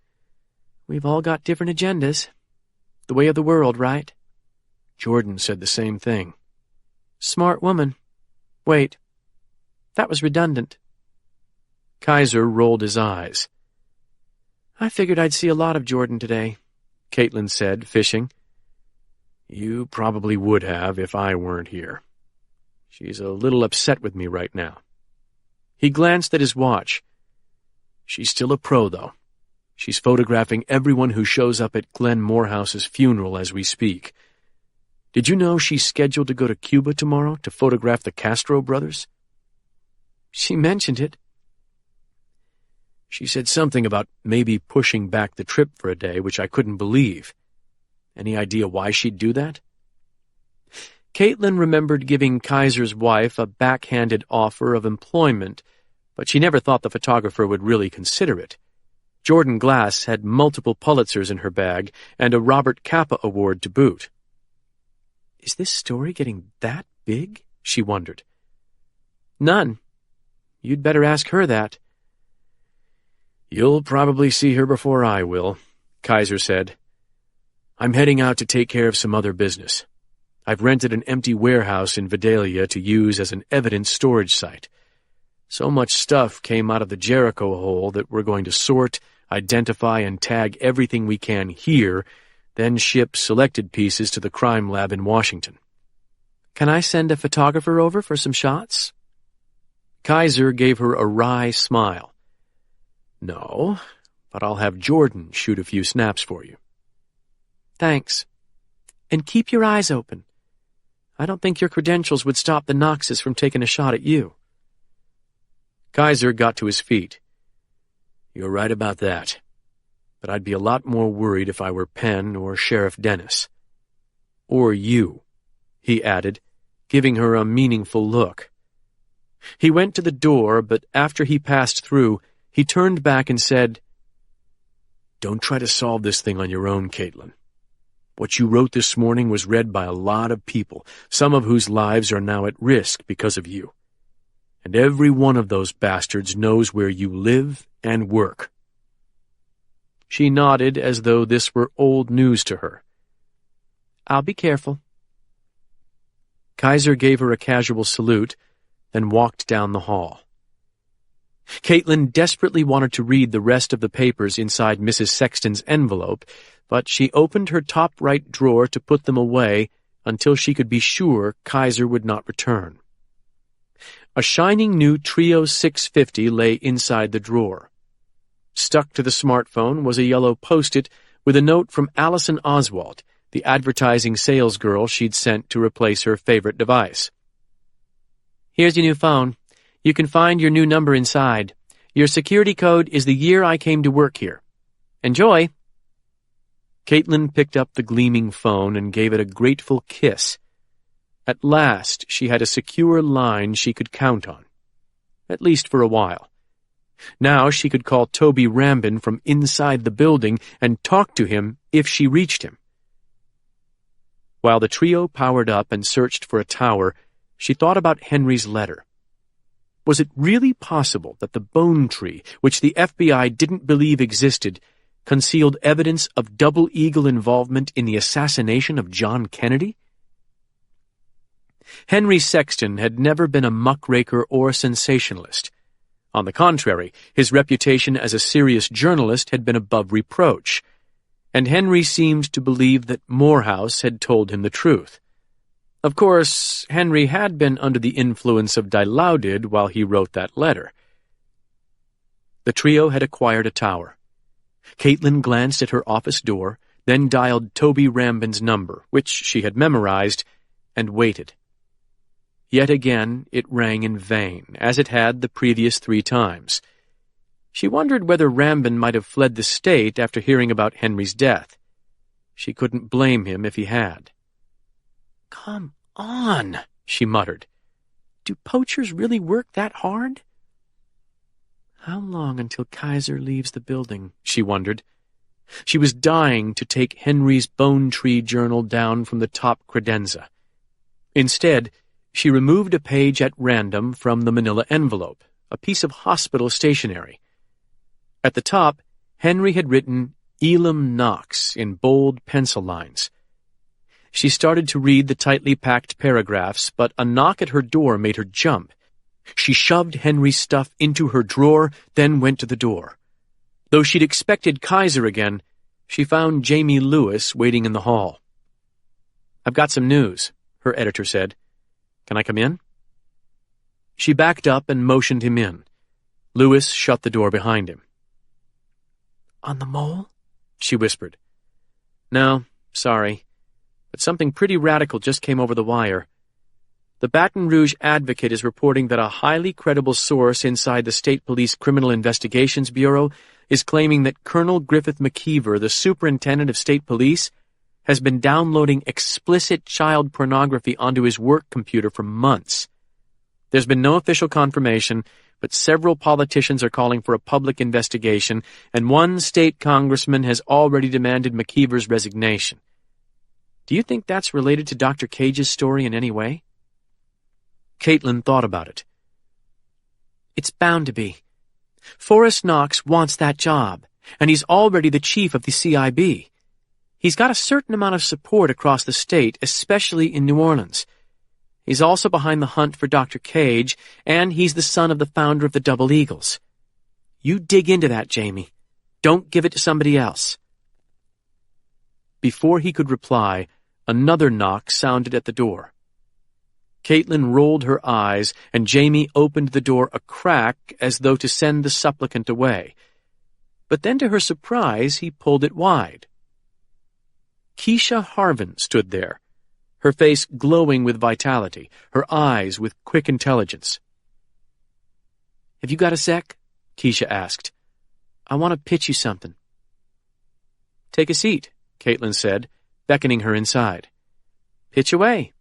Speaker 3: We've all got different agendas. The way of the world, right? Jordan said the same thing. Smart woman. Wait, that was redundant. Kaiser rolled his eyes. I figured I'd see a lot of Jordan today, Caitlin said, fishing. You probably would have if I weren't here. She's a little upset with me right now. He glanced at his watch. She's still a pro, though. She's photographing everyone who shows up at Glenn Morehouse's funeral as we speak. Did you know she's scheduled to go to Cuba tomorrow to photograph the Castro brothers? She mentioned it. She said something about maybe pushing back the trip for a day, which I couldn't believe. Any idea why she'd do that? Caitlin remembered giving Kaiser's wife a backhanded offer of employment, but she never thought the photographer would really consider it. Jordan Glass had multiple Pulitzers in her bag and a Robert Capa Award to boot. Is this story getting that big? She wondered. None. You'd better ask her that. You'll probably see her before I will, Kaiser said. I'm heading out to take care of some other business. I've rented an empty warehouse in Vidalia to use as an evidence storage site.
Speaker 2: So much stuff came out of the Jericho hole that we're going to sort, identify, and tag everything we can here, then ship selected pieces to the crime lab in Washington.
Speaker 3: Can I send a photographer over for some shots?
Speaker 2: Kaiser gave her a wry smile. No, but I'll have Jordan shoot a few snaps for you.
Speaker 3: Thanks. And keep your eyes open. I don't think your credentials would stop the Knoxes from taking a shot at you.
Speaker 2: Kaiser got to his feet. You're right about that. But I'd be a lot more worried if I were Penn or Sheriff Dennis. Or you, he added, giving her a meaningful look. He went to the door, but after he passed through, he turned back and said, Don't try to solve this thing on your own, Caitlin. What you wrote this morning was read by a lot of people, some of whose lives are now at risk because of you. And every one of those bastards knows where you live and work. She nodded as though this were old news to her.
Speaker 3: I'll be careful.
Speaker 2: Kaiser gave her a casual salute, then walked down the hall. Caitlin desperately wanted to read the rest of the papers inside Mrs. Sexton's envelope, but she opened her top right drawer to put them away until she could be sure Kaiser would not return. A shining new Trio 650 lay inside the drawer. Stuck to the smartphone was a yellow Post-it with a note from Allison Oswald, the advertising salesgirl she'd sent to replace her favorite device.
Speaker 3: Here's your new phone. You can find your new number inside. Your security code is the year I came to work here. Enjoy.
Speaker 2: Caitlin picked up the gleaming phone and gave it a grateful kiss. At last, she had a secure line she could count on. At least for a while. Now she could call Toby Rambin from inside the building and talk to him if she reached him. While the trio powered up and searched for a tower, she thought about Henry's letter. Was it really possible that the bone tree, which the FBI didn't believe existed, concealed evidence of Double Eagle involvement in the assassination of John Kennedy? Henry Sexton had never been a muckraker or sensationalist. On the contrary, his reputation as a serious journalist had been above reproach, and Henry seemed to believe that Morehouse had told him the truth. Of course, Henry had been under the influence of Dilaudid while he wrote that letter. The trio had acquired a tower. Caitlin glanced at her office door, then dialed Toby Rambin's number, which she had memorized, and waited. Yet again it rang in vain, as it had the previous 3 times. She wondered whether Rambin might have fled the state after hearing about Henry's death. She couldn't blame him if he had.
Speaker 3: Come on, she muttered. Do poachers really work that hard? How long until Kaiser leaves the building, she wondered. She was dying to take Henry's Bone Tree Journal down from the top credenza. Instead, she removed a page at random from the manila envelope, a piece of hospital stationery. At the top, Henry had written Elam Knox in bold pencil lines. She started to read the tightly packed paragraphs, but a knock at her door made her jump. She shoved Henry's stuff into her drawer, then went to the door. Though she'd expected Kaiser again, she found Jamie Lewis waiting in the hall. "I've got some news," her editor said. "Can I come in?" She backed up and motioned him in. Lewis shut the door behind him. "On the mole?" she whispered. "No, sorry. But something pretty radical just came over the wire. The Baton Rouge Advocate is reporting that a highly credible source inside the State Police Criminal Investigations Bureau is claiming that Colonel Griffith McKeever, the superintendent of state police, has been downloading explicit child pornography onto his work computer for months. There's been no official confirmation, but several politicians are calling for a public investigation, and one state congressman has already demanded McKeever's resignation. Do you think that's related to Dr. Cage's story in any way?" Caitlin thought about it. "It's bound to be. Forrest Knox wants that job, and he's already the chief of the CIB. He's got a certain amount of support across the state, especially in New Orleans. He's also behind the hunt for Dr. Cage, and he's the son of the founder of the Double Eagles. You dig into that, Jamie. Don't give it to somebody else." Before he could reply, another knock sounded at the door. Caitlin rolled her eyes, and Jamie opened the door a crack as though to send the supplicant away. But then, to her surprise, he pulled it wide. Keisha Harvin stood there, her face glowing with vitality, her eyes with quick intelligence. "Have you got a sec?" Keisha asked. "I want to pitch you something." "Take a seat," Caitlin said, beckoning her inside. "Pitch away."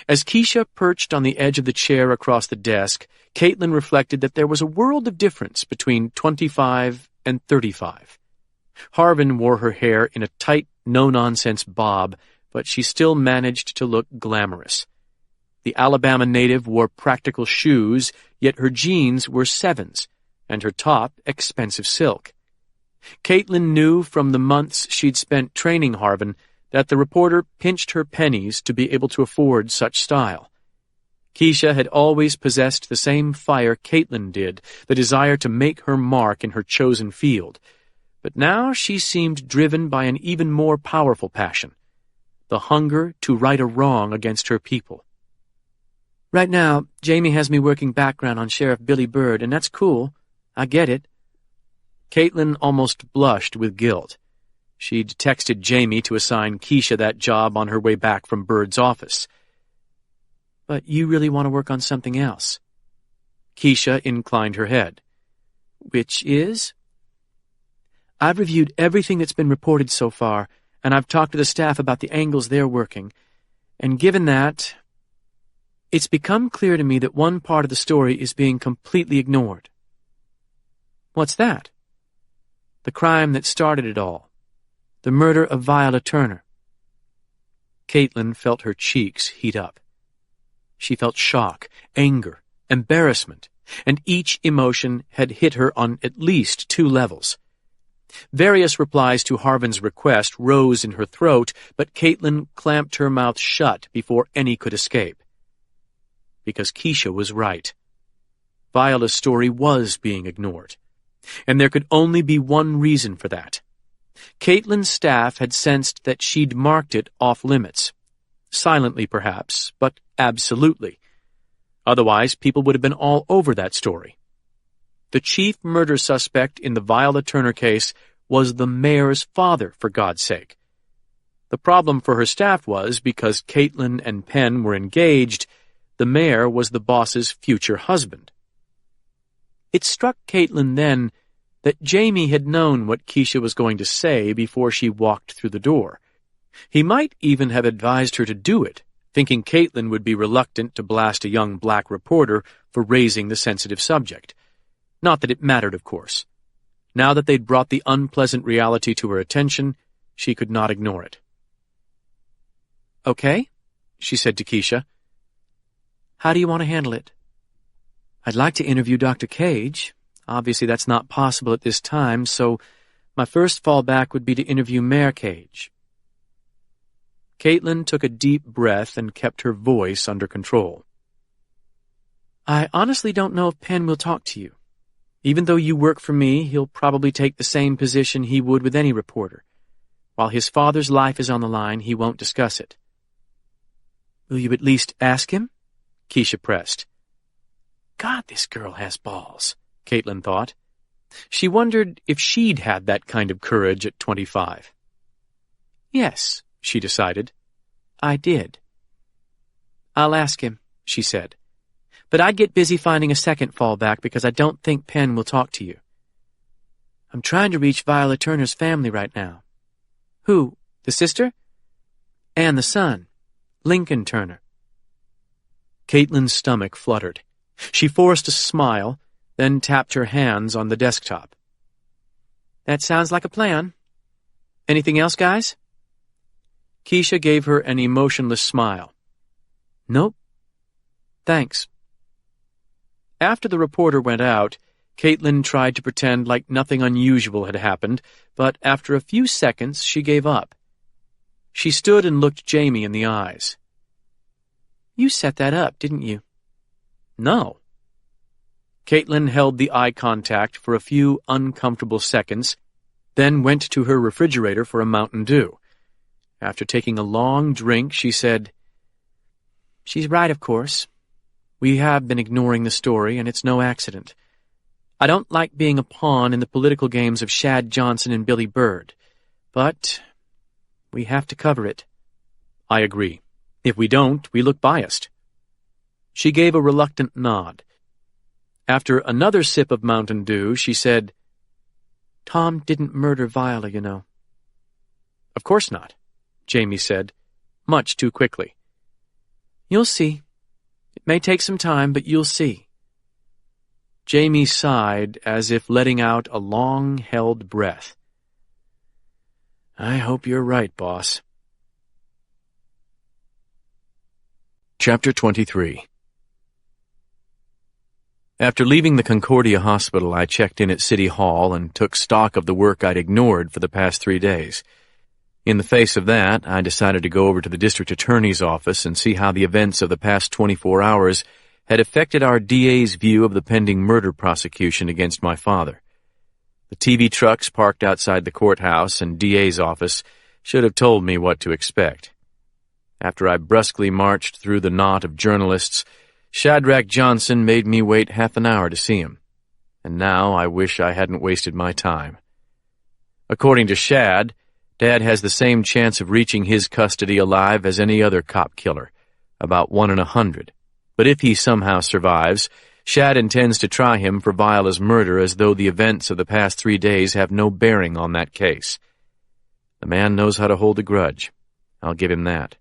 Speaker 3: As Keisha perched on the edge of the chair across the desk, Caitlin reflected that there was a world of difference between 25 and 35. Harvin wore her hair in a tight, no-nonsense bob, but she still managed to look glamorous. The Alabama native wore practical shoes, yet her jeans were sevens, and her top expensive silk. Caitlin knew from the months she'd spent training Harvin that the reporter pinched her pennies to be able to afford such style. Keisha had always possessed the same fire Caitlin did, the desire to make her mark in her chosen field. But now she seemed driven by an even more powerful passion, the hunger to right a wrong against her people. "Right now, Jamie has me working background on Sheriff Billy Byrd, and that's cool. I get it." Caitlin almost blushed with guilt. She'd texted Jamie to assign Keisha that job on her way back from Byrd's office. "But you really want to work on something else?" Keisha inclined her head. "Which is?" "I've reviewed everything that's been reported so far, and I've talked to the staff about the angles they're working. And given that, it's become clear to me that one part of the story is being completely ignored." "What's that?" "The crime that started it all. The murder of Viola Turner." Caitlin felt her cheeks heat up. She felt shock, anger, embarrassment, and each emotion had hit her on at least 2 levels. Various replies to Harvin's request rose in her throat, but Caitlin clamped her mouth shut before any could escape. Because Keisha was right. Viola's story was being ignored, and there could only be one reason for that. Caitlin's staff had sensed that she'd marked it off-limits. Silently, perhaps, but absolutely. Otherwise, people would have been all over that story. The chief murder suspect in the Viola Turner case was the mayor's father, for God's sake. The problem for her staff was, because Caitlin and Penn were engaged, the mayor was the boss's future husband. It struck Caitlin then that Jamie had known what Keisha was going to say before she walked through the door. He might even have advised her to do it, thinking Caitlin would be reluctant to blast a young black reporter for raising the sensitive subject. Not that it mattered, of course. Now that they'd brought the unpleasant reality to her attention, she could not ignore it. "Okay," she said to Keisha. "How do you want to handle it?" "I'd like to interview Dr. Cage. Obviously that's not possible at this time, so my first fallback would be to interview Mayor Cage." Caitlin took a deep breath and kept her voice under control. "I honestly don't know if Penn will talk to you. Even though you work for me, he'll probably take the same position he would with any reporter. While his father's life is on the line, he won't discuss it." "Will you at least ask him?" Keisha pressed. God, this girl has balls, Caitlin thought. She wondered if she'd had that kind of courage at 25. Yes, she decided. I did. I'll ask him, she said. But I'd get busy finding a second fallback because I don't think Penn will talk to you. I'm trying to reach Viola Turner's family right now. Who? The sister? And the son, Lincoln Turner. Caitlin's stomach fluttered. She forced a smile, then tapped her hands on the desktop. That sounds like a plan. Anything else, guys? Keisha gave her an emotionless smile. Nope. Thanks. After the reporter went out, Caitlin tried to pretend like nothing unusual had happened, but after a few seconds she gave up. She stood and looked Jamie in the eyes. You set that up, didn't you?
Speaker 1: No.
Speaker 3: Caitlin held the eye contact for a few uncomfortable seconds, then went to her refrigerator for a Mountain Dew. After taking a long drink, she said, "She's right, of course. We have been ignoring the story, and it's no accident. I don't like being a pawn in the political games of Shad Johnson and Billy Byrd, but we have to cover it."
Speaker 1: I agree. If we don't, we look biased.
Speaker 3: She gave a reluctant nod. After another sip of Mountain Dew, she said, "Tom didn't murder Viola, you know."
Speaker 1: "Of course not," Jamie said, much too quickly.
Speaker 3: "You'll see. It may take some time, but you'll see." Jamie sighed as if letting out a long-held breath.
Speaker 1: "I hope you're right, boss."
Speaker 2: Chapter 23.
Speaker 1: After leaving the Concordia Hospital, I checked in at City Hall and took stock of the work I'd ignored for the past 3 days. In the face of that, I decided to go over to the district attorney's office and see how the events of the past 24 hours had affected our DA's view of the pending murder prosecution against my father. The TV trucks parked outside the courthouse and DA's office should have told me what to expect. After I brusquely marched through the knot of journalists, Shadrach Johnson made me wait half an hour to see him. And now I wish I hadn't wasted my time. According to Shad, Dad has the same chance of reaching his custody alive as any other cop killer, about 1 in 100. But if he somehow survives, Shad intends to try him for Viola's murder as though the events of the past 3 days have no bearing on that case. The man knows how to hold a grudge. I'll give him that.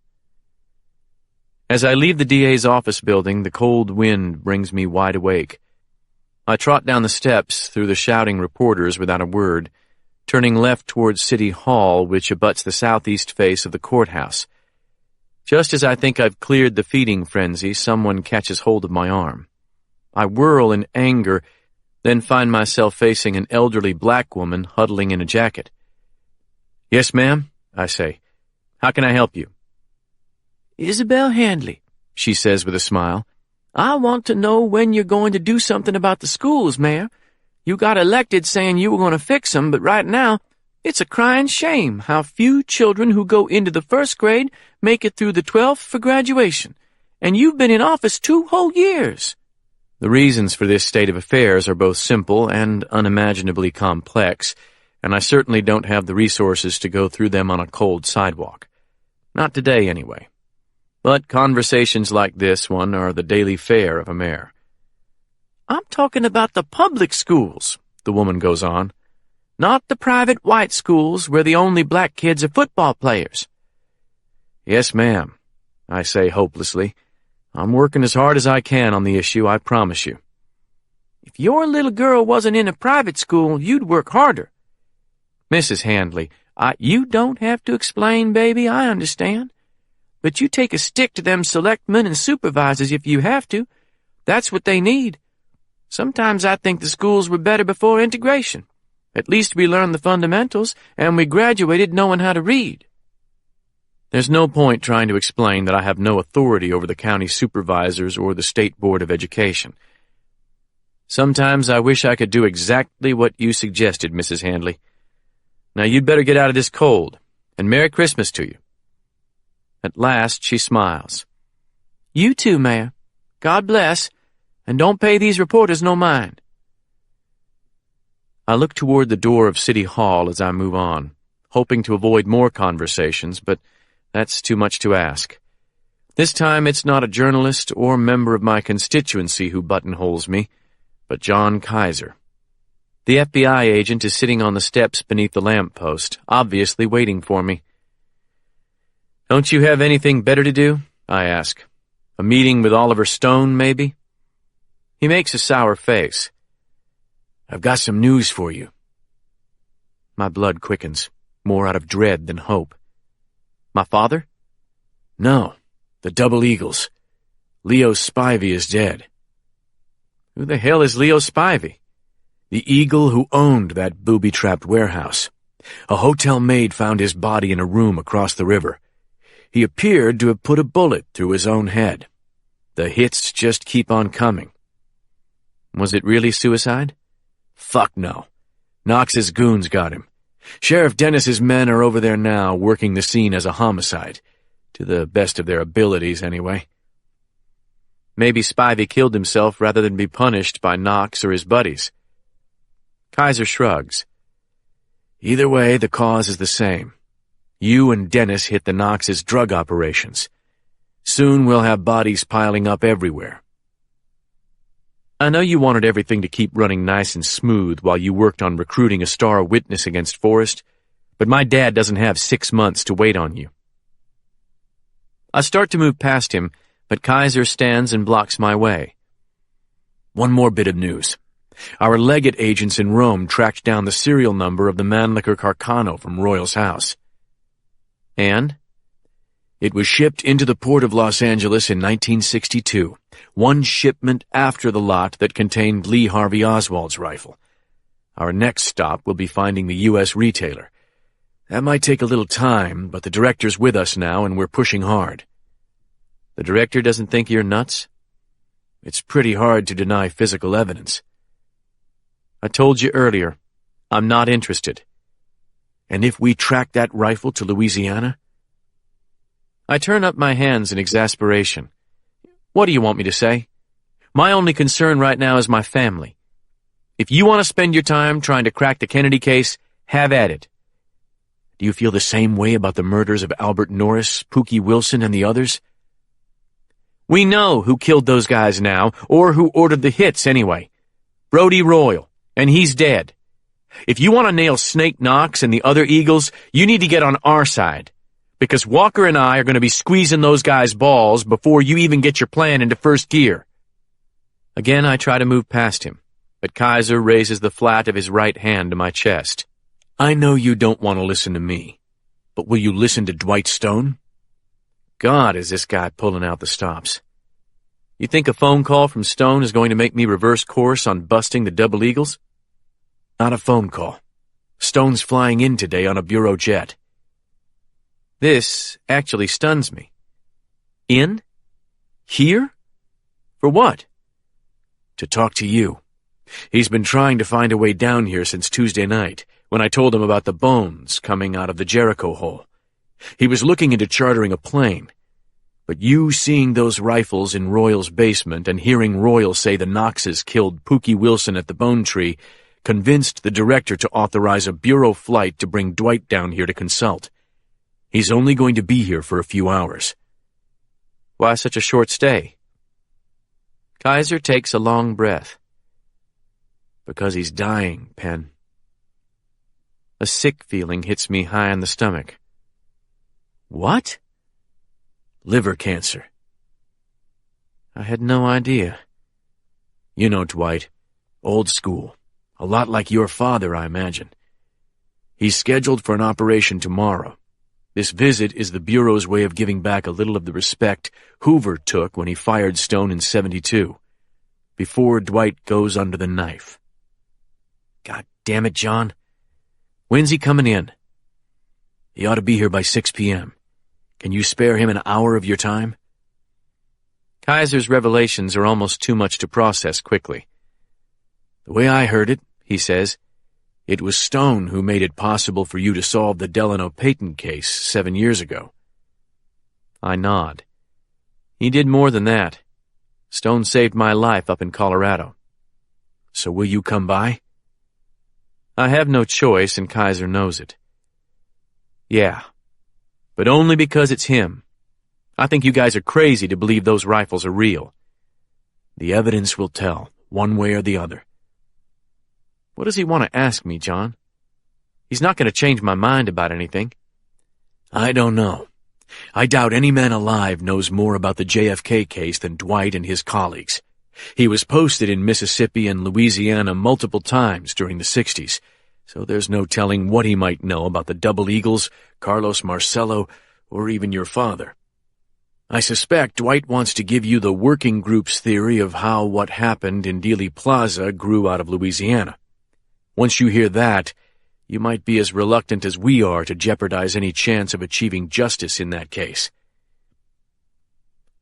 Speaker 1: As I leave the DA's office building, the cold wind brings me wide awake. I trot down the steps through the shouting reporters without a word, turning left towards City Hall, which abuts the southeast face of the courthouse. Just as I think I've cleared the feeding frenzy, someone catches hold of my arm. I whirl in anger, then find myself facing an elderly black woman huddling in a jacket. "Yes, ma'am," I say. "How can I help you?"
Speaker 3: "Isabel Handley," she says with a smile. "I want to know when you're going to do something about the schools, Mayor. You got elected saying you were going to fix them, but right now, it's a crying shame how few children who go into the 1st grade make it through the 12th for graduation. And you've been in office 2 whole years.
Speaker 1: The reasons for this state of affairs are both simple and unimaginably complex, and I certainly don't have the resources to go through them on a cold sidewalk. Not today, anyway. But conversations like this one are the daily fare of a mayor.
Speaker 3: "I'm talking about the public schools," the woman goes on. "Not the private white schools where the only black kids are football players."
Speaker 1: "Yes, ma'am," I say hopelessly. "I'm working as hard as I can on the issue, I promise you."
Speaker 3: "If your little girl wasn't in a private school, you'd work harder."
Speaker 1: "Mrs. Handley,
Speaker 3: You don't have to explain, baby, I understand. But you take a stick to them selectmen and supervisors if you have to. That's what they need. Sometimes I think the schools were better before integration. At least we learned the fundamentals, and we graduated knowing how to read."
Speaker 1: There's no point trying to explain that I have no authority over the county supervisors or the State Board of Education. Sometimes I wish I could do exactly what you suggested, Mrs. Handley. Now you'd better get out of this cold, and Merry Christmas to you. At last she smiles.
Speaker 3: "You too, Mayor. God bless, and don't pay these reporters no mind."
Speaker 1: I look toward the door of City Hall as I move on, hoping to avoid more conversations, but that's too much to ask. This time it's not a journalist or member of my constituency who buttonholes me, but John Kaiser. The FBI agent is sitting on the steps beneath the lamppost, obviously waiting for me. "Don't you have anything better to do?" I ask. "A meeting with Oliver Stone, maybe?" He makes a sour face. "I've got some news for you." My blood quickens, more out of dread than hope. "My father?" "No, the Double Eagles. Leo Spivey is dead." "Who the hell is Leo Spivey?" "The eagle who owned that booby-trapped warehouse. A hotel maid found his body in a room across the river. He appeared to have put a bullet through his own head. The hits just keep on coming.
Speaker 3: Was it really suicide?
Speaker 1: Fuck no. Knox's goons got him. Sheriff Dennis's men are over there now, working the scene as a homicide. To the best of their abilities, anyway.
Speaker 3: Maybe Spivey killed himself rather than be punished by Knox or his buddies. Kaiser shrugs.
Speaker 1: Either way, the cause is the same. You and Dennis hit the Knox's drug operations. Soon we'll have bodies piling up everywhere.
Speaker 3: I know you wanted everything to keep running nice and smooth while you worked on recruiting a star witness against Forrest, but my dad doesn't have 6 months to wait on you. I start to move past him, but Kaiser stands and blocks my way.
Speaker 1: One more bit of news. Our legate agents in Rome tracked down the serial number of the Mannlicher Carcano from Royal's house.
Speaker 3: And?
Speaker 1: It was shipped into the port of Los Angeles in 1962, one shipment after the lot that contained Lee Harvey Oswald's rifle. Our next stop will be finding the U.S. retailer. That might take a little time, but the director's with us now and we're pushing hard.
Speaker 3: The director doesn't think you're nuts?
Speaker 1: It's pretty hard to deny physical evidence.
Speaker 3: I told you earlier, I'm not interested.
Speaker 1: And if we track that rifle to Louisiana?
Speaker 3: I turn up my hands in exasperation. What do you want me to say? My only concern right now is my family. If you want to spend your time trying to crack the Kennedy case, have at it.
Speaker 1: Do you feel the same way about the murders of Albert Norris, Pookie Wilson, and the others?
Speaker 3: We know who killed those guys now, or who ordered the hits anyway. Brody Royal, and he's dead. If you want to nail Snake Knox and the other Eagles, you need to get on our side. Because Walker and I are going to be squeezing those guys' balls before you even get your plan into first gear. Again, I try to move past him, but Kaiser raises the flat of his right hand to my chest.
Speaker 1: I know you don't want to listen to me, but will you listen to Dwight Stone?
Speaker 3: God, is this guy pulling out the stops. You think a phone call from Stone is going to make me reverse course on busting the Double Eagles?
Speaker 1: Not a phone call. Stone's flying in today on a Bureau jet.
Speaker 3: This actually stuns me. In? Here? For what?
Speaker 1: To talk to you. He's been trying to find a way down here since Tuesday night, when I told him about the bones coming out of the Jericho hole. He was looking into chartering a plane. But you seeing those rifles in Royal's basement and hearing Royal say the Knoxes killed Pookie Wilson at the Bone Tree convinced the director to authorize a Bureau flight to bring Dwight down here to consult. He's only going to be here for a few hours.
Speaker 3: Why such a short stay? Kaiser takes a long breath.
Speaker 1: Because he's dying, Penn.
Speaker 3: A sick feeling hits me high in the stomach.
Speaker 1: What? Liver cancer.
Speaker 3: I had no idea.
Speaker 1: You know Dwight. Old school. A lot like your father, I imagine. He's scheduled for an operation tomorrow. This visit is the Bureau's way of giving back a little of the respect Hoover took when he fired Stone in '72, before Dwight goes under the knife.
Speaker 3: God damn it, John. When's he coming in?
Speaker 1: He ought to be here by 6 p.m. Can you spare him an hour of your time?
Speaker 3: Kaiser's revelations are almost too much to process quickly.
Speaker 1: The way I heard it, he says, it was Stone who made it possible for you to solve the Delano Payton case 7 years ago.
Speaker 3: I nod. He did more than that. Stone saved my life up in Colorado.
Speaker 1: So will you come by?
Speaker 3: I have no choice, and Kaiser knows it. Yeah, but only because it's him. I think you guys are crazy to believe those rifles are real.
Speaker 1: The evidence will tell, one way or the other.
Speaker 3: What does he want to ask me, John? He's not going to change my mind about anything.
Speaker 1: I don't know. I doubt any man alive knows more about the JFK case than Dwight and his colleagues. He was posted in Mississippi and Louisiana multiple times during the '60s, so there's no telling what he might know about the Double Eagles, Carlos Marcello, or even your father. I suspect Dwight wants to give you the working group's theory of how what happened in Dealey Plaza grew out of Louisiana. Once you hear that, you might be as reluctant as we are to jeopardize any chance of achieving justice in that case.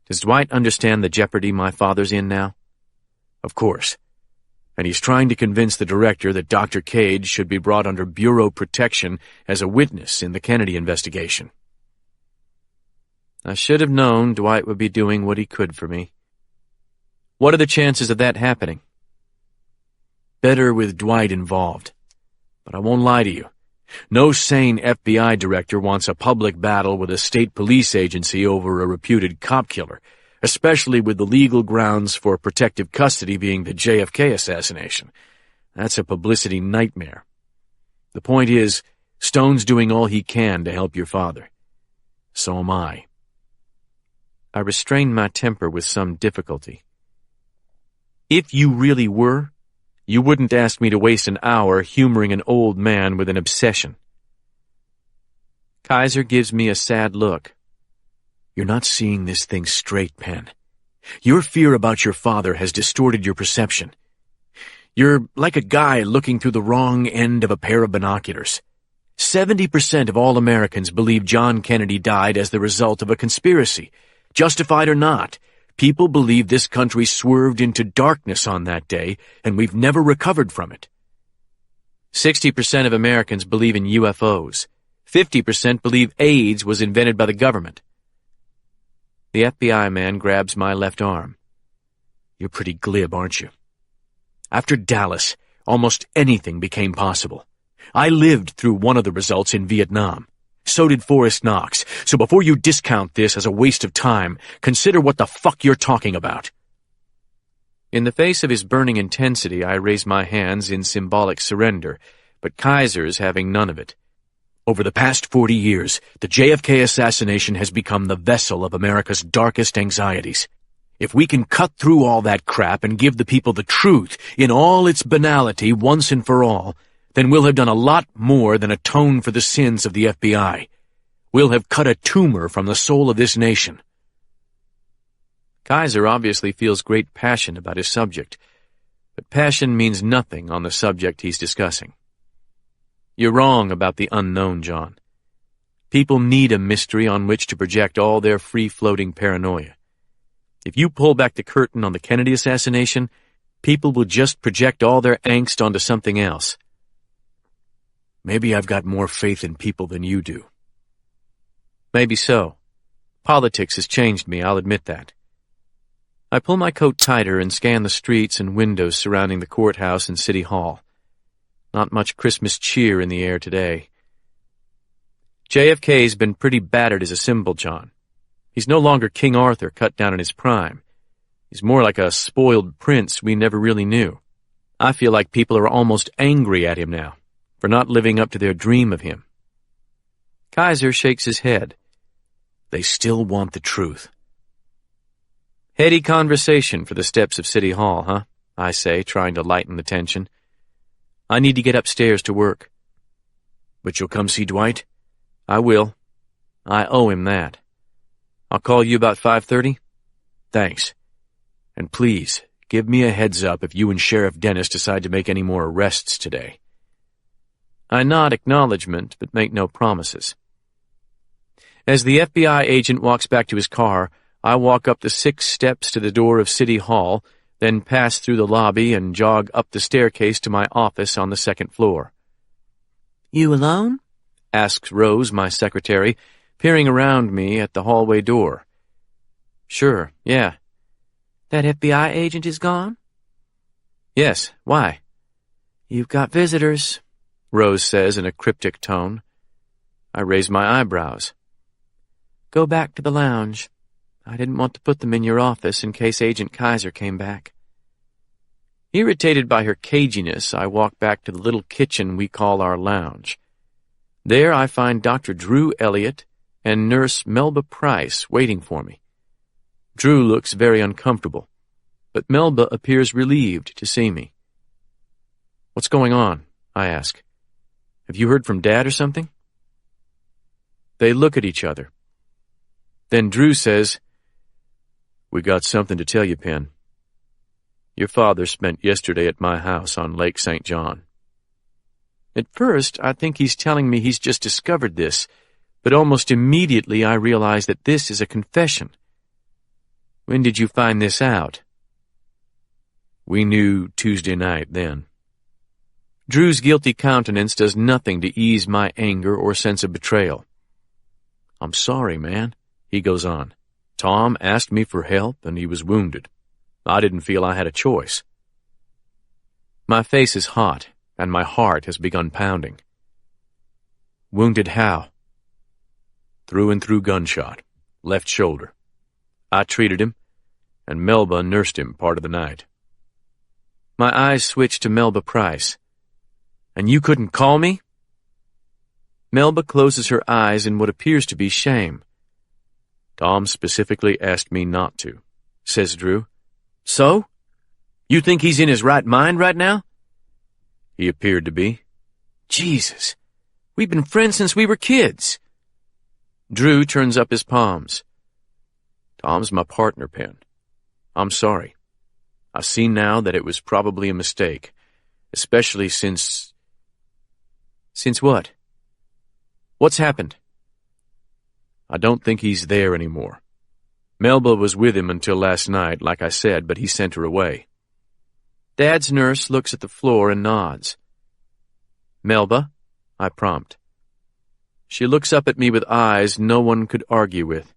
Speaker 1: Does Dwight understand the jeopardy my father's in now? Of course. And he's trying to convince the director that Dr. Cage should be brought under bureau protection as a witness in the Kennedy investigation. I should have known Dwight would be doing what he could for me. What are the chances of that happening? Better with Dwight involved. But I won't lie to you. No sane FBI director wants a public battle with a state police agency over a reputed cop killer, especially with the legal grounds for protective custody being the JFK assassination. That's a publicity nightmare. The point is, Stone's doing all he can to help your father. So am I. I restrained my temper with some difficulty. If you really were, you wouldn't ask me to waste an hour humoring an old man with an obsession. Kaiser gives me a sad look. You're not seeing this thing straight, Penn. Your fear about your father has distorted your perception. You're like a guy looking through the wrong end of a pair of binoculars. 70% of all Americans believe John Kennedy died as the result of a conspiracy. Justified or not, people believe this country swerved into darkness on that day, and we've never recovered from it. 60% of Americans believe in UFOs. 50% believe AIDS was invented by the government. The FBI man grabs my left arm. You're pretty glib, aren't you? After Dallas, almost anything became possible. I lived through one of the results in Vietnam. So did Forrest Knox. So before you discount this as a waste of time, consider what the fuck you're talking about. In the face of his burning intensity, I raise my hands in symbolic surrender, but Kaiser's having none of it. Over the past 40 years, the JFK assassination has become the vessel of America's darkest anxieties. If we can cut through all that crap and give the people the truth in all its banality once and for all, then we'll have done a lot more than atone for the sins of the FBI. We'll have cut a tumor from the soul of this nation. Kaiser obviously feels great passion about his subject, but passion means nothing on the subject he's discussing. You're wrong about the unknown, John. People need a mystery on which to project all their free-floating paranoia. If you pull back the curtain on the Kennedy assassination, people will just project all their angst onto something else. Maybe I've got more faith in people than you do. Maybe so. Politics has changed me, I'll admit that. I pull my coat tighter and scan the streets and windows surrounding the courthouse and City Hall. Not much Christmas cheer in the air today. JFK's been pretty battered as a symbol, John. He's no longer King Arthur cut down in his prime. He's more like a spoiled prince we never really knew. I feel like people are almost angry at him now for not living up to their dream of him. Kaiser shakes his head. They still want the truth. Heady conversation for the steps of City Hall, huh? I say, trying to lighten the tension. I need to get upstairs to work. But you'll come see Dwight? I will. I owe him that. I'll call you about 5:30? Thanks. And please, give me a heads up if you and Sheriff Dennis decide to make any more arrests today. I nod acknowledgement, but make no promises. As the FBI agent walks back to his car, I walk up the 6 steps to the door of City Hall, then pass through the lobby and jog up the staircase to my office on the 2nd floor. "You alone?" asks Rose, my secretary, peering around me at the hallway door. "Sure, yeah." "That FBI agent is gone?" "Yes, why?" "You've got visitors," Rose says in a cryptic tone. I raise my eyebrows. "Go back to the lounge. I didn't want to put them in your office in case Agent Kaiser came back." Irritated by her caginess, I walk back to the little kitchen we call our lounge. There I find Dr. Drew Elliott and Nurse Melba Price waiting for me. Drew looks very uncomfortable, but Melba appears relieved to see me. "What's going on?" I ask. "Have you heard from Dad or something?" They look at each other. Then Drew says, "We got something to tell you, Penn. Your father spent yesterday at my house on Lake St. John." At first, I think he's telling me he's just discovered this, but almost immediately I realize that this is a confession. When did you find this out? We knew Tuesday night then. Drew's guilty countenance does nothing to ease my anger or sense of betrayal. I'm sorry, man, he goes on. Tom asked me for help and he was wounded. I didn't feel I had a choice. My face is hot and my heart has begun pounding. Wounded how? Through and through gunshot, left shoulder. I treated him, and Melba nursed him part of the night. My eyes switched to Melba Price. And you couldn't call me? Melba closes her eyes in what appears to be shame. Tom specifically asked me not to, says Drew. So? You think he's in his right mind right now? He appeared to be. Jesus, we've been friends since we were kids. Drew turns up his palms. Tom's my partner, Penn. I'm sorry. I see now that it was probably a mistake, especially since... Since what? What's happened? I don't think he's there anymore. Melba was with him until last night, like I said, but he sent her away. Dad's nurse looks at the floor and nods. Melba, I prompt. She looks up at me with eyes no one could argue with.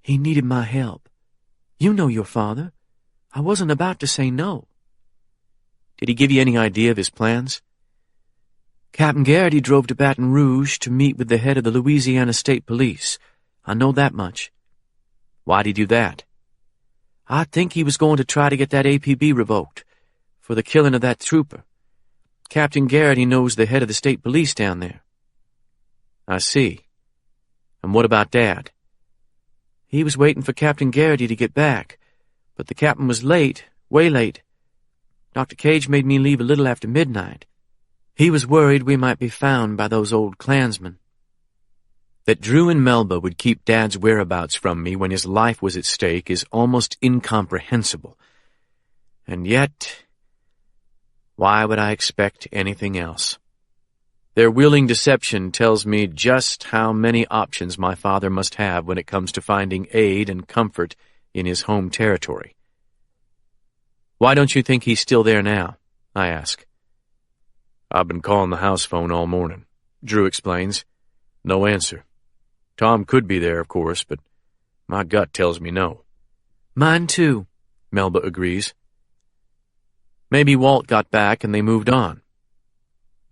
Speaker 1: He needed my help. You know your father. I wasn't about to say no. Did he give you any idea of his plans? Captain Garrity drove to Baton Rouge to meet with the head of the Louisiana State Police. I know that much. Why'd he do that? I think he was going to try to get that APB revoked for the killing of that trooper. Captain Garrity knows the head of the state police down there. I see. And what about Dad? He was waiting for Captain Garrity to get back, but the captain was late, way late. Dr. Cage made me leave a little after midnight. He was worried we might be found by those old Klansmen. That Drew and Melba would keep Dad's whereabouts from me when his life was at stake is almost incomprehensible. And yet, why would I expect anything else? Their willing deception tells me just how many options my father must have when it comes to finding aid and comfort in his home territory. Why don't you think he's still there now? I ask. I've been calling the house phone all morning, Drew explains. No answer. Tom could be there, of course, but my gut tells me no. Mine too, Melba agrees. Maybe Walt got back and they moved on.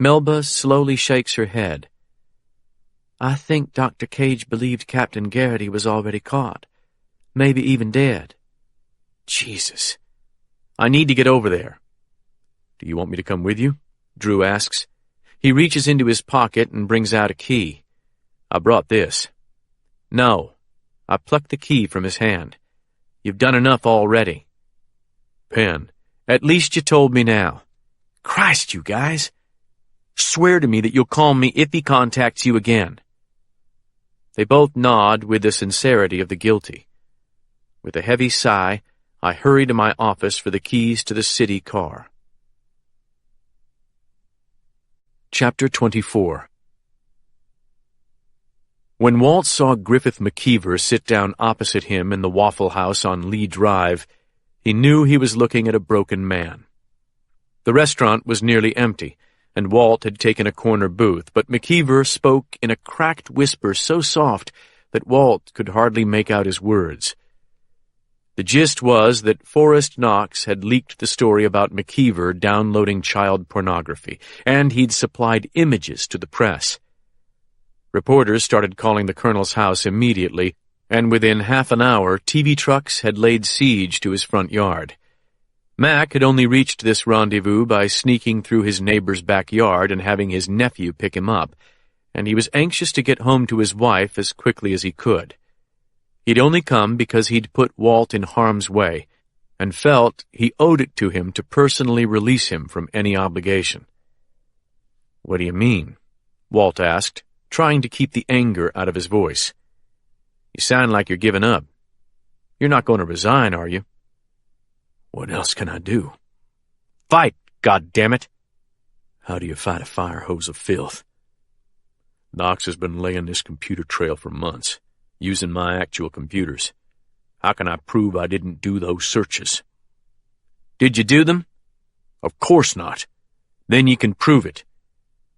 Speaker 1: Melba slowly shakes her head. I think Dr. Cage believed Captain Garrity was already caught, maybe even dead. Jesus. I need to get over there. Do you want me to come with you? Drew asks. He reaches into his pocket and brings out a key. I brought this. No. I plucked the key from his hand. You've done enough already. Penn, at least you told me now. Christ, you guys. Swear to me that you'll call me if he contacts you again. They both nod with the sincerity of the guilty. With a heavy sigh, I hurry to my office for the keys to the city car. Chapter 24. When Walt saw Griffith McKeever sit down opposite him in the Waffle House on Lee Drive, he knew he was looking at a broken man. The restaurant was nearly empty, and Walt had taken a corner booth, but McKeever spoke in a cracked whisper so soft that Walt could hardly make out his words. The gist was that Forrest Knox had leaked the story about McKeever downloading child pornography, and he'd supplied images to the press. Reporters started calling the Colonel's house immediately, and within half an hour, TV trucks had laid siege to his front yard. Mac had only reached this rendezvous by sneaking through his neighbor's backyard and having his nephew pick him up, and he was anxious to get home to his wife as quickly as he could. He'd only come because he'd put Walt in harm's way, and felt he owed it to him to personally release him from any obligation. What do you mean? Walt asked, trying to keep the anger out of his voice. You sound like you're giving up. You're not going to resign, are you? What else can I do? Fight, goddammit! How do you fight a fire hose of filth? Knox has been laying this computer trail for months, using my actual computers.
Speaker 2: How can I prove I didn't do those searches?
Speaker 3: Did you do them?
Speaker 2: Of course not.
Speaker 3: Then you can prove it.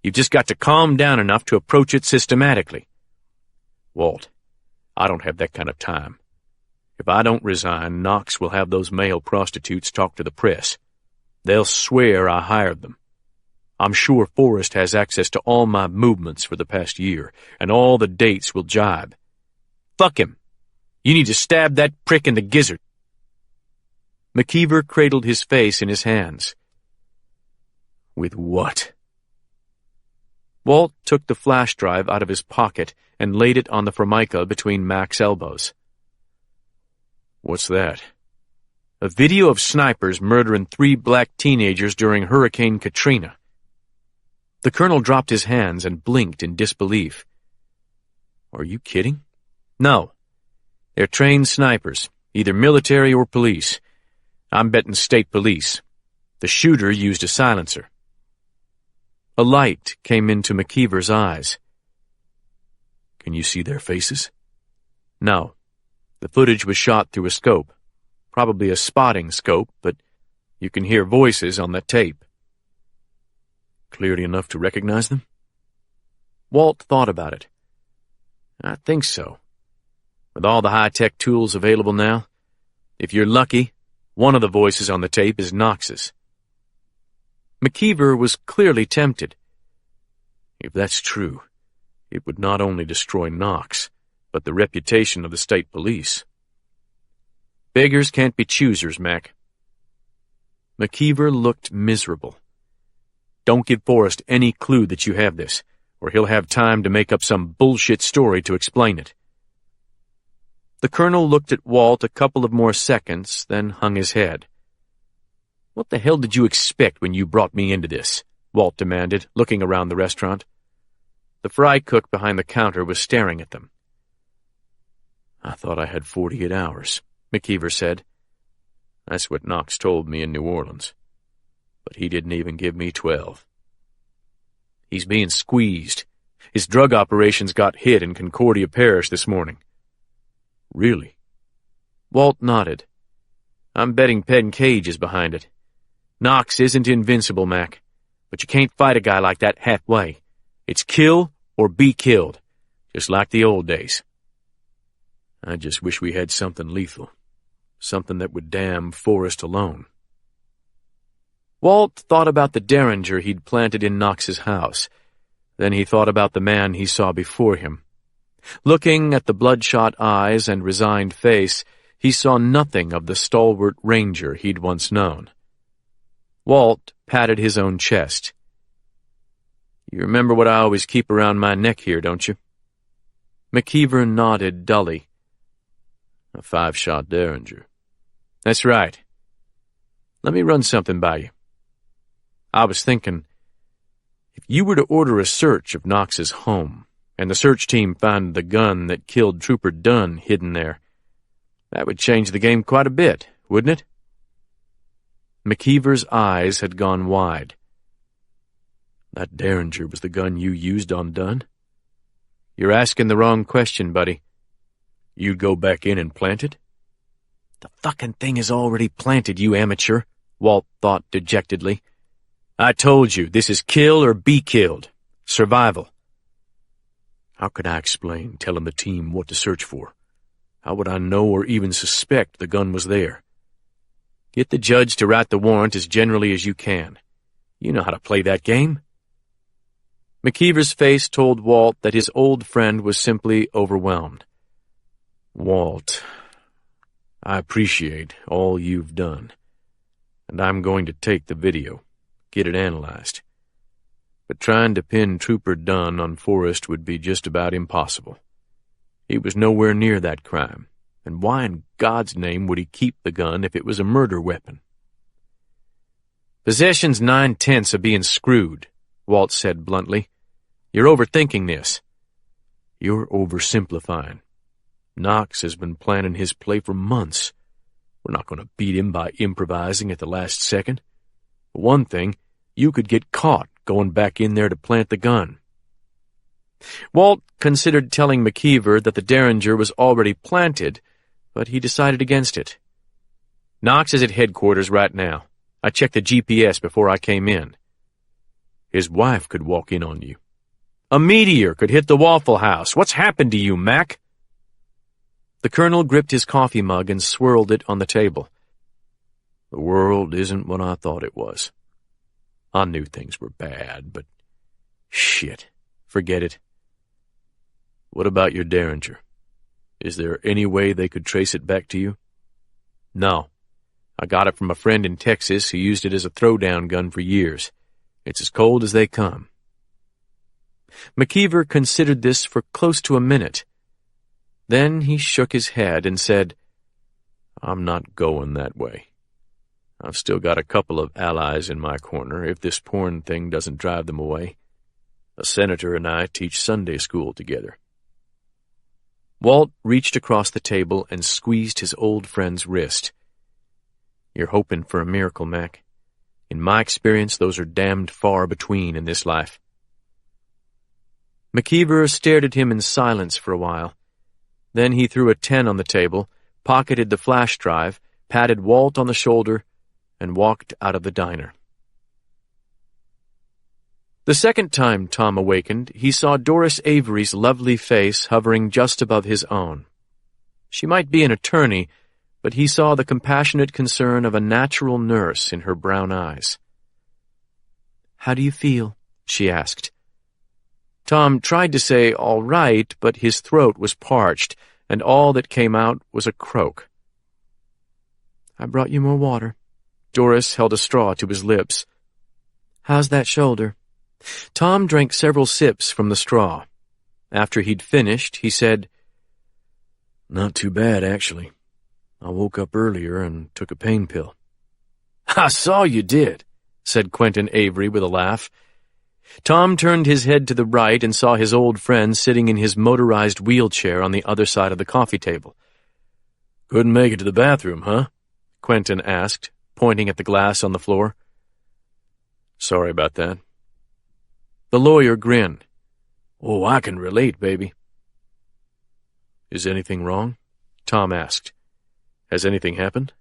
Speaker 3: You've just got to calm down enough to approach it systematically.
Speaker 2: Walt, I don't have that kind of time. If I don't resign, Knox will have those male prostitutes talk to the press. They'll swear I hired them. I'm sure Forrest has access to all my movements for the past year, and all the dates will jibe.
Speaker 3: Fuck him. You need to stab that prick in the gizzard.
Speaker 1: McKeever cradled his face in his hands.
Speaker 2: With what?
Speaker 1: Walt took the flash drive out of his pocket and laid it on the formica between Mac's elbows.
Speaker 2: What's that?
Speaker 1: A video of snipers murdering 3 black teenagers during Hurricane Katrina. The colonel dropped his hands and blinked in disbelief.
Speaker 2: Are you kidding?
Speaker 1: No. They're trained snipers, either military or police. I'm betting state police. The shooter used a silencer. A light came into McKeever's eyes.
Speaker 2: Can you see their faces?
Speaker 1: No. The footage was shot through a scope. Probably a spotting scope, but you can hear voices on the tape.
Speaker 2: Clearly enough to recognize them?
Speaker 1: Walt thought about it. I think so. With all the high-tech tools available now, if you're lucky, one of the voices on the tape is Knox's. McKeever was clearly tempted.
Speaker 2: If that's true, it would not only destroy Knox, but the reputation of the state police.
Speaker 1: Beggars can't be choosers, Mac. McKeever looked miserable. Don't give Forrest any clue that you have this, or he'll have time to make up some bullshit story to explain it. The colonel looked at Walt a couple of more seconds, then hung his head. What the hell did you expect when you brought me into this? Walt demanded, looking around the restaurant. The fry cook behind the counter was staring at them.
Speaker 2: I thought I had 48 hours, McKeever said. That's what Knox told me in New Orleans. But he didn't even give me 12.
Speaker 1: He's being squeezed. His drug operations got hit in Concordia Parish this morning.
Speaker 2: Really?
Speaker 1: Walt nodded. I'm betting Penn Cage is behind it. Knox isn't invincible, Mac, but you can't fight a guy like that halfway. It's kill or be killed, just like the old days.
Speaker 2: I just wish we had something lethal, something that would damn Forrest alone.
Speaker 1: Walt thought about the derringer he'd planted in Knox's house. Then he thought about the man he saw before him. Looking at the bloodshot eyes and resigned face, he saw nothing of the stalwart ranger he'd once known. Walt patted his own chest. You remember what I always keep around my neck here, don't you? McKeever nodded dully.
Speaker 2: A 5-shot derringer.
Speaker 1: That's right. Let me run something by you. I was thinking, if you were to order a search of Knox's home, and the search team found the gun that killed Trooper Dunn hidden there, that would change the game quite a bit, wouldn't it? McKeever's eyes had gone wide.
Speaker 2: That derringer was the gun you used on Dunn?
Speaker 1: You're asking the wrong question, buddy.
Speaker 2: You'd go back in and plant it?
Speaker 1: The fucking thing is already planted, you amateur, Walt thought dejectedly. I told you, this is kill or be killed. Survival.
Speaker 2: How could I explain telling the team what to search for? How would I know or even suspect the gun was there?
Speaker 1: Get the judge to write the warrant as generally as you can. You know how to play that game. McKeever's face told Walt that his old friend was simply overwhelmed.
Speaker 2: Walt, I appreciate all you've done, and I'm going to take the video, get it analyzed. But trying to pin Trooper Dunn on Forrest would be just about impossible. He was nowhere near that crime, and why in God's name would he keep the gun if it was a murder weapon?
Speaker 1: Possession's 9/10 of being screwed, Walt said bluntly. You're overthinking this.
Speaker 2: You're oversimplifying. Knox has been planning his play for months. We're not going to beat him by improvising at the last second. For one thing, you could get caught going back in there to plant the gun.
Speaker 1: Walt considered telling McKeever that the derringer was already planted,
Speaker 3: but he decided against it. "Knox is at headquarters right now. I checked the GPS before I came in."
Speaker 2: "His wife could walk in on you."
Speaker 3: "A meteor could hit the Waffle House. What's happened to you, Mac?" The colonel gripped his coffee mug and swirled it on the table.
Speaker 2: "The world isn't what I thought it was. I knew things were bad, but shit, forget it. What about your Derringer? Is there any way they could trace it back to you?"
Speaker 3: "No. I got it from a friend in Texas who used it as a throwdown gun for years. It's as cold as they come." McKeever considered this for close to a minute. Then he shook his head and said,
Speaker 2: "I'm not going that way. I've still got a couple of allies in my corner if this porn thing doesn't drive them away. A senator and I teach Sunday school together."
Speaker 3: Walt reached across the table and squeezed his old friend's wrist. "You're hoping for a miracle, Mac. In my experience, those are damned far between in this life." McKeever stared at him in silence for a while. Then he threw a 10 on the table, pocketed the flash drive, patted Walt on the shoulder, and walked out of the diner. The second time Tom awakened, he saw Doris Avery's lovely face hovering just above his own. She might be an attorney, but he saw the compassionate concern of a natural nurse in her brown eyes. "How do you feel?" she asked. Tom tried to say all right, but his throat was parched, and all that came out was a croak. "I brought you more water." Doris held a straw to his lips. "How's that shoulder?" Tom drank several sips from the straw. After he'd finished, he said,
Speaker 2: "Not too bad, actually. I woke up earlier and took a pain pill."
Speaker 3: "I saw you did," said Quentin Avery with a laugh. Tom turned his head to the right and saw his old friend sitting in his motorized wheelchair on the other side of the coffee table.
Speaker 2: "Couldn't make it to the bathroom, huh?"
Speaker 3: Quentin asked, pointing at the glass on the floor.
Speaker 2: "Sorry about that."
Speaker 3: The lawyer grinned.
Speaker 2: "Oh, I can relate, baby." "Is anything wrong?" Tom asked. "Has anything happened?"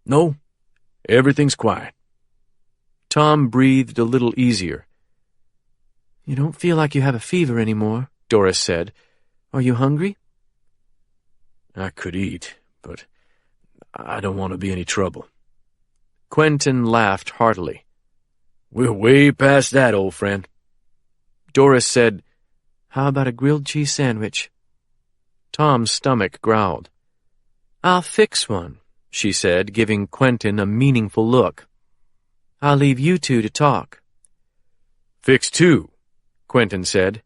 Speaker 2: "No, everything's quiet."
Speaker 3: Tom breathed a little easier. "You don't feel like you have a fever anymore," Doris said. "Are you hungry?"
Speaker 2: "I could eat, but I don't want to be any trouble."
Speaker 3: Quentin laughed heartily.
Speaker 2: "We're way past that, old friend."
Speaker 3: Doris said, "How about a grilled cheese sandwich?" Tom's stomach growled. "I'll fix one," she said, giving Quentin a meaningful look. "I'll leave you two to talk."
Speaker 2: "Fix two,"
Speaker 3: Quentin said.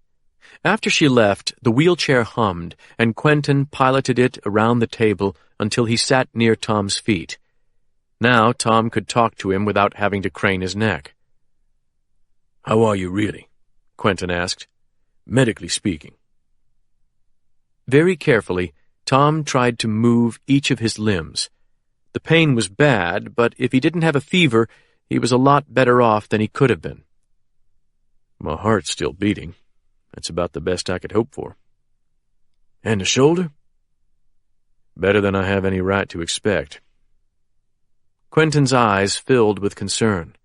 Speaker 3: After she left, the wheelchair hummed, and Quentin piloted it around the table until he sat near Tom's feet. Now Tom could talk to him without having to crane his neck.
Speaker 2: "How are you really?" Quentin asked. "Medically speaking."
Speaker 3: Very carefully, Tom tried to move each of his limbs. The pain was bad, but if he didn't have a fever, he was a lot better off than he could have been.
Speaker 2: "My heart's still beating. That's about the best I could hope for."
Speaker 3: "And the shoulder?"
Speaker 2: "Better than I have any right to expect."
Speaker 3: Quentin's eyes filled with concern.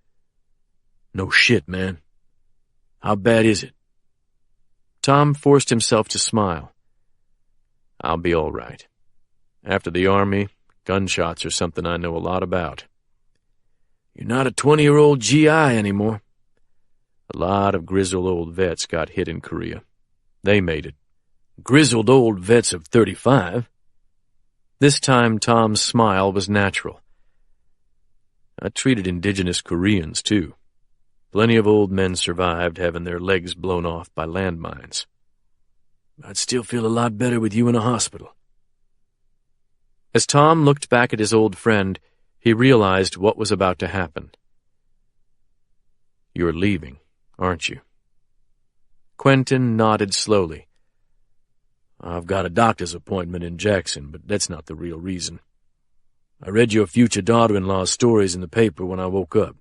Speaker 2: "No shit, man. How bad is it?"
Speaker 3: Tom forced himself to smile.
Speaker 2: "I'll be all right. After the Army, gunshots are something I know a lot about."
Speaker 3: "You're not a 20-year-old GI anymore."
Speaker 2: "A lot of grizzled old vets got hit in Korea. They made it."
Speaker 3: "Grizzled old vets of 35. This time Tom's smile was natural.
Speaker 2: "I treated indigenous Koreans, too. Plenty of old men survived having their legs blown off by landmines."
Speaker 3: "I'd still feel a lot better with you in a hospital." As Tom looked back at his old friend, he realized what was about to happen.
Speaker 2: "You're leaving, aren't you?"
Speaker 3: Quentin nodded slowly.
Speaker 2: "I've got a doctor's appointment in Jackson, but that's not the real reason. I read your future daughter-in-law's stories in the paper when I woke up.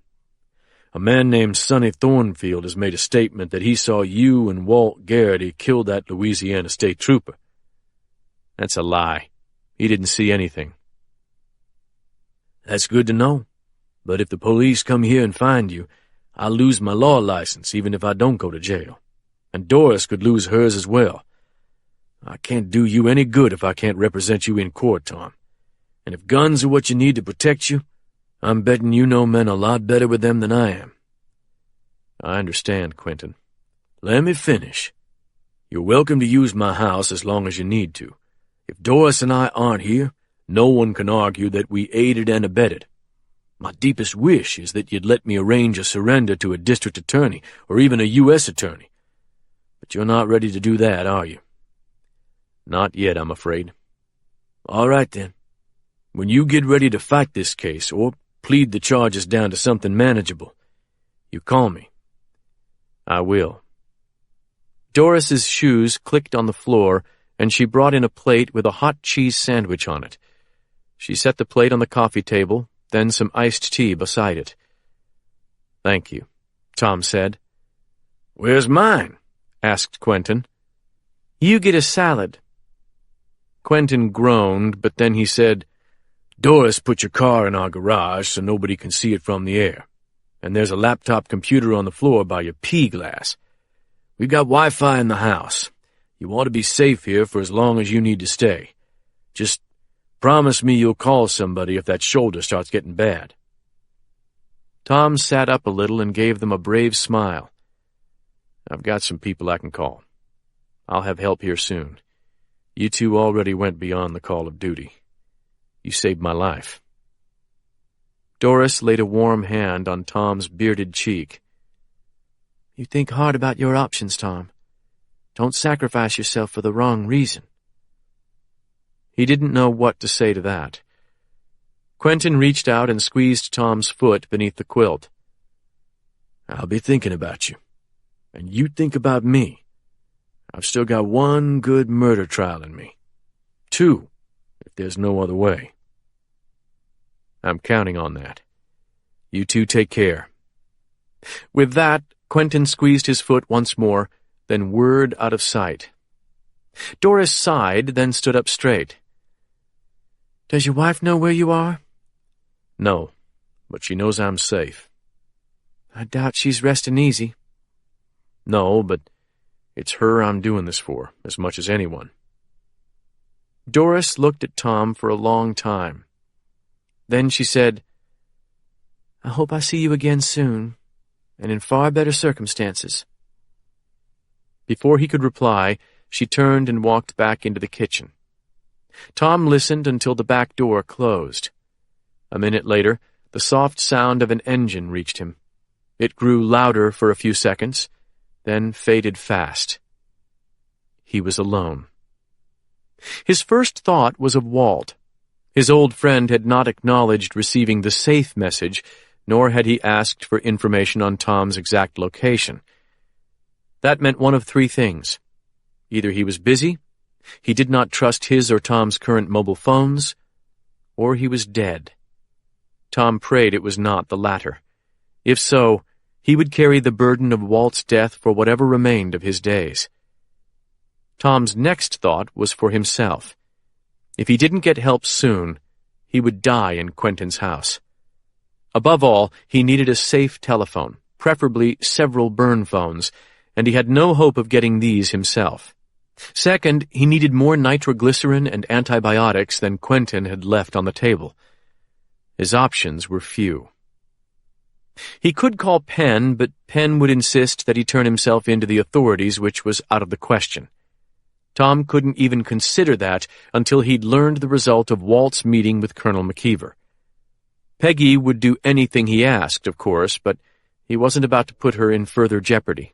Speaker 2: A man named Sonny Thornfield has made a statement that he saw you and Walt Garrity kill that Louisiana state trooper." That's a lie. He didn't see anything. That's good to know. But if the police come here and find you, I'll lose my law license even if I don't go to jail. And Doris could lose hers as well. I can't do you any good if I can't represent you in court, Tom. And if guns are what you need to protect you, I'm betting you know men a lot better with them than I am. I understand, Quentin. Let me finish. You're welcome to use my house as long as you need to. If Doris and I aren't here, no one can argue that we aided and abetted. My deepest wish is that you'd let me arrange a surrender to a district attorney or even a U.S. attorney. But you're not ready to do that, are you? Not yet, I'm afraid. All right, then. When you get ready to fight this case or plead the charges down to something manageable, you call me. I will.
Speaker 3: Doris's shoes clicked on the floor, and she brought in a plate with a hot cheese sandwich on it. She set the plate on the coffee table, then some iced tea beside it.
Speaker 2: Thank you, Tom said.
Speaker 3: Where's mine? Asked Quentin. You get a salad.
Speaker 2: Quentin groaned, but then he said, Doris put your car in our garage so nobody can see it from the air. And there's a laptop computer on the floor by your pea glass. We've got Wi-Fi in the house. You ought to be safe here for as long as you need to stay. Just promise me you'll call somebody if that shoulder starts getting bad.
Speaker 3: Tom sat up a little and gave them a brave smile.
Speaker 2: I've got some people I can call. I'll have help here soon. You two already went beyond the call of duty. You saved my life.
Speaker 3: Doris laid a warm hand on Tom's bearded cheek. You think hard about your options, Tom. Don't sacrifice yourself for the wrong reason.
Speaker 2: He didn't know what to say to that. Quentin reached out and squeezed Tom's foot beneath the quilt. I'll be thinking about you. And you think about me. I've still got one good murder trial in me. 2, if there's no other way. I'm counting on that. You two take care.
Speaker 3: With that, Quentin squeezed his foot once more, then whirred out of sight. Doris sighed, then stood up straight. Does your wife know where you are?
Speaker 2: No, but she knows I'm safe.
Speaker 3: I doubt she's resting easy.
Speaker 2: No, but it's her I'm doing this for, as much as anyone.
Speaker 3: Doris looked at Tom for a long time. Then she said, I hope I see you again soon, and in far better circumstances. Before he could reply, she turned and walked back into the kitchen. Tom listened until the back door closed. A minute later, the soft sound of an engine reached him. It grew louder for a few seconds, then faded fast. He was alone. His first thought was of Walt. His old friend had not acknowledged receiving the safe message, nor had he asked for information on Tom's exact location. That meant one of 3 things. Either he was busy, he did not trust his or Tom's current mobile phones, or he was dead. Tom prayed it was not the latter. If so, he would carry the burden of Walt's death for whatever remained of his days. Tom's next thought was for himself. If he didn't get help soon, he would die in Quentin's house. Above all, he needed a safe telephone, preferably several burn phones, and he had no hope of getting these himself. Second, he needed more nitroglycerin and antibiotics than Quentin had left on the table. His options were few. He could call Penn, but Penn would insist that he turn himself into the authorities, which was out of the question. Tom couldn't even consider that until he'd learned the result of Walt's meeting with Colonel McKeever. Peggy would do anything he asked, of course, but he wasn't about to put her in further jeopardy.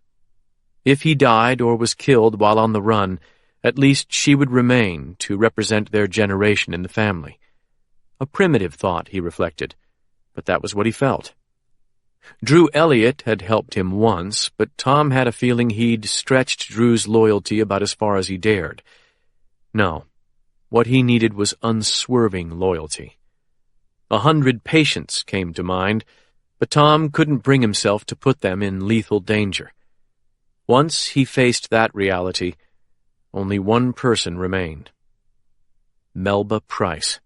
Speaker 3: If he died or was killed while on the run, at least she would remain to represent their generation in the family. A primitive thought, he reflected, but that was what he felt. Drew Elliott had helped him once, but Tom had a feeling he'd stretched Drew's loyalty about as far as he dared. No, what he needed was unswerving loyalty. 100 patients came to mind, but Tom couldn't bring himself to put them in lethal danger. Once he faced that reality, only one person remained. Melba Price.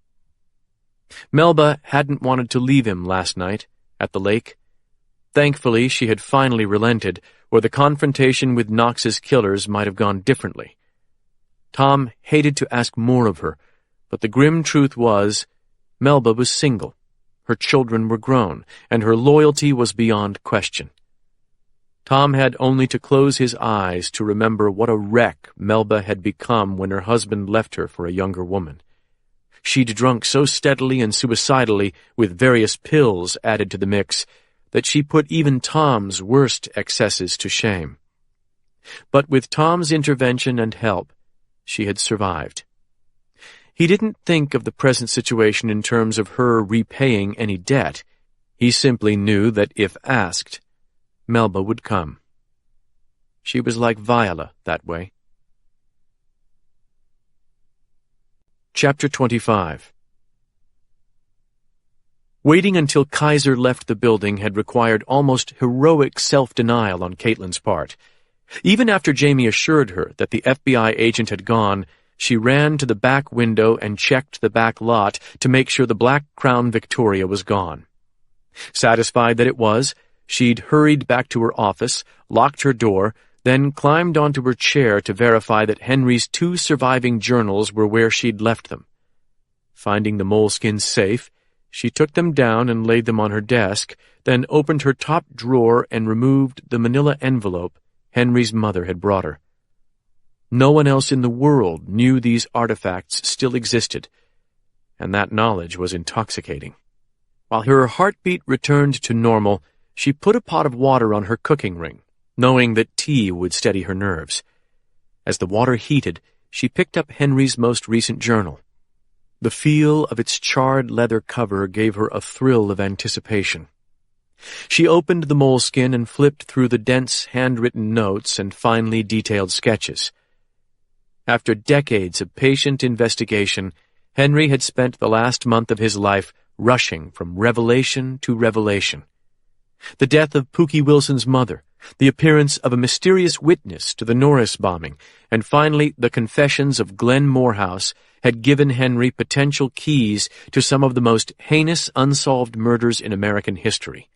Speaker 3: Melba hadn't wanted to leave him last night at the lake. Thankfully, she had finally relented, or the confrontation with Knox's killers might have gone differently. Tom hated to ask more of her, but the grim truth was, Melba was single, her children were grown, and her loyalty was beyond question. Tom had only to close his eyes to remember what a wreck Melba had become when her husband left her for a younger woman. She'd drunk so steadily and suicidally, with various pills added to the mix, that she put even Tom's worst excesses to shame. But with Tom's intervention and help, she had survived. He didn't think of the present situation in terms of her repaying any debt. He simply knew that if asked, Melba would come. She was like Viola that way. Chapter 25. Waiting until Kaiser left the building had required almost heroic self-denial on Caitlin's part. Even after Jamie assured her that the FBI agent had gone, she ran to the back window and checked the back lot to make sure the black Crown Victoria was gone. Satisfied that it was, she'd hurried back to her office, locked her door, then climbed onto her chair to verify that Henry's 2 surviving journals were where she'd left them. Finding the moleskin safe, she took them down and laid them on her desk, then opened her top drawer and removed the manila envelope Henry's mother had brought her. No one else in the world knew these artifacts still existed, and that knowledge was intoxicating. While her heartbeat returned to normal, she put a pot of water on her cooking ring, knowing that tea would steady her nerves. As the water heated, she picked up Henry's most recent journal. The feel of its charred leather cover gave her a thrill of anticipation. She opened the moleskin and flipped through the dense handwritten notes and finely detailed sketches. After decades of patient investigation, Henry had spent the last month of his life rushing from revelation to revelation. The death of Pookie Wilson's mother, the appearance of a mysterious witness to the Norris bombing, and finally the confessions of Glenn Morehouse had given Henry potential keys to some of the most heinous unsolved murders in American history.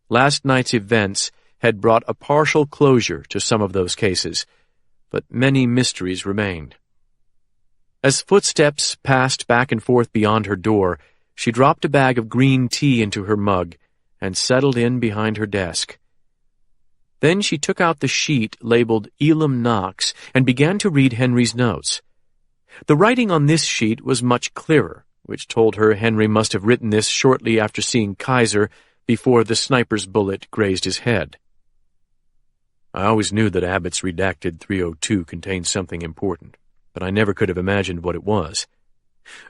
Speaker 3: Last night's events had brought a partial closure to some of those cases, but many mysteries remained. As footsteps passed back and forth beyond her door, she dropped a bag of green tea into her mug and settled in behind her desk. Then she took out the sheet labeled Elam Knox and began to read Henry's notes. The writing on this sheet was much clearer, which told her Henry must have written this shortly after seeing Kaiser before the sniper's bullet grazed his head. I always knew that Abbott's redacted 302 contained something important, but I never could have imagined what it was.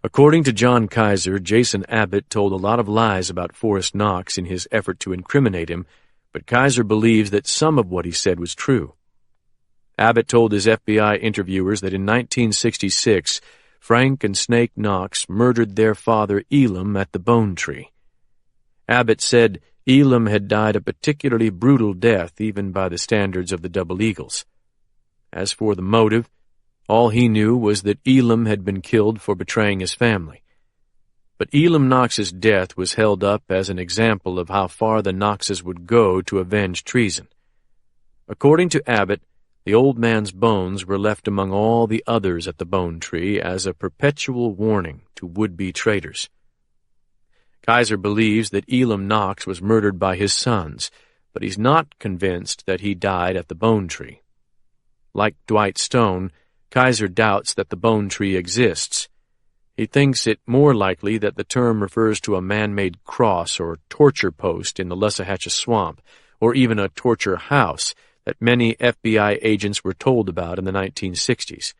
Speaker 3: According to John Kaiser, Jason Abbott told a lot of lies about Forrest Knox in his effort to incriminate him, but Kaiser believes that some of what he said was true. Abbott told his FBI interviewers that in 1966, Frank and Snake Knox murdered their father Elam at the Bone Tree. Abbott said Elam had died a particularly brutal death even by the standards of the Double Eagles. As for the motive, all he knew was that Elam had been killed for betraying his family. But Elam Knox's death was held up as an example of how far the Knoxes would go to avenge treason. According to Abbott, the old man's bones were left among all the others at the Bone Tree as a perpetual warning to would-be traitors. Kaiser believes that Elam Knox was murdered by his sons, but he's not convinced that he died at the Bone Tree. Like Dwight Stone, Kaiser doubts that the Bone Tree exists. He thinks it more likely that the term refers to a man-made cross or torture post in the Lussahatchee Swamp, or even a torture house that many FBI agents were told about in the 1960s.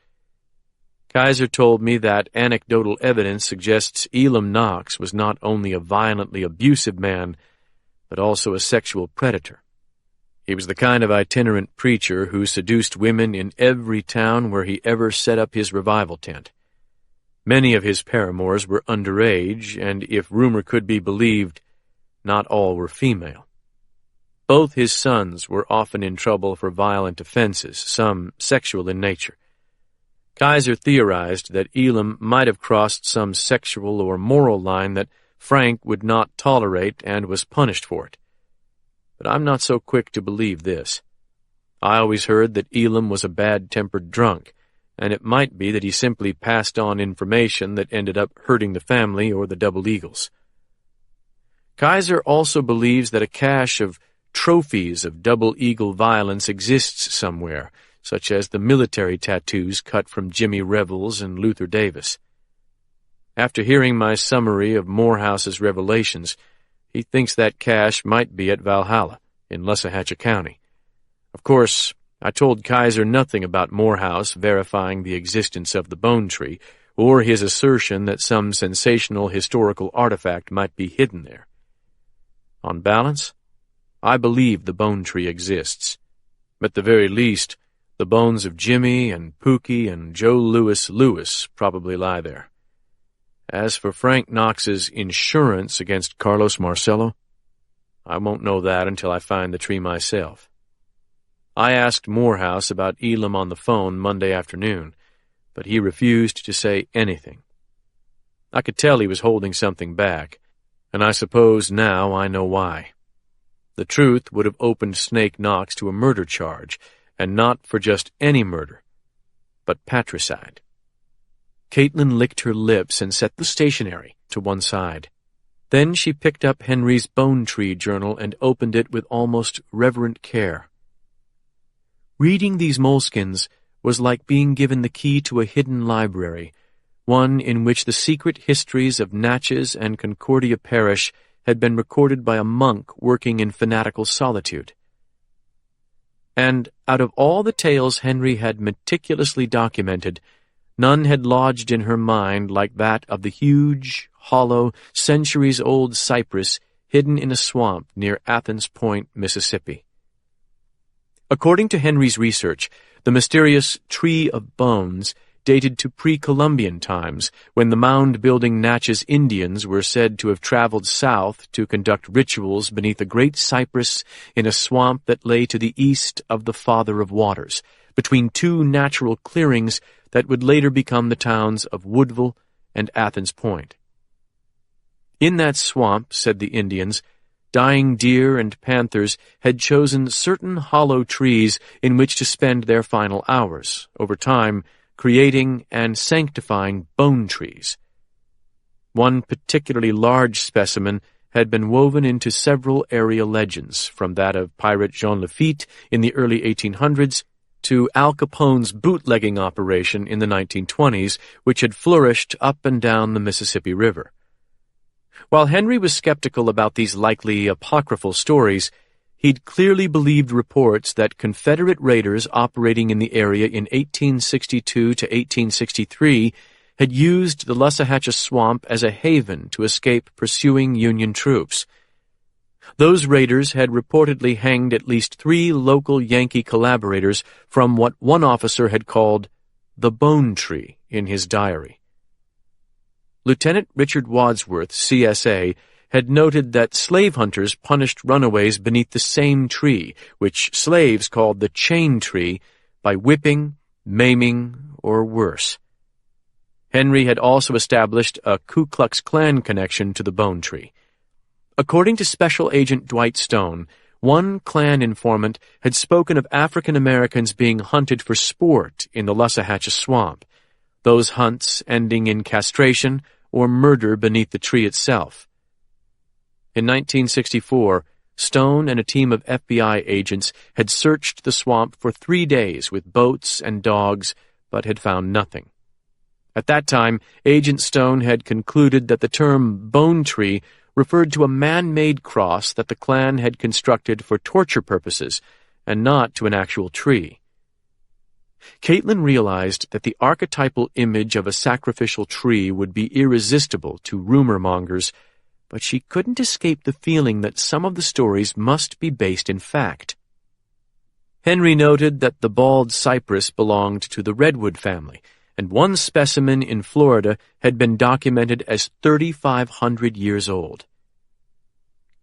Speaker 3: Kaiser told me that anecdotal evidence suggests Elam Knox was not only a violently abusive man, but also a sexual predator. He was the kind of itinerant preacher who seduced women in every town where he ever set up his revival tent. Many of his paramours were underage, and if rumor could be believed, not all were female. Both his sons were often in trouble for violent offenses, some sexual in nature. Kaiser theorized that Elam might have crossed some sexual or moral line that Frank would not tolerate and was punished for it. But I'm not so quick to believe this. I always heard that Elam was a bad-tempered drunk, and it might be that he simply passed on information that ended up hurting the family or the Double Eagles. Kaiser also believes that a cache of trophies of Double Eagle violence exists somewhere, such as the military tattoos cut from Jimmy Revels and Luther Davis. After hearing my summary of Morehouse's revelations, he thinks that cache might be at Valhalla, in Lussahatchee County. Of course, I told Kaiser nothing about Morehouse verifying the existence of the Bone Tree, or his assertion that some sensational historical artifact might be hidden there. On balance, I believe the Bone Tree exists. At the very least, the bones of Jimmy and Pookie and Joe Lewis probably lie there. As for Frank Knox's insurance against Carlos Marcello, I won't know that until I find the tree myself. I asked Morehouse about Elam on the phone Monday afternoon, but he refused to say anything. I could tell he was holding something back, and I suppose now I know why. The truth would have opened Snake Knox to a murder charge, and not for just any murder, but patricide. Caitlin licked her lips and set the stationery to one side. Then she picked up Henry's Bone Tree journal and opened it with almost reverent care. Reading these moleskins was like being given the key to a hidden library, one in which the secret histories of Natchez and Concordia Parish had been recorded by a monk working in fanatical solitude. And out of all the tales Henry had meticulously documented, none had lodged in her mind like that of the huge, hollow, centuries-old cypress hidden in a swamp near Athens Point, Mississippi. According to Henry's research, the mysterious Tree of Bones dated to pre-Columbian times, when the mound-building Natchez Indians were said to have traveled south to conduct rituals beneath a great cypress in a swamp that lay to the east of the Father of Waters, between two natural clearings that would later become the towns of Woodville and Athens Point. In that swamp, said the Indians, dying deer and panthers had chosen certain hollow trees in which to spend their final hours, over time creating and sanctifying bone trees. One particularly large specimen had been woven into several area legends, from that of pirate Jean Lafitte in the early 1800s to Al Capone's bootlegging operation in the 1920s, which had flourished up and down the Mississippi River. While Henry was skeptical about these likely apocryphal stories, he'd clearly believed reports that Confederate raiders operating in the area in 1862 to 1863 had used the Lussahatchee Swamp as a haven to escape pursuing Union troops. Those raiders had reportedly hanged at least 3 local Yankee collaborators from what one officer had called the Bone Tree in his diary. Lieutenant Richard Wadsworth, CSA, had noted that slave hunters punished runaways beneath the same tree, which slaves called the chain tree, by whipping, maiming, or worse. Henry had also established a Ku Klux Klan connection to the Bone Tree. According to Special Agent Dwight Stone, one Klan informant had spoken of African Americans being hunted for sport in the Lussahatchee Swamp, those hunts ending in castration or murder beneath the tree itself. In 1964, Stone and a team of FBI agents had searched the swamp for 3 days with boats and dogs, but had found nothing. At that time, Agent Stone had concluded that the term Bone Tree referred to a man-made cross that the Klan had constructed for torture purposes, and not to an actual tree. Caitlin realized that the archetypal image of a sacrificial tree would be irresistible to rumor-mongers, but she couldn't escape the feeling that some of the stories must be based in fact. Henry noted that the bald cypress belonged to the redwood family, and one specimen in Florida had been documented as 3,500 years old.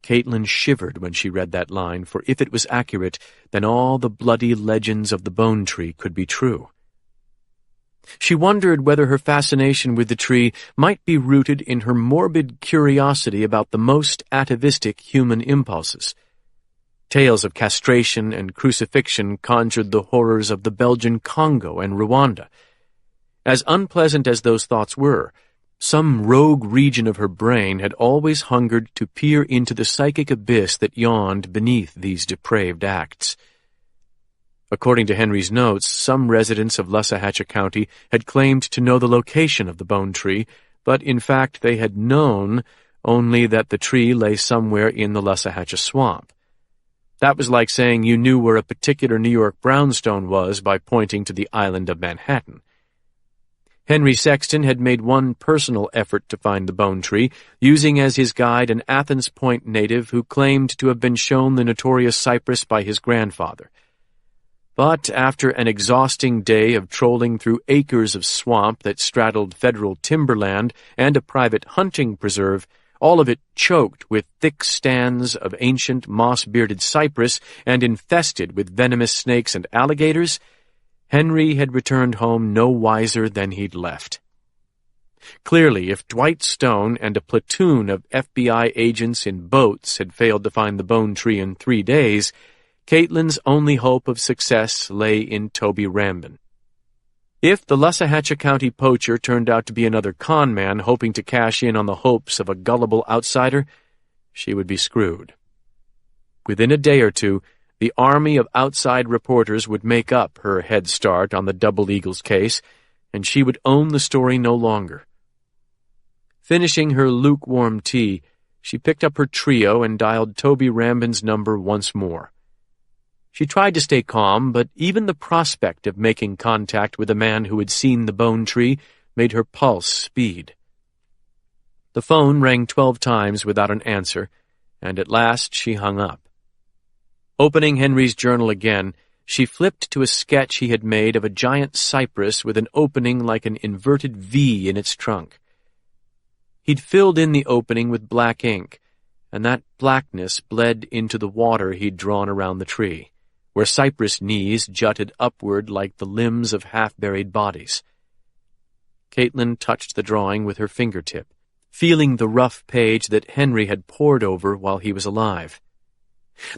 Speaker 3: Caitlin shivered when she read that line, for if it was accurate, then all the bloody legends of the Bone Tree could be true. She wondered whether her fascination with the tree might be rooted in her morbid curiosity about the most atavistic human impulses. Tales of castration and crucifixion conjured the horrors of the Belgian Congo and Rwanda. As unpleasant as those thoughts were, some rogue region of her brain had always hungered to peer into the psychic abyss that yawned beneath these depraved acts. According to Henry's notes, some residents of Lussahatchie County had claimed to know the location of the bone tree, but in fact they had known only that the tree lay somewhere in the Lussahatchie swamp. That was like saying you knew where a particular New York brownstone was by pointing to the island of Manhattan. Henry Sexton had made one personal effort to find the bone tree, using as his guide an Athens Point native who claimed to have been shown the notorious cypress by his grandfather. But after an exhausting day of trolling through acres of swamp that straddled federal timberland and a private hunting preserve, all of it choked with thick stands of ancient moss-bearded cypress and infested with venomous snakes and alligators, Henry had returned home no wiser than he'd left. Clearly, if Dwight Stone and a platoon of FBI agents in boats had failed to find the bone tree in 3 days, Caitlin's only hope of success lay in Toby Rambin. If the Lussahatchie County poacher turned out to be another con man hoping to cash in on the hopes of a gullible outsider, she would be screwed. Within a day or two, the army of outside reporters would make up her head start on the Double Eagles case, and she would own the story no longer. Finishing her lukewarm tea, she picked up her trio and dialed Toby Rambin's number once more. She tried to stay calm, but even the prospect of making contact with a man who had seen the bone tree made her pulse speed. The phone rang 12 times without an answer, and at last she hung up. Opening Henry's journal again, she flipped to a sketch he had made of a giant cypress with an opening like an inverted V in its trunk. He'd filled in the opening with black ink, and that blackness bled into the water he'd drawn around the tree, where cypress knees jutted upward like the limbs of half-buried bodies. Caitlin touched the drawing with her fingertip, feeling the rough page that Henry had pored over while he was alive.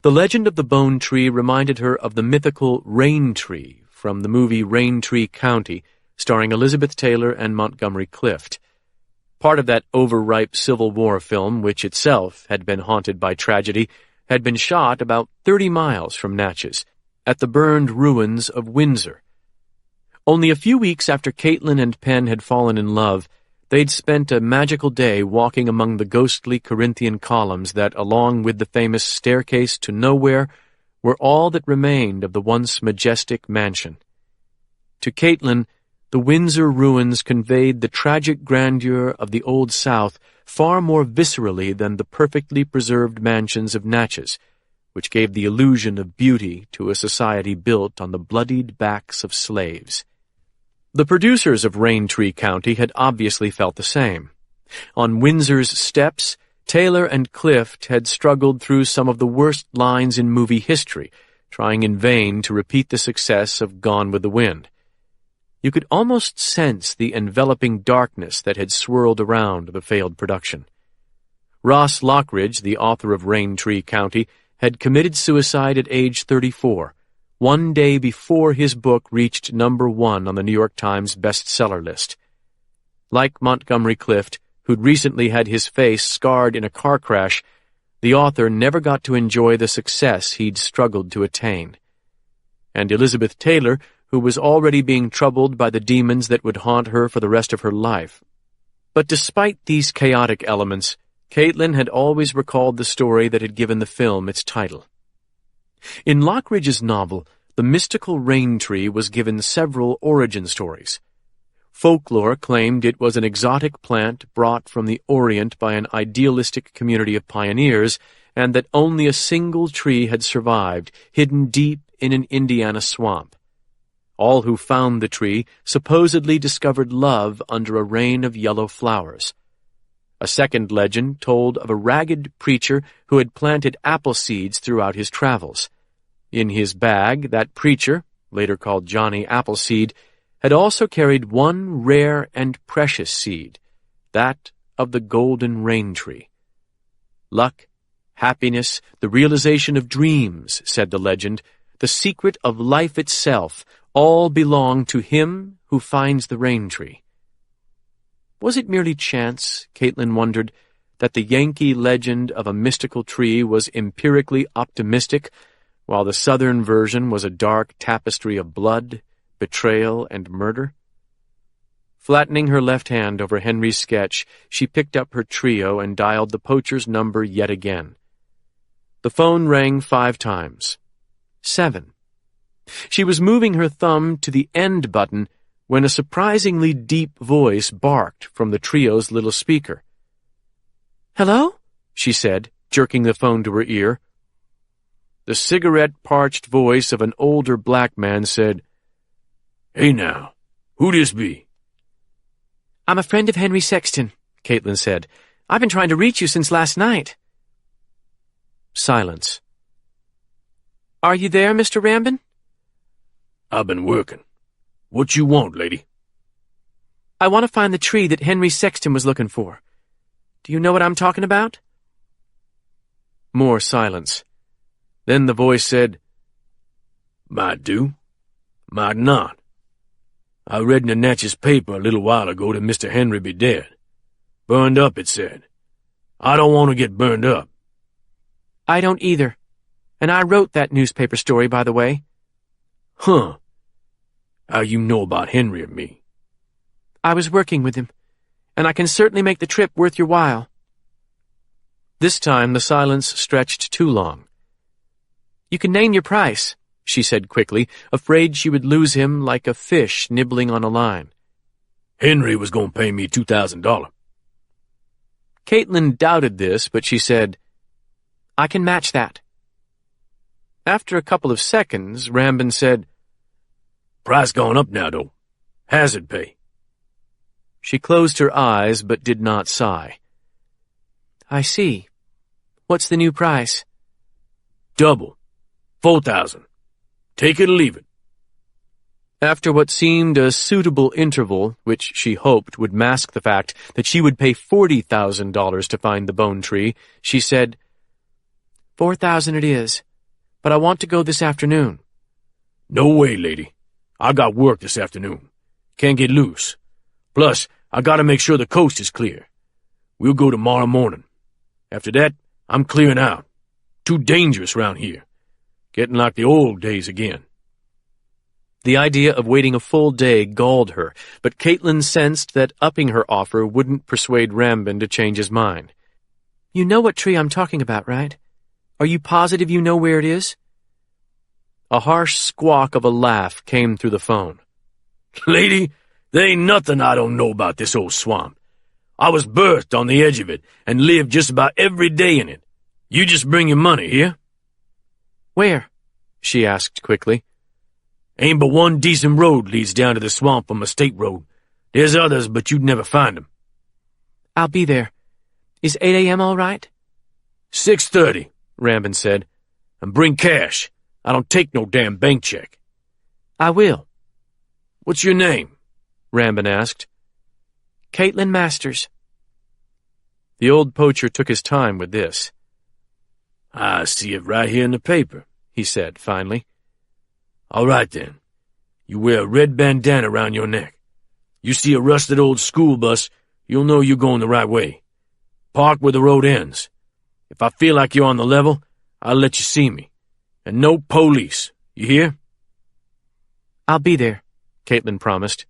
Speaker 3: The legend of the bone tree reminded her of the mythical Rain Tree from the movie Rain Tree County, starring Elizabeth Taylor and Montgomery Clift. Part of that overripe Civil War film, which itself had been haunted by tragedy, had been shot about 30 miles from Natchez, at the burned ruins of Windsor. Only a few weeks after Caitlin and Penn had fallen in love, they'd spent a magical day walking among the ghostly Corinthian columns that, along with the famous staircase to nowhere, were all that remained of the once majestic mansion. To Caitlin, the Windsor ruins conveyed the tragic grandeur of the Old South far more viscerally than the perfectly preserved mansions of Natchez, which gave the illusion of beauty to a society built on the bloodied backs of slaves. The producers of Rain Tree County had obviously felt the same. On Windsor's steps, Taylor and Clift had struggled through some of the worst lines in movie history, trying in vain to repeat the success of Gone with the Wind. You could almost sense the enveloping darkness that had swirled around the failed production. Ross Lockridge, the author of Rain Tree County, had committed suicide at age 34, one day before his book reached #1 on the New York Times bestseller list. Like Montgomery Clift, who'd recently had his face scarred in a car crash, the author never got to enjoy the success he'd struggled to attain. And Elizabeth Taylor, who was already being troubled by the demons that would haunt her for the rest of her life. But despite these chaotic elements, Caitlin had always recalled the story that had given the film its title. In Lockridge's novel, the mystical Rain Tree was given several origin stories. Folklore claimed it was an exotic plant brought from the Orient by an idealistic community of pioneers, and that only a single tree had survived, hidden deep in an Indiana swamp. All who found the tree supposedly discovered love under a rain of yellow flowers. A second legend told of a ragged preacher who had planted apple seeds throughout his travels. In his bag, that preacher, later called Johnny Appleseed, had also carried one rare and precious seed, that of the golden rain tree. Luck, happiness, the realization of dreams, said the legend, the secret of life itself, all belong to him who finds the rain tree. Was it merely chance, Caitlin wondered, that the Yankee legend of a mystical tree was empirically optimistic, while the Southern version was a dark tapestry of blood, betrayal, and murder? Flattening her left hand over Henry's sketch, she picked up her trio and dialed the poacher's number yet again. The phone rang 5 times. 7. She was moving her thumb to the end button when a surprisingly deep voice barked from the trio's little speaker. "Hello?" she said, jerking the phone to her ear. The cigarette-parched voice of an older black man said, "Hey now, who this be?" "I'm a friend of Henry Sexton," Caitlin said. "I've been trying to reach you since last night." Silence. "Are you there, Mr. Rambin?"
Speaker 2: "I've been working. What you want, lady?"
Speaker 3: "I want to find the tree that Henry Sexton was looking for. Do you know what I'm talking about?" More silence. Then the voice said, "Might do, might not. I read in the Natchez paper a little while ago that Mr. Henry be dead. Burned up, it said. I don't want to get burned up." "I don't either. And I wrote that newspaper story, by the way."
Speaker 2: "Huh. How you know about Henry and me?"
Speaker 3: "I was working with him, and I can certainly make the trip worth your while." This time the silence stretched too long. "You can name your price," she said quickly, afraid she would lose him like a fish nibbling on a line.
Speaker 2: "Henry was going to pay me $2,000.
Speaker 3: Caitlin doubted this, but she said, "I can match that." After a couple of seconds, Rambin said,
Speaker 2: "Price gone up now, though. Hazard pay."
Speaker 3: She closed her eyes but did not sigh. "I see. What's the new price?"
Speaker 2: "Double. 4,000. Take it or leave it."
Speaker 3: After what seemed a suitable interval, which she hoped would mask the fact that she would pay $40,000 to find the bone tree, she said, "4,000 it is, but I want to go this afternoon."
Speaker 2: "No way, lady. I got work this afternoon. Can't get loose. Plus, I gotta make sure the coast is clear. We'll go tomorrow morning. After that, I'm clearing out. Too dangerous round here. Getting like the old days again."
Speaker 3: The idea of waiting a full day galled her, but Caitlin sensed that upping her offer wouldn't persuade Rambin to change his mind. "You know what tree I'm talking about, right? Are you positive you know where it is?" A harsh squawk of a laugh came through the phone.
Speaker 2: "Lady, there ain't nothing I don't know about this old swamp. I was birthed on the edge of it and lived just about every day in it. You just bring your money, here?"
Speaker 3: "Where?" she asked quickly.
Speaker 2: "Ain't but one decent road leads down to the swamp from a state road. There's others, but you'd never find them."
Speaker 3: "I'll be there. Is 8 a.m. all right?"
Speaker 2: 6:30, Rambin said. "And bring cash. I don't take no damn bank check."
Speaker 3: "I will."
Speaker 2: "What's your name?"
Speaker 3: Rambin asked. "Caitlin Masters." The old poacher took his time with this.
Speaker 2: "I see it right here in the paper," he said finally. "All right, then. You wear a red bandana around your neck. You see a rusted old school bus, you'll know you're going the right way. Park where the road ends. If I feel like you're on the level, I'll let you see me. And no police. You hear?"
Speaker 3: "I'll be there," Caitlin promised.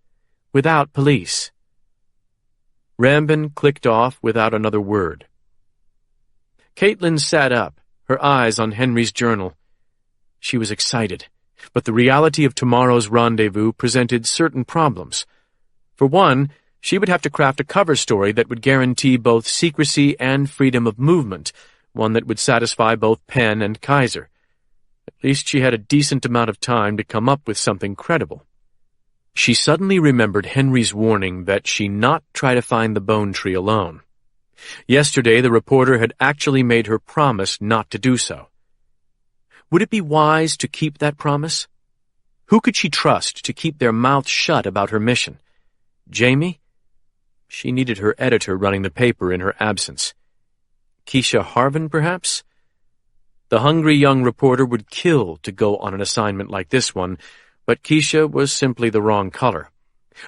Speaker 3: "Without police." Rambin clicked off without another word. Caitlin sat up, her eyes on Henry's journal. She was excited, but the reality of tomorrow's rendezvous presented certain problems. For one, she would have to craft a cover story that would guarantee both secrecy and freedom of movement, one that would satisfy both Penn and Kaiser. At least she had a decent amount of time to come up with something credible. She suddenly remembered Henry's warning that she not try to find the bone tree alone. Yesterday, the reporter had actually made her promise not to do so. Would it be wise to keep that promise? Who could she trust to keep their mouths shut about her mission? Jamie? She needed her editor running the paper in her absence. Keisha Harvin, perhaps? The hungry young reporter would kill to go on an assignment like this one, but Keisha was simply the wrong color.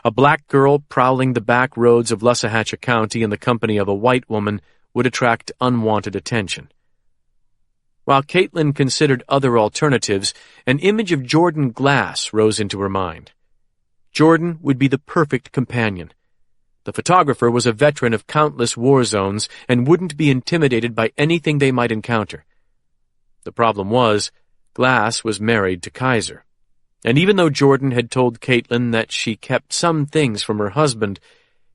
Speaker 3: A black girl prowling the back roads of Lussahatchee County in the company of a white woman would attract unwanted attention. While Caitlin considered other alternatives, an image of Jordan Glass rose into her mind. Jordan would be the perfect companion. The photographer was a veteran of countless war zones and wouldn't be intimidated by anything they might encounter. The problem was, Glass was married to Kaiser. And even though Jordan had told Caitlin that she kept some things from her husband,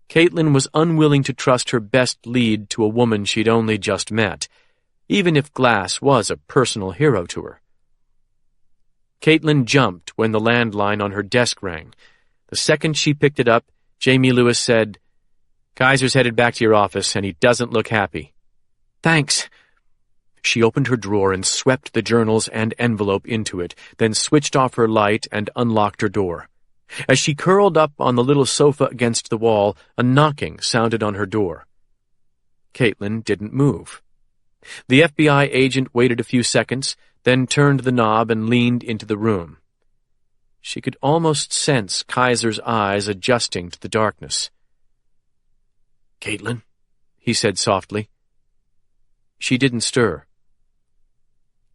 Speaker 3: Caitlin was unwilling to trust her best lead to a woman she'd only just met, even if Glass was a personal hero to her. Caitlin jumped when the landline on her desk rang. The second she picked it up, Jamie Lewis said, "Kaiser's headed back to your office, and he doesn't look happy." "Thanks." She opened her drawer and swept the journals and envelope into it, then switched off her light and unlocked her door. As she curled up on the little sofa against the wall, a knocking sounded on her door. Caitlin didn't move. The FBI agent waited a few seconds, then turned the knob and leaned into the room. She could almost sense Kaiser's eyes adjusting to the darkness. "Caitlin?" he said softly. She didn't stir.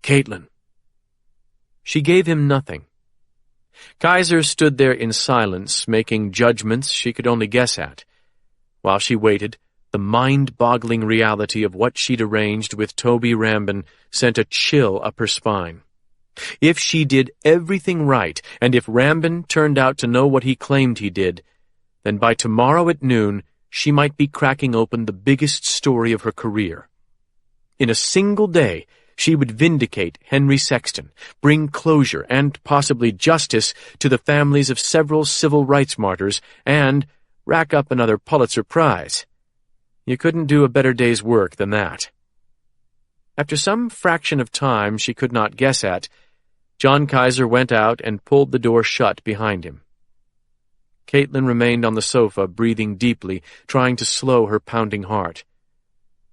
Speaker 3: "Caitlin." She gave him nothing. Kaiser stood there in silence, making judgments she could only guess at. While she waited, the mind-boggling reality of what she'd arranged with Toby Rambin sent a chill up her spine. If she did everything right, and if Rambin turned out to know what he claimed he did, then by tomorrow at noon she might be cracking open the biggest story of her career. In a single day, she would vindicate Henry Sexton, bring closure and possibly justice to the families of several civil rights martyrs, and rack up another Pulitzer Prize. You couldn't do a better day's work than that. After some fraction of time she could not guess at, John Kaiser went out and pulled the door shut behind him. Caitlin remained on the sofa, breathing deeply, trying to slow her pounding heart.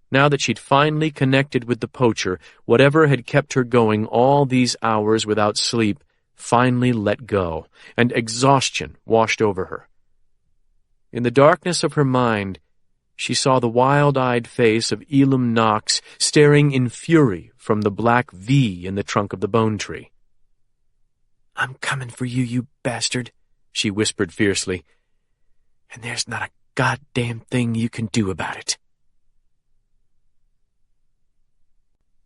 Speaker 3: Now that she'd finally connected with the poacher, whatever had kept her going all these hours without sleep finally let go, and exhaustion washed over her. In the darkness of her mind, she saw the wild-eyed face of Elam Knox staring in fury from the black V in the trunk of the bone tree. "I'm coming for you, you bastard," she whispered fiercely, "and there's not a goddamn thing you can do about it."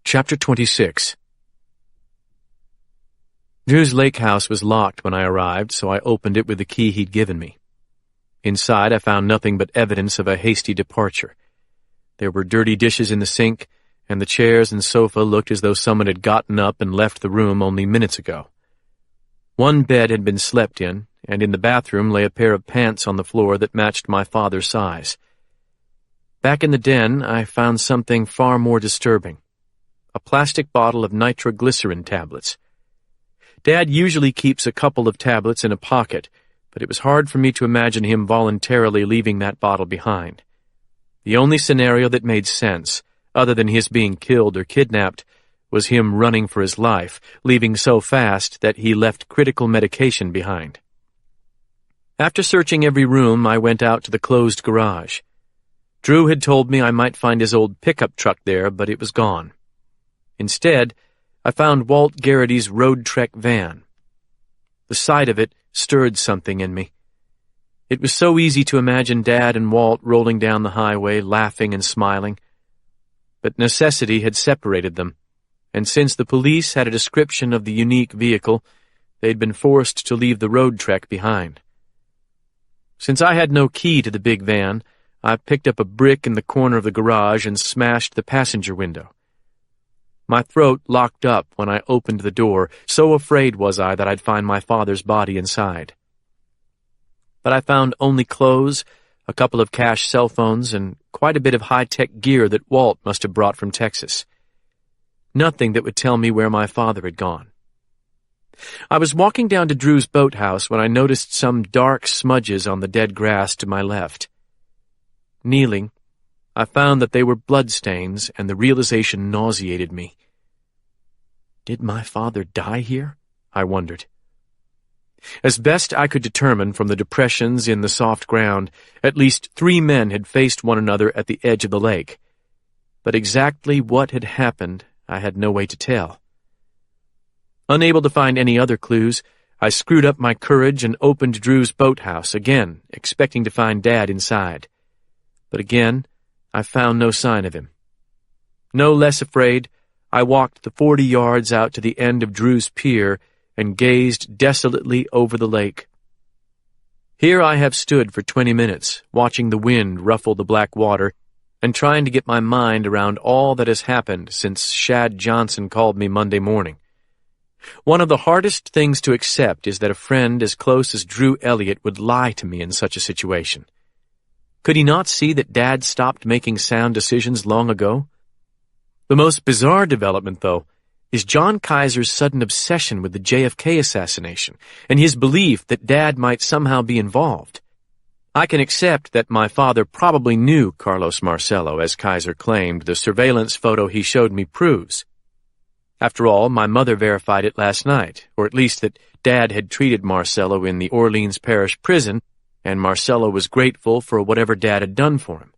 Speaker 3: Chapter 26. Drew's lake house was locked when I arrived, so I opened it with the key he'd given me. Inside, I found nothing but evidence of a hasty departure. There were dirty dishes in the sink, and the chairs and sofa looked as though someone had gotten up and left the room only minutes ago. One bed had been slept in, and in the bathroom lay a pair of pants on the floor that matched my father's size. Back in the den, I found something far more disturbing. A plastic bottle of nitroglycerin tablets. Dad usually keeps a couple of tablets in a pocket, but it was hard for me to imagine him voluntarily leaving that bottle behind. The only scenario that made sense, other than his being killed or kidnapped, was him running for his life, leaving so fast that he left critical medication behind. After searching every room, I went out to the closed garage. Drew had told me I might find his old pickup truck there, but it was gone. Instead, I found Walt Garrity's Road Trek van. The sight of it stirred something in me. It was so easy to imagine Dad and Walt rolling down the highway, laughing and smiling. But necessity had separated them, and since the police had a description of the unique vehicle, they'd been forced to leave the road trek behind. Since I had no key to the big van, I picked up a brick in the corner of the garage and smashed the passenger window. My throat locked up when I opened the door, so afraid was I that I'd find my father's body inside. But I found only clothes, a couple of cash cell phones, and quite a bit of high-tech gear that Walt must have brought from Texas. Nothing that would tell me where my father had gone. I was walking down to Drew's boathouse when I noticed some dark smudges on the dead grass to my left. Kneeling, I found that they were bloodstains, and the realization nauseated me. Did my father die here? I wondered. As best I could determine from the depressions in the soft ground, at least 3 men had faced one another at the edge of the lake. But exactly what had happened, I had no way to tell. Unable to find any other clues, I screwed up my courage and opened Drew's boathouse again, expecting to find Dad inside. But again, I found no sign of him. No less afraid, I walked the 40 yards out to the end of Drew's pier and gazed desolately over the lake. Here I have stood for 20 minutes, watching the wind ruffle the black water and trying to get my mind around all that has happened since Shad Johnson called me Monday morning. One of the hardest things to accept is that a friend as close as Drew Elliott would lie to me in such a situation. Could he not see that Dad stopped making sound decisions long ago? The most bizarre development, though, is John Kaiser's sudden obsession with the JFK assassination and his belief that Dad might somehow be involved. I can accept that my father probably knew Carlos Marcello, as Kaiser claimed the surveillance photo he showed me proves. After all, my mother verified it last night, or at least that Dad had treated Marcello in the Orleans Parish prison, and Marcello was grateful for whatever Dad had done for him.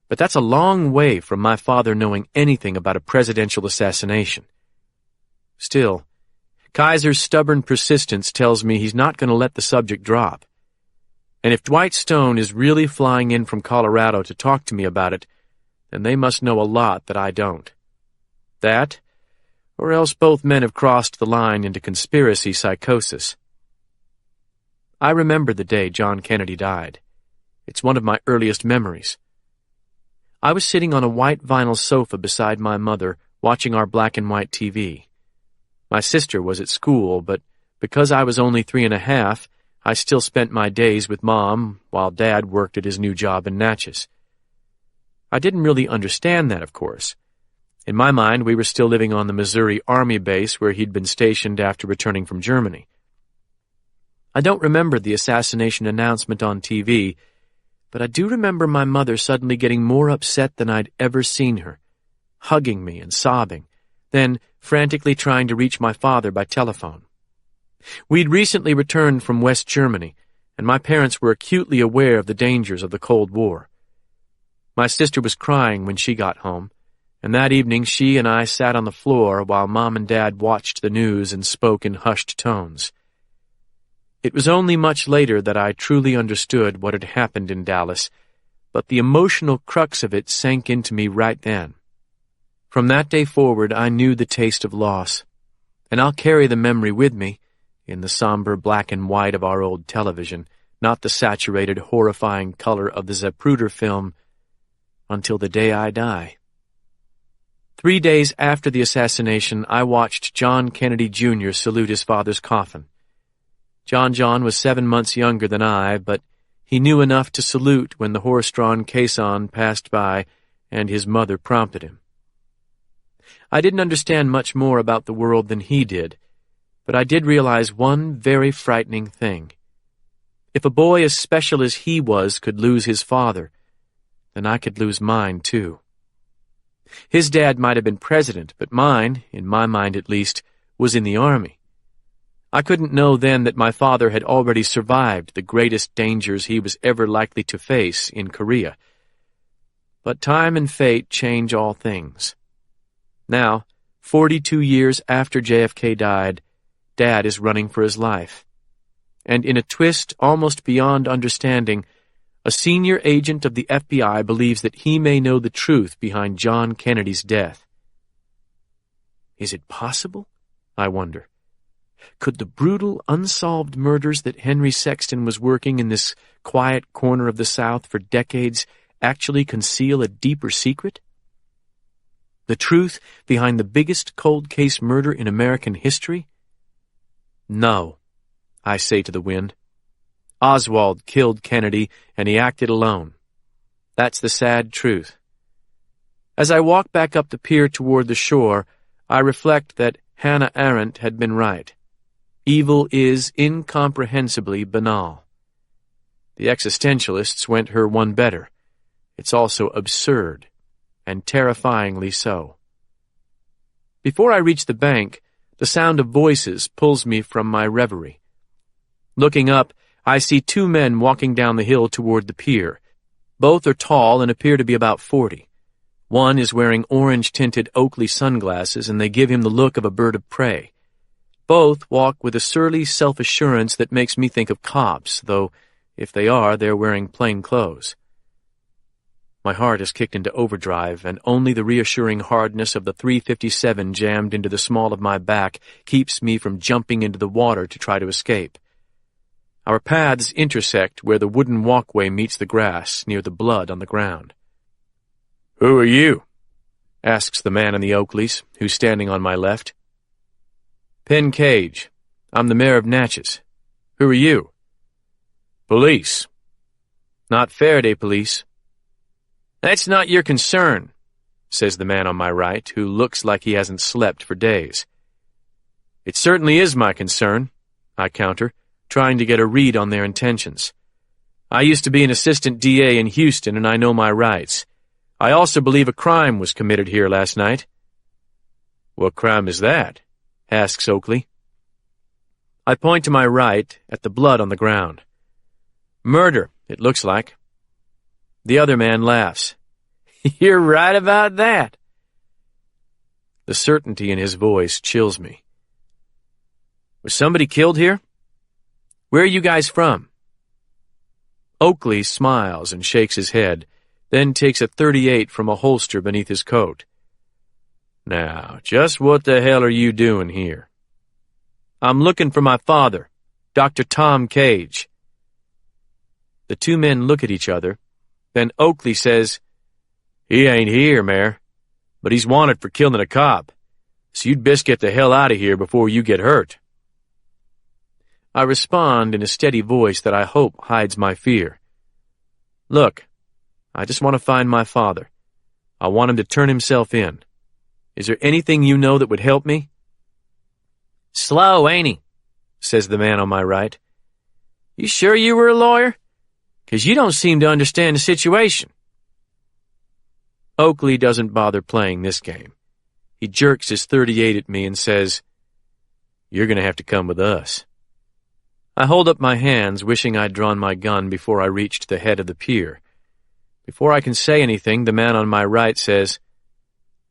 Speaker 3: But that's a long way from my father knowing anything about a presidential assassination. Still, Kaiser's stubborn persistence tells me he's not going to let the subject drop. And if Dwight Stone is really flying in from Colorado to talk to me about it, then they must know a lot that I don't. That, or else both men have crossed the line into conspiracy psychosis. I remember the day John Kennedy died. It's one of my earliest memories. I was sitting on a white vinyl sofa beside my mother, watching our black and white TV. My sister was at school, but because I was only 3.5, I still spent my days with Mom while Dad worked at his new job in Natchez. I didn't really understand that, of course. In my mind, we were still living on the Missouri Army base where he'd been stationed after returning from Germany. I don't remember the assassination announcement on TV, but I do remember my mother suddenly getting more upset than I'd ever seen her, hugging me and sobbing, then frantically trying to reach my father by telephone. We'd recently returned from West Germany, and my parents were acutely aware of the dangers of the Cold War. My sister was crying when she got home, and that evening she and I sat on the floor while Mom and Dad watched the news and spoke in hushed tones. It was only much later that I truly understood what had happened in Dallas, but the emotional crux of it sank into me right then. From that day forward, I knew the taste of loss, and I'll carry the memory with me, in the somber black and white of our old television, not the saturated, horrifying color of the Zapruder film, until the day I die. 3 days after the assassination, I watched John Kennedy Jr. salute his father's coffin. John was 7 months younger than I, but he knew enough to salute when the horse-drawn caisson passed by and his mother prompted him. I didn't understand much more about the world than he did, but I did realize one very frightening thing. If a boy as special as he was could lose his father, then I could lose mine too. His dad might have been president, but mine, in my mind at least, was in the army. I couldn't know then that my father had already survived the greatest dangers he was ever likely to face in Korea. But time and fate change all things. Now, 42 years after JFK died, Dad is running for his life. And in a twist almost beyond understanding, a senior agent of the FBI believes that he may know the truth behind John Kennedy's death. Is it possible? I wonder. Could the brutal, unsolved murders that Henry Sexton was working in this quiet corner of the South for decades actually conceal a deeper secret? The truth behind the biggest cold case murder in American history? No, I say to the wind. Oswald killed Kennedy, and he acted alone. That's the sad truth. As I walk back up the pier toward the shore, I reflect that Hannah Arendt had been right. Evil is incomprehensibly banal. The existentialists went her one better. It's also absurd, and terrifyingly so. Before I reach the bank, the sound of voices pulls me from my reverie. Looking up, I see two men walking down the hill toward the pier. Both are tall and appear to be about 40. One is wearing orange-tinted Oakley sunglasses, and they give him the look of a bird of prey. Both walk with a surly self-assurance that makes me think of cops, though if they are, they're wearing plain clothes. My heart is kicked into overdrive, and only the reassuring hardness of the .357 jammed into the small of my back keeps me from jumping into the water to try to escape. Our paths intersect where the wooden walkway meets the grass near the blood on the ground.
Speaker 2: "Who are you?"
Speaker 3: asks the man in the Oakleys, who's standing on my left. "Penn Cage. I'm the mayor of Natchez. Who are you?"
Speaker 2: "Police."
Speaker 3: "Not Faraday police." "That's not your concern," says the man on my right, who looks like he hasn't slept for days. "It certainly is my concern," I counter, trying to get a read on their intentions. "I used to be an assistant DA in Houston, and I know my rights. I also believe a crime was committed here last night."
Speaker 2: "What crime is that?"
Speaker 3: asks Oakley. I point to my right at the blood on the ground. "Murder, it looks like." The other man laughs. "You're right about that." The certainty in his voice chills me. "Was somebody killed here? Where are you guys from?" Oakley smiles and shakes his head, then takes a .38 from a holster beneath his coat.
Speaker 2: "Now, just what the hell are you doing here?"
Speaker 3: "I'm looking for my father, Dr. Tom Cage." The two men look at each other. Then Oakley says,
Speaker 2: "He ain't here, Mayor, but he's wanted for killing a cop, so you'd best get the hell out of here before you get hurt."
Speaker 3: I respond in a steady voice that I hope hides my fear. "Look, I just want to find my father. I want him to turn himself in. Is there anything you know that would help me?" "Slow, ain't he?" says the man on my right. "You sure you were a lawyer? 'Cause you don't seem to understand the situation." Oakley doesn't bother playing this game. He jerks his .38 at me and says, "You're going to have to come with us." I hold up my hands, wishing I'd drawn my gun before I reached the head of the pier. Before I can say anything, the man on my right says,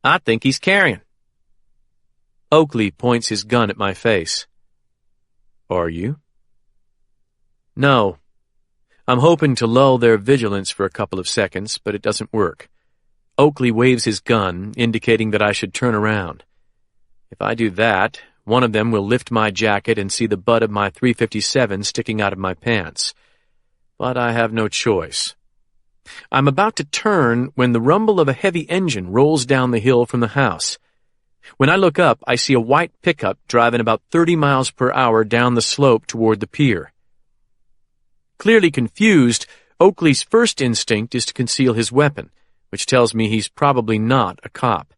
Speaker 3: "I think he's carrying." Oakley points his gun at my face. "Are you?" "No. I'm hoping to lull their vigilance for a couple of seconds, but it doesn't work. Oakley waves his gun, indicating that I should turn around. If I do that, one of them will lift my jacket and see the butt of my .357 sticking out of my pants. But I have no choice. I'm about to turn when the rumble of a heavy engine rolls down the hill from the house. When I look up, I see a white pickup driving about 30 miles per hour down the slope toward the pier. Clearly confused, Oakley's first instinct is to conceal his weapon, which tells me he's probably not a cop.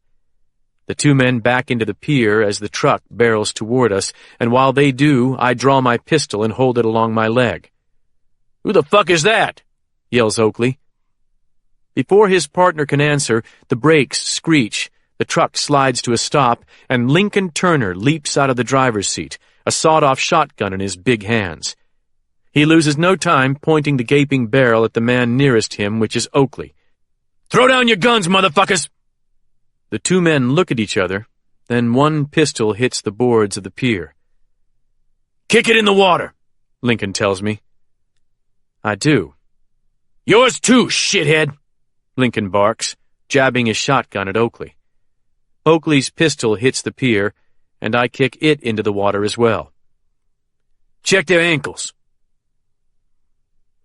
Speaker 3: The two men back into the pier as the truck barrels toward us, and while they do, I draw my pistol and hold it along my leg. "Who the fuck is that?" yells Oakley. Before his partner can answer, the brakes screech, the truck slides to a stop, and Lincoln Turner leaps out of the driver's seat, a sawed-off shotgun in his big hands. He loses no time pointing the gaping barrel at the man nearest him, which is Oakley. "Throw down your guns, motherfuckers!" The two men look at each other, then one pistol hits the boards of the pier. "Kick it in the water," Lincoln tells me. I do. "Yours too, shithead," Lincoln barks, jabbing his shotgun at Oakley. Oakley's pistol hits the pier, and I kick it into the water as well. "Check their ankles."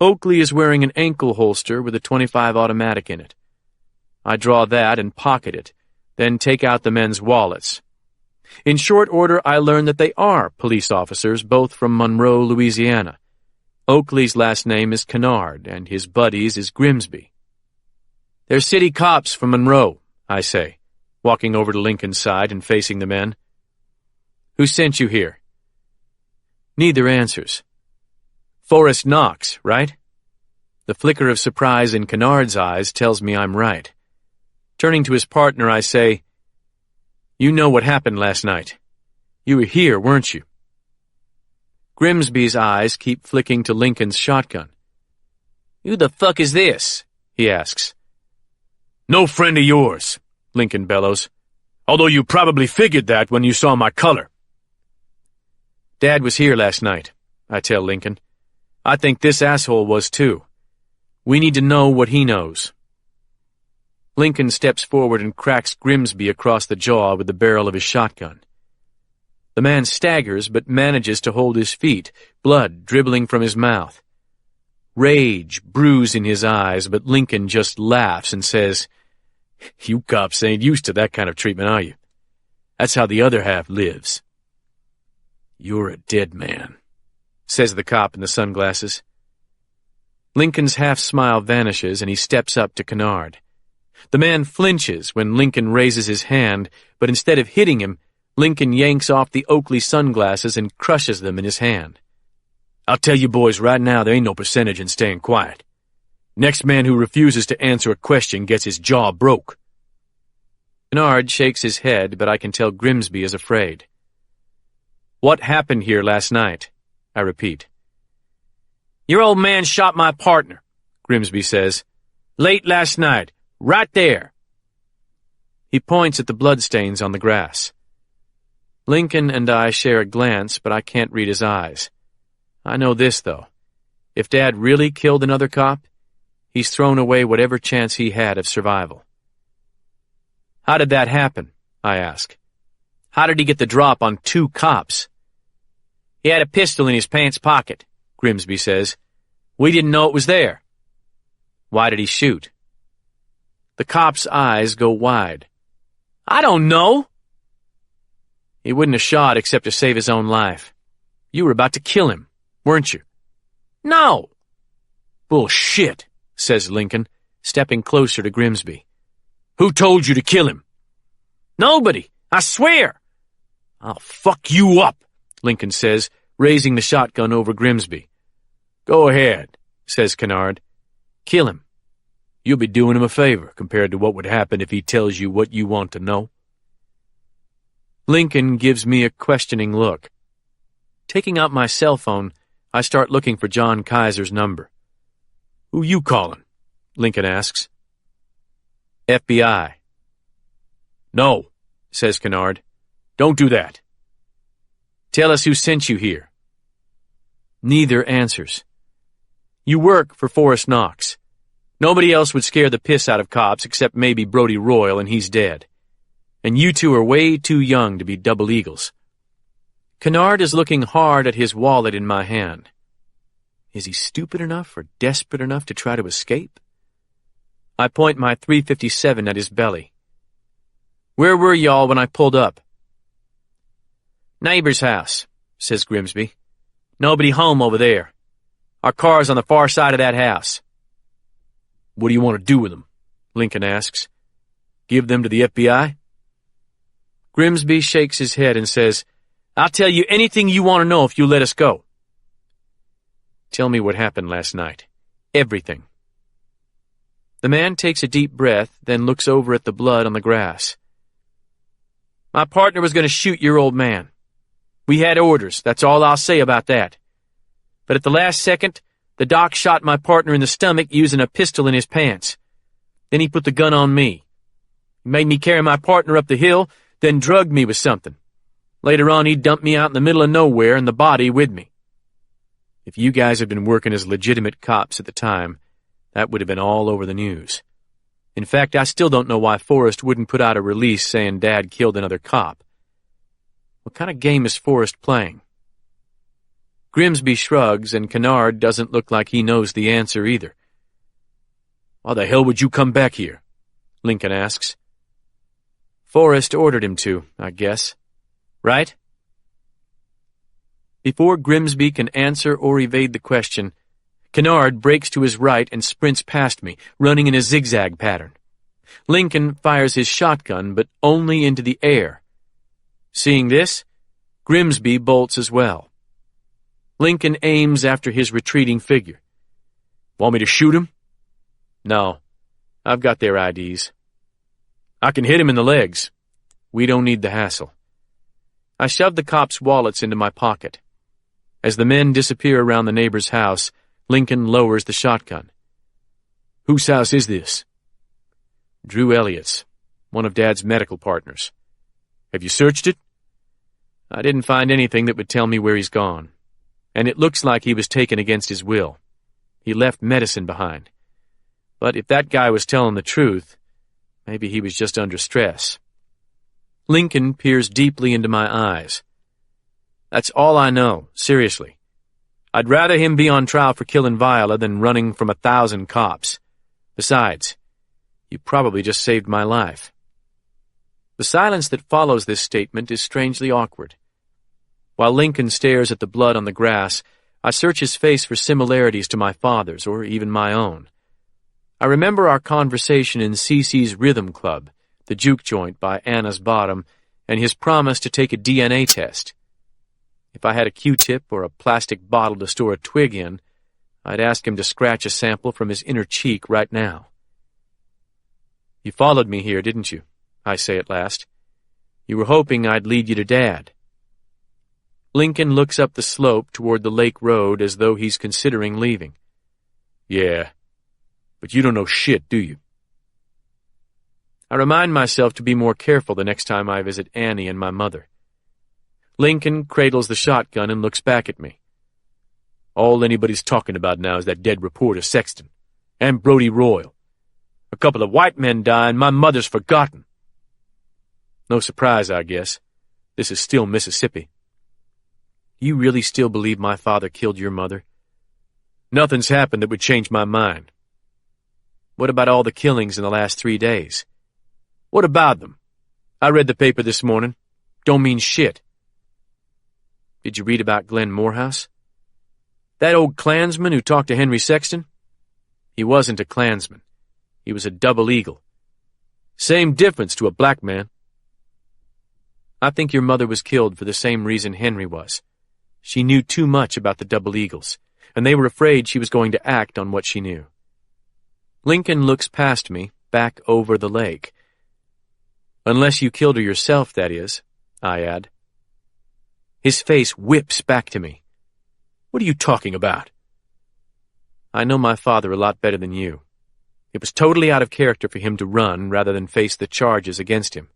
Speaker 3: Oakley is wearing an ankle holster with a .25 automatic in it. I draw that and pocket it, then take out the men's wallets. In short order, I learn that they are police officers, both from Monroe, Louisiana. Oakley's last name is Kennard, and his buddy's is Grimsby. "They're city cops from Monroe," I say, walking over to Lincoln's side and facing the men. "Who sent you here?" Neither answers. Forrest Knox, right? The flicker of surprise in Kennard's eyes tells me I'm right. Turning to his partner, I say, "You know what happened last night. You were here, weren't you?" Grimsby's eyes keep flicking to Lincoln's shotgun. "Who the fuck is this?" he asks.
Speaker 2: No friend of yours, Lincoln bellows. Although you probably figured that when you saw my color.
Speaker 3: Dad was here last night, I tell Lincoln. I think this asshole was too. We need to know what he knows. Lincoln steps forward and cracks Grimsby across the jaw with the barrel of his shotgun. The man staggers but manages to hold his feet, blood dribbling from his mouth. Rage brews in his eyes, but Lincoln just laughs and says, "You cops ain't used to that kind of treatment, are you? That's how the other half lives." "You're a dead man," says the cop in the sunglasses. Lincoln's half-smile vanishes and he steps up to Kennard. The man flinches when Lincoln raises his hand, but instead of hitting him, Lincoln yanks off the Oakley sunglasses and crushes them in his hand. "I'll tell you boys right now, there ain't no percentage in staying quiet. Next man who refuses to answer a question gets his jaw broke." Kennard shakes his head, but I can tell Grimsby is afraid. "What happened here last night?" I repeat. "Your old man shot my partner," Grimsby says. "Late last night. Right there." He points at the bloodstains on the grass. Lincoln and I share a glance, but I can't read his eyes. I know this, though. If Dad really killed another cop, he's thrown away whatever chance he had of survival. "How did that happen?" I ask. "How did he get the drop on 2 cops?" "He had a pistol in his pants pocket," Grimsby says. "We didn't know it was there." "Why did he shoot?" The cop's eyes go wide. "I don't know." "He wouldn't have shot except to save his own life. You were about to kill him, weren't you?" "No." "Bullshit," says Lincoln, stepping closer to Grimsby. "Who told you to kill him?" "Nobody, I swear." "I'll fuck you up," Lincoln says, raising the shotgun over Grimsby. "Go ahead," says Kennard. "Kill him. You'll be doing him a favor compared to what would happen if he tells you what you want to know." Lincoln gives me a questioning look. Taking out my cell phone, I start looking for John Kaiser's number. "Who you calling?" Lincoln asks. "FBI." "No," says Kennard. "Don't do that." "Tell us who sent you here." Neither answers. "You work for Forrest Knox. Nobody else would scare the piss out of cops except maybe Brodie Royal, and he's dead. And you two are way too young to be double eagles." Kennard is looking hard at his wallet in my hand. Is he stupid enough or desperate enough to try to escape? I point my .357 at his belly. "Where were y'all when I pulled up?" "Neighbor's house," says Grimsby. "Nobody home over there. Our car's on the far side of that house." "What do you want to do with them?" Lincoln asks. "Give them to the FBI?" Grimsby shakes his head and says, "I'll tell you anything you want to know if you let us go." "Tell me what happened last night. Everything." The man takes a deep breath, then looks over at the blood on the grass. "My partner was going to shoot your old man. We had orders, that's all I'll say about that. But at the last second, the doc shot my partner in the stomach using a pistol in his pants. Then he put the gun on me. He made me carry my partner up the hill, then drugged me with something. Later on, he dumped me out in the middle of nowhere and the body with me. If you guys had been working as legitimate cops at the time, that would have been all over the news. In fact, I still don't know why Forrest wouldn't put out a release saying Dad killed another cop. What kind of game is Forrest playing?" Grimsby shrugs, and Kennard doesn't look like he knows the answer either. "Why the hell would you come back here?" Lincoln asks. "Forrest ordered him to, I guess. Right?" Before Grimsby can answer or evade the question, Kennard breaks to his right and sprints past me, running in a zigzag pattern. Lincoln fires his shotgun, but only into the air. Seeing this, Grimsby bolts as well. Lincoln aims after his retreating figure.
Speaker 2: Want me to shoot him?
Speaker 3: No, I've got their IDs.
Speaker 2: I can hit him in the legs.
Speaker 3: We don't need the hassle. I shove the cops' wallets into my pocket. As the men disappear around the neighbor's house, Lincoln lowers the shotgun.
Speaker 2: Whose house is this?
Speaker 3: Drew Elliott's, one of Dad's medical partners.
Speaker 2: Have you searched it?
Speaker 3: I didn't find anything that would tell me where he's gone. And it looks like he was taken against his will. He left medicine behind. But if that guy was telling the truth, maybe he was just under stress. Lincoln peers deeply into my eyes. That's all I know, seriously. I'd rather him be on trial for killing Viola than running from 1,000 cops. Besides, you probably just saved my life. The silence that follows this statement is strangely awkward. While Lincoln stares at the blood on the grass, I search his face for similarities to my father's or even my own. I remember our conversation in CC's Rhythm Club, the juke joint by Anna's Bottom, and his promise to take a DNA test. If I had a Q-tip or a plastic bottle to store a twig in, I'd ask him to scratch a sample from his inner cheek right now. You followed me here, didn't you? I say at last. You were hoping I'd lead you to Dad. Lincoln looks up the slope toward the lake road as though he's considering leaving.
Speaker 2: Yeah, but you don't know shit, do you?
Speaker 3: I remind myself to be more careful the next time I visit Annie and my mother. Lincoln cradles the shotgun and looks back at me.
Speaker 2: All anybody's talking about now is that dead reporter Sexton, and Brody Royal. A couple of white men die and my mother's forgotten.
Speaker 3: No surprise, I guess. This is still Mississippi. You really still believe my father killed your mother?
Speaker 2: Nothing's happened that would change my mind.
Speaker 3: What about all the killings in the last 3 days?
Speaker 2: What about them? I read the paper this morning. Don't mean shit.
Speaker 3: Did you read about Glenn Morehouse?
Speaker 2: That old Klansman who talked to Henry Sexton?
Speaker 3: He wasn't a Klansman. He was a double eagle.
Speaker 2: Same difference to a black man.
Speaker 3: I think your mother was killed for the same reason Henry was. She knew too much about the double eagles, and they were afraid she was going to act on what she knew. Lincoln looks past me, back over the lake. Unless you killed her yourself, that is, I add. His face whips back to me.
Speaker 2: What are you talking about?
Speaker 3: I know my father a lot better than you. It was totally out of character for him to run rather than face the charges against him.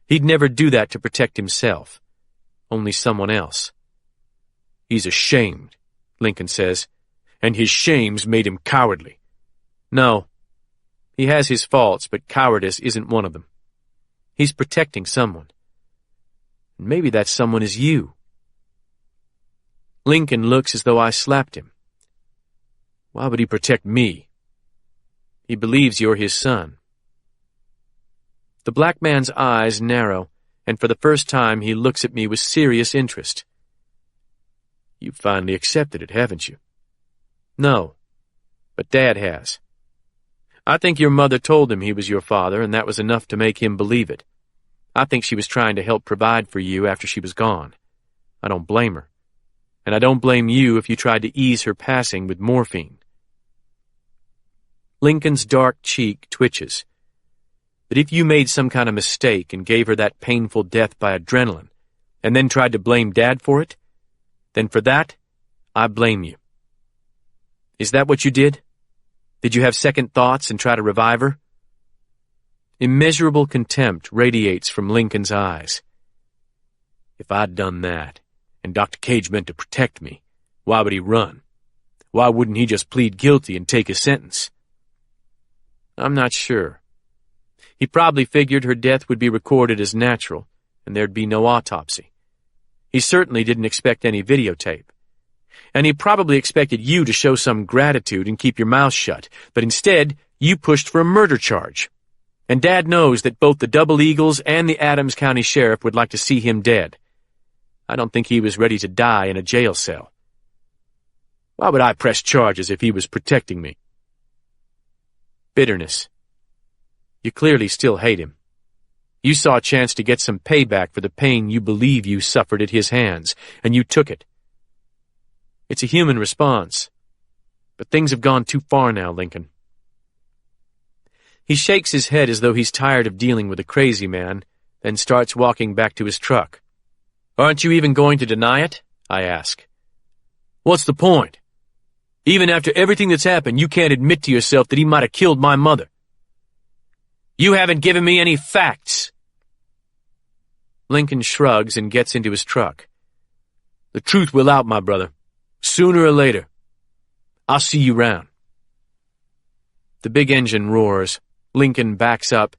Speaker 3: He'd never do that to protect himself. Only someone else.
Speaker 2: He's ashamed, Lincoln says, and his shame's made him cowardly.
Speaker 3: No. He has his faults, but cowardice isn't one of them. He's protecting someone. Maybe that someone is you. Lincoln looks as though I slapped him.
Speaker 2: Why would he protect me?
Speaker 3: He believes you're his son. The black man's eyes narrow, and for the first time he looks at me with serious interest.
Speaker 2: You've finally accepted it, haven't you?
Speaker 3: No, but Dad has. I think your mother told him he was your father, and that was enough to make him believe it. I think she was trying to help provide for you after she was gone. I don't blame her. And I don't blame you if you tried to ease her passing with morphine. Lincoln's dark cheek twitches. But if you made some kind of mistake and gave her that painful death by adrenaline, and then tried to blame Dad for it, then for that, I blame you. Is that what you did? Did you have second thoughts and try to revive her? Immeasurable contempt radiates from Lincoln's eyes.
Speaker 2: If I'd done that, and Dr. Cage meant to protect me, why would he run? Why wouldn't he just plead guilty and take his sentence?
Speaker 3: I'm not sure. He probably figured her death would be recorded as natural, and there'd be no autopsy. He certainly didn't expect any videotape. And he probably expected you to show some gratitude and keep your mouth shut, but instead, you pushed for a murder charge. And Dad knows that both the Double Eagles and the Adams County Sheriff would like to see him dead. I don't think he was ready to die in a jail cell.
Speaker 2: Why would I press charges if he was protecting me?
Speaker 3: Bitterness. You clearly still hate him. You saw a chance to get some payback for the pain you believe you suffered at his hands, and you took it. It's a human response. But things have gone too far now, Lincoln. He shakes his head as though he's tired of dealing with a crazy man, then starts walking back to his truck. Aren't you even going to deny it? I ask. What's the point? Even after everything that's happened, you can't admit to yourself that he might have killed my mother. You haven't given me any facts. Lincoln shrugs and gets into his truck. The truth will out, my brother, sooner or later. I'll see you round. The big engine roars. Lincoln backs up,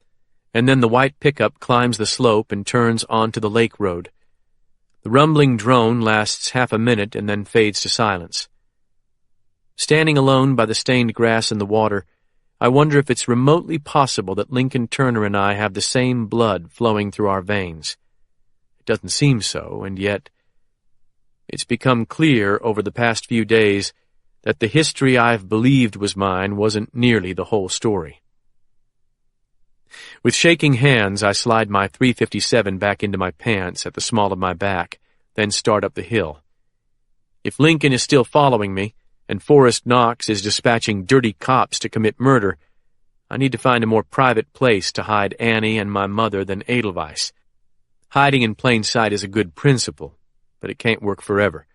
Speaker 3: and then the white pickup climbs the slope and turns onto the lake road. The rumbling drone lasts half a minute and then fades to silence. Standing alone by the stained grass and the water, I wonder if it's remotely possible that Lincoln Turner and I have the same blood flowing through our veins. It doesn't seem so, and yet it's become clear over the past few days that the history I've believed was mine wasn't nearly the whole story. With shaking hands, I slide my .357 back into my pants at the small of my back, then start up the hill. If Lincoln is still following me, and Forrest Knox is dispatching dirty cops to commit murder, I need to find a more private place to hide Annie and my mother than Edelweiss. Hiding in plain sight is a good principle, but it can't work forever.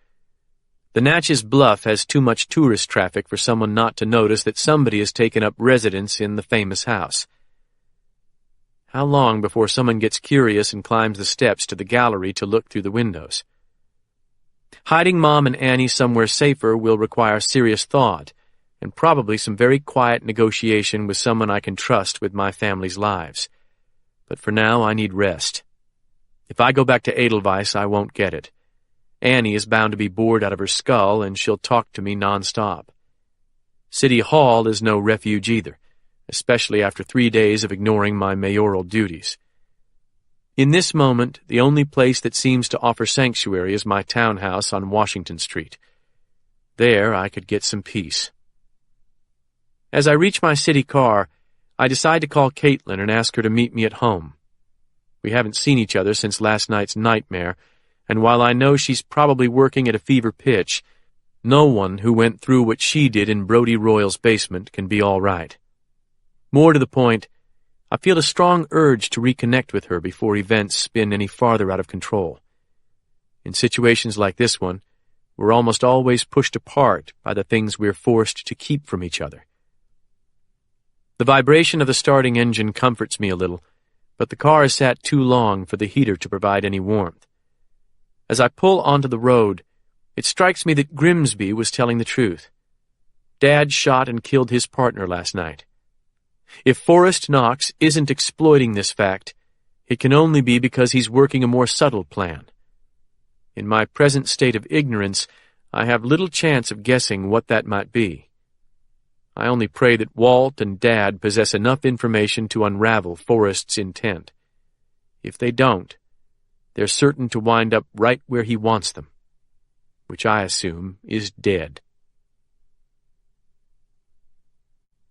Speaker 3: The Natchez Bluff has too much tourist traffic for someone not to notice that somebody has taken up residence in the famous house. How long before someone gets curious and climbs the steps to the gallery to look through the windows? Hiding Mom and Annie somewhere safer will require serious thought, and probably some very quiet negotiation with someone I can trust with my family's lives. But for now, I need rest. If I go back to Edelweiss, I won't get it. Annie is bound to be bored out of her skull, and she'll talk to me nonstop. City Hall is no refuge either, especially after 3 days of ignoring my mayoral duties. In this moment, the only place that seems to offer sanctuary is my townhouse on Washington Street. There I could get some peace. As I reach my city car, I decide to call Caitlin and ask her to meet me at home. We haven't seen each other since last night's nightmare, and while I know she's probably working at a fever pitch, no one who went through what she did in Brodie Royal's basement can be all right. More to the point, I feel a strong urge to reconnect with her before events spin any farther out of control. In situations like this one, we're almost always pushed apart by the things we're forced to keep from each other. The vibration of the starting engine comforts me a little, but the car has sat too long for the heater to provide any warmth. As I pull onto the road, it strikes me that Grimsby was telling the truth. Dad shot and killed his partner last night. If Forrest Knox isn't exploiting this fact, it can only be because he's working a more subtle plan. In my present state of ignorance, I have little chance of guessing what that might be. I only pray that Walt and Dad possess enough information to unravel Forrest's intent. If they don't, they're certain to wind up right where he wants them, which I assume is dead.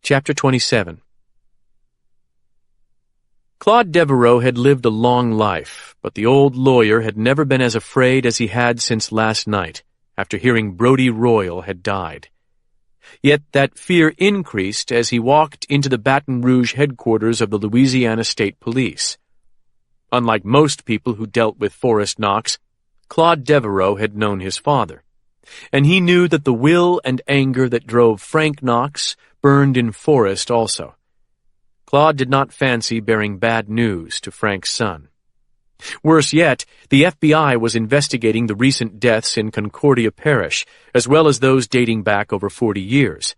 Speaker 3: Chapter 27. Claude Devereaux had lived a long life, but the old lawyer had never been as afraid as he had since last night, after hearing Brodie Royal had died. Yet that fear increased as he walked into the Baton Rouge headquarters of the Louisiana State Police. Unlike most people who dealt with Forrest Knox, Claude Devereaux had known his father, and he knew that the will and anger that drove Frank Knox burned in Forrest also. Claude did not fancy bearing bad news to Frank's son. Worse yet, the FBI was investigating the recent deaths in Concordia Parish, as well as those dating back over 40 years.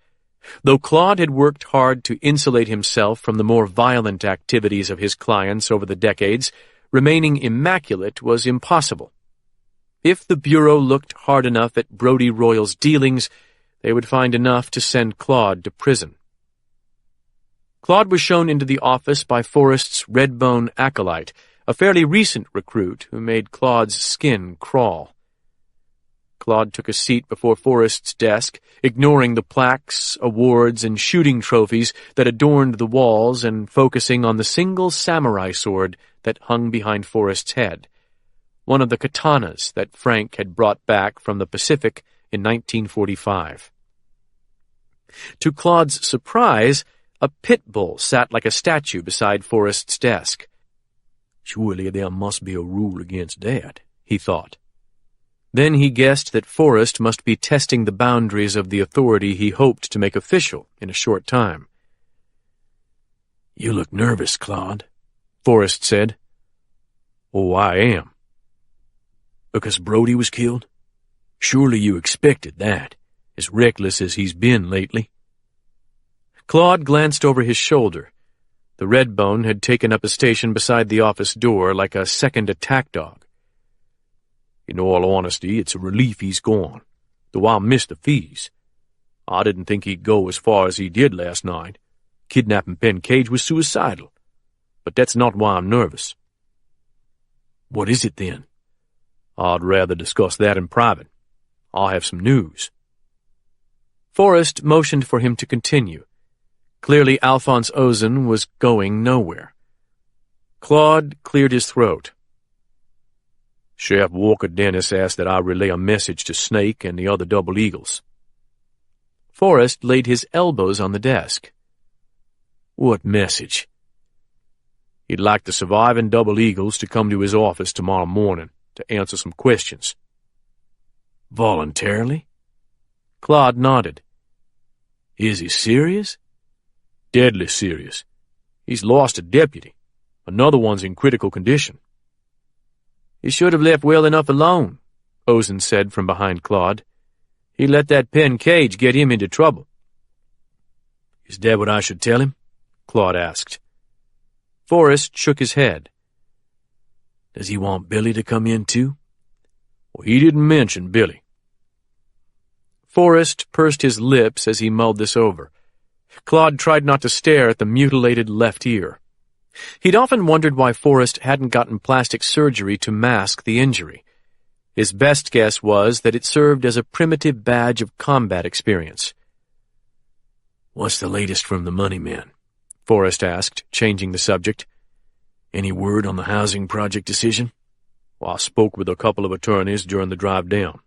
Speaker 3: Though Claude had worked hard to insulate himself from the more violent activities of his clients over the decades, remaining immaculate was impossible. If the Bureau looked hard enough at Brodie Royal's dealings, they would find enough to send Claude to prison. Claude was shown into the office by Forrest's Redbone acolyte, a fairly recent recruit who made Claude's skin crawl. Claude took a seat before Forrest's desk, ignoring the plaques, awards, and shooting trophies that adorned the walls and focusing on the single samurai sword that hung behind Forrest's head, one of the katanas that Frank had brought back from the Pacific in 1945. To Claude's surprise, a pit bull sat like a statue beside Forrest's desk.
Speaker 2: Surely there must be a rule against that,
Speaker 3: he thought. Then he guessed that Forrest must be testing the boundaries of the authority he hoped to make official in a short time.
Speaker 2: "You look nervous, Claude,"
Speaker 3: Forrest said.
Speaker 2: "Oh, I am."
Speaker 3: "Because Brody was killed?
Speaker 2: Surely you expected that, as reckless as he's been lately."
Speaker 3: Claude glanced over his shoulder. The Redbone had taken up a station beside the office door like a second attack dog.
Speaker 2: "In all honesty, it's a relief he's gone, though I'll miss the fees. I didn't think he'd go as far as he did last night. Kidnapping Penn Cage was suicidal. But that's not why I'm nervous."
Speaker 3: "What is it, then?"
Speaker 2: "I'd rather discuss that in private. I have some news."
Speaker 3: Forrest motioned for him to continue. Clearly Alphonse Ozen was going nowhere. Claude cleared his throat.
Speaker 2: "Sheriff Walker Dennis asked that I relay a message to Snake and the other Double Eagles."
Speaker 3: Forrest laid his elbows on the desk.
Speaker 2: "What message?" "He'd like the surviving Double Eagles to come to his office tomorrow morning to answer some questions."
Speaker 3: "Voluntarily?" Claude nodded.
Speaker 2: "Is he serious?" "Deadly serious. He's lost a deputy. Another one's in critical condition."
Speaker 3: "He should have left well enough alone," Ozen said from behind Claude. "He let that Penn Cage get him into trouble."
Speaker 2: "Is that what I should tell him?" Claude asked.
Speaker 3: Forrest shook his head.
Speaker 2: "Does he want Billy to come in, too?" "Well, he didn't mention Billy."
Speaker 3: Forrest pursed his lips as he mulled this over. Claude tried not to stare at the mutilated left ear. He'd often wondered why Forrest hadn't gotten plastic surgery to mask the injury. His best guess was that it served as a primitive badge of combat experience.
Speaker 2: "What's the latest from the money man?"
Speaker 3: Forrest asked, changing the subject.
Speaker 2: "Any word on the housing project decision?"
Speaker 3: "Well, I spoke with a couple of attorneys during the drive down.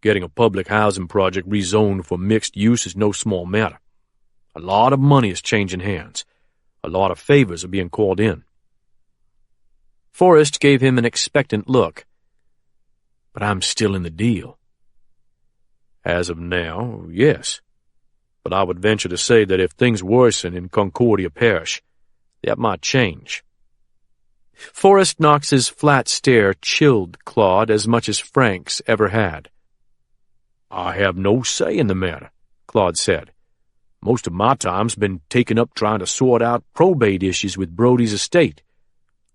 Speaker 3: Getting a public housing project rezoned for mixed use is no small matter. A lot of money is changing hands. A lot of favors are being called in." Forrest gave him an expectant look.
Speaker 2: "But I'm still in the deal."
Speaker 3: "As of now, yes. But I would venture to say that if things worsen in Concordia Parish, that might change." Forrest Knox's flat stare chilled Claude as much as Frank's ever had.
Speaker 2: "I have no say in the matter," Claude said. "Most of my time's been taken up trying to sort out probate issues with Brody's estate.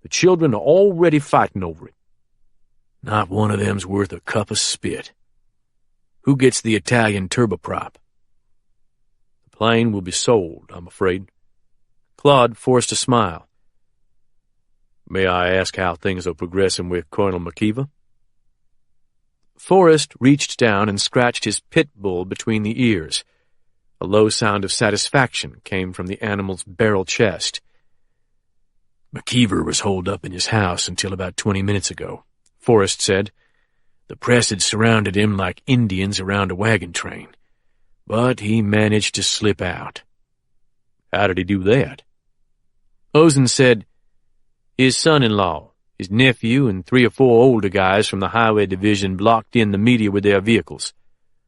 Speaker 2: The children are already fighting over it.
Speaker 3: Not one of them's worth a cup of spit. Who gets the Italian turboprop?"
Speaker 2: "The plane will be sold, I'm afraid."
Speaker 3: Claude forced a smile.
Speaker 2: "May I ask how things are progressing with Colonel McKeever?"
Speaker 3: Forrest reached down and scratched his pit bull between the ears. A low sound of satisfaction came from the animal's barrel chest.
Speaker 2: "McKeever was holed up in his house until about 20 minutes ago," Forrest said. "The press had surrounded him like Indians around a wagon train, but he managed to slip out."
Speaker 3: "How did he do that?" Ozen said, "His son-in-law, his nephew, and 3 or 4 older guys from the highway division blocked in the media with their vehicles.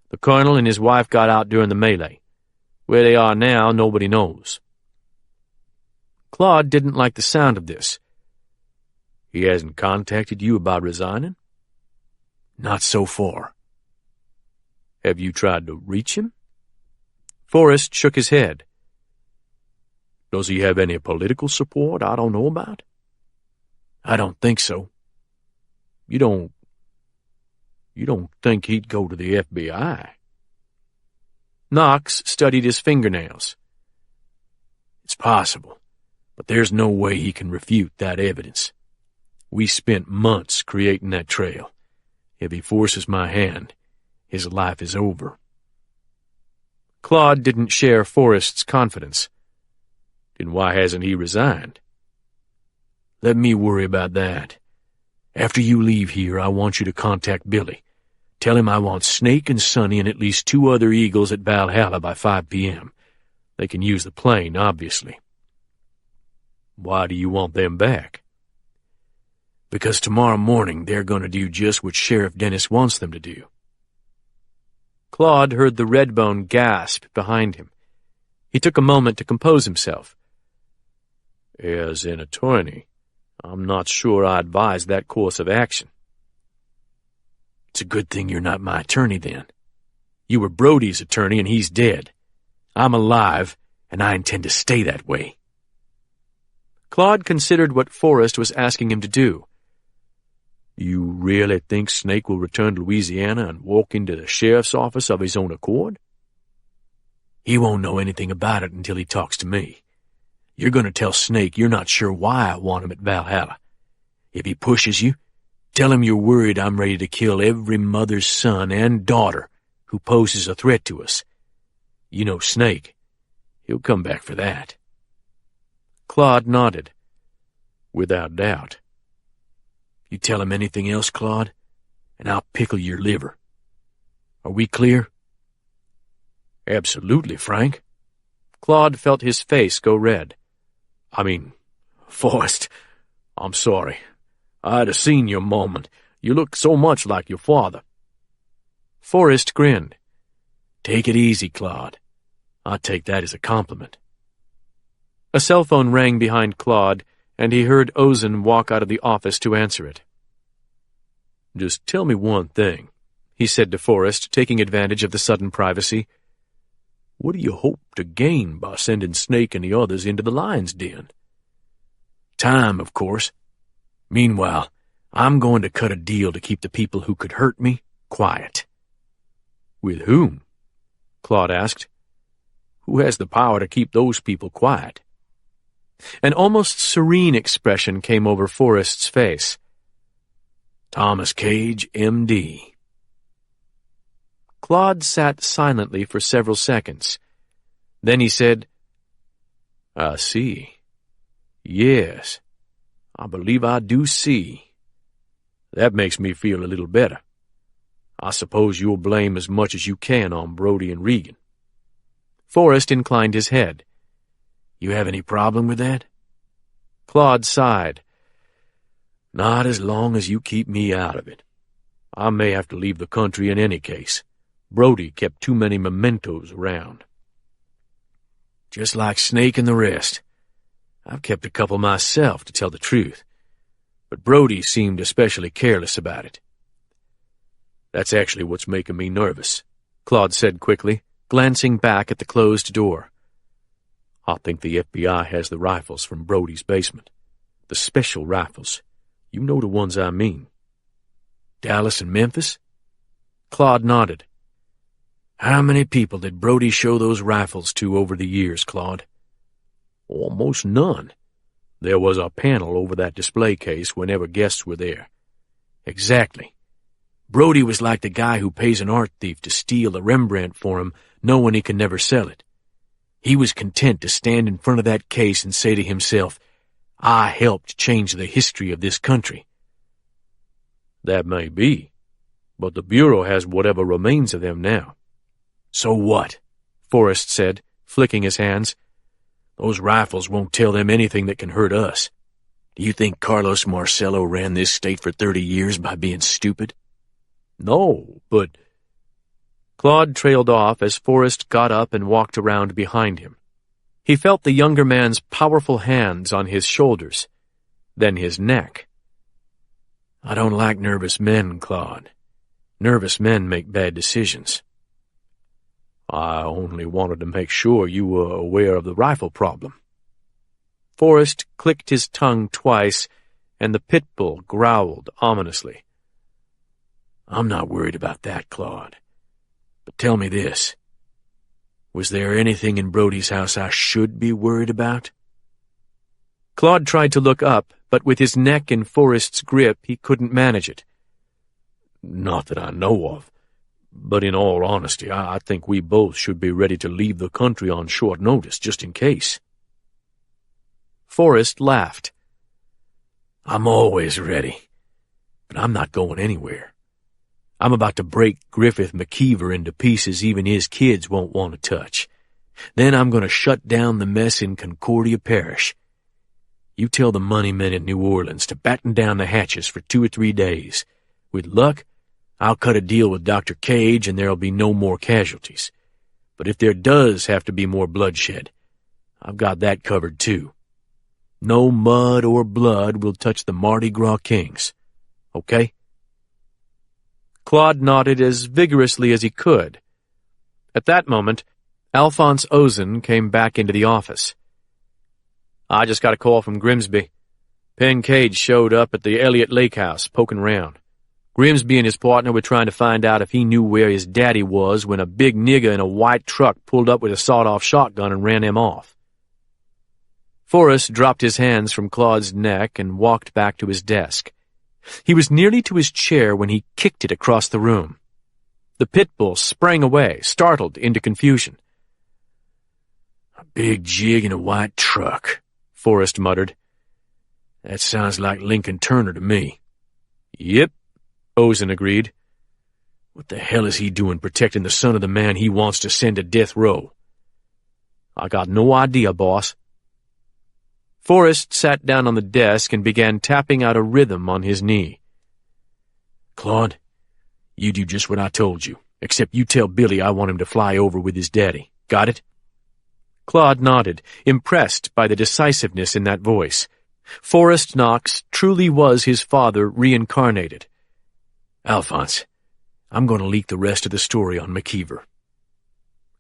Speaker 3: The colonel and his wife got out during the melee. Where they are now, nobody knows." Claude didn't like the sound of this.
Speaker 2: "He hasn't contacted you about resigning?"
Speaker 3: "Not so far."
Speaker 2: "Have you tried to reach him?"
Speaker 3: Forrest shook his head.
Speaker 2: "Does he have any political support I don't know about?"
Speaker 3: "I don't think so."
Speaker 2: You don't think he'd go to the FBI?"
Speaker 3: Knox studied his fingernails.
Speaker 2: "It's possible, but there's no way he can refute that evidence. We spent months creating that trail. If he forces my hand, his life is over."
Speaker 3: Claude didn't share Forrest's confidence.
Speaker 2: "Then why hasn't he resigned?"
Speaker 3: "Let me worry about that.
Speaker 2: After you leave here, I want you to contact Billy. Tell him I want Snake and Sonny and at least 2 other Eagles at Valhalla by 5 p.m. They can use the plane, obviously. Why do you want them back? Because tomorrow morning they're going to do just what Sheriff Dennis wants them to do.
Speaker 3: Claude heard the Redbone gasp behind him. He took a moment to compose himself.
Speaker 2: As an attorney, I'm not sure I advise that course of action.
Speaker 1: It's a good thing you're not my attorney, then. You were Brody's attorney, and he's dead. I'm alive, and I intend to stay that way.
Speaker 3: Claude considered what Forrest was asking him to do.
Speaker 2: You really think Snake will return to Louisiana and walk into the sheriff's office of his own accord?
Speaker 1: He won't know anything about it until he talks to me. You're going to tell Snake you're not sure why I want him at Valhalla. If he pushes you, tell him you're worried I'm ready to kill every mother's son and daughter who poses a threat to us. You know Snake. He'll come back for that.
Speaker 3: Claude nodded.
Speaker 2: Without doubt.
Speaker 1: You tell him anything else, Claude, and I'll pickle your liver. Are we clear?
Speaker 2: Absolutely, Frank.
Speaker 3: Claude felt his face go red.
Speaker 2: Forrest, I'm sorry. I'd a senior moment. You look so much like your father.
Speaker 3: Forrest grinned.
Speaker 1: Take it easy, Claude. I'll take that as a compliment.
Speaker 3: A cell phone rang behind Claude, and he heard Ozen walk out of the office to answer it.
Speaker 2: Just tell me one thing,
Speaker 3: he said to Forrest, taking advantage of the sudden privacy.
Speaker 2: What do you hope to gain by sending Snake and the others into the lion's den?
Speaker 1: Time, of course. Meanwhile, I'm going to cut a deal to keep the people who could hurt me quiet.
Speaker 2: With whom?
Speaker 3: Claude asked.
Speaker 2: Who has the power to keep those people quiet?
Speaker 3: An almost serene expression came over Forrest's face.
Speaker 1: Thomas Cage, M.D.
Speaker 3: Claude sat silently for several seconds. Then he said,
Speaker 2: I see. Yes, I believe I do see. That makes me feel a little better. I suppose you'll blame as much as you can on Brody and Regan.
Speaker 3: Forrest inclined his head.
Speaker 1: You have any problem with that?
Speaker 3: Claude sighed.
Speaker 2: Not as long as you keep me out of it. I may have to leave the country in any case. Brody kept too many mementos around.
Speaker 1: Just like Snake and the rest. I've kept a couple myself, to tell the truth. But Brody seemed especially careless about it.
Speaker 2: That's actually what's making me nervous,
Speaker 3: Claude said quickly, glancing back at the closed door.
Speaker 2: I think the FBI has the rifles from Brody's basement. The special rifles. You know the ones I mean.
Speaker 1: Dallas and Memphis?
Speaker 3: Claude nodded.
Speaker 1: How many people did Brody show those rifles to over the years, Claude?
Speaker 2: Almost none. There was a panel over that display case whenever guests were there.
Speaker 1: Exactly. Brody was like the guy who pays an art thief to steal a Rembrandt for him, knowing he can never sell it. He was content to stand in front of that case and say to himself, I helped change the history of this country.
Speaker 2: That may be, but the Bureau has whatever remains of them now.
Speaker 1: So what?
Speaker 3: Forrest said, flicking his hands.
Speaker 1: Those rifles won't tell them anything that can hurt us. Do you think Carlos Marcello ran this state for 30 years by being stupid?
Speaker 2: No, but...
Speaker 3: Claude trailed off as Forrest got up and walked around behind him. He felt the younger man's powerful hands on his shoulders, then his neck.
Speaker 1: I don't like nervous men, Claude. Nervous men make bad decisions.
Speaker 2: I only wanted to make sure you were aware of the rifle problem.
Speaker 3: Forrest clicked his tongue twice, and the pit bull growled ominously.
Speaker 1: I'm not worried about that, Claude. But tell me this. Was there anything in Brody's house I should be worried about?
Speaker 3: Claude tried to look up, but with his neck in Forrest's grip, he couldn't manage it.
Speaker 2: Not that I know of. But in all honesty, I think we both should be ready to leave the country on short notice, just in case.
Speaker 3: Forrest laughed.
Speaker 1: I'm always ready, but I'm not going anywhere.
Speaker 2: I'm about to break Griffith McKeever into pieces even his kids won't want to touch. Then I'm going to shut down the mess in Concordia Parish. You tell the money men in New Orleans to batten down the hatches for 2 or 3 days. With luck, I'll cut a deal with Dr. Cage and there'll be no more casualties. But if there does have to be more bloodshed, I've got that covered too. No mud or blood will touch the Mardi Gras Kings. Okay?
Speaker 3: Claude nodded as vigorously as he could. At that moment, Alphonse Ozen came back into the office. I just got a call from Grimsby. Penn Cage showed up at the Elliott Lake House, poking around. Grimsby and his partner were trying to find out if he knew where his daddy was when a big nigger in a white truck pulled up with a sawed-off shotgun and ran him off. Forrest dropped his hands from Claude's neck and walked back to his desk. He was nearly to his chair when he kicked it across the room. The pit bull sprang away, startled into confusion.
Speaker 2: A big jig in a white truck, Forrest muttered. That sounds like Lincoln Turner to me.
Speaker 3: Yep, Ozen agreed.
Speaker 2: What the hell is he doing protecting the son of the man he wants to send to death row?
Speaker 3: I got no idea, boss. Forrest sat down on the desk and began tapping out a rhythm on his knee.
Speaker 2: Claude, you do just what I told you, except you tell Billy I want him to fly over with his daddy. Got it?
Speaker 3: Claude nodded, impressed by the decisiveness in that voice. Forrest Knox truly was his father reincarnated.
Speaker 2: Alphonse, I'm going to leak the rest of the story on McKeever.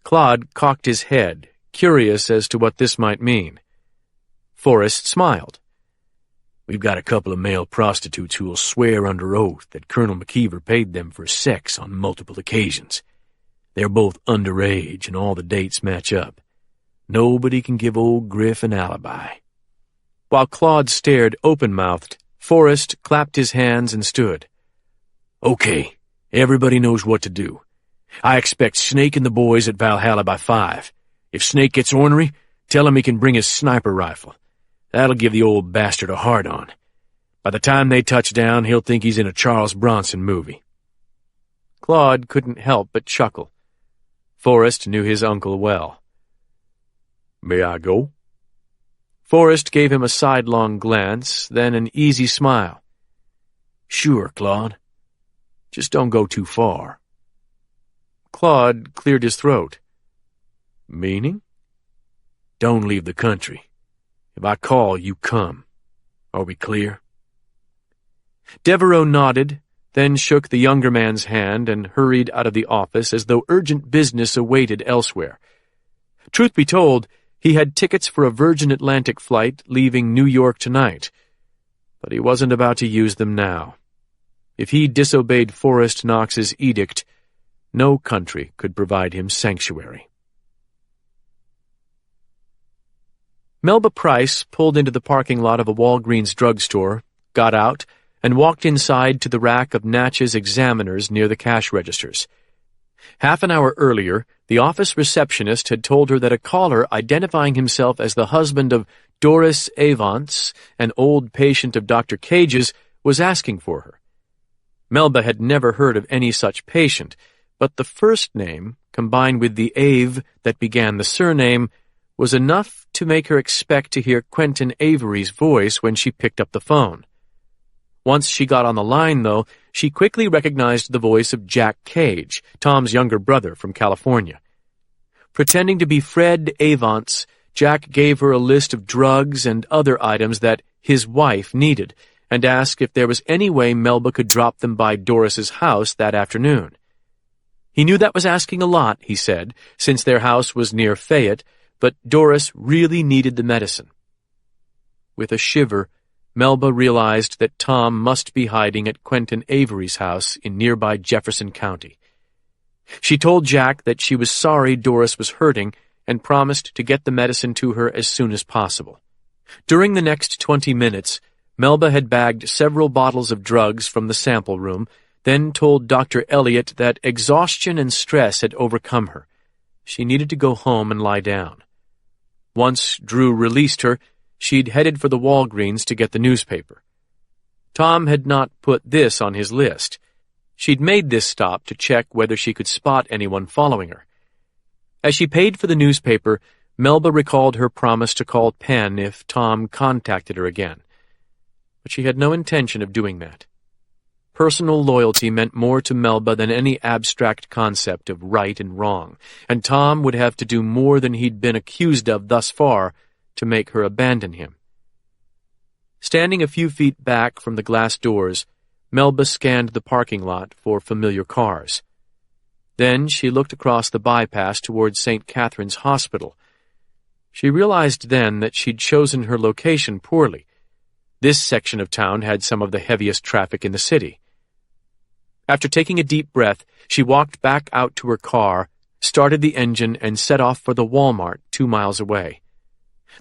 Speaker 3: Claude cocked his head, curious as to what this might mean. Forrest smiled.
Speaker 2: We've got a couple of male prostitutes who'll swear under oath that Colonel McKeever paid them for sex on multiple occasions. They're both underage and all the dates match up. Nobody can give old Griff an alibi.
Speaker 3: While Claude stared open-mouthed, Forrest clapped his hands and stood.
Speaker 2: Okay, everybody knows what to do. I expect Snake and the boys at Valhalla by 5. If Snake gets ornery, tell him he can bring his sniper rifle. That'll give the old bastard a hard-on. By the time they touch down, he'll think he's in a Charles Bronson movie.
Speaker 3: Claude couldn't help but chuckle. Forrest knew his uncle well.
Speaker 2: May I go?
Speaker 3: Forrest gave him a sidelong glance, then an easy smile.
Speaker 2: Sure, Claude. Just don't go too far.
Speaker 3: Claude cleared his throat. Meaning?
Speaker 2: Don't leave the country. If I call, you come. Are we clear?
Speaker 3: Devereaux nodded, then shook the younger man's hand and hurried out of the office as though urgent business awaited elsewhere. Truth be told, he had tickets for a Virgin Atlantic flight leaving New York tonight, but he wasn't about to use them now. If he disobeyed Forrest Knox's edict, no country could provide him sanctuary. Melba Price pulled into the parking lot of a Walgreens drugstore, got out, and walked inside to the rack of Natchez examiners near the cash registers. Half an hour earlier, the office receptionist had told her that a caller identifying himself as the husband of Doris Avance, an old patient of Dr. Cage's, was asking for her. Melba had never heard of any such patient, but the first name, combined with the Ave that began the surname, was enough to make her expect to hear Quentin Avery's voice when she picked up the phone. Once she got on the line, though, she quickly recognized the voice of Jack Cage, Tom's younger brother from California. Pretending to be Fred Avance, Jack gave her a list of drugs and other items that his wife needed, and asked if there was any way Melba could drop them by Doris's house that afternoon. He knew that was asking a lot, he said, since their house was near Fayette, but Doris really needed the medicine. With a shiver, Melba realized that Tom must be hiding at Quentin Avery's house in nearby Jefferson County. She told Jack that she was sorry Doris was hurting and promised to get the medicine to her as soon as possible. During the next 20 minutes, Melba had bagged several bottles of drugs from the sample room, then told Dr. Elliott that exhaustion and stress had overcome her. She needed to go home and lie down. Once Drew released her, she'd headed for the Walgreens to get the newspaper. Tom had not put this on his list. She'd made this stop to check whether she could spot anyone following her. As she paid for the newspaper, Melba recalled her promise to call Penn if Tom contacted her again. But she had no intention of doing that. Personal loyalty meant more to Melba than any abstract concept of right and wrong, and Tom would have to do more than he'd been accused of thus far to make her abandon him. Standing a few feet back from the glass doors, Melba scanned the parking lot for familiar cars. Then she looked across the bypass towards St. Catherine's Hospital. She realized then that she'd chosen her location poorly. This section of town had some of the heaviest traffic in the city. After taking a deep breath, she walked back out to her car, started the engine, and set off for the Walmart 2 miles away.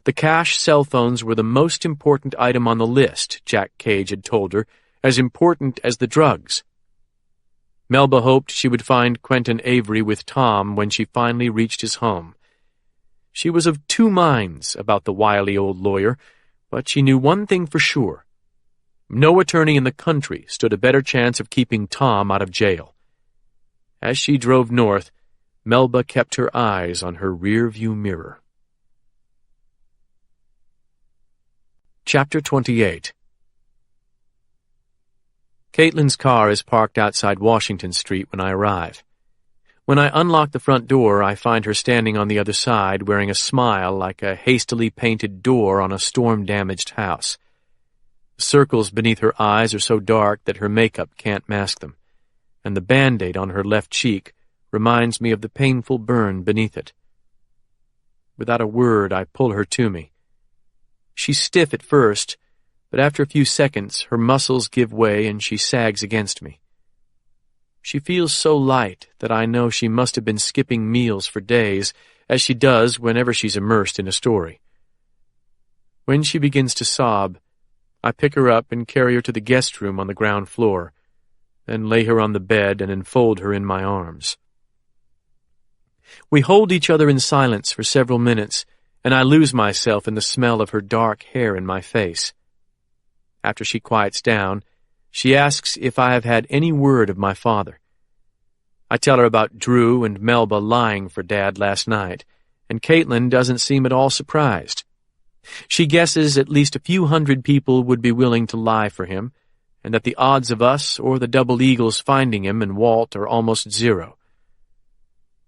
Speaker 3: The cash cell phones were the most important item on the list, Jack Cage had told her, as important as the drugs. Melba hoped she would find Quentin Avery with Tom when she finally reached his home. She was of two minds about the wily old lawyer, but she knew one thing for sure. No attorney in the country stood a better chance of keeping Tom out of jail. As she drove north, Melba kept her eyes on her rear-view mirror. Chapter 28. Caitlin's car is parked outside Washington Street when I arrive. When I unlock the front door, I find her standing on the other side wearing a smile like a hastily painted door on a storm-damaged house. The circles beneath her eyes are so dark that her makeup can't mask them, and the Band-Aid on her left cheek reminds me of the painful burn beneath it. Without a word, I pull her to me. She's stiff at first, but after a few seconds, her muscles give way and she sags against me. She feels so light that I know she must have been skipping meals for days, as she does whenever she's immersed in a story. When she begins to sob, I pick her up and carry her to the guest room on the ground floor, then lay her on the bed and enfold her in my arms. We hold each other in silence for several minutes, and I lose myself in the smell of her dark hair in my face. After she quiets down, she asks if I have had any word of my father. I tell her about Drew and Melba lying for Dad last night, and Caitlin doesn't seem at all surprised. She guesses at least a few hundred people would be willing to lie for him, and that the odds of us or the Double Eagles finding him and Walt are almost zero.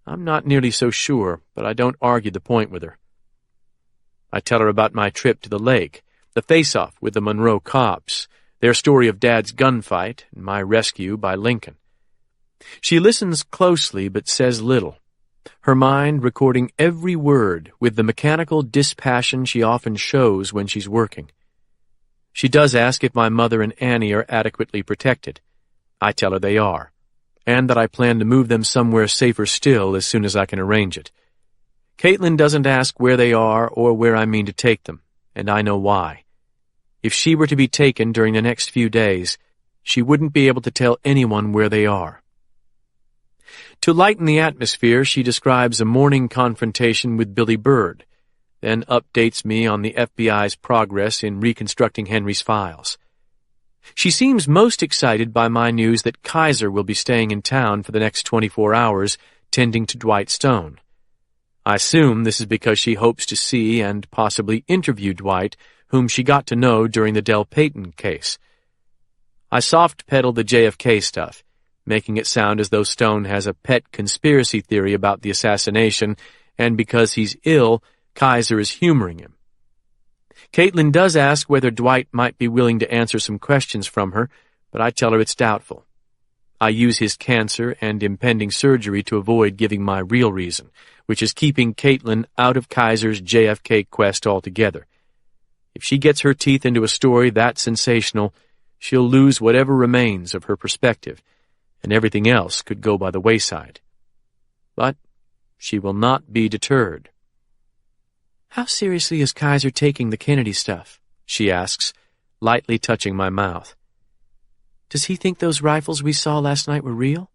Speaker 3: I'm not nearly so sure, but I don't argue the point with her. I tell her about my trip to the lake, the face-off with the Monroe cops, their story of Dad's gunfight, and my rescue by Lincoln. She listens closely but says little, her mind recording every word with the mechanical dispassion she often shows when she's working. She does ask if my mother and Annie are adequately protected. I tell her they are, and that I plan to move them somewhere safer still as soon as I can arrange it. Caitlin doesn't ask where they are or where I mean to take them, and I know why. If she were to be taken during the next few days, she wouldn't be able to tell anyone where they are. To lighten the atmosphere, she describes a morning confrontation with Billy Byrd, then updates me on the FBI's progress in reconstructing Henry's files. She seems most excited by my news that Kaiser will be staying in town for the next 24 hours, tending to Dwight Stone. I assume this is because she hopes to see and possibly interview Dwight, whom she got to know during the Del Peyton case. I soft-pedal the JFK stuff, making it sound as though Stone has a pet conspiracy theory about the assassination, and because he's ill, Kaiser is humoring him. Caitlin does ask whether Dwight might be willing to answer some questions from her, but I tell her it's doubtful. I use his cancer and impending surgery to avoid giving my real reason, which is keeping Caitlin out of Kaiser's JFK quest altogether. If she gets her teeth into a story that sensational, she'll lose whatever remains of her perspective, and everything else could go by the wayside. But she will not be deterred. "How seriously is Kaiser taking the Kennedy stuff?" she asks, lightly touching my mouth. "Does he think those rifles we saw last night were real?"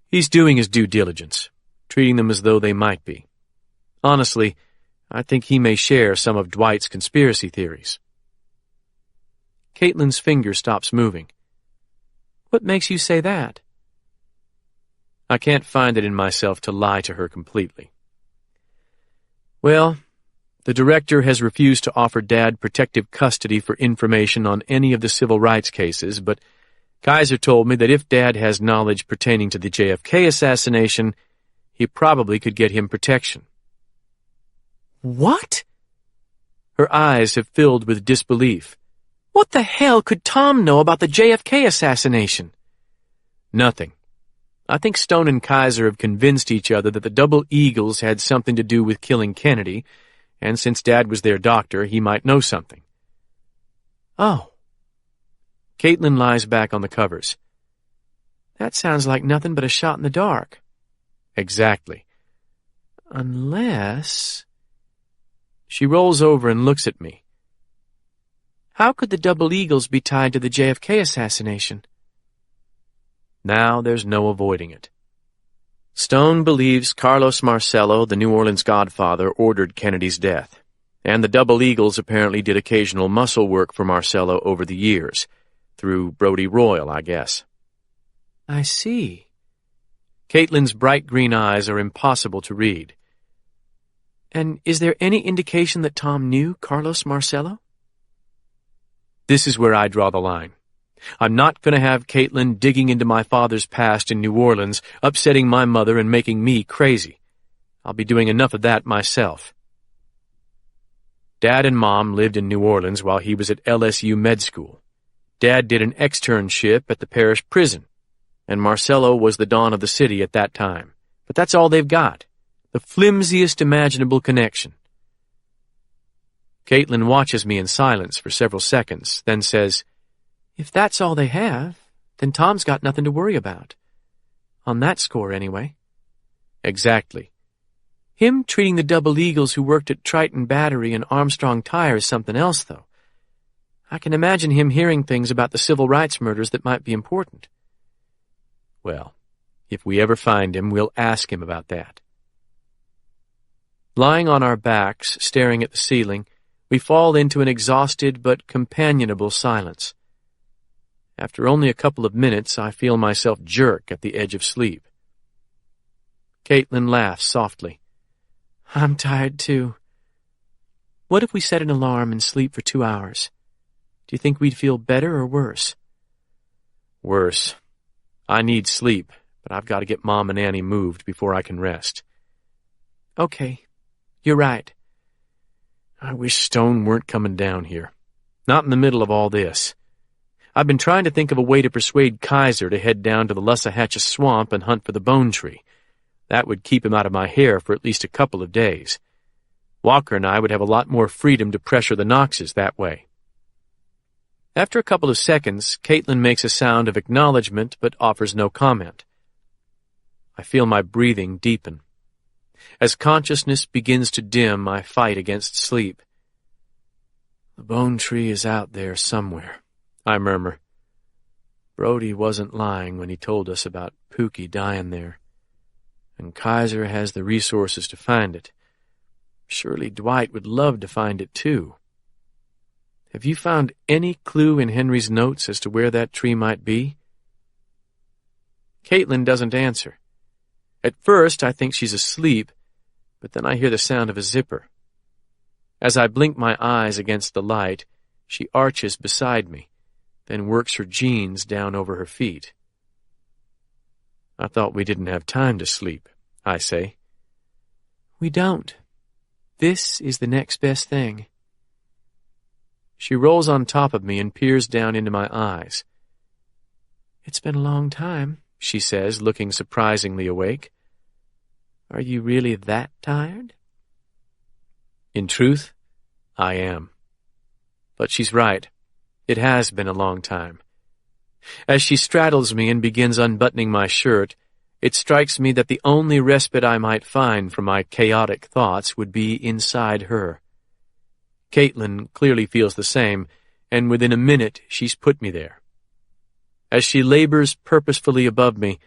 Speaker 3: "He's doing his due diligence, treating them as though they might be. Honestly, I think he may share some of Dwight's conspiracy theories." Caitlin's finger stops moving. What makes you say that?
Speaker 1: I can't find it in myself to lie to her completely.
Speaker 3: Well, the director has refused to offer Dad protective custody for information on any of the civil rights cases, but Kaiser told me that if Dad has knowledge pertaining to the JFK assassination, he probably could get him protection.
Speaker 2: What?
Speaker 3: Her eyes have filled with disbelief.
Speaker 2: What the hell could Tom know about the JFK assassination?
Speaker 3: Nothing. I think Stone and Kaiser have convinced each other that the Double Eagles had something to do with killing Kennedy, and since Dad was their doctor, he might know something.
Speaker 2: Oh.
Speaker 3: Caitlin lies back on the covers.
Speaker 2: That sounds like nothing but a shot in the dark.
Speaker 3: Exactly.
Speaker 2: Unless...
Speaker 3: She rolls over and looks at me.
Speaker 2: How could the Double Eagles be tied to the JFK assassination?
Speaker 3: Now there's no avoiding it. Stone believes Carlos Marcello, the New Orleans Godfather, ordered Kennedy's death, and the Double Eagles apparently did occasional muscle work for Marcello over the years, through Brodie Royal, I guess.
Speaker 2: I see.
Speaker 3: Caitlin's bright green eyes are impossible to read.
Speaker 2: And is there any indication that Tom knew Carlos Marcello?
Speaker 3: This is where I draw the line. I'm not going to have Caitlin digging into my father's past in New Orleans, upsetting my mother and making me crazy. I'll be doing enough of that myself. Dad and Mom lived in New Orleans while he was at LSU med school. Dad did an externship at the parish prison, and Marcello was the don of the city at that time. But that's all they've got, the flimsiest imaginable connection. Caitlin watches me in silence for several seconds, then says,
Speaker 2: If that's all they have, then Tom's got nothing to worry about. On that score, anyway.
Speaker 3: Exactly.
Speaker 2: Him treating the Double Eagles who worked at Triton Battery and Armstrong Tire is something else, though. I can imagine him hearing things about the civil rights murders that might be important.
Speaker 3: Well, if we ever find him, we'll ask him about that. Lying on our backs, staring at the ceiling, we fall into an exhausted but companionable silence. After only a couple of minutes, I feel myself jerk at the edge of sleep. Caitlin laughs softly.
Speaker 2: I'm tired, too. What if we set an alarm and sleep for 2 hours? Do you think we'd feel better or worse?
Speaker 3: Worse. I need sleep, but I've got to get Mom and Annie moved before I can rest.
Speaker 2: Okay. You're right.
Speaker 3: I wish Stone weren't coming down here. Not in the middle of all this. I've been trying to think of a way to persuade Kaiser to head down to the Lussahatchee Swamp and hunt for the bone tree. That would keep him out of my hair for at least a couple of days. Walker and I would have a lot more freedom to pressure the Knoxes that way. After a couple of seconds, Caitlin makes a sound of acknowledgement but offers no comment. I feel my breathing deepen. As consciousness begins to dim, I fight against sleep. The bone tree is out there somewhere, I murmur. Brodie wasn't lying when he told us about Pookie dying there. And Kaiser has the resources to find it. Surely Dwight would love to find it too. Have you found any clue in Henry's notes as to where that tree might be? Caitlin doesn't answer. At first, I think she's asleep, but then I hear the sound of a zipper. As I blink my eyes against the light, she arches beside me, then works her jeans down over her feet. I thought we didn't have time to sleep, I say.
Speaker 2: We don't. This is the next best thing.
Speaker 3: She rolls on top of me and peers down into my eyes.
Speaker 2: It's been a long time, she says, looking surprisingly awake. Are you really that tired?
Speaker 3: In truth, I am. But she's right. It has been a long time. As she straddles me and begins unbuttoning my shirt, it strikes me that the only respite I might find from my chaotic thoughts would be inside her. Caitlin clearly feels the same, and within a minute she's put me there. As she labors purposefully above me,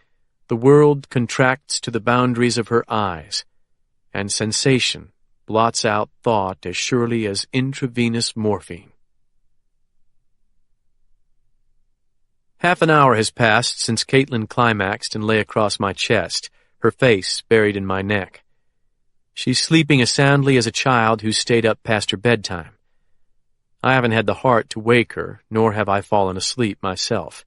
Speaker 3: the world contracts to the boundaries of her eyes, and sensation blots out thought as surely as intravenous morphine. Half an hour has passed since Caitlin climaxed and lay across my chest, her face buried in my neck. She's sleeping as soundly as a child who stayed up past her bedtime. I haven't had the heart to wake her, nor have I fallen asleep myself.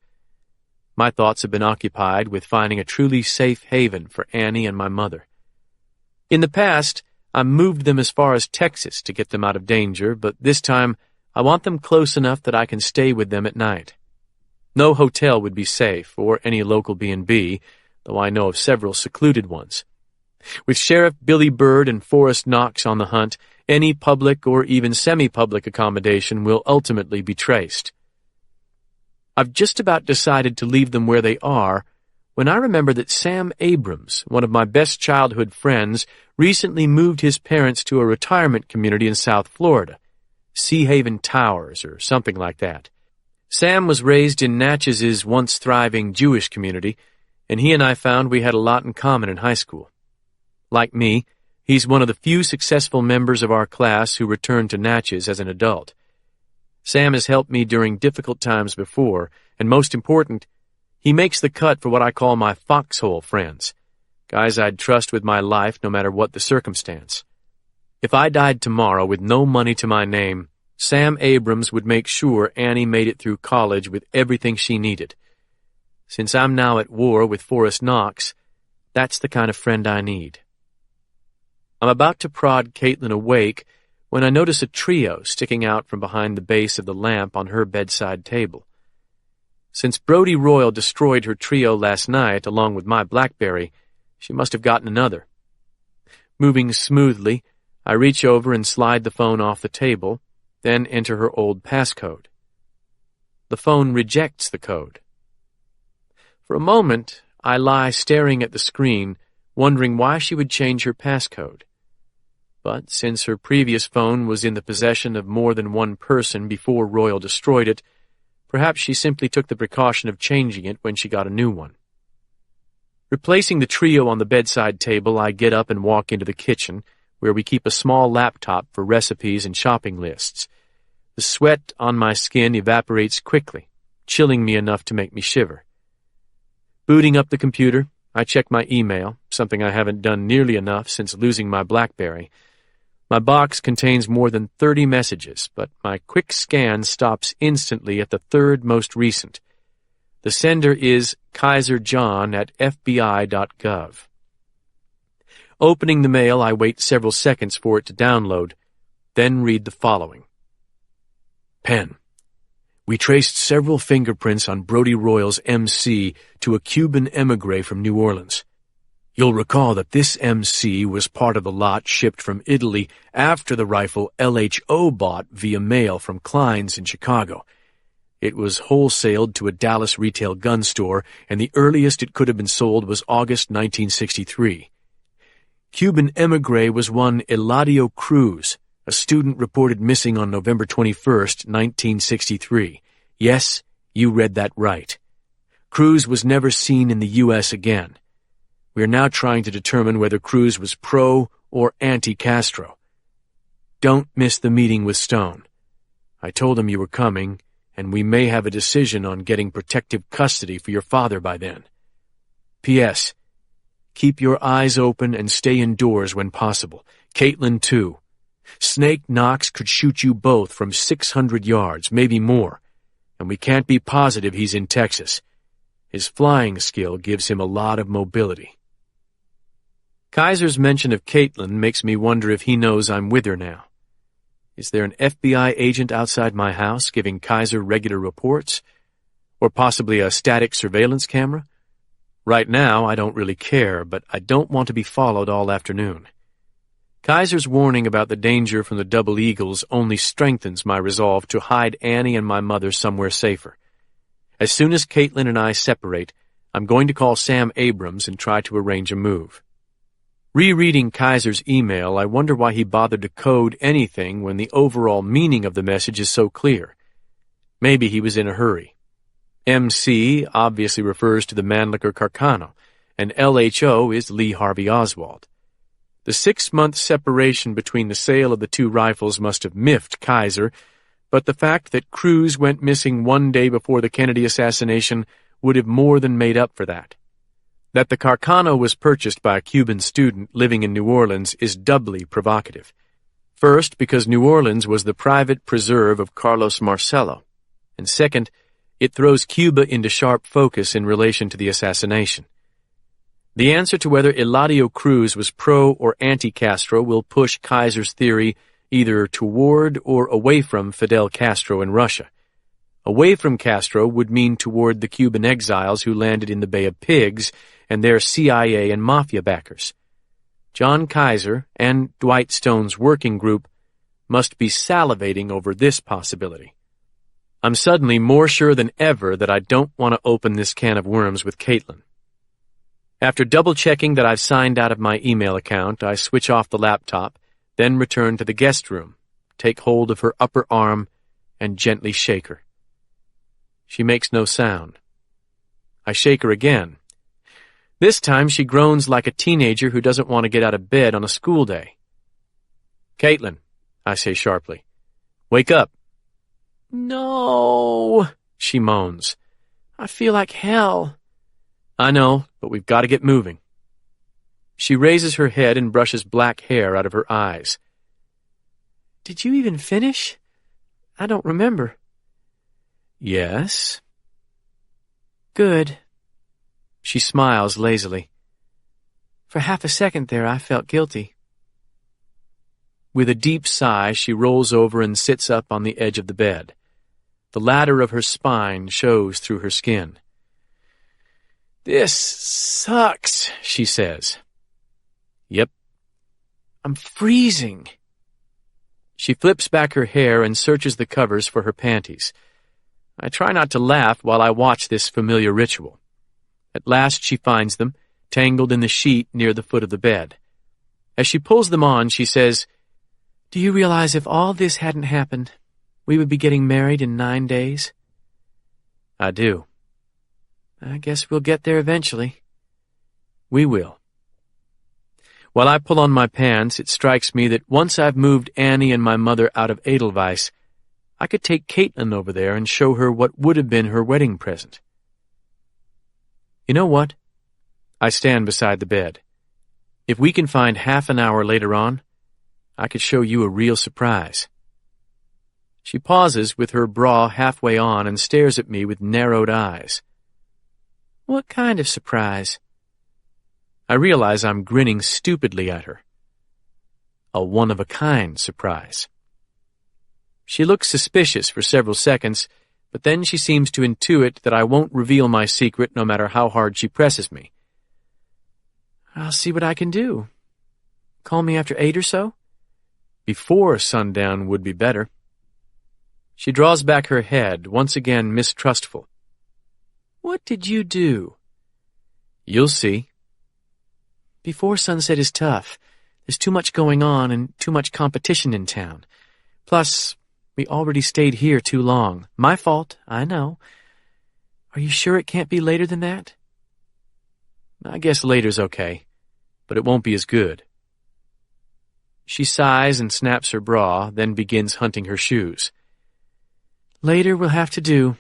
Speaker 3: My thoughts have been occupied with finding a truly safe haven for Annie and my mother. In the past, I moved them as far as Texas to get them out of danger, but this time I want them close enough that I can stay with them at night. No hotel would be safe, or any local B&B, though I know of several secluded ones. With Sheriff Billy Byrd and Forrest Knox on the hunt, any public or even semi-public accommodation will ultimately be traced. I've just about decided to leave them where they are when I remember that Sam Abrams, one of my best childhood friends, recently moved his parents to a retirement community in South Florida, Sea Haven Towers or something like that. Sam was raised in Natchez' once thriving Jewish community, and he and I found we had a lot in common in high school. Like me, he's one of the few successful members of our class who returned to Natchez as an adult. Sam has helped me during difficult times before, and most important, he makes the cut for what I call my foxhole friends, guys I'd trust with my life no matter what the circumstance. If I died tomorrow with no money to my name, Sam Abrams would make sure Annie made it through college with everything she needed. Since I'm now at war with Forrest Knox, that's the kind of friend I need. I'm about to prod Caitlin awake when I notice a trio sticking out from behind the base of the lamp on her bedside table. Since Brodie Royal destroyed her trio last night along with my BlackBerry, she must have gotten another. Moving smoothly, I reach over and slide the phone off the table, then enter her old passcode. The phone rejects the code. For a moment, I lie staring at the screen, wondering why she would change her passcode. But since her previous phone was in the possession of more than one person before Royal destroyed it, perhaps she simply took the precaution of changing it when she got a new one. Replacing the trio on the bedside table, I get up and walk into the kitchen, where we keep a small laptop for recipes and shopping lists. The sweat on my skin evaporates quickly, chilling me enough to make me shiver. Booting up the computer, I check my email, something I haven't done nearly enough since losing my BlackBerry. My box contains more than 30 messages, but my quick scan stops instantly at the third most recent. The sender is kaiserjohn@fbi.gov. Opening the mail, I wait several seconds for it to download, then read the following. Penn. We traced several fingerprints on Brodie Royal's MC to a Cuban emigre from New Orleans. You'll recall that this MC was part of the lot shipped from Italy after the rifle LHO bought via mail from Klein's in Chicago. It was wholesaled to a Dallas retail gun store, and the earliest it could have been sold was August 1963. Cuban emigre was one Eladio Cruz, a student reported missing on November 21st, 1963. Yes, you read that right. Cruz was never seen in the U.S. again. We are now trying to determine whether Cruz was pro or anti-Castro. Don't miss the meeting with Stone. I told him you were coming, and we may have a decision on getting protective custody for your father by then. P.S. Keep your eyes open and stay indoors when possible. Caitlin, too. Snake Knox could shoot you both from 600 yards, maybe more, and we can't be positive he's in Texas. His flying skill gives him a lot of mobility. Kaiser's mention of Caitlin makes me wonder if he knows I'm with her now. Is there an FBI agent outside my house giving Kaiser regular reports? Or possibly a static surveillance camera? Right now, I don't really care, but I don't want to be followed all afternoon. Kaiser's warning about the danger from the Double Eagles only strengthens my resolve to hide Annie and my mother somewhere safer. As soon as Caitlin and I separate, I'm going to call Sam Abrams and try to arrange a move. Rereading Kaiser's email, I wonder why he bothered to code anything when the overall meaning of the message is so clear. Maybe he was in a hurry. MC obviously refers to the Mannlicher Carcano, and LHO is Lee Harvey Oswald. The 6-month separation between the sale of the two rifles must have miffed Kaiser, but the fact that Cruz went missing one day before the Kennedy assassination would have more than made up for that. That the Carcano was purchased by a Cuban student living in New Orleans is doubly provocative. First, because New Orleans was the private preserve of Carlos Marcello, and second, it throws Cuba into sharp focus in relation to the assassination. The answer to whether Eladio Cruz was pro or anti-Castro will push Kaiser's theory either toward or away from Fidel Castro in Russia. Away from Castro would mean toward the Cuban exiles who landed in the Bay of Pigs and their CIA and mafia backers. John Kaiser and Dwight Stone's working group must be salivating over this possibility. I'm suddenly more sure than ever that I don't want to open this can of worms with Caitlin. After double-checking that I've signed out of my email account, I switch off the laptop, then return to the guest room, take hold of her upper arm, and gently shake her. She makes no sound. I shake her again. This time she groans like a teenager who doesn't want to get out of bed on a school day. "Caitlin," I say sharply, "wake up." "No," she moans. "I feel like hell." "I know, but we've got to get moving." She raises her head and brushes black hair out of her eyes. "Did you even finish? I don't remember." "Yes." "Good." She smiles lazily. "For half a second there, I felt guilty." With a deep sigh, she rolls over and sits up on the edge of the bed. The ladder of her spine shows through her skin. "This sucks," she says. "Yep." "I'm freezing." She flips back her hair and searches the covers for her panties. I try not to laugh while I watch this familiar ritual. At last she finds them, tangled in the sheet near the foot of the bed. As she pulls them on, she says, "Do you realize if all this hadn't happened, we would be getting married in 9 days?" I do. I guess we'll get there eventually. We will. While I pull on my pants, it strikes me that once I've moved Annie and my mother out of Edelweiss, I could take Caitlin over there and show her what would have been her wedding present. You know what? I stand beside the bed. If we can find half an hour later on, I could show you a real surprise. She pauses with her bra halfway on and stares at me with narrowed eyes. What kind of surprise? I realize I'm grinning stupidly at her. A one-of-a-kind surprise. She looks suspicious for several seconds, but then she seems to intuit that I won't reveal my secret no matter how hard she presses me. I'll see what I can do. Call me after 8 or so? Before sundown would be better. She draws back her head, once again mistrustful. What did you do? You'll see. Before sunset is tough. There's too much going on and too much competition in town. Plus, we already stayed here too long. My fault, I know. Are you sure it can't be later than that? I guess later's okay, but it won't be as good. She sighs and snaps her bra, then begins hunting her shoes. Later we'll have to do.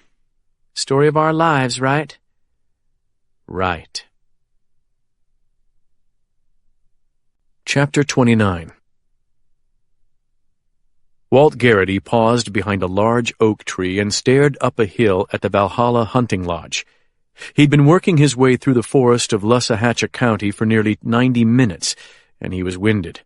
Speaker 3: Story of our lives, right? Right. Chapter 29. Walt Garrity paused behind a large oak tree and stared up a hill at the Valhalla hunting lodge. He'd been working his way through the forest of Lussahatchee County for nearly 90 minutes, and he was winded.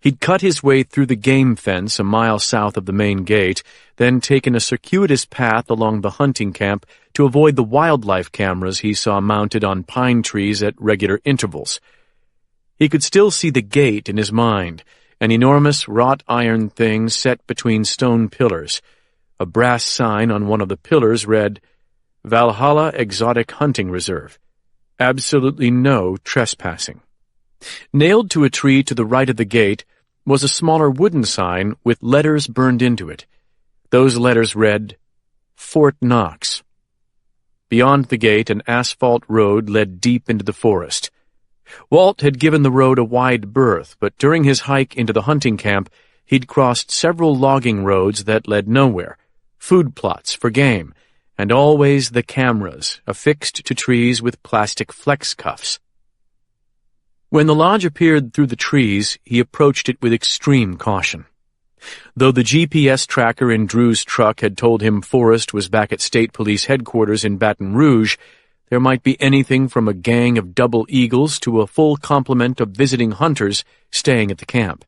Speaker 3: He'd cut his way through the game fence a mile south of the main gate, then taken a circuitous path along the hunting camp to avoid the wildlife cameras he saw mounted on pine trees at regular intervals. He could still see the gate in his mind, an enormous wrought iron thing set between stone pillars. A brass sign on one of the pillars read, Valhalla Exotic Hunting Reserve. Absolutely no trespassing. Nailed to a tree to the right of the gate was a smaller wooden sign with letters burned into it. Those letters read, Fort Knox. Beyond the gate, an asphalt road led deep into the forest. Walt had given the road a wide berth, but during his hike into the hunting camp,
Speaker 1: he'd crossed several logging roads that led nowhere, food plots for game, and always the cameras affixed to trees with plastic flex cuffs. When the lodge appeared through the trees, he approached it with extreme caution. Though the GPS tracker in Drew's truck had told him Forrest was back at State Police headquarters in Baton Rouge, there might be anything from a gang of double eagles to a full complement of visiting hunters staying at the camp.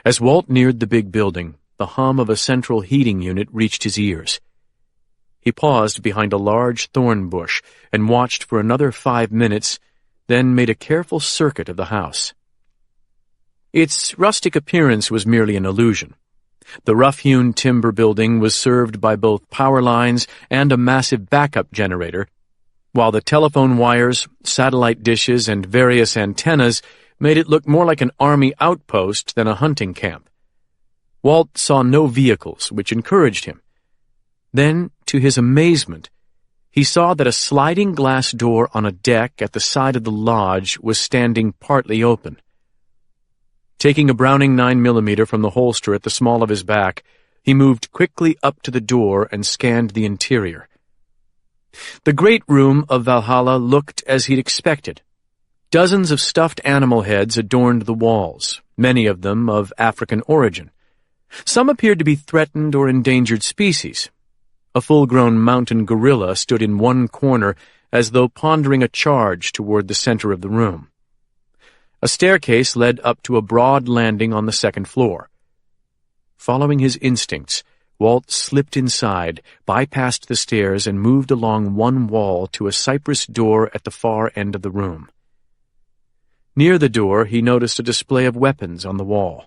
Speaker 1: As Walt neared the big building, the hum of a central heating unit reached his ears. He paused behind a large thorn bush and watched for another 5 minutes, then made a careful circuit of the house. Its rustic appearance was merely an illusion. The rough-hewn timber building was served by both power lines and a massive backup generator, while the telephone wires, satellite dishes, and various antennas made it look more like an army outpost than a hunting camp. Walt saw no vehicles, which encouraged him. Then, to his amazement, he saw that a sliding glass door on a deck at the side of the lodge was standing partly open. Taking a Browning 9mm from the holster at the small of his back, he moved quickly up to the door and scanned the interior. The great room of Valhalla looked as he'd expected. Dozens of stuffed animal heads adorned the walls, many of them of African origin. Some appeared to be threatened or endangered species. A full-grown mountain gorilla stood in one corner as though pondering a charge toward the center of the room. A staircase led up to a broad landing on the second floor. Following his instincts, Walt slipped inside, bypassed the stairs, and moved along one wall to a cypress door at the far end of the room. Near the door, he noticed a display of weapons on the wall.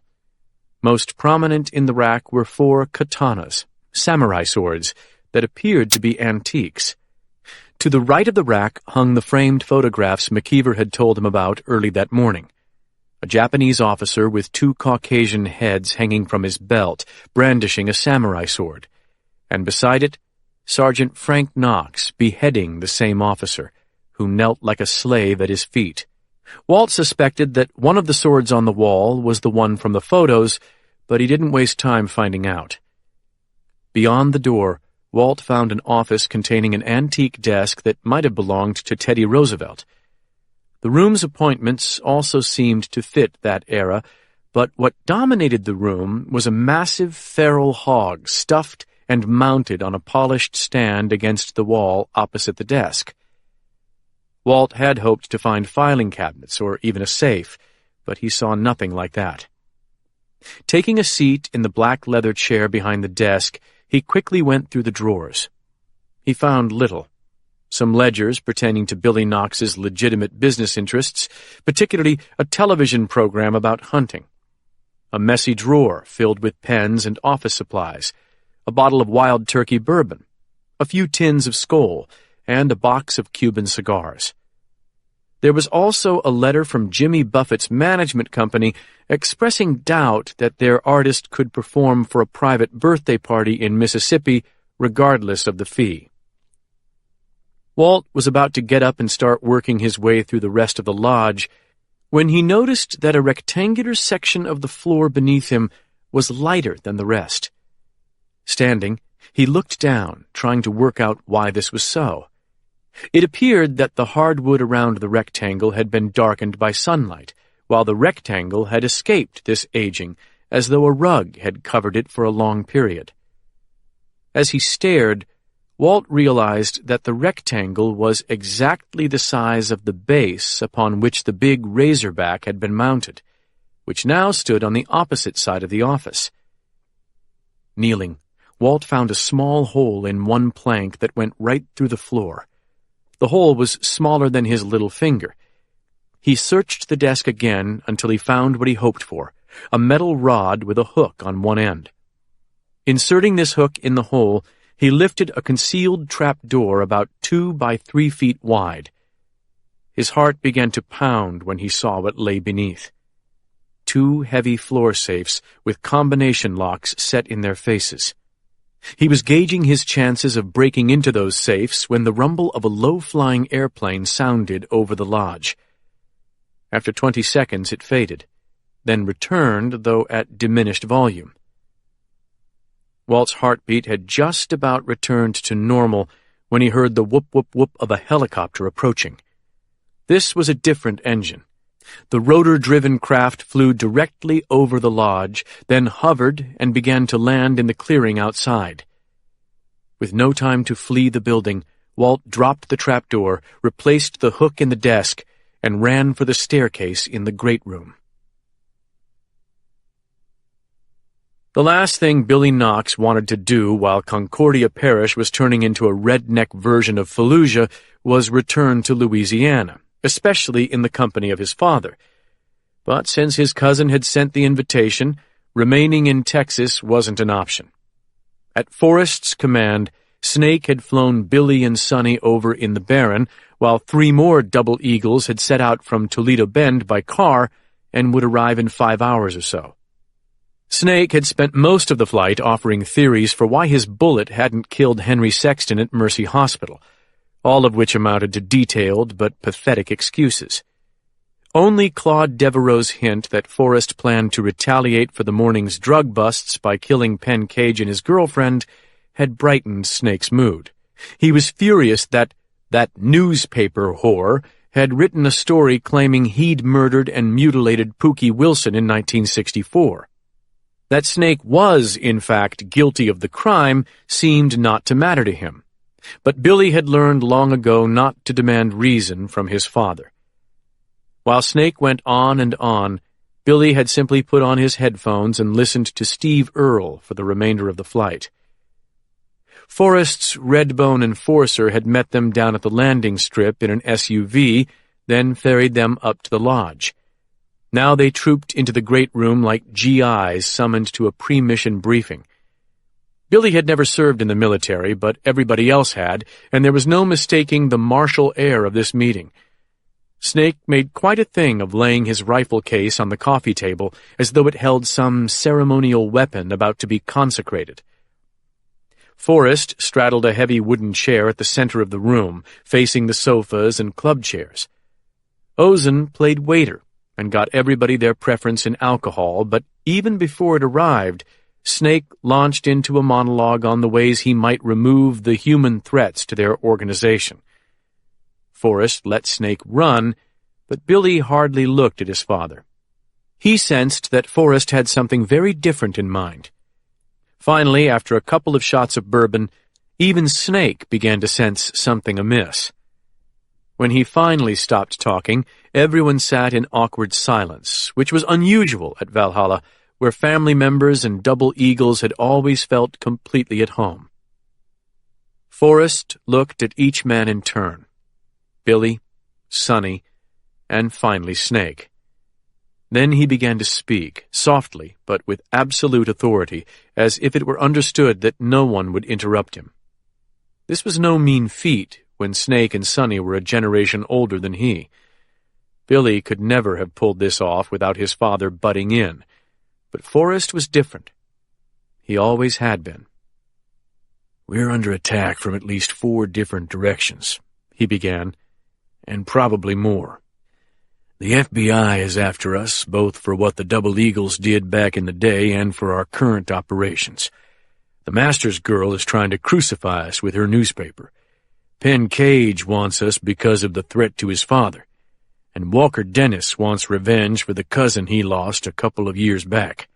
Speaker 1: Most prominent in the rack were 4 katanas, samurai swords, that appeared to be antiques. To the right of the rack hung the framed photographs McKeever had told him about early that morning. A Japanese officer with 2 Caucasian heads hanging from his belt, brandishing a samurai sword, and beside it, Sergeant Frank Knox beheading the same officer, who knelt like a slave at his feet. Walt suspected that one of the swords on the wall was the one from the photos, but he didn't waste time finding out. Beyond the door, Walt found an office containing an antique desk that might have belonged to Teddy Roosevelt. The room's appointments also seemed to fit that era, but what dominated the room was a massive feral hog stuffed and mounted on a polished stand against the wall opposite the desk. Walt had hoped to find filing cabinets or even a safe, but he saw nothing like that. Taking a seat in the black leather chair behind the desk, he quickly went through the drawers. He found little. Some ledgers pertaining to Billy Knox's legitimate business interests, particularly a television program about hunting. A messy drawer filled with pens and office supplies, a bottle of wild turkey bourbon, a few tins of Skoal, and a box of Cuban cigars. There was also a letter from Jimmy Buffett's management company expressing doubt that their artist could perform for a private birthday party in Mississippi regardless of the fee. Walt was about to get up and start working his way through the rest of the lodge when he noticed that a rectangular section of the floor beneath him was lighter than the rest. Standing, he looked down, trying to work out why this was so. It appeared that the hardwood around the rectangle had been darkened by sunlight, while the rectangle had escaped this aging, as though a rug had covered it for a long period. As he stared, Walt realized that the rectangle was exactly the size of the base upon which the big razorback had been mounted, which now stood on the opposite side of the office. Kneeling, Walt found a small hole in one plank that went right through the floor. The hole was smaller than his little finger. He searched the desk again until he found what he hoped for, a metal rod with a hook on one end. Inserting this hook in the hole, he lifted a concealed trap door about 2 by 3 feet wide. His heart began to pound when he saw what lay beneath. 2 heavy floor safes with combination locks set in their faces. He was gauging his chances of breaking into those safes when the rumble of a low-flying airplane sounded over the lodge. After 20 seconds, it faded. then returned, though at diminished volume. Walt's heartbeat had just about returned to normal when he heard the whoop-whoop-whoop of a helicopter approaching. This was a different engine. The rotor-driven craft flew directly over the lodge, then hovered and began to land in the clearing outside. With no time to flee the building, Walt dropped the trapdoor, replaced the hook in the desk, and ran for the staircase in the great room. The last thing Billy Knox wanted to do while Concordia Parish was turning into a redneck version of Fallujah was return to Louisiana, especially in the company of his father. But since his cousin had sent the invitation, remaining in Texas wasn't an option. At Forrest's command, Snake had flown Billy and Sonny over in the Barren, while 3 more Double Eagles had set out from Toledo Bend by car and would arrive in 5 hours or so. Snake had spent most of the flight offering theories for why his bullet hadn't killed Henry Sexton at Mercy Hospital, all of which amounted to detailed but pathetic excuses. Only Claude Devereaux's hint that Forrest planned to retaliate for the morning's drug busts by killing Penn Cage and his girlfriend had brightened Snake's mood. He was furious that newspaper whore had written a story claiming he'd murdered and mutilated Pookie Wilson in 1964. That Snake was, in fact, guilty of the crime seemed not to matter to him. But Billy had learned long ago not to demand reason from his father. While Snake went on and on, Billy had simply put on his headphones and listened to Steve Earle for the remainder of the flight. Forrest's Redbone enforcer had met them down at the landing strip in an SUV, then ferried them up to the lodge. Now they trooped into the great room like GIs summoned to a pre-mission briefing. Billy had never served in the military, but everybody else had, and there was no mistaking the martial air of this meeting. Snake made quite a thing of laying his rifle case on the coffee table as though it held some ceremonial weapon about to be consecrated. Forrest straddled a heavy wooden chair at the center of the room, facing the sofas and club chairs. Ozen played waiter and got everybody their preference in alcohol, but even before it arrived, Snake launched into a monologue on the ways he might remove the human threats to their organization. Forrest let Snake run, but Billy hardly looked at his father. He sensed that Forrest had something very different in mind. Finally, after a couple of shots of bourbon, even Snake began to sense something amiss. When he finally stopped talking, everyone sat in awkward silence, which was unusual at Valhalla, where family members and Double Eagles had always felt completely at home. Forrest looked at each man in turn. Billy, Sonny, and finally Snake. Then he began to speak, softly but with absolute authority, as if it were understood that no one would interrupt him. This was no mean feat when Snake and Sonny were a generation older than he. Billy could never have pulled this off without his father butting in, but Forrest was different. He always had been.
Speaker 2: "We're under attack from at least 4 different directions," he began, "and probably more. The FBI is after us, both for what the Double Eagles did back in the day and for our current operations. The Master's girl is trying to crucify us with her newspaper. Penn Cage wants us because of the threat to his father, and Walker Dennis wants revenge for the cousin he lost a couple of years back.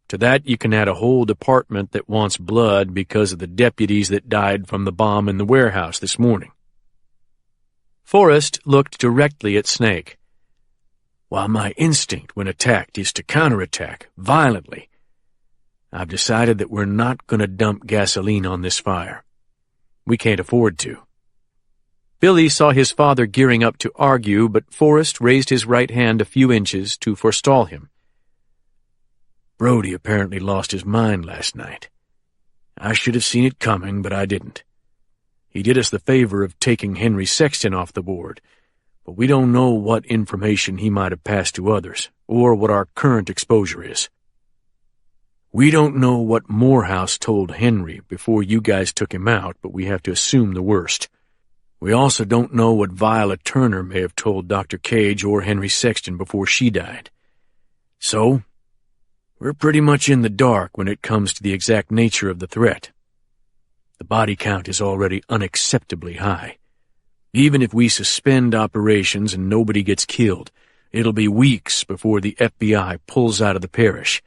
Speaker 2: To that you can add a whole department that wants blood because of the deputies that died from the bomb in the warehouse this morning."
Speaker 1: Forrest looked directly at Snake.
Speaker 2: "While my instinct when attacked is to counterattack violently, I've decided that we're not going to dump gasoline on this fire. We can't afford to."
Speaker 1: Billy saw his father gearing up to argue, but Forrest raised his right hand a few inches to forestall him.
Speaker 2: "Brody apparently lost his mind last night. I should have seen it coming, but I didn't. He did us the favor of taking Henry Sexton off the board, but we don't know what information he might have passed to others, or what our current exposure is. We don't know what Morehouse told Henry before you guys took him out, but we have to assume the worst. We also don't know what Viola Turner may have told Dr. Cage or Henry Sexton before she died. So, we're pretty much in the dark when it comes to the exact nature of the threat. The body count is already unacceptably high. Even if we suspend operations and nobody gets killed, it'll be weeks before the FBI pulls out of the parish.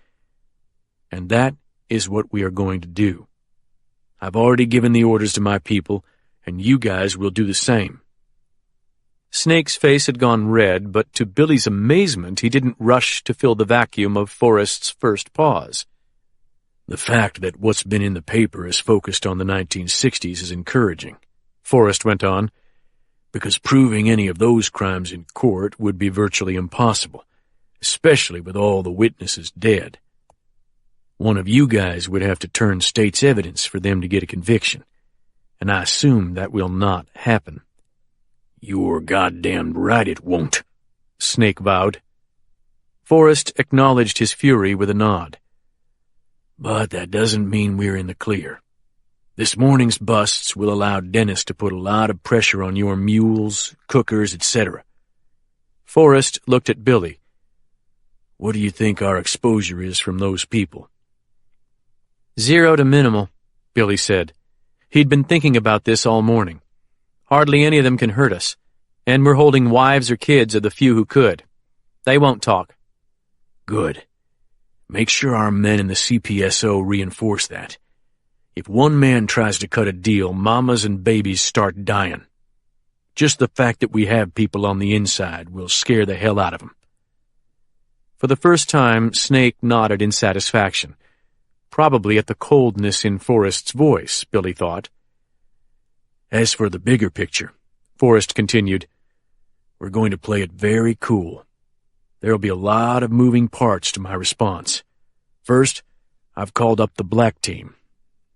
Speaker 2: And that is what we are going to do. I've already given the orders to my people, and you guys will do the same.
Speaker 3: Snake's face had gone red, but to Billy's amazement, he didn't rush to fill the vacuum of Forrest's first pause.
Speaker 2: The fact that what's been in the paper is focused on the 1960s is encouraging,
Speaker 3: Forrest went on,
Speaker 2: because proving any of those crimes in court would be virtually impossible, especially with all the witnesses dead. One of you guys would have to turn state's evidence for them to get a conviction, and I assume that will not happen. You're goddamn right it won't,
Speaker 3: Snake vowed. Forrest acknowledged his fury with a nod.
Speaker 2: But that doesn't mean we're in the clear. This morning's busts will allow Dennis to put a lot of pressure on your mules, cookers, etc.
Speaker 3: Forrest looked at Billy.
Speaker 2: What do you think our exposure is from those people?
Speaker 3: 0 to minimal, Billy said. He'd been thinking about this all morning. Hardly any of them can hurt us, and we're holding wives or kids of the few who could. They won't talk.
Speaker 2: Good. Make sure our men in the CPSO reinforce that. If one man tries to cut a deal, mamas and babies start dying. Just the fact that we have people on the inside will scare the hell out of them.
Speaker 3: For the first time, Snake nodded in satisfaction. Probably at the coldness in Forrest's voice, Billy thought.
Speaker 2: As for the bigger picture, Forrest continued, we're going to play it very cool. There'll be a lot of moving parts to my response. First, I've called up the black team.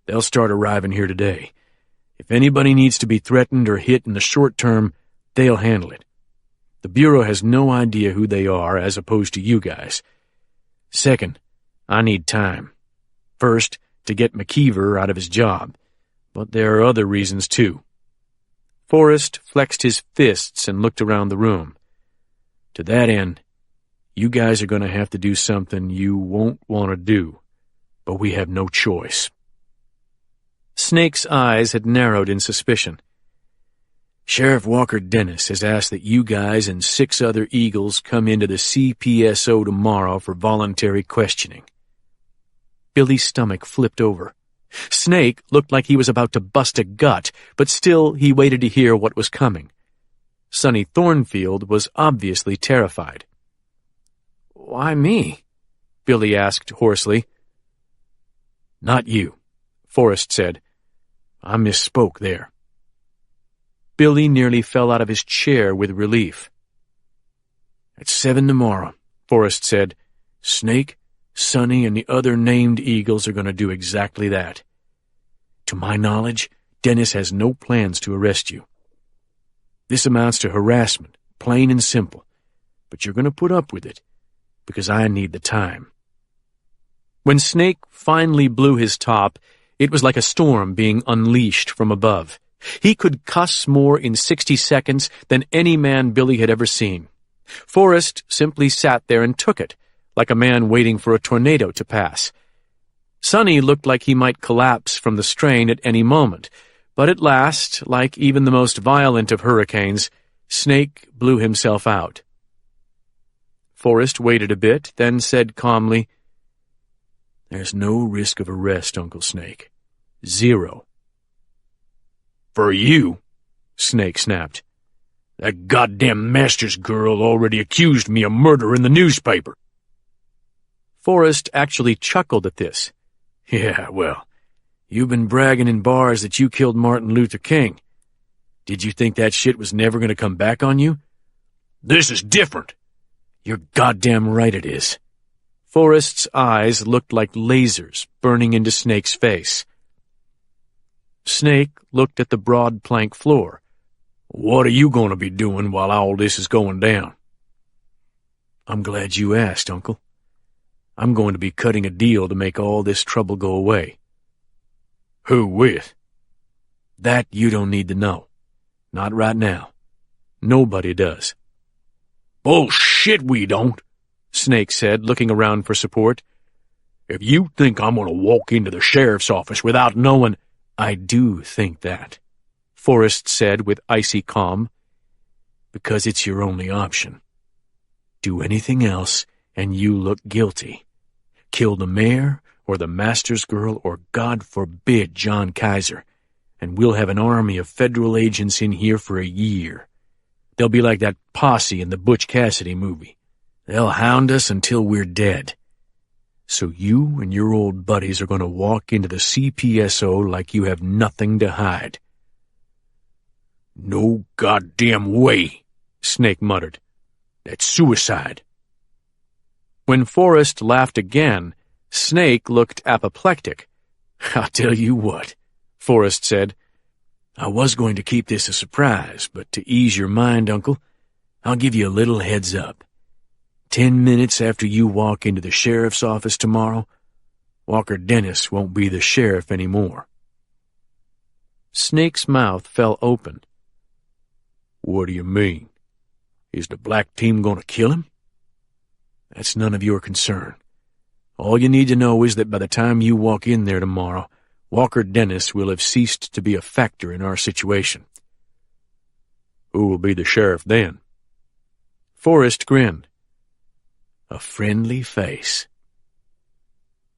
Speaker 2: They'll start arriving here today. If anybody needs to be threatened or hit in the short term, they'll handle it. The Bureau has no idea who they are as opposed to you guys. Second, I need time. First, to get McKeever out of his job. But there are other reasons, too.
Speaker 3: Forrest flexed his fists and looked around the room.
Speaker 2: To that end, you guys are going to have to do something you won't want to do, but we have no choice.
Speaker 3: Snake's eyes had narrowed in suspicion.
Speaker 2: Sheriff Walker Dennis has asked that you guys and 6 other Eagles come into the CPSO tomorrow for voluntary questioning.
Speaker 3: Billy's stomach flipped over. Snake looked like he was about to bust a gut, but still he waited to hear what was coming. Sonny Thornfield was obviously terrified.
Speaker 2: Why me?
Speaker 3: Billy asked hoarsely.
Speaker 2: Not you, Forrest said. I misspoke there.
Speaker 3: Billy nearly fell out of his chair with relief.
Speaker 2: At 7 tomorrow, Forrest said, Snake, Sonny, and the other named Eagles are going to do exactly that. To my knowledge, Dennis has no plans to arrest you. This amounts to harassment, plain and simple, but you're going to put up with it, because I need the time.
Speaker 3: When Snake finally blew his top, it was like a storm being unleashed from above. He could cuss more in 60 seconds than any man Billy had ever seen. Forrest simply sat there and took it, like a man waiting for a tornado to pass. Sonny looked like he might collapse from the strain at any moment, but at last, like even the most violent of hurricanes, Snake blew himself out. Forrest waited a bit, then said calmly,
Speaker 2: There's no risk of arrest, Uncle Snake. 0. For you, Snake snapped. That goddamn Masters girl already accused me of murder in the newspaper.
Speaker 3: Forrest actually chuckled at this.
Speaker 2: Yeah, well, you've been bragging in bars that you killed Martin Luther King. Did you think that shit was never going to come back on you? This is different. You're goddamn right it is.
Speaker 3: Forrest's eyes looked like lasers burning into Snake's face. Snake looked at the broad plank floor.
Speaker 2: What are you going to be doing while all this is going down?
Speaker 3: I'm glad you asked, Uncle. I'm going to be cutting a deal to make all this trouble go away.
Speaker 2: Who with?
Speaker 3: That you don't need to know. Not right now. Nobody does.
Speaker 2: Bullshit, we don't. Snake said, looking around for support. "If you think I'm going to walk into the sheriff's office without knowing—" "I do think that," Forrest said with icy calm, "because it's your only option. Do anything else, and you look guilty. Kill the mayor, or the master's girl, or God forbid John Kaiser, and we'll have an army of federal agents in here for a year. They'll be like that posse in the Butch Cassidy movie. They'll hound us until we're dead. So you and your old buddies are going to walk into the CPSO like you have nothing to hide." "No goddamn way," Snake muttered. "That's suicide." When Forrest laughed again, Snake looked apoplectic. "I'll tell you what," Forrest said. "I was going to keep this a surprise, but to ease your mind, Uncle, I'll give you a little heads up. 10 minutes after you walk into the sheriff's office tomorrow, Walker Dennis won't be the sheriff anymore." Snake's mouth fell open. "What do you mean? Is the black team going to kill him?" "That's none of your concern. All you need to know is that by the time you walk in there tomorrow, Walker Dennis will have ceased to be a factor in our situation." "Who will be the sheriff then?" Forrest grinned. "A friendly face."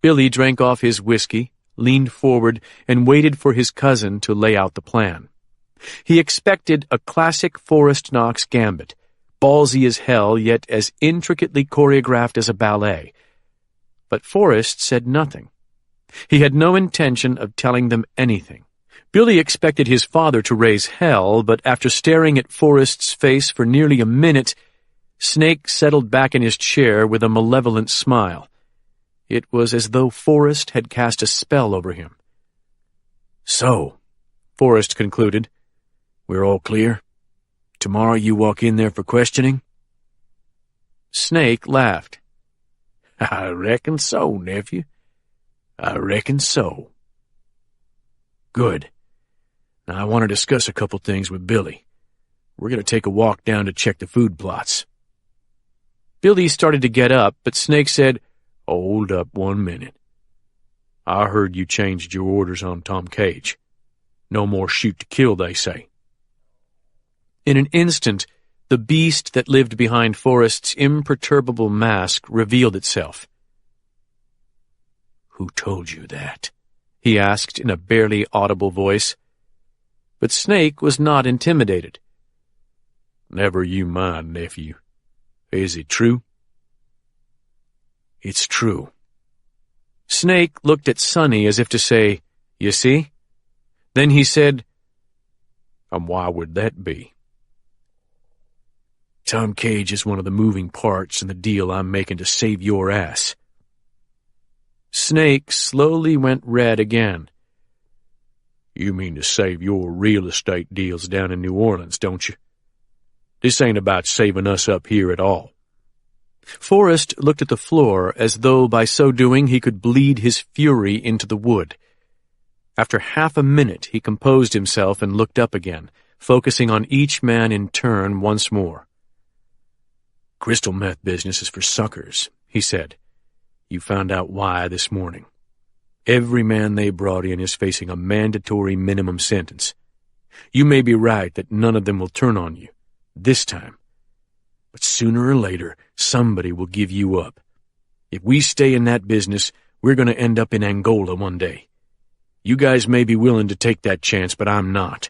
Speaker 2: Billy drank off his whiskey, leaned forward, and waited for his cousin to lay out the plan. He expected a classic Forrest Knox gambit, ballsy as hell, yet as intricately choreographed as a ballet. But Forrest said nothing. He had no intention of telling them anything. Billy expected his father to raise hell, but after staring at Forrest's face for nearly a minute, Snake settled back in his chair with a malevolent smile. It was as though Forrest had cast a spell over him. "So," Forrest concluded, "we're all clear? Tomorrow you walk in there for questioning?" Snake laughed. "I reckon so, nephew. I reckon so." "Good. Now I want to discuss a couple things with Billy. We're going to take a walk down to check the food plots." Billy started to get up, but Snake said, "Hold up 1 minute. I heard you changed your orders on Tom Cage. No more shoot to kill, they say." In an instant, the beast that lived behind Forrest's imperturbable mask revealed itself. "Who told you that?" he asked in a barely audible voice. But Snake was not intimidated. "Never you mind, nephew. Is it true?" "It's true." Snake looked at Sonny as if to say, "You see?" Then he said, "And why would that be?" "Tom Cage is one of the moving parts in the deal I'm making to save your ass." Snake slowly went red again. "You mean to save your real estate deals down in New Orleans, don't you? This ain't about saving us up here at all." Forrest looked at the floor as though by so doing he could bleed his fury into the wood. After half a minute he composed himself and looked up again, focusing on each man in turn once more. "Crystal meth business is for suckers," he said. "You found out why this morning. Every man they brought in is facing a mandatory minimum sentence. You may be right that none of them will turn on you, this time. But sooner or later, somebody will give you up. If we stay in that business, we're going to end up in Angola one day. You guys may be willing to take that chance, but I'm not.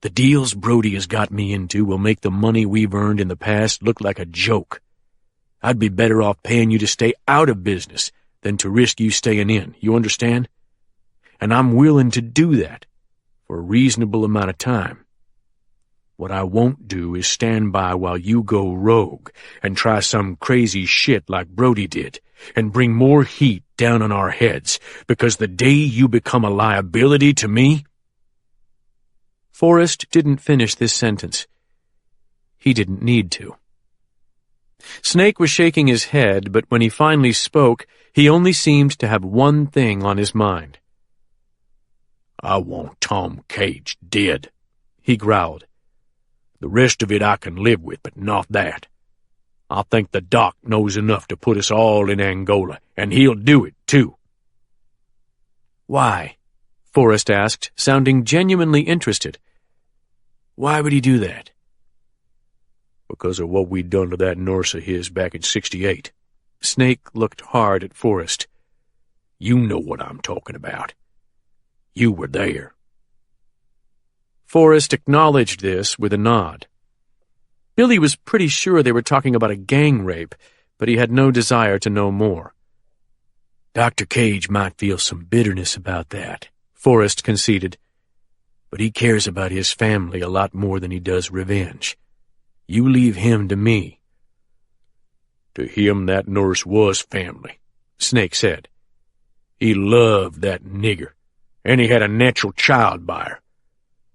Speaker 2: The deals Brody has got me into will make the money we've earned in the past look like a joke. I'd be better off paying you to stay out of business than to risk you staying in, you understand? And I'm willing to do that for a reasonable amount of time. What I won't do is stand by while you go rogue and try some crazy shit like Brody did and bring more heat down on our heads because the day you become a liability to me—" Forrest didn't finish this sentence. He didn't need to. Snake was shaking his head, but when he finally spoke, he only seemed to have one thing on his mind. "I want Tom Cage dead," he growled. "The rest of it I can live with, but not that. I think the doc knows enough to put us all in Angola, and he'll do it, too."
Speaker 3: "Why?" Forrest asked, sounding genuinely interested.
Speaker 2: "Why would he do that?" "Because of what we done to that nurse of his back in '68.
Speaker 3: Snake looked hard at Forrest.
Speaker 2: "You know what I'm talking about. You were there."
Speaker 3: Forrest acknowledged this with a nod. Billy was pretty sure they were talking about a gang rape, but he had no desire to know more.
Speaker 2: "Dr. Cage might feel some bitterness about that," Forrest conceded, "but he cares about his family a lot more than he does revenge. You leave him to me." "To him, that nurse was family," Snake said. "He loved that nigger, and he had a natural child by her.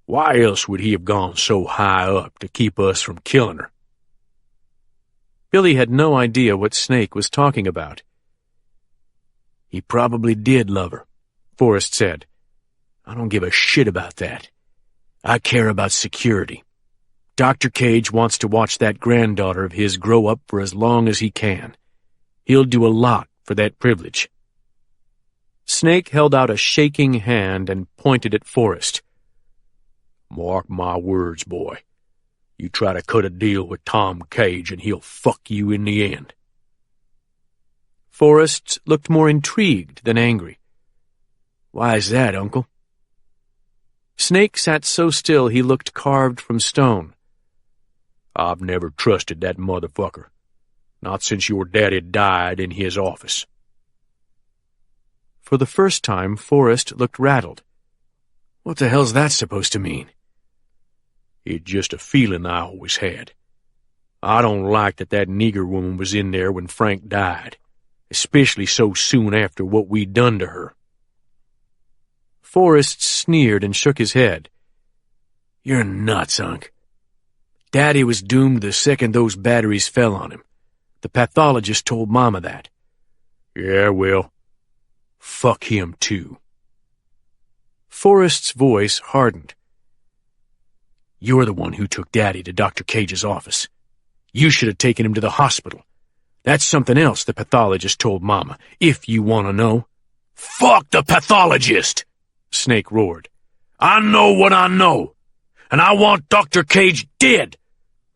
Speaker 2: Why else would he have gone so high up to keep us from killing her?"
Speaker 3: Billy had no idea what Snake was talking about.
Speaker 2: "He probably did love her," Forrest said. "I don't give a shit about that. I care about security. Dr. Cage wants to watch that granddaughter of his grow up for as long as he can. He'll do a lot for that privilege."
Speaker 3: Snake held out a shaking hand and pointed at Forrest.
Speaker 2: "Mark my words, boy. You try to cut a deal with Tom Cage and he'll fuck you in the end."
Speaker 3: Forrest looked more intrigued than angry.
Speaker 2: "Why is that, Uncle?"
Speaker 3: Snake sat so still he looked carved from stone.
Speaker 2: "I've never trusted that motherfucker. Not since your daddy died in his office."
Speaker 3: For the first time, Forrest looked rattled.
Speaker 2: "What the hell's that supposed to mean?" "It's just a feeling I always had. I don't like that nigger woman was in there when Frank died, especially so soon after what we done to her."
Speaker 3: Forrest sneered and shook his head.
Speaker 2: "You're nuts, Unc. Daddy was doomed the second those batteries fell on him. The pathologist told Mama that." "Yeah, well, fuck him too."
Speaker 3: Forrest's voice hardened.
Speaker 2: "You're the one who took Daddy to Dr. Cage's office. You should have taken him to the hospital. That's something else the pathologist told Mama, if you want to know." "Fuck the pathologist!" Snake roared. "I know what I know, and I want Dr. Cage dead.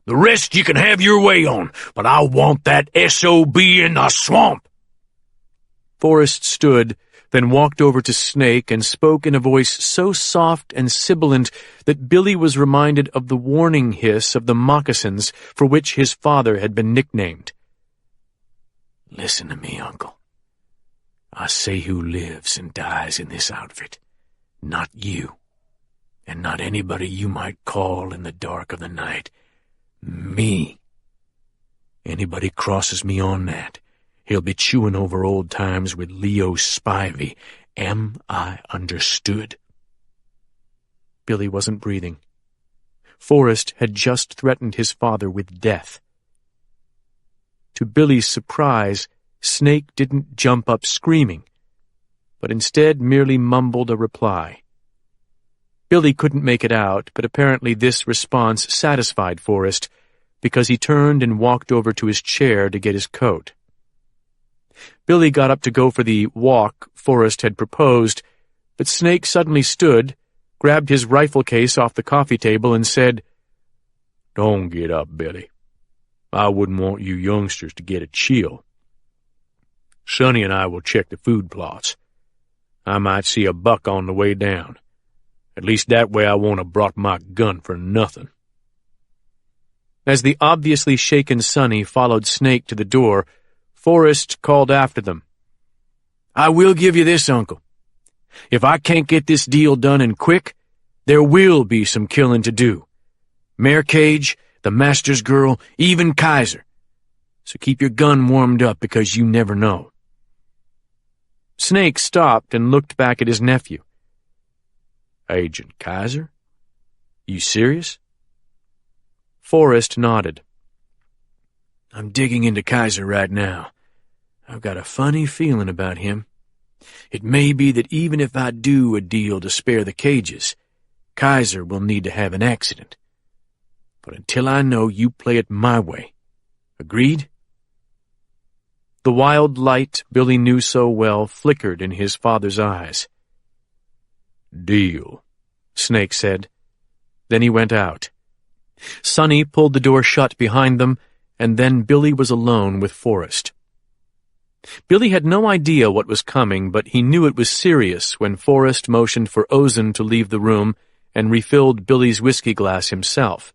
Speaker 2: The rest you can have your way on, but I want that S.O.B. in the swamp."
Speaker 3: Forrest stood, then walked over to Snake and spoke in a voice so soft and sibilant that Billy was reminded of the warning hiss of the moccasins for which his father had been nicknamed.
Speaker 2: "Listen to me, Uncle. I say who lives and dies in this outfit. Not you, and not anybody you might call in the dark of the night. Me. Anybody crosses me on that, he'll be chewing over old times with Leo Spivey. Am I understood?"
Speaker 3: Billy wasn't breathing. Forrest had just threatened his father with death. To Billy's surprise, Snake didn't jump up screaming, but instead merely mumbled a reply. Billy couldn't make it out, but apparently this response satisfied Forrest, because he turned and walked over to his chair to get his coat. Billy got up to go for the walk Forrest had proposed, but Snake suddenly stood, grabbed his rifle case off the coffee table, and said, "Don't get up, Billy. I wouldn't want you youngsters to get a chill. Sonny and I will check the food plots. I might see a buck on the way down. At least that way I won't have brought my gun for nothing." As the obviously shaken Sonny followed Snake to the door, Forrest called after them.
Speaker 2: "I will give you this, Uncle. If I can't get this deal done and quick, there will be some killing to do. Mayor Cage, the master's girl, even Kaiser. So keep your gun warmed up because you never know."
Speaker 3: Snake stopped and looked back at his nephew.
Speaker 2: "Agent Kaiser? You serious?"
Speaker 3: Forrest nodded.
Speaker 2: "I'm digging into Kaiser right now. I've got a funny feeling about him. It may be that even if I do a deal to spare the Cages, Kaiser will need to have an accident. But until I know, you play it my way. Agreed?"
Speaker 3: The wild light Billy knew so well flickered in his father's eyes.
Speaker 2: "Deal,"
Speaker 3: Snake said. Then he went out. Sonny pulled the door shut behind them, and then Billy was alone with Forrest. Billy had no idea what was coming, but he knew it was serious when Forrest motioned for Ozen to leave the room and refilled Billy's whiskey glass himself.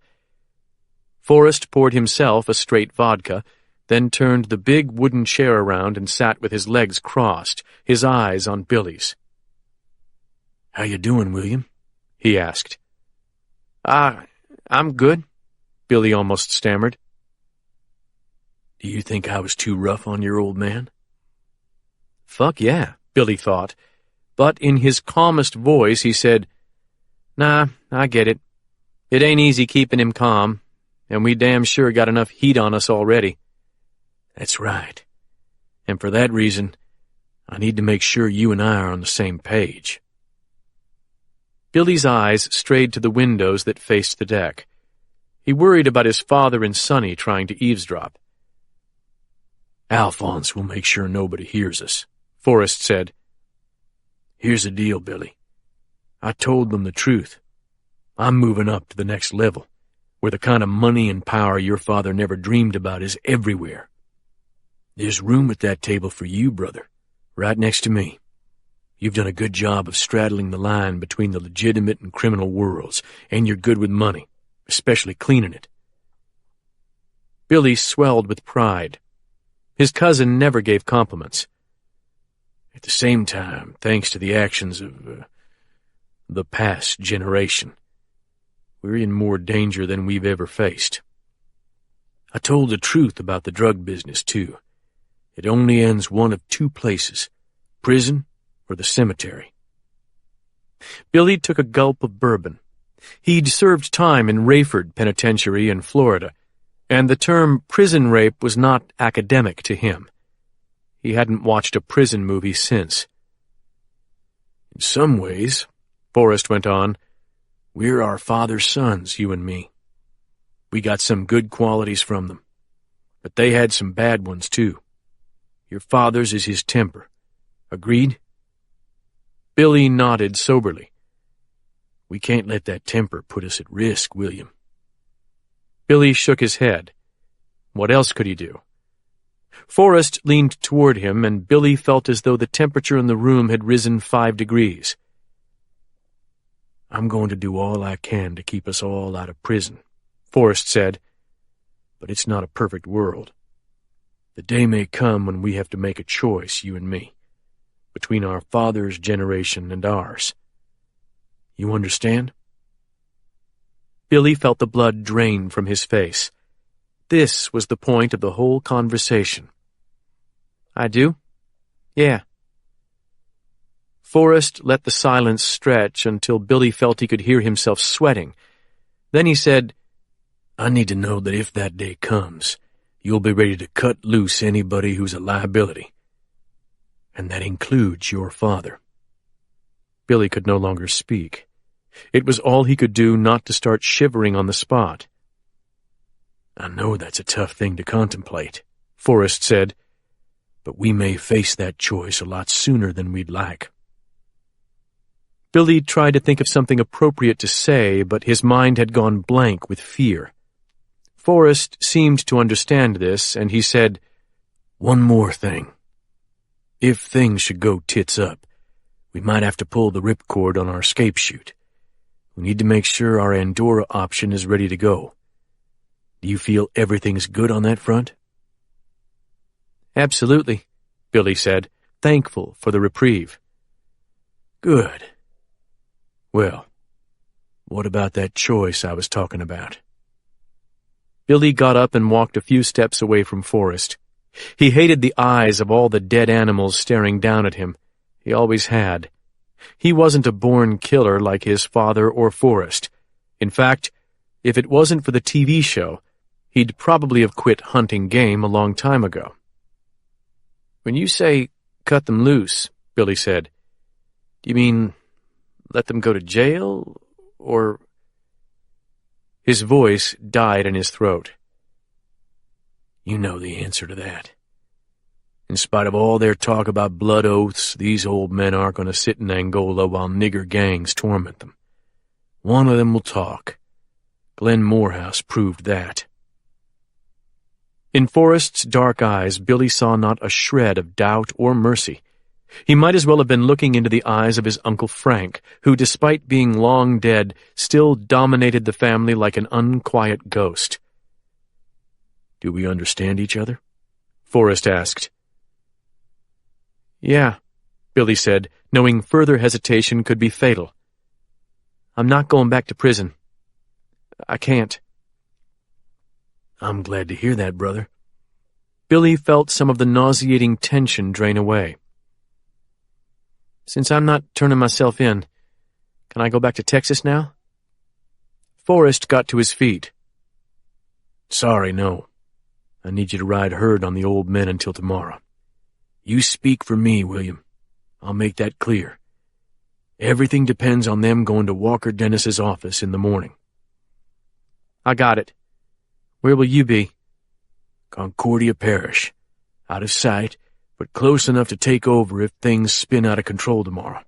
Speaker 3: Forrest poured himself a straight vodka, then turned the big wooden chair around and sat with his legs crossed, his eyes on Billy's.
Speaker 1: "How you doing, William?"
Speaker 3: he asked. I'm good," Billy almost stammered.
Speaker 1: "Do you think I was too rough on your old man?"
Speaker 3: Fuck yeah, Billy thought. But in his calmest voice he said, "Nah, I get it. It ain't easy keeping him calm, and we damn sure got enough heat on us already."
Speaker 1: "That's right. And for that reason, I need to make sure you and I are on the same page."
Speaker 3: Billy's eyes strayed to the windows that faced the deck. He worried about his father and Sonny trying to eavesdrop.
Speaker 1: "Alphonse will make sure nobody hears us,"
Speaker 3: Forrest said.
Speaker 1: "Here's the deal, Billy. I told them the truth. I'm moving up to the next level, where the kind of money and power your father never dreamed about is everywhere. There's room at that table for you, brother, right next to me. You've done a good job of straddling the line between the legitimate and criminal worlds, and you're good with money, especially cleaning it."
Speaker 3: Billy swelled with pride. His cousin never gave compliments.
Speaker 1: "At the same time, thanks to the actions of the past generation, we're in more danger than we've ever faced. I told the truth about the drug business, too. It only ends one of two places, prison or the cemetery."
Speaker 3: Billy took a gulp of bourbon. He'd served time in Rayford Penitentiary in Florida, and the term prison rape was not academic to him. He hadn't watched a prison movie since.
Speaker 1: "In some ways," Forrest went on, "we're our father's sons, you and me. We got some good qualities from them, but they had some bad ones, too. Your father's is his temper. Agreed?"
Speaker 3: Billy nodded soberly.
Speaker 1: "We can't let that temper put us at risk, William."
Speaker 3: Billy shook his head. What else could he do? Forrest leaned toward him, and Billy felt as though the temperature in the room had risen 5 degrees.
Speaker 1: "I'm going to do all I can to keep us all out of prison," Forrest said. "But it's not a perfect world. The day may come when we have to make a choice, you and me, between our father's generation and ours. You understand?"
Speaker 3: Billy felt the blood drain from his face. This was the point of the whole conversation. "I do? Yeah." Forrest let the silence stretch until Billy felt he could hear himself sweating. Then he said,
Speaker 1: "I need to know that if that day comes, you'll be ready to cut loose anybody who's a liability. And that includes your father."
Speaker 3: Billy could no longer speak. It was all he could do not to start shivering on the spot.
Speaker 1: "I know that's a tough thing to contemplate," Forrest said, "but we may face that choice a lot sooner than we'd like."
Speaker 3: Billy tried to think of something appropriate to say, but his mind had gone blank with fear. Forrest seemed to understand this, and he said,
Speaker 1: "One more thing. If things should go tits up, we might have to pull the ripcord on our escape chute. We need to make sure our Andorra option is ready to go. Do you feel everything's good on that front?"
Speaker 3: "Absolutely," Billy said, thankful for the reprieve.
Speaker 1: "Good. Well, what about that choice I was talking about?"
Speaker 3: Billy got up and walked a few steps away from Forrest. He hated the eyes of all the dead animals staring down at him. He always had. He wasn't a born killer like his father or Forrest. In fact, if it wasn't for the TV show, he'd probably have quit hunting game a long time ago. "When you say cut them loose," Billy said, "do you mean let them go to jail, or—" His voice died in his throat.
Speaker 1: "You know the answer to that.
Speaker 2: In spite of all their talk about blood oaths, these old men aren't going to sit in Angola while nigger gangs torment them. One of them will talk. Glenn Morehouse proved that.
Speaker 3: In Forrest's dark eyes, Billy saw not a shred of doubt or mercy. He might as well have been looking into the eyes of his Uncle Frank, who, despite being long dead, still dominated the family like an unquiet ghost.
Speaker 2: "Do we understand each other?"
Speaker 3: Forrest asked. "Yeah," Billy said, knowing further hesitation could be fatal. "I'm not going back to prison. I can't."
Speaker 2: "I'm glad to hear that, brother."
Speaker 3: Billy felt some of the nauseating tension drain away. "Since I'm not turning myself in, can I go back to Texas now?" Forrest got to his feet.
Speaker 2: "Sorry, no. I need you to ride herd on the old men until tomorrow. You speak for me, William. I'll make that clear. Everything depends on them going to Walker Dennis's office in the morning."
Speaker 3: "I got it. Where will you be?"
Speaker 2: "Concordia Parish. Out of sight, but close enough to take over if things spin out of control tomorrow.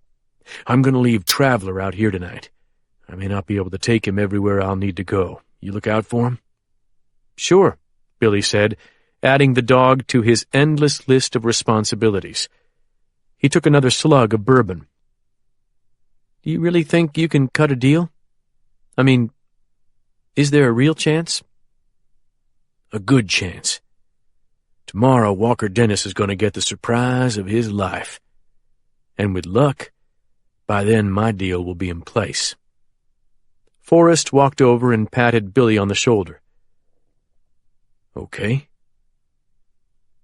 Speaker 2: I'm going to leave Traveler out here tonight. I may not be able to take him everywhere I'll need to go. You look out for him?"
Speaker 3: "Sure," Billy said, adding the dog to his endless list of responsibilities. He took another slug of bourbon. "Do you really think you can cut a deal? I mean, is there a real chance?"
Speaker 2: "A good chance. Tomorrow Walker Dennis is going to get the surprise of his life. And with luck, by then my deal will be in place."
Speaker 3: Forrest walked over and patted Billy on the shoulder.
Speaker 2: "Okay."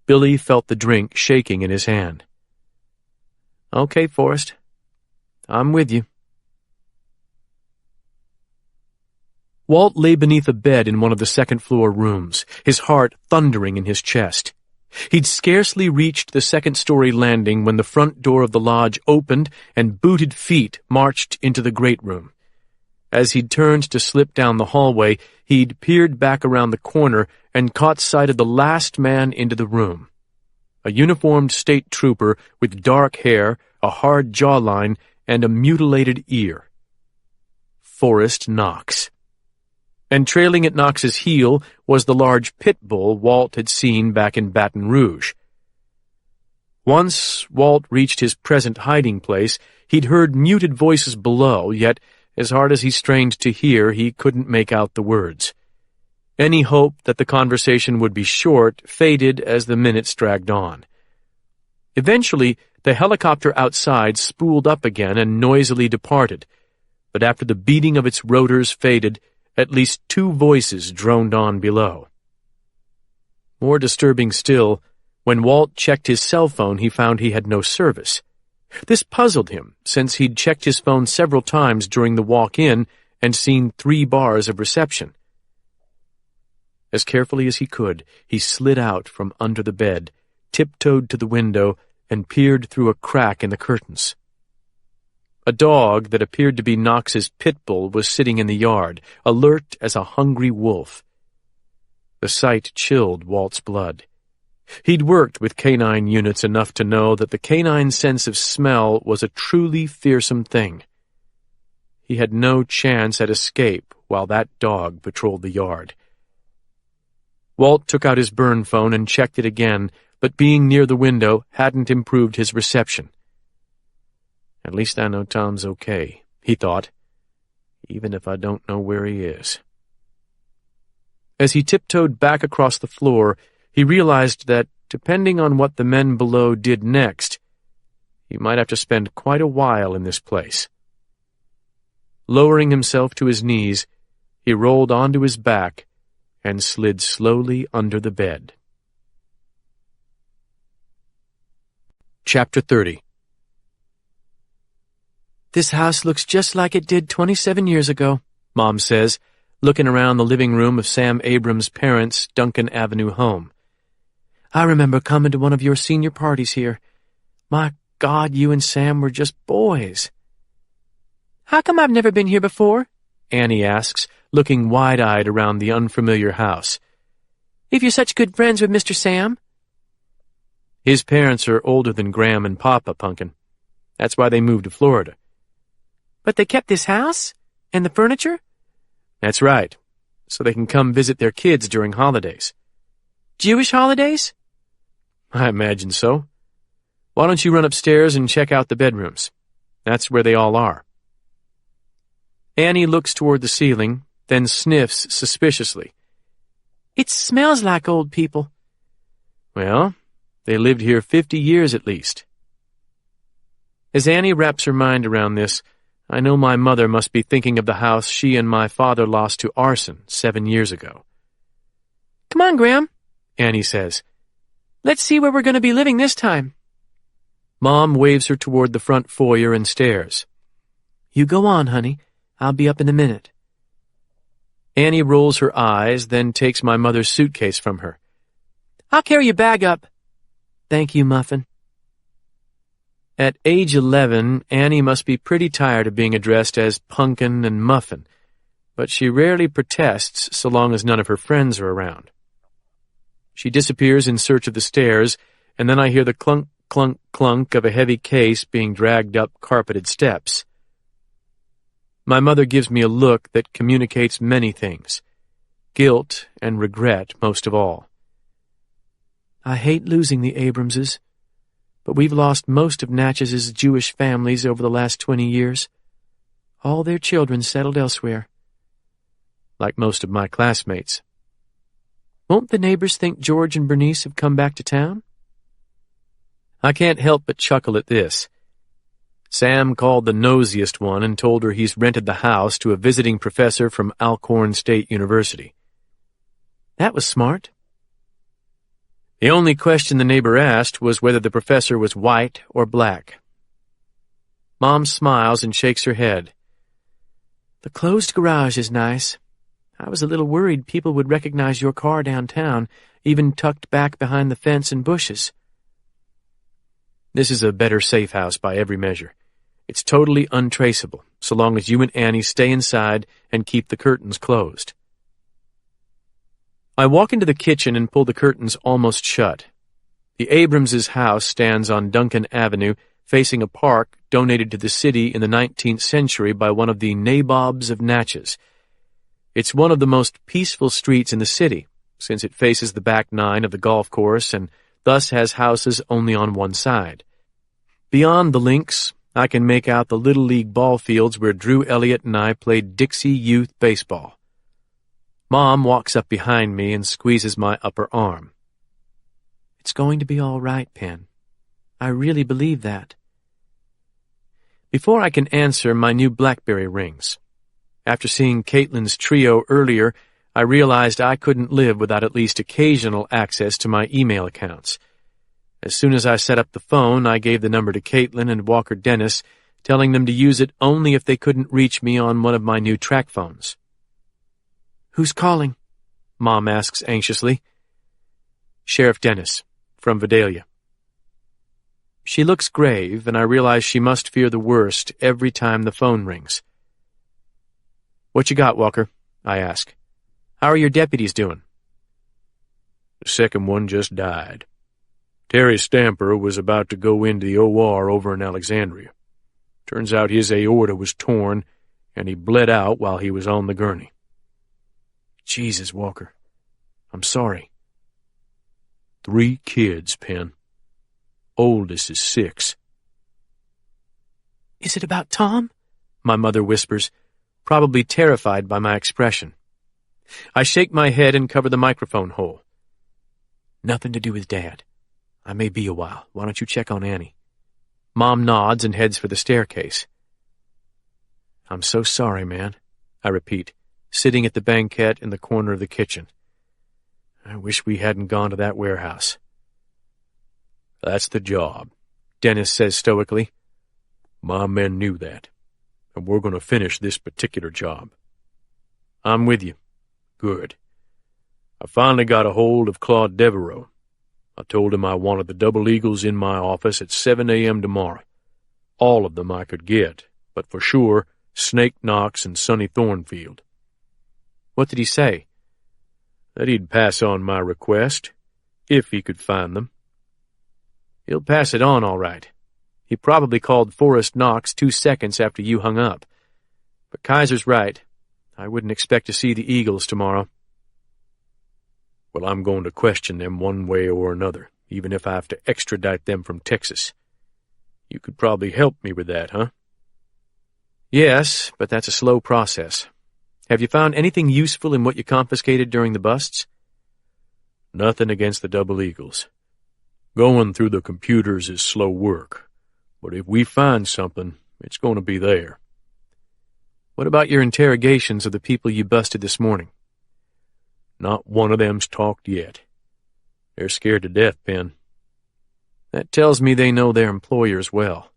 Speaker 3: Billy felt the drink shaking in his hand. "Okay, Forrest. I'm with you." Walt lay beneath a bed in one of the second-floor rooms, his heart thundering in his chest. He'd scarcely reached the second-story landing when the front door of the lodge opened and booted feet marched into the great room. As he'd turned to slip down the hallway, he'd peered back around the corner and caught sight of the last man into the room. A uniformed state trooper with dark hair, a hard jawline, and a mutilated ear. Forrest Knox. And trailing at Knox's heel was the large pit bull Walt had seen back in Baton Rouge. Once Walt reached his present hiding place, he'd heard muted voices below, yet, as hard as he strained to hear, he couldn't make out the words. Any hope that the conversation would be short faded as the minutes dragged on. Eventually, the helicopter outside spooled up again and noisily departed, but after the beating of its rotors faded, at least two voices droned on below. More disturbing still, when Walt checked his cell phone, he found he had no service. This puzzled him, since he'd checked his phone several times during the walk-in and seen 3 bars of reception. As carefully as he could, he slid out from under the bed, tiptoed to the window, and peered through a crack in the curtains. A dog that appeared to be Knox's pit bull was sitting in the yard, alert as a hungry wolf. The sight chilled Walt's blood. He'd worked with canine units enough to know that the canine sense of smell was a truly fearsome thing. He had no chance at escape while that dog patrolled the yard. Walt took out his burn phone and checked it again, but being near the window hadn't improved his reception. "At least I know Tom's okay," he thought, "even if I don't know where he is." As he tiptoed back across the floor, he realized that, depending on what the men below did next, he might have to spend quite a while in this place. Lowering himself to his knees, he rolled onto his back and slid slowly under the bed. Chapter 30. "This house looks just like it did 27 years ago, Mom says, looking around the living room of Sam Abrams' parents' Duncan Avenue home. "I remember coming to one of your senior parties here. My God, you and Sam were just boys." "How come I've never been here before?" Annie asks, looking wide-eyed around the unfamiliar house. "If you're such good friends with Mr. Sam." His parents are older than Graham and Papa Punkin. That's why they moved to Florida. But they kept this house? And the furniture? That's right. So they can come visit their kids during holidays. Jewish holidays? I imagine so. Why don't you run upstairs and check out the bedrooms? That's where they all are. Annie looks toward the ceiling, then sniffs suspiciously. It smells like old people. Well, they lived here 50 years at least. As Annie wraps her mind around this, I know my mother must be thinking of the house she and my father lost to arson 7 years ago. Come on, Graham, Annie says. Let's see where we're going to be living this time. Mom waves her toward the front foyer and stares. You go on, honey. I'll be up in a minute. Annie rolls her eyes, then takes my mother's suitcase from her. I'll carry your bag up. Thank you, Muffin. At age 11, Annie must be pretty tired of being addressed as Punkin and Muffin, but she rarely protests so long as none of her friends are around. She disappears in search of the stairs, and then I hear the clunk, clunk, clunk of a heavy case being dragged up carpeted steps. My mother gives me a look that communicates many things, guilt and regret most of all. I hate losing the Abramses, but we've lost most of Natchez's Jewish families over the last 20 years. All their children settled elsewhere. Like most of my classmates. Won't the neighbors think George and Bernice have come back to town? I can't help but chuckle at this. Sam called the nosiest one and told her he's rented the house to a visiting professor from Alcorn State University. That was smart. The only question the neighbor asked was whether the professor was white or black. Mom smiles and shakes her head. The closed garage is nice. I was a little worried people would recognize your car downtown, even tucked back behind the fence and bushes. This is a better safe house by every measure. It's totally untraceable, so long as you and Annie stay inside and keep the curtains closed. I walk into the kitchen and pull the curtains almost shut. The Abramses' house stands on Duncan Avenue, facing a park donated to the city in the 19th century by one of the nabobs of Natchez. It's one of the most peaceful streets in the city, since it faces the back nine of the golf course and thus has houses only on one side. Beyond the links, I can make out the Little League ball fields where Drew Elliott and I played Dixie Youth baseball. Mom walks up behind me and squeezes my upper arm. It's going to be all right, Penn. I really believe that. Before I can answer, my new BlackBerry rings. After seeing Caitlin's trio earlier, I realized I couldn't live without at least occasional access to my email accounts. As soon as I set up the phone, I gave the number to Caitlin and Walker Dennis, telling them to use it only if they couldn't reach me on one of my new track phones. Who's calling? Mom asks anxiously. Sheriff Dennis, from Vidalia. She looks grave, and I realize she must fear the worst every time the phone rings. What you got, Walker? I ask. How are your deputies doing? The second one just died. Terry Stamper was about to go into the OR over in Alexandria. Turns out his aorta was torn, and he bled out while he was on the gurney. Jesus, Walker. I'm sorry. 3 kids, Penn. Oldest is 6. Is it about Tom? My mother whispers, probably terrified by my expression. I shake my head and cover the microphone hole. Nothing to do with Dad. I may be a while. Why don't you check on Annie? Mom nods and heads for the staircase. I'm so sorry, man, I repeat, sitting at the banquette in the corner of the kitchen. I wish we hadn't gone to that warehouse. That's the job, Dennis says stoically. My men knew that, and we're going to finish this particular job. I'm with you. Good. I finally got a hold of Claude Devereaux. I told him I wanted the double eagles in my office at 7 a.m. tomorrow. All of them I could get, but for sure, Snake Knox and Sonny Thornfield. What did he say? That he'd pass on my request, if he could find them. He'll pass it on all right. He probably called Forrest Knox 2 seconds after you hung up. But Kaiser's right. I wouldn't expect to see the Eagles tomorrow.
Speaker 2: Well, I'm going to question them one way or another, even if I have to extradite them from Texas. You could probably help me with that, huh?
Speaker 3: Yes, but that's a slow process. Have you found anything useful in what you confiscated during the busts?
Speaker 2: Nothing against the Double Eagles. Going through the computers is slow work, but if we find something, it's going to be there.
Speaker 3: What about your interrogations of the people you busted this morning?
Speaker 2: Not one of them's talked yet. They're scared to death, Penn.
Speaker 3: That tells me they know their employers well.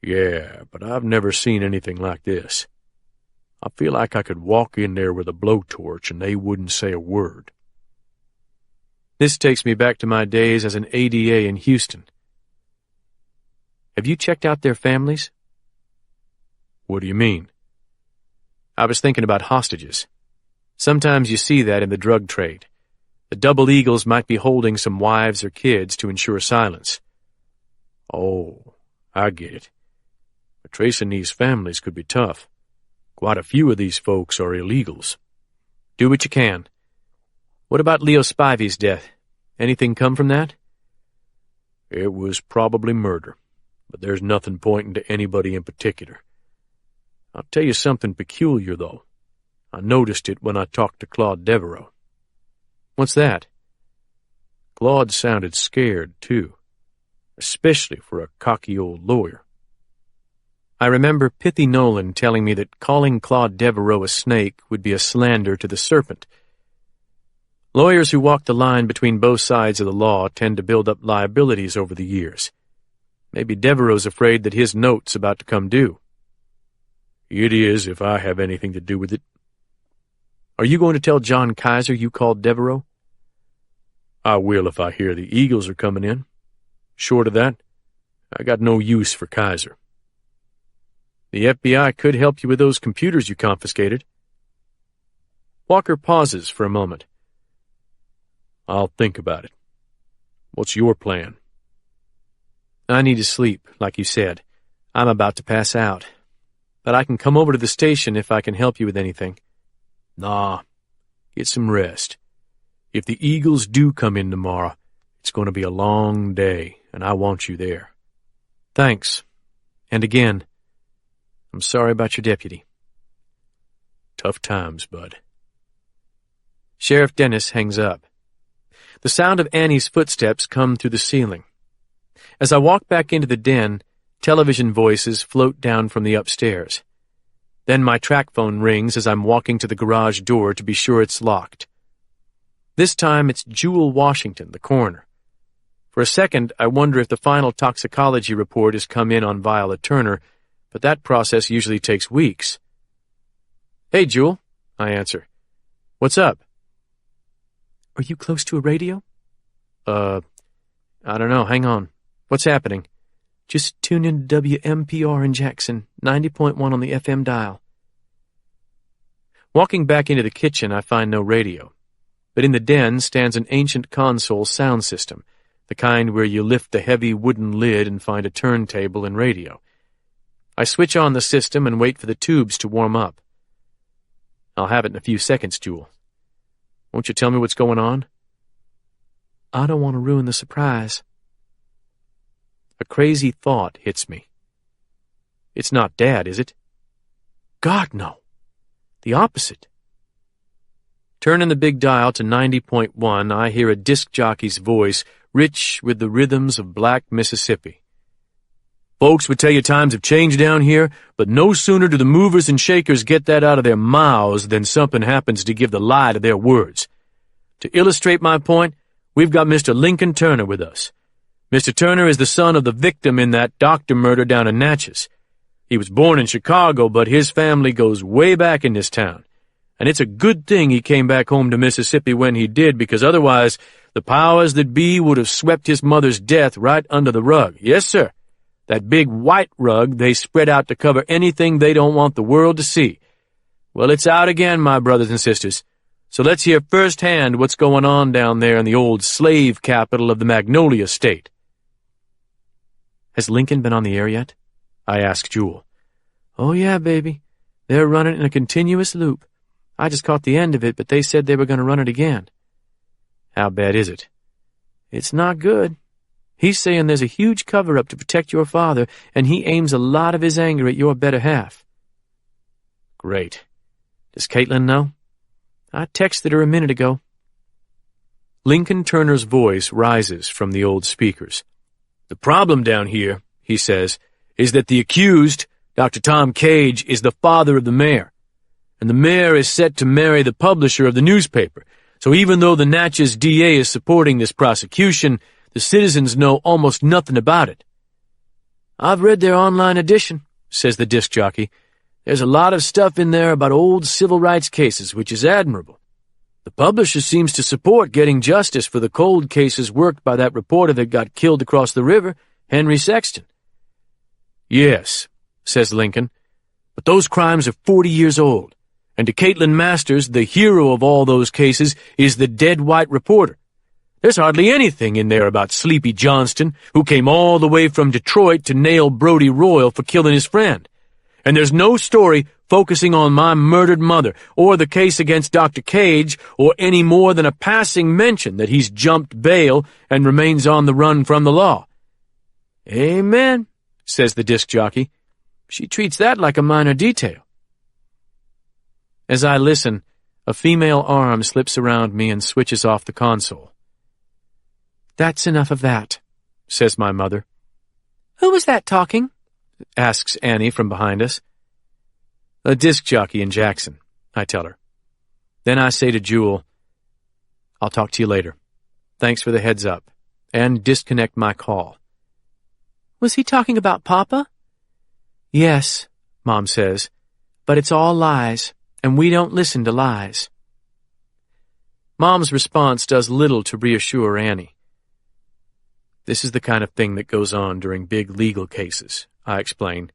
Speaker 2: Yeah, but I've never seen anything like this. I feel like I could walk in there with a blowtorch and they wouldn't say a word.
Speaker 3: This takes me back to my days as an ADA in Houston. Have you checked out their families?
Speaker 2: What do you mean?
Speaker 3: I was thinking about hostages. Sometimes you see that in the drug trade. The Double Eagles might be holding some wives or kids to ensure silence.
Speaker 2: Oh, I get it. But tracing these families could be tough. Quite a few of these folks are illegals.
Speaker 3: Do what you can. What about Leo Spivey's death? Anything come from that?
Speaker 2: It was probably murder, but there's nothing pointing to anybody in particular. I'll tell you something peculiar, though. I noticed it when I talked to Claude Devereaux.
Speaker 3: What's that?
Speaker 2: Claude sounded scared, too, especially for a cocky old lawyer.
Speaker 3: I remember Pithy Nolan telling me that calling Claude Devereaux a snake would be a slander to the serpent. Lawyers who walk the line between both sides of the law tend to build up liabilities over the years. Maybe Devereaux's afraid that his note's about to come due.
Speaker 2: It is if I have anything to do with it.
Speaker 3: Are you going to tell John Kaiser you called Devereaux?
Speaker 2: I will if I hear the Eagles are coming in. Short of that, I got no use for Kaiser.
Speaker 3: The FBI could help you with those computers you confiscated. Walker pauses for a moment.
Speaker 2: I'll think about it. What's your plan?
Speaker 3: I need to sleep, like you said. I'm about to pass out. But I can come over to the station if I can help you with anything.
Speaker 2: Nah, get some rest. If the Eagles do come in tomorrow, it's going to be a long day, and I want you there.
Speaker 3: Thanks. And again, I'm sorry about your deputy.
Speaker 2: Tough times, bud.
Speaker 3: Sheriff Dennis hangs up. The sound of Annie's footsteps come through the ceiling. As I walk back into the den, television voices float down from the upstairs. Then my track phone rings as I'm walking to the garage door to be sure it's locked. This time it's Jewel Washington, the coroner. For a second, I wonder if the final toxicology report has come in on Viola Turner, but that process usually takes weeks. Hey, Jewel, I answer. What's up? Are you close to a radio? I don't know. Hang on. What's happening? Just tune in to WMPR in Jackson, 90.1 on the FM dial. Walking back into the kitchen, I find no radio. But in the den stands an ancient console sound system, the kind where you lift the heavy wooden lid and find a turntable and radio. I switch on the system and wait for the tubes to warm up. I'll have it in a few seconds, Jewel. Won't you tell me what's going on? I don't want to ruin the surprise. A crazy thought hits me. It's not Dad, is it? God, no. The opposite. Turning the big dial to 90.1, I hear a disc jockey's voice, rich with the rhythms of black Mississippi. Folks would tell you times have changed down here, but no sooner do the movers and shakers get that out of their mouths than something happens to give the lie to their words. To illustrate my point, we've got Mr. Lincoln Turner with us. Mr. Turner is the son of the victim in that doctor murder down in Natchez. He was born in Chicago, but his family goes way back in this town. And it's a good thing he came back home to Mississippi when he did, because otherwise the powers that be would have swept his mother's death right under the rug. Yes, sir. That big white rug they spread out to cover anything they don't want the world to see. Well, it's out again, my brothers and sisters. So let's hear firsthand what's going on down there in the old slave capital of the Magnolia State. Has Lincoln been on the air yet? I asked Jewel. Oh, yeah, baby. They're running in a continuous loop. I just caught the end of it, but they said they were going to run it again. How bad is it? It's not good. He's saying there's a huge cover-up to protect your father, and he aims a lot of his anger at your better half. Great. Does Caitlin know? I texted her a minute ago. Lincoln Turner's voice rises from the old speakers. The problem down here, he says, is that the accused, Dr. Tom Cage, is the father of the mayor, and the mayor is set to marry the publisher of the newspaper. So even though the Natchez DA is supporting this prosecution, the citizens know almost nothing about it. I've read their online edition, says the disc jockey. There's a lot of stuff in there about old civil rights cases, which is admirable. The publisher seems to support getting justice for the cold cases worked by that reporter that got killed across the river, Henry Sexton. Yes, says Lincoln, but those crimes are 40 years old, and to Caitlin Masters, the hero of all those cases is the dead white reporter. There's hardly anything in there about Sleepy Johnston, who came all the way from Detroit to nail Brodie Royal for killing his friend. And there's no story focusing on my murdered mother, or the case against Dr. Cage, or any more than a passing mention that he's jumped bail and remains on the run from the law. Amen, says the disc jockey. She treats that like a minor detail. As I listen, a female arm slips around me and switches off the console. That's enough of that, says my mother. Who was that talking? Asks Annie from behind us. A disc jockey in Jackson, I tell her. Then I say to Jewel, I'll talk to you later. Thanks for the heads up. And disconnect my call. Was he talking about Papa? Yes, Mom says, but it's all lies, and we don't listen to lies. Mom's response does little to reassure Annie. This is the kind of thing that goes on during big legal cases, I explain.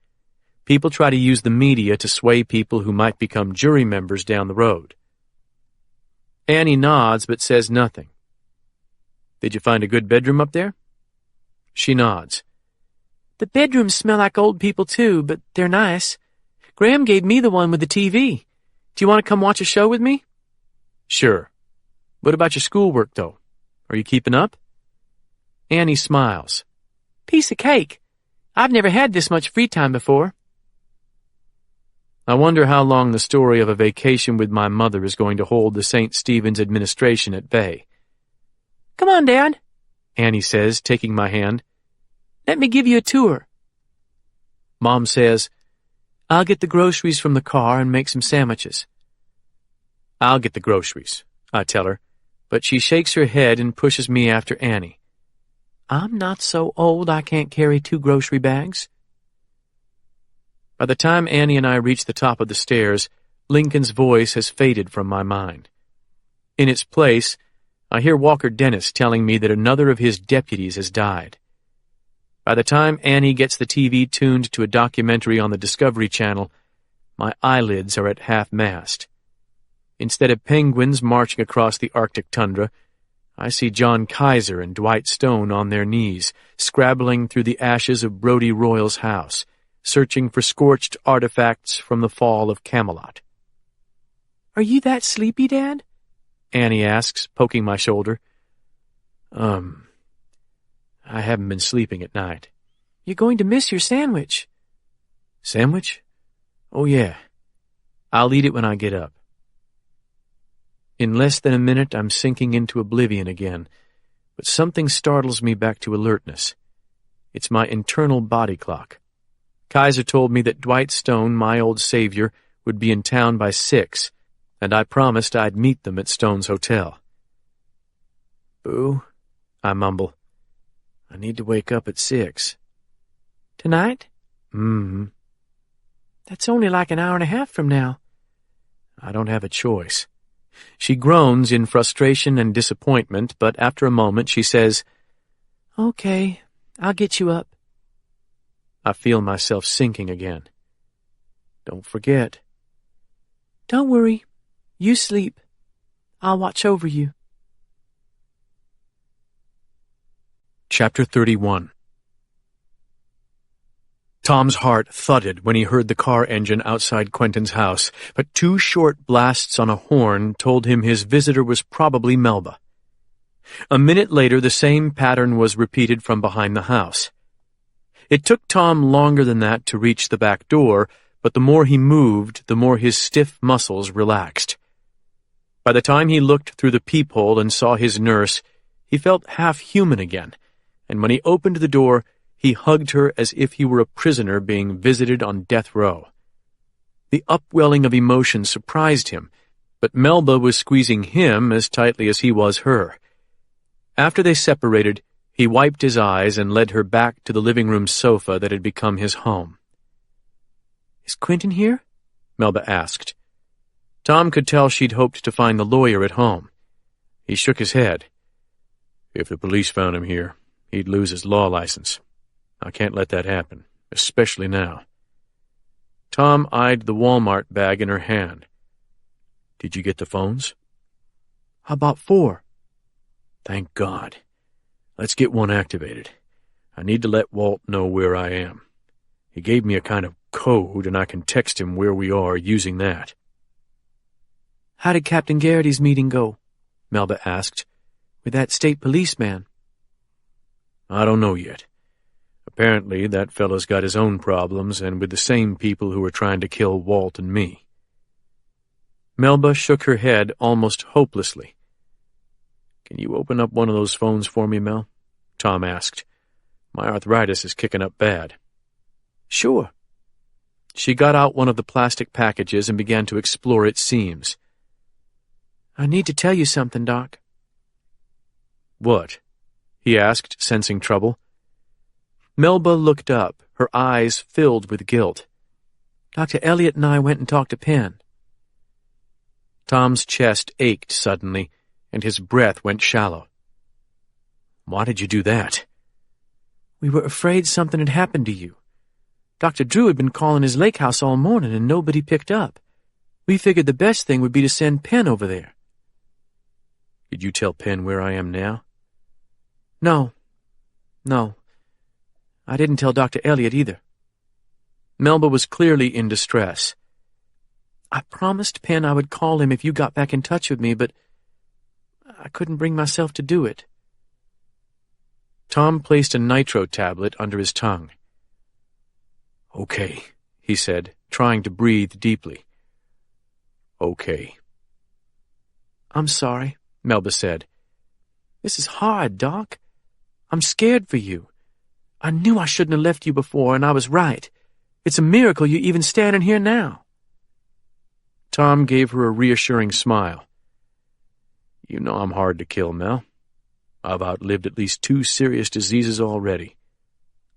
Speaker 3: People try to use the media to sway people who might become jury members down the road. Annie nods but says nothing. Did you find a good bedroom up there? She nods. The bedrooms smell like old people too, but they're nice. Graham gave me the one with the TV. Do you want to come watch a show with me? Sure. What about your schoolwork, though? Are you keeping up? Annie smiles. Piece of cake. I've never had this much free time before. I wonder how long the story of a vacation with my mother is going to hold the St. Stephen's administration at bay. Come on, Dad, Annie says, taking my hand. Let me give you a tour. Mom says, I'll get the groceries from the car and make some sandwiches. I'll get the groceries, I tell her, but she shakes her head and pushes me after Annie. I'm not so old I can't carry 2 grocery bags. By the time Annie and I reach the top of the stairs, Lincoln's voice has faded from my mind. In its place, I hear Walker Dennis telling me that another of his deputies has died. By the time Annie gets the TV tuned to a documentary on the Discovery Channel, my eyelids are at half-mast. Instead of penguins marching across the Arctic tundra, I see John Kaiser and Dwight Stone on their knees, scrabbling through the ashes of Brodie Royal's house, searching for scorched artifacts from the fall of Camelot. Are you that sleepy, Dad? Annie asks, poking my shoulder. I haven't been sleeping at night. You're going to miss your sandwich. Sandwich? Oh, yeah. I'll eat it when I get up. In less than a minute, I'm sinking into oblivion again, but something startles me back to alertness. It's my internal body clock. Kaiser told me that Dwight Stone, my old savior, would be in town by 6, and I promised I'd meet them at Stone's hotel. Boo, I mumble. I need to wake up at 6. Tonight? Mm-hmm. That's only like an hour and a half from now. I don't have a choice. She groans in frustration and disappointment, but after a moment she says, Okay, I'll get you up. I feel myself sinking again. Don't forget. Don't worry. You sleep. I'll watch over you.
Speaker 1: Chapter 31. Tom's heart thudded when he heard the car engine outside Quentin's house, but 2 short blasts on a horn told him his visitor was probably Melba. A minute later, the same pattern was repeated from behind the house. It took Tom longer than that to reach the back door, but the more he moved, the more his stiff muscles relaxed. By the time he looked through the peephole and saw his nurse, he felt half human again, and when he opened the door, he hugged her as if he were a prisoner being visited on death row. The upwelling of emotion surprised him, but Melba was squeezing him as tightly as he was her. After they separated, he wiped his eyes and led her back to the living room sofa that had become his home.
Speaker 3: Is Quentin here?
Speaker 1: Melba asked. Tom could tell she'd hoped to find the lawyer at home. He shook his head. If the police found him here, he'd lose his law license. I can't let that happen, especially now. Tom eyed the Walmart bag in her hand. Did you get the phones?
Speaker 3: I bought 4.
Speaker 1: Thank God. Let's get one activated. I need to let Walt know where I am. He gave me a kind of code, and I can text him where we are using that.
Speaker 3: How did Captain Garrity's meeting go? Melba asked. With that state policeman?
Speaker 1: I don't know yet. Apparently, that fellow's got his own problems, and with the same people who are trying to kill Walt and me. Melba shook her head almost hopelessly. Can you open up one of those phones for me, Mel? Tom asked. My arthritis is kicking up bad.
Speaker 3: Sure.
Speaker 1: She got out one of the plastic packages and began to explore its seams.
Speaker 3: I need to tell you something, Doc.
Speaker 1: What? He asked, sensing trouble.
Speaker 3: Melba looked up, her eyes filled with guilt. Dr. Elliot and I went and talked to Penn.
Speaker 1: Tom's chest ached suddenly, and his breath went shallow. Why did you do that?
Speaker 3: We were afraid something had happened to you. Dr. Drew had been calling his lake house all morning, and nobody picked up. We figured the best thing would be to send Penn over there.
Speaker 1: Did you tell Penn where I am now?
Speaker 3: No. I didn't tell Dr. Elliot either.
Speaker 1: Melba was clearly in distress.
Speaker 3: I promised Penn I would call him if you got back in touch with me, but I couldn't bring myself to do it.
Speaker 1: Tom placed a nitro tablet under his tongue. Okay, he said, trying to breathe deeply. Okay.
Speaker 3: I'm sorry,
Speaker 1: Melba said.
Speaker 3: This is hard, Doc. I'm scared for you. I knew I shouldn't have left you before, and I was right. It's a miracle you're even standing here now.
Speaker 1: Tom gave her a reassuring smile. You know I'm hard to kill, Mel. I've outlived at least 2 serious diseases already.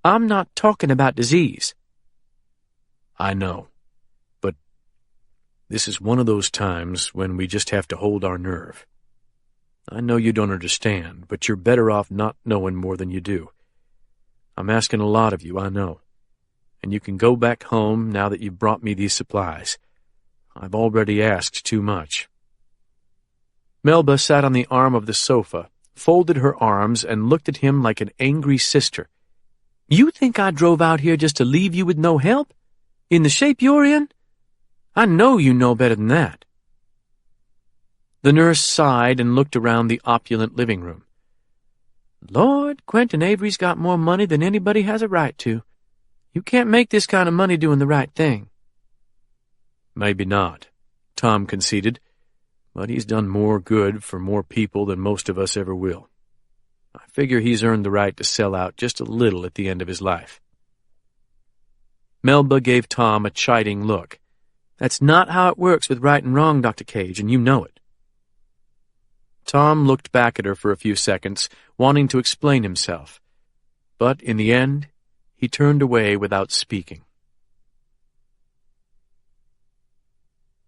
Speaker 3: I'm not talking about disease.
Speaker 1: I know. But this is one of those times when we just have to hold our nerve. I know you don't understand, but you're better off not knowing more than you do. I'm asking a lot of you, I know. And you can go back home now that you've brought me these supplies. I've already asked too much. Melba sat on the arm of the sofa, folded her arms, and looked at him like an angry sister.
Speaker 3: You think I drove out here just to leave you with no help? In the shape you're in? I know you know better than that.
Speaker 1: The nurse sighed and looked around the opulent living room.
Speaker 3: Lord, Quentin Avery's got more money than anybody has a right to. You can't make this kind of money doing the right thing.
Speaker 1: Maybe not, Tom conceded, but he's done more good for more people than most of us ever will. I figure he's earned the right to sell out just a little at the end of his life. Melba gave Tom a chiding look.
Speaker 3: That's not how it works with right and wrong, Dr. Cage, and you know it.
Speaker 1: Tom looked back at her for a few seconds, wanting to explain himself. But in the end, he turned away without speaking.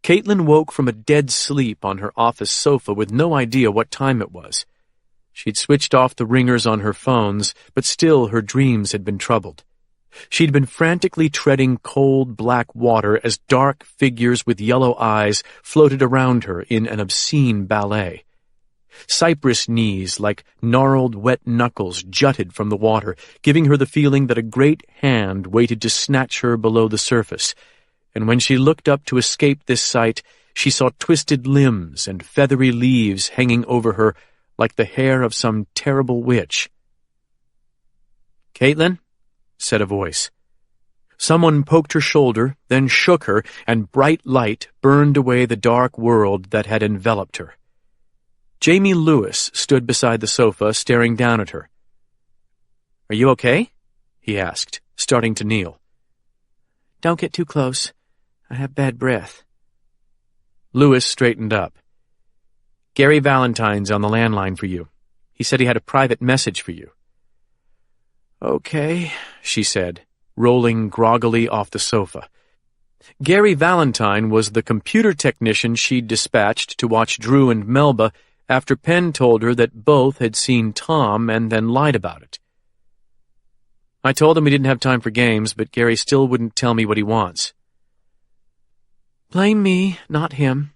Speaker 1: Caitlin woke from a dead sleep on her office sofa with no idea what time it was. She'd switched off the ringers on her phones, but still her dreams had been troubled.
Speaker 3: She'd been frantically treading cold black water as dark figures with yellow eyes floated around her in an obscene ballet. Cypress knees, like gnarled wet knuckles, jutted from the water, giving her the feeling that a great hand waited to snatch her below the surface. And when she looked up to escape this sight, she saw twisted limbs and feathery leaves hanging over her like the hair of some terrible witch. "Caitlin?" said a voice. Someone poked her shoulder, then shook her, and bright light burned away the dark world that had enveloped her. Jamie Lewis stood beside the sofa, staring down at her. "Are you okay?" he asked, starting to kneel. "Don't get too close. I have bad breath." Lewis straightened up. "Gary Valentine's on the landline for you. He said he had a private message for you." "Okay," she said, rolling groggily off the sofa. Gary Valentine was the computer technician she'd dispatched to watch Drew and Melba after Penn told her that both had seen Tom and then lied about it. "I told him we didn't have time for games, but Gary still wouldn't tell me what he wants." "Blame me, not him."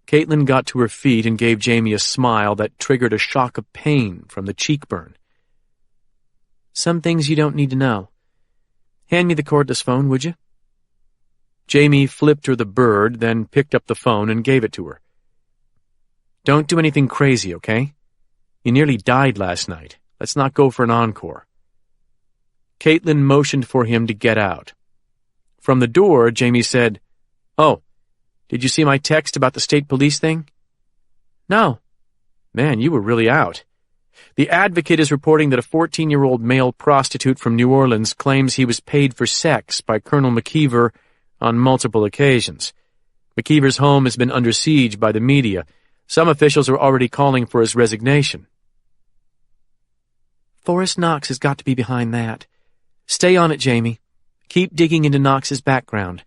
Speaker 3: Caitlin got to her feet and gave Jamie a smile that triggered a shock of pain from the cheekburn. "Some things you don't need to know. Hand me the cordless phone, would you?" Jamie flipped her the bird, then picked up the phone and gave it to her. "Don't do anything crazy, okay? You nearly died last night. Let's not go for an encore." Caitlin motioned for him to get out. From the door, Jamie said, "Oh, did you see my text about the state police thing?" "No." "Man, you were really out. The Advocate is reporting that a 14-year-old male prostitute from New Orleans claims he was paid for sex by Colonel McKeever on multiple occasions. McKeever's home has been under siege by the media. Some officials are already calling for his resignation." "Forrest Knox has got to be behind that. Stay on it, Jamie. Keep digging into Knox's background.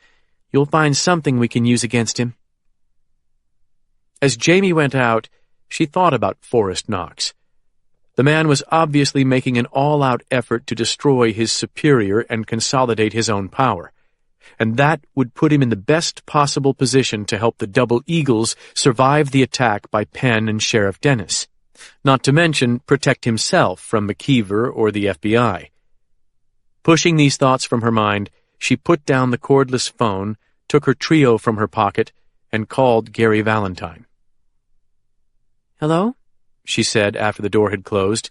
Speaker 3: You'll find something we can use against him." As Jamie went out, she thought about Forrest Knox. The man was obviously making an all-out effort to destroy his superior and consolidate his own power, and that would put him in the best possible position to help the Double Eagles survive the attack by Penn and Sheriff Dennis, not to mention protect himself from McKeever or the FBI. Pushing these thoughts from her mind, she put down the cordless phone, took her trio from her pocket, and called Gary Valentine. "Hello?" she said after the door had closed.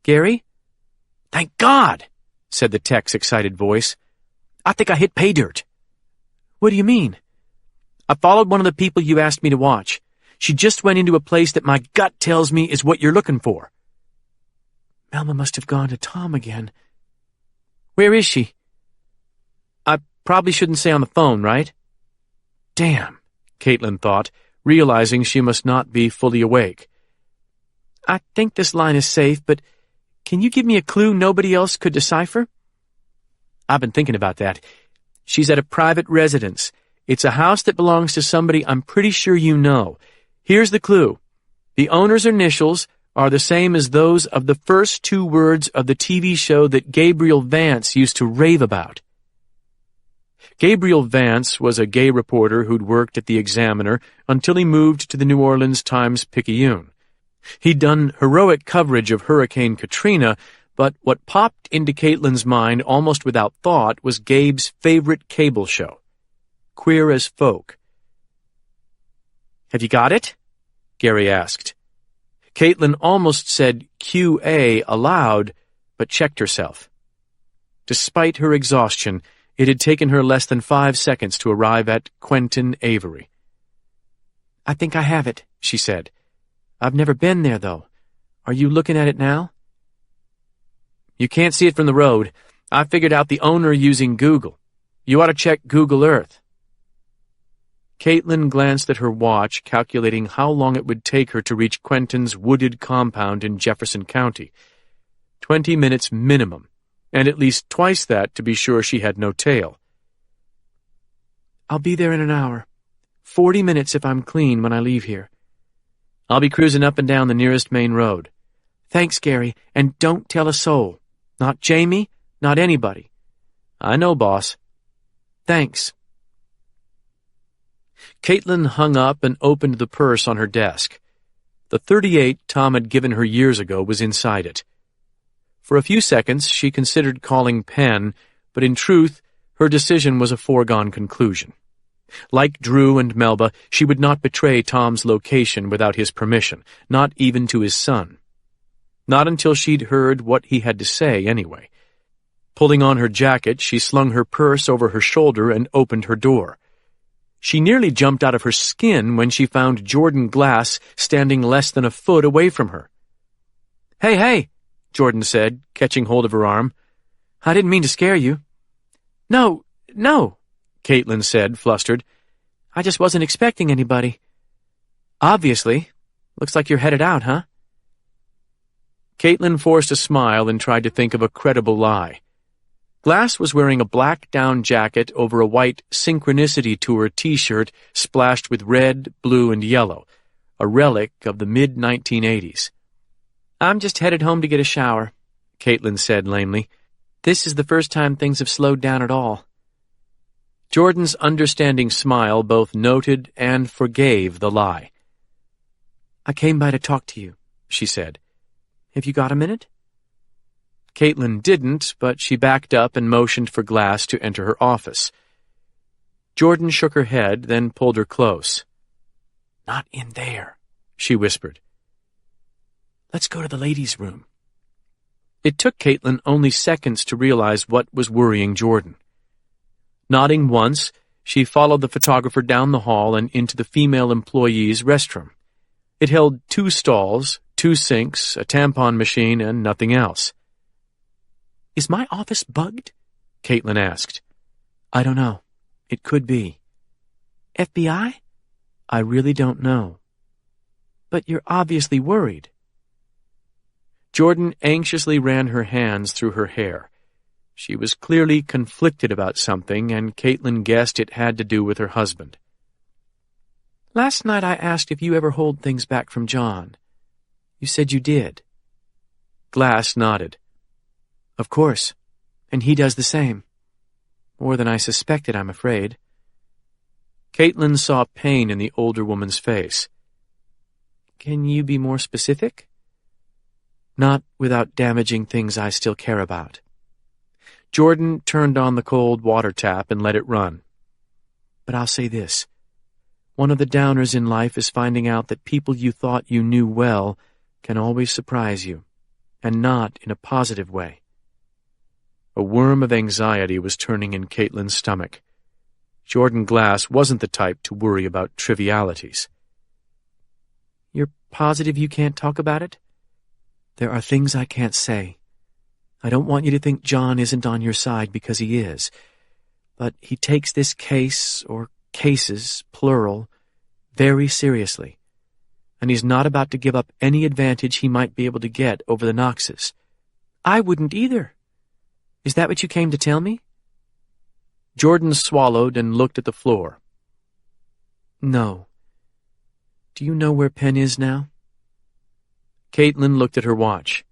Speaker 3: "Gary?" "Thank God!" said the tech's excited voice. "I think I hit pay dirt." "What do you mean?" "I followed one of the people you asked me to watch. She just went into a place that my gut tells me is what you're looking for." "Melba must have gone to Tom again." "Where is she?" "I probably shouldn't say on the phone, right?" "Damn," Caitlin thought, realizing she must not be fully awake. "I think this line is safe, but can you give me a clue nobody else could decipher?" "I've been thinking about that. She's at a private residence. It's a house that belongs to somebody I'm pretty sure you know. Here's the clue. The owner's initials are the same as those of the first two words of the TV show that Gabriel Vance used to rave about." Gabriel Vance was a gay reporter who'd worked at the Examiner until he moved to the New Orleans Times-Picayune. He'd done heroic coverage of Hurricane Katrina, but what popped into Caitlin's mind almost without thought was Gabe's favorite cable show, Queer as Folk. "Have you got it?" Gary asked. Caitlin almost said QA aloud, but checked herself. Despite her exhaustion, it had taken her less than 5 seconds to arrive at Quentin Avery. "I think I have it," she said. "I've never been there, though. Are you looking at it now?" "You can't see it from the road. I figured out the owner using Google. You ought to check Google Earth." Caitlin glanced at her watch, calculating how long it would take her to reach Quentin's wooded compound in Jefferson County. 20 minutes minimum, and at least twice that to be sure she had no tail. "I'll be there in an hour. 40 minutes if I'm clean when I leave here. I'll be cruising up and down the nearest main road." "Thanks, Gary, and don't tell a soul. Not Jamie, Not anybody.
Speaker 2: I know, boss.
Speaker 3: Thanks.
Speaker 2: Caitlin hung up and opened the purse on her desk. The .38 Tom had given her years ago was inside it. For a few seconds she considered calling Penn, but in truth her decision was a foregone conclusion. Like Drew and Melba, she would not betray Tom's location without his permission, not even to his son. Not until she'd heard what he had to say, anyway. Pulling on her jacket, she slung her purse over her shoulder and opened her door. She nearly jumped out of her skin when she found Jordan Glass standing less than a foot away from her.
Speaker 3: "Hey, hey," Jordan said, catching hold of her arm. "I didn't mean to scare you." No, Caitlin said, flustered. "I just wasn't expecting anybody." "Obviously. Looks like you're headed out, huh?"
Speaker 2: Caitlin forced a smile and tried to think of a credible lie. Glass was wearing a black down jacket over a white Synchronicity Tour t-shirt splashed with red, blue, and yellow, a relic of the mid-1980s.
Speaker 3: "I'm just headed home to get a shower," Caitlin said lamely. "This is the first time things have slowed down at all."
Speaker 2: Jordan's understanding smile both noted and forgave the lie.
Speaker 3: "I came by to talk to you," she said. "Have you got a minute?"
Speaker 2: Caitlin didn't, but she backed up and motioned for Glass to enter her office. Jordan shook her head, then pulled her close.
Speaker 3: "Not in there,"
Speaker 2: she whispered.
Speaker 3: "Let's go to the ladies' room."
Speaker 2: It took Caitlin only seconds to realize what was worrying Jordan. Nodding once, she followed the photographer down the hall and into the female employee's restroom. It held 2 stalls, 2 sinks, a tampon machine, and nothing else.
Speaker 3: "Is my office bugged?"
Speaker 2: Caitlin asked.
Speaker 3: "I don't know. It could be." "FBI?"
Speaker 2: "I really don't know."
Speaker 3: "But you're obviously worried."
Speaker 2: Jordan anxiously ran her hands through her hair. She was clearly conflicted about something, and Caitlin guessed it had to do with her husband.
Speaker 3: "Last night I asked if you ever hold things back from John. You said you did."
Speaker 2: Glass nodded.
Speaker 3: "Of course, and he does the same. More than I suspected, I'm afraid."
Speaker 2: Caitlin saw pain in the older woman's face.
Speaker 3: "Can you be more specific?" "Not without damaging things I still care about."
Speaker 2: Jordan turned on the cold water tap and let it run.
Speaker 3: "But I'll say this. One of the downers in life is finding out that people you thought you knew well can always surprise you, and not in a positive way."
Speaker 2: A worm of anxiety was turning in Caitlin's stomach. Jordan Glass wasn't the type to worry about trivialities.
Speaker 3: "You're positive you can't talk about it?" "There are things I can't say. I don't want you to think John isn't on your side, because he is. But he takes this case, or cases, plural, very seriously. And he's not about to give up any advantage he might be able to get over the Knoxes." "I wouldn't either. Is that what you came to tell me?"
Speaker 2: Jordan swallowed and looked at the floor.
Speaker 3: "No. Do you know where Penn is now?"
Speaker 2: Caitlin looked at her watch.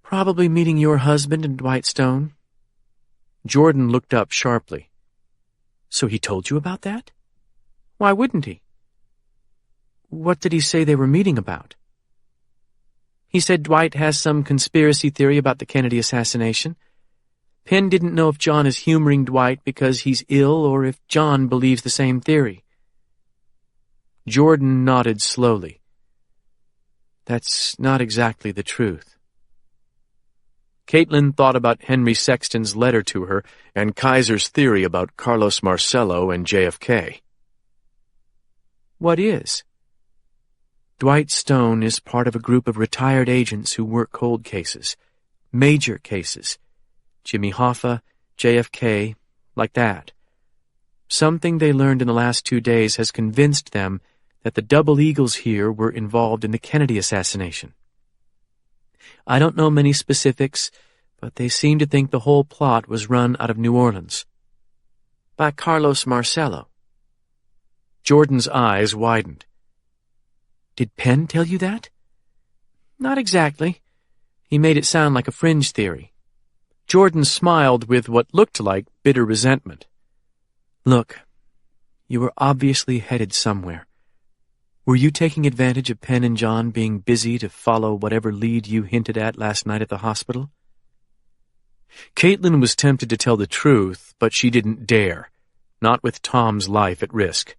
Speaker 3: "Probably meeting your husband and Dwight Stone."
Speaker 2: Jordan looked up sharply.
Speaker 3: "So he told you about that?" "Why wouldn't he?" "What did he say they were meeting about?" "He said Dwight has some conspiracy theory about the Kennedy assassination. Penn didn't know if John is humoring Dwight because he's ill or if John believes the same theory."
Speaker 2: Jordan nodded slowly.
Speaker 3: "That's not exactly the truth."
Speaker 2: Caitlin thought about Henry Sexton's letter to her and Kaiser's theory about Carlos Marcello and JFK.
Speaker 3: "What is?"
Speaker 2: "Dwight Stone is part of a group of retired agents who work cold cases. Major cases. Jimmy Hoffa, JFK, like that. Something they learned in the last 2 days has convinced them that the double eagles here were involved in the Kennedy assassination. I don't know many specifics, but they seem to think the whole plot was run out of New Orleans."
Speaker 3: "By Carlos Marcello?"
Speaker 2: Jordan's eyes widened.
Speaker 3: "Did Penn tell you that?" "Not exactly. He made it sound like a fringe theory." Jordan smiled with what looked like bitter resentment. Look, you were obviously headed somewhere. Were you taking advantage of Penn and John being busy to follow whatever lead you hinted at last night at the hospital? Caitlin was tempted to tell the truth, but she didn't dare, not with Tom's life at risk.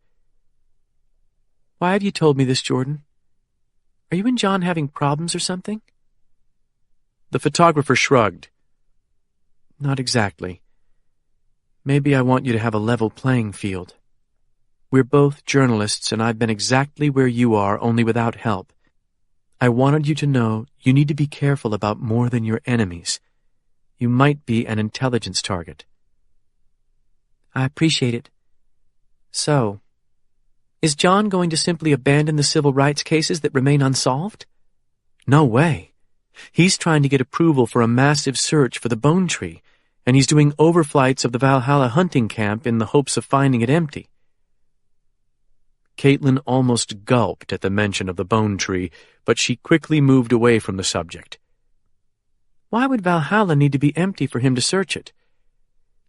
Speaker 3: Why have you told me this, Jordan? Are you and John having problems or something? The photographer shrugged. Not exactly. Maybe I want you to have a level playing field. We're both journalists, and I've been exactly where you are, only without help. I wanted you to know you need to be careful about more than your enemies. You might be an intelligence target. I appreciate it. So, is John going to simply abandon the civil rights cases that remain unsolved? No way. He's trying to get approval for a massive search for the bone tree, and he's doing overflights of the Valhalla hunting camp in the hopes of finding it empty. Caitlin almost gulped at the mention of the bone tree, but she quickly moved away from the subject. Why would Valhalla need to be empty for him to search it?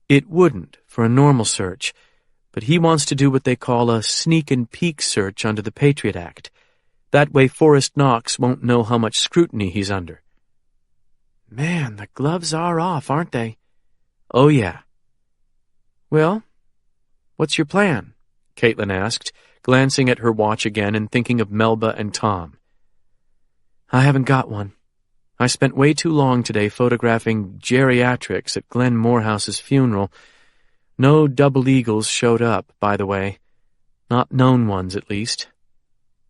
Speaker 3: It wouldn't for a normal search, but he wants to do what they call a sneak and peek search under the Patriot Act. That way Forrest Knox won't know how much scrutiny he's under. Man, the gloves are off, aren't they? Oh, yeah. Well, what's your plan? Caitlin asked, glancing at her watch again and thinking of Melba and Tom. I haven't got one. I spent way too long today photographing geriatrics at Glenn Morehouse's funeral. No double eagles showed up, by the way. Not known ones, at least.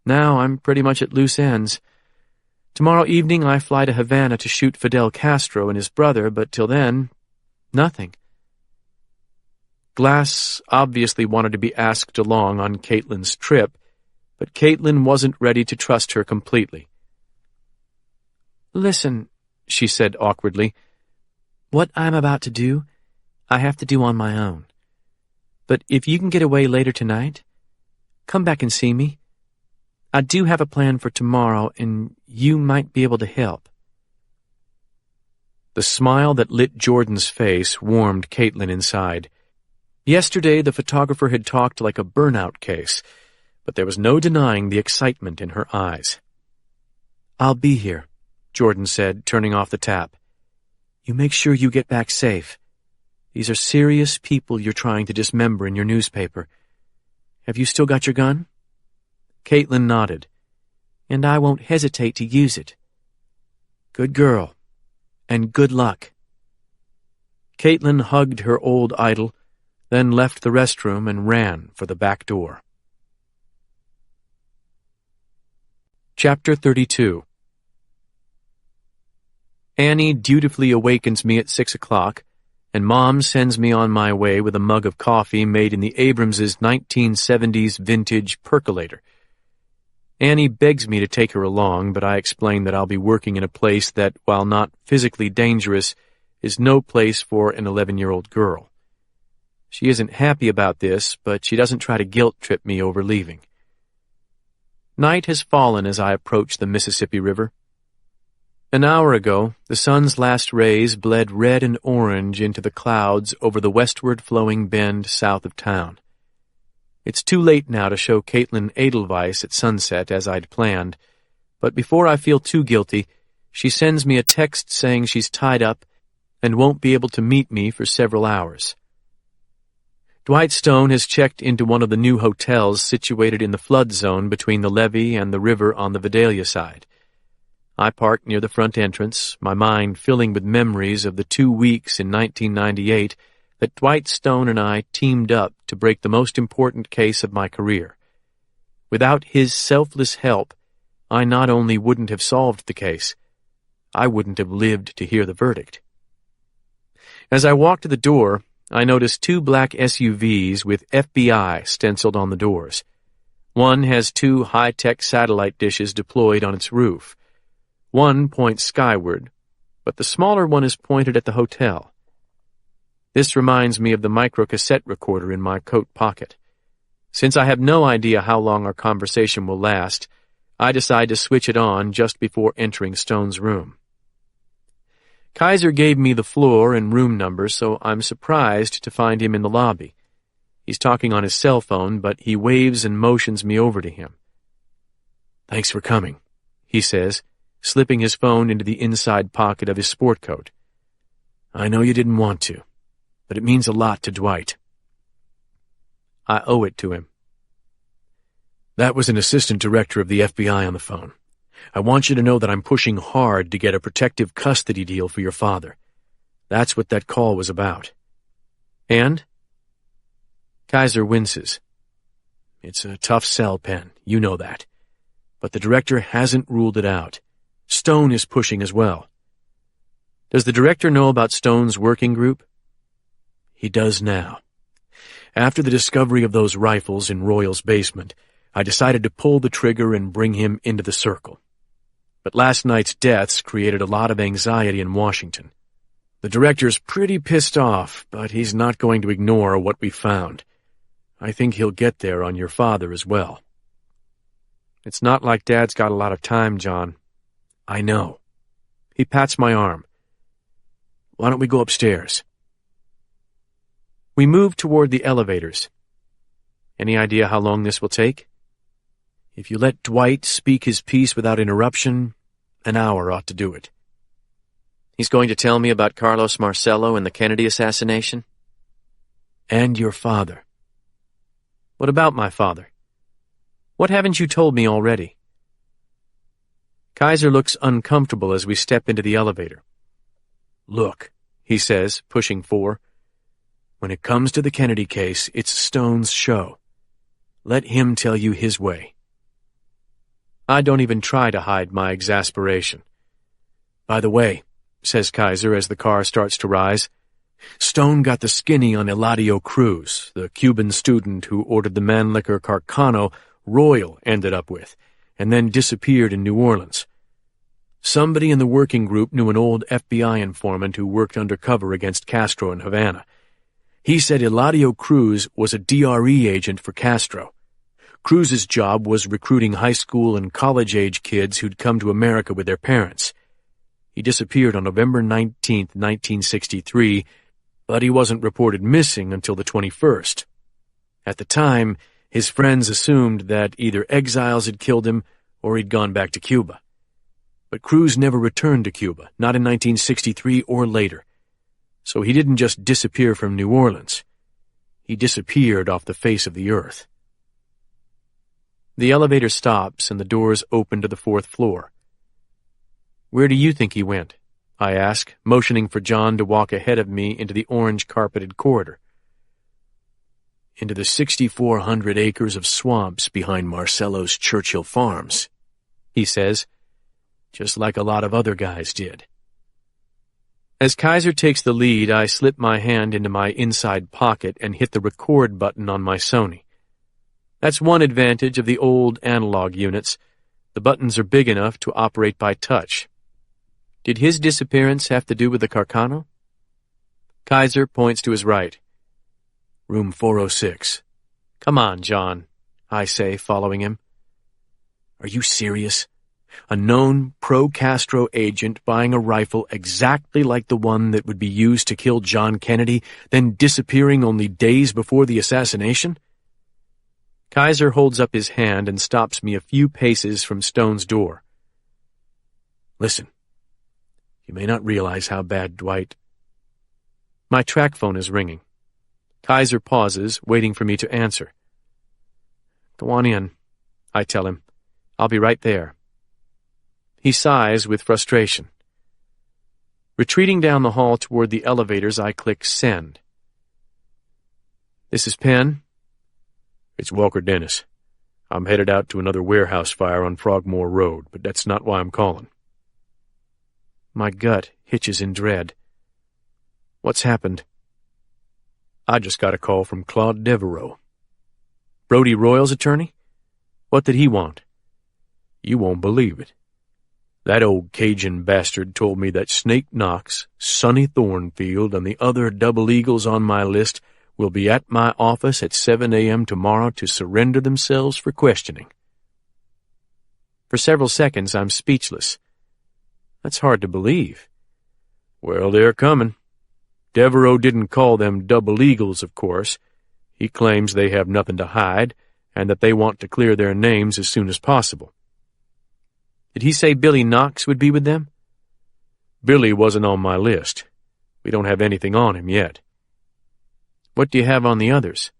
Speaker 3: Now I'm pretty much at loose ends. Tomorrow evening I fly to Havana to shoot Fidel Castro and his brother, but till then, nothing. Glass obviously wanted to be asked along on Caitlin's trip, but Caitlin wasn't ready to trust her completely. Listen, she said awkwardly, what I'm about to do, I have to do on my own. But if you can get away later tonight, come back and see me. I do have a plan for tomorrow, and you might be able to help. The smile that lit Jordan's face warmed Caitlin inside. Yesterday, the photographer had talked like a burnout case, but there was no denying the excitement in her eyes. I'll be here, Jordan said, turning off the tap. You make sure you get back safe. These are serious people you're trying to dismember in your newspaper. Have you still got your gun? Caitlin nodded. And I won't hesitate to use it. Good girl. And good luck. Caitlin hugged her old idol, then left the restroom and ran for the back door. Chapter 32. Annie dutifully awakens me at 6 o'clock, and Mom sends me on my way with a mug of coffee made in the Abrams's 1970s vintage percolator. Annie begs me to take her along, but I explain that I'll be working in a place that, while not physically dangerous, is no place for an 11-year-old girl. She isn't happy about this, but she doesn't try to guilt-trip me over leaving. Night has fallen as I approach the Mississippi River. An hour ago, the sun's last rays bled red and orange into the clouds over the westward-flowing bend south of town. It's too late now to show Caitlin Edelweiss at sunset as I'd planned, but before I feel too guilty, she sends me a text saying she's tied up and won't be able to meet me for several hours. Dwight Stone has checked into one of the new hotels situated in the flood zone between the levee and the river on the Vidalia side. I park near the front entrance, my mind filling with memories of the 2 weeks in 1998 that Dwight Stone and I teamed up to break the most important case of my career. Without his selfless help, I not only wouldn't have solved the case, I wouldn't have lived to hear the verdict. As I walk to the door, I notice 2 black SUVs with FBI stenciled on the doors. One has 2 high-tech satellite dishes deployed on its roof. One points skyward, but the smaller one is pointed at the hotel. This reminds me of the microcassette recorder in my coat pocket. Since I have no idea how long our conversation will last, I decide to switch it on just before entering Stone's room. Kaiser gave me the floor and room number, so I'm surprised to find him in the lobby. He's talking on his cell phone, but he waves and motions me over to him. "Thanks for coming," he says, slipping his phone into the inside pocket of his sport coat. "I know you didn't want to, but it means a lot to Dwight." I owe it to him. "That was an assistant director of the FBI on the phone. I want you to know that I'm pushing hard to get a protective custody deal for your father. That's what that call was about." "And?" Kaiser winces. "It's a tough sell, Penn. You know that. But the director hasn't ruled it out. Stone is pushing as well." "Does the director know about Stone's working group?" "He does now. After the discovery of those rifles in Royal's basement, I decided to pull the trigger and bring him into the circle. But last night's deaths created a lot of anxiety in Washington. The director's pretty pissed off, but he's not going to ignore what we found. I think he'll get there on your father as well." "It's not like Dad's got a lot of time, John." "I know." He pats my arm. "Why don't we go upstairs?" We move toward the elevators. "Any idea how long this will take?" "If you let Dwight speak his piece without interruption, an hour ought to do it." "He's going to tell me about Carlos Marcello and the Kennedy assassination?" "And your father." "What about my father? What haven't you told me already?" Kaiser looks uncomfortable as we step into the elevator. "Look," he says, pushing 4. "When it comes to the Kennedy case, it's Stone's show. Let him tell you his way." I don't even try to hide my exasperation. "By the way," says Kaiser as the car starts to rise, "Stone got the skinny on Eladio Cruz, the Cuban student who ordered the Mannlicher Carcano Royal ended up with, and then disappeared in New Orleans. Somebody in the working group knew an old FBI informant who worked undercover against Castro in Havana. He said Eladio Cruz was a DRE agent for Castro. Cruz's job was recruiting high school and college-age kids who'd come to America with their parents. He disappeared on November 19th, 1963, but he wasn't reported missing until the 21st. At the time, his friends assumed that either exiles had killed him or he'd gone back to Cuba. But Cruz never returned to Cuba, not in 1963 or later. So he didn't just disappear from New Orleans. He disappeared off the face of the earth." The elevator stops and the doors open to the 4th floor. "Where do you think he went?" I ask, motioning for John to walk ahead of me into the orange-carpeted corridor. "Into the 6,400 acres of swamps behind Marcello's Churchill Farms," he says, "just like a lot of other guys did." As Kaiser takes the lead, I slip my hand into my inside pocket and hit the record button on my Sony. That's one advantage of the old analog units. The buttons are big enough to operate by touch. Did his disappearance have to do with the Carcano? Kaiser points to his right. "Room 406. "Come on, John," I say, following him. "Are you serious? A known pro-Castro agent buying a rifle exactly like the one that would be used to kill John Kennedy, then disappearing only days before the assassination?" Kaiser holds up his hand and stops me a few paces from Stone's door. "Listen, you may not realize how bad Dwight—" My track phone is ringing. Kaiser pauses, waiting for me to answer. "Go on in," I tell him. "I'll be right there." He sighs with frustration. Retreating down the hall toward the elevators, I click send. "This is Penn."
Speaker 2: "It's Walker Dennis. I'm headed out to another warehouse fire on Frogmore Road, but that's not why I'm calling."
Speaker 3: My gut hitches in dread. "What's happened?"
Speaker 2: "I just got a call from Claude Devereaux."
Speaker 3: "Brody Royal's attorney? What did he want?"
Speaker 2: "You won't believe it. That old Cajun bastard told me that Snake Knox, Sonny Thornfield, and the other double eagles on my list will be at my office at 7 a.m. tomorrow to surrender themselves for questioning." For several seconds, I'm speechless. That's hard to believe. Well, they're coming. Devereaux didn't call them double eagles, of course. He claims they have nothing to hide, and that they want to clear their names as soon as possible.
Speaker 3: Did he say Billy Knox would be with them?
Speaker 2: Billy wasn't on my list. We don't have anything on him yet.
Speaker 3: What do you have on the others?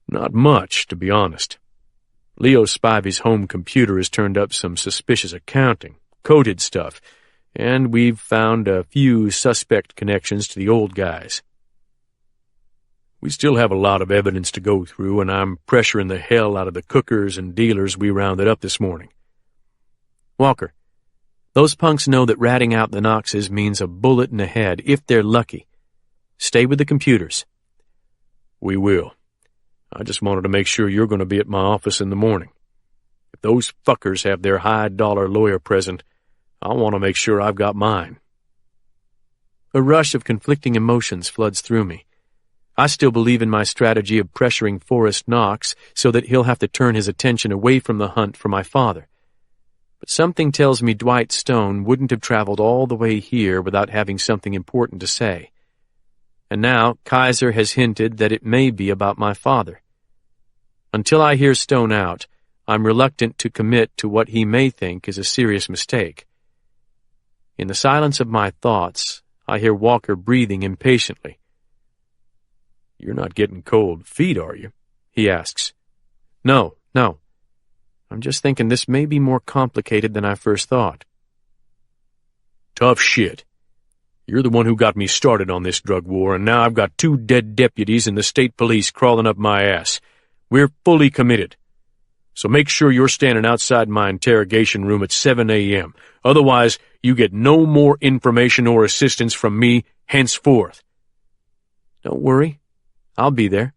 Speaker 2: Not much, to be honest. Leo Spivey's home computer has turned up some suspicious accounting, coded stuff, and we've found a few suspect connections to the old guys. We still have a lot of evidence to go through, and I'm pressuring the hell out of the cookers and dealers we rounded up this morning.
Speaker 3: Walker, those punks know that ratting out the Knoxes means a bullet in the head, if they're lucky. Stay with the computers.
Speaker 2: We will. I just wanted to make sure you're going to be at my office in the morning. If those fuckers have their high-dollar lawyer present, I want to make sure I've got mine.
Speaker 3: A rush of conflicting emotions floods through me. I still believe in my strategy of pressuring Forrest Knox so that he'll have to turn his attention away from the hunt for my father. But something tells me Dwight Stone wouldn't have traveled all the way here without having something important to say. And now Kaiser has hinted that it may be about my father. Until I hear Stone out, I'm reluctant to commit to what he may think is a serious mistake. In the silence of my thoughts, I hear Walker breathing impatiently.
Speaker 2: You're not getting cold feet, are you? He asks.
Speaker 3: No. I'm just thinking this may be more complicated than I first thought.
Speaker 2: Tough shit. You're the one who got me started on this drug war, and now I've got 2 dead deputies in the state police crawling up my ass. We're fully committed. So make sure you're standing outside my interrogation room at 7 a.m. Otherwise, you get no more information or assistance from me henceforth.
Speaker 3: Don't worry. I'll be there.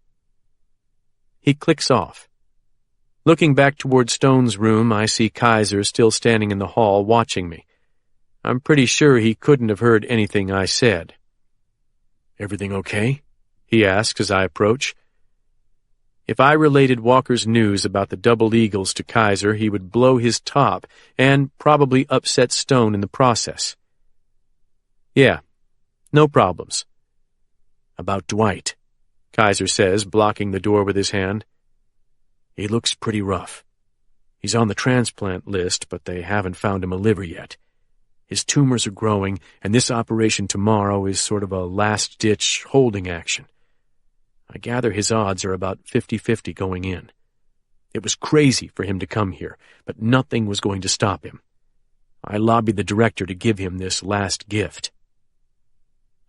Speaker 3: He clicks off. Looking back toward Stone's room, I see Kaiser still standing in the hall watching me. I'm pretty sure he couldn't have heard anything I said.
Speaker 2: Everything okay?
Speaker 3: He asks as I approach. If I related Walker's news about the double eagles to Kaiser, he would blow his top and probably upset Stone in the process. Yeah, no problems.
Speaker 2: About Dwight,
Speaker 3: Kaiser says, blocking the door with his hand.
Speaker 2: He looks pretty rough. He's on the transplant list, but they haven't found him a liver yet. His tumors are growing, and this operation tomorrow is sort of a last-ditch holding action. I gather his odds are about 50-50 going in. It was crazy for him to come here, but nothing was going to stop him. I lobbied the director to give him this last gift.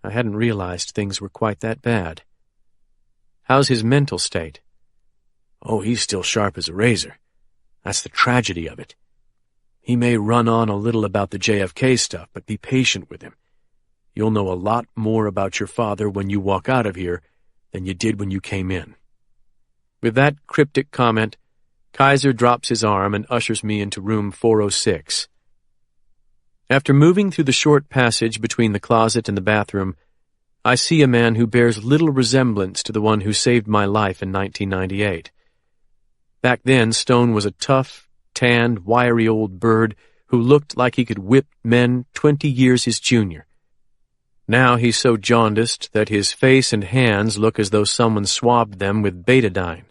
Speaker 3: I hadn't realized things were quite that bad. How's his mental state?
Speaker 2: Oh, he's still sharp as a razor. That's the tragedy of it. He may run on a little about the JFK stuff, but be patient with him. You'll know a lot more about your father when you walk out of here than you did when you came in.
Speaker 3: With that cryptic comment, Kaiser drops his arm and ushers me into room 406. After moving through the short passage between the closet and the bathroom, I see a man who bears little resemblance to the one who saved my life in 1998. Back then, Stone was a tough, tanned, wiry old bird who looked like he could whip men 20 years his junior. Now he's so jaundiced that his face and hands look as though someone swabbed them with betadine.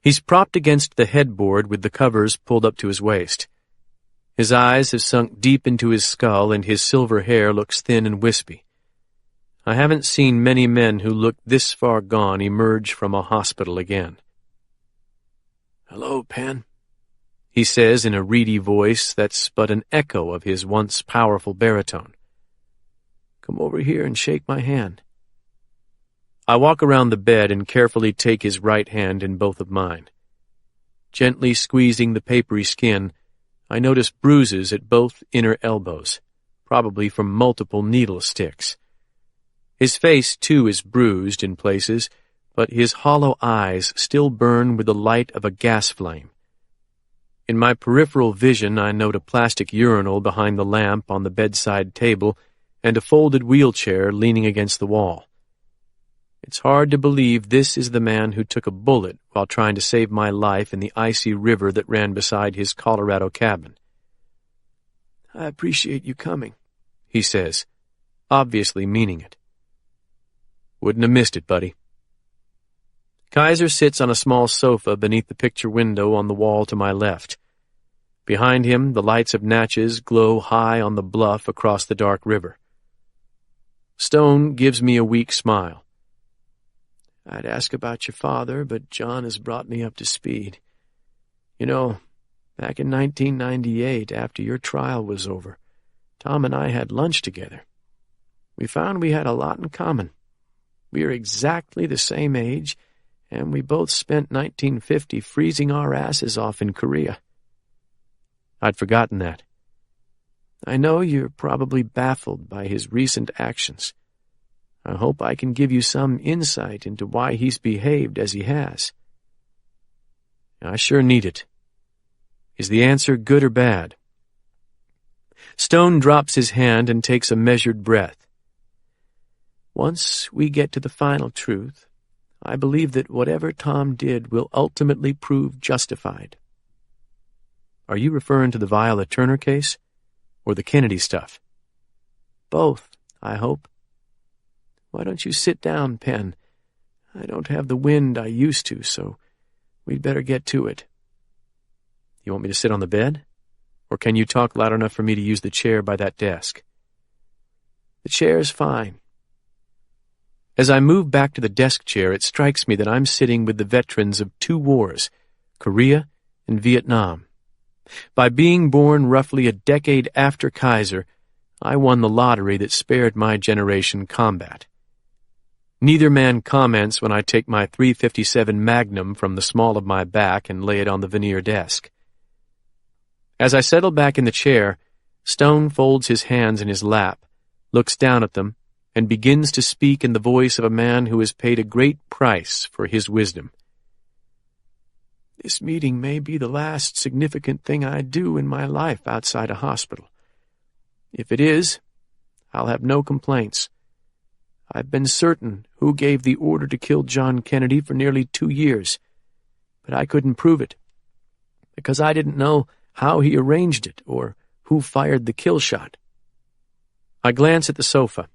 Speaker 3: He's propped against the headboard with the covers pulled up to his waist. His eyes have sunk deep into his skull, and his silver hair looks thin and wispy. I haven't seen many men who look this far gone emerge from a hospital again.
Speaker 2: "Hello, Penn,"
Speaker 3: he says in a reedy voice that's but an echo of his once powerful baritone. "Come over here and shake my hand." I walk around the bed and carefully take his right hand in both of mine. Gently squeezing the papery skin, I notice bruises at both inner elbows, probably from multiple needle sticks. His face, too, is bruised in places, but his hollow eyes still burn with the light of a gas flame. In my peripheral vision, I note a plastic urinal behind the lamp on the bedside table and a folded wheelchair leaning against the wall. It's hard to believe this is the man who took a bullet while trying to save my life in the icy river that ran beside his Colorado cabin. "I appreciate you coming," he says, obviously meaning it.
Speaker 2: Wouldn't have missed it, buddy.
Speaker 3: Kaiser sits on a small sofa beneath the picture window on the wall to my left. Behind him, the lights of Natchez glow high on the bluff across the dark river. Stone gives me a weak smile. I'd ask about your father, but John has brought me up to speed. You know, back in 1998, after your trial was over, Tom and I had lunch together. We found we had a lot in common. We are exactly the same age, and we both spent 1950 freezing our asses off in Korea. I'd forgotten that. I know you're probably baffled by his recent actions. I hope I can give you some insight into why he's behaved as he has. I sure need it. Is the answer good or bad? Stone drops his hand and takes a measured breath. Once we get to the final truth, I believe that whatever Tom did will ultimately prove justified. Are you referring to the Viola Turner case, or the Kennedy stuff? Both, I hope. Why don't you sit down, Penn? I don't have the wind I used to, so we'd better get to it. You want me to sit on the bed? Or can you talk loud enough for me to use the chair by that desk? The chair's fine. As I move back to the desk chair, it strikes me that I'm sitting with the veterans of two wars, Korea and Vietnam. By being born roughly a decade after Kaiser, I won the lottery that spared my generation combat. Neither man comments when I take my .357 Magnum from the small of my back and lay it on the veneer desk. As I settle back in the chair, Stone folds his hands in his lap, looks down at them, and begins to speak in the voice of a man who has paid a great price for his wisdom. This meeting may be the last significant thing I do in my life outside a hospital. If it is, I'll have no complaints. I've been certain who gave the order to kill John Kennedy for nearly 2 years, but I couldn't prove it, because I didn't know how he arranged it or who fired the kill shot. I glance at the sofa,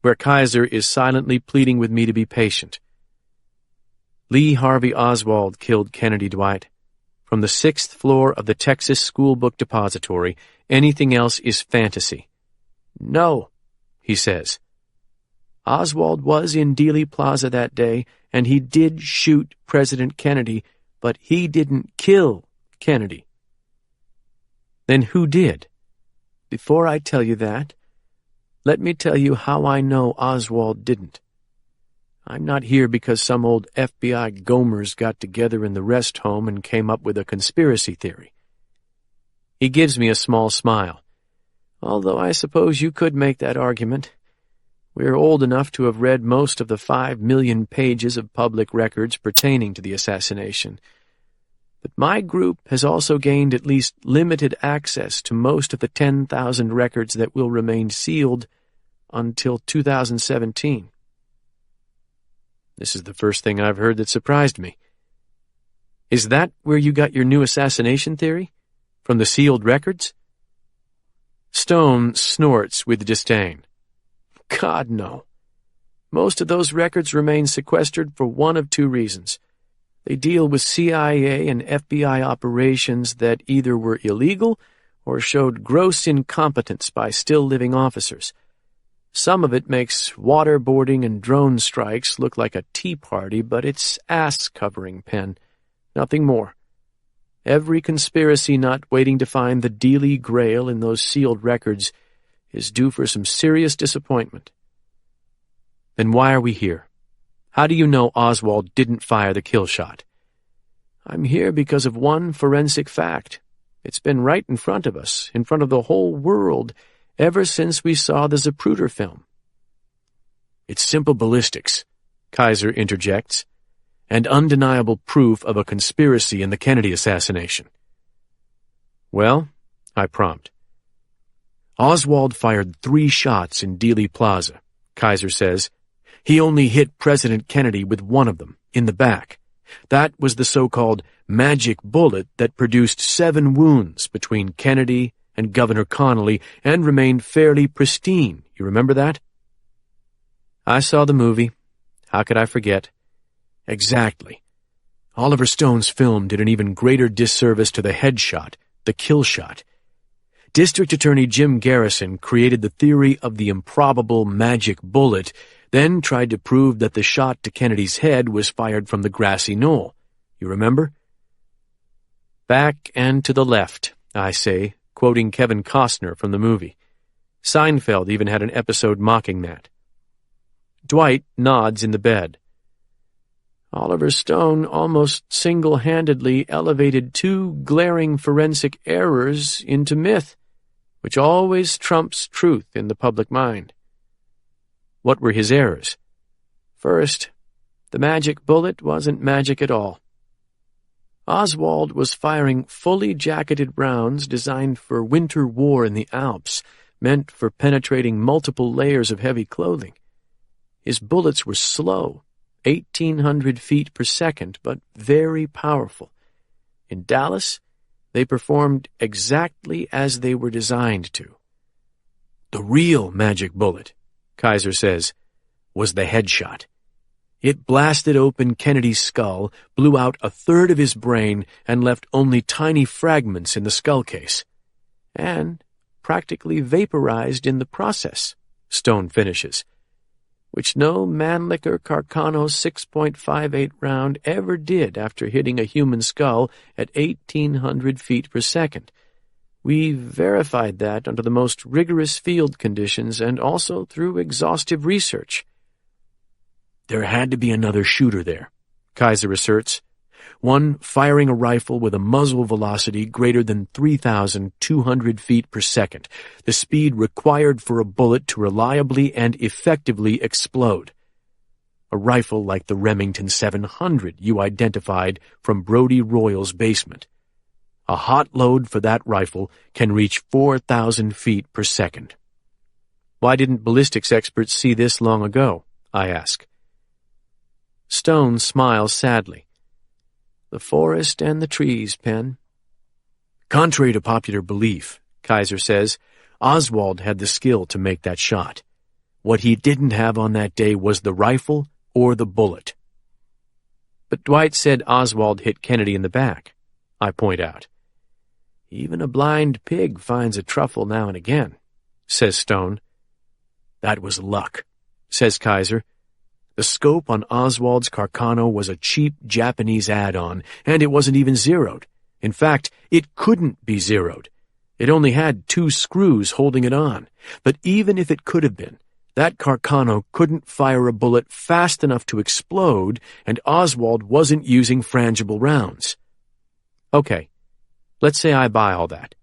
Speaker 3: where Kaiser is silently pleading with me to be patient. Lee Harvey Oswald killed Kennedy, Dwight. From the 6th floor of the Texas School Book Depository, anything else is fantasy. No, he says. Oswald was in Dealey Plaza that day, and he did shoot President Kennedy, but he didn't kill Kennedy. Then who did? Before I tell you that, let me tell you how I know Oswald didn't. I'm not here because some old FBI gomers got together in the rest home and came up with a conspiracy theory. He gives me a small smile. Although I suppose you could make that argument. We're old enough to have read most of the 5 million pages of public records pertaining to the assassination. But my group has also gained at least limited access to most of the 10,000 records that will remain sealed until 2017. This is the first thing I've heard that surprised me. Is that where you got your new assassination theory? From the sealed records? Stone snorts with disdain. God, no. Most of those records remain sequestered for one of two reasons. They deal with CIA and FBI operations that either were illegal or showed gross incompetence by still living officers. Some of it makes waterboarding and drone strikes look like a tea party, but it's ass-covering, Penn. Nothing more. Every conspiracy not waiting to find the Dealey Grail in those sealed records is due for some serious disappointment. Then why are we here? How do you know Oswald didn't fire the kill shot? I'm here because of one forensic fact. It's been right in front of us, in front of the whole world, ever since we saw the Zapruder film. It's simple ballistics, Kaiser interjects, and undeniable proof of a conspiracy in the Kennedy assassination. Well, I prompt. Oswald fired 3 shots in Dealey Plaza, Kaiser says. He only hit President Kennedy with one of them, in the back. That was the so-called magic bullet that produced 7 wounds between Kennedy and Governor Connolly and remained fairly pristine. You remember that? I saw the movie. How could I forget? Exactly. Oliver Stone's film did an even greater disservice to the headshot, the kill shot. District Attorney Jim Garrison created the theory of the improbable magic bullet, then tried to prove that the shot to Kennedy's head was fired from the grassy knoll. You remember? Back and to the left, I say, quoting Kevin Costner from the movie. Seinfeld even had an episode mocking that. Dwight nods in the bed. Oliver Stone almost single-handedly elevated two glaring forensic errors into myth, which always trumps truth in the public mind. What were his errors? First, the magic bullet wasn't magic at all. Oswald was firing fully jacketed rounds designed for winter war in the Alps, meant for penetrating multiple layers of heavy clothing. His bullets were slow, 1,800 feet per second, but very powerful. In Dallas, they performed exactly as they were designed to. The real magic bullet, Kaiser says, was the headshot. It blasted open Kennedy's skull, blew out a third of his brain, and left only tiny fragments in the skull case. And practically vaporized in the process, Stone finishes, which no Mannlicher Carcano 6.58 round ever did after hitting a human skull at 1,800 feet per second. We verified that under the most rigorous field conditions and also through exhaustive research. There had to be another shooter there, Kaiser asserts, one firing a rifle with a muzzle velocity greater than 3,200 feet per second, the speed required for a bullet to reliably and effectively explode. A rifle like the Remington 700 you identified from Brodie Royal's basement. A hot load for that rifle can reach 4,000 feet per second. Why didn't ballistics experts see this long ago? I ask. Stone smiles sadly. The forest and the trees, Penn. Contrary to popular belief, Kaiser says, Oswald had the skill to make that shot. What he didn't have on that day was the rifle or the bullet. But Dwight said Oswald hit Kennedy in the back, I point out. Even a blind pig finds a truffle now and again, says Stone. That was luck, says Kaiser. The scope on Oswald's Carcano was a cheap Japanese add-on, and it wasn't even zeroed. In fact, it couldn't be zeroed. It only had 2 screws holding it on. But even if it could have been, that Carcano couldn't fire a bullet fast enough to explode, and Oswald wasn't using frangible rounds. Okay, let's say I buy all that.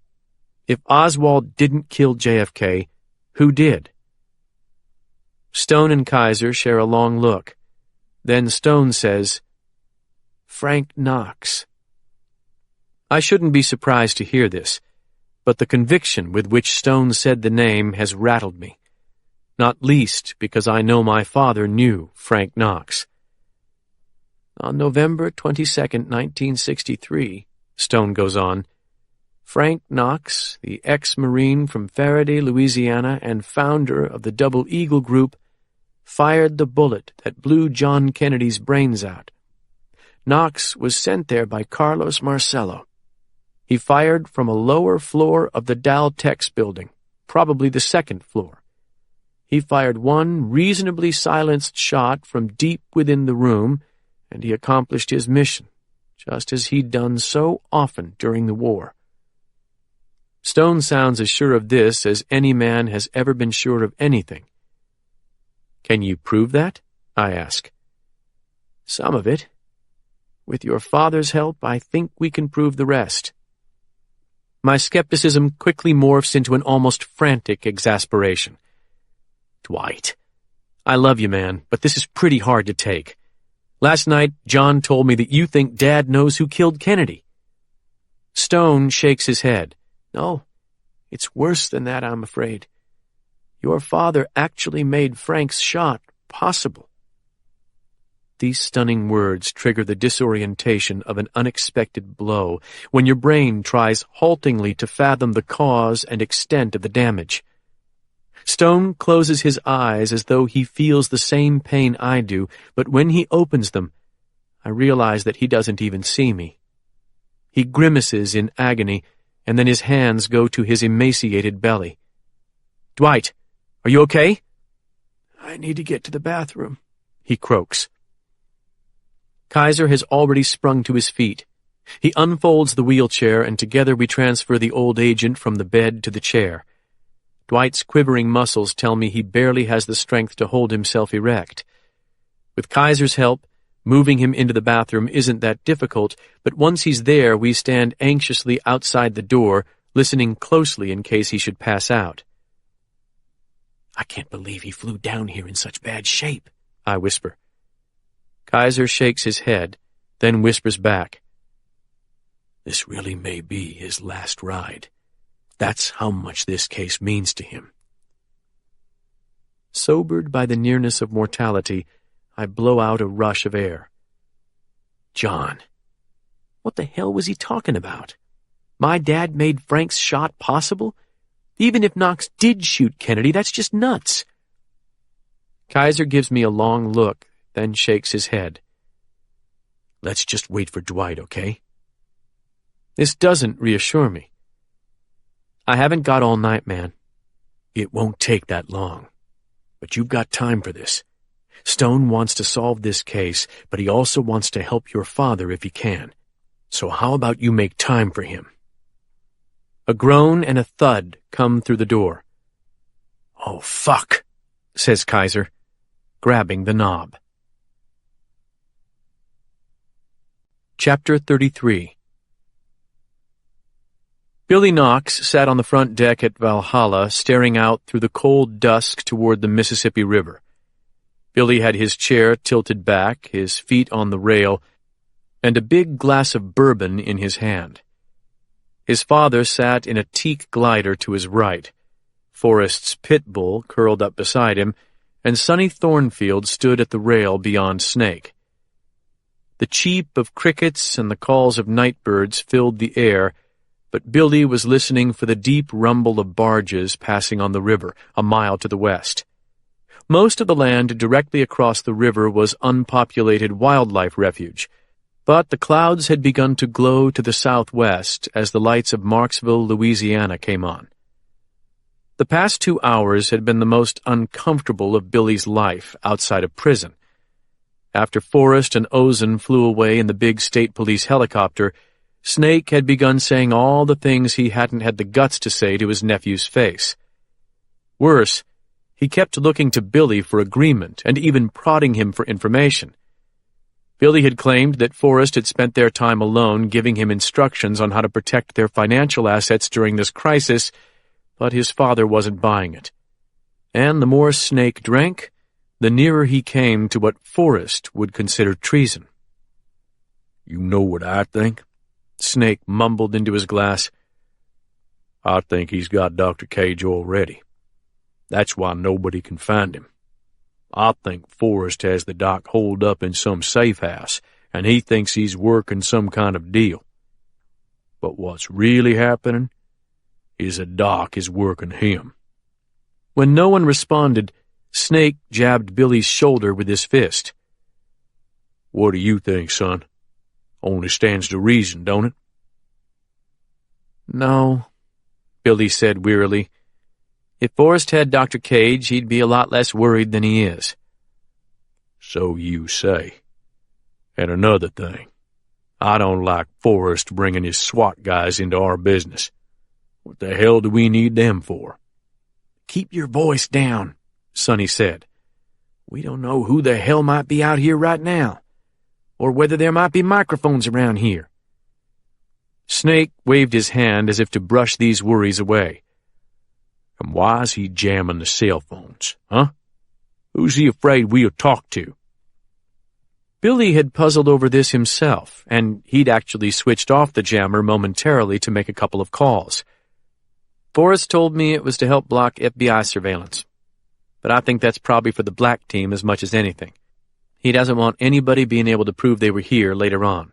Speaker 3: If Oswald didn't kill JFK, who did? Stone and Kaiser share a long look. Then Stone says, Frank Knox. I shouldn't be surprised to hear this, but the conviction with which Stone said the name has rattled me, not least because I know my father knew Frank Knox. On November 22nd, 1963, Stone goes on, Frank Knox, the ex-Marine from Faraday, Louisiana, and founder of the Double Eagle Group, fired the bullet that blew John Kennedy's brains out. Knox was sent there by Carlos Marcello. He fired from a lower floor of the Dow Tex building, probably the 2nd floor. He fired one reasonably silenced shot from deep within the room, and he accomplished his mission, just as he'd done so often during the war. Stone sounds as sure of this as any man has ever been sure of anything. Can you prove that? I ask. Some of it. With your father's help, I think we can prove the rest. My skepticism quickly morphs into an almost frantic exasperation. Dwight, I love you, man, but this is pretty hard to take. Last night, John told me that you think Dad knows who killed Kennedy. Stone shakes his head. No, it's worse than that, I'm afraid. Your father actually made Frank's shot possible. These stunning words trigger the disorientation of an unexpected blow when your brain tries haltingly to fathom the cause and extent of the damage. Stone closes his eyes as though he feels the same pain I do, but when he opens them, I realize that he doesn't even see me. He grimaces in agony, and then his hands go to his emaciated belly. "Dwight, are you okay?" "I need to get to the bathroom," he croaks. Kaiser has already sprung to his feet. He unfolds the wheelchair, and together we transfer the old agent from the bed to the chair. Dwight's quivering muscles tell me he barely has the strength to hold himself erect. With Kaiser's help, moving him into the bathroom isn't that difficult, but once he's there, we stand anxiously outside the door, listening closely in case he should pass out. "I can't believe he flew down here in such bad shape," I whisper. Kaiser shakes his head, then whispers back, "This really may be his last ride. That's how much this case means to him." Sobered by the nearness of mortality, I blow out a rush of air. John. What the hell was he talking about? My dad made Frank's shot possible? Even if Knox did shoot Kennedy, that's just nuts. Kaiser gives me a long look, then shakes his head. "Let's just wait for Dwight, okay?" This doesn't reassure me. "I haven't got all night, man." "It won't take that long. But you've got time for this. Stone wants to solve this case, but he also wants to help your father if he can. So how about you make time for him?" A groan and a thud come through the door. "Oh, fuck," says Kaiser, grabbing the knob. Chapter 33. Billy Knox sat on the front deck at Valhalla, staring out through the cold dusk toward the Mississippi River. Billy had his chair tilted back, his feet on the rail, and a big glass of bourbon in his hand. His father sat in a teak glider to his right. Forrest's pit bull curled up beside him, and Sonny Thornfield stood at the rail beyond Snake. The cheep of crickets and the calls of nightbirds filled the air, but Billy was listening for the deep rumble of barges passing on the river, a mile to the west. Most of the land directly across the river was unpopulated wildlife refuge, but the clouds had begun to glow to the southwest as the lights of Marksville, Louisiana came on. The past 2 hours had been the most uncomfortable of Billy's life outside of prison. After Forrest and Ozen flew away in the big state police helicopter, Snake had begun saying all the things he hadn't had the guts to say to his nephew's face. Worse, he kept looking to Billy for agreement and even prodding him for information. Billy had claimed that Forrest had spent their time alone giving him instructions on how to protect their financial assets during this crisis, but his father wasn't buying it. And the more Snake drank, the nearer he came to what Forrest would consider treason.
Speaker 2: "You know what I think?"
Speaker 3: Snake mumbled into his glass.
Speaker 2: "I think he's got Dr. Cage already. That's why nobody can find him. I think Forrest has the doc holed up in some safe house, and he thinks he's working some kind of deal. But what's really happening is a doc is working him."
Speaker 3: When no one responded, Snake jabbed Billy's shoulder with his fist.
Speaker 2: "What do you think, son? Only stands to reason, don't it?"
Speaker 3: "No," Billy said wearily. "If Forrest had Dr. Cage, he'd be a lot less worried than he is."
Speaker 2: "So you say. And another thing, I don't like Forrest bringing his SWAT guys into our business. What the hell do we need them for?"
Speaker 3: "Keep your voice down," Sonny said. "We don't know who the hell might be out here right now, or whether there might be microphones around here." Snake waved his hand as if to brush these worries away.
Speaker 2: "And why's he jamming the cell phones, huh? Who's he afraid we'll talk to?"
Speaker 3: Billy had puzzled over this himself, and he'd actually switched off the jammer momentarily to make a couple of calls. Forrest told me it was to help block FBI surveillance, but I think that's probably for the black team as much as anything. He doesn't want anybody being able to prove they were here later on.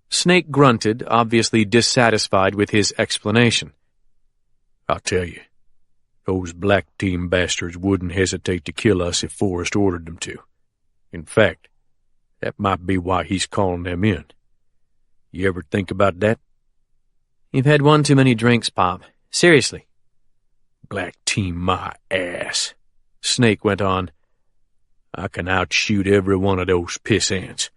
Speaker 3: Snake grunted, obviously dissatisfied with his explanation.
Speaker 2: I'll tell you, those black team bastards wouldn't hesitate to kill us if Forrest ordered them to. In fact, that might be why he's calling them in. You ever think about that?
Speaker 3: You've had one too many drinks, Pop. Seriously.
Speaker 2: Black team my ass, Snake went on. I can outshoot every one of those pissants.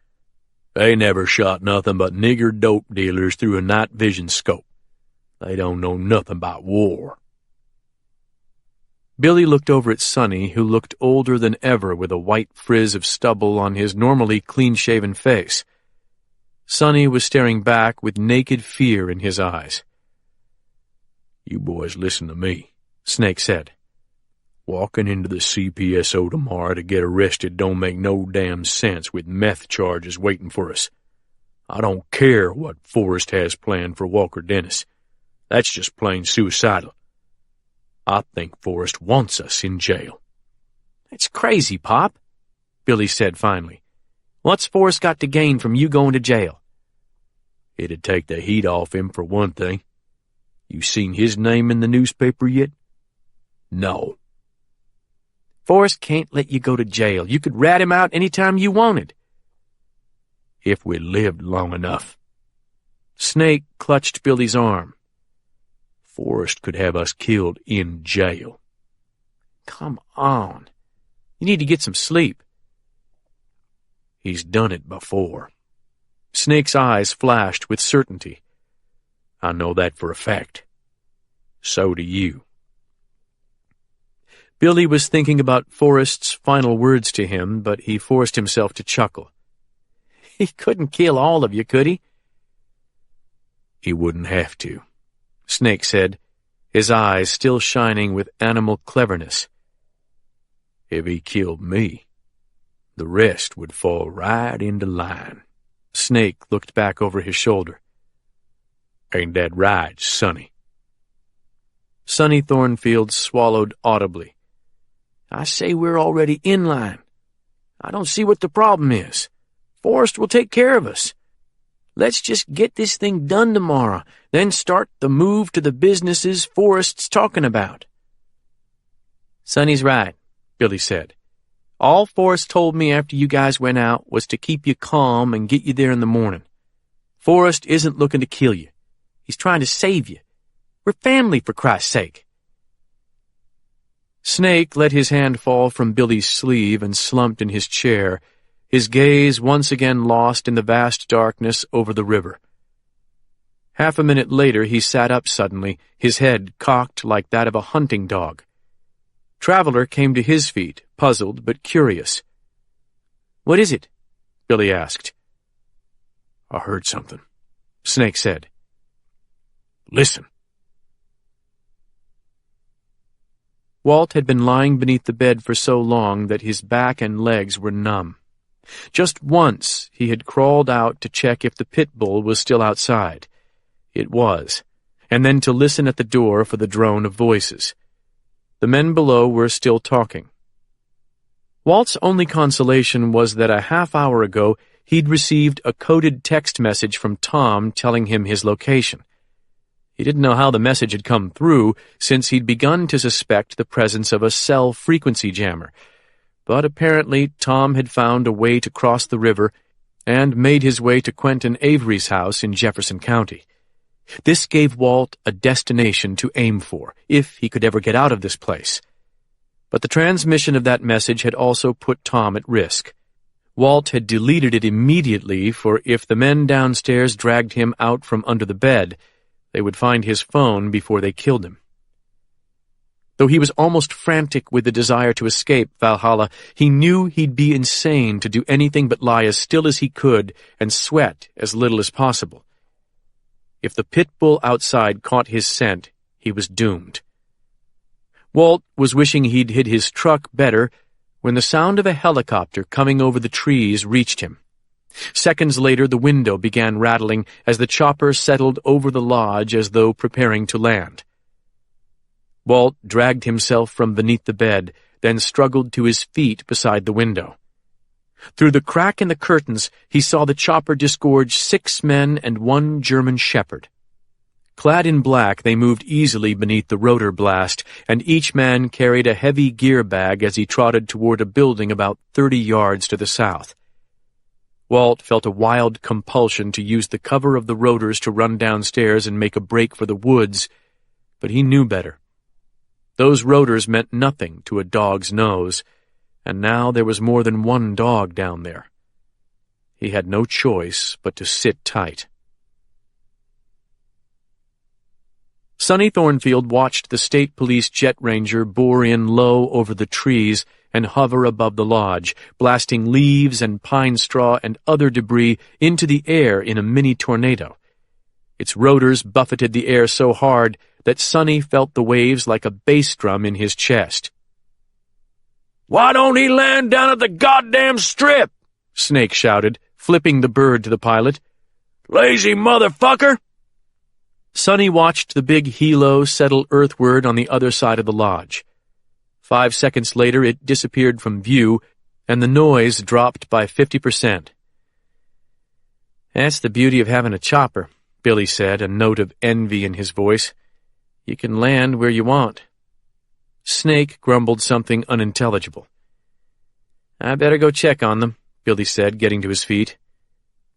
Speaker 2: They never shot nothing but nigger dope dealers through a night vision scope. They don't know nothing about war.
Speaker 3: Billy looked over at Sonny, who looked older than ever with a white frizz of stubble on his normally clean-shaven face. Sonny was staring back with naked fear in his eyes.
Speaker 2: You boys listen to me, Snake said. Walking into the CPSO tomorrow to get arrested don't make no damn sense with meth charges waiting for us. I don't care what Forrest has planned for Walker Dennis. That's just plain suicidal. I think Forrest wants us in jail.
Speaker 3: That's crazy, Pop, Billy said finally. What's Forrest got to gain from you going to jail?
Speaker 2: It'd take the heat off him for one thing. You seen his name in the newspaper yet? No.
Speaker 3: Forrest can't let you go to jail. You could rat him out any time you wanted.
Speaker 2: If we lived long enough.
Speaker 3: Snake clutched Billy's arm.
Speaker 2: Forrest could have us killed in jail.
Speaker 3: Come on. You need to get some sleep.
Speaker 2: He's done it before.
Speaker 3: Snake's eyes flashed with certainty.
Speaker 2: I know that for a fact. So do you.
Speaker 3: Billy was thinking about Forrest's final words to him, but he forced himself to chuckle. He couldn't kill all of you, could he?
Speaker 2: He wouldn't have to,
Speaker 3: Snake said, his eyes still shining with animal cleverness.
Speaker 2: If he killed me, the rest would fall right into line.
Speaker 3: Snake looked back over his shoulder.
Speaker 2: Ain't that right, Sonny?
Speaker 3: Sonny Thornfield swallowed audibly. I say we're already in line. I don't see what the problem is. Forrest will take care of us. Let's just get this thing done tomorrow, then start the move to the businesses Forrest's talking about. Sonny's right, Billy said. All Forrest told me after you guys went out was to keep you calm and get you there in the morning. Forrest isn't looking to kill you. He's trying to save you. We're family, for Christ's sake. Snake let his hand fall from Billy's sleeve and slumped in his chair, his gaze once again lost in the vast darkness over the river. Half a minute later he sat up suddenly, his head cocked like that of a hunting dog. Traveler came to his feet, puzzled but curious. What is it? Billy asked.
Speaker 2: I heard something,
Speaker 3: Snake said.
Speaker 2: Listen.
Speaker 3: Walt had been lying beneath the bed for so long that his back and legs were numb. Just once he had crawled out to check if the pit bull was still outside. It was, and then to listen at the door for the drone of voices. The men below were still talking. Walt's only consolation was that a half hour ago he'd received a coded text message from Tom telling him his location. He didn't know how the message had come through, since he'd begun to suspect the presence of a cell frequency jammer. But apparently Tom had found a way to cross the river and made his way to Quentin Avery's house in Jefferson County. This gave Walt a destination to aim for, if he could ever get out of this place. But the transmission of that message had also put Tom at risk. Walt had deleted it immediately, for if the men downstairs dragged him out from under the bed, they would find his phone before they killed him. Though he was almost frantic with the desire to escape Valhalla, he knew he'd be insane to do anything but lie as still as he could and sweat as little as possible. If the pit bull outside caught his scent, he was doomed. Walt was wishing he'd hid his truck better when the sound of a helicopter coming over the trees reached him. Seconds later, the window began rattling as the chopper settled over the lodge as though preparing to land. Walt dragged himself from beneath the bed, then struggled to his feet beside the window. Through the crack in the curtains, he saw the chopper disgorge 6 men and 1 German shepherd. Clad in black, they moved easily beneath the rotor blast, and each man carried a heavy gear bag as he trotted toward a building about 30 yards to the south. Walt felt a wild compulsion to use the cover of the rotors to run downstairs and make a break for the woods, but he knew better. Those rotors meant nothing to a dog's nose, and now there was more than one dog down there. He had no choice but to sit tight. Sonny Thornfield watched the state police jet ranger bore in low over the trees and hover above the lodge, blasting leaves and pine straw and other debris into the air in a mini tornado. Its rotors buffeted the air so hard that Sonny felt the waves like a bass drum in his chest.
Speaker 2: "Why don't he land down at the goddamn strip?"
Speaker 3: Snake shouted, flipping the bird to the pilot.
Speaker 2: "Lazy motherfucker!"
Speaker 3: Sonny watched the big helo settle earthward on the other side of the lodge. 5 seconds later it disappeared from view, and the noise dropped by 50%. "That's the beauty of having a chopper," Billy said, a note of envy in his voice. "You can land where you want." Snake grumbled something unintelligible. "I better go check on them," Billy said, getting to his feet.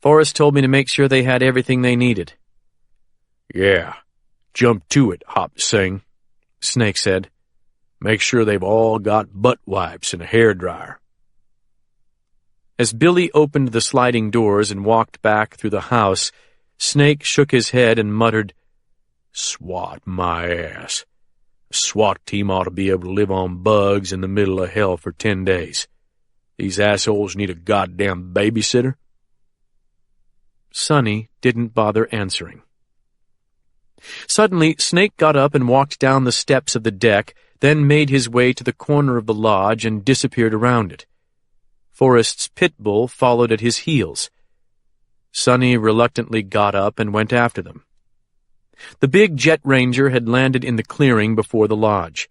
Speaker 3: "Forrest told me to make sure they had everything they needed."
Speaker 2: "Yeah, jump to it, Hop Sing,"
Speaker 3: Snake said.
Speaker 2: "Make sure they've all got butt wipes and a hairdryer."
Speaker 3: As Billy opened the sliding doors and walked back through the house, Snake shook his head and muttered, "SWAT my ass. A SWAT team ought to be able to live on bugs in the middle of hell for 10 days. These assholes need a goddamn babysitter." Sonny didn't bother answering. Suddenly, Snake got up and walked down the steps of the deck, then made his way to the corner of the lodge and disappeared around it. Forrest's pit bull followed at his heels. Sonny reluctantly got up and went after them. The big jet ranger had landed in the clearing before the lodge.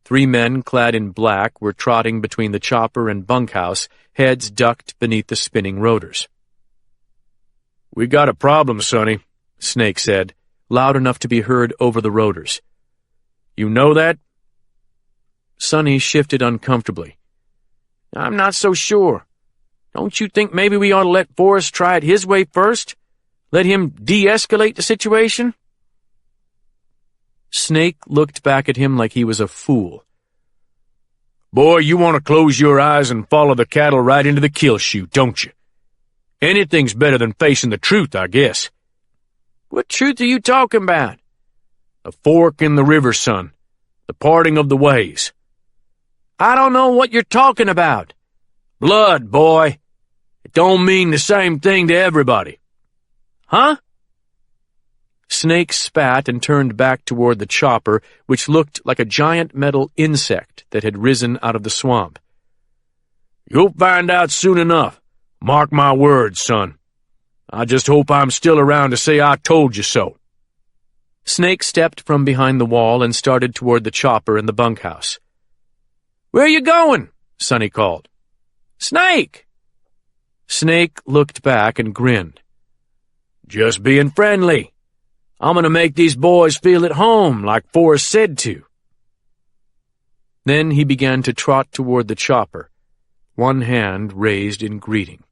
Speaker 3: 3 men clad in black were trotting between the chopper and bunkhouse, heads ducked beneath the spinning rotors.
Speaker 2: "We got a problem, Sonny,"
Speaker 3: Snake said, loud enough to be heard over the rotors.
Speaker 2: "You know that?"
Speaker 3: Sonny shifted uncomfortably. "I'm not so sure. Don't you think maybe we ought to let Forrest try it his way first? Let him de-escalate the situation?" Snake looked back at him like he was a fool.
Speaker 2: "Boy, you want to close your eyes and follow the cattle right into the kill chute, don't you? Anything's better than facing the truth, I guess."
Speaker 3: "What truth are you talking about?"
Speaker 2: "The fork in the river, son. The parting of the ways."
Speaker 3: "I don't know what you're talking about."
Speaker 2: "Blood, boy. It don't mean the same thing to everybody."
Speaker 3: "Huh?" Snake spat and turned back toward the chopper, which looked like a giant metal insect that had risen out of the swamp.
Speaker 2: "You'll find out soon enough. Mark my words, son. I just hope I'm still around to say I told you so."
Speaker 3: Snake stepped from behind the wall and started toward the chopper and the bunkhouse. "Where are you going?" Sonny called. "Snake!" Snake looked back and grinned.
Speaker 2: "Just being friendly. I'm going to make these boys feel at home like Forrest said to."
Speaker 3: Then he began to trot toward the chopper, one hand raised in greeting.